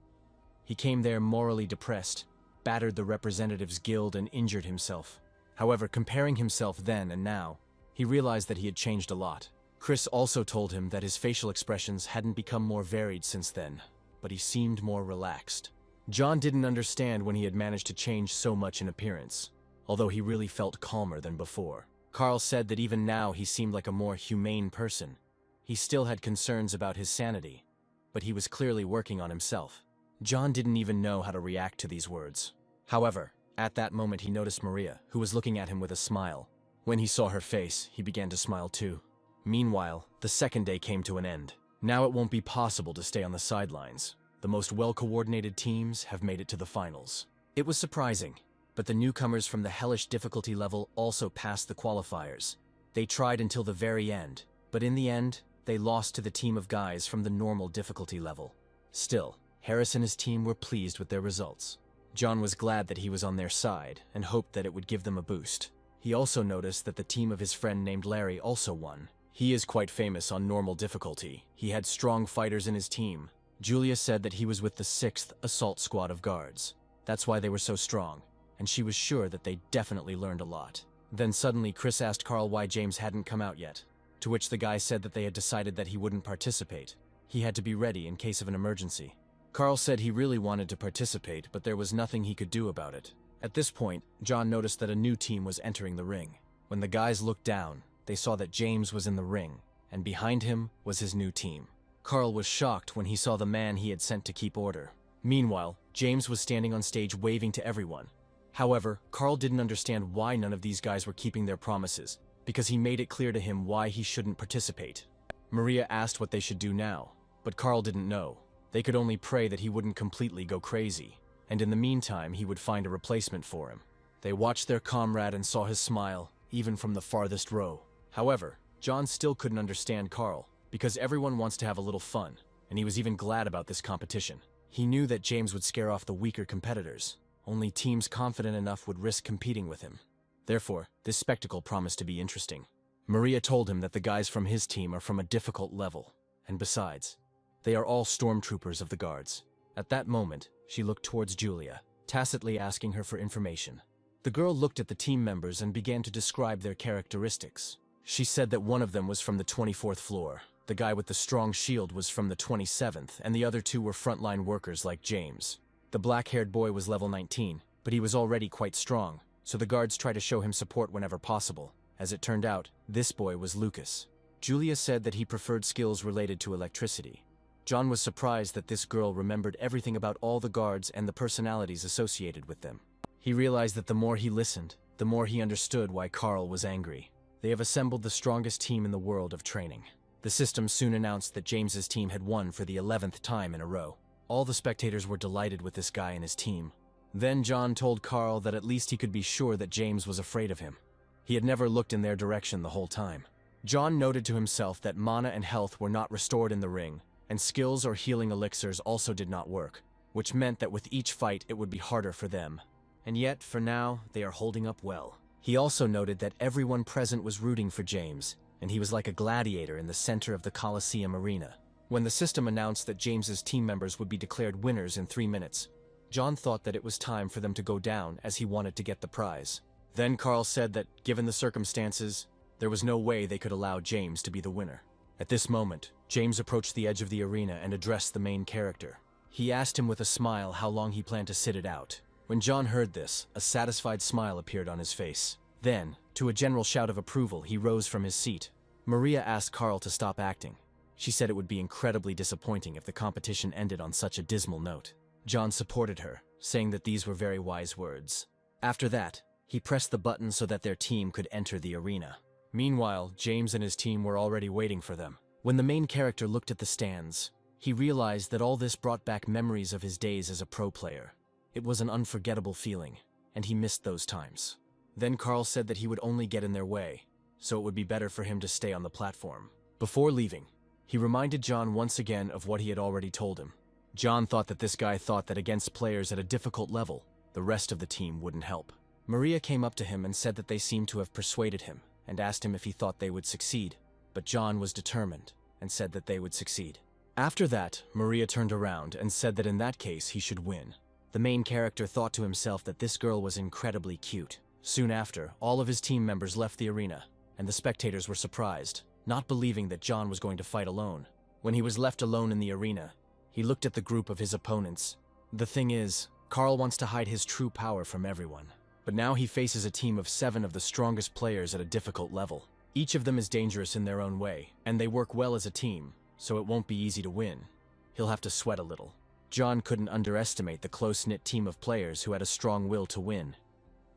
He came there morally depressed, battered the representatives' guild, and injured himself. However, comparing himself then and now, he realized that he had changed a lot. Chris also told him that his facial expressions hadn't become more varied since then, but he seemed more relaxed. John didn't understand when he had managed to change so much in appearance, although he really felt calmer than before. Carl said that even now he seemed like a more humane person. He still had concerns about his sanity, but he was clearly working on himself. John didn't even know how to react to these words. However, at that moment he noticed Maria, who was looking at him with a smile. When he saw her face, he began to smile too. Meanwhile, the second day came to an end. Now it won't be possible to stay on the sidelines. The most well-coordinated teams have made it to the finals. It was surprising, but the newcomers from the hellish difficulty level also passed the qualifiers. They tried until the very end, but in the end, they lost to the team of guys from the normal difficulty level. Still, Harris and his team were pleased with their results. John was glad that he was on their side and hoped that it would give them a boost. He also noticed that the team of his friend named Larry also won. He is quite famous on normal difficulty. He had strong fighters in his team. Julia said that he was with the 6th Assault Squad of Guards. That's why they were so strong, and she was sure that they definitely learned a lot. Then suddenly Chris asked Carl why James hadn't come out yet, to which the guy said that they had decided that he wouldn't participate. He had to be ready in case of an emergency. Carl said he really wanted to participate, but there was nothing he could do about it. At this point, John noticed that a new team was entering the ring. When the guys looked down, they saw that James was in the ring, and behind him was his new team. Carl was shocked when he saw the man he had sent to keep order. Meanwhile, James was standing on stage waving to everyone. However, Carl didn't understand why none of these guys were keeping their promises, because he made it clear to him why he shouldn't participate. Maria asked what they should do now, but Carl didn't know. They could only pray that he wouldn't completely go crazy, and in the meantime he would find a replacement for him. They watched their comrade and saw his smile, even from the farthest row. However, John still couldn't understand Carl, because everyone wants to have a little fun, and he was even glad about this competition. He knew that James would scare off the weaker competitors. Only teams confident enough would risk competing with him. Therefore, this spectacle promised to be interesting. Maria told him that the guys from his team are from a difficult level, and besides, they are all stormtroopers of the guards. At that moment, she looked towards Julia, tacitly asking her for information. The girl looked at the team members and began to describe their characteristics. She said that one of them was from the 24th floor, the guy with the strong shield was from the 27th, and the other two were frontline workers like James. The black-haired boy was level 19, but he was already quite strong, so the guards tried to show him support whenever possible. As it turned out, this boy was Lucas. Julia said that he preferred skills related to electricity. John was surprised that this girl remembered everything about all the guards and the personalities associated with them. He realized that the more he listened, the more he understood why Carl was angry. They have assembled the strongest team in the world of training. The system soon announced that James's team had won for the 11th time in a row. All the spectators were delighted with this guy and his team. Then John told Carl that at least he could be sure that James was afraid of him. He had never looked in their direction the whole time. John noted to himself that mana and health were not restored in the ring, and skills or healing elixirs also did not work, which meant that with each fight it would be harder for them. And yet, for now, they are holding up well. He also noted that everyone present was rooting for James, and he was like a gladiator in the center of the Colosseum arena. When the system announced that James's team members would be declared winners in 3 minutes, John thought that it was time for them to go down as he wanted to get the prize. Then Carl said that, given the circumstances, there was no way they could allow James to be the winner. At this moment, James approached the edge of the arena and addressed the main character. He asked him with a smile how long he planned to sit it out. When John heard this, a satisfied smile appeared on his face. Then, to a general shout of approval, he rose from his seat. Maria asked Carl to stop acting. She said it would be incredibly disappointing if the competition ended on such a dismal note. John supported her, saying that these were very wise words. After that, he pressed the button so that their team could enter the arena. Meanwhile, James and his team were already waiting for them. When the main character looked at the stands, he realized that all this brought back memories of his days as a pro player. It was an unforgettable feeling, and he missed those times. Then Carl said that he would only get in their way, so it would be better for him to stay on the platform. Before leaving, he reminded John once again of what he had already told him. John thought that this guy thought that against players at a difficult level, the rest of the team wouldn't help. Maria came up to him and said that they seemed to have persuaded him, and asked him if he thought they would succeed, but John was determined and said that they would succeed. After that, Maria turned around and said that in that case he should win. The main character thought to himself that this girl was incredibly cute. Soon after, all of his team members left the arena, and the spectators were surprised, not believing that John was going to fight alone. When he was left alone in the arena, he looked at the group of his opponents. The thing is, Carl wants to hide his true power from everyone. But now he faces a team of 7 of the strongest players at a difficult level. Each of them is dangerous in their own way, and they work well as a team, so it won't be easy to win. He'll have to sweat a little. John couldn't underestimate the close-knit team of players who had a strong will to win.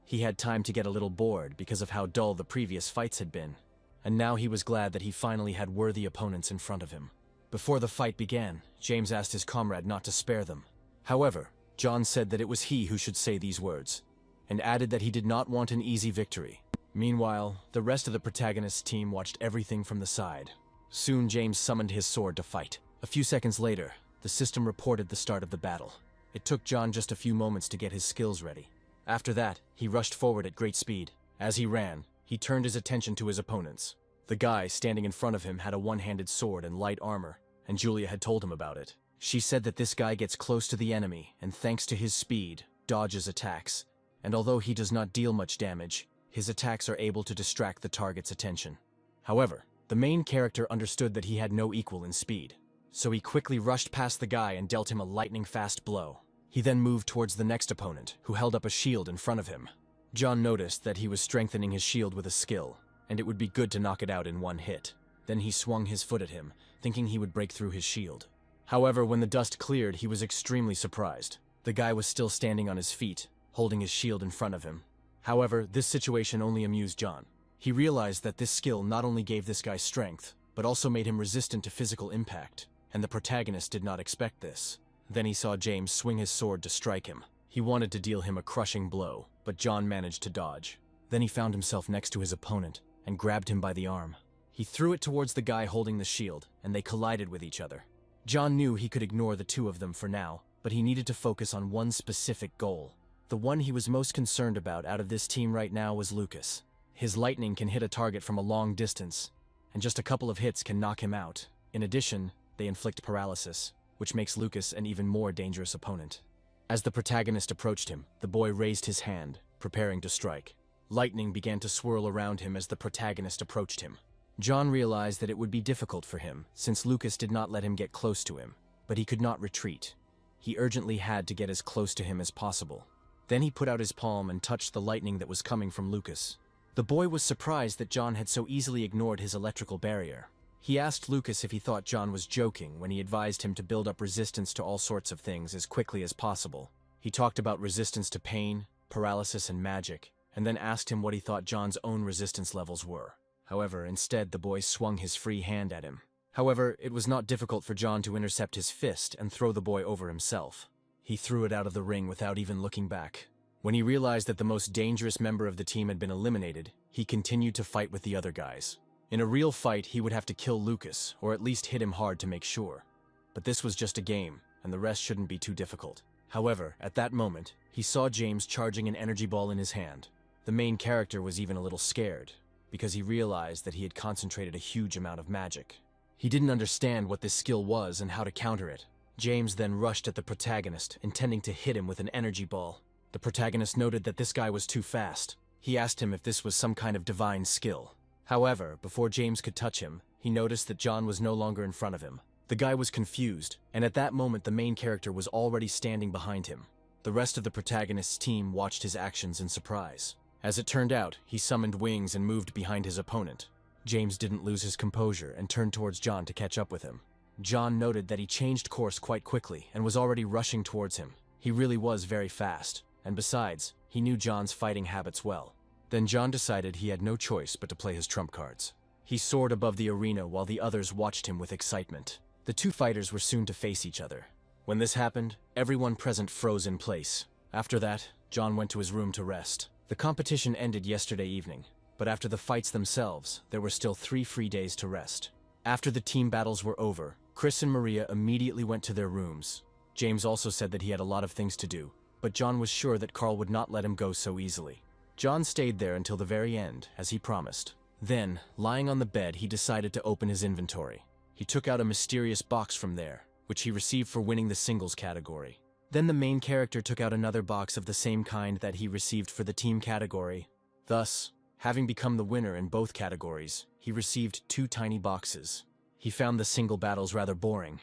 He had time to get a little bored because of how dull the previous fights had been, and now he was glad that he finally had worthy opponents in front of him. Before the fight began, James asked his comrade not to spare them. However, John said that it was he who should say these words, and added that he did not want an easy victory. Meanwhile, the rest of the protagonist's team watched everything from the side. Soon James summoned his sword to fight. A few seconds later, the system reported the start of the battle. It took John just a few moments to get his skills ready. After that, he rushed forward at great speed. As he ran, he turned his attention to his opponents. The guy standing in front of him had a one-handed sword and light armor, and Julia had told him about it. She said that this guy gets close to the enemy, and thanks to his speed, dodges attacks. And although he does not deal much damage, his attacks are able to distract the target's attention. However, the main character understood that he had no equal in speed, so he quickly rushed past the guy and dealt him a lightning-fast blow. He then moved towards the next opponent, who held up a shield in front of him. John noticed that he was strengthening his shield with a skill, and it would be good to knock it out in one hit. Then he swung his foot at him, thinking he would break through his shield. However, when the dust cleared, he was extremely surprised. The guy was still standing on his feet, holding his shield in front of him. However, this situation only amused John. He realized that this skill not only gave this guy strength, but also made him resistant to physical impact, and the protagonist did not expect this. Then he saw James swing his sword to strike him. He wanted to deal him a crushing blow, but John managed to dodge. Then he found himself next to his opponent and grabbed him by the arm. He threw it towards the guy holding the shield, and they collided with each other. John knew he could ignore the two of them for now, but he needed to focus on one specific goal. The one he was most concerned about out of this team right now was Lucas. His lightning can hit a target from a long distance, and just a couple of hits can knock him out. In addition, they inflict paralysis, which makes Lucas an even more dangerous opponent. As the protagonist approached him, the boy raised his hand, preparing to strike. Lightning began to swirl around him as the protagonist approached him. John realized that it would be difficult for him, since Lucas did not let him get close to him, but he could not retreat. He urgently had to get as close to him as possible. Then he put out his palm and touched the lightning that was coming from Lucas. The boy was surprised that John had so easily ignored his electrical barrier. He asked Lucas if he thought John was joking when he advised him to build up resistance to all sorts of things as quickly as possible. He talked about resistance to pain, paralysis, and magic, and then asked him what he thought John's own resistance levels were. However, instead the boy swung his free hand at him. However, it was not difficult for John to intercept his fist and throw the boy over himself. He threw it out of the ring without even looking back. When he realized that the most dangerous member of the team had been eliminated, he continued to fight with the other guys. In a real fight, he would have to kill Lucas, or at least hit him hard to make sure. But this was just a game, and the rest shouldn't be too difficult. However, at that moment, he saw James charging an energy ball in his hand. The main character was even a little scared, because he realized that he had concentrated a huge amount of magic. He didn't understand what this skill was and how to counter it. James then rushed at the protagonist, intending to hit him with an energy ball. The protagonist noted that this guy was too fast. He asked him if this was some kind of divine skill. However, before James could touch him, he noticed that John was no longer in front of him. The guy was confused, and at that moment the main character was already standing behind him. The rest of the protagonist's team watched his actions in surprise. As it turned out, he summoned wings and moved behind his opponent. James didn't lose his composure and turned towards John to catch up with him. John noted that he changed course quite quickly and was already rushing towards him. He really was very fast, and besides, he knew John's fighting habits well. Then John decided he had no choice but to play his trump cards. He soared above the arena while the others watched him with excitement. The two fighters were soon to face each other. When this happened, everyone present froze in place. After that, John went to his room to rest. The competition ended yesterday evening, but after the fights themselves, there were still 3 free days to rest. After the team battles were over, Chris and Maria immediately went to their rooms. James also said that he had a lot of things to do, but John was sure that Carl would not let him go so easily. John stayed there until the very end, as he promised. Then, lying on the bed, he decided to open his inventory. He took out a mysterious box from there, which he received for winning the singles category. Then the main character took out another box of the same kind that he received for the team category. Thus, having become the winner in both categories, he received 2 tiny boxes. He found the single battles rather boring,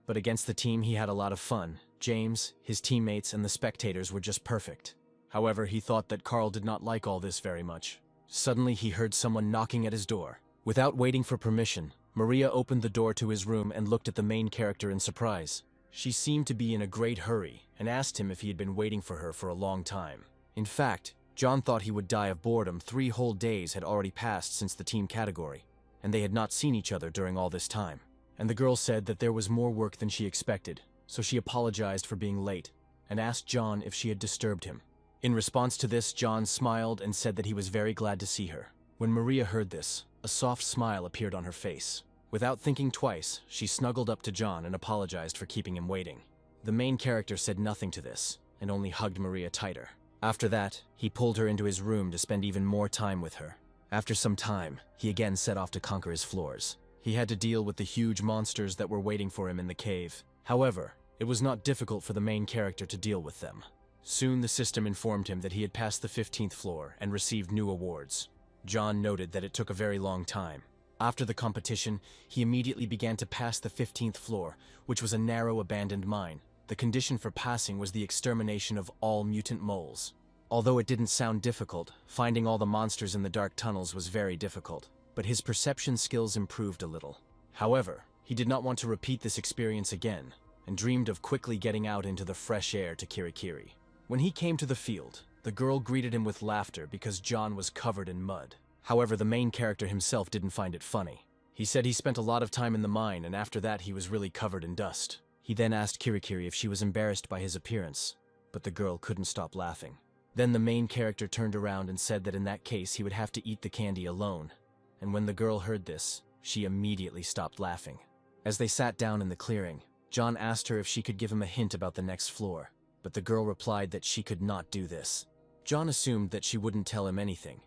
but against the team he had a lot of fun. James, his teammates, and the spectators were just perfect. However, he thought that Carl did not like all this very much. Suddenly he heard someone knocking at his door. Without waiting for permission, Maria opened the door to his room and looked at the main character in surprise. She seemed to be in a great hurry and asked him if he had been waiting for her for a long time. In fact, John thought he would die of boredom. 3 whole days had already passed since the team category, and they had not seen each other during all this time. And the girl said that there was more work than she expected, so she apologized for being late and asked John if she had disturbed him. In response to this, John smiled and said that he was very glad to see her. When Maria heard this, a soft smile appeared on her face. Without thinking twice, she snuggled up to John and apologized for keeping him waiting. The main character said nothing to this, and only hugged Maria tighter. After that, he pulled her into his room to spend even more time with her. After some time, he again set off to conquer his floors. He had to deal with the huge monsters that were waiting for him in the cave. However, it was not difficult for the main character to deal with them. Soon the system informed him that he had passed the 15th floor and received new awards. John noted that it took a very long time. After the competition, he immediately began to pass the 15th floor, which was a narrow abandoned mine. The condition for passing was the extermination of all mutant moles. Although it didn't sound difficult, finding all the monsters in the dark tunnels was very difficult, but his perception skills improved a little. However, he did not want to repeat this experience again, and dreamed of quickly getting out into the fresh air to Kirai. When he came to the field, the girl greeted him with laughter because John was covered in mud. However, the main character himself didn't find it funny. He said he spent a lot of time in the mine, and after that he was really covered in dust. He then asked Kirai if she was embarrassed by his appearance, but the girl couldn't stop laughing. Then the main character turned around and said that in that case he would have to eat the candy alone, and when the girl heard this, she immediately stopped laughing. As they sat down in the clearing, John asked her if she could give him a hint about the next floor, but the girl replied that she could not do this. John assumed that she wouldn't tell him anything.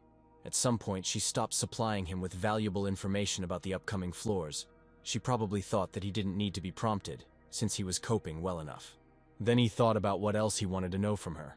At some point, she stopped supplying him with valuable information about the upcoming floors. She probably thought that he didn't need to be prompted, since he was coping well enough. Then he thought about what else he wanted to know from her,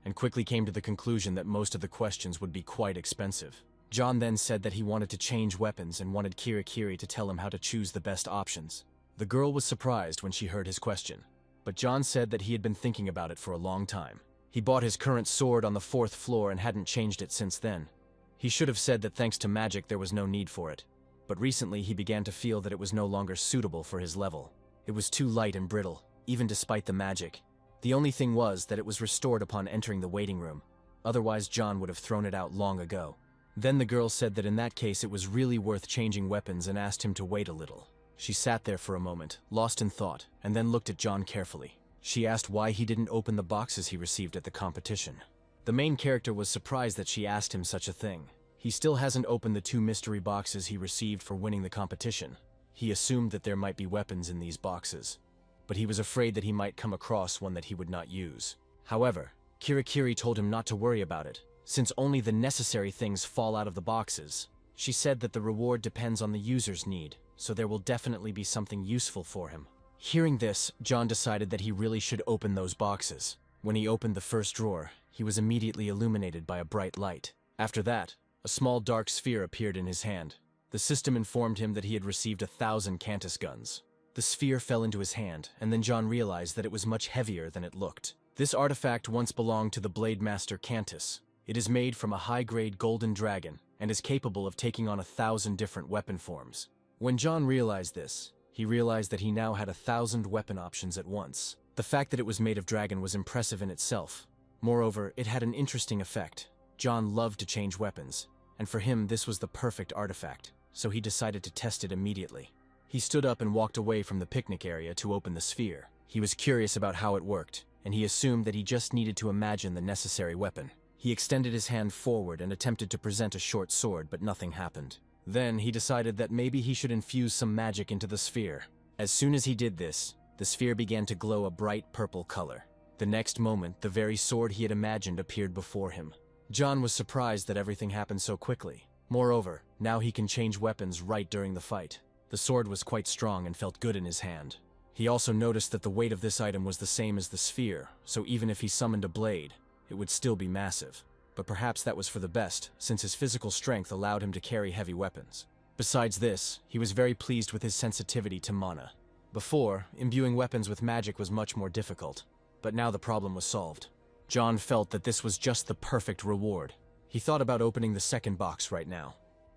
and quickly came to the conclusion that most of the questions would be quite expensive. John then said that he wanted to change weapons and wanted Kirai to tell him how to choose the best options. The girl was surprised when she heard his question, but John said that he had been thinking about it for a long time. He bought his current sword on the 4th floor and hadn't changed it since then. He should have said that thanks to magic there was no need for it, but recently he began to feel that it was no longer suitable for his level. It was too light and brittle, even despite the magic. The only thing was that it was restored upon entering the waiting room. Otherwise, John would have thrown it out long ago. Then the girl said that in that case it was really worth changing weapons and asked him to wait a little. She sat there for a moment, lost in thought, and then looked at John carefully. She asked why he didn't open the boxes he received at the competition. The main character was surprised that she asked him such a thing. He still hasn't opened the 2 mystery boxes he received for winning the competition. He assumed that there might be weapons in these boxes, but he was afraid that he might come across one that he would not use. However, Kirai told him not to worry about it, since only the necessary things fall out of the boxes. She said that the reward depends on the user's need, so there will definitely be something useful for him. Hearing this, John decided that he really should open those boxes. When he opened the first drawer, he was immediately illuminated by a bright light. After that, a small dark sphere appeared in his hand. The system informed him that he had received 1,000 Cantus guns. The sphere fell into his hand, and then John realized that it was much heavier than it looked. This artifact once belonged to the Blade Master Cantus. It is made from a high-grade golden dragon, and is capable of taking on 1,000 different weapon forms. When John realized this, he realized that he now had 1,000 weapon options at once. The fact that it was made of dragon was impressive in itself. Moreover, it had an interesting effect. John loved to change weapons, and for him this was the perfect artifact, so he decided to test it immediately. He stood up and walked away from the picnic area to open the sphere. He was curious about how it worked, and he assumed that he just needed to imagine the necessary weapon. He extended his hand forward and attempted to present a short sword, but nothing happened. Then he decided that maybe he should infuse some magic into the sphere. As soon as he did this, the sphere began to glow a bright purple color. The next moment, the very sword he had imagined appeared before him. John was surprised that everything happened so quickly. Moreover, now he can change weapons right during the fight. The sword was quite strong and felt good in his hand. He also noticed that the weight of this item was the same as the sphere, so even if he summoned a blade, it would still be massive. But perhaps that was for the best, since his physical strength allowed him to carry heavy weapons. Besides this, he was very pleased with his sensitivity to mana. Before, imbuing weapons with magic was much more difficult, but now the problem was solved. John felt that this was just the perfect reward. He thought about opening the second box right now,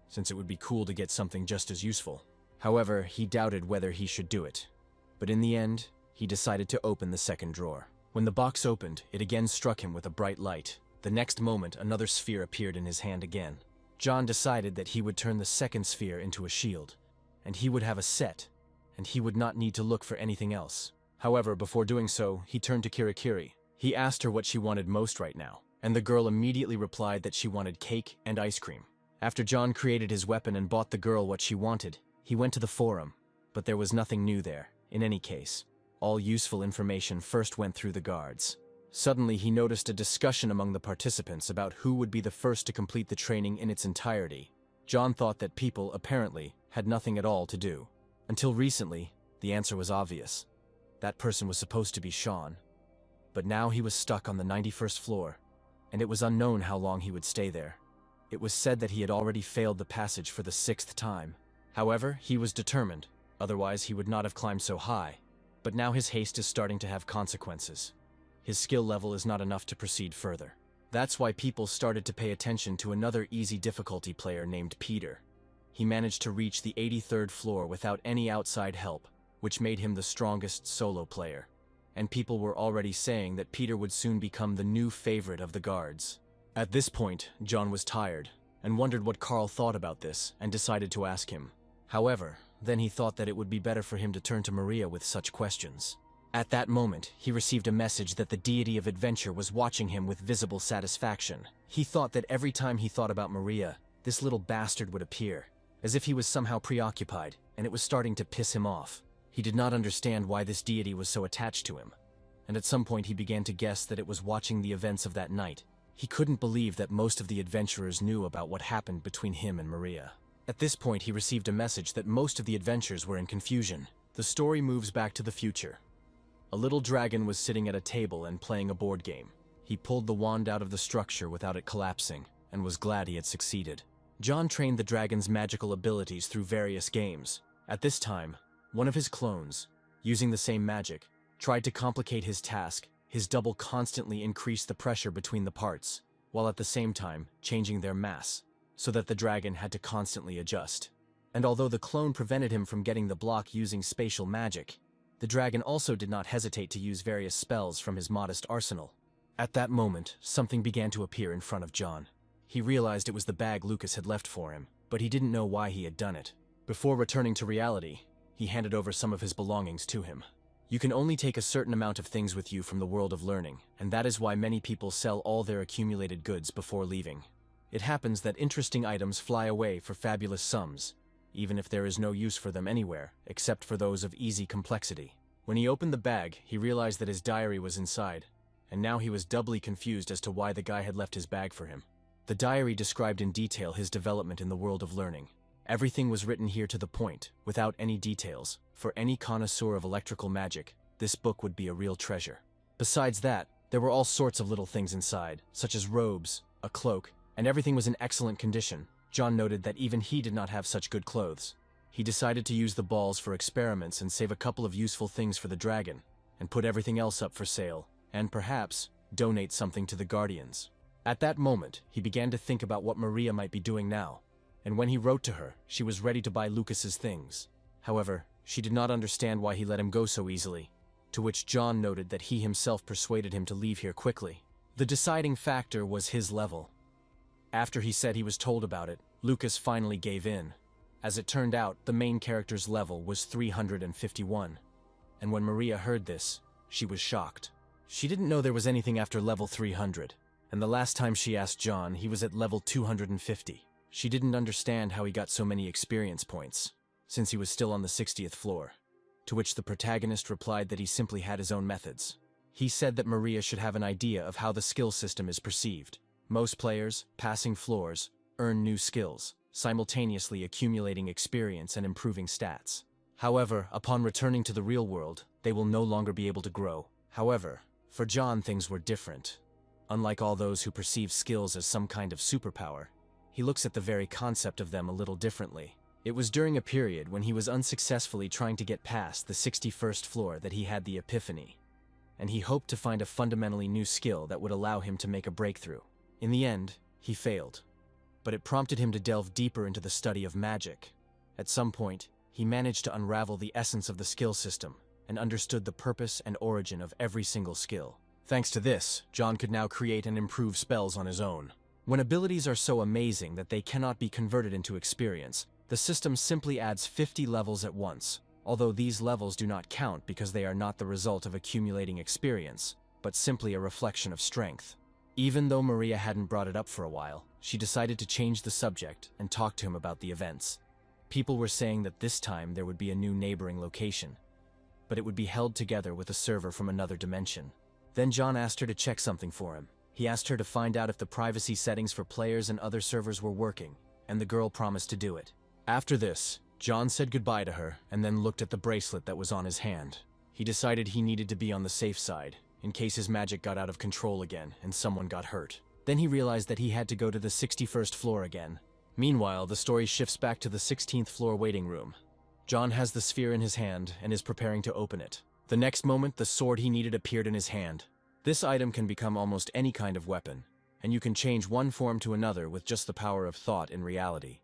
since it would be cool to get something just as useful. However, he doubted whether he should do it. But in the end, he decided to open the second drawer. When the box opened, it again struck him with a bright light. The next moment, another sphere appeared in his hand again. John decided that he would turn the second sphere into a shield, and he would have a set, and he would not need to look for anything else. However, before doing so, he turned to Kirai. He asked her what she wanted most right now, and the girl immediately replied that she wanted cake and ice cream. After John created his weapon and bought the girl what she wanted, he went to the forum, but there was nothing new there. In any case, all useful information first went through the guards. Suddenly, he noticed a discussion among the participants about who would be the first to complete the training in its entirety. John thought that people, apparently, had nothing at all to do. Until recently, the answer was obvious. That person was supposed to be Sean. But now he was stuck on the 91st floor, and it was unknown how long he would stay there. It was said that he had already failed the passage for the 6th time. However, he was determined, otherwise he would not have climbed so high. But now his haste is starting to have consequences. His skill level is not enough to proceed further. That's why people started to pay attention to another easy difficulty player named Peter. He managed to reach the 83rd floor without any outside help, which made him the strongest solo player. And people were already saying that Peter would soon become the new favorite of the guards. At this point, John was tired, and wondered what Carl thought about this, and decided to ask him. However, then he thought that it would be better for him to turn to Maria with such questions. At that moment, he received a message that the deity of adventure was watching him with visible satisfaction. He thought that every time he thought about Maria, this little bastard would appear, as if he was somehow preoccupied, and it was starting to piss him off. He did not understand why this deity was so attached to him, and at some point he began to guess that it was watching the events of that night. He couldn't believe that most of the adventurers knew about what happened between him and Maria. At this point he received a message that most of the adventures were in confusion. The story moves back to the future. A little dragon was sitting at a table and playing a board game. He pulled the wand out of the structure without it collapsing, and was glad he had succeeded. John trained the dragon's magical abilities through various games. At this time, one of his clones, using the same magic, tried to complicate his task. His double constantly increased the pressure between the parts, while at the same time changing their mass, so that the dragon had to constantly adjust. And although the clone prevented him from getting the block using spatial magic, the dragon also did not hesitate to use various spells from his modest arsenal. At that moment, something began to appear in front of John. He realized it was the bag Lucas had left for him, but he didn't know why he had done it. Before returning to reality, he handed over some of his belongings to him. You can only take a certain amount of things with you from the world of learning, and that is why many people sell all their accumulated goods before leaving. It happens that interesting items fly away for fabulous sums, even if there is no use for them anywhere, except for those of easy complexity. When he opened the bag, he realized that his diary was inside, and now he was doubly confused as to why the guy had left his bag for him. The diary described in detail his development in the world of learning. Everything was written here to the point, without any details. For any connoisseur of electrical magic, this book would be a real treasure. Besides that, there were all sorts of little things inside, such as robes, a cloak, and everything was in excellent condition. John noted that even he did not have such good clothes. He decided to use the balls for experiments and save a couple of useful things for the dragon, and put everything else up for sale, and perhaps donate something to the Guardians. At that moment, he began to think about what Maria might be doing now, and when he wrote to her, she was ready to buy Lucas's things. However, she did not understand why he let him go so easily, to which John noted that he himself persuaded him to leave here quickly. The deciding factor was his level. After he said he was told about it, Lucas finally gave in. As it turned out, the main character's level was 351, and when Maria heard this, she was shocked. She didn't know there was anything after level 300, and the last time she asked John, he was at level 250. She didn't understand how he got so many experience points, since he was still on the 60th floor, to which the protagonist replied that he simply had his own methods. He said that Maria should have an idea of how the skill system is perceived. Most players, passing floors, earn new skills, simultaneously accumulating experience and improving stats. However, upon returning to the real world, they will no longer be able to grow. However, for John things were different. Unlike all those who perceive skills as some kind of superpower, he looks at the very concept of them a little differently. It was during a period when he was unsuccessfully trying to get past the 61st floor that he had the epiphany, and he hoped to find a fundamentally new skill that would allow him to make a breakthrough. In the end, he failed, but it prompted him to delve deeper into the study of magic. At some point, he managed to unravel the essence of the skill system and understood the purpose and origin of every single skill. Thanks to this, John could now create and improve spells on his own. When abilities are so amazing that they cannot be converted into experience, the system simply adds 50 levels at once, although these levels do not count because they are not the result of accumulating experience, but simply a reflection of strength. Even though Maria hadn't brought it up for a while, she decided to change the subject and talk to him about the events. People were saying that this time there would be a new neighboring location, but it would be held together with a server from another dimension. Then John asked her to check something for him. He asked her to find out if the privacy settings for players and other servers were working, and the girl promised to do it. After this, John said goodbye to her and then looked at the bracelet that was on his hand. He decided he needed to be on the safe side, in case his magic got out of control again and someone got hurt. Then he realized that he had to go to the 61st floor again. Meanwhile, the story shifts back to the 16th floor waiting room. John has the sphere in his hand and is preparing to open it. The next moment, the sword he needed appeared in his hand. This item can become almost any kind of weapon. and you can change one form to another with just the power of thought in reality.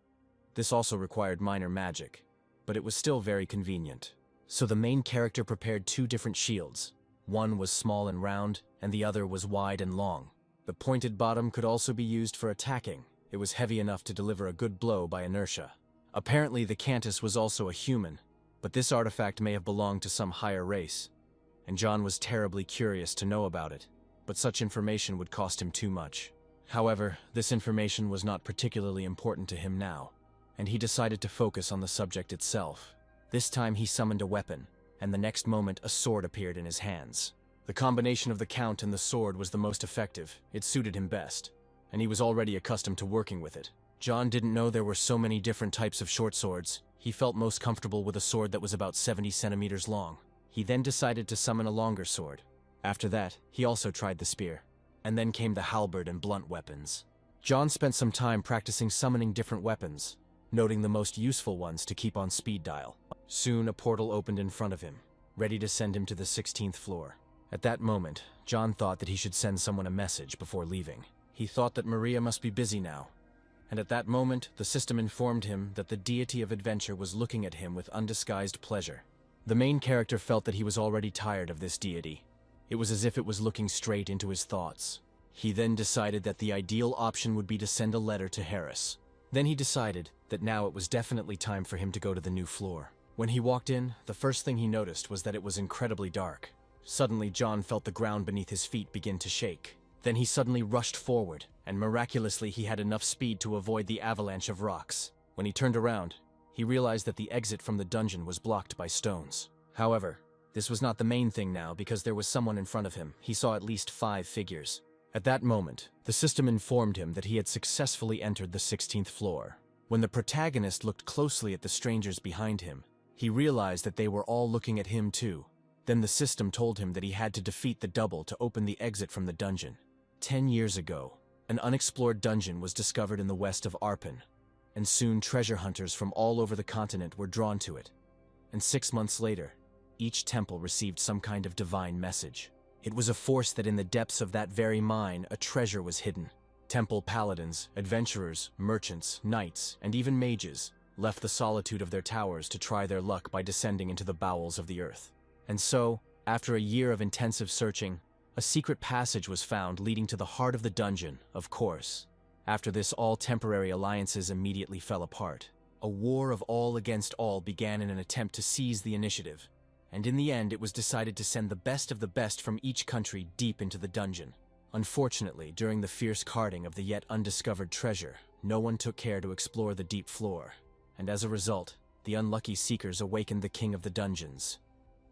This also required minor magic, but it was still very convenient. So the main character prepared 2 different shields. One was small and round, and the other was wide and long. The pointed bottom could also be used for attacking. It was heavy enough to deliver a good blow by inertia. Apparently the Cantus was also a human, but this artifact may have belonged to some higher race, and John was terribly curious to know about it, but such information would cost him too much. However, this information was not particularly important to him now, and he decided to focus on the subject itself. This time he summoned a weapon, and the next moment a sword appeared in his hands. The combination of the Count and the sword was the most effective. It suited him best, and he was already accustomed to working with it. John didn't know there were so many different types of short swords. He felt most comfortable with a sword that was about 70 centimeters long. He then decided to summon a longer sword. After that, he also tried the spear, and then came the halberd and blunt weapons. John spent some time practicing summoning different weapons, noting the most useful ones to keep on speed dial. Soon a portal opened in front of him, ready to send him to the 16th floor. At that moment, John thought that he should send someone a message before leaving. He thought that Maria must be busy now, and at that moment the system informed him that the deity of adventure was looking at him with undisguised pleasure. The main character felt that he was already tired of this deity. It was as if it was looking straight into his thoughts. He then decided that the ideal option would be to send a letter to Harris. Then he decided that now it was definitely time for him to go to the new floor. When he walked in, the first thing he noticed was that it was incredibly dark. Suddenly, John felt the ground beneath his feet begin to shake. Then he suddenly rushed forward, and miraculously he had enough speed to avoid the avalanche of rocks. When he turned around, he realized that the exit from the dungeon was blocked by stones. However, this was not the main thing now because there was someone in front of him. He saw at least 5 figures. At that moment, the system informed him that he had successfully entered the 16th floor. When the protagonist looked closely at the strangers behind him, he realized that they were all looking at him too. Then the system told him that he had to defeat the double to open the exit from the dungeon. 10 years ago, an unexplored dungeon was discovered in the west of Arpan, and soon treasure hunters from all over the continent were drawn to it. And 6 months later, each temple received some kind of divine message. It was a force that in the depths of that very mine, a treasure was hidden. Temple paladins, adventurers, merchants, knights, and even mages left the solitude of their towers to try their luck by descending into the bowels of the earth. And so, after a year of intensive searching, a secret passage was found leading to the heart of the dungeon, of course. After this, all temporary alliances immediately fell apart. A war of all against all began in an attempt to seize the initiative, and in the end it was decided to send the best of the best from each country deep into the dungeon. Unfortunately, during the fierce carting of the yet undiscovered treasure, no one took care to explore the deep floor, and as a result, the unlucky seekers awakened the king of the dungeons,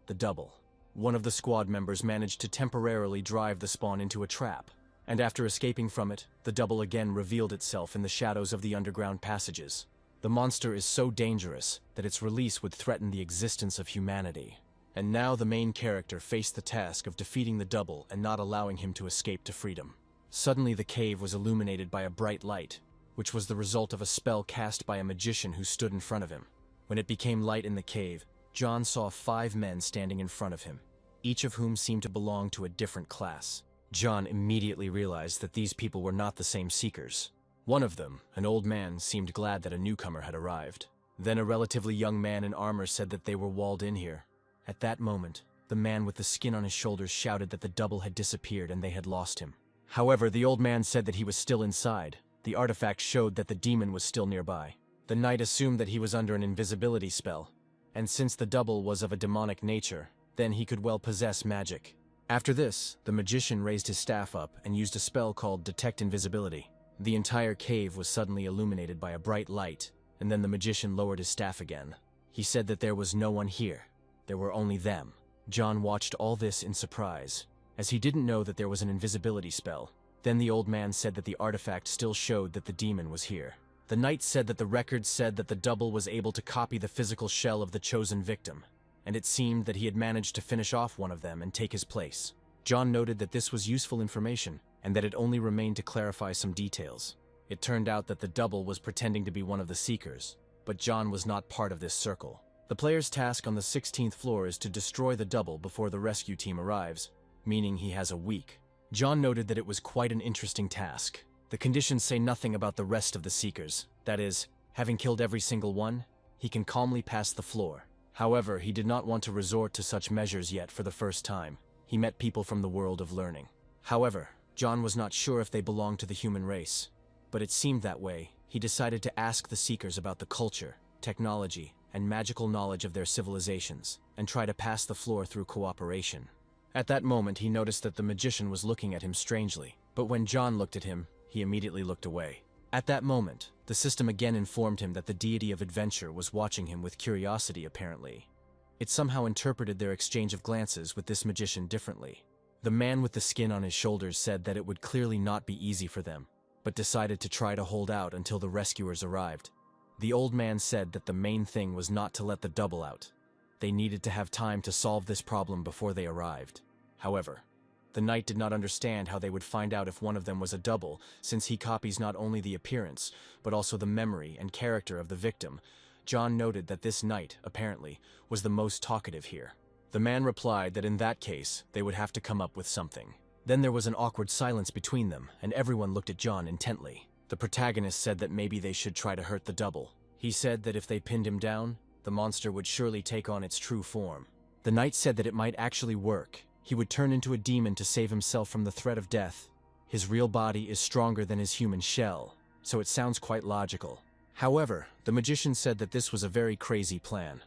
the Double. One of the squad members managed to temporarily drive the spawn into a trap, and after escaping from it, the Double again revealed itself in the shadows of the underground passages. The monster is so dangerous that its release would threaten the existence of humanity. And now the main character faced the task of defeating the Double and not allowing him to escape to freedom. Suddenly the cave was illuminated by a bright light, which was the result of a spell cast by a magician who stood in front of him. When it became light in the cave, John saw 5 men standing in front of him, each of whom seemed to belong to a different class. John immediately realized that these people were not the same seekers. One of them, an old man, seemed glad that a newcomer had arrived. Then a relatively young man in armor said that they were walled in here. At that moment, the man with the skin on his shoulders shouted that the Double had disappeared and they had lost him. However, the old man said that he was still inside. The artifact showed that the demon was still nearby. The knight assumed that he was under an invisibility spell, and since the Double was of a demonic nature, then he could well possess magic. After this, the magician raised his staff up and used a spell called Detect Invisibility. The entire cave was suddenly illuminated by a bright light, and then the magician lowered his staff again. He said that there was no one here. There were only them. John watched all this in surprise, as he didn't know that there was an invisibility spell. Then the old man said that the artifact still showed that the demon was here. The knight said that the record said that the Double was able to copy the physical shell of the chosen victim, and it seemed that he had managed to finish off one of them and take his place. John noted that this was useful information, and that it only remained to clarify some details. It turned out that the Double was pretending to be one of the Seekers, but John was not part of this circle. The player's task on the 16th floor is to destroy the Double before the rescue team arrives, meaning he has a week. John noted that it was quite an interesting task. The conditions say nothing about the rest of the Seekers. That is, having killed every single one, he can calmly pass the floor. However, he did not want to resort to such measures yet for the first time. He met people from the world of learning. However, John was not sure if they belonged to the human race. But it seemed that way. He decided to ask the Seekers about the culture, technology, and magical knowledge of their civilizations, and try to pass the floor through cooperation. At that moment, he noticed that the magician was looking at him strangely, but when John looked at him, he immediately looked away. At that moment, the system again informed him that the deity of adventure was watching him with curiosity apparently. It somehow interpreted their exchange of glances with this magician differently. The man with the skin on his shoulders said that it would clearly not be easy for them, but decided to try to hold out until the rescuers arrived. The old man said that the main thing was not to let the double out. They needed to have time to solve this problem before they arrived. However, the knight did not understand how they would find out if one of them was a double, since he copies not only the appearance, but also the memory and character of the victim. John noted that this knight, apparently, was the most talkative here. The man replied that in that case, they would have to come up with something. Then there was an awkward silence between them, and everyone looked at John intently. The protagonist said that maybe they should try to hurt the double. He said that if they pinned him down, the monster would surely take on its true form. The knight said that it might actually work. He would turn into a demon to save himself from the threat of death. His real body is stronger than his human shell, so it sounds quite logical. However, the magician said that this was a very crazy plan.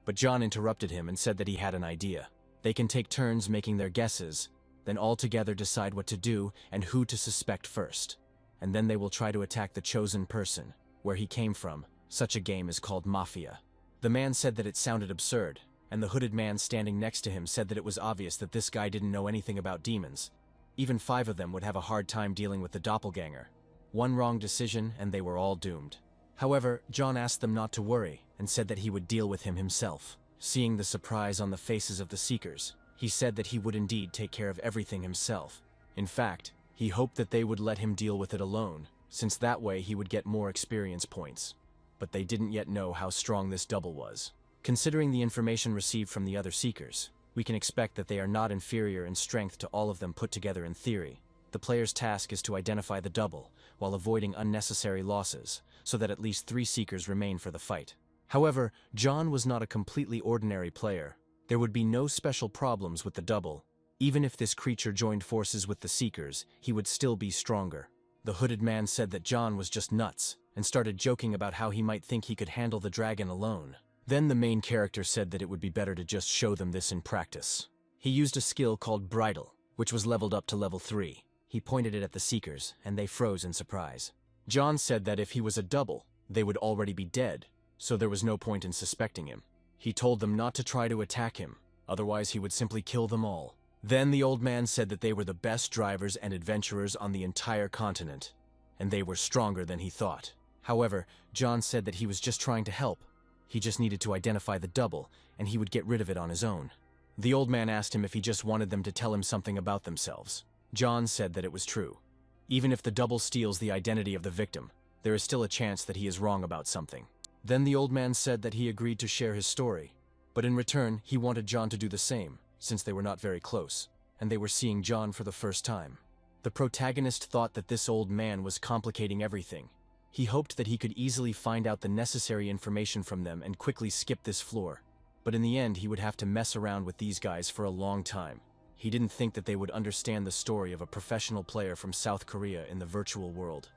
But John interrupted him and said that he had an idea. They can take turns making their guesses, then all together decide what to do and who to suspect first. And then they will try to attack the chosen person, where he came from. Such a game is called Mafia. The man said that it sounded absurd, and the hooded man standing next to him said that it was obvious that this guy didn't know anything about demons. Even 5 of them would have a hard time dealing with the doppelganger. One wrong decision and they were all doomed. However, John asked them not to worry and said that he would deal with him himself. Seeing the surprise on the faces of the Seekers, he said that he would indeed take care of everything himself. In fact, he hoped that they would let him deal with it alone, since that way he would get more experience points. But they didn't yet know how strong this double was. Considering the information received from the other Seekers, we can expect that they are not inferior in strength to all of them put together in theory. The player's task is to identify the double, while avoiding unnecessary losses, so that at least 3 Seekers remain for the fight. However, John was not a completely ordinary player. There would be no special problems with the double. Even if this creature joined forces with the Seekers, he would still be stronger. The hooded man said that John was just nuts, and started joking about how he might think he could handle the dragon alone. Then the main character said that it would be better to just show them this in practice. He used a skill called Bridle, which was leveled up to level 3. He pointed it at the Seekers, and they froze in surprise. John said that if he was a double, they would already be dead, so there was no point in suspecting him. He told them not to try to attack him, otherwise he would simply kill them all. Then the old man said that they were the best drivers and adventurers on the entire continent, and they were stronger than he thought. However, John said that he was just trying to help. He just needed to identify the double, and he would get rid of it on his own. The old man asked him if he just wanted them to tell him something about themselves. John said that it was true. Even if the double steals the identity of the victim, there is still a chance that he is wrong about something. Then the old man said that he agreed to share his story, but in return he wanted John to do the same, since they were not very close, and they were seeing John for the first time. The protagonist thought that this old man was complicating everything. He hoped that he could easily find out the necessary information from them and quickly skip this floor, but in the end he would have to mess around with these guys for a long time. He didn't think that they would understand the story of a professional player from South Korea in the virtual world,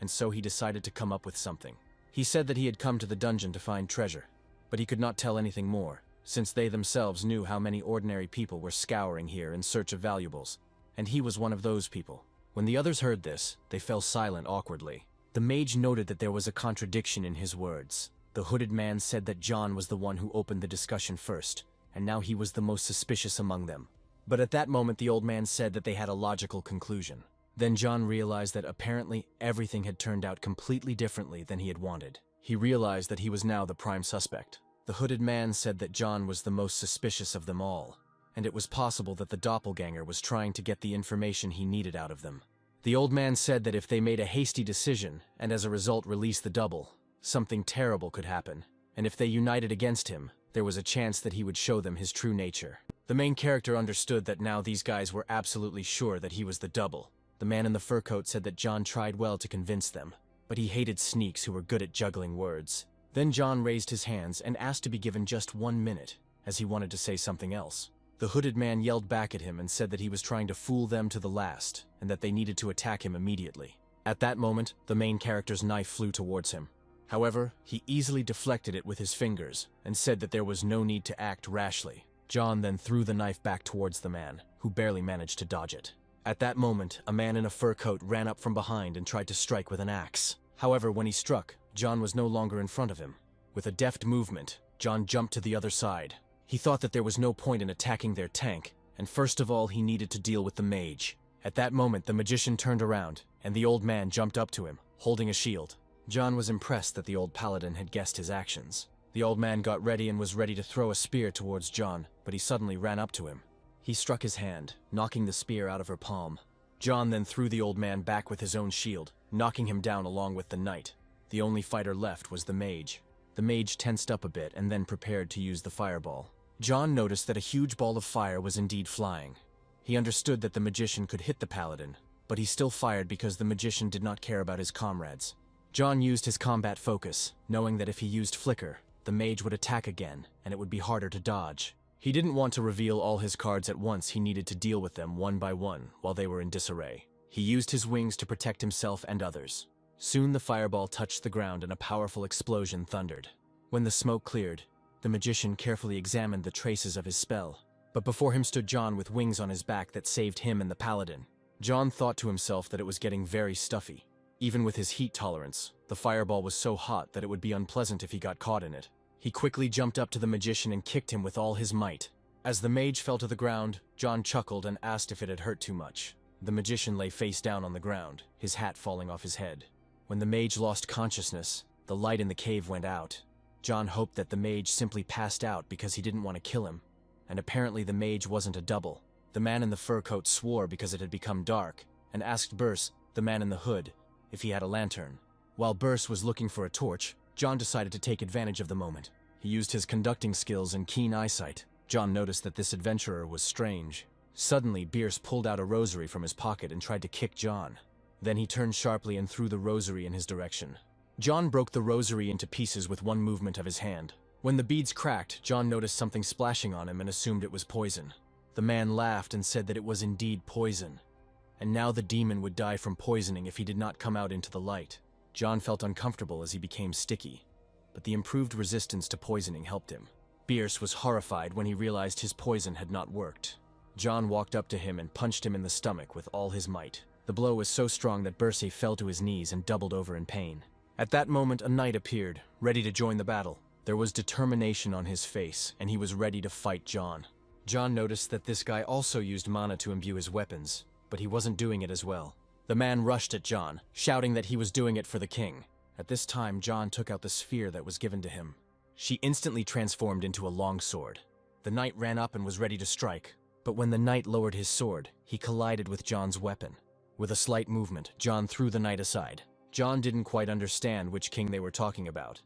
and so he decided to come up with something. He said that he had come to the dungeon to find treasure, but he could not tell anything more, since they themselves knew how many ordinary people were scouring here in search of valuables, and he was one of those people. When the others heard this, they fell silent awkwardly. The mage noted that there was a contradiction in his words. The hooded man said that John was the one who opened the discussion first, and now he was the most suspicious among them. But at that moment the old man said that they had a logical conclusion. Then John realized that apparently everything had turned out completely differently than he had wanted. He realized that he was now the prime suspect. The hooded man said that John was the most suspicious of them all, and it was possible that the doppelganger was trying to get the information he needed out of them. The old man said that if they made a hasty decision, and as a result released the double, something terrible could happen, and if they united against him, there was a chance that he would show them his true nature. The main character understood that now these guys were absolutely sure that he was the double. The man in the fur coat said that John tried well to convince them, but he hated sneaks who were good at juggling words. Then John raised his hands and asked to be given just 1 minute, as he wanted to say something else. The hooded man yelled back at him and said that he was trying to fool them to the last, and that they needed to attack him immediately. At that moment, the main character's knife flew towards him. However, he easily deflected it with his fingers, and said that there was no need to act rashly. John then threw the knife back towards the man, who barely managed to dodge it. At that moment, a man in a fur coat ran up from behind and tried to strike with an axe. However, when he struck, John was no longer in front of him. With a deft movement, John jumped to the other side. He thought that there was no point in attacking their tank, and first of all he needed to deal with the mage. At that moment the magician turned around, and the old man jumped up to him, holding a shield. John was impressed that the old paladin had guessed his actions. The old man got ready and was ready to throw a spear towards John, but he suddenly ran up to him. He struck his hand, knocking the spear out of her palm. John then threw the old man back with his own shield, knocking him down along with the knight. The only fighter left was the mage. The mage tensed up a bit and then prepared to use the fireball. John noticed that a huge ball of fire was indeed flying. He understood that the magician could hit the paladin, but he still fired because the magician did not care about his comrades. John used his combat focus, knowing that if he used flicker, the mage would attack again, and it would be harder to dodge. He didn't want to reveal all his cards at once. He needed to deal with them one by one while they were in disarray. He used his wings to protect himself and others. Soon the fireball touched the ground and a powerful explosion thundered. When the smoke cleared, the magician carefully examined the traces of his spell. But before him stood John with wings on his back that saved him and the paladin. John thought to himself that it was getting very stuffy. Even with his heat tolerance, the fireball was so hot that it would be unpleasant if he got caught in it. He quickly jumped up to the magician and kicked him with all his might. As the mage fell to the ground, John chuckled and asked if it had hurt too much. The magician lay face down on the ground, his hat falling off his head. When the mage lost consciousness, the light in the cave went out. John hoped that the mage simply passed out because he didn't want to kill him, and apparently the mage wasn't a double. The man in the fur coat swore because it had become dark, and asked Burse, the man in the hood, if he had a lantern. While Burse was looking for a torch, John decided to take advantage of the moment. He used his conducting skills and keen eyesight. John noticed that this adventurer was strange. Suddenly, Bierce pulled out a rosary from his pocket and tried to kick John. Then he turned sharply and threw the rosary in his direction. John broke the rosary into pieces with one movement of his hand. When the beads cracked, John noticed something splashing on him and assumed it was poison. The man laughed and said that it was indeed poison, and now the demon would die from poisoning if he did not come out into the light. John felt uncomfortable as he became sticky, but the improved resistance to poisoning helped him. Bierce was horrified when he realized his poison had not worked. John walked up to him and punched him in the stomach with all his might. The blow was so strong that Bierce fell to his knees and doubled over in pain. At that moment, a knight appeared, ready to join the battle. There was determination on his face, and he was ready to fight John. John noticed that this guy also used mana to imbue his weapons, but he wasn't doing it as well. The man rushed at John, shouting that he was doing it for the king. At this time, John took out the sphere that was given to him. She instantly transformed into a long sword. The knight ran up and was ready to strike, but when the knight lowered his sword, he collided with John's weapon. With a slight movement, John threw the knight aside. John didn't quite understand which king they were talking about,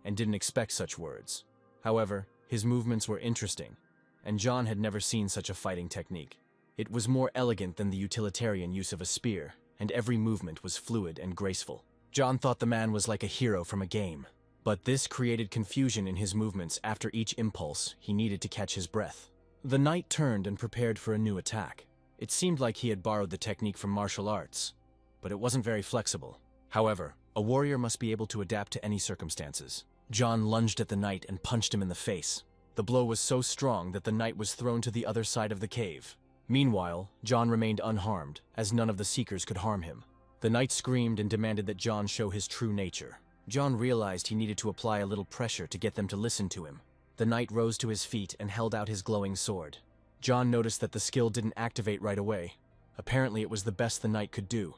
and didn't expect such words. However, his movements were interesting, and John had never seen such a fighting technique. It was more elegant than the utilitarian use of a spear, and every movement was fluid and graceful. John thought the man was like a hero from a game, but this created confusion in his movements. After each impulse, he needed to catch his breath. The knight turned and prepared for a new attack. It seemed like he had borrowed the technique from martial arts, but it wasn't very flexible. However, a warrior must be able to adapt to any circumstances. John lunged at the knight and punched him in the face. The blow was so strong that the knight was thrown to the other side of the cave. Meanwhile, John remained unharmed, as none of the seekers could harm him. The knight screamed and demanded that John show his true nature. John realized he needed to apply a little pressure to get them to listen to him. The knight rose to his feet and held out his glowing sword. John noticed that the skill didn't activate right away. Apparently it was the best the knight could do.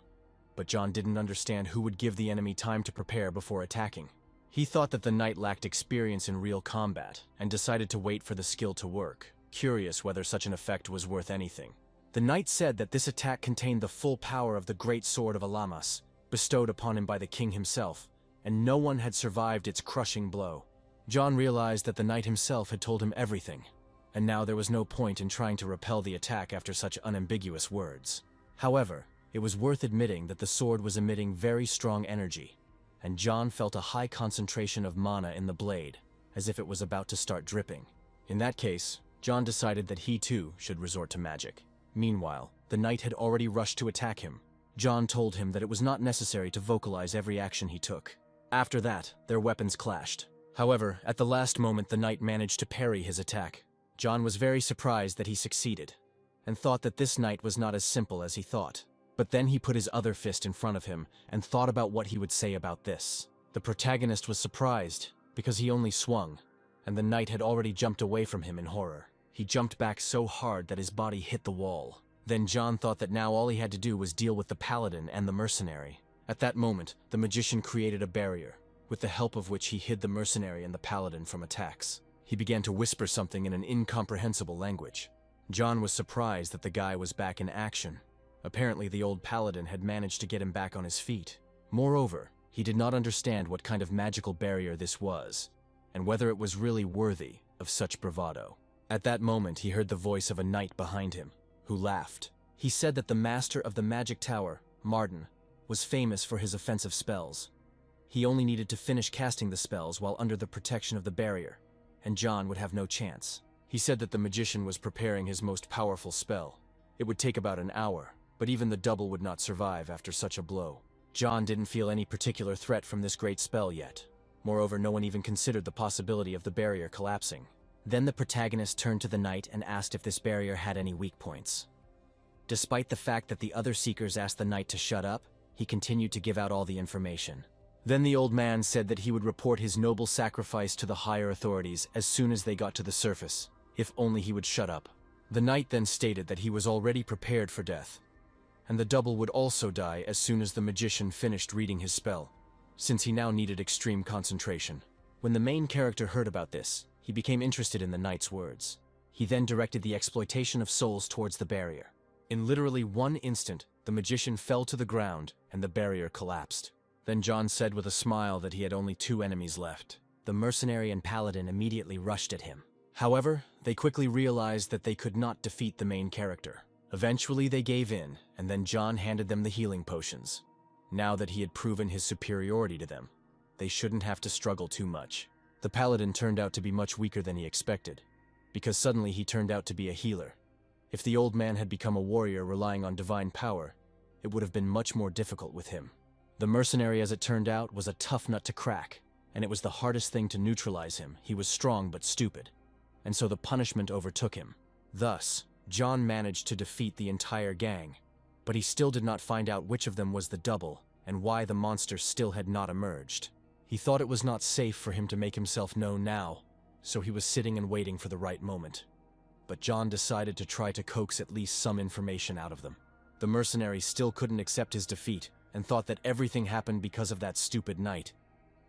But John didn't understand who would give the enemy time to prepare before attacking. He thought that the knight lacked experience in real combat, and decided to wait for the skill to work, curious whether such an effect was worth anything. The knight said that this attack contained the full power of the great sword of Alamas, bestowed upon him by the king himself, and no one had survived its crushing blow. John realized that the knight himself had told him everything. and now there was no point in trying to repel the attack after such unambiguous words. However, it was worth admitting that the sword was emitting very strong energy, and John felt a high concentration of mana in the blade, as if it was about to start dripping. In that case, John decided that he too should resort to magic. Meanwhile, the knight had already rushed to attack him. John told him that it was not necessary to vocalize every action he took. After that, their weapons clashed. However, at the last moment the knight managed to parry his attack. John was very surprised that he succeeded, and thought that this knight was not as simple as he thought. But then he put his other fist in front of him and thought about what he would say about this. The protagonist was surprised, because he only swung, and the knight had already jumped away from him in horror. He jumped back so hard that his body hit the wall. Then John thought that now all he had to do was deal with the paladin and the mercenary. At that moment, the magician created a barrier, with the help of which he hid the mercenary and the paladin from attacks. He began to whisper something in an incomprehensible language. John was surprised that the guy was back in action. Apparently the old paladin had managed to get him back on his feet. Moreover, he did not understand what kind of magical barrier this was, and whether it was really worthy of such bravado. At that moment he heard the voice of a knight behind him, who laughed. He said that the master of the magic tower, Martin, was famous for his offensive spells. He only needed to finish casting the spells while under the protection of the barrier, and John would have no chance. He said that the magician was preparing his most powerful spell. It would take about an hour, but even the double would not survive after such a blow. John didn't feel any particular threat from this great spell yet. Moreover, no one even considered the possibility of the barrier collapsing. Then the protagonist turned to the knight and asked if this barrier had any weak points. Despite the fact that the other seekers asked the knight to shut up, he continued to give out all the information. Then the old man said that he would report his noble sacrifice to the higher authorities as soon as they got to the surface, if only he would shut up. The knight then stated that he was already prepared for death, and the double would also die as soon as the magician finished reading his spell, since he now needed extreme concentration. When the main character heard about this, he became interested in the knight's words. He then directed the exploitation of souls towards the barrier. In literally one instant, the magician fell to the ground and the barrier collapsed. Then John said with a smile that he had only 2 enemies left. The mercenary and paladin immediately rushed at him. However, they quickly realized that they could not defeat the main character. Eventually they gave in, and then John handed them the healing potions. Now that he had proven his superiority to them, they shouldn't have to struggle too much. The paladin turned out to be much weaker than he expected, because suddenly he turned out to be a healer. If the old man had become a warrior relying on divine power, it would have been much more difficult with him. The mercenary, as it turned out, was a tough nut to crack, and it was the hardest thing to neutralize him. He was strong but stupid, and so the punishment overtook him. Thus, John managed to defeat the entire gang, but he still did not find out which of them was the double and why the monster still had not emerged. He thought it was not safe for him to make himself known now, so he was sitting and waiting for the right moment. But John decided to try to coax at least some information out of them. The mercenary still couldn't accept his defeat and thought that everything happened because of that stupid knight.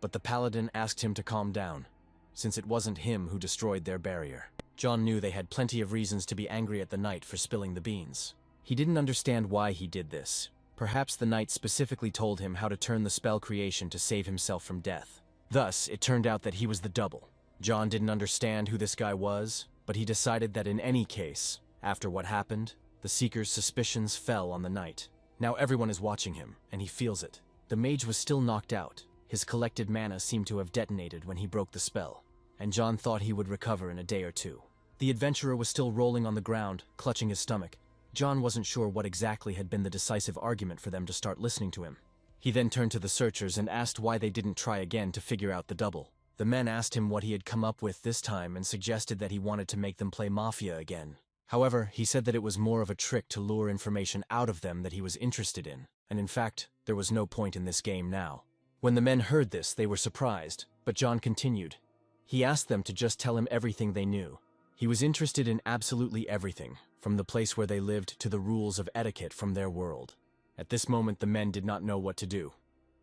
But the paladin asked him to calm down, since it wasn't him who destroyed their barrier. John knew they had plenty of reasons to be angry at the knight for spilling the beans. He didn't understand why he did this. Perhaps the knight specifically told him how to turn the spell creation to save himself from death. Thus, it turned out that he was the double. John didn't understand who this guy was, but he decided that in any case, after what happened, the Seeker's suspicions fell on the knight. Now everyone is watching him, and he feels it. The mage was still knocked out. His collected mana seemed to have detonated when he broke the spell, and John thought he would recover in a day or two. The adventurer was still rolling on the ground, clutching his stomach. John wasn't sure what exactly had been the decisive argument for them to start listening to him. He then turned to the searchers and asked why they didn't try again to figure out the double. The men asked him what he had come up with this time and suggested that he wanted to make them play Mafia again. However, he said that it was more of a trick to lure information out of them that he was interested in, and in fact, there was no point in this game now. When the men heard this, they were surprised, but John continued. He asked them to just tell him everything they knew. He was interested in absolutely everything, from the place where they lived to the rules of etiquette from their world. At this moment, the men did not know what to do.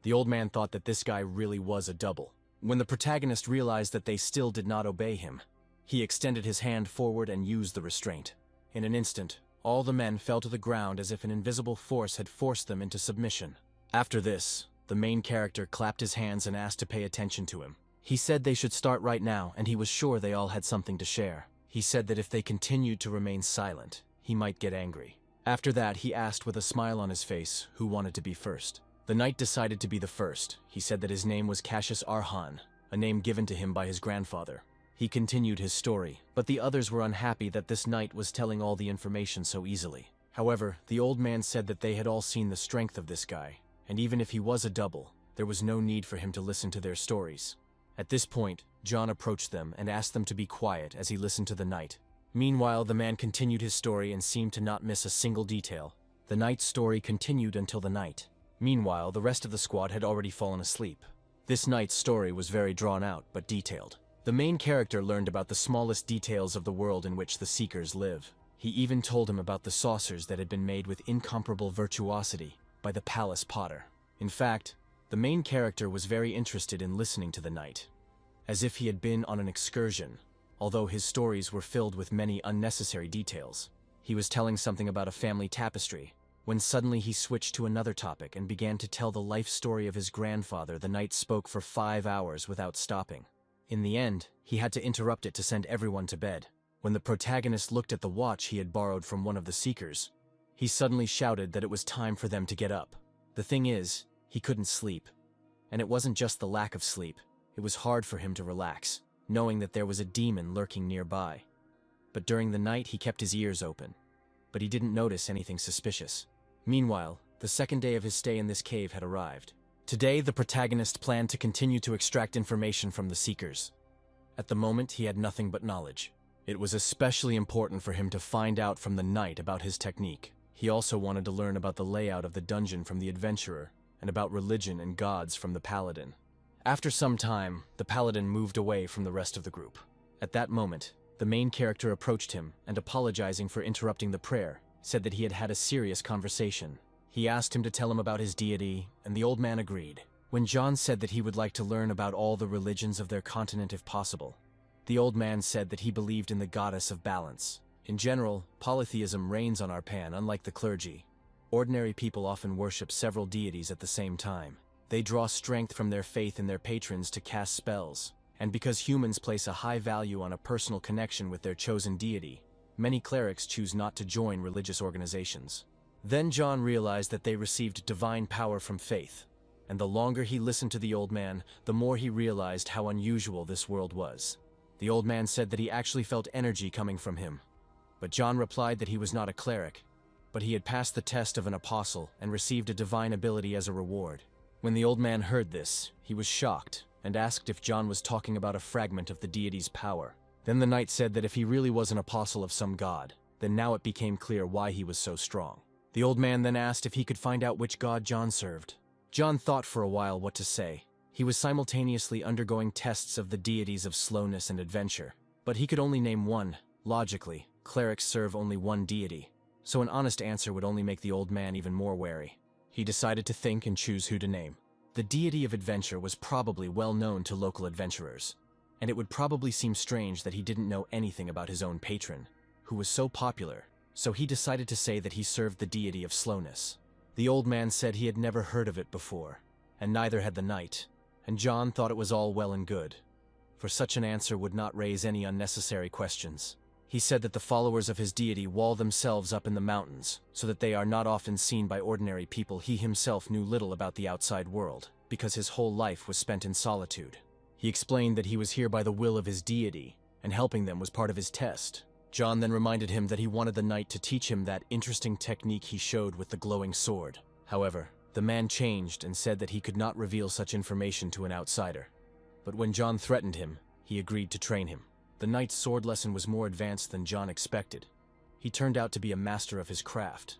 The old man thought that this guy really was a double. When the protagonist realized that they still did not obey him, he extended his hand forward and used the restraint. In an instant, all the men fell to the ground as if an invisible force had forced them into submission. After this, the main character clapped his hands and asked to pay attention to him. He said they should start right now, and he was sure they all had something to share. He said that if they continued to remain silent, he might get angry. After that, he asked with a smile on his face who wanted to be first. The knight decided to be the first. He said that his name was Cassius Arhan, a name given to him by his grandfather. He continued his story, but the others were unhappy that this knight was telling all the information so easily. However, the old man said that they had all seen the strength of this guy, and even if he was a double, there was no need for him to listen to their stories. At this point, John approached them and asked them to be quiet as he listened to the knight. Meanwhile, the man continued his story and seemed to not miss a single detail. The knight's story continued until the night. Meanwhile, the rest of the squad had already fallen asleep. This knight's story was very drawn out, but detailed. The main character learned about the smallest details of the world in which the Seekers live. He even told him about the saucers that had been made with incomparable virtuosity by the palace potter. In fact, the main character was very interested in listening to the knight, as if he had been on an excursion, although his stories were filled with many unnecessary details. He was telling something about a family tapestry, when suddenly he switched to another topic and began to tell the life story of his grandfather. The knight spoke for 5 hours without stopping. In the end, he had to interrupt it to send everyone to bed. When the protagonist looked at the watch he had borrowed from one of the Seekers, he suddenly shouted that it was time for them to get up. The thing is, he couldn't sleep. And it wasn't just the lack of sleep, it was hard for him to relax, knowing that there was a demon lurking nearby. But during the night he kept his ears open, but he didn't notice anything suspicious. Meanwhile, the second day of his stay in this cave had arrived. Today, the protagonist planned to continue to extract information from the Seekers. At the moment, he had nothing but knowledge. It was especially important for him to find out from the knight about his technique. He also wanted to learn about the layout of the dungeon from the adventurer, and about religion and gods from the paladin. After some time, the paladin moved away from the rest of the group. At that moment, the main character approached him and, apologizing for interrupting the prayer, said that he had had a serious conversation. He asked him to tell him about his deity, and the old man agreed. When John said that he would like to learn about all the religions of their continent if possible, the old man said that he believed in the goddess of balance. In general, polytheism reigns on our pan, unlike the clergy. Ordinary people often worship several deities at the same time. They draw strength from their faith in their patrons to cast spells, and because humans place a high value on a personal connection with their chosen deity, many clerics choose not to join religious organizations. Then John realized that they received divine power from faith, and the longer he listened to the old man, the more he realized how unusual this world was. The old man said that he actually felt energy coming from him, but John replied that he was not a cleric, but he had passed the test of an apostle and received a divine ability as a reward. When the old man heard this, he was shocked and asked if John was talking about a fragment of the deity's power. Then the knight said that if he really was an apostle of some god, then now it became clear why he was so strong. The old man then asked if he could find out which god John served. John thought for a while what to say. He was simultaneously undergoing tests of the deities of slowness and adventure, but he could only name one. Logically, clerics serve only one deity, so an honest answer would only make the old man even more wary. He decided to think and choose who to name. The deity of adventure was probably well known to local adventurers, and it would probably seem strange that he didn't know anything about his own patron, who was so popular, so he decided to say that he served the deity of slowness. The old man said he had never heard of it before, and neither had the knight, and John thought it was all well and good, for such an answer would not raise any unnecessary questions. He said that the followers of his deity wall themselves up in the mountains, so that they are not often seen by ordinary people. He himself knew little about the outside world, because his whole life was spent in solitude. He explained that he was here by the will of his deity, and helping them was part of his test. John then reminded him that he wanted the knight to teach him that interesting technique he showed with the glowing sword. However, the man changed and said that he could not reveal such information to an outsider. But when John threatened him, he agreed to train him. The knight's sword lesson was more advanced than John expected. He turned out to be a master of his craft,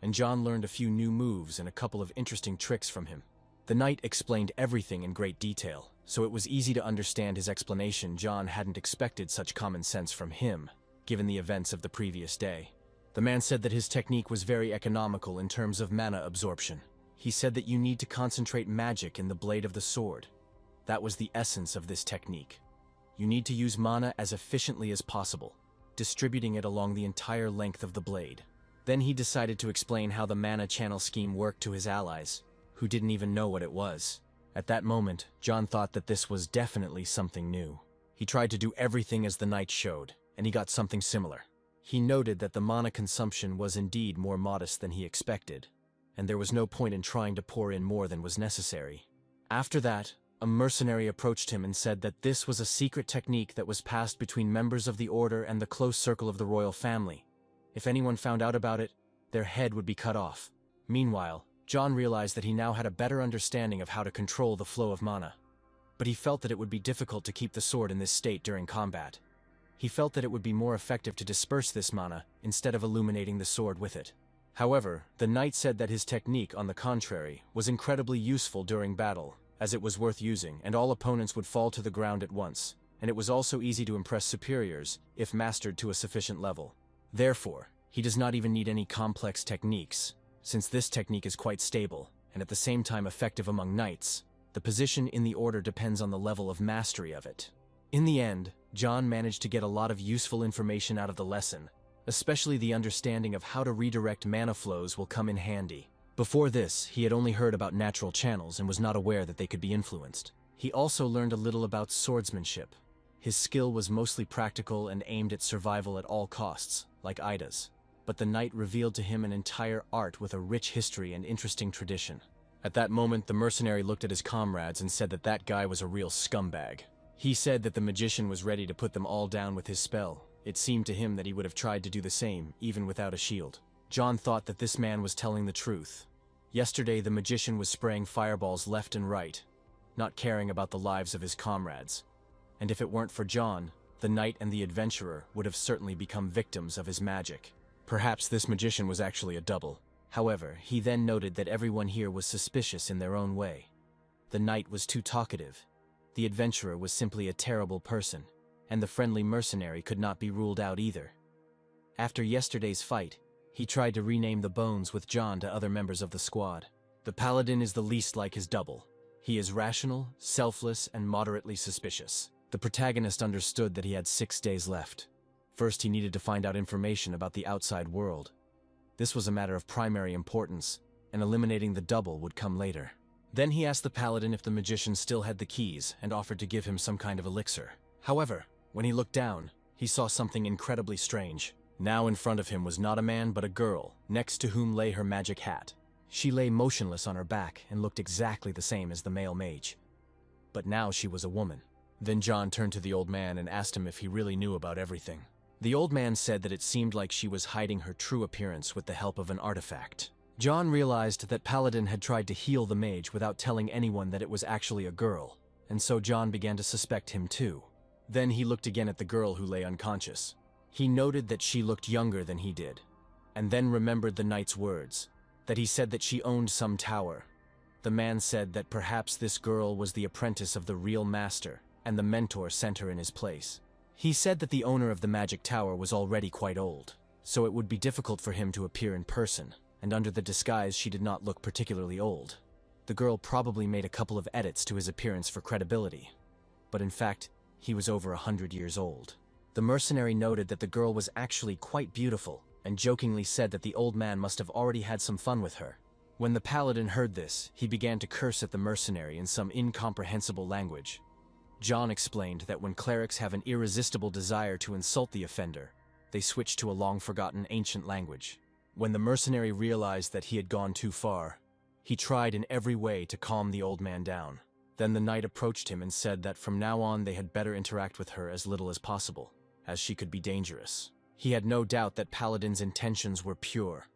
and John learned a few new moves and a couple of interesting tricks from him. The knight explained everything in great detail, so it was easy to understand his explanation. John hadn't expected such common sense from him, given the events of the previous day. The man said that his technique was very economical in terms of mana absorption. He said that you need to concentrate magic in the blade of the sword. That was the essence of this technique. You need to use mana as efficiently as possible, distributing it along the entire length of the blade. Then he decided to explain how the mana channel scheme worked to his allies, who didn't even know what it was. At that moment, John thought that this was definitely something new. He tried to do everything as the knight showed, and he got something similar. He noted that the mana consumption was indeed more modest than he expected, and there was no point in trying to pour in more than was necessary. After that, a mercenary approached him and said that this was a secret technique that was passed between members of the Order and the close circle of the royal family. If anyone found out about it, their head would be cut off. Meanwhile, John realized that he now had a better understanding of how to control the flow of mana. But he felt that it would be difficult to keep the sword in this state during combat. He felt that it would be more effective to disperse this mana instead of illuminating the sword with it. However, the knight said that his technique, on the contrary, was incredibly useful during battle, as it was worth using and all opponents would fall to the ground at once, and it was also easy to impress superiors if mastered to a sufficient level. Therefore, he does not even need any complex techniques, since this technique is quite stable and at the same time effective among knights. The position in the order depends on the level of mastery of it. In the end, John managed to get a lot of useful information out of the lesson, especially the understanding of how to redirect mana flows will come in handy. Before this, he had only heard about natural channels and was not aware that they could be influenced. He also learned a little about swordsmanship. His skill was mostly practical and aimed at survival at all costs, like Ida's. But the knight revealed to him an entire art with a rich history and interesting tradition. At that moment, the mercenary looked at his comrades and said that that guy was a real scumbag. He said that the magician was ready to put them all down with his spell. It seemed to him that he would have tried to do the same, even without a shield. John thought that this man was telling the truth. Yesterday, the magician was spraying fireballs left and right, not caring about the lives of his comrades. And if it weren't for John, the knight and the adventurer would have certainly become victims of his magic. Perhaps this magician was actually a double. However, he then noted that everyone here was suspicious in their own way. The knight was too talkative. The adventurer was simply a terrible person, and the friendly mercenary could not be ruled out either. After yesterday's fight, he tried to rename the bones with John to other members of the squad. The paladin is the least like his double. He is rational, selfless, and moderately suspicious. The protagonist understood that he had 6 days left. First, he needed to find out information about the outside world. This was a matter of primary importance, and eliminating the double would come later. Then he asked the paladin if the magician still had the keys and offered to give him some kind of elixir. However, when he looked down, he saw something incredibly strange. Now in front of him was not a man but a girl, next to whom lay her magic hat. She lay motionless on her back and looked exactly the same as the male mage. But now she was a woman. Then John turned to the old man and asked him if he really knew about everything. The old man said that it seemed like she was hiding her true appearance with the help of an artifact. John realized that Paladin had tried to heal the mage without telling anyone that it was actually a girl, and so John began to suspect him too. Then he looked again at the girl who lay unconscious. He noted that she looked younger than he did, and then remembered the knight's words, that he said that she owned some tower. The man said that perhaps this girl was the apprentice of the real master, and the mentor sent her in his place. He said that the owner of the magic tower was already quite old, so it would be difficult for him to appear in person, and under the disguise she did not look particularly old. The girl probably made a couple of edits to his appearance for credibility, but in fact, he was over 100 years old. The mercenary noted that the girl was actually quite beautiful, and jokingly said that the old man must have already had some fun with her. When the paladin heard this, he began to curse at the mercenary in some incomprehensible language. John explained that when clerics have an irresistible desire to insult the offender, they switch to a long-forgotten ancient language. When the mercenary realized that he had gone too far, he tried in every way to calm the old man down. Then the knight approached him and said that from now on they had better interact with her as little as possible, as she could be dangerous. He had no doubt that Paladin's intentions were pure,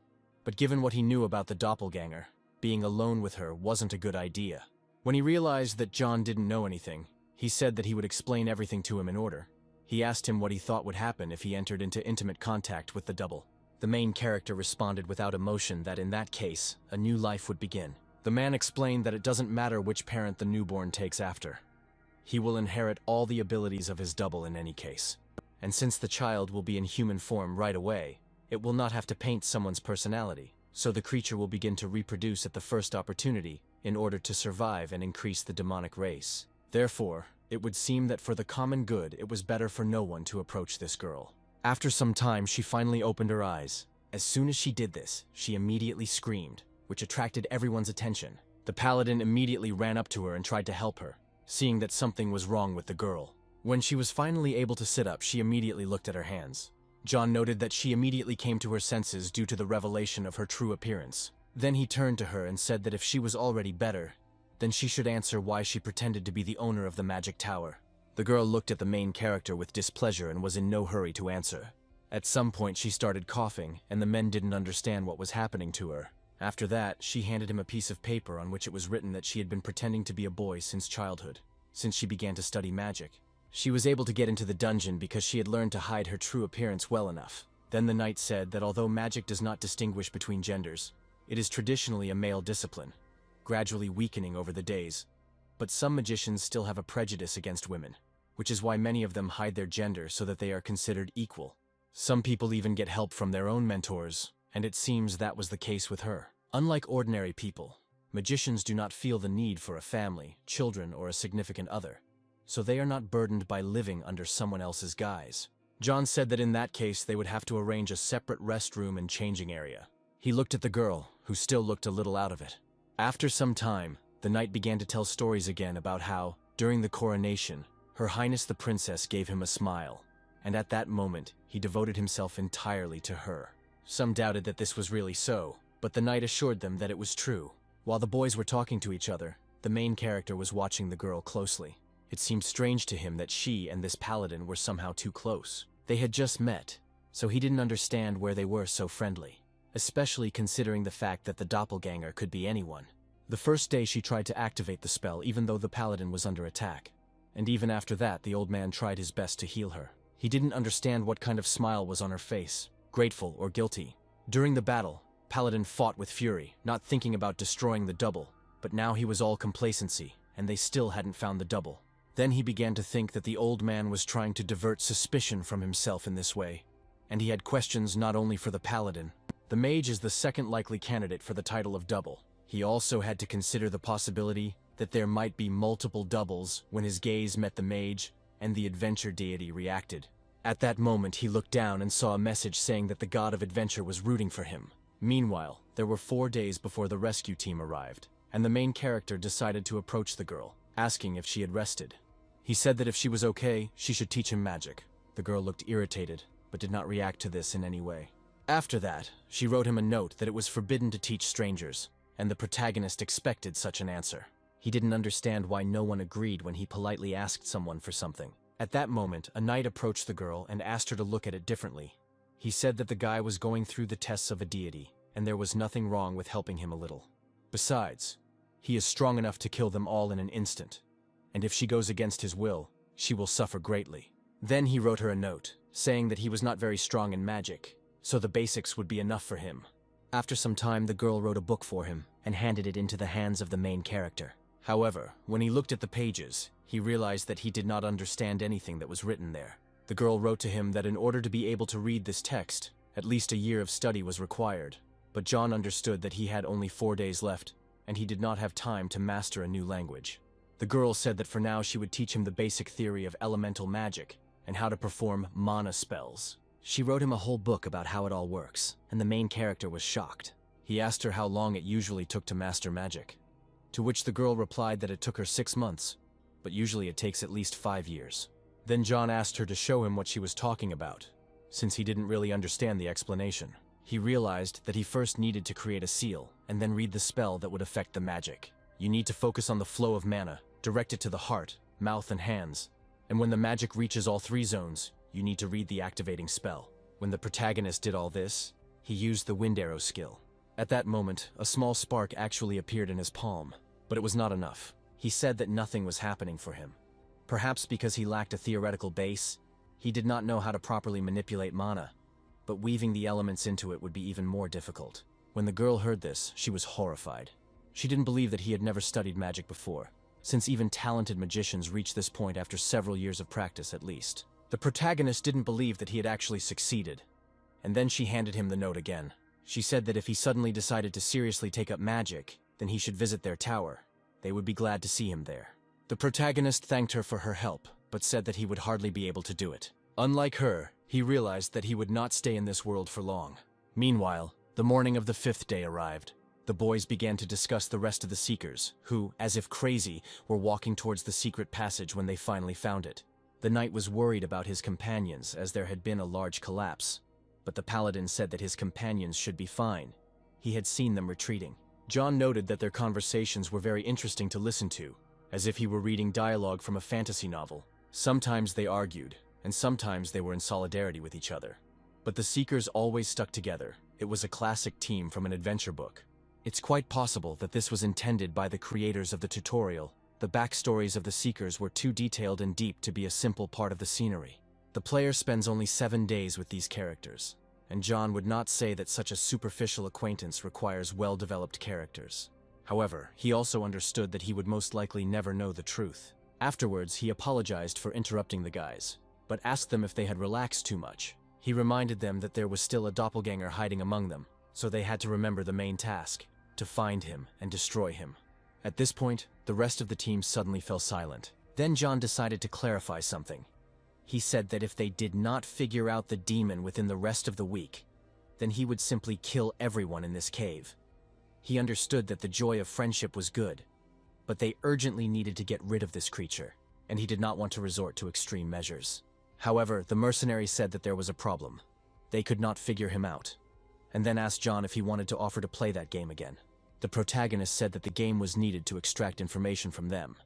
but given what he knew about the doppelganger, being alone with her wasn't a good idea. When he realized that John didn't know anything, he said that he would explain everything to him in order. He asked him what he thought would happen if he entered into intimate contact with the double. The main character responded without emotion that in that case, a new life would begin. The man explained that it doesn't matter which parent the newborn takes after. He will inherit all the abilities of his double in any case. And since the child will be in human form right away, it will not have to paint someone's personality, so the creature will begin to reproduce at the first opportunity in order to survive and increase the demonic race. Therefore, it would seem that for the common good, it was better for no one to approach this girl. After some time, she finally opened her eyes. As soon as she did this, she immediately screamed, which attracted everyone's attention. The paladin immediately ran up to her and tried to help her, seeing that something was wrong with the girl. When she was finally able to sit up, she immediately looked at her hands. John noted that she immediately came to her senses due to the revelation of her true appearance. Then he turned to her and said that if she was already better, then she should answer why she pretended to be the owner of the magic tower. The girl looked at the main character with displeasure and was in no hurry to answer. At some point she started coughing, and the men didn't understand what was happening to her. After that, she handed him a piece of paper on which it was written that she had been pretending to be a boy since childhood, since she began to study magic. She was able to get into the dungeon because she had learned to hide her true appearance well enough. Then the knight said that although magic does not distinguish between genders, it is traditionally a male discipline, gradually weakening over the days. But some magicians still have a prejudice against women, which is why many of them hide their gender so that they are considered equal. Some people even get help from their own mentors, and it seems that was the case with her. Unlike ordinary people, magicians do not feel the need for a family, children, or a significant other, so they are not burdened by living under someone else's guise. John said that in that case they would have to arrange a separate restroom and changing area. He looked at the girl, who still looked a little out of it. After some time, the knight began to tell stories again about how, during the coronation, Her Highness the Princess gave him a smile, and at that moment, he devoted himself entirely to her. Some doubted that this was really so, but the knight assured them that it was true. While the boys were talking to each other, the main character was watching the girl closely. It seemed strange to him that she and this paladin were somehow too close. They had just met, so he didn't understand where they were so friendly, especially considering the fact that the doppelganger could be anyone. The first day she tried to activate the spell even though the paladin was under attack, and even after that the old man tried his best to heal her. He didn't understand what kind of smile was on her face, grateful or guilty. During the battle, Paladin fought with fury, not thinking about destroying the double, but now he was all complacency, and they still hadn't found the double. Then he began to think that the old man was trying to divert suspicion from himself in this way, and he had questions not only for the Paladin. The mage is the second likely candidate for the title of double. He also had to consider the possibility that there might be multiple doubles when his gaze met the mage and the adventure deity reacted. At that moment he looked down and saw a message saying that the god of adventure was rooting for him. Meanwhile, there were 4 days before the rescue team arrived, and the main character decided to approach the girl, asking if she had rested. He said that if she was okay, she should teach him magic. The girl looked irritated, but did not react to this in any way. After that, she wrote him a note that it was forbidden to teach strangers, and the protagonist expected such an answer. He didn't understand why no one agreed when he politely asked someone for something. At that moment, a knight approached the girl and asked her to look at it differently. He said that the guy was going through the tests of a deity, and there was nothing wrong with helping him a little. Besides, he is strong enough to kill them all in an instant, and if she goes against his will, she will suffer greatly. Then he wrote her a note, saying that he was not very strong in magic, so the basics would be enough for him. After some time, the girl wrote a book for him and handed it into the hands of the main character. However, when he looked at the pages, he realized that he did not understand anything that was written there. The girl wrote to him that in order to be able to read this text, at least a year of study was required, but John understood that he had only 4 days left, and he did not have time to master a new language. The girl said that for now she would teach him the basic theory of elemental magic and how to perform mana spells. She wrote him a whole book about how it all works, and the main character was shocked. He asked her how long it usually took to master magic, to which the girl replied that it took her 6 months, but usually it takes at least 5 years. Then John asked her to show him what she was talking about, since he didn't really understand the explanation. He realized that he first needed to create a seal, and then read the spell that would affect the magic. You need to focus on the flow of mana, direct it to the heart, mouth, and hands, and when the magic reaches all 3 zones, you need to read the activating spell. When the protagonist did all this, he used the wind arrow skill. At that moment, a small spark actually appeared in his palm, but it was not enough. He said that nothing was happening for him. Perhaps because he lacked a theoretical base, he did not know how to properly manipulate mana, but weaving the elements into it would be even more difficult. When the girl heard this, she was horrified. She didn't believe that he had never studied magic before, since even talented magicians reach this point after several years of practice at least. The protagonist didn't believe that he had actually succeeded, and then she handed him the note again. She said that if he suddenly decided to seriously take up magic, then he should visit their tower. They would be glad to see him there. The protagonist thanked her for her help, but said that he would hardly be able to do it. Unlike her, he realized that he would not stay in this world for long. Meanwhile, the morning of the 5th day arrived. The boys began to discuss the rest of the Seekers, who, as if crazy, were walking towards the secret passage when they finally found it. The knight was worried about his companions as there had been a large collapse, but the paladin said that his companions should be fine. He had seen them retreating. John noted that their conversations were very interesting to listen to, as if he were reading dialogue from a fantasy novel. Sometimes they argued, and sometimes they were in solidarity with each other. But the Seekers always stuck together. It was a classic team from an adventure book. It's quite possible that this was intended by the creators of the tutorial. The backstories of the Seekers were too detailed and deep to be a simple part of the scenery. The player spends only 7 days with these characters, and John would not say that such a superficial acquaintance requires well-developed characters. However, he also understood that he would most likely never know the truth. Afterwards, he apologized for interrupting the guys, but asked them if they had relaxed too much. He reminded them that there was still a doppelganger hiding among them, so they had to remember the main task, to find him and destroy him. At this point, the rest of the team suddenly fell silent. Then John decided to clarify something. He said that if they did not figure out the demon within the rest of the week, then he would simply kill everyone in this cave. He understood that the joy of friendship was good, but they urgently needed to get rid of this creature, and he did not want to resort to extreme measures. However, the mercenary said that there was a problem. They could not figure him out, and then asked John if he wanted to offer to play that game again. The protagonist said that the game was needed to extract information from them,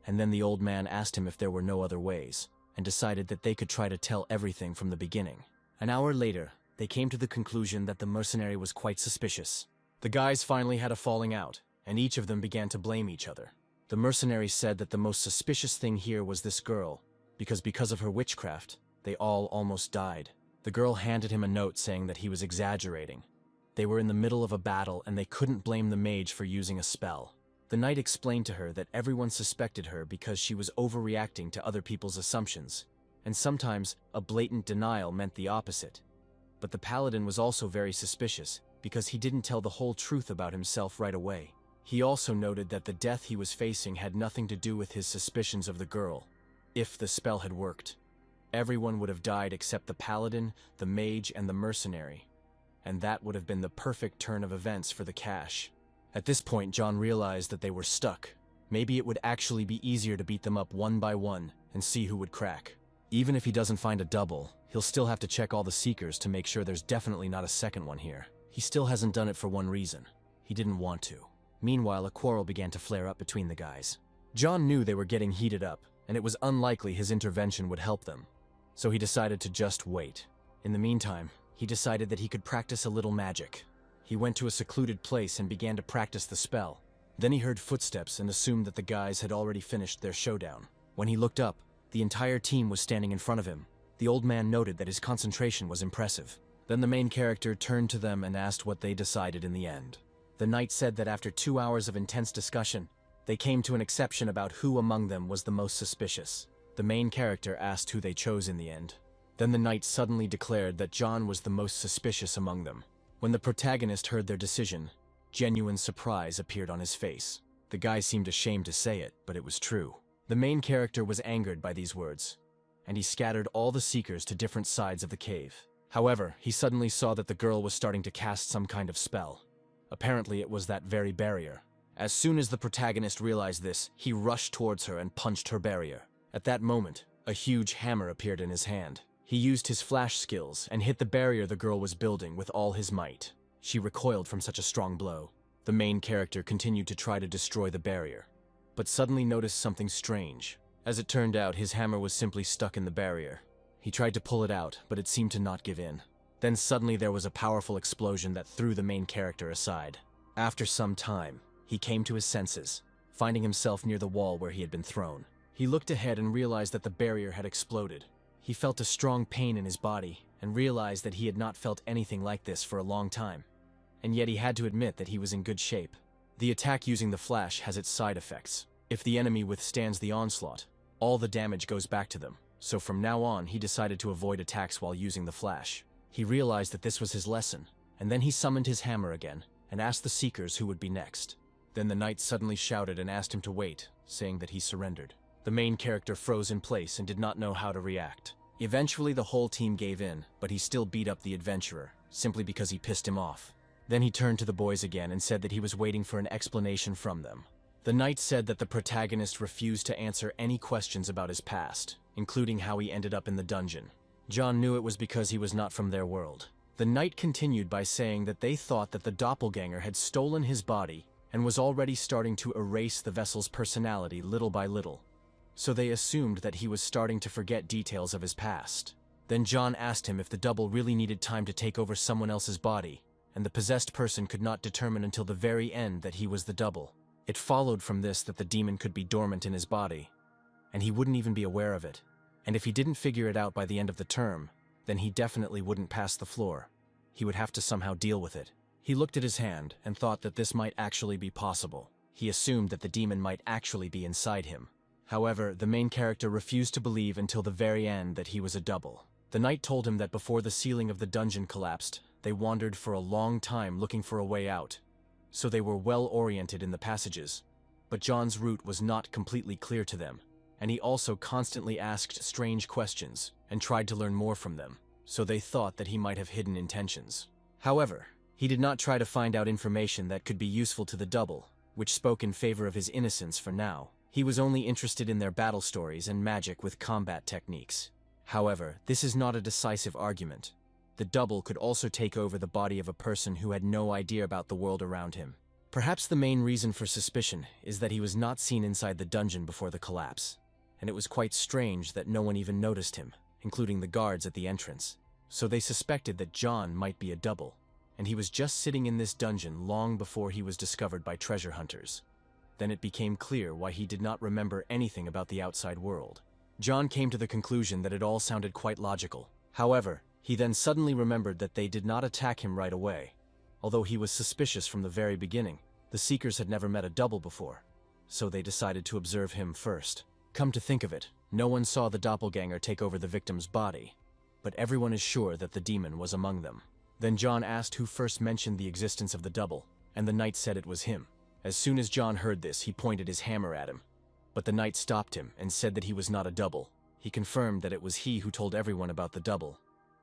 and then the old man asked him if there were no other ways, and decided that they could try to tell everything from the beginning. An hour later, they came to the conclusion that the mercenary was quite suspicious. The guys finally had a falling out, and each of them began to blame each other. The mercenary said that the most suspicious thing here was this girl, because of her witchcraft, they all almost died. The girl handed him a note saying that he was exaggerating. They were in the middle of a battle and they couldn't blame the mage for using a spell. The knight explained to her that everyone suspected her because she was overreacting to other people's assumptions, and sometimes a blatant denial meant the opposite. But the paladin was also very suspicious because he didn't tell the whole truth about himself right away. He also noted that the death he was facing had nothing to do with his suspicions of the girl. If the spell had worked, everyone would have died except the paladin, the mage, and the mercenary, and that would have been the perfect turn of events for the cache. At this point, John realized that they were stuck. Maybe it would actually be easier to beat them up one by one and see who would crack. Even if he doesn't find a double, he'll still have to check all the Seekers to make sure there's definitely not a second one here. He still hasn't done it for one reason. He didn't want to. Meanwhile, a quarrel began to flare up between the guys. John knew they were getting heated up, and it was unlikely his intervention would help them, so he decided to just wait. In the meantime, he decided that he could practice a little magic. He went to a secluded place and began to practice the spell. Then he heard footsteps and assumed that the guys had already finished their showdown. When he looked up, the entire team was standing in front of him. The old man noted that his concentration was impressive. Then the main character turned to them and asked what they decided in the end. The knight said that after 2 hours of intense discussion, they came to an exception about who among them was the most suspicious. The main character asked who they chose in the end. Then the knight suddenly declared that John was the most suspicious among them. When the protagonist heard their decision, genuine surprise appeared on his face. The guy seemed ashamed to say it, but it was true. The main character was angered by these words, and he scattered all the Seekers to different sides of the cave. However, he suddenly saw that the girl was starting to cast some kind of spell. Apparently, it was that very barrier. As soon as the protagonist realized this, he rushed towards her and punched her barrier. At that moment, a huge hammer appeared in his hand. He used his flash skills and hit the barrier the girl was building with all his might. She recoiled from such a strong blow. The main character continued to try to destroy the barrier, but suddenly noticed something strange. As it turned out, his hammer was simply stuck in the barrier. He tried to pull it out, but it seemed to not give in. Then suddenly there was a powerful explosion that threw the main character aside. After some time, he came to his senses, finding himself near the wall where he had been thrown. He looked ahead and realized that the barrier had exploded. He felt a strong pain in his body and realized that he had not felt anything like this for a long time. And yet he had to admit that he was in good shape. The attack using the flash has its side effects. If the enemy withstands the onslaught, all the damage goes back to them. So from now on, he decided to avoid attacks while using the flash. He realized that this was his lesson, and then he summoned his hammer again and asked the Seekers who would be next. Then the knight suddenly shouted and asked him to wait, saying that he surrendered. The main character froze in place and did not know how to react. Eventually the whole team gave in, but he still beat up the adventurer, simply because he pissed him off. Then he turned to the boys again and said that he was waiting for an explanation from them. The knight said that the protagonist refused to answer any questions about his past. including how he ended up in the dungeon. John knew it was because he was not from their world. The knight continued by saying that they thought that the doppelganger had stolen his body and was already starting to erase the vessel's personality little by little. So they assumed that he was starting to forget details of his past. Then John asked him if the double really needed time to take over someone else's body, and the possessed person could not determine until the very end that he was the double. It followed from this that the demon could be dormant in his body, and he wouldn't even be aware of it. And if he didn't figure it out by the end of the term, then he definitely wouldn't pass the floor. He would have to somehow deal with it. He looked at his hand and thought that this might actually be possible. He assumed that the demon might actually be inside him. However, the main character refused to believe until the very end that he was a double. The knight told him that before the ceiling of the dungeon collapsed, they wandered for a long time looking for a way out, so they were well oriented in the passages. But John's route was not completely clear to them, and he also constantly asked strange questions and tried to learn more from them, so they thought that he might have hidden intentions. However, he did not try to find out information that could be useful to the double, which spoke in favor of his innocence for now. He was only interested in their battle stories and magic with combat techniques. However, this is not a decisive argument. The double could also take over the body of a person who had no idea about the world around him. Perhaps the main reason for suspicion is that he was not seen inside the dungeon before the collapse, and it was quite strange that no one even noticed him, including the guards at the entrance. So they suspected that John might be a double, and he was just sitting in this dungeon long before he was discovered by treasure hunters. Then it became clear why he did not remember anything about the outside world. John came to the conclusion that it all sounded quite logical. However, he then suddenly remembered that they did not attack him right away. Although he was suspicious from the very beginning, the Seekers had never met a double before, so they decided to observe him first. Come to think of it, no one saw the doppelganger take over the victim's body, but everyone is sure that the demon was among them. Then John asked who first mentioned the existence of the double, and the knight said it was him. As soon as John heard this, he pointed his hammer at him. But the knight stopped him and said that he was not a double. He confirmed that it was he who told everyone about the double,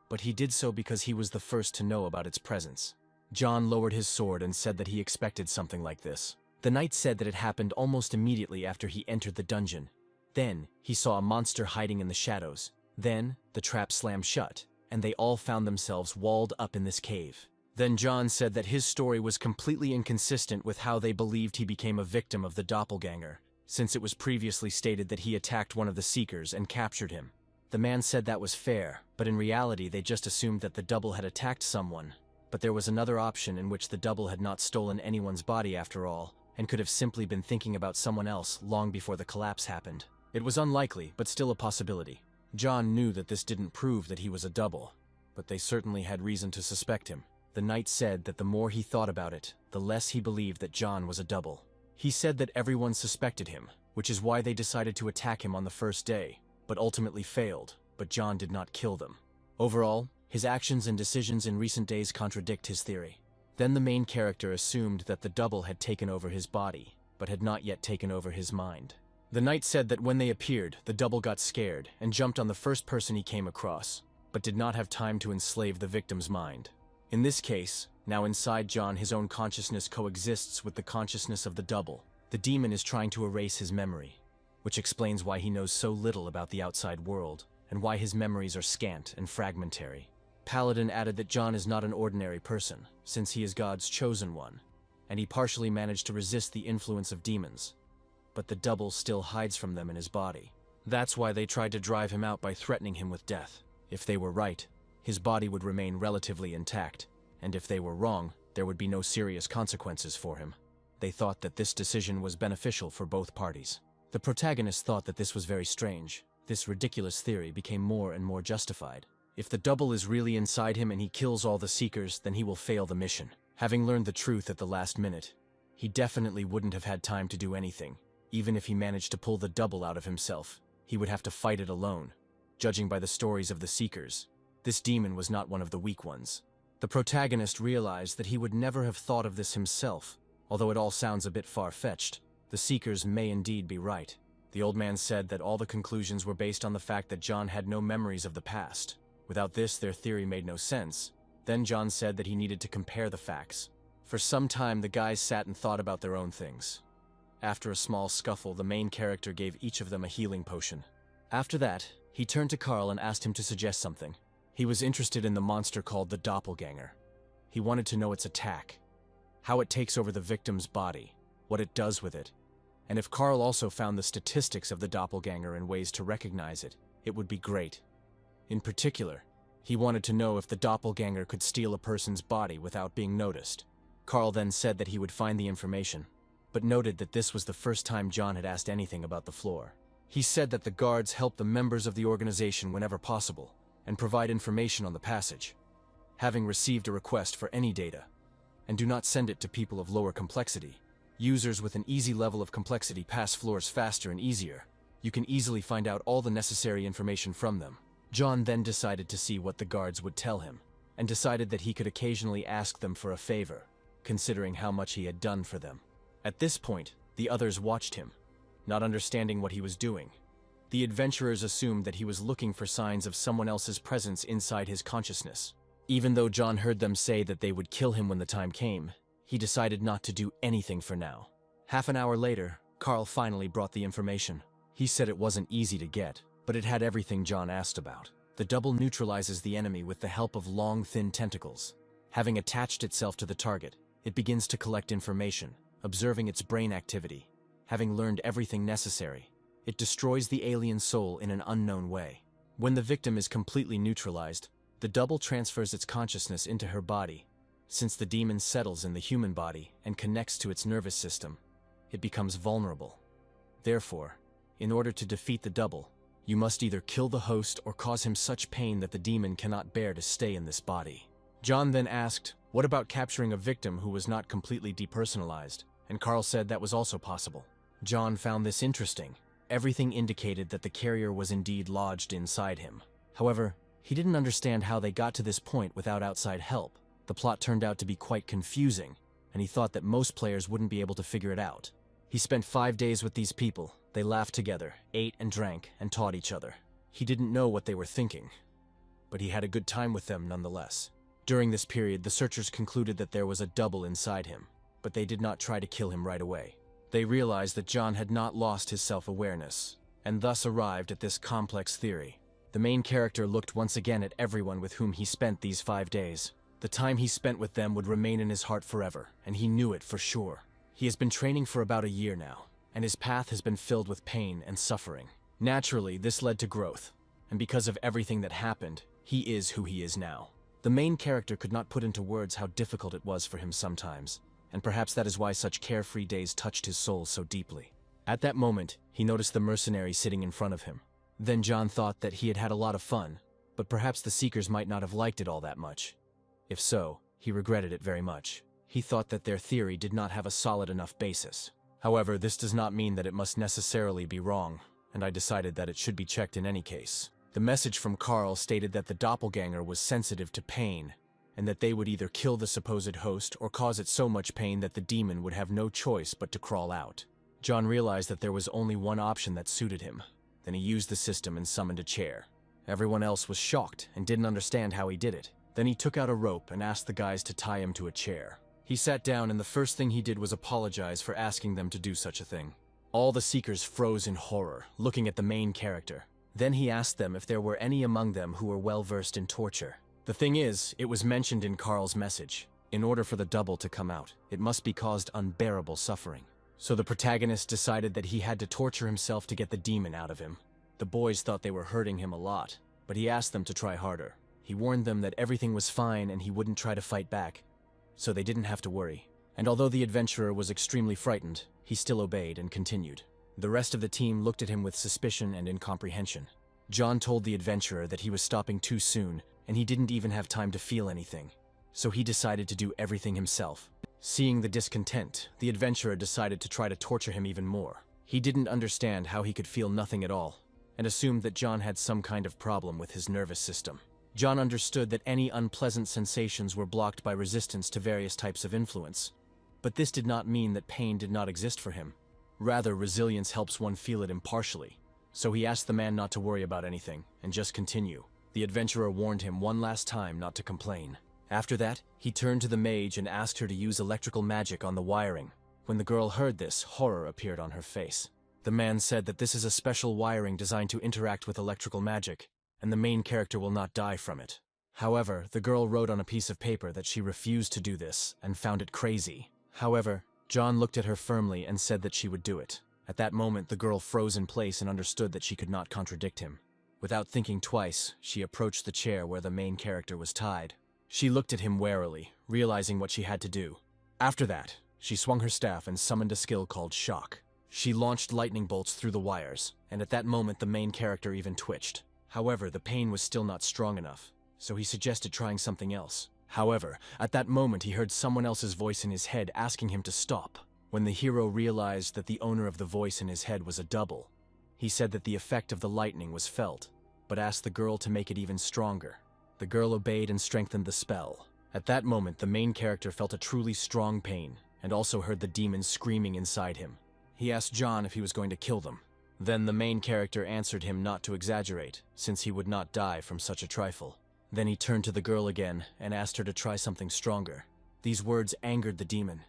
but he did so because he was the first to know about its presence. John lowered his sword and said that he expected something like this. The knight said that it happened almost immediately after he entered the dungeon. Then, he saw a monster hiding in the shadows. Then, the trap slammed shut, and they all found themselves walled up in this cave. Then John said that his story was completely inconsistent with how they believed he became a victim of the doppelganger, since it was previously stated that he attacked one of the Seekers and captured him. The man said that was fair, but in reality they just assumed that the double had attacked someone. But there was another option in which the double had not stolen anyone's body after all, and could have simply been thinking about someone else long before the collapse happened. It was unlikely, but still a possibility. John knew that this didn't prove that he was a double, but they certainly had reason to suspect him. The knight said that the more he thought about it, the less he believed that John was a double. He said that everyone suspected him, which is why they decided to attack him on the first day, but ultimately failed, but John did not kill them. Overall, his actions and decisions in recent days contradict his theory. Then the main character assumed that the double had taken over his body, but had not yet taken over his mind. The knight said that when they appeared, the double got scared and jumped on the first person he came across, but did not have time to enslave the victim's mind. In this case, now inside John his own consciousness coexists with the consciousness of the double. The demon is trying to erase his memory, which explains why he knows so little about the outside world, and why his memories are scant and fragmentary. Paladin added that John is not an ordinary person, since he is God's chosen one, and he partially managed to resist the influence of demons, but the double still hides from them in his body. That's why they tried to drive him out by threatening him with death. If they were right, his body would remain relatively intact, and if they were wrong, there would be no serious consequences for him. They thought that this decision was beneficial for both parties. The protagonist thought that this was very strange. This ridiculous theory became more and more justified. If the double is really inside him and he kills all the Seekers, then he will fail the mission. Having learned the truth at the last minute, he definitely wouldn't have had time to do anything. Even if he managed to pull the double out of himself, he would have to fight it alone. Judging by the stories of the Seekers, this demon was not one of the weak ones. The protagonist realized that he would never have thought of this himself. Although it all sounds a bit far-fetched, the Seekers may indeed be right. The old man said that all the conclusions were based on the fact that John had no memories of the past. Without this, their theory made no sense. Then John said that he needed to compare the facts. For some time, the guys sat and thought about their own things. After a small scuffle, the main character gave each of them a healing potion. After that, He turned to Carl and asked him to suggest something. He was interested in the monster called the doppelganger. He wanted to know its attack, how it takes over the victim's body, what it does with it, and if Carl also found the statistics of the doppelganger and ways to recognize it, it would be great. In particular, he wanted to know if the doppelganger could steal a person's body without being noticed. Carl then said that he would find the information, but noted that this was the first time John had asked anything about the floor. He said that the guards help the members of the organization whenever possible, and provide information on the passage, having received a request for any data, and do not send it to people of lower complexity. Users with an easy level of complexity pass floors faster and easier. You can easily find out all the necessary information from them. John then decided to see what the guards would tell him, and decided that he could occasionally ask them for a favor, considering how much he had done for them. At this point, the others watched him, not understanding what he was doing. The adventurers assumed that he was looking for signs of someone else's presence inside his consciousness. Even though John heard them say that they would kill him when the time came, he decided not to do anything for now. Half an hour later, Carl finally brought the information. He said it wasn't easy to get, but it had everything John asked about. The double neutralizes the enemy with the help of long, thin tentacles. Having attached itself to the target, it begins to collect information, observing its brain activity. Having learned everything necessary, it destroys the alien soul in an unknown way. When the victim is completely neutralized, the double transfers its consciousness into her body. Since the demon settles in the human body and connects to its nervous system, it becomes vulnerable. Therefore, in order to defeat the double, you must either kill the host or cause him such pain that the demon cannot bear to stay in this body. John then asked, what about capturing a victim who was not completely depersonalized? And Carl said that was also possible. John found this interesting. Everything indicated that the carrier was indeed lodged inside him. However, he didn't understand how they got to this point without outside help. The plot turned out to be quite confusing, and he thought that most players wouldn't be able to figure it out. He spent 5 days with these people. They laughed together, ate and drank, and taught each other. He didn't know what they were thinking, but he had a good time with them nonetheless. During this period, the searchers concluded that there was a double inside him, but they did not try to kill him right away. They realized that John had not lost his self-awareness, and thus arrived at this complex theory. The main character looked once again at everyone with whom he spent these 5 days. The time he spent with them would remain in his heart forever, and he knew it for sure. He has been training for about a year now, and his path has been filled with pain and suffering. Naturally, this led to growth, and because of everything that happened, he is who he is now. The main character could not put into words how difficult it was for him sometimes, and perhaps that is why such carefree days touched his soul so deeply. At that moment, he noticed the mercenary sitting in front of him. Then John thought that he had had a lot of fun, but perhaps the Seekers might not have liked it all that much. If so, he regretted it very much. He thought that their theory did not have a solid enough basis. However, this does not mean that it must necessarily be wrong, and I decided that it should be checked in any case. The message from Carl stated that the doppelganger was sensitive to pain, and that they would either kill the supposed host or cause it so much pain that the demon would have no choice but to crawl out. John realized that there was only one option that suited him. Then he used the system and summoned a chair. Everyone else was shocked and didn't understand how he did it. Then he took out a rope and asked the guys to tie him to a chair. He sat down, and the first thing he did was apologize for asking them to do such a thing. All the Seekers froze in horror, looking at the main character. Then he asked them if there were any among them who were well-versed in torture. The thing is, it was mentioned in Carl's message. In order for the double to come out, it must be caused unbearable suffering. So the protagonist decided that he had to torture himself to get the demon out of him. The boys thought they were hurting him a lot, but he asked them to try harder. He warned them that everything was fine and he wouldn't try to fight back, so they didn't have to worry. And although the adventurer was extremely frightened, he still obeyed and continued. The rest of the team looked at him with suspicion and incomprehension. John told the adventurer that he was stopping too soon, and he didn't even have time to feel anything. So he decided to do everything himself. Seeing the discontent, the adventurer decided to try to torture him even more. He didn't understand how he could feel nothing at all, and assumed that John had some kind of problem with his nervous system. John understood that any unpleasant sensations were blocked by resistance to various types of influence. But this did not mean that pain did not exist for him. Rather, resilience helps one feel it impartially. So he asked the man not to worry about anything, and just continue. The adventurer warned him one last time not to complain. After that, he turned to the mage and asked her to use electrical magic on the wiring. When the girl heard this, horror appeared on her face. The man said that this is a special wiring designed to interact with electrical magic, and the main character will not die from it. However, the girl wrote on a piece of paper that she refused to do this and found it crazy. However, John looked at her firmly and said that she would do it. At that moment, the girl froze in place and understood that she could not contradict him. Without thinking twice, she approached the chair where the main character was tied. She looked at him warily, realizing what she had to do. After that, she swung her staff and summoned a skill called Shock. She launched lightning bolts through the wires, and at that moment the main character even twitched. However, the pain was still not strong enough, so he suggested trying something else. However, at that moment he heard someone else's voice in his head asking him to stop. When the hero realized that the owner of the voice in his head was a double, he said that the effect of the lightning was felt, but asked the girl to make it even stronger. The girl obeyed and strengthened the spell. At that moment, the main character felt a truly strong pain, and also heard the demon screaming inside him. He asked John if he was going to kill them. Then the main character answered him not to exaggerate, since he would not die from such a trifle. Then he turned to the girl again and asked her to try something stronger. These words angered the demon,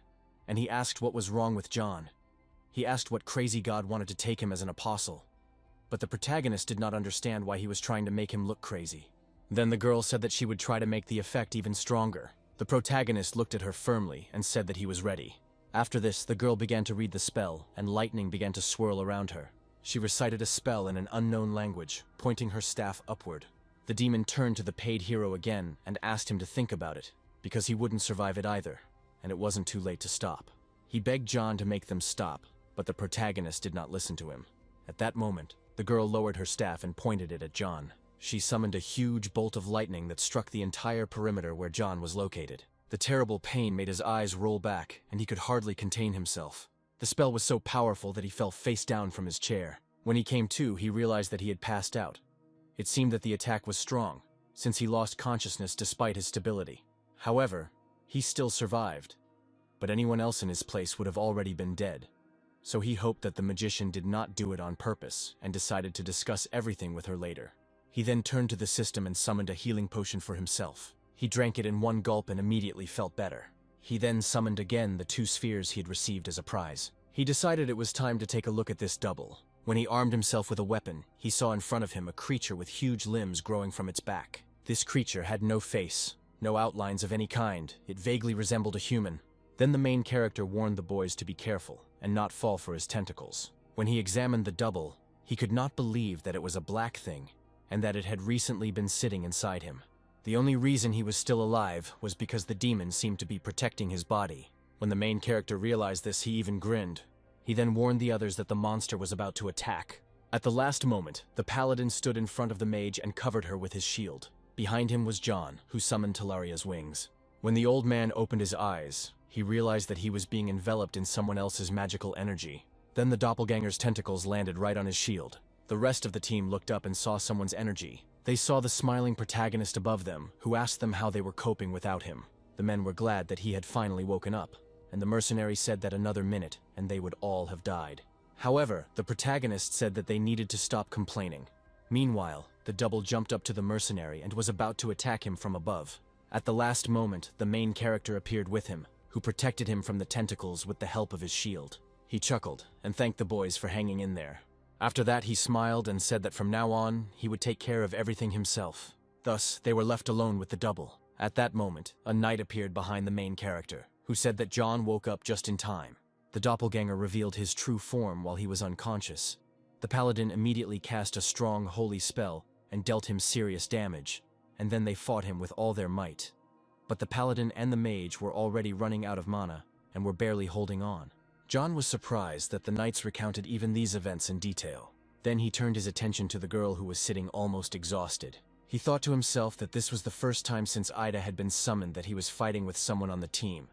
and he asked what was wrong with John. He asked what crazy god wanted to take him as an apostle. But the protagonist did not understand why he was trying to make him look crazy. Then the girl said that she would try to make the effect even stronger. The protagonist looked at her firmly and said that he was ready. After this, the girl began to read the spell, and lightning began to swirl around her. She recited a spell in an unknown language, pointing her staff upward. The demon turned to the paid hero again and asked him to think about it, because he wouldn't survive it either, and it wasn't too late to stop. He begged John to make them stop, but the protagonist did not listen to him. At that moment, the girl lowered her staff and pointed it at John. She summoned a huge bolt of lightning that struck the entire perimeter where John was located. The terrible pain made his eyes roll back, and he could hardly contain himself. The spell was so powerful that he fell face down from his chair. When he came to, he realized that he had passed out. It seemed that the attack was strong, since he lost consciousness despite his stability. However, he still survived, but anyone else in his place would have already been dead. So he hoped that the magician did not do it on purpose and decided to discuss everything with her later. He then turned to the system and summoned a healing potion for himself. He drank it in one gulp and immediately felt better. He then summoned again the 2 spheres he had received as a prize. He decided it was time to take a look at this double. When he armed himself with a weapon, he saw in front of him a creature with huge limbs growing from its back. This creature had no face, no outlines of any kind. It vaguely resembled a human. Then the main character warned the boys to be careful and not fall for his tentacles. When he examined the double, he could not believe that it was a black thing and that it had recently been sitting inside him. The only reason he was still alive was because the demon seemed to be protecting his body. When the main character realized this, he even grinned. He then warned the others that the monster was about to attack. At the last moment, the paladin stood in front of the mage and covered her with his shield. Behind him was John, who summoned Talaria's wings. When the old man opened his eyes, he realized that he was being enveloped in someone else's magical energy. Then the doppelganger's tentacles landed right on his shield. The rest of the team looked up and saw someone's energy. They saw the smiling protagonist above them, who asked them how they were coping without him. The men were glad that he had finally woken up, and the mercenary said that another minute and they would all have died. However, the protagonist said that they needed to stop complaining. Meanwhile, the double jumped up to the mercenary and was about to attack him from above. At the last moment, the main character appeared with him, who protected him from the tentacles with the help of his shield. He chuckled and thanked the boys for hanging in there. After that, he smiled and said that from now on, he would take care of everything himself. Thus, they were left alone with the double. At that moment, a knight appeared behind the main character, who said that John woke up just in time. The doppelganger revealed his true form while he was unconscious. The paladin immediately cast a strong holy spell and dealt him serious damage, and then they fought him with all their might. But the paladin and the mage were already running out of mana and were barely holding on. John was surprised that the knights recounted even these events in detail. Then he turned his attention to the girl who was sitting almost exhausted. He thought to himself that this was the first time since Ida had been summoned that he was fighting with someone on the team,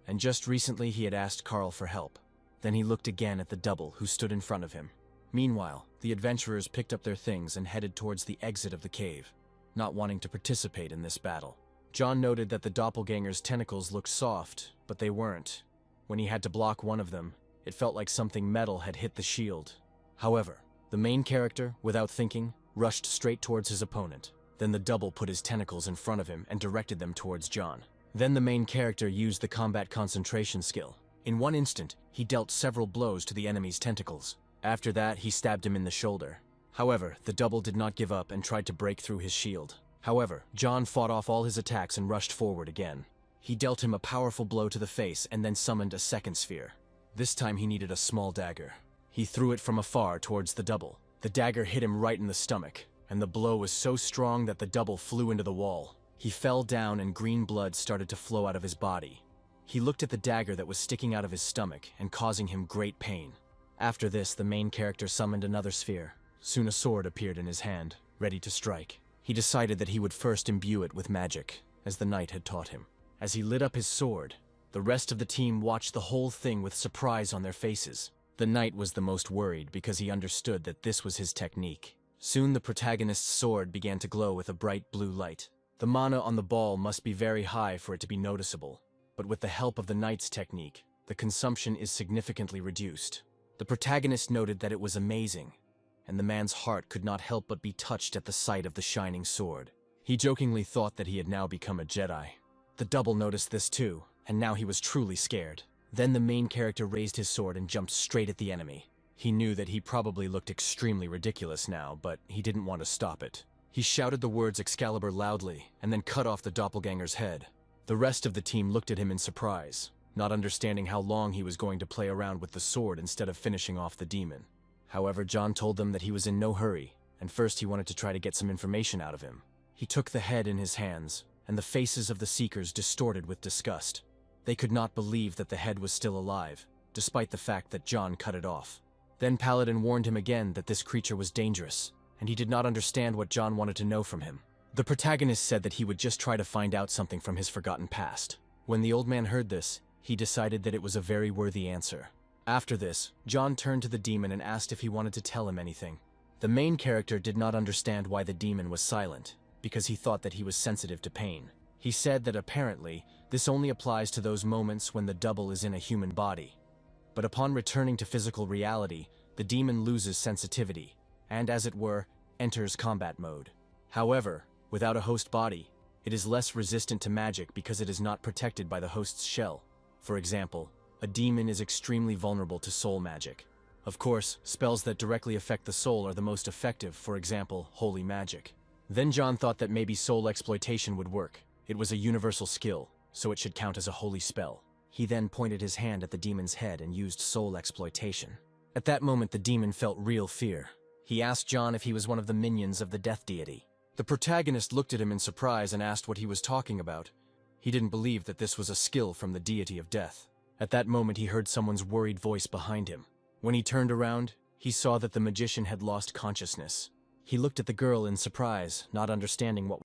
and just recently he had asked Carl for help. Then he looked again at the double who stood in front of him. Meanwhile, the adventurers picked up their things and headed towards the exit of the cave, not wanting to participate in this battle. John noted that the doppelganger's tentacles looked soft, but they weren't. When he had to block one of them, it felt like something metal had hit the shield. However, the main character, without thinking, rushed straight towards his opponent. Then the double put his tentacles in front of him and directed them towards John. Then the main character used the combat concentration skill. In one instant, he dealt several blows to the enemy's tentacles, After that, he stabbed him in the shoulder. However, the double did not give up and tried to break through his shield. However, John fought off all his attacks and rushed forward again. He dealt him a powerful blow to the face and then summoned a second sphere. This time he needed a small dagger. He threw it from afar towards the double. The dagger hit him right in the stomach, and the blow was so strong that the double flew into the wall. He fell down and green blood started to flow out of his body. He looked at the dagger that was sticking out of his stomach and causing him great pain. After this, the main character summoned another sphere. Soon a sword appeared in his hand, ready to strike. He decided that he would first imbue it with magic, as the knight had taught him. As he lit up his sword, the rest of the team watched the whole thing with surprise on their faces. The knight was the most worried because he understood that this was his technique. Soon the protagonist's sword began to glow with a bright blue light. The mana on the ball must be very high for it to be noticeable, but with the help of the knight's technique, the consumption is significantly reduced. The protagonist noted that it was amazing, and the man's heart could not help but be touched at the sight of the shining sword. He jokingly thought that he had now become a Jedi. The double noticed this too, and now he was truly scared. Then the main character raised his sword and jumped straight at the enemy. He knew that he probably looked extremely ridiculous now, but he didn't want to stop it. He shouted the words Excalibur loudly, and then cut off the doppelganger's head. The rest of the team looked at him in surprise, not understanding how long he was going to play around with the sword instead of finishing off the demon. However, John told them that he was in no hurry, and first he wanted to try to get some information out of him. He took the head in his hands, and the faces of the seekers distorted with disgust. They could not believe that the head was still alive, despite the fact that John cut it off. Then Paladin warned him again that this creature was dangerous, and he did not understand what John wanted to know from him. The protagonist said that he would just try to find out something from his forgotten past. When the old man heard this, he decided that it was a very worthy answer. After this, John turned to the demon and asked if he wanted to tell him anything. The main character did not understand why the demon was silent, because he thought that he was sensitive to pain. He said that apparently, this only applies to those moments when the double is in a human body. But upon returning to physical reality, the demon loses sensitivity, and as it were, enters combat mode. However, without a host body, it is less resistant to magic because it is not protected by the host's shell. For example, a demon is extremely vulnerable to soul magic. Of course, spells that directly affect the soul are the most effective, for example, holy magic. Then John thought that maybe soul exploitation would work. It was a universal skill, so it should count as a holy spell. He then pointed his hand at the demon's head and used soul exploitation. At that moment, the demon felt real fear. He asked John if he was one of the minions of the death deity. The protagonist looked at him in surprise and asked what he was talking about. He didn't believe that this was a skill from the deity of death. At that moment, he heard someone's worried voice behind him. When he turned around, he saw that the magician had lost consciousness. He looked at the girl in surprise, not understanding what